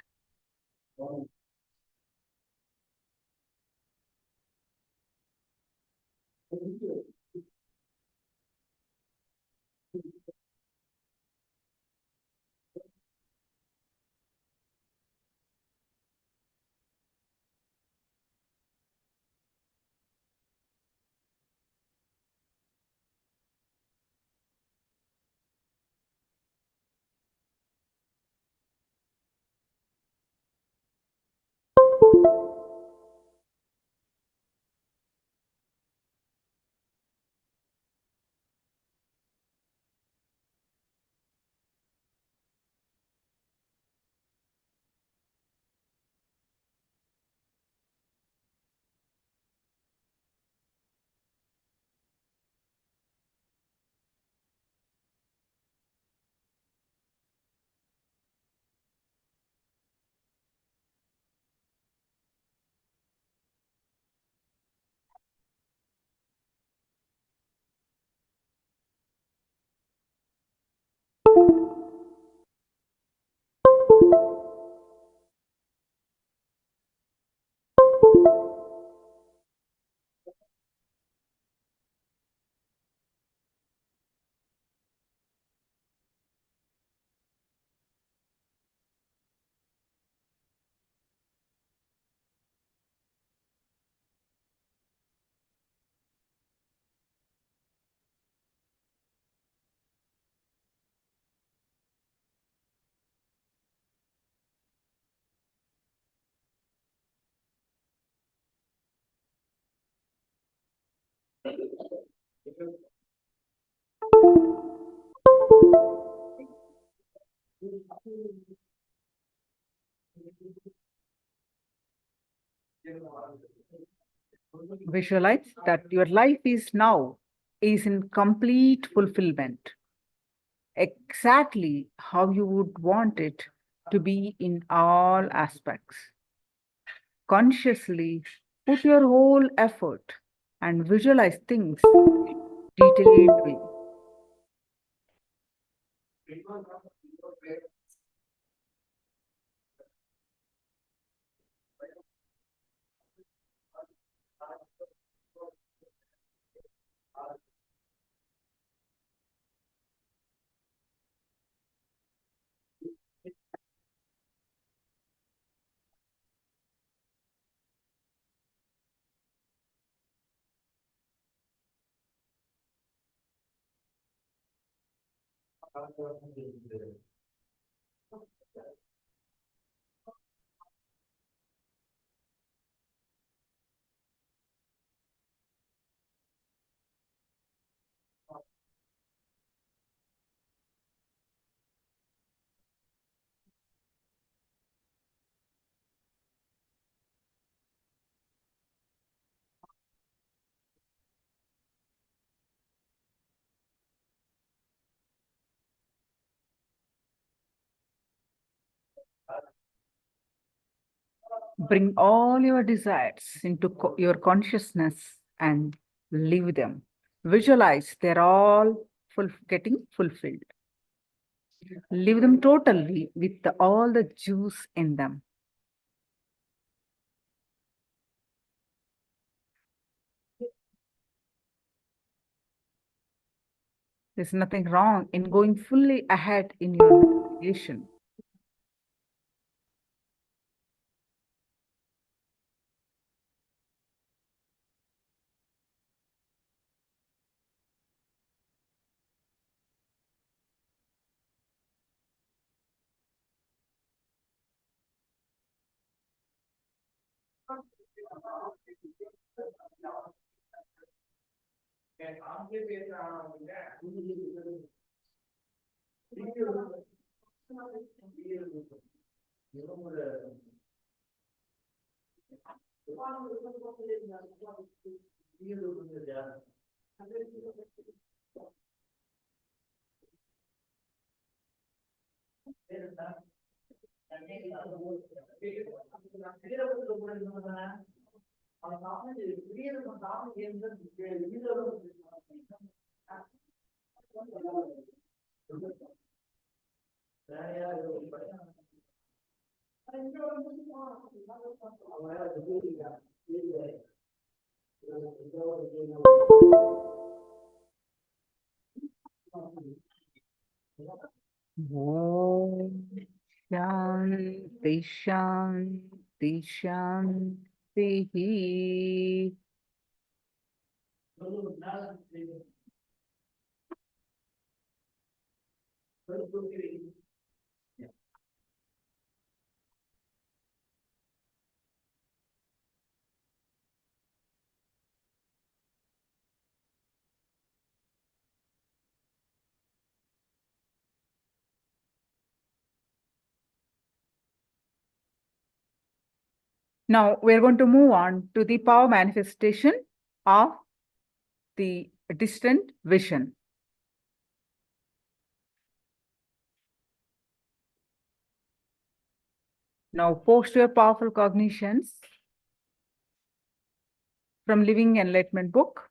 Visualize that your life is now is in complete fulfillment, exactly how you would want it to be in all aspects. Consciously put your whole effort and visualize things detailed way. Bring all your desires into your consciousness and live them. Visualize they're all getting fulfilled. Live them totally with all the juice in them. There's nothing wrong in going fully ahead in your meditation. Om Shanti Shanti Shanti. Now we're going to move on to the power manifestation of the distant vision. Now post your powerful cognitions from Living Enlightenment book.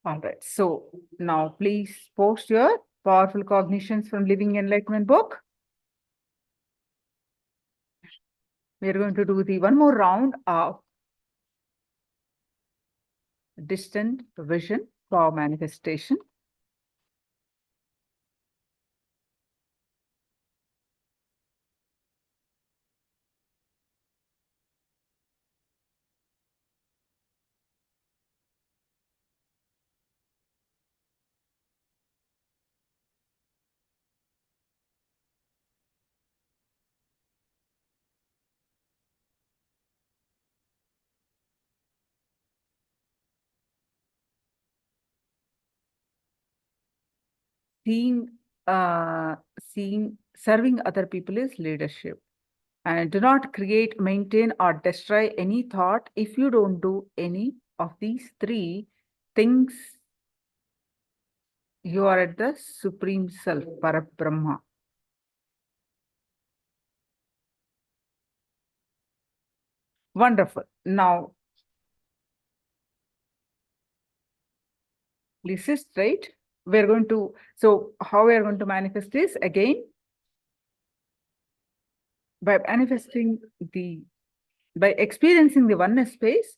All right. So now please post your powerful cognitions from Living Enlightenment book. We're going to do the one more round of distant vision power manifestation. Serving other people is leadership. And do not create, maintain, or destroy any thought. If you don't do any of these three things, you are at the Supreme Self, Parabrahma. Wonderful. Now, please sit straight. We're going to, so how we are going to manifest this again? By manifesting by experiencing the oneness space,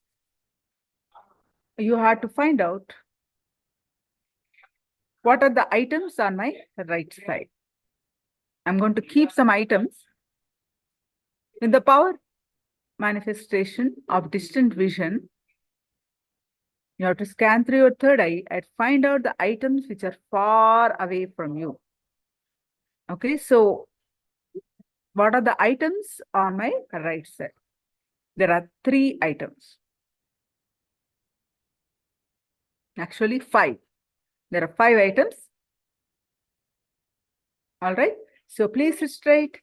you have to find out what are the items on my right side. I'm going to keep some items in the power manifestation of distant vision. You have to scan through your third eye and find out the items which are far away from you. Okay, so what are the items on my right side? There are 3 items. Actually, 5. There are 5 items. All right, so please sit straight.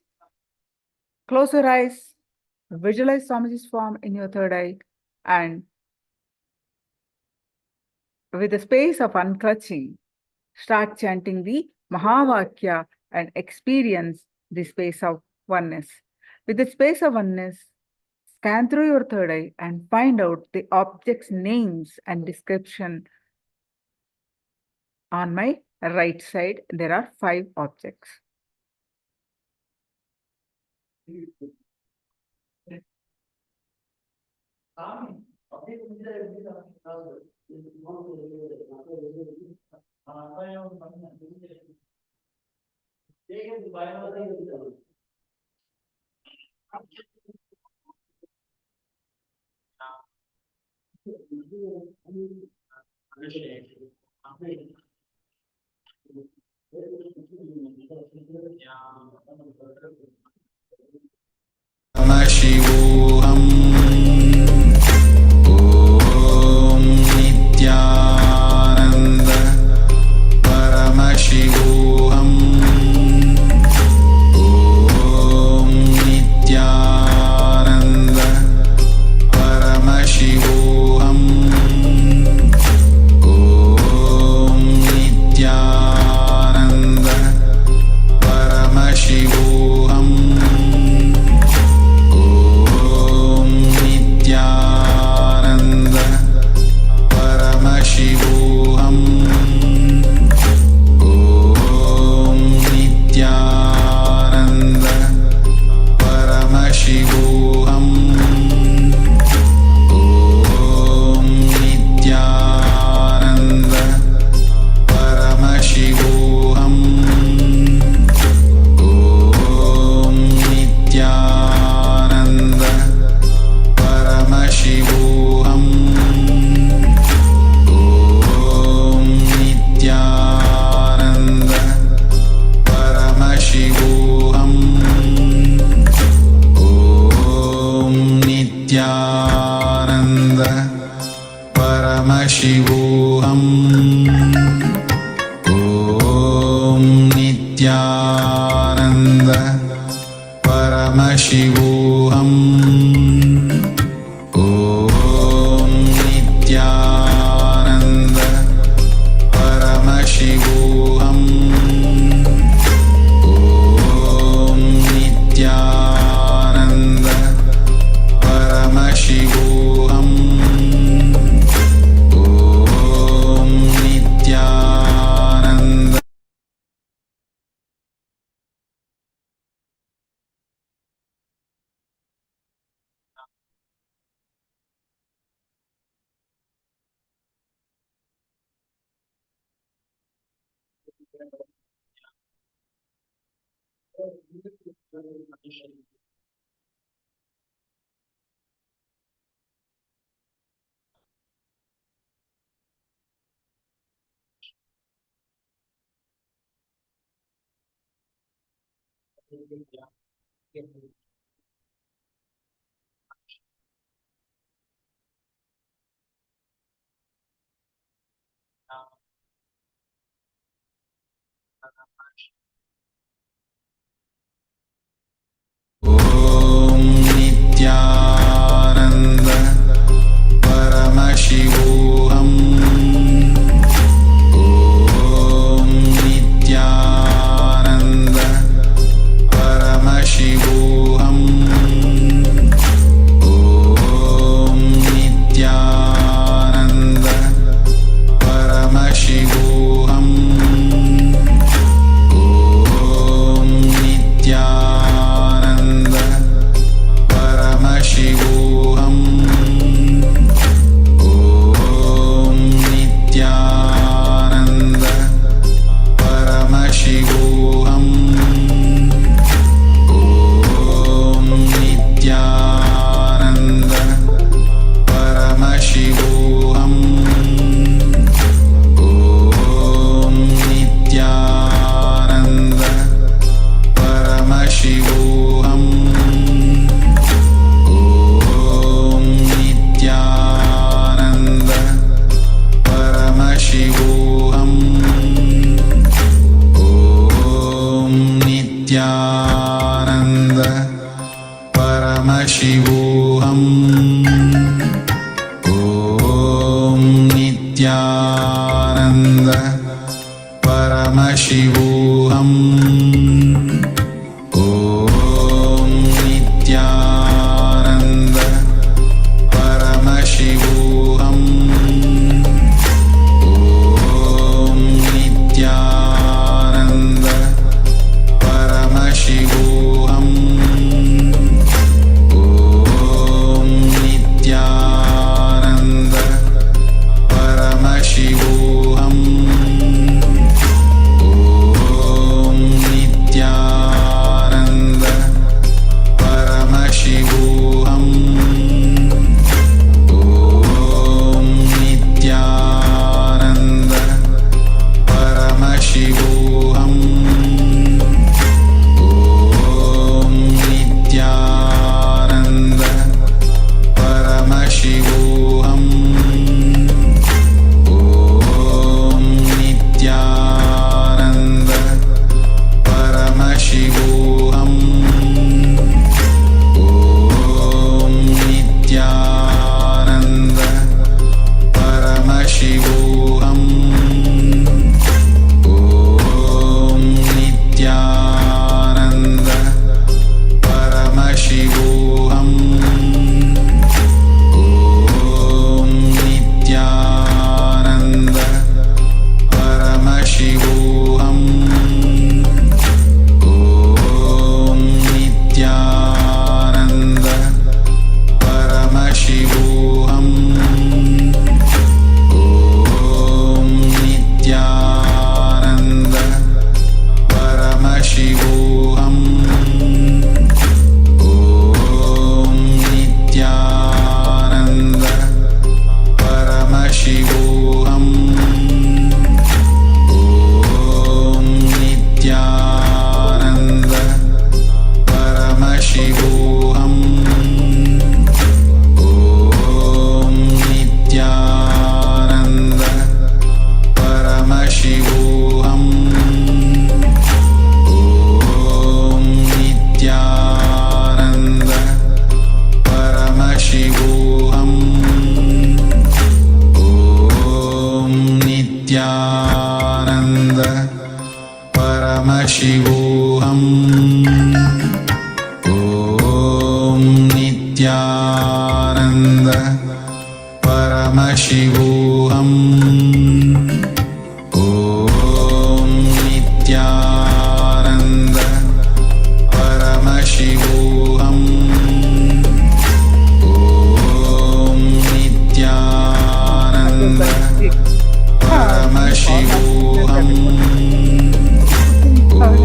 Close your eyes. Visualize Swamiji's form in your third eye, and with the space of unclutching, start chanting the Mahavakya and experience the space of oneness. With the space of oneness, scan through your third eye and find out the objects' names and description. On my right side, there are 5 objects. Paramashivoham Om Nithyananda Paramashivoham Om Nithyananda Paramashivoham Om Nithyananda Paramashivoham Om Nithyananda Paramashivoham Om Nithyananda Paramashivoham Om Nithyananda Paramashivoham Om Nithyananda Paramashivoham Om Nithyananda Paramashivoham Om Nithyananda Paramashivoham Om Nithyananda Paramashivoham Om Nithyananda Paramashivoham Om Nithyananda Paramashivoham Om Nithyananda Om Nithyananda Paramashivoham Om Nithyananda Paramashivoham Om Nithyananda Paramashivoham Om Nithyananda Paramashivoham Om Nithyananda Paramashivoham Om Nithyananda Paramashivoham Om Nithyananda Paramashivoham Om Nithyananda Paramashivoham Om Nithyananda Paramashivoham Om Nithyananda Paramashivoham Om Nithyananda Paramashivoham Om Nithyananda Paramashivoham Om Nithyananda Paramashivoham Om Paramashivoham Om Nithyananda Paramashivoham Om Nithyananda Paramashivoham Om Nithyananda Paramashivoham Om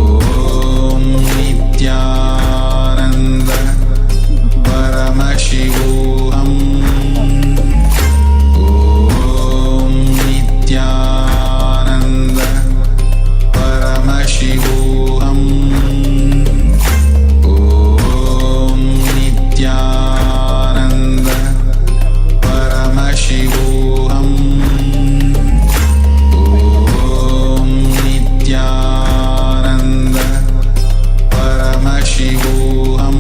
Nithyananda Paramashivoham Om Nithyananda Paramashivoham Om Nithyananda Paramashivoham Om Nithyananda Paramashivoham Om Nithyananda Paramashivoham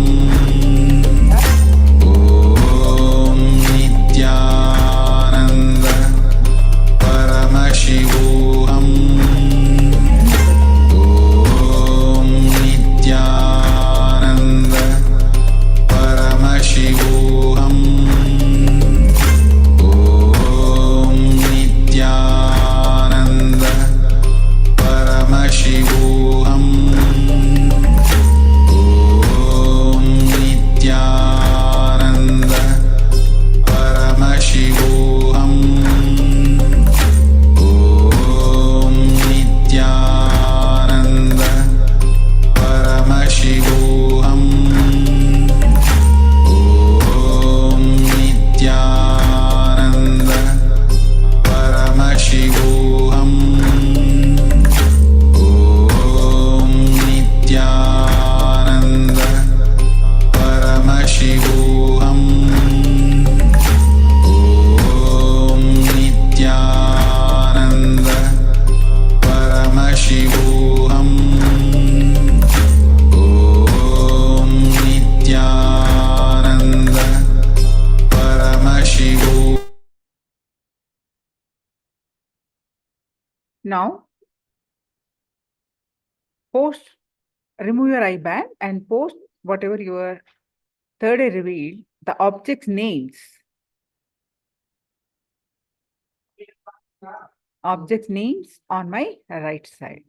Om Nithyananda Paramashivoham Om Nithyananda Paramashivoham Om Nithyananda Paramashivoham Om Nithyananda Paramashivoham Om Nithyananda Paramashivoham Om Nithyananda Paramashivoham Om Nithyananda Paramashivoham Om Nithyananda Paramashivoham. Now, remove your eye band and post whatever your third eye revealed, the object's names. Object names on my right side.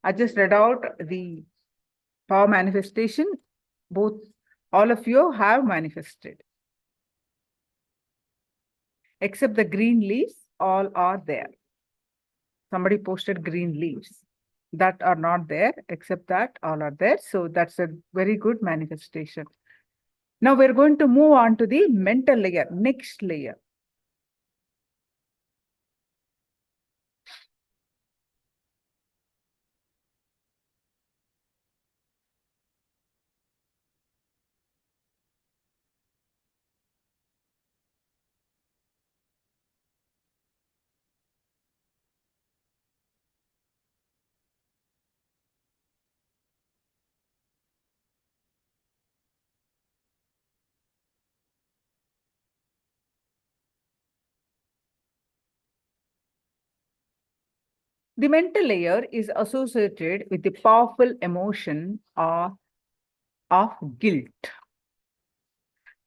I just read out the power manifestation. Both, all of you have manifested. Except the green leaves, all are there. Somebody posted green leaves that are not there, except that all are there. So that's a very good manifestation. Now we're going to move on to the mental layer, next layer. The mental layer is associated with the powerful emotion of guilt.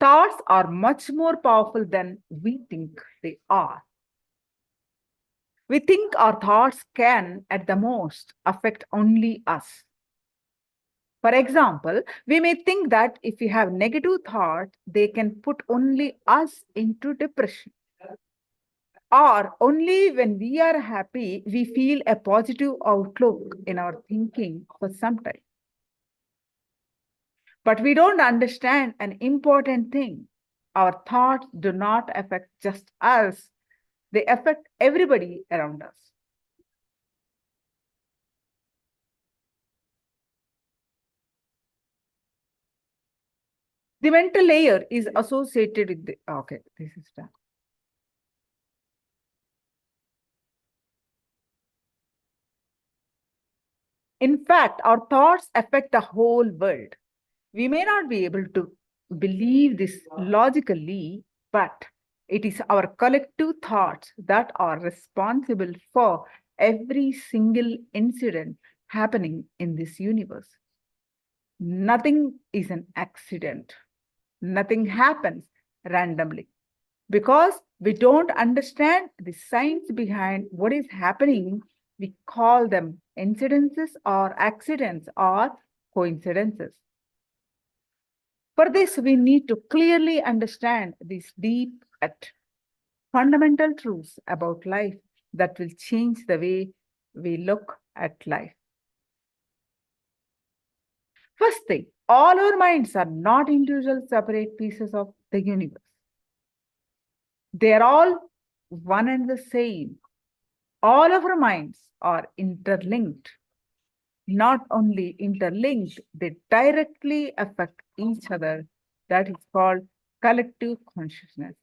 Thoughts are much more powerful than we think they are. We think our thoughts can, at the most, affect only us. For example, we may think that if we have negative thoughts, they can put only us into depression. Or only when we are happy, we feel a positive outlook in our thinking for some time. But we don't understand an important thing. Our thoughts do not affect just us, they affect everybody around us. The mental layer is associated with the, okay, this is done. In fact, our thoughts affect the whole world. We may not be able to believe this logically, but it is our collective thoughts that are responsible for every single incident happening in this universe. Nothing is an accident. Nothing happens randomly. Because we don't understand the science behind what is happening, we call them incidences or accidents or coincidences. For this, we need to clearly understand these deep yet fundamental truths about life that will change the way we look at life. First thing, all our minds are not individual separate pieces of the universe. They are all one and the same. All of our minds are interlinked. Not only interlinked, they directly affect each other. That is called collective consciousness.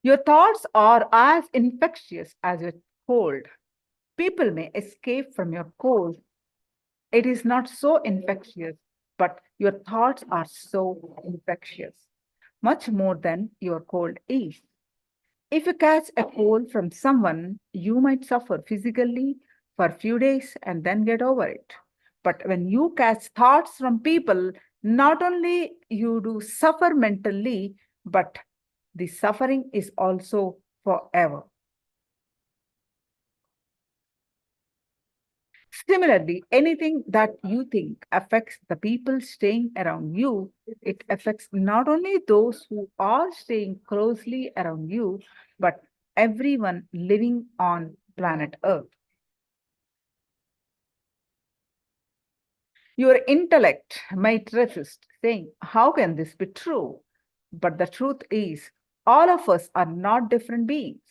Your thoughts are as infectious as your cold. People may escape from your cold. It is not so infectious, but your thoughts are so infectious, much more than your cold is. If you catch a cold from someone, you might suffer physically for a few days and then get over it. But when you catch thoughts from people, not only you do suffer mentally, but the suffering is also forever. Similarly, anything that you think affects the people staying around you, it affects not only those who are staying closely around you, but everyone living on planet Earth. Your intellect might resist, saying, how can this be true? But the truth is, all of us are not different beings,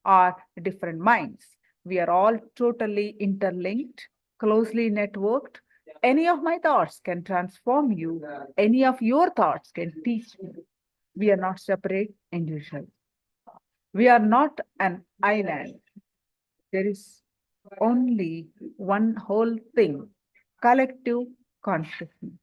are different minds. We are all totally interlinked, closely networked, any of my thoughts can transform you. Any of your thoughts can teach you. We are not separate individuals. We are not an island. There is only one whole thing, collective consciousness.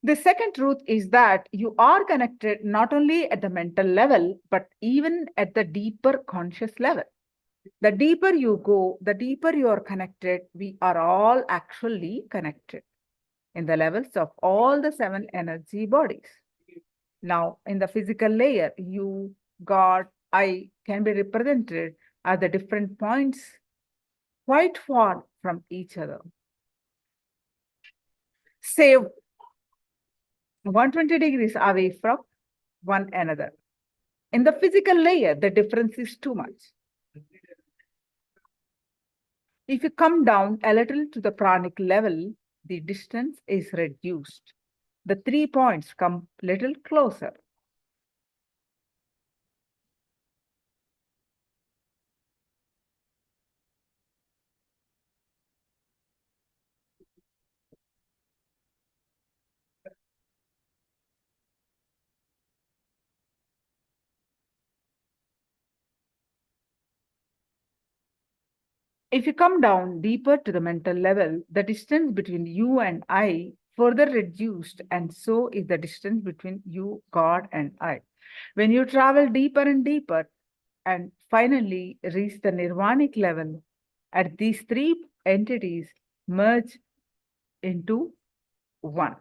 The second truth is that you are connected not only at the mental level, but even at the deeper conscious level. The deeper you go, the deeper you are connected. We are all actually connected in the levels of all the 7 energy bodies. Now, in the physical layer, you, God, I can be represented at the different points quite far from each other. Say 120 degrees away from one another. In the physical layer, the difference is too much. If you come down a little to the pranic level, the distance is reduced. The 3 points come little closer. If you come down deeper to the mental level, the distance between you and I further reduced, and so is the distance between you, God, and I. When you travel deeper and deeper and finally reach the nirvanic level, at these 3 entities merge into one.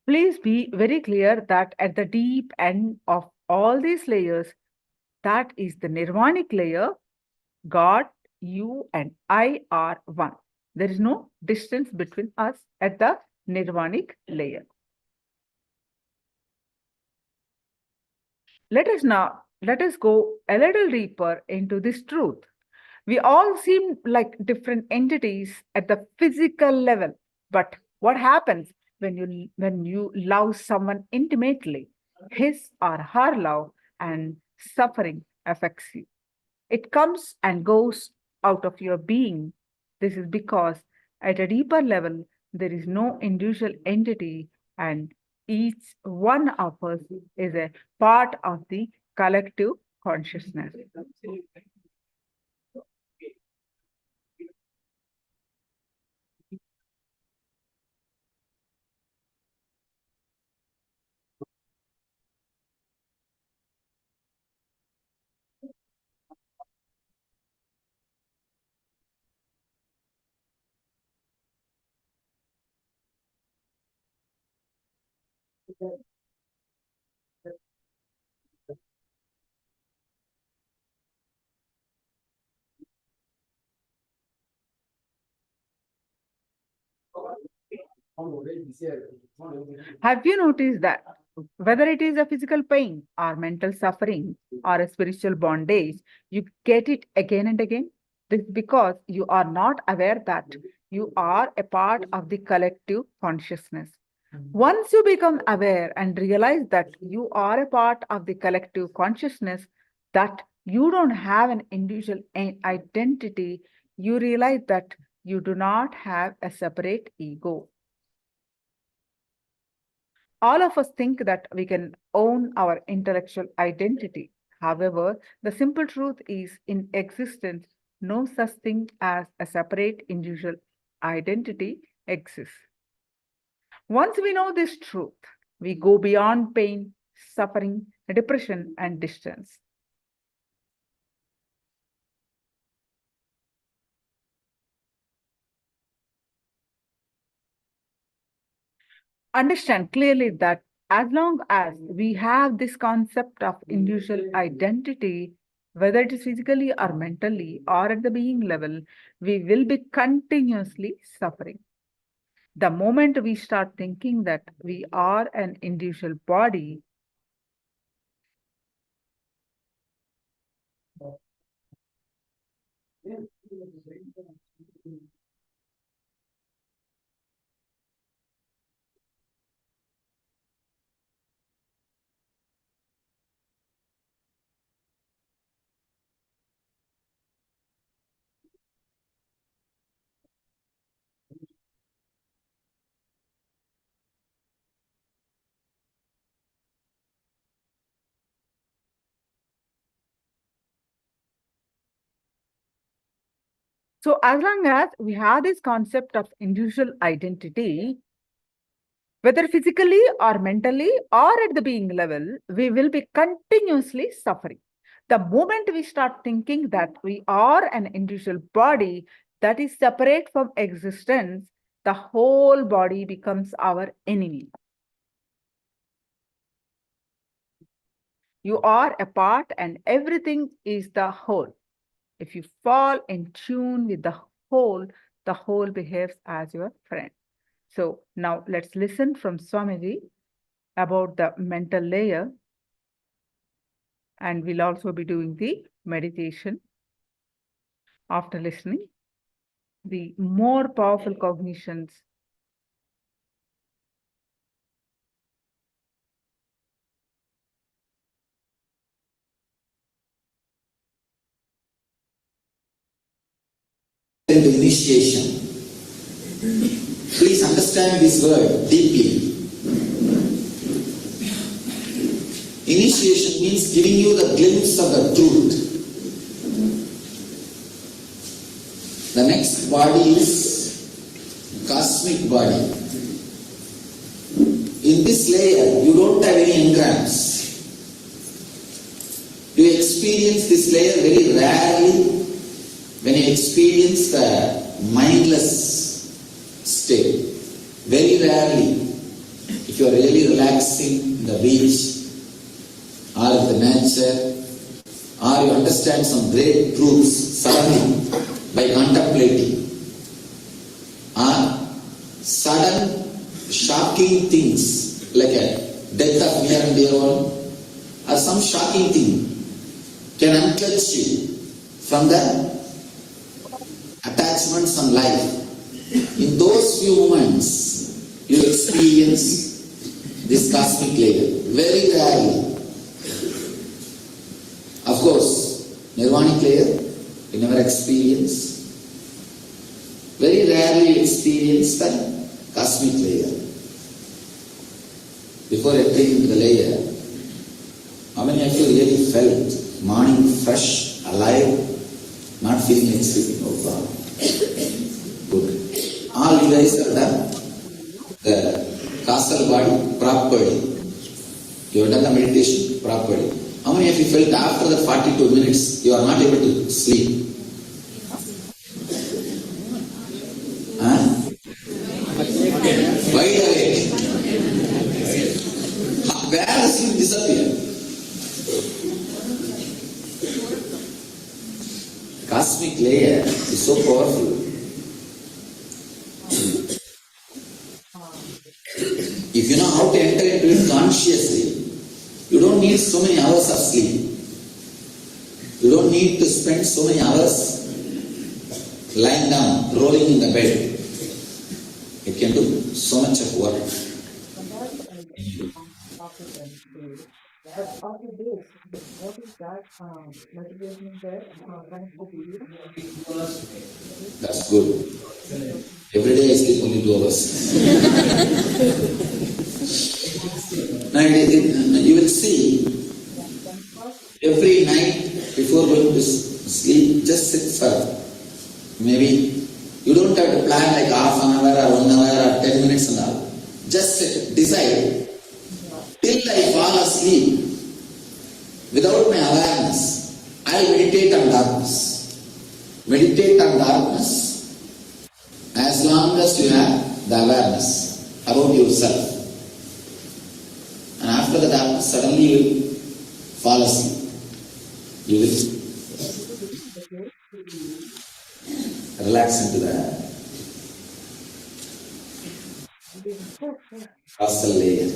Please be very clear that at the deep end of all these layers, that is the nirvanic layer, God, you, and I are one. There is no distance between us at the nirvanic layer. Let us go a little deeper into this truth. We all seem like different entities at the physical level, but what happens when you love someone intimately? His or her love and suffering affects you. It comes and goes out of your being. This is because at a deeper level, there is no individual entity, and each one of us is a part of the collective consciousness. Have you noticed that whether it is a physical pain or mental suffering or a spiritual bondage, you get it again and again? This is because you are not aware that you are a part of the collective consciousness. Once you become aware and realize that you are a part of the collective consciousness, that you don't have an individual identity, you realize that you do not have a separate ego. All of us think that we can own our intellectual identity. However, the simple truth is in existence, no such thing as a separate individual identity exists. Once we know this truth, we go beyond pain, suffering, depression, and distance. understand clearly that as long as we have this concept of individual identity, whether it is physically or mentally or at the being level, we will be continuously suffering. The moment we start thinking that we are an individual body, so as long as we have this concept of individual identity, whether physically or mentally or at the being level, we will be continuously suffering. The moment we start thinking that we are an individual body that is separate from existence, the whole body becomes our enemy. You are a part and everything is the whole. If you fall in tune with the whole behaves as your friend. So now let's listen from Swamiji about the mental layer, and we'll also be doing the meditation after listening the more powerful cognitions. Into initiation. Please understand this word deeply. Initiation means giving you the glimpse of the truth. The next body is cosmic body. In this layer, you don't have any engrams. You experience this layer very rarely when you experience the mindless state. Very rarely, if you are really relaxing in the beach or in the nature, or you understand some great truths suddenly by contemplating, or sudden shocking things like a death of near and dear one, or some shocking thing can unclutch you from the attachments on life. In those few moments, you experience this cosmic layer. Very rarely. Of course, nirvanic layer, you never experience. Very rarely you experience the cosmic layer. Before attaining to the layer, how many of you really felt morning fresh, alive, not feeling like sleeping? Oh God. Good. All you guys have done the causal body properly. You have done the meditation properly. How many of you felt after the 42 minutes you are not able to sleep? Huh? Wide awake. Where does sleep disappear? Cosmic layer is so powerful. If you know how to enter into it consciously, you don't need so many hours of sleep. You don't need to spend so many hours lying down, rolling in the bed. It can do so much of work. That's good. Every day I sleep only 2 hours. Now you will see, every night before going to sleep, just sit for maybe, you don't have to plan like half an hour or 1 hour or 10 minutes and all. Just sit, decide, till I fall asleep, without my awareness, I will meditate on darkness. Meditate on darkness as long as you have the awareness about yourself. after that happens, suddenly you will fall asleep. You will relax into the causal layer.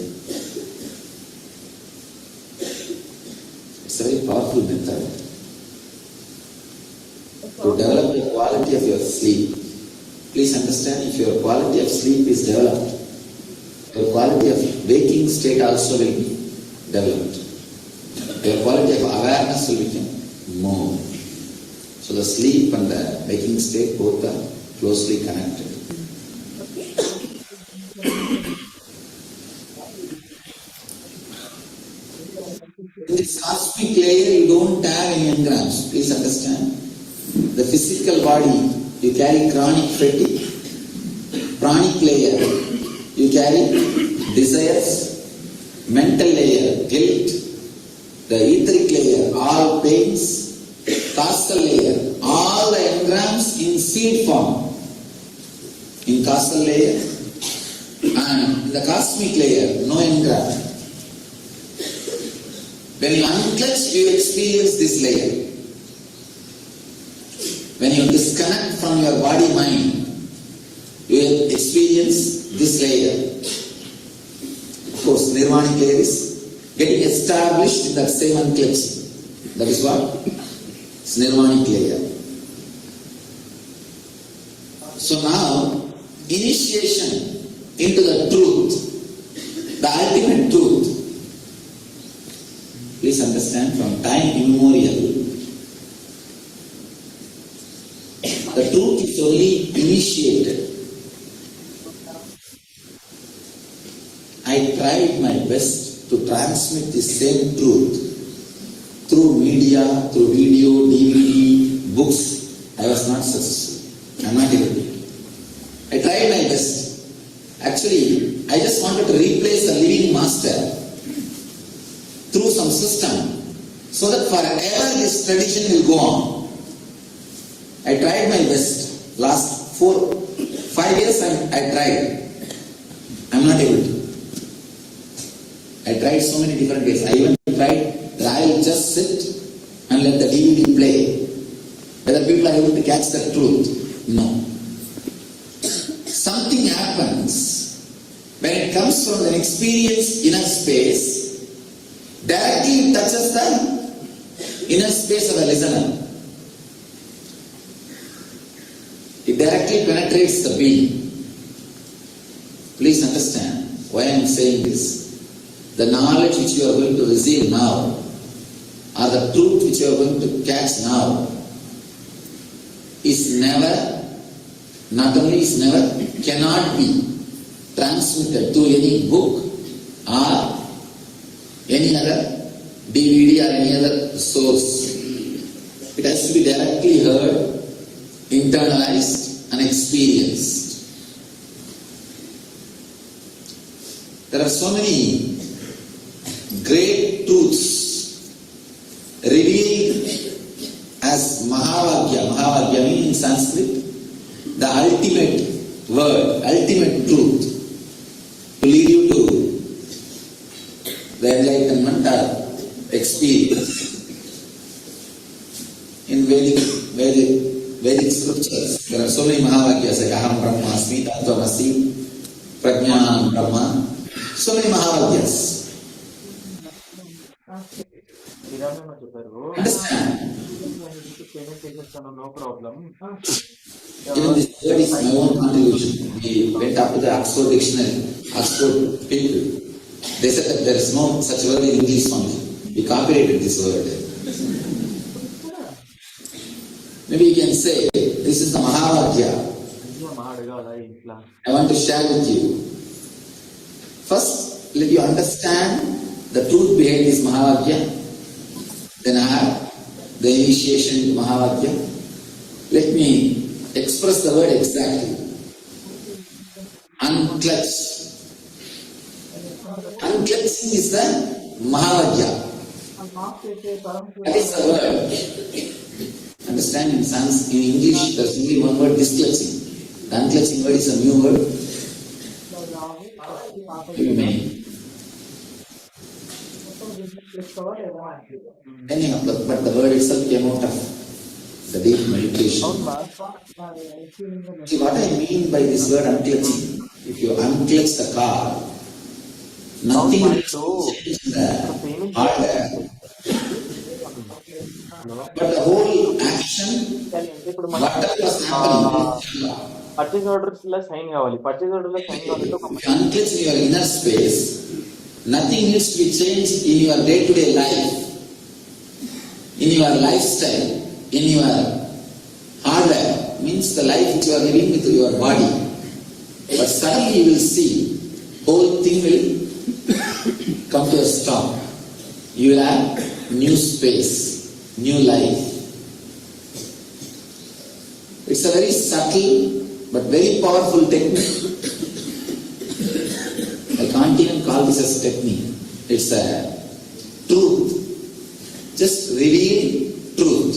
It's a very powerful method to develop the quality of your sleep. Please understand, if your quality of sleep is developed, your quality of waking state also will be developed. Your quality of awareness will become more. So the sleep and the waking state both are closely connected. In this cosmic layer, you don't have any engrams. Please understand. The physical body, you carry chronic fatigue. Pranic layer, you carry desires. Mental layer, guilt. The etheric layer, all pains. Causal layer, all the engrams in seed form. In causal layer. And in the cosmic layer, no engram. When you unclench, you experience this layer. When you disconnect from your body-mind, you will experience this layer. Of course, nirvanic layer is getting established in that same unclenching. That is what? It's nirvanic layer. So now, initiation into the truth, the ultimate truth. Please understand, from time immemorial, the truth is only initiated. I tried my best to transmit the same truth through media, through video, DVD, books. I was not successful. I'm not able to. I tried my best. Actually, I just wanted to replace the living master through some system, so that forever this tradition will go on. I tried my best. Last 4-5 years I tried. I'm not able to. I tried so many different ways. I even tried that I will just sit and let the DVD play. Whether people are able to catch the truth. No. Something happens when it comes from an experience inner space. Directly touches the inner space of the listener. It directly penetrates the being. Please understand why I am saying this. The knowledge which you are going to receive now, or the truth which you are going to catch now, is never, not only is never, cannot be transmitted to any book or any other DVD or any other source. It has to be directly heard, internalized and experienced. There are so many great truths revealed as Mahavagya. Mahavagya means in Sanskrit the ultimate word, ultimate truth to lead you to the enlightenment or experience. In Vedic scriptures, there are so many Mahavagyas like Aham Brahmasmi, Tattvamasi, Prajnanam Brahma. So many Mahavagyas. Understand? No problem. Even this word is my own contribution. We went up to the Oxford dictionary, Oxford people. They said that there is no such word in English only. We copyrighted this word. Maybe you can say, this is the Mahavagya. I want to share with you. First, let you understand the truth behind this Mahavagya. Then I have the initiation into Mahavagya. Let me express the word exactly. Unclutch. Unclenching is the Mahavagya. That is the word. Understand, in English there is only one word, disclutching. The unclutching word is a new word. Anyhow, but the word itself came out of the deep meditation. See what I mean by this word unclutching? If you unclutch the car, nothing will change the hardware. But the whole action, whatever was happening, purchase orders లో sign కావాలి. Purchase order లో sign కావాలంటే if you unclutch in your inner space, nothing needs to be changed in your day-to-day life, in your lifestyle, in your hardware, means the life which you are living with your body. But suddenly you will see, whole thing will come to a stop. You will have new space, new life. It's a very subtle but very powerful technique. I can't even call this as technique. It's a truth. Just reveal truth.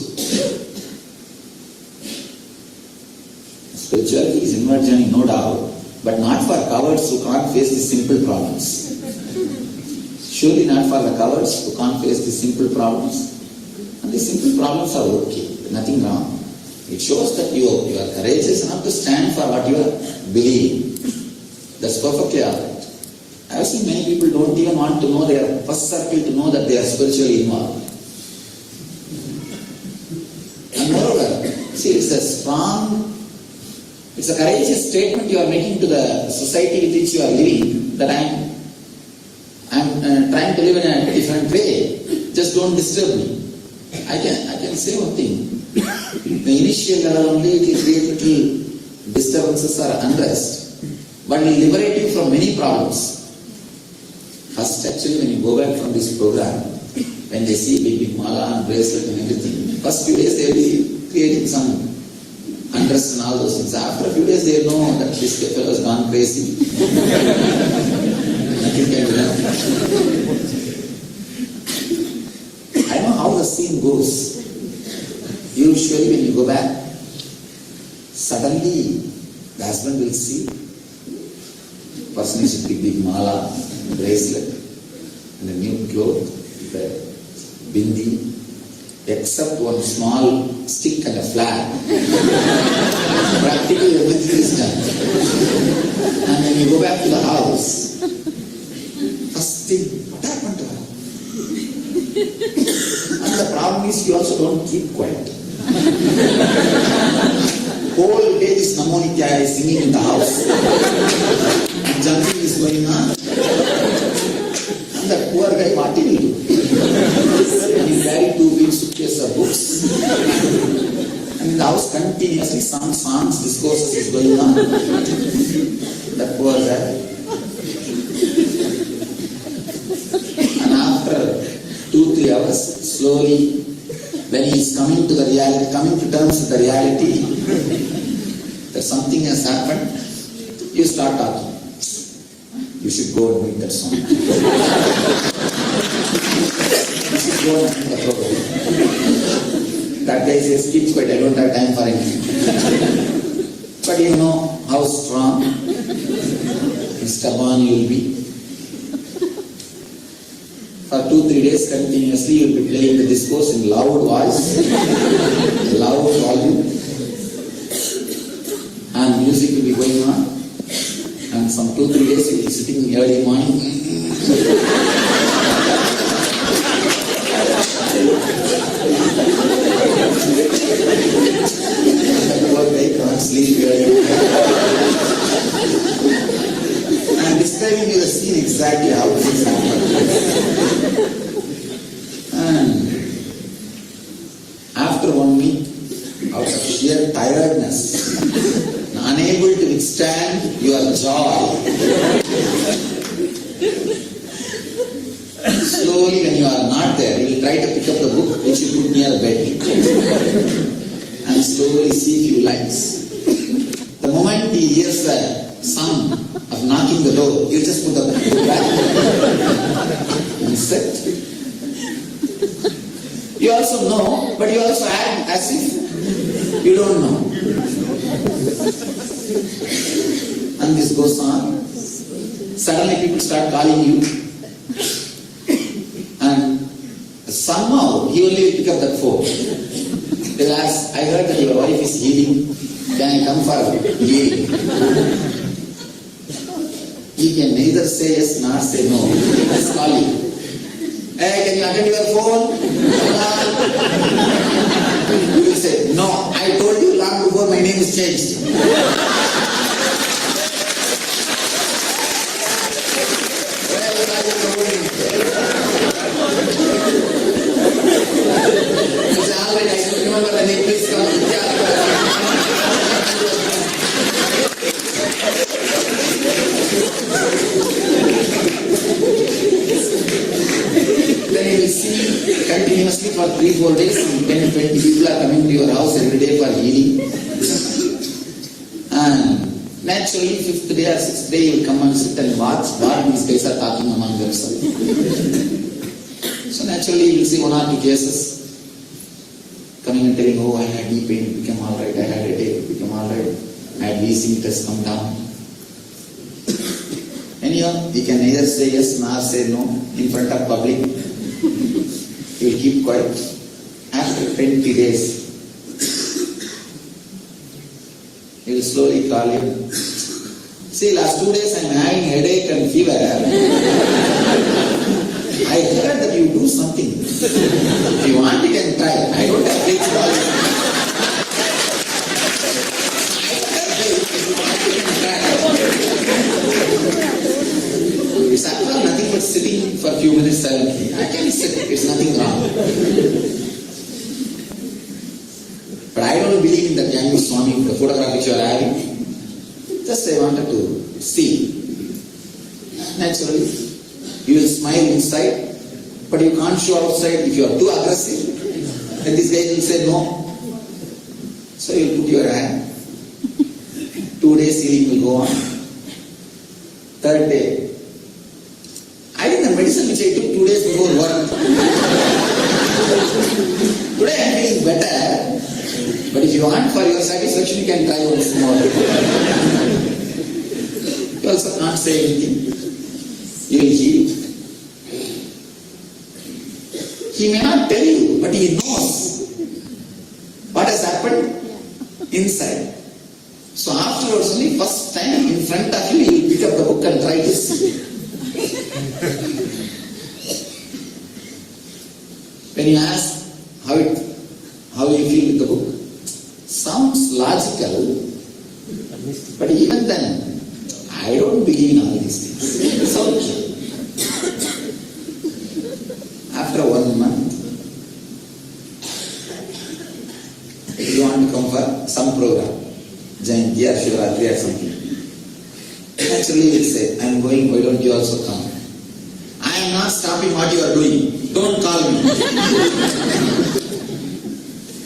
Spirituality is inward journey, no doubt, but not for cowards who can't face the simple problems. Surely not for the cowards who can't face the simple problems. And the simple problems are okay, nothing wrong. It shows that you are courageous enough to stand for what you are believing. That's perfectly alright. I have seen many people don't even want to know their first circle to know that they are spiritually involved. And moreover, see, it's a courageous statement you are making to the society with which you are living, that I am trying to live in a different way. Just don't disturb me. I can say one thing. The initial level only it will create little disturbances or unrest, but it will liberate you from many problems. First, actually, when you go back from this program, when they see big mala and bracelet and everything, first few days they will be creating some unrest and all those things. After a few days they know that this fellow has gone crazy. Nothing can be done. I know how the scene goes. Usually when you go back, suddenly the husband will see person is with big mala, bracelet, and a new cloth, the bindi, except one small stick and a flag. Practically everything is done. And when you go back to the house, first thing, what happened to her? And the problem is you also don't keep quiet. Whole day this Namo Nithya is singing in the house. And jumping is going on. And that poor guy, what did he do? And he carried 2 big suitcases of books. And in the house continuously some songs, discourses is going on. That poor guy. And after 2-3 hours, slowly, when he is coming to the reality, coming to terms with the reality that something has happened, you start talking. You should go and meet that song. You should go and meet the program. That guy says, keep quiet, I don't have time for anything. But you know how strong and stubborn you will be. For 2-3 days continuously you will be playing the discourse in loud voice, loud volume, and music will be going on, and some 2-3 days you will be sitting in early morning. They can't sleep early. I am describing you the scene exactly how it is happening. And after 1 week, out of sheer tiredness, unable to withstand your joy, slowly when you are not there, you will try to pick up the book which you put near the bed and slowly see few lines. The moment he hears the sound of knocking the door, you just put the book back and sit. You also know, but you also act as if you don't know. And this goes on. Suddenly people start calling you, and he only will pick up that phone. He will ask, I heard that your wife is healing. Can I come for healing? He can neither say yes nor say no. Just call you. Hey, can you attend your phone? You will say, no, I told you long before my name is changed. Then you will see continuously for 3-4 days, 10-20 people are coming to your house every day for healing. And naturally, 5th day or 6th day, you will come and sit and watch what these guys are talking among themselves. So naturally, you will see 1 or 2 cases coming and telling, oh, I had knee pain, it became alright, I had a headache, it became alright, I had wheezing, it has come down. Anyhow, you can neither say yes nor say no in front of public. You will keep quiet. After 20 days, he will slowly call you. See, last 2 days I am having headache and fever. I heard that you do something. If you want, you can try. I don't have faith for all. It's actually nothing but sitting for a few minutes silently. I can sit, it's nothing wrong. But I don't believe in that young Swami, the photograph which you are having. Just I wanted to see. Naturally, you will smile inside, but you can't show outside. If you are too aggressive, then this guy will say no. So you put your hand. 2 days healing will go on. 3rd day, I think the medicine which I took 2 days before worked. Today I am feeling better, but if you want for your satisfaction, you can try once more. You also can't say anything. You will heal. He may not tell you, but he knows what has happened inside. So afterwards, only first time in front of you, he will pick up the book and try this. When you ask how you feel with the book, sounds logical, but even then, I don't believe in all these things. It's okay. After 1 month, you want to come for some program, Jayanti or Shivaratri or something. Naturally, you will say, I am going, why don't you also come? I am not stopping what you are doing. Don't call me.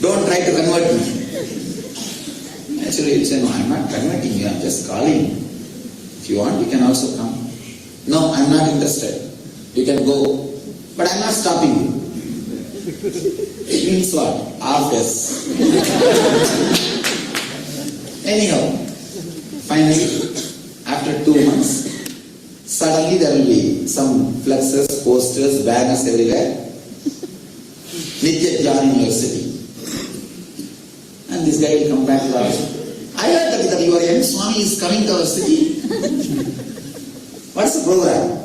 Don't try to convert me. Actually, you say, no, I am not converting you, I am just calling you. If you want, you can also come. No, I am not interested. You can go. But I am not stopping you. It means what? Half yes. Anyhow, finally, after 2 months, suddenly there will be some flexes, posters, banners everywhere. Nithya in your city. And this guy will come back to us. I heard that your young Swami is coming to our city. What's the program?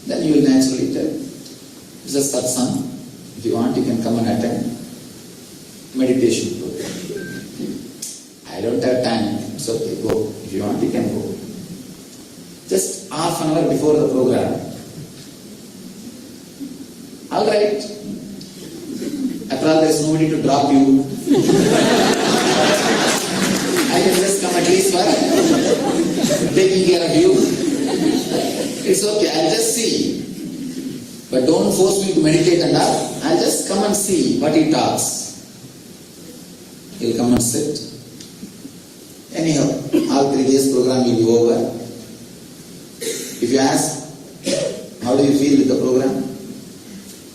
Then you will naturally tell. It's a satsang. If you want, you can come and attend. Meditation program. I don't have time. It's okay, go. If you want, you can go. Just half an hour before the program. Alright. After all, there is nobody to drop you. I can just come at least for taking care of you. It's okay, I'll just see. But don't force me to meditate and all. I'll just come and see what he talks. He'll come and sit. Anyhow, all 3 days program will be over. If you ask, how do you feel with the program?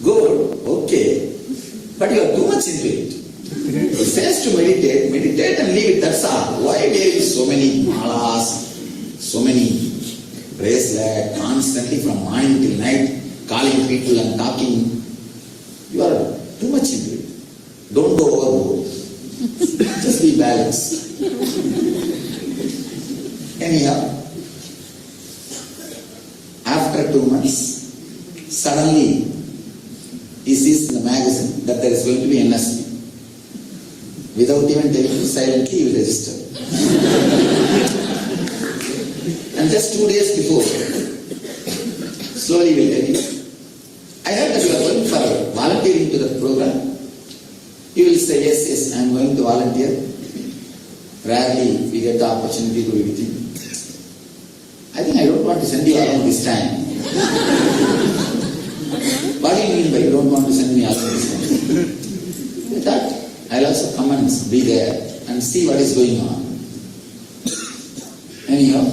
Good, okay. But you are too much into it. It says to meditate, meditate and leave it, that's all. Why there is so many malas, so many bracelets, constantly from morning till night, calling people and talking. You are too much balanced. Anyhow, after 2 months, suddenly he sees in the magazine that there is going to be NSP. Without even telling him, silently he will register. And just 2 days before, slowly he will tell you, I heard that you are going for volunteering to the program. You will say, yes, I am going to volunteer. Rarely we get the opportunity to be with him. I think I don't want to send you along this time. What do you mean by you don't want to send me along this time? I thought I'll also come and be there and see what is going on. Anyhow,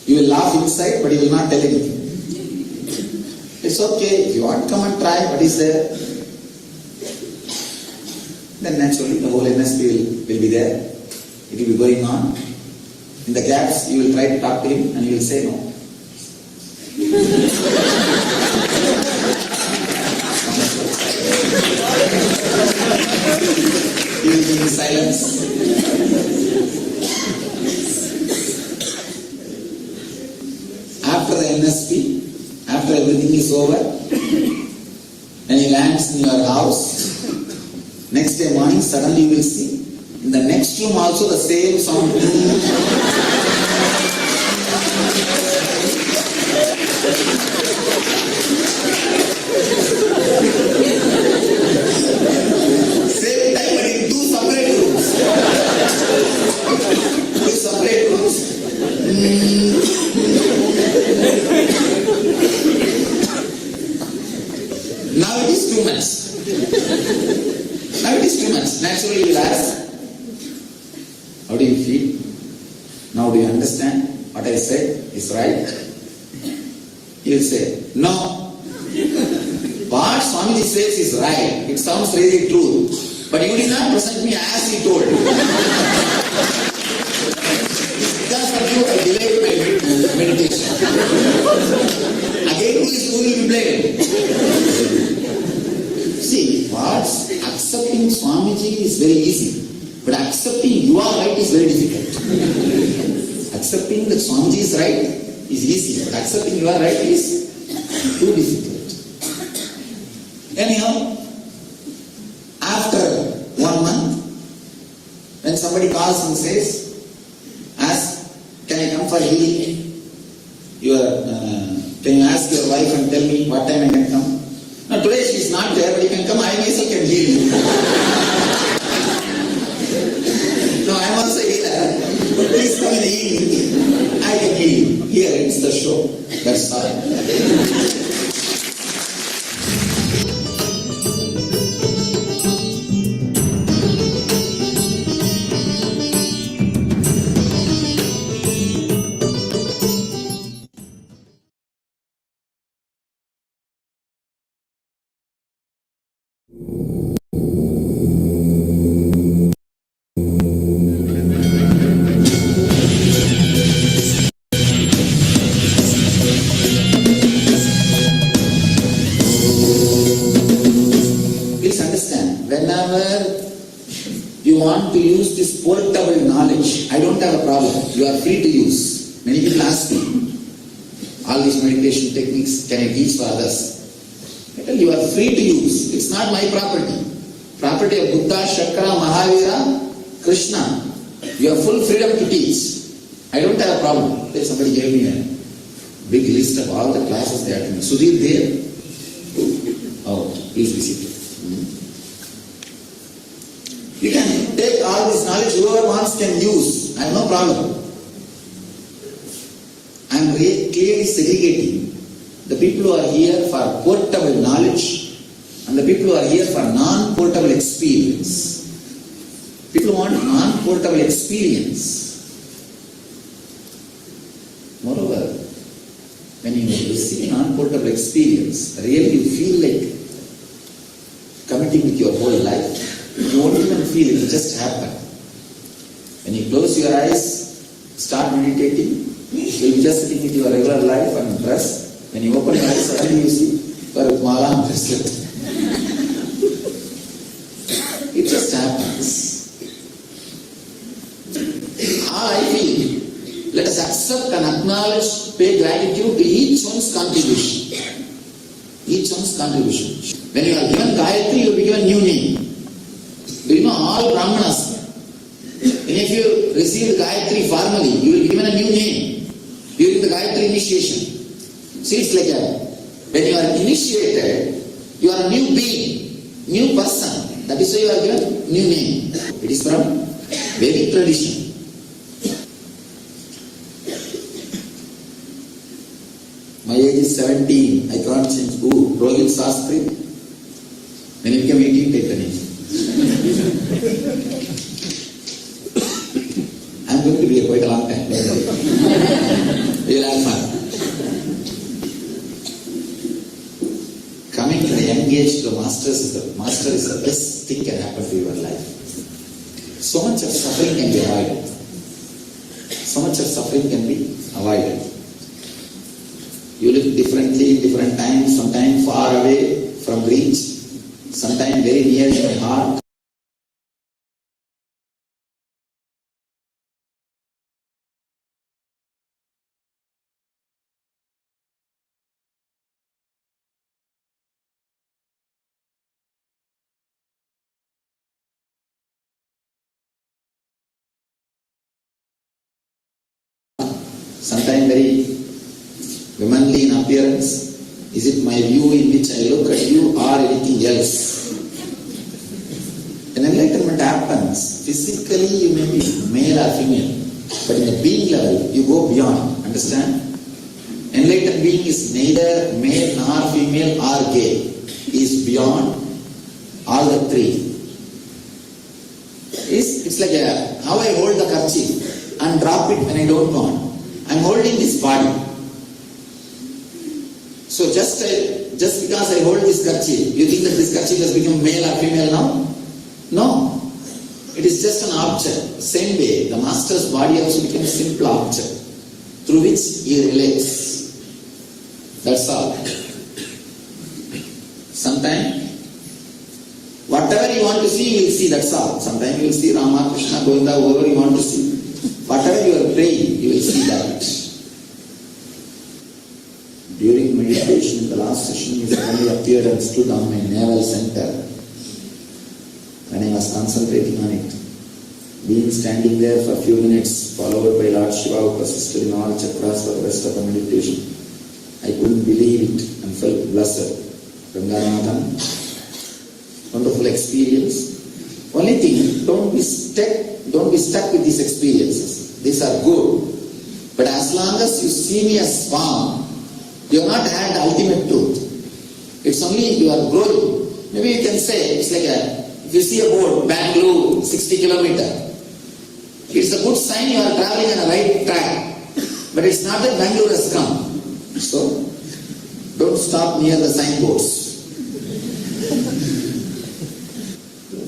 you will laugh inside but you will not tell anything. It's okay, if you want to come and try what is there, then naturally the whole NSP will be there. It will be going on. In the gaps, you will try to talk to him and he will say no. He will be in silence. After the NSP, after everything is over, and he lands in your house, next day morning, suddenly you will see, in the next room also the same sound. Same time but in two separate rooms. Two separate rooms. Now it is 2 months. Now it is 2 months. Naturally you will ask, how do you feel? Now do you understand what I said is right? He will say, no. What Swamiji says is right. It sounds really true. But you did not present me as he told. Because of you I delayed my meditation. Again who will be blamed? See, what's accepting Swamiji is very easy. But accepting you are right is very difficult. Accepting that Swamiji is right is easy. But accepting you are right is too difficult. Anyhow, after 1 month, when somebody calls and says, ask, can I come for healing? Can you ask your wife and tell me what time I can come? Now today she is not there, but you can come, I myself can heal you. No, I am also a healer. Please come in the evening. I can heal you. Here it's the show. That's all. Portable knowledge, I don't have a problem. You are free to use. Many people ask me, all these meditation techniques, can I teach for others? I tell you, are free to use. It's not my property. Property of Buddha, Shakara, Mahavira, Krishna. You have full freedom to teach. I don't have a problem. Then somebody gave me a big list of all the classes they attended. Sudhir there? Oh, please be seated. You can take all this knowledge, whoever wants can use. I have no problem. I am clearly segregating the people who are here for portable knowledge and the people who are here for non-portable experience. People who want non-portable experience. Moreover, when you receive non-portable experience, really you feel like committing with your whole life. You won't even feel it, will just happen. When you close your eyes, start meditating, you'll be just sitting with your regular life and dress. When you open your eyes, suddenly you see your mala and bracelet. It just happens. Let us accept and acknowledge, pay gratitude to each one's contribution. Each one's contribution. When you are given Gayatri, you will be given new name. Do you know all Brahmanas? And if you receive Gayatri formally, you will be given a new name during the Gayatri initiation. See, it's like when you are initiated, you are a new being, new person. That is why you are given new name. It is from Vedic tradition. My age is 17. I can't change. Who? Rohit Sastri. When he became 18, take the name. I'm going to be here quite a long time. We'll have fun. Coming to the young age to the master is the best thing can happen to your life. So much of suffering can be avoided. So much of suffering can be avoided. You live differently in different times, sometimes far away from reach, sometimes very near in your heart. Sometimes very womanly in appearance. Is it my view in which I look at you or anything else? When enlightenment happens, physically you may be male or female, but in the being level you go beyond. Understand? Enlightened being is neither male nor female or gay. He is beyond all the three. It's like how I hold the kerchief and drop it when I don't want. I'm holding this body. So just because I hold this kerchief, you think that this kerchief has become male or female now? No. It is just an object. Same way, the master's body also becomes a simple object through which he relates. That's all. Sometimes, whatever you want to see, you will see, that's all. Sometimes you will see Rama, Krishna, Govinda, whoever you want to see. Whatever you are praying, you will see that. During meditation in the last session, he suddenly appeared and stood on my navel center. When I was concentrating on it, being standing there for a few minutes, followed by Lord Shiva, who persisted in all chakras for the rest of the meditation, I couldn't believe it and felt blessed. Ranganathan, wonderful experience. Only thing, don't be stuck with these experiences. These are good. But as long as you see me as form, you have not had the ultimate truth. It's only you are growing. Maybe you can say, it's like if you see a board, Bangalore, 60 kilometers. It's a good sign you are traveling on the right track. But it's not that Bangalore has come. So, don't stop near the signboards.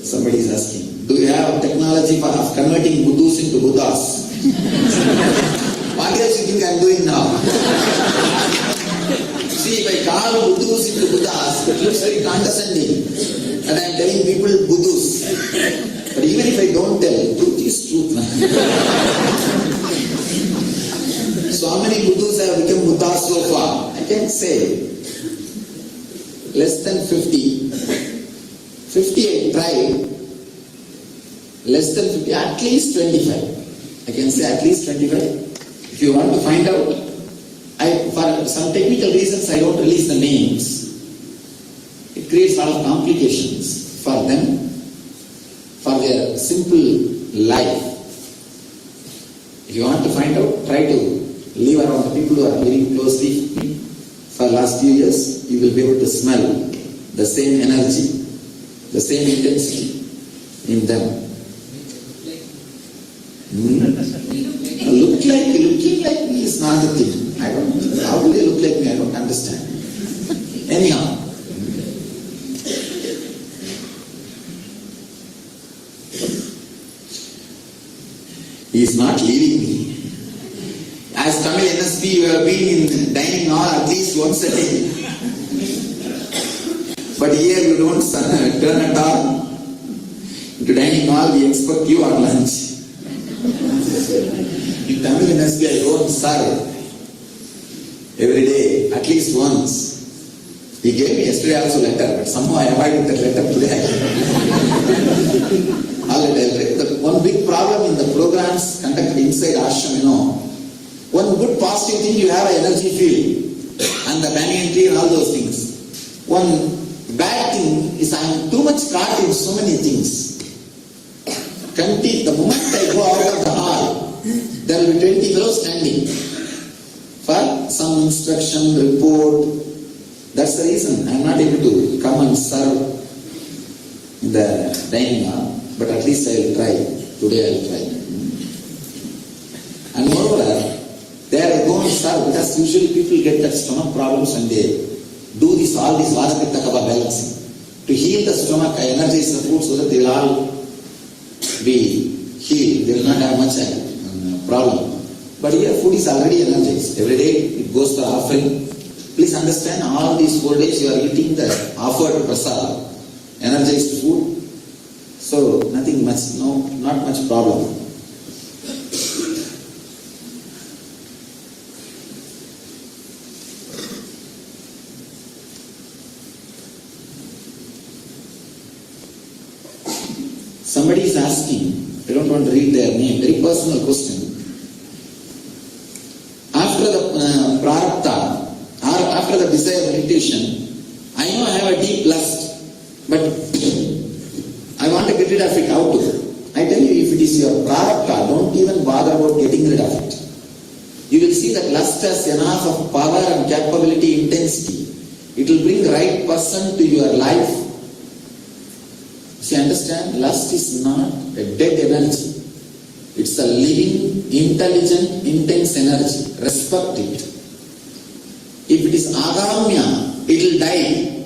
Somebody is asking, do you have technology for converting Buddhas into Buddhas? What else you think I am doing now? See, if I call Buddhas into Buddhas, it looks very condescending. And I am telling people Buddhas. But even if I don't tell, truth is truth. So how many Buddhas have become Buddhas so far? I can say less than 50. 50 I tried. Less than 50, at least 25. I can say at least 25. If you want to find out, for some technical reasons I don't release the names. It creates a lot of complications for them, for their simple life. If you want to find out, try to live around the people who are living closely with me for the last few years. You will be able to smell the same energy, the same intensity in them. Looking like me is not the thing. How do they look like me? I don't understand. Anyhow. He is not leaving me. As Tamil NSP, you have been in dining hall at least once a day. But here you don't turn at all. Into dining hall, we expect you on lunch. In Tamil NSP, MSB, I go and serve every day, at least once. He gave me yesterday also letter, but somehow I avoided that letter today. The one big problem in the programs conducted inside ashram, one good positive thing, you have an energy field and the banyan tree and all those things. One bad thing is I am too much caught in so many things. The moment I go out of the hall, there will be 20 fellows standing for some instruction, report. That's the reason I am not able to come and serve in the dining hall, but at least I will try. Today I will try. And moreover, there I go and serve, because usually people get that stomach problems when they do all this Vata Pitta Kapha balancing. To heal the stomach, I energize the food so that they will all be healed. They will not have much problem. But here food is already energized. Every day it goes for offering. Please understand, all these 4 days you are eating the offered prasad, energized food. So nothing much, not much problem. Somebody is asking, I don't want to read their name, very personal question. After the prarabdha, or after the desire meditation, I know I have a deep lust, but I want to get rid of it. How to? I tell you, if it is your prarabdha, don't even bother about getting rid of it. You will see that lust has enough of power and capability, intensity. It will bring the right person to your life. See, understand, lust is not a dead energy. It's a living, intelligent, intense energy. Respect it. If it is agamya, it will die.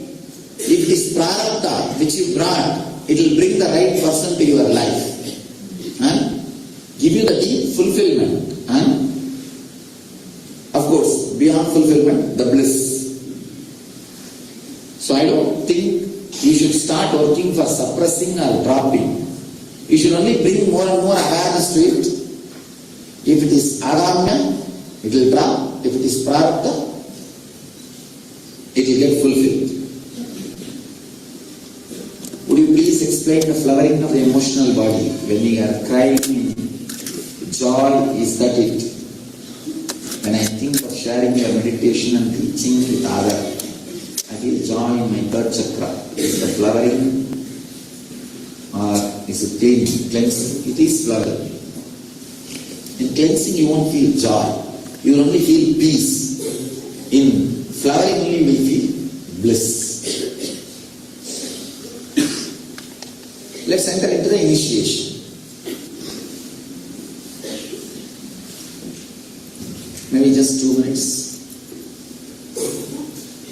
If it is prarabdha, which you brought, it will bring the right person to your life and give you the deep fulfillment, and of course, beyond fulfillment, the bliss. So I don't think you should start working for suppressing or dropping. You should only bring more and more awareness to it. If it is agamya, it will drop. If it is prarabdha, it will get fulfilled. Would you please explain the flowering of the emotional body? When we are crying, joy, is that it? When I think of sharing your meditation and teaching with others, I feel joy in my third chakra. Is the flowering or is it cleansing? It is flowering. In cleansing you won't feel joy. You will only feel peace. In flowering only you will feel bliss. Let's enter into the initiation. Maybe just 2 minutes.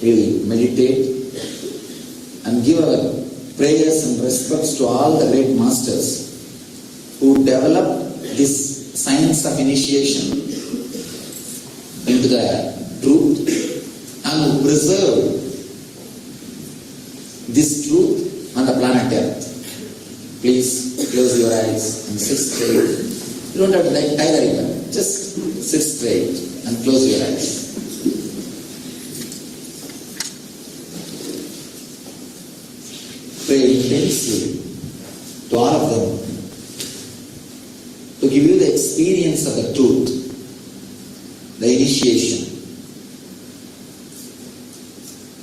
We will meditate and give our prayers and respects to all the great masters who developed this science of initiation into the truth and who preserved this truth on the planet Earth. Please close your eyes and sit straight. You don't have to tie the ribbon. Just sit straight and close your eyes. Pray intensely to all of them to give you the experience of the truth, the initiation.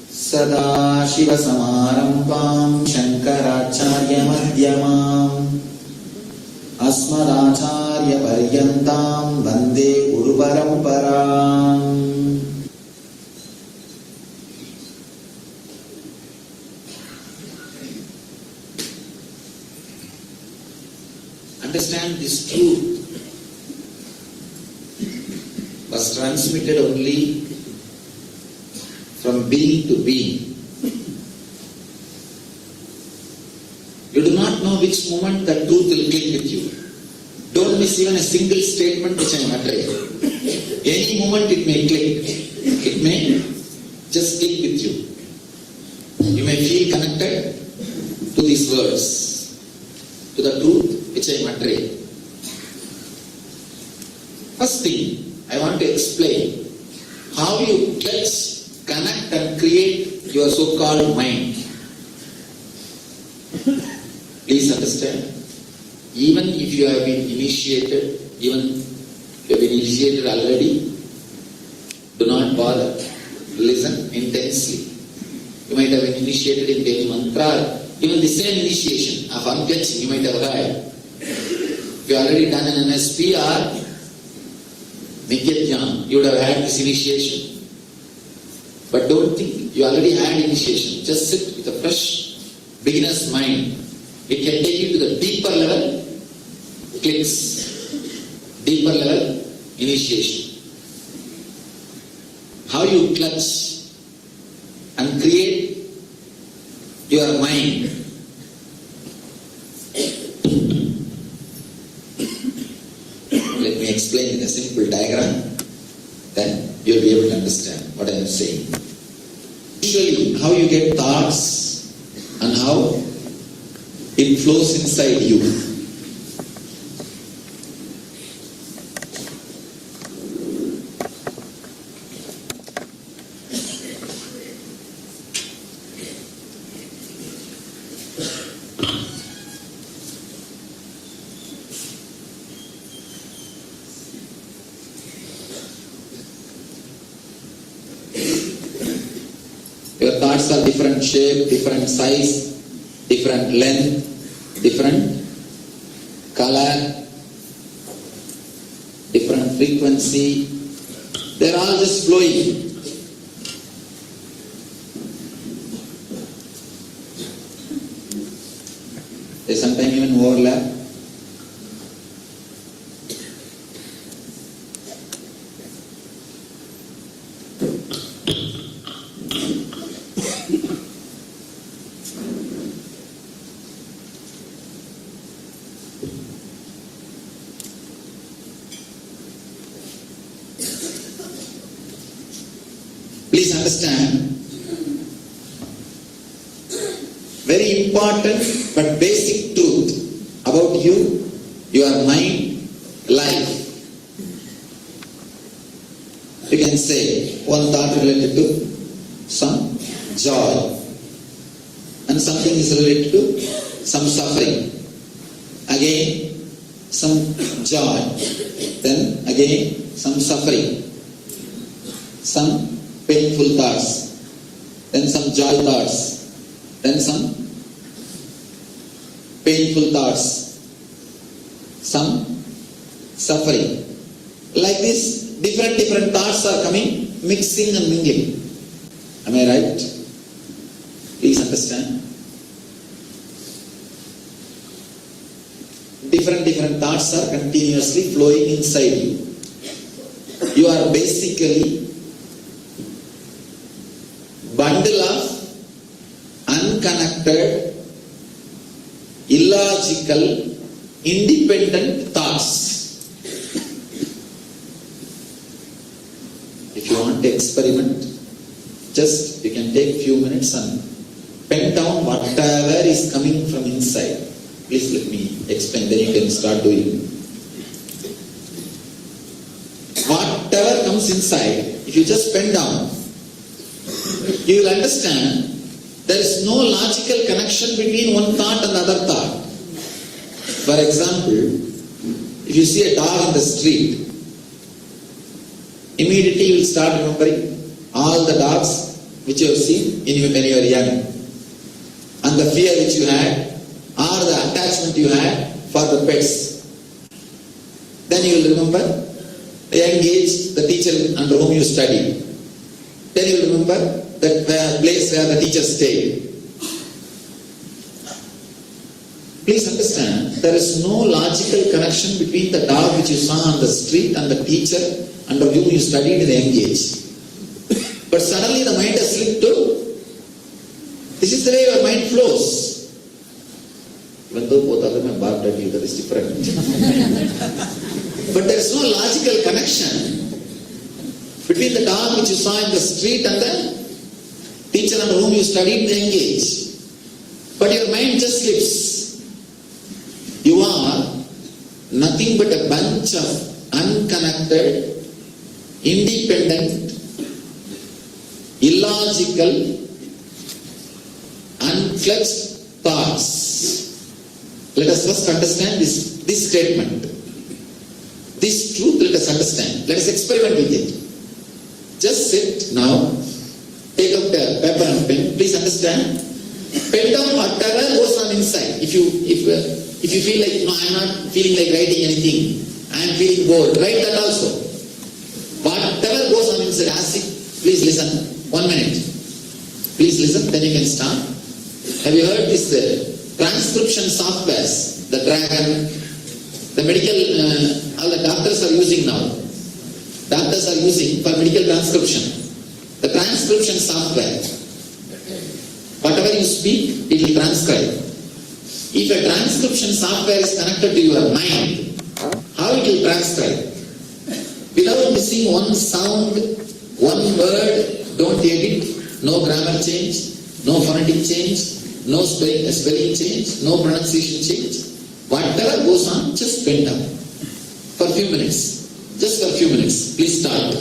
Sadashiva Samarambam Shankaracharya Madhyamam Asmadacharya Paryantam Vande Guru Paramparam. Understand this truth was transmitted only from being to being. You do not know which moment that truth will click with you. Don't miss even a single statement which I am uttering. Any moment it may click. It may just click with you. You may feel connected to these words, to the truth which I am uttering. First thing, I want to explain how you touch, connect and create your so-called mind. Please understand, even if you have been initiated, already, do not bother. Listen intensely. You might have been initiated in any mantra, even the same initiation of unclenching you might have heard. If you already done an NSP or Nithya, you would have had this initiation. But don't think you already had initiation. Just sit with a fresh beginner's mind. It can take you to the deeper level clicks, deeper level initiation. How you clutch and create your mind. Let me explain in a simple diagram, then you'll be able to understand what I am saying. Usually, how you get thoughts and how it flows inside you. Your thoughts are different shape, different size, different length, different color, different frequency. They are all just flowing. They sometimes even overlap. Please understand, very important but basic truth about you, your mind, life. You can say one thought related to some joy and something is related to some suffering. Again some joy, then again some suffering, some painful thoughts, then some joy thoughts, then some painful thoughts, some suffering. Like this, different thoughts are coming, mixing and mingling. Am I right? Please understand. Different thoughts are continuously flowing inside you. You are basically bundle of unconnected, illogical, independent thoughts. If you want to experiment, just you can take few minutes and pen down whatever is coming from inside. Please let me explain, then you can start doing. Whatever comes inside, if you just pen down, you will understand there is no logical connection between one thought and another thought. For example, if you see a dog in the street, immediately you will start remembering all the dogs which you have seen when you were young, and the fear which you had or the attachment you had for the pets. Then you will remember the young age, the teacher under whom you studied. Then you will remember that place where the teacher stayed. Please understand, there is no logical connection between the dog which you saw on the street and the teacher under whom you studied in the young age. But suddenly the mind has slipped to, this is the way your mind flows. Even though both of them are barked at you, that is different. But there is no logical connection between the dog which you saw in the street and the teacher under whom you studied in the young age. But your mind just slips. You are nothing but a bunch of unconnected, independent, illogical, unfledged thoughts. Let us first understand this statement. This truth let us understand. Let us experiment with it. Just sit now, take out a paper and pen. Please understand. Pen down whatever goes on inside. If you feel like, no, I am not feeling like writing anything, I am feeling bored, write that also. Whatever goes on inside, ask it. Please listen. 1 minute. Please listen, then you can start. Have you heard this transcription softwares, the Dragon, the medical, all the doctors are using now. Doctors are using for medical transcription. The transcription software. Whatever you speak, it will transcribe. If a transcription software is connected to your mind, how it will transcribe? Without missing one sound, one word, don't edit, no grammar change, no phonetic change, no spelling change, no pronunciation change. Whatever goes on, just pen down for a few minutes. Just for a few minutes. Please start.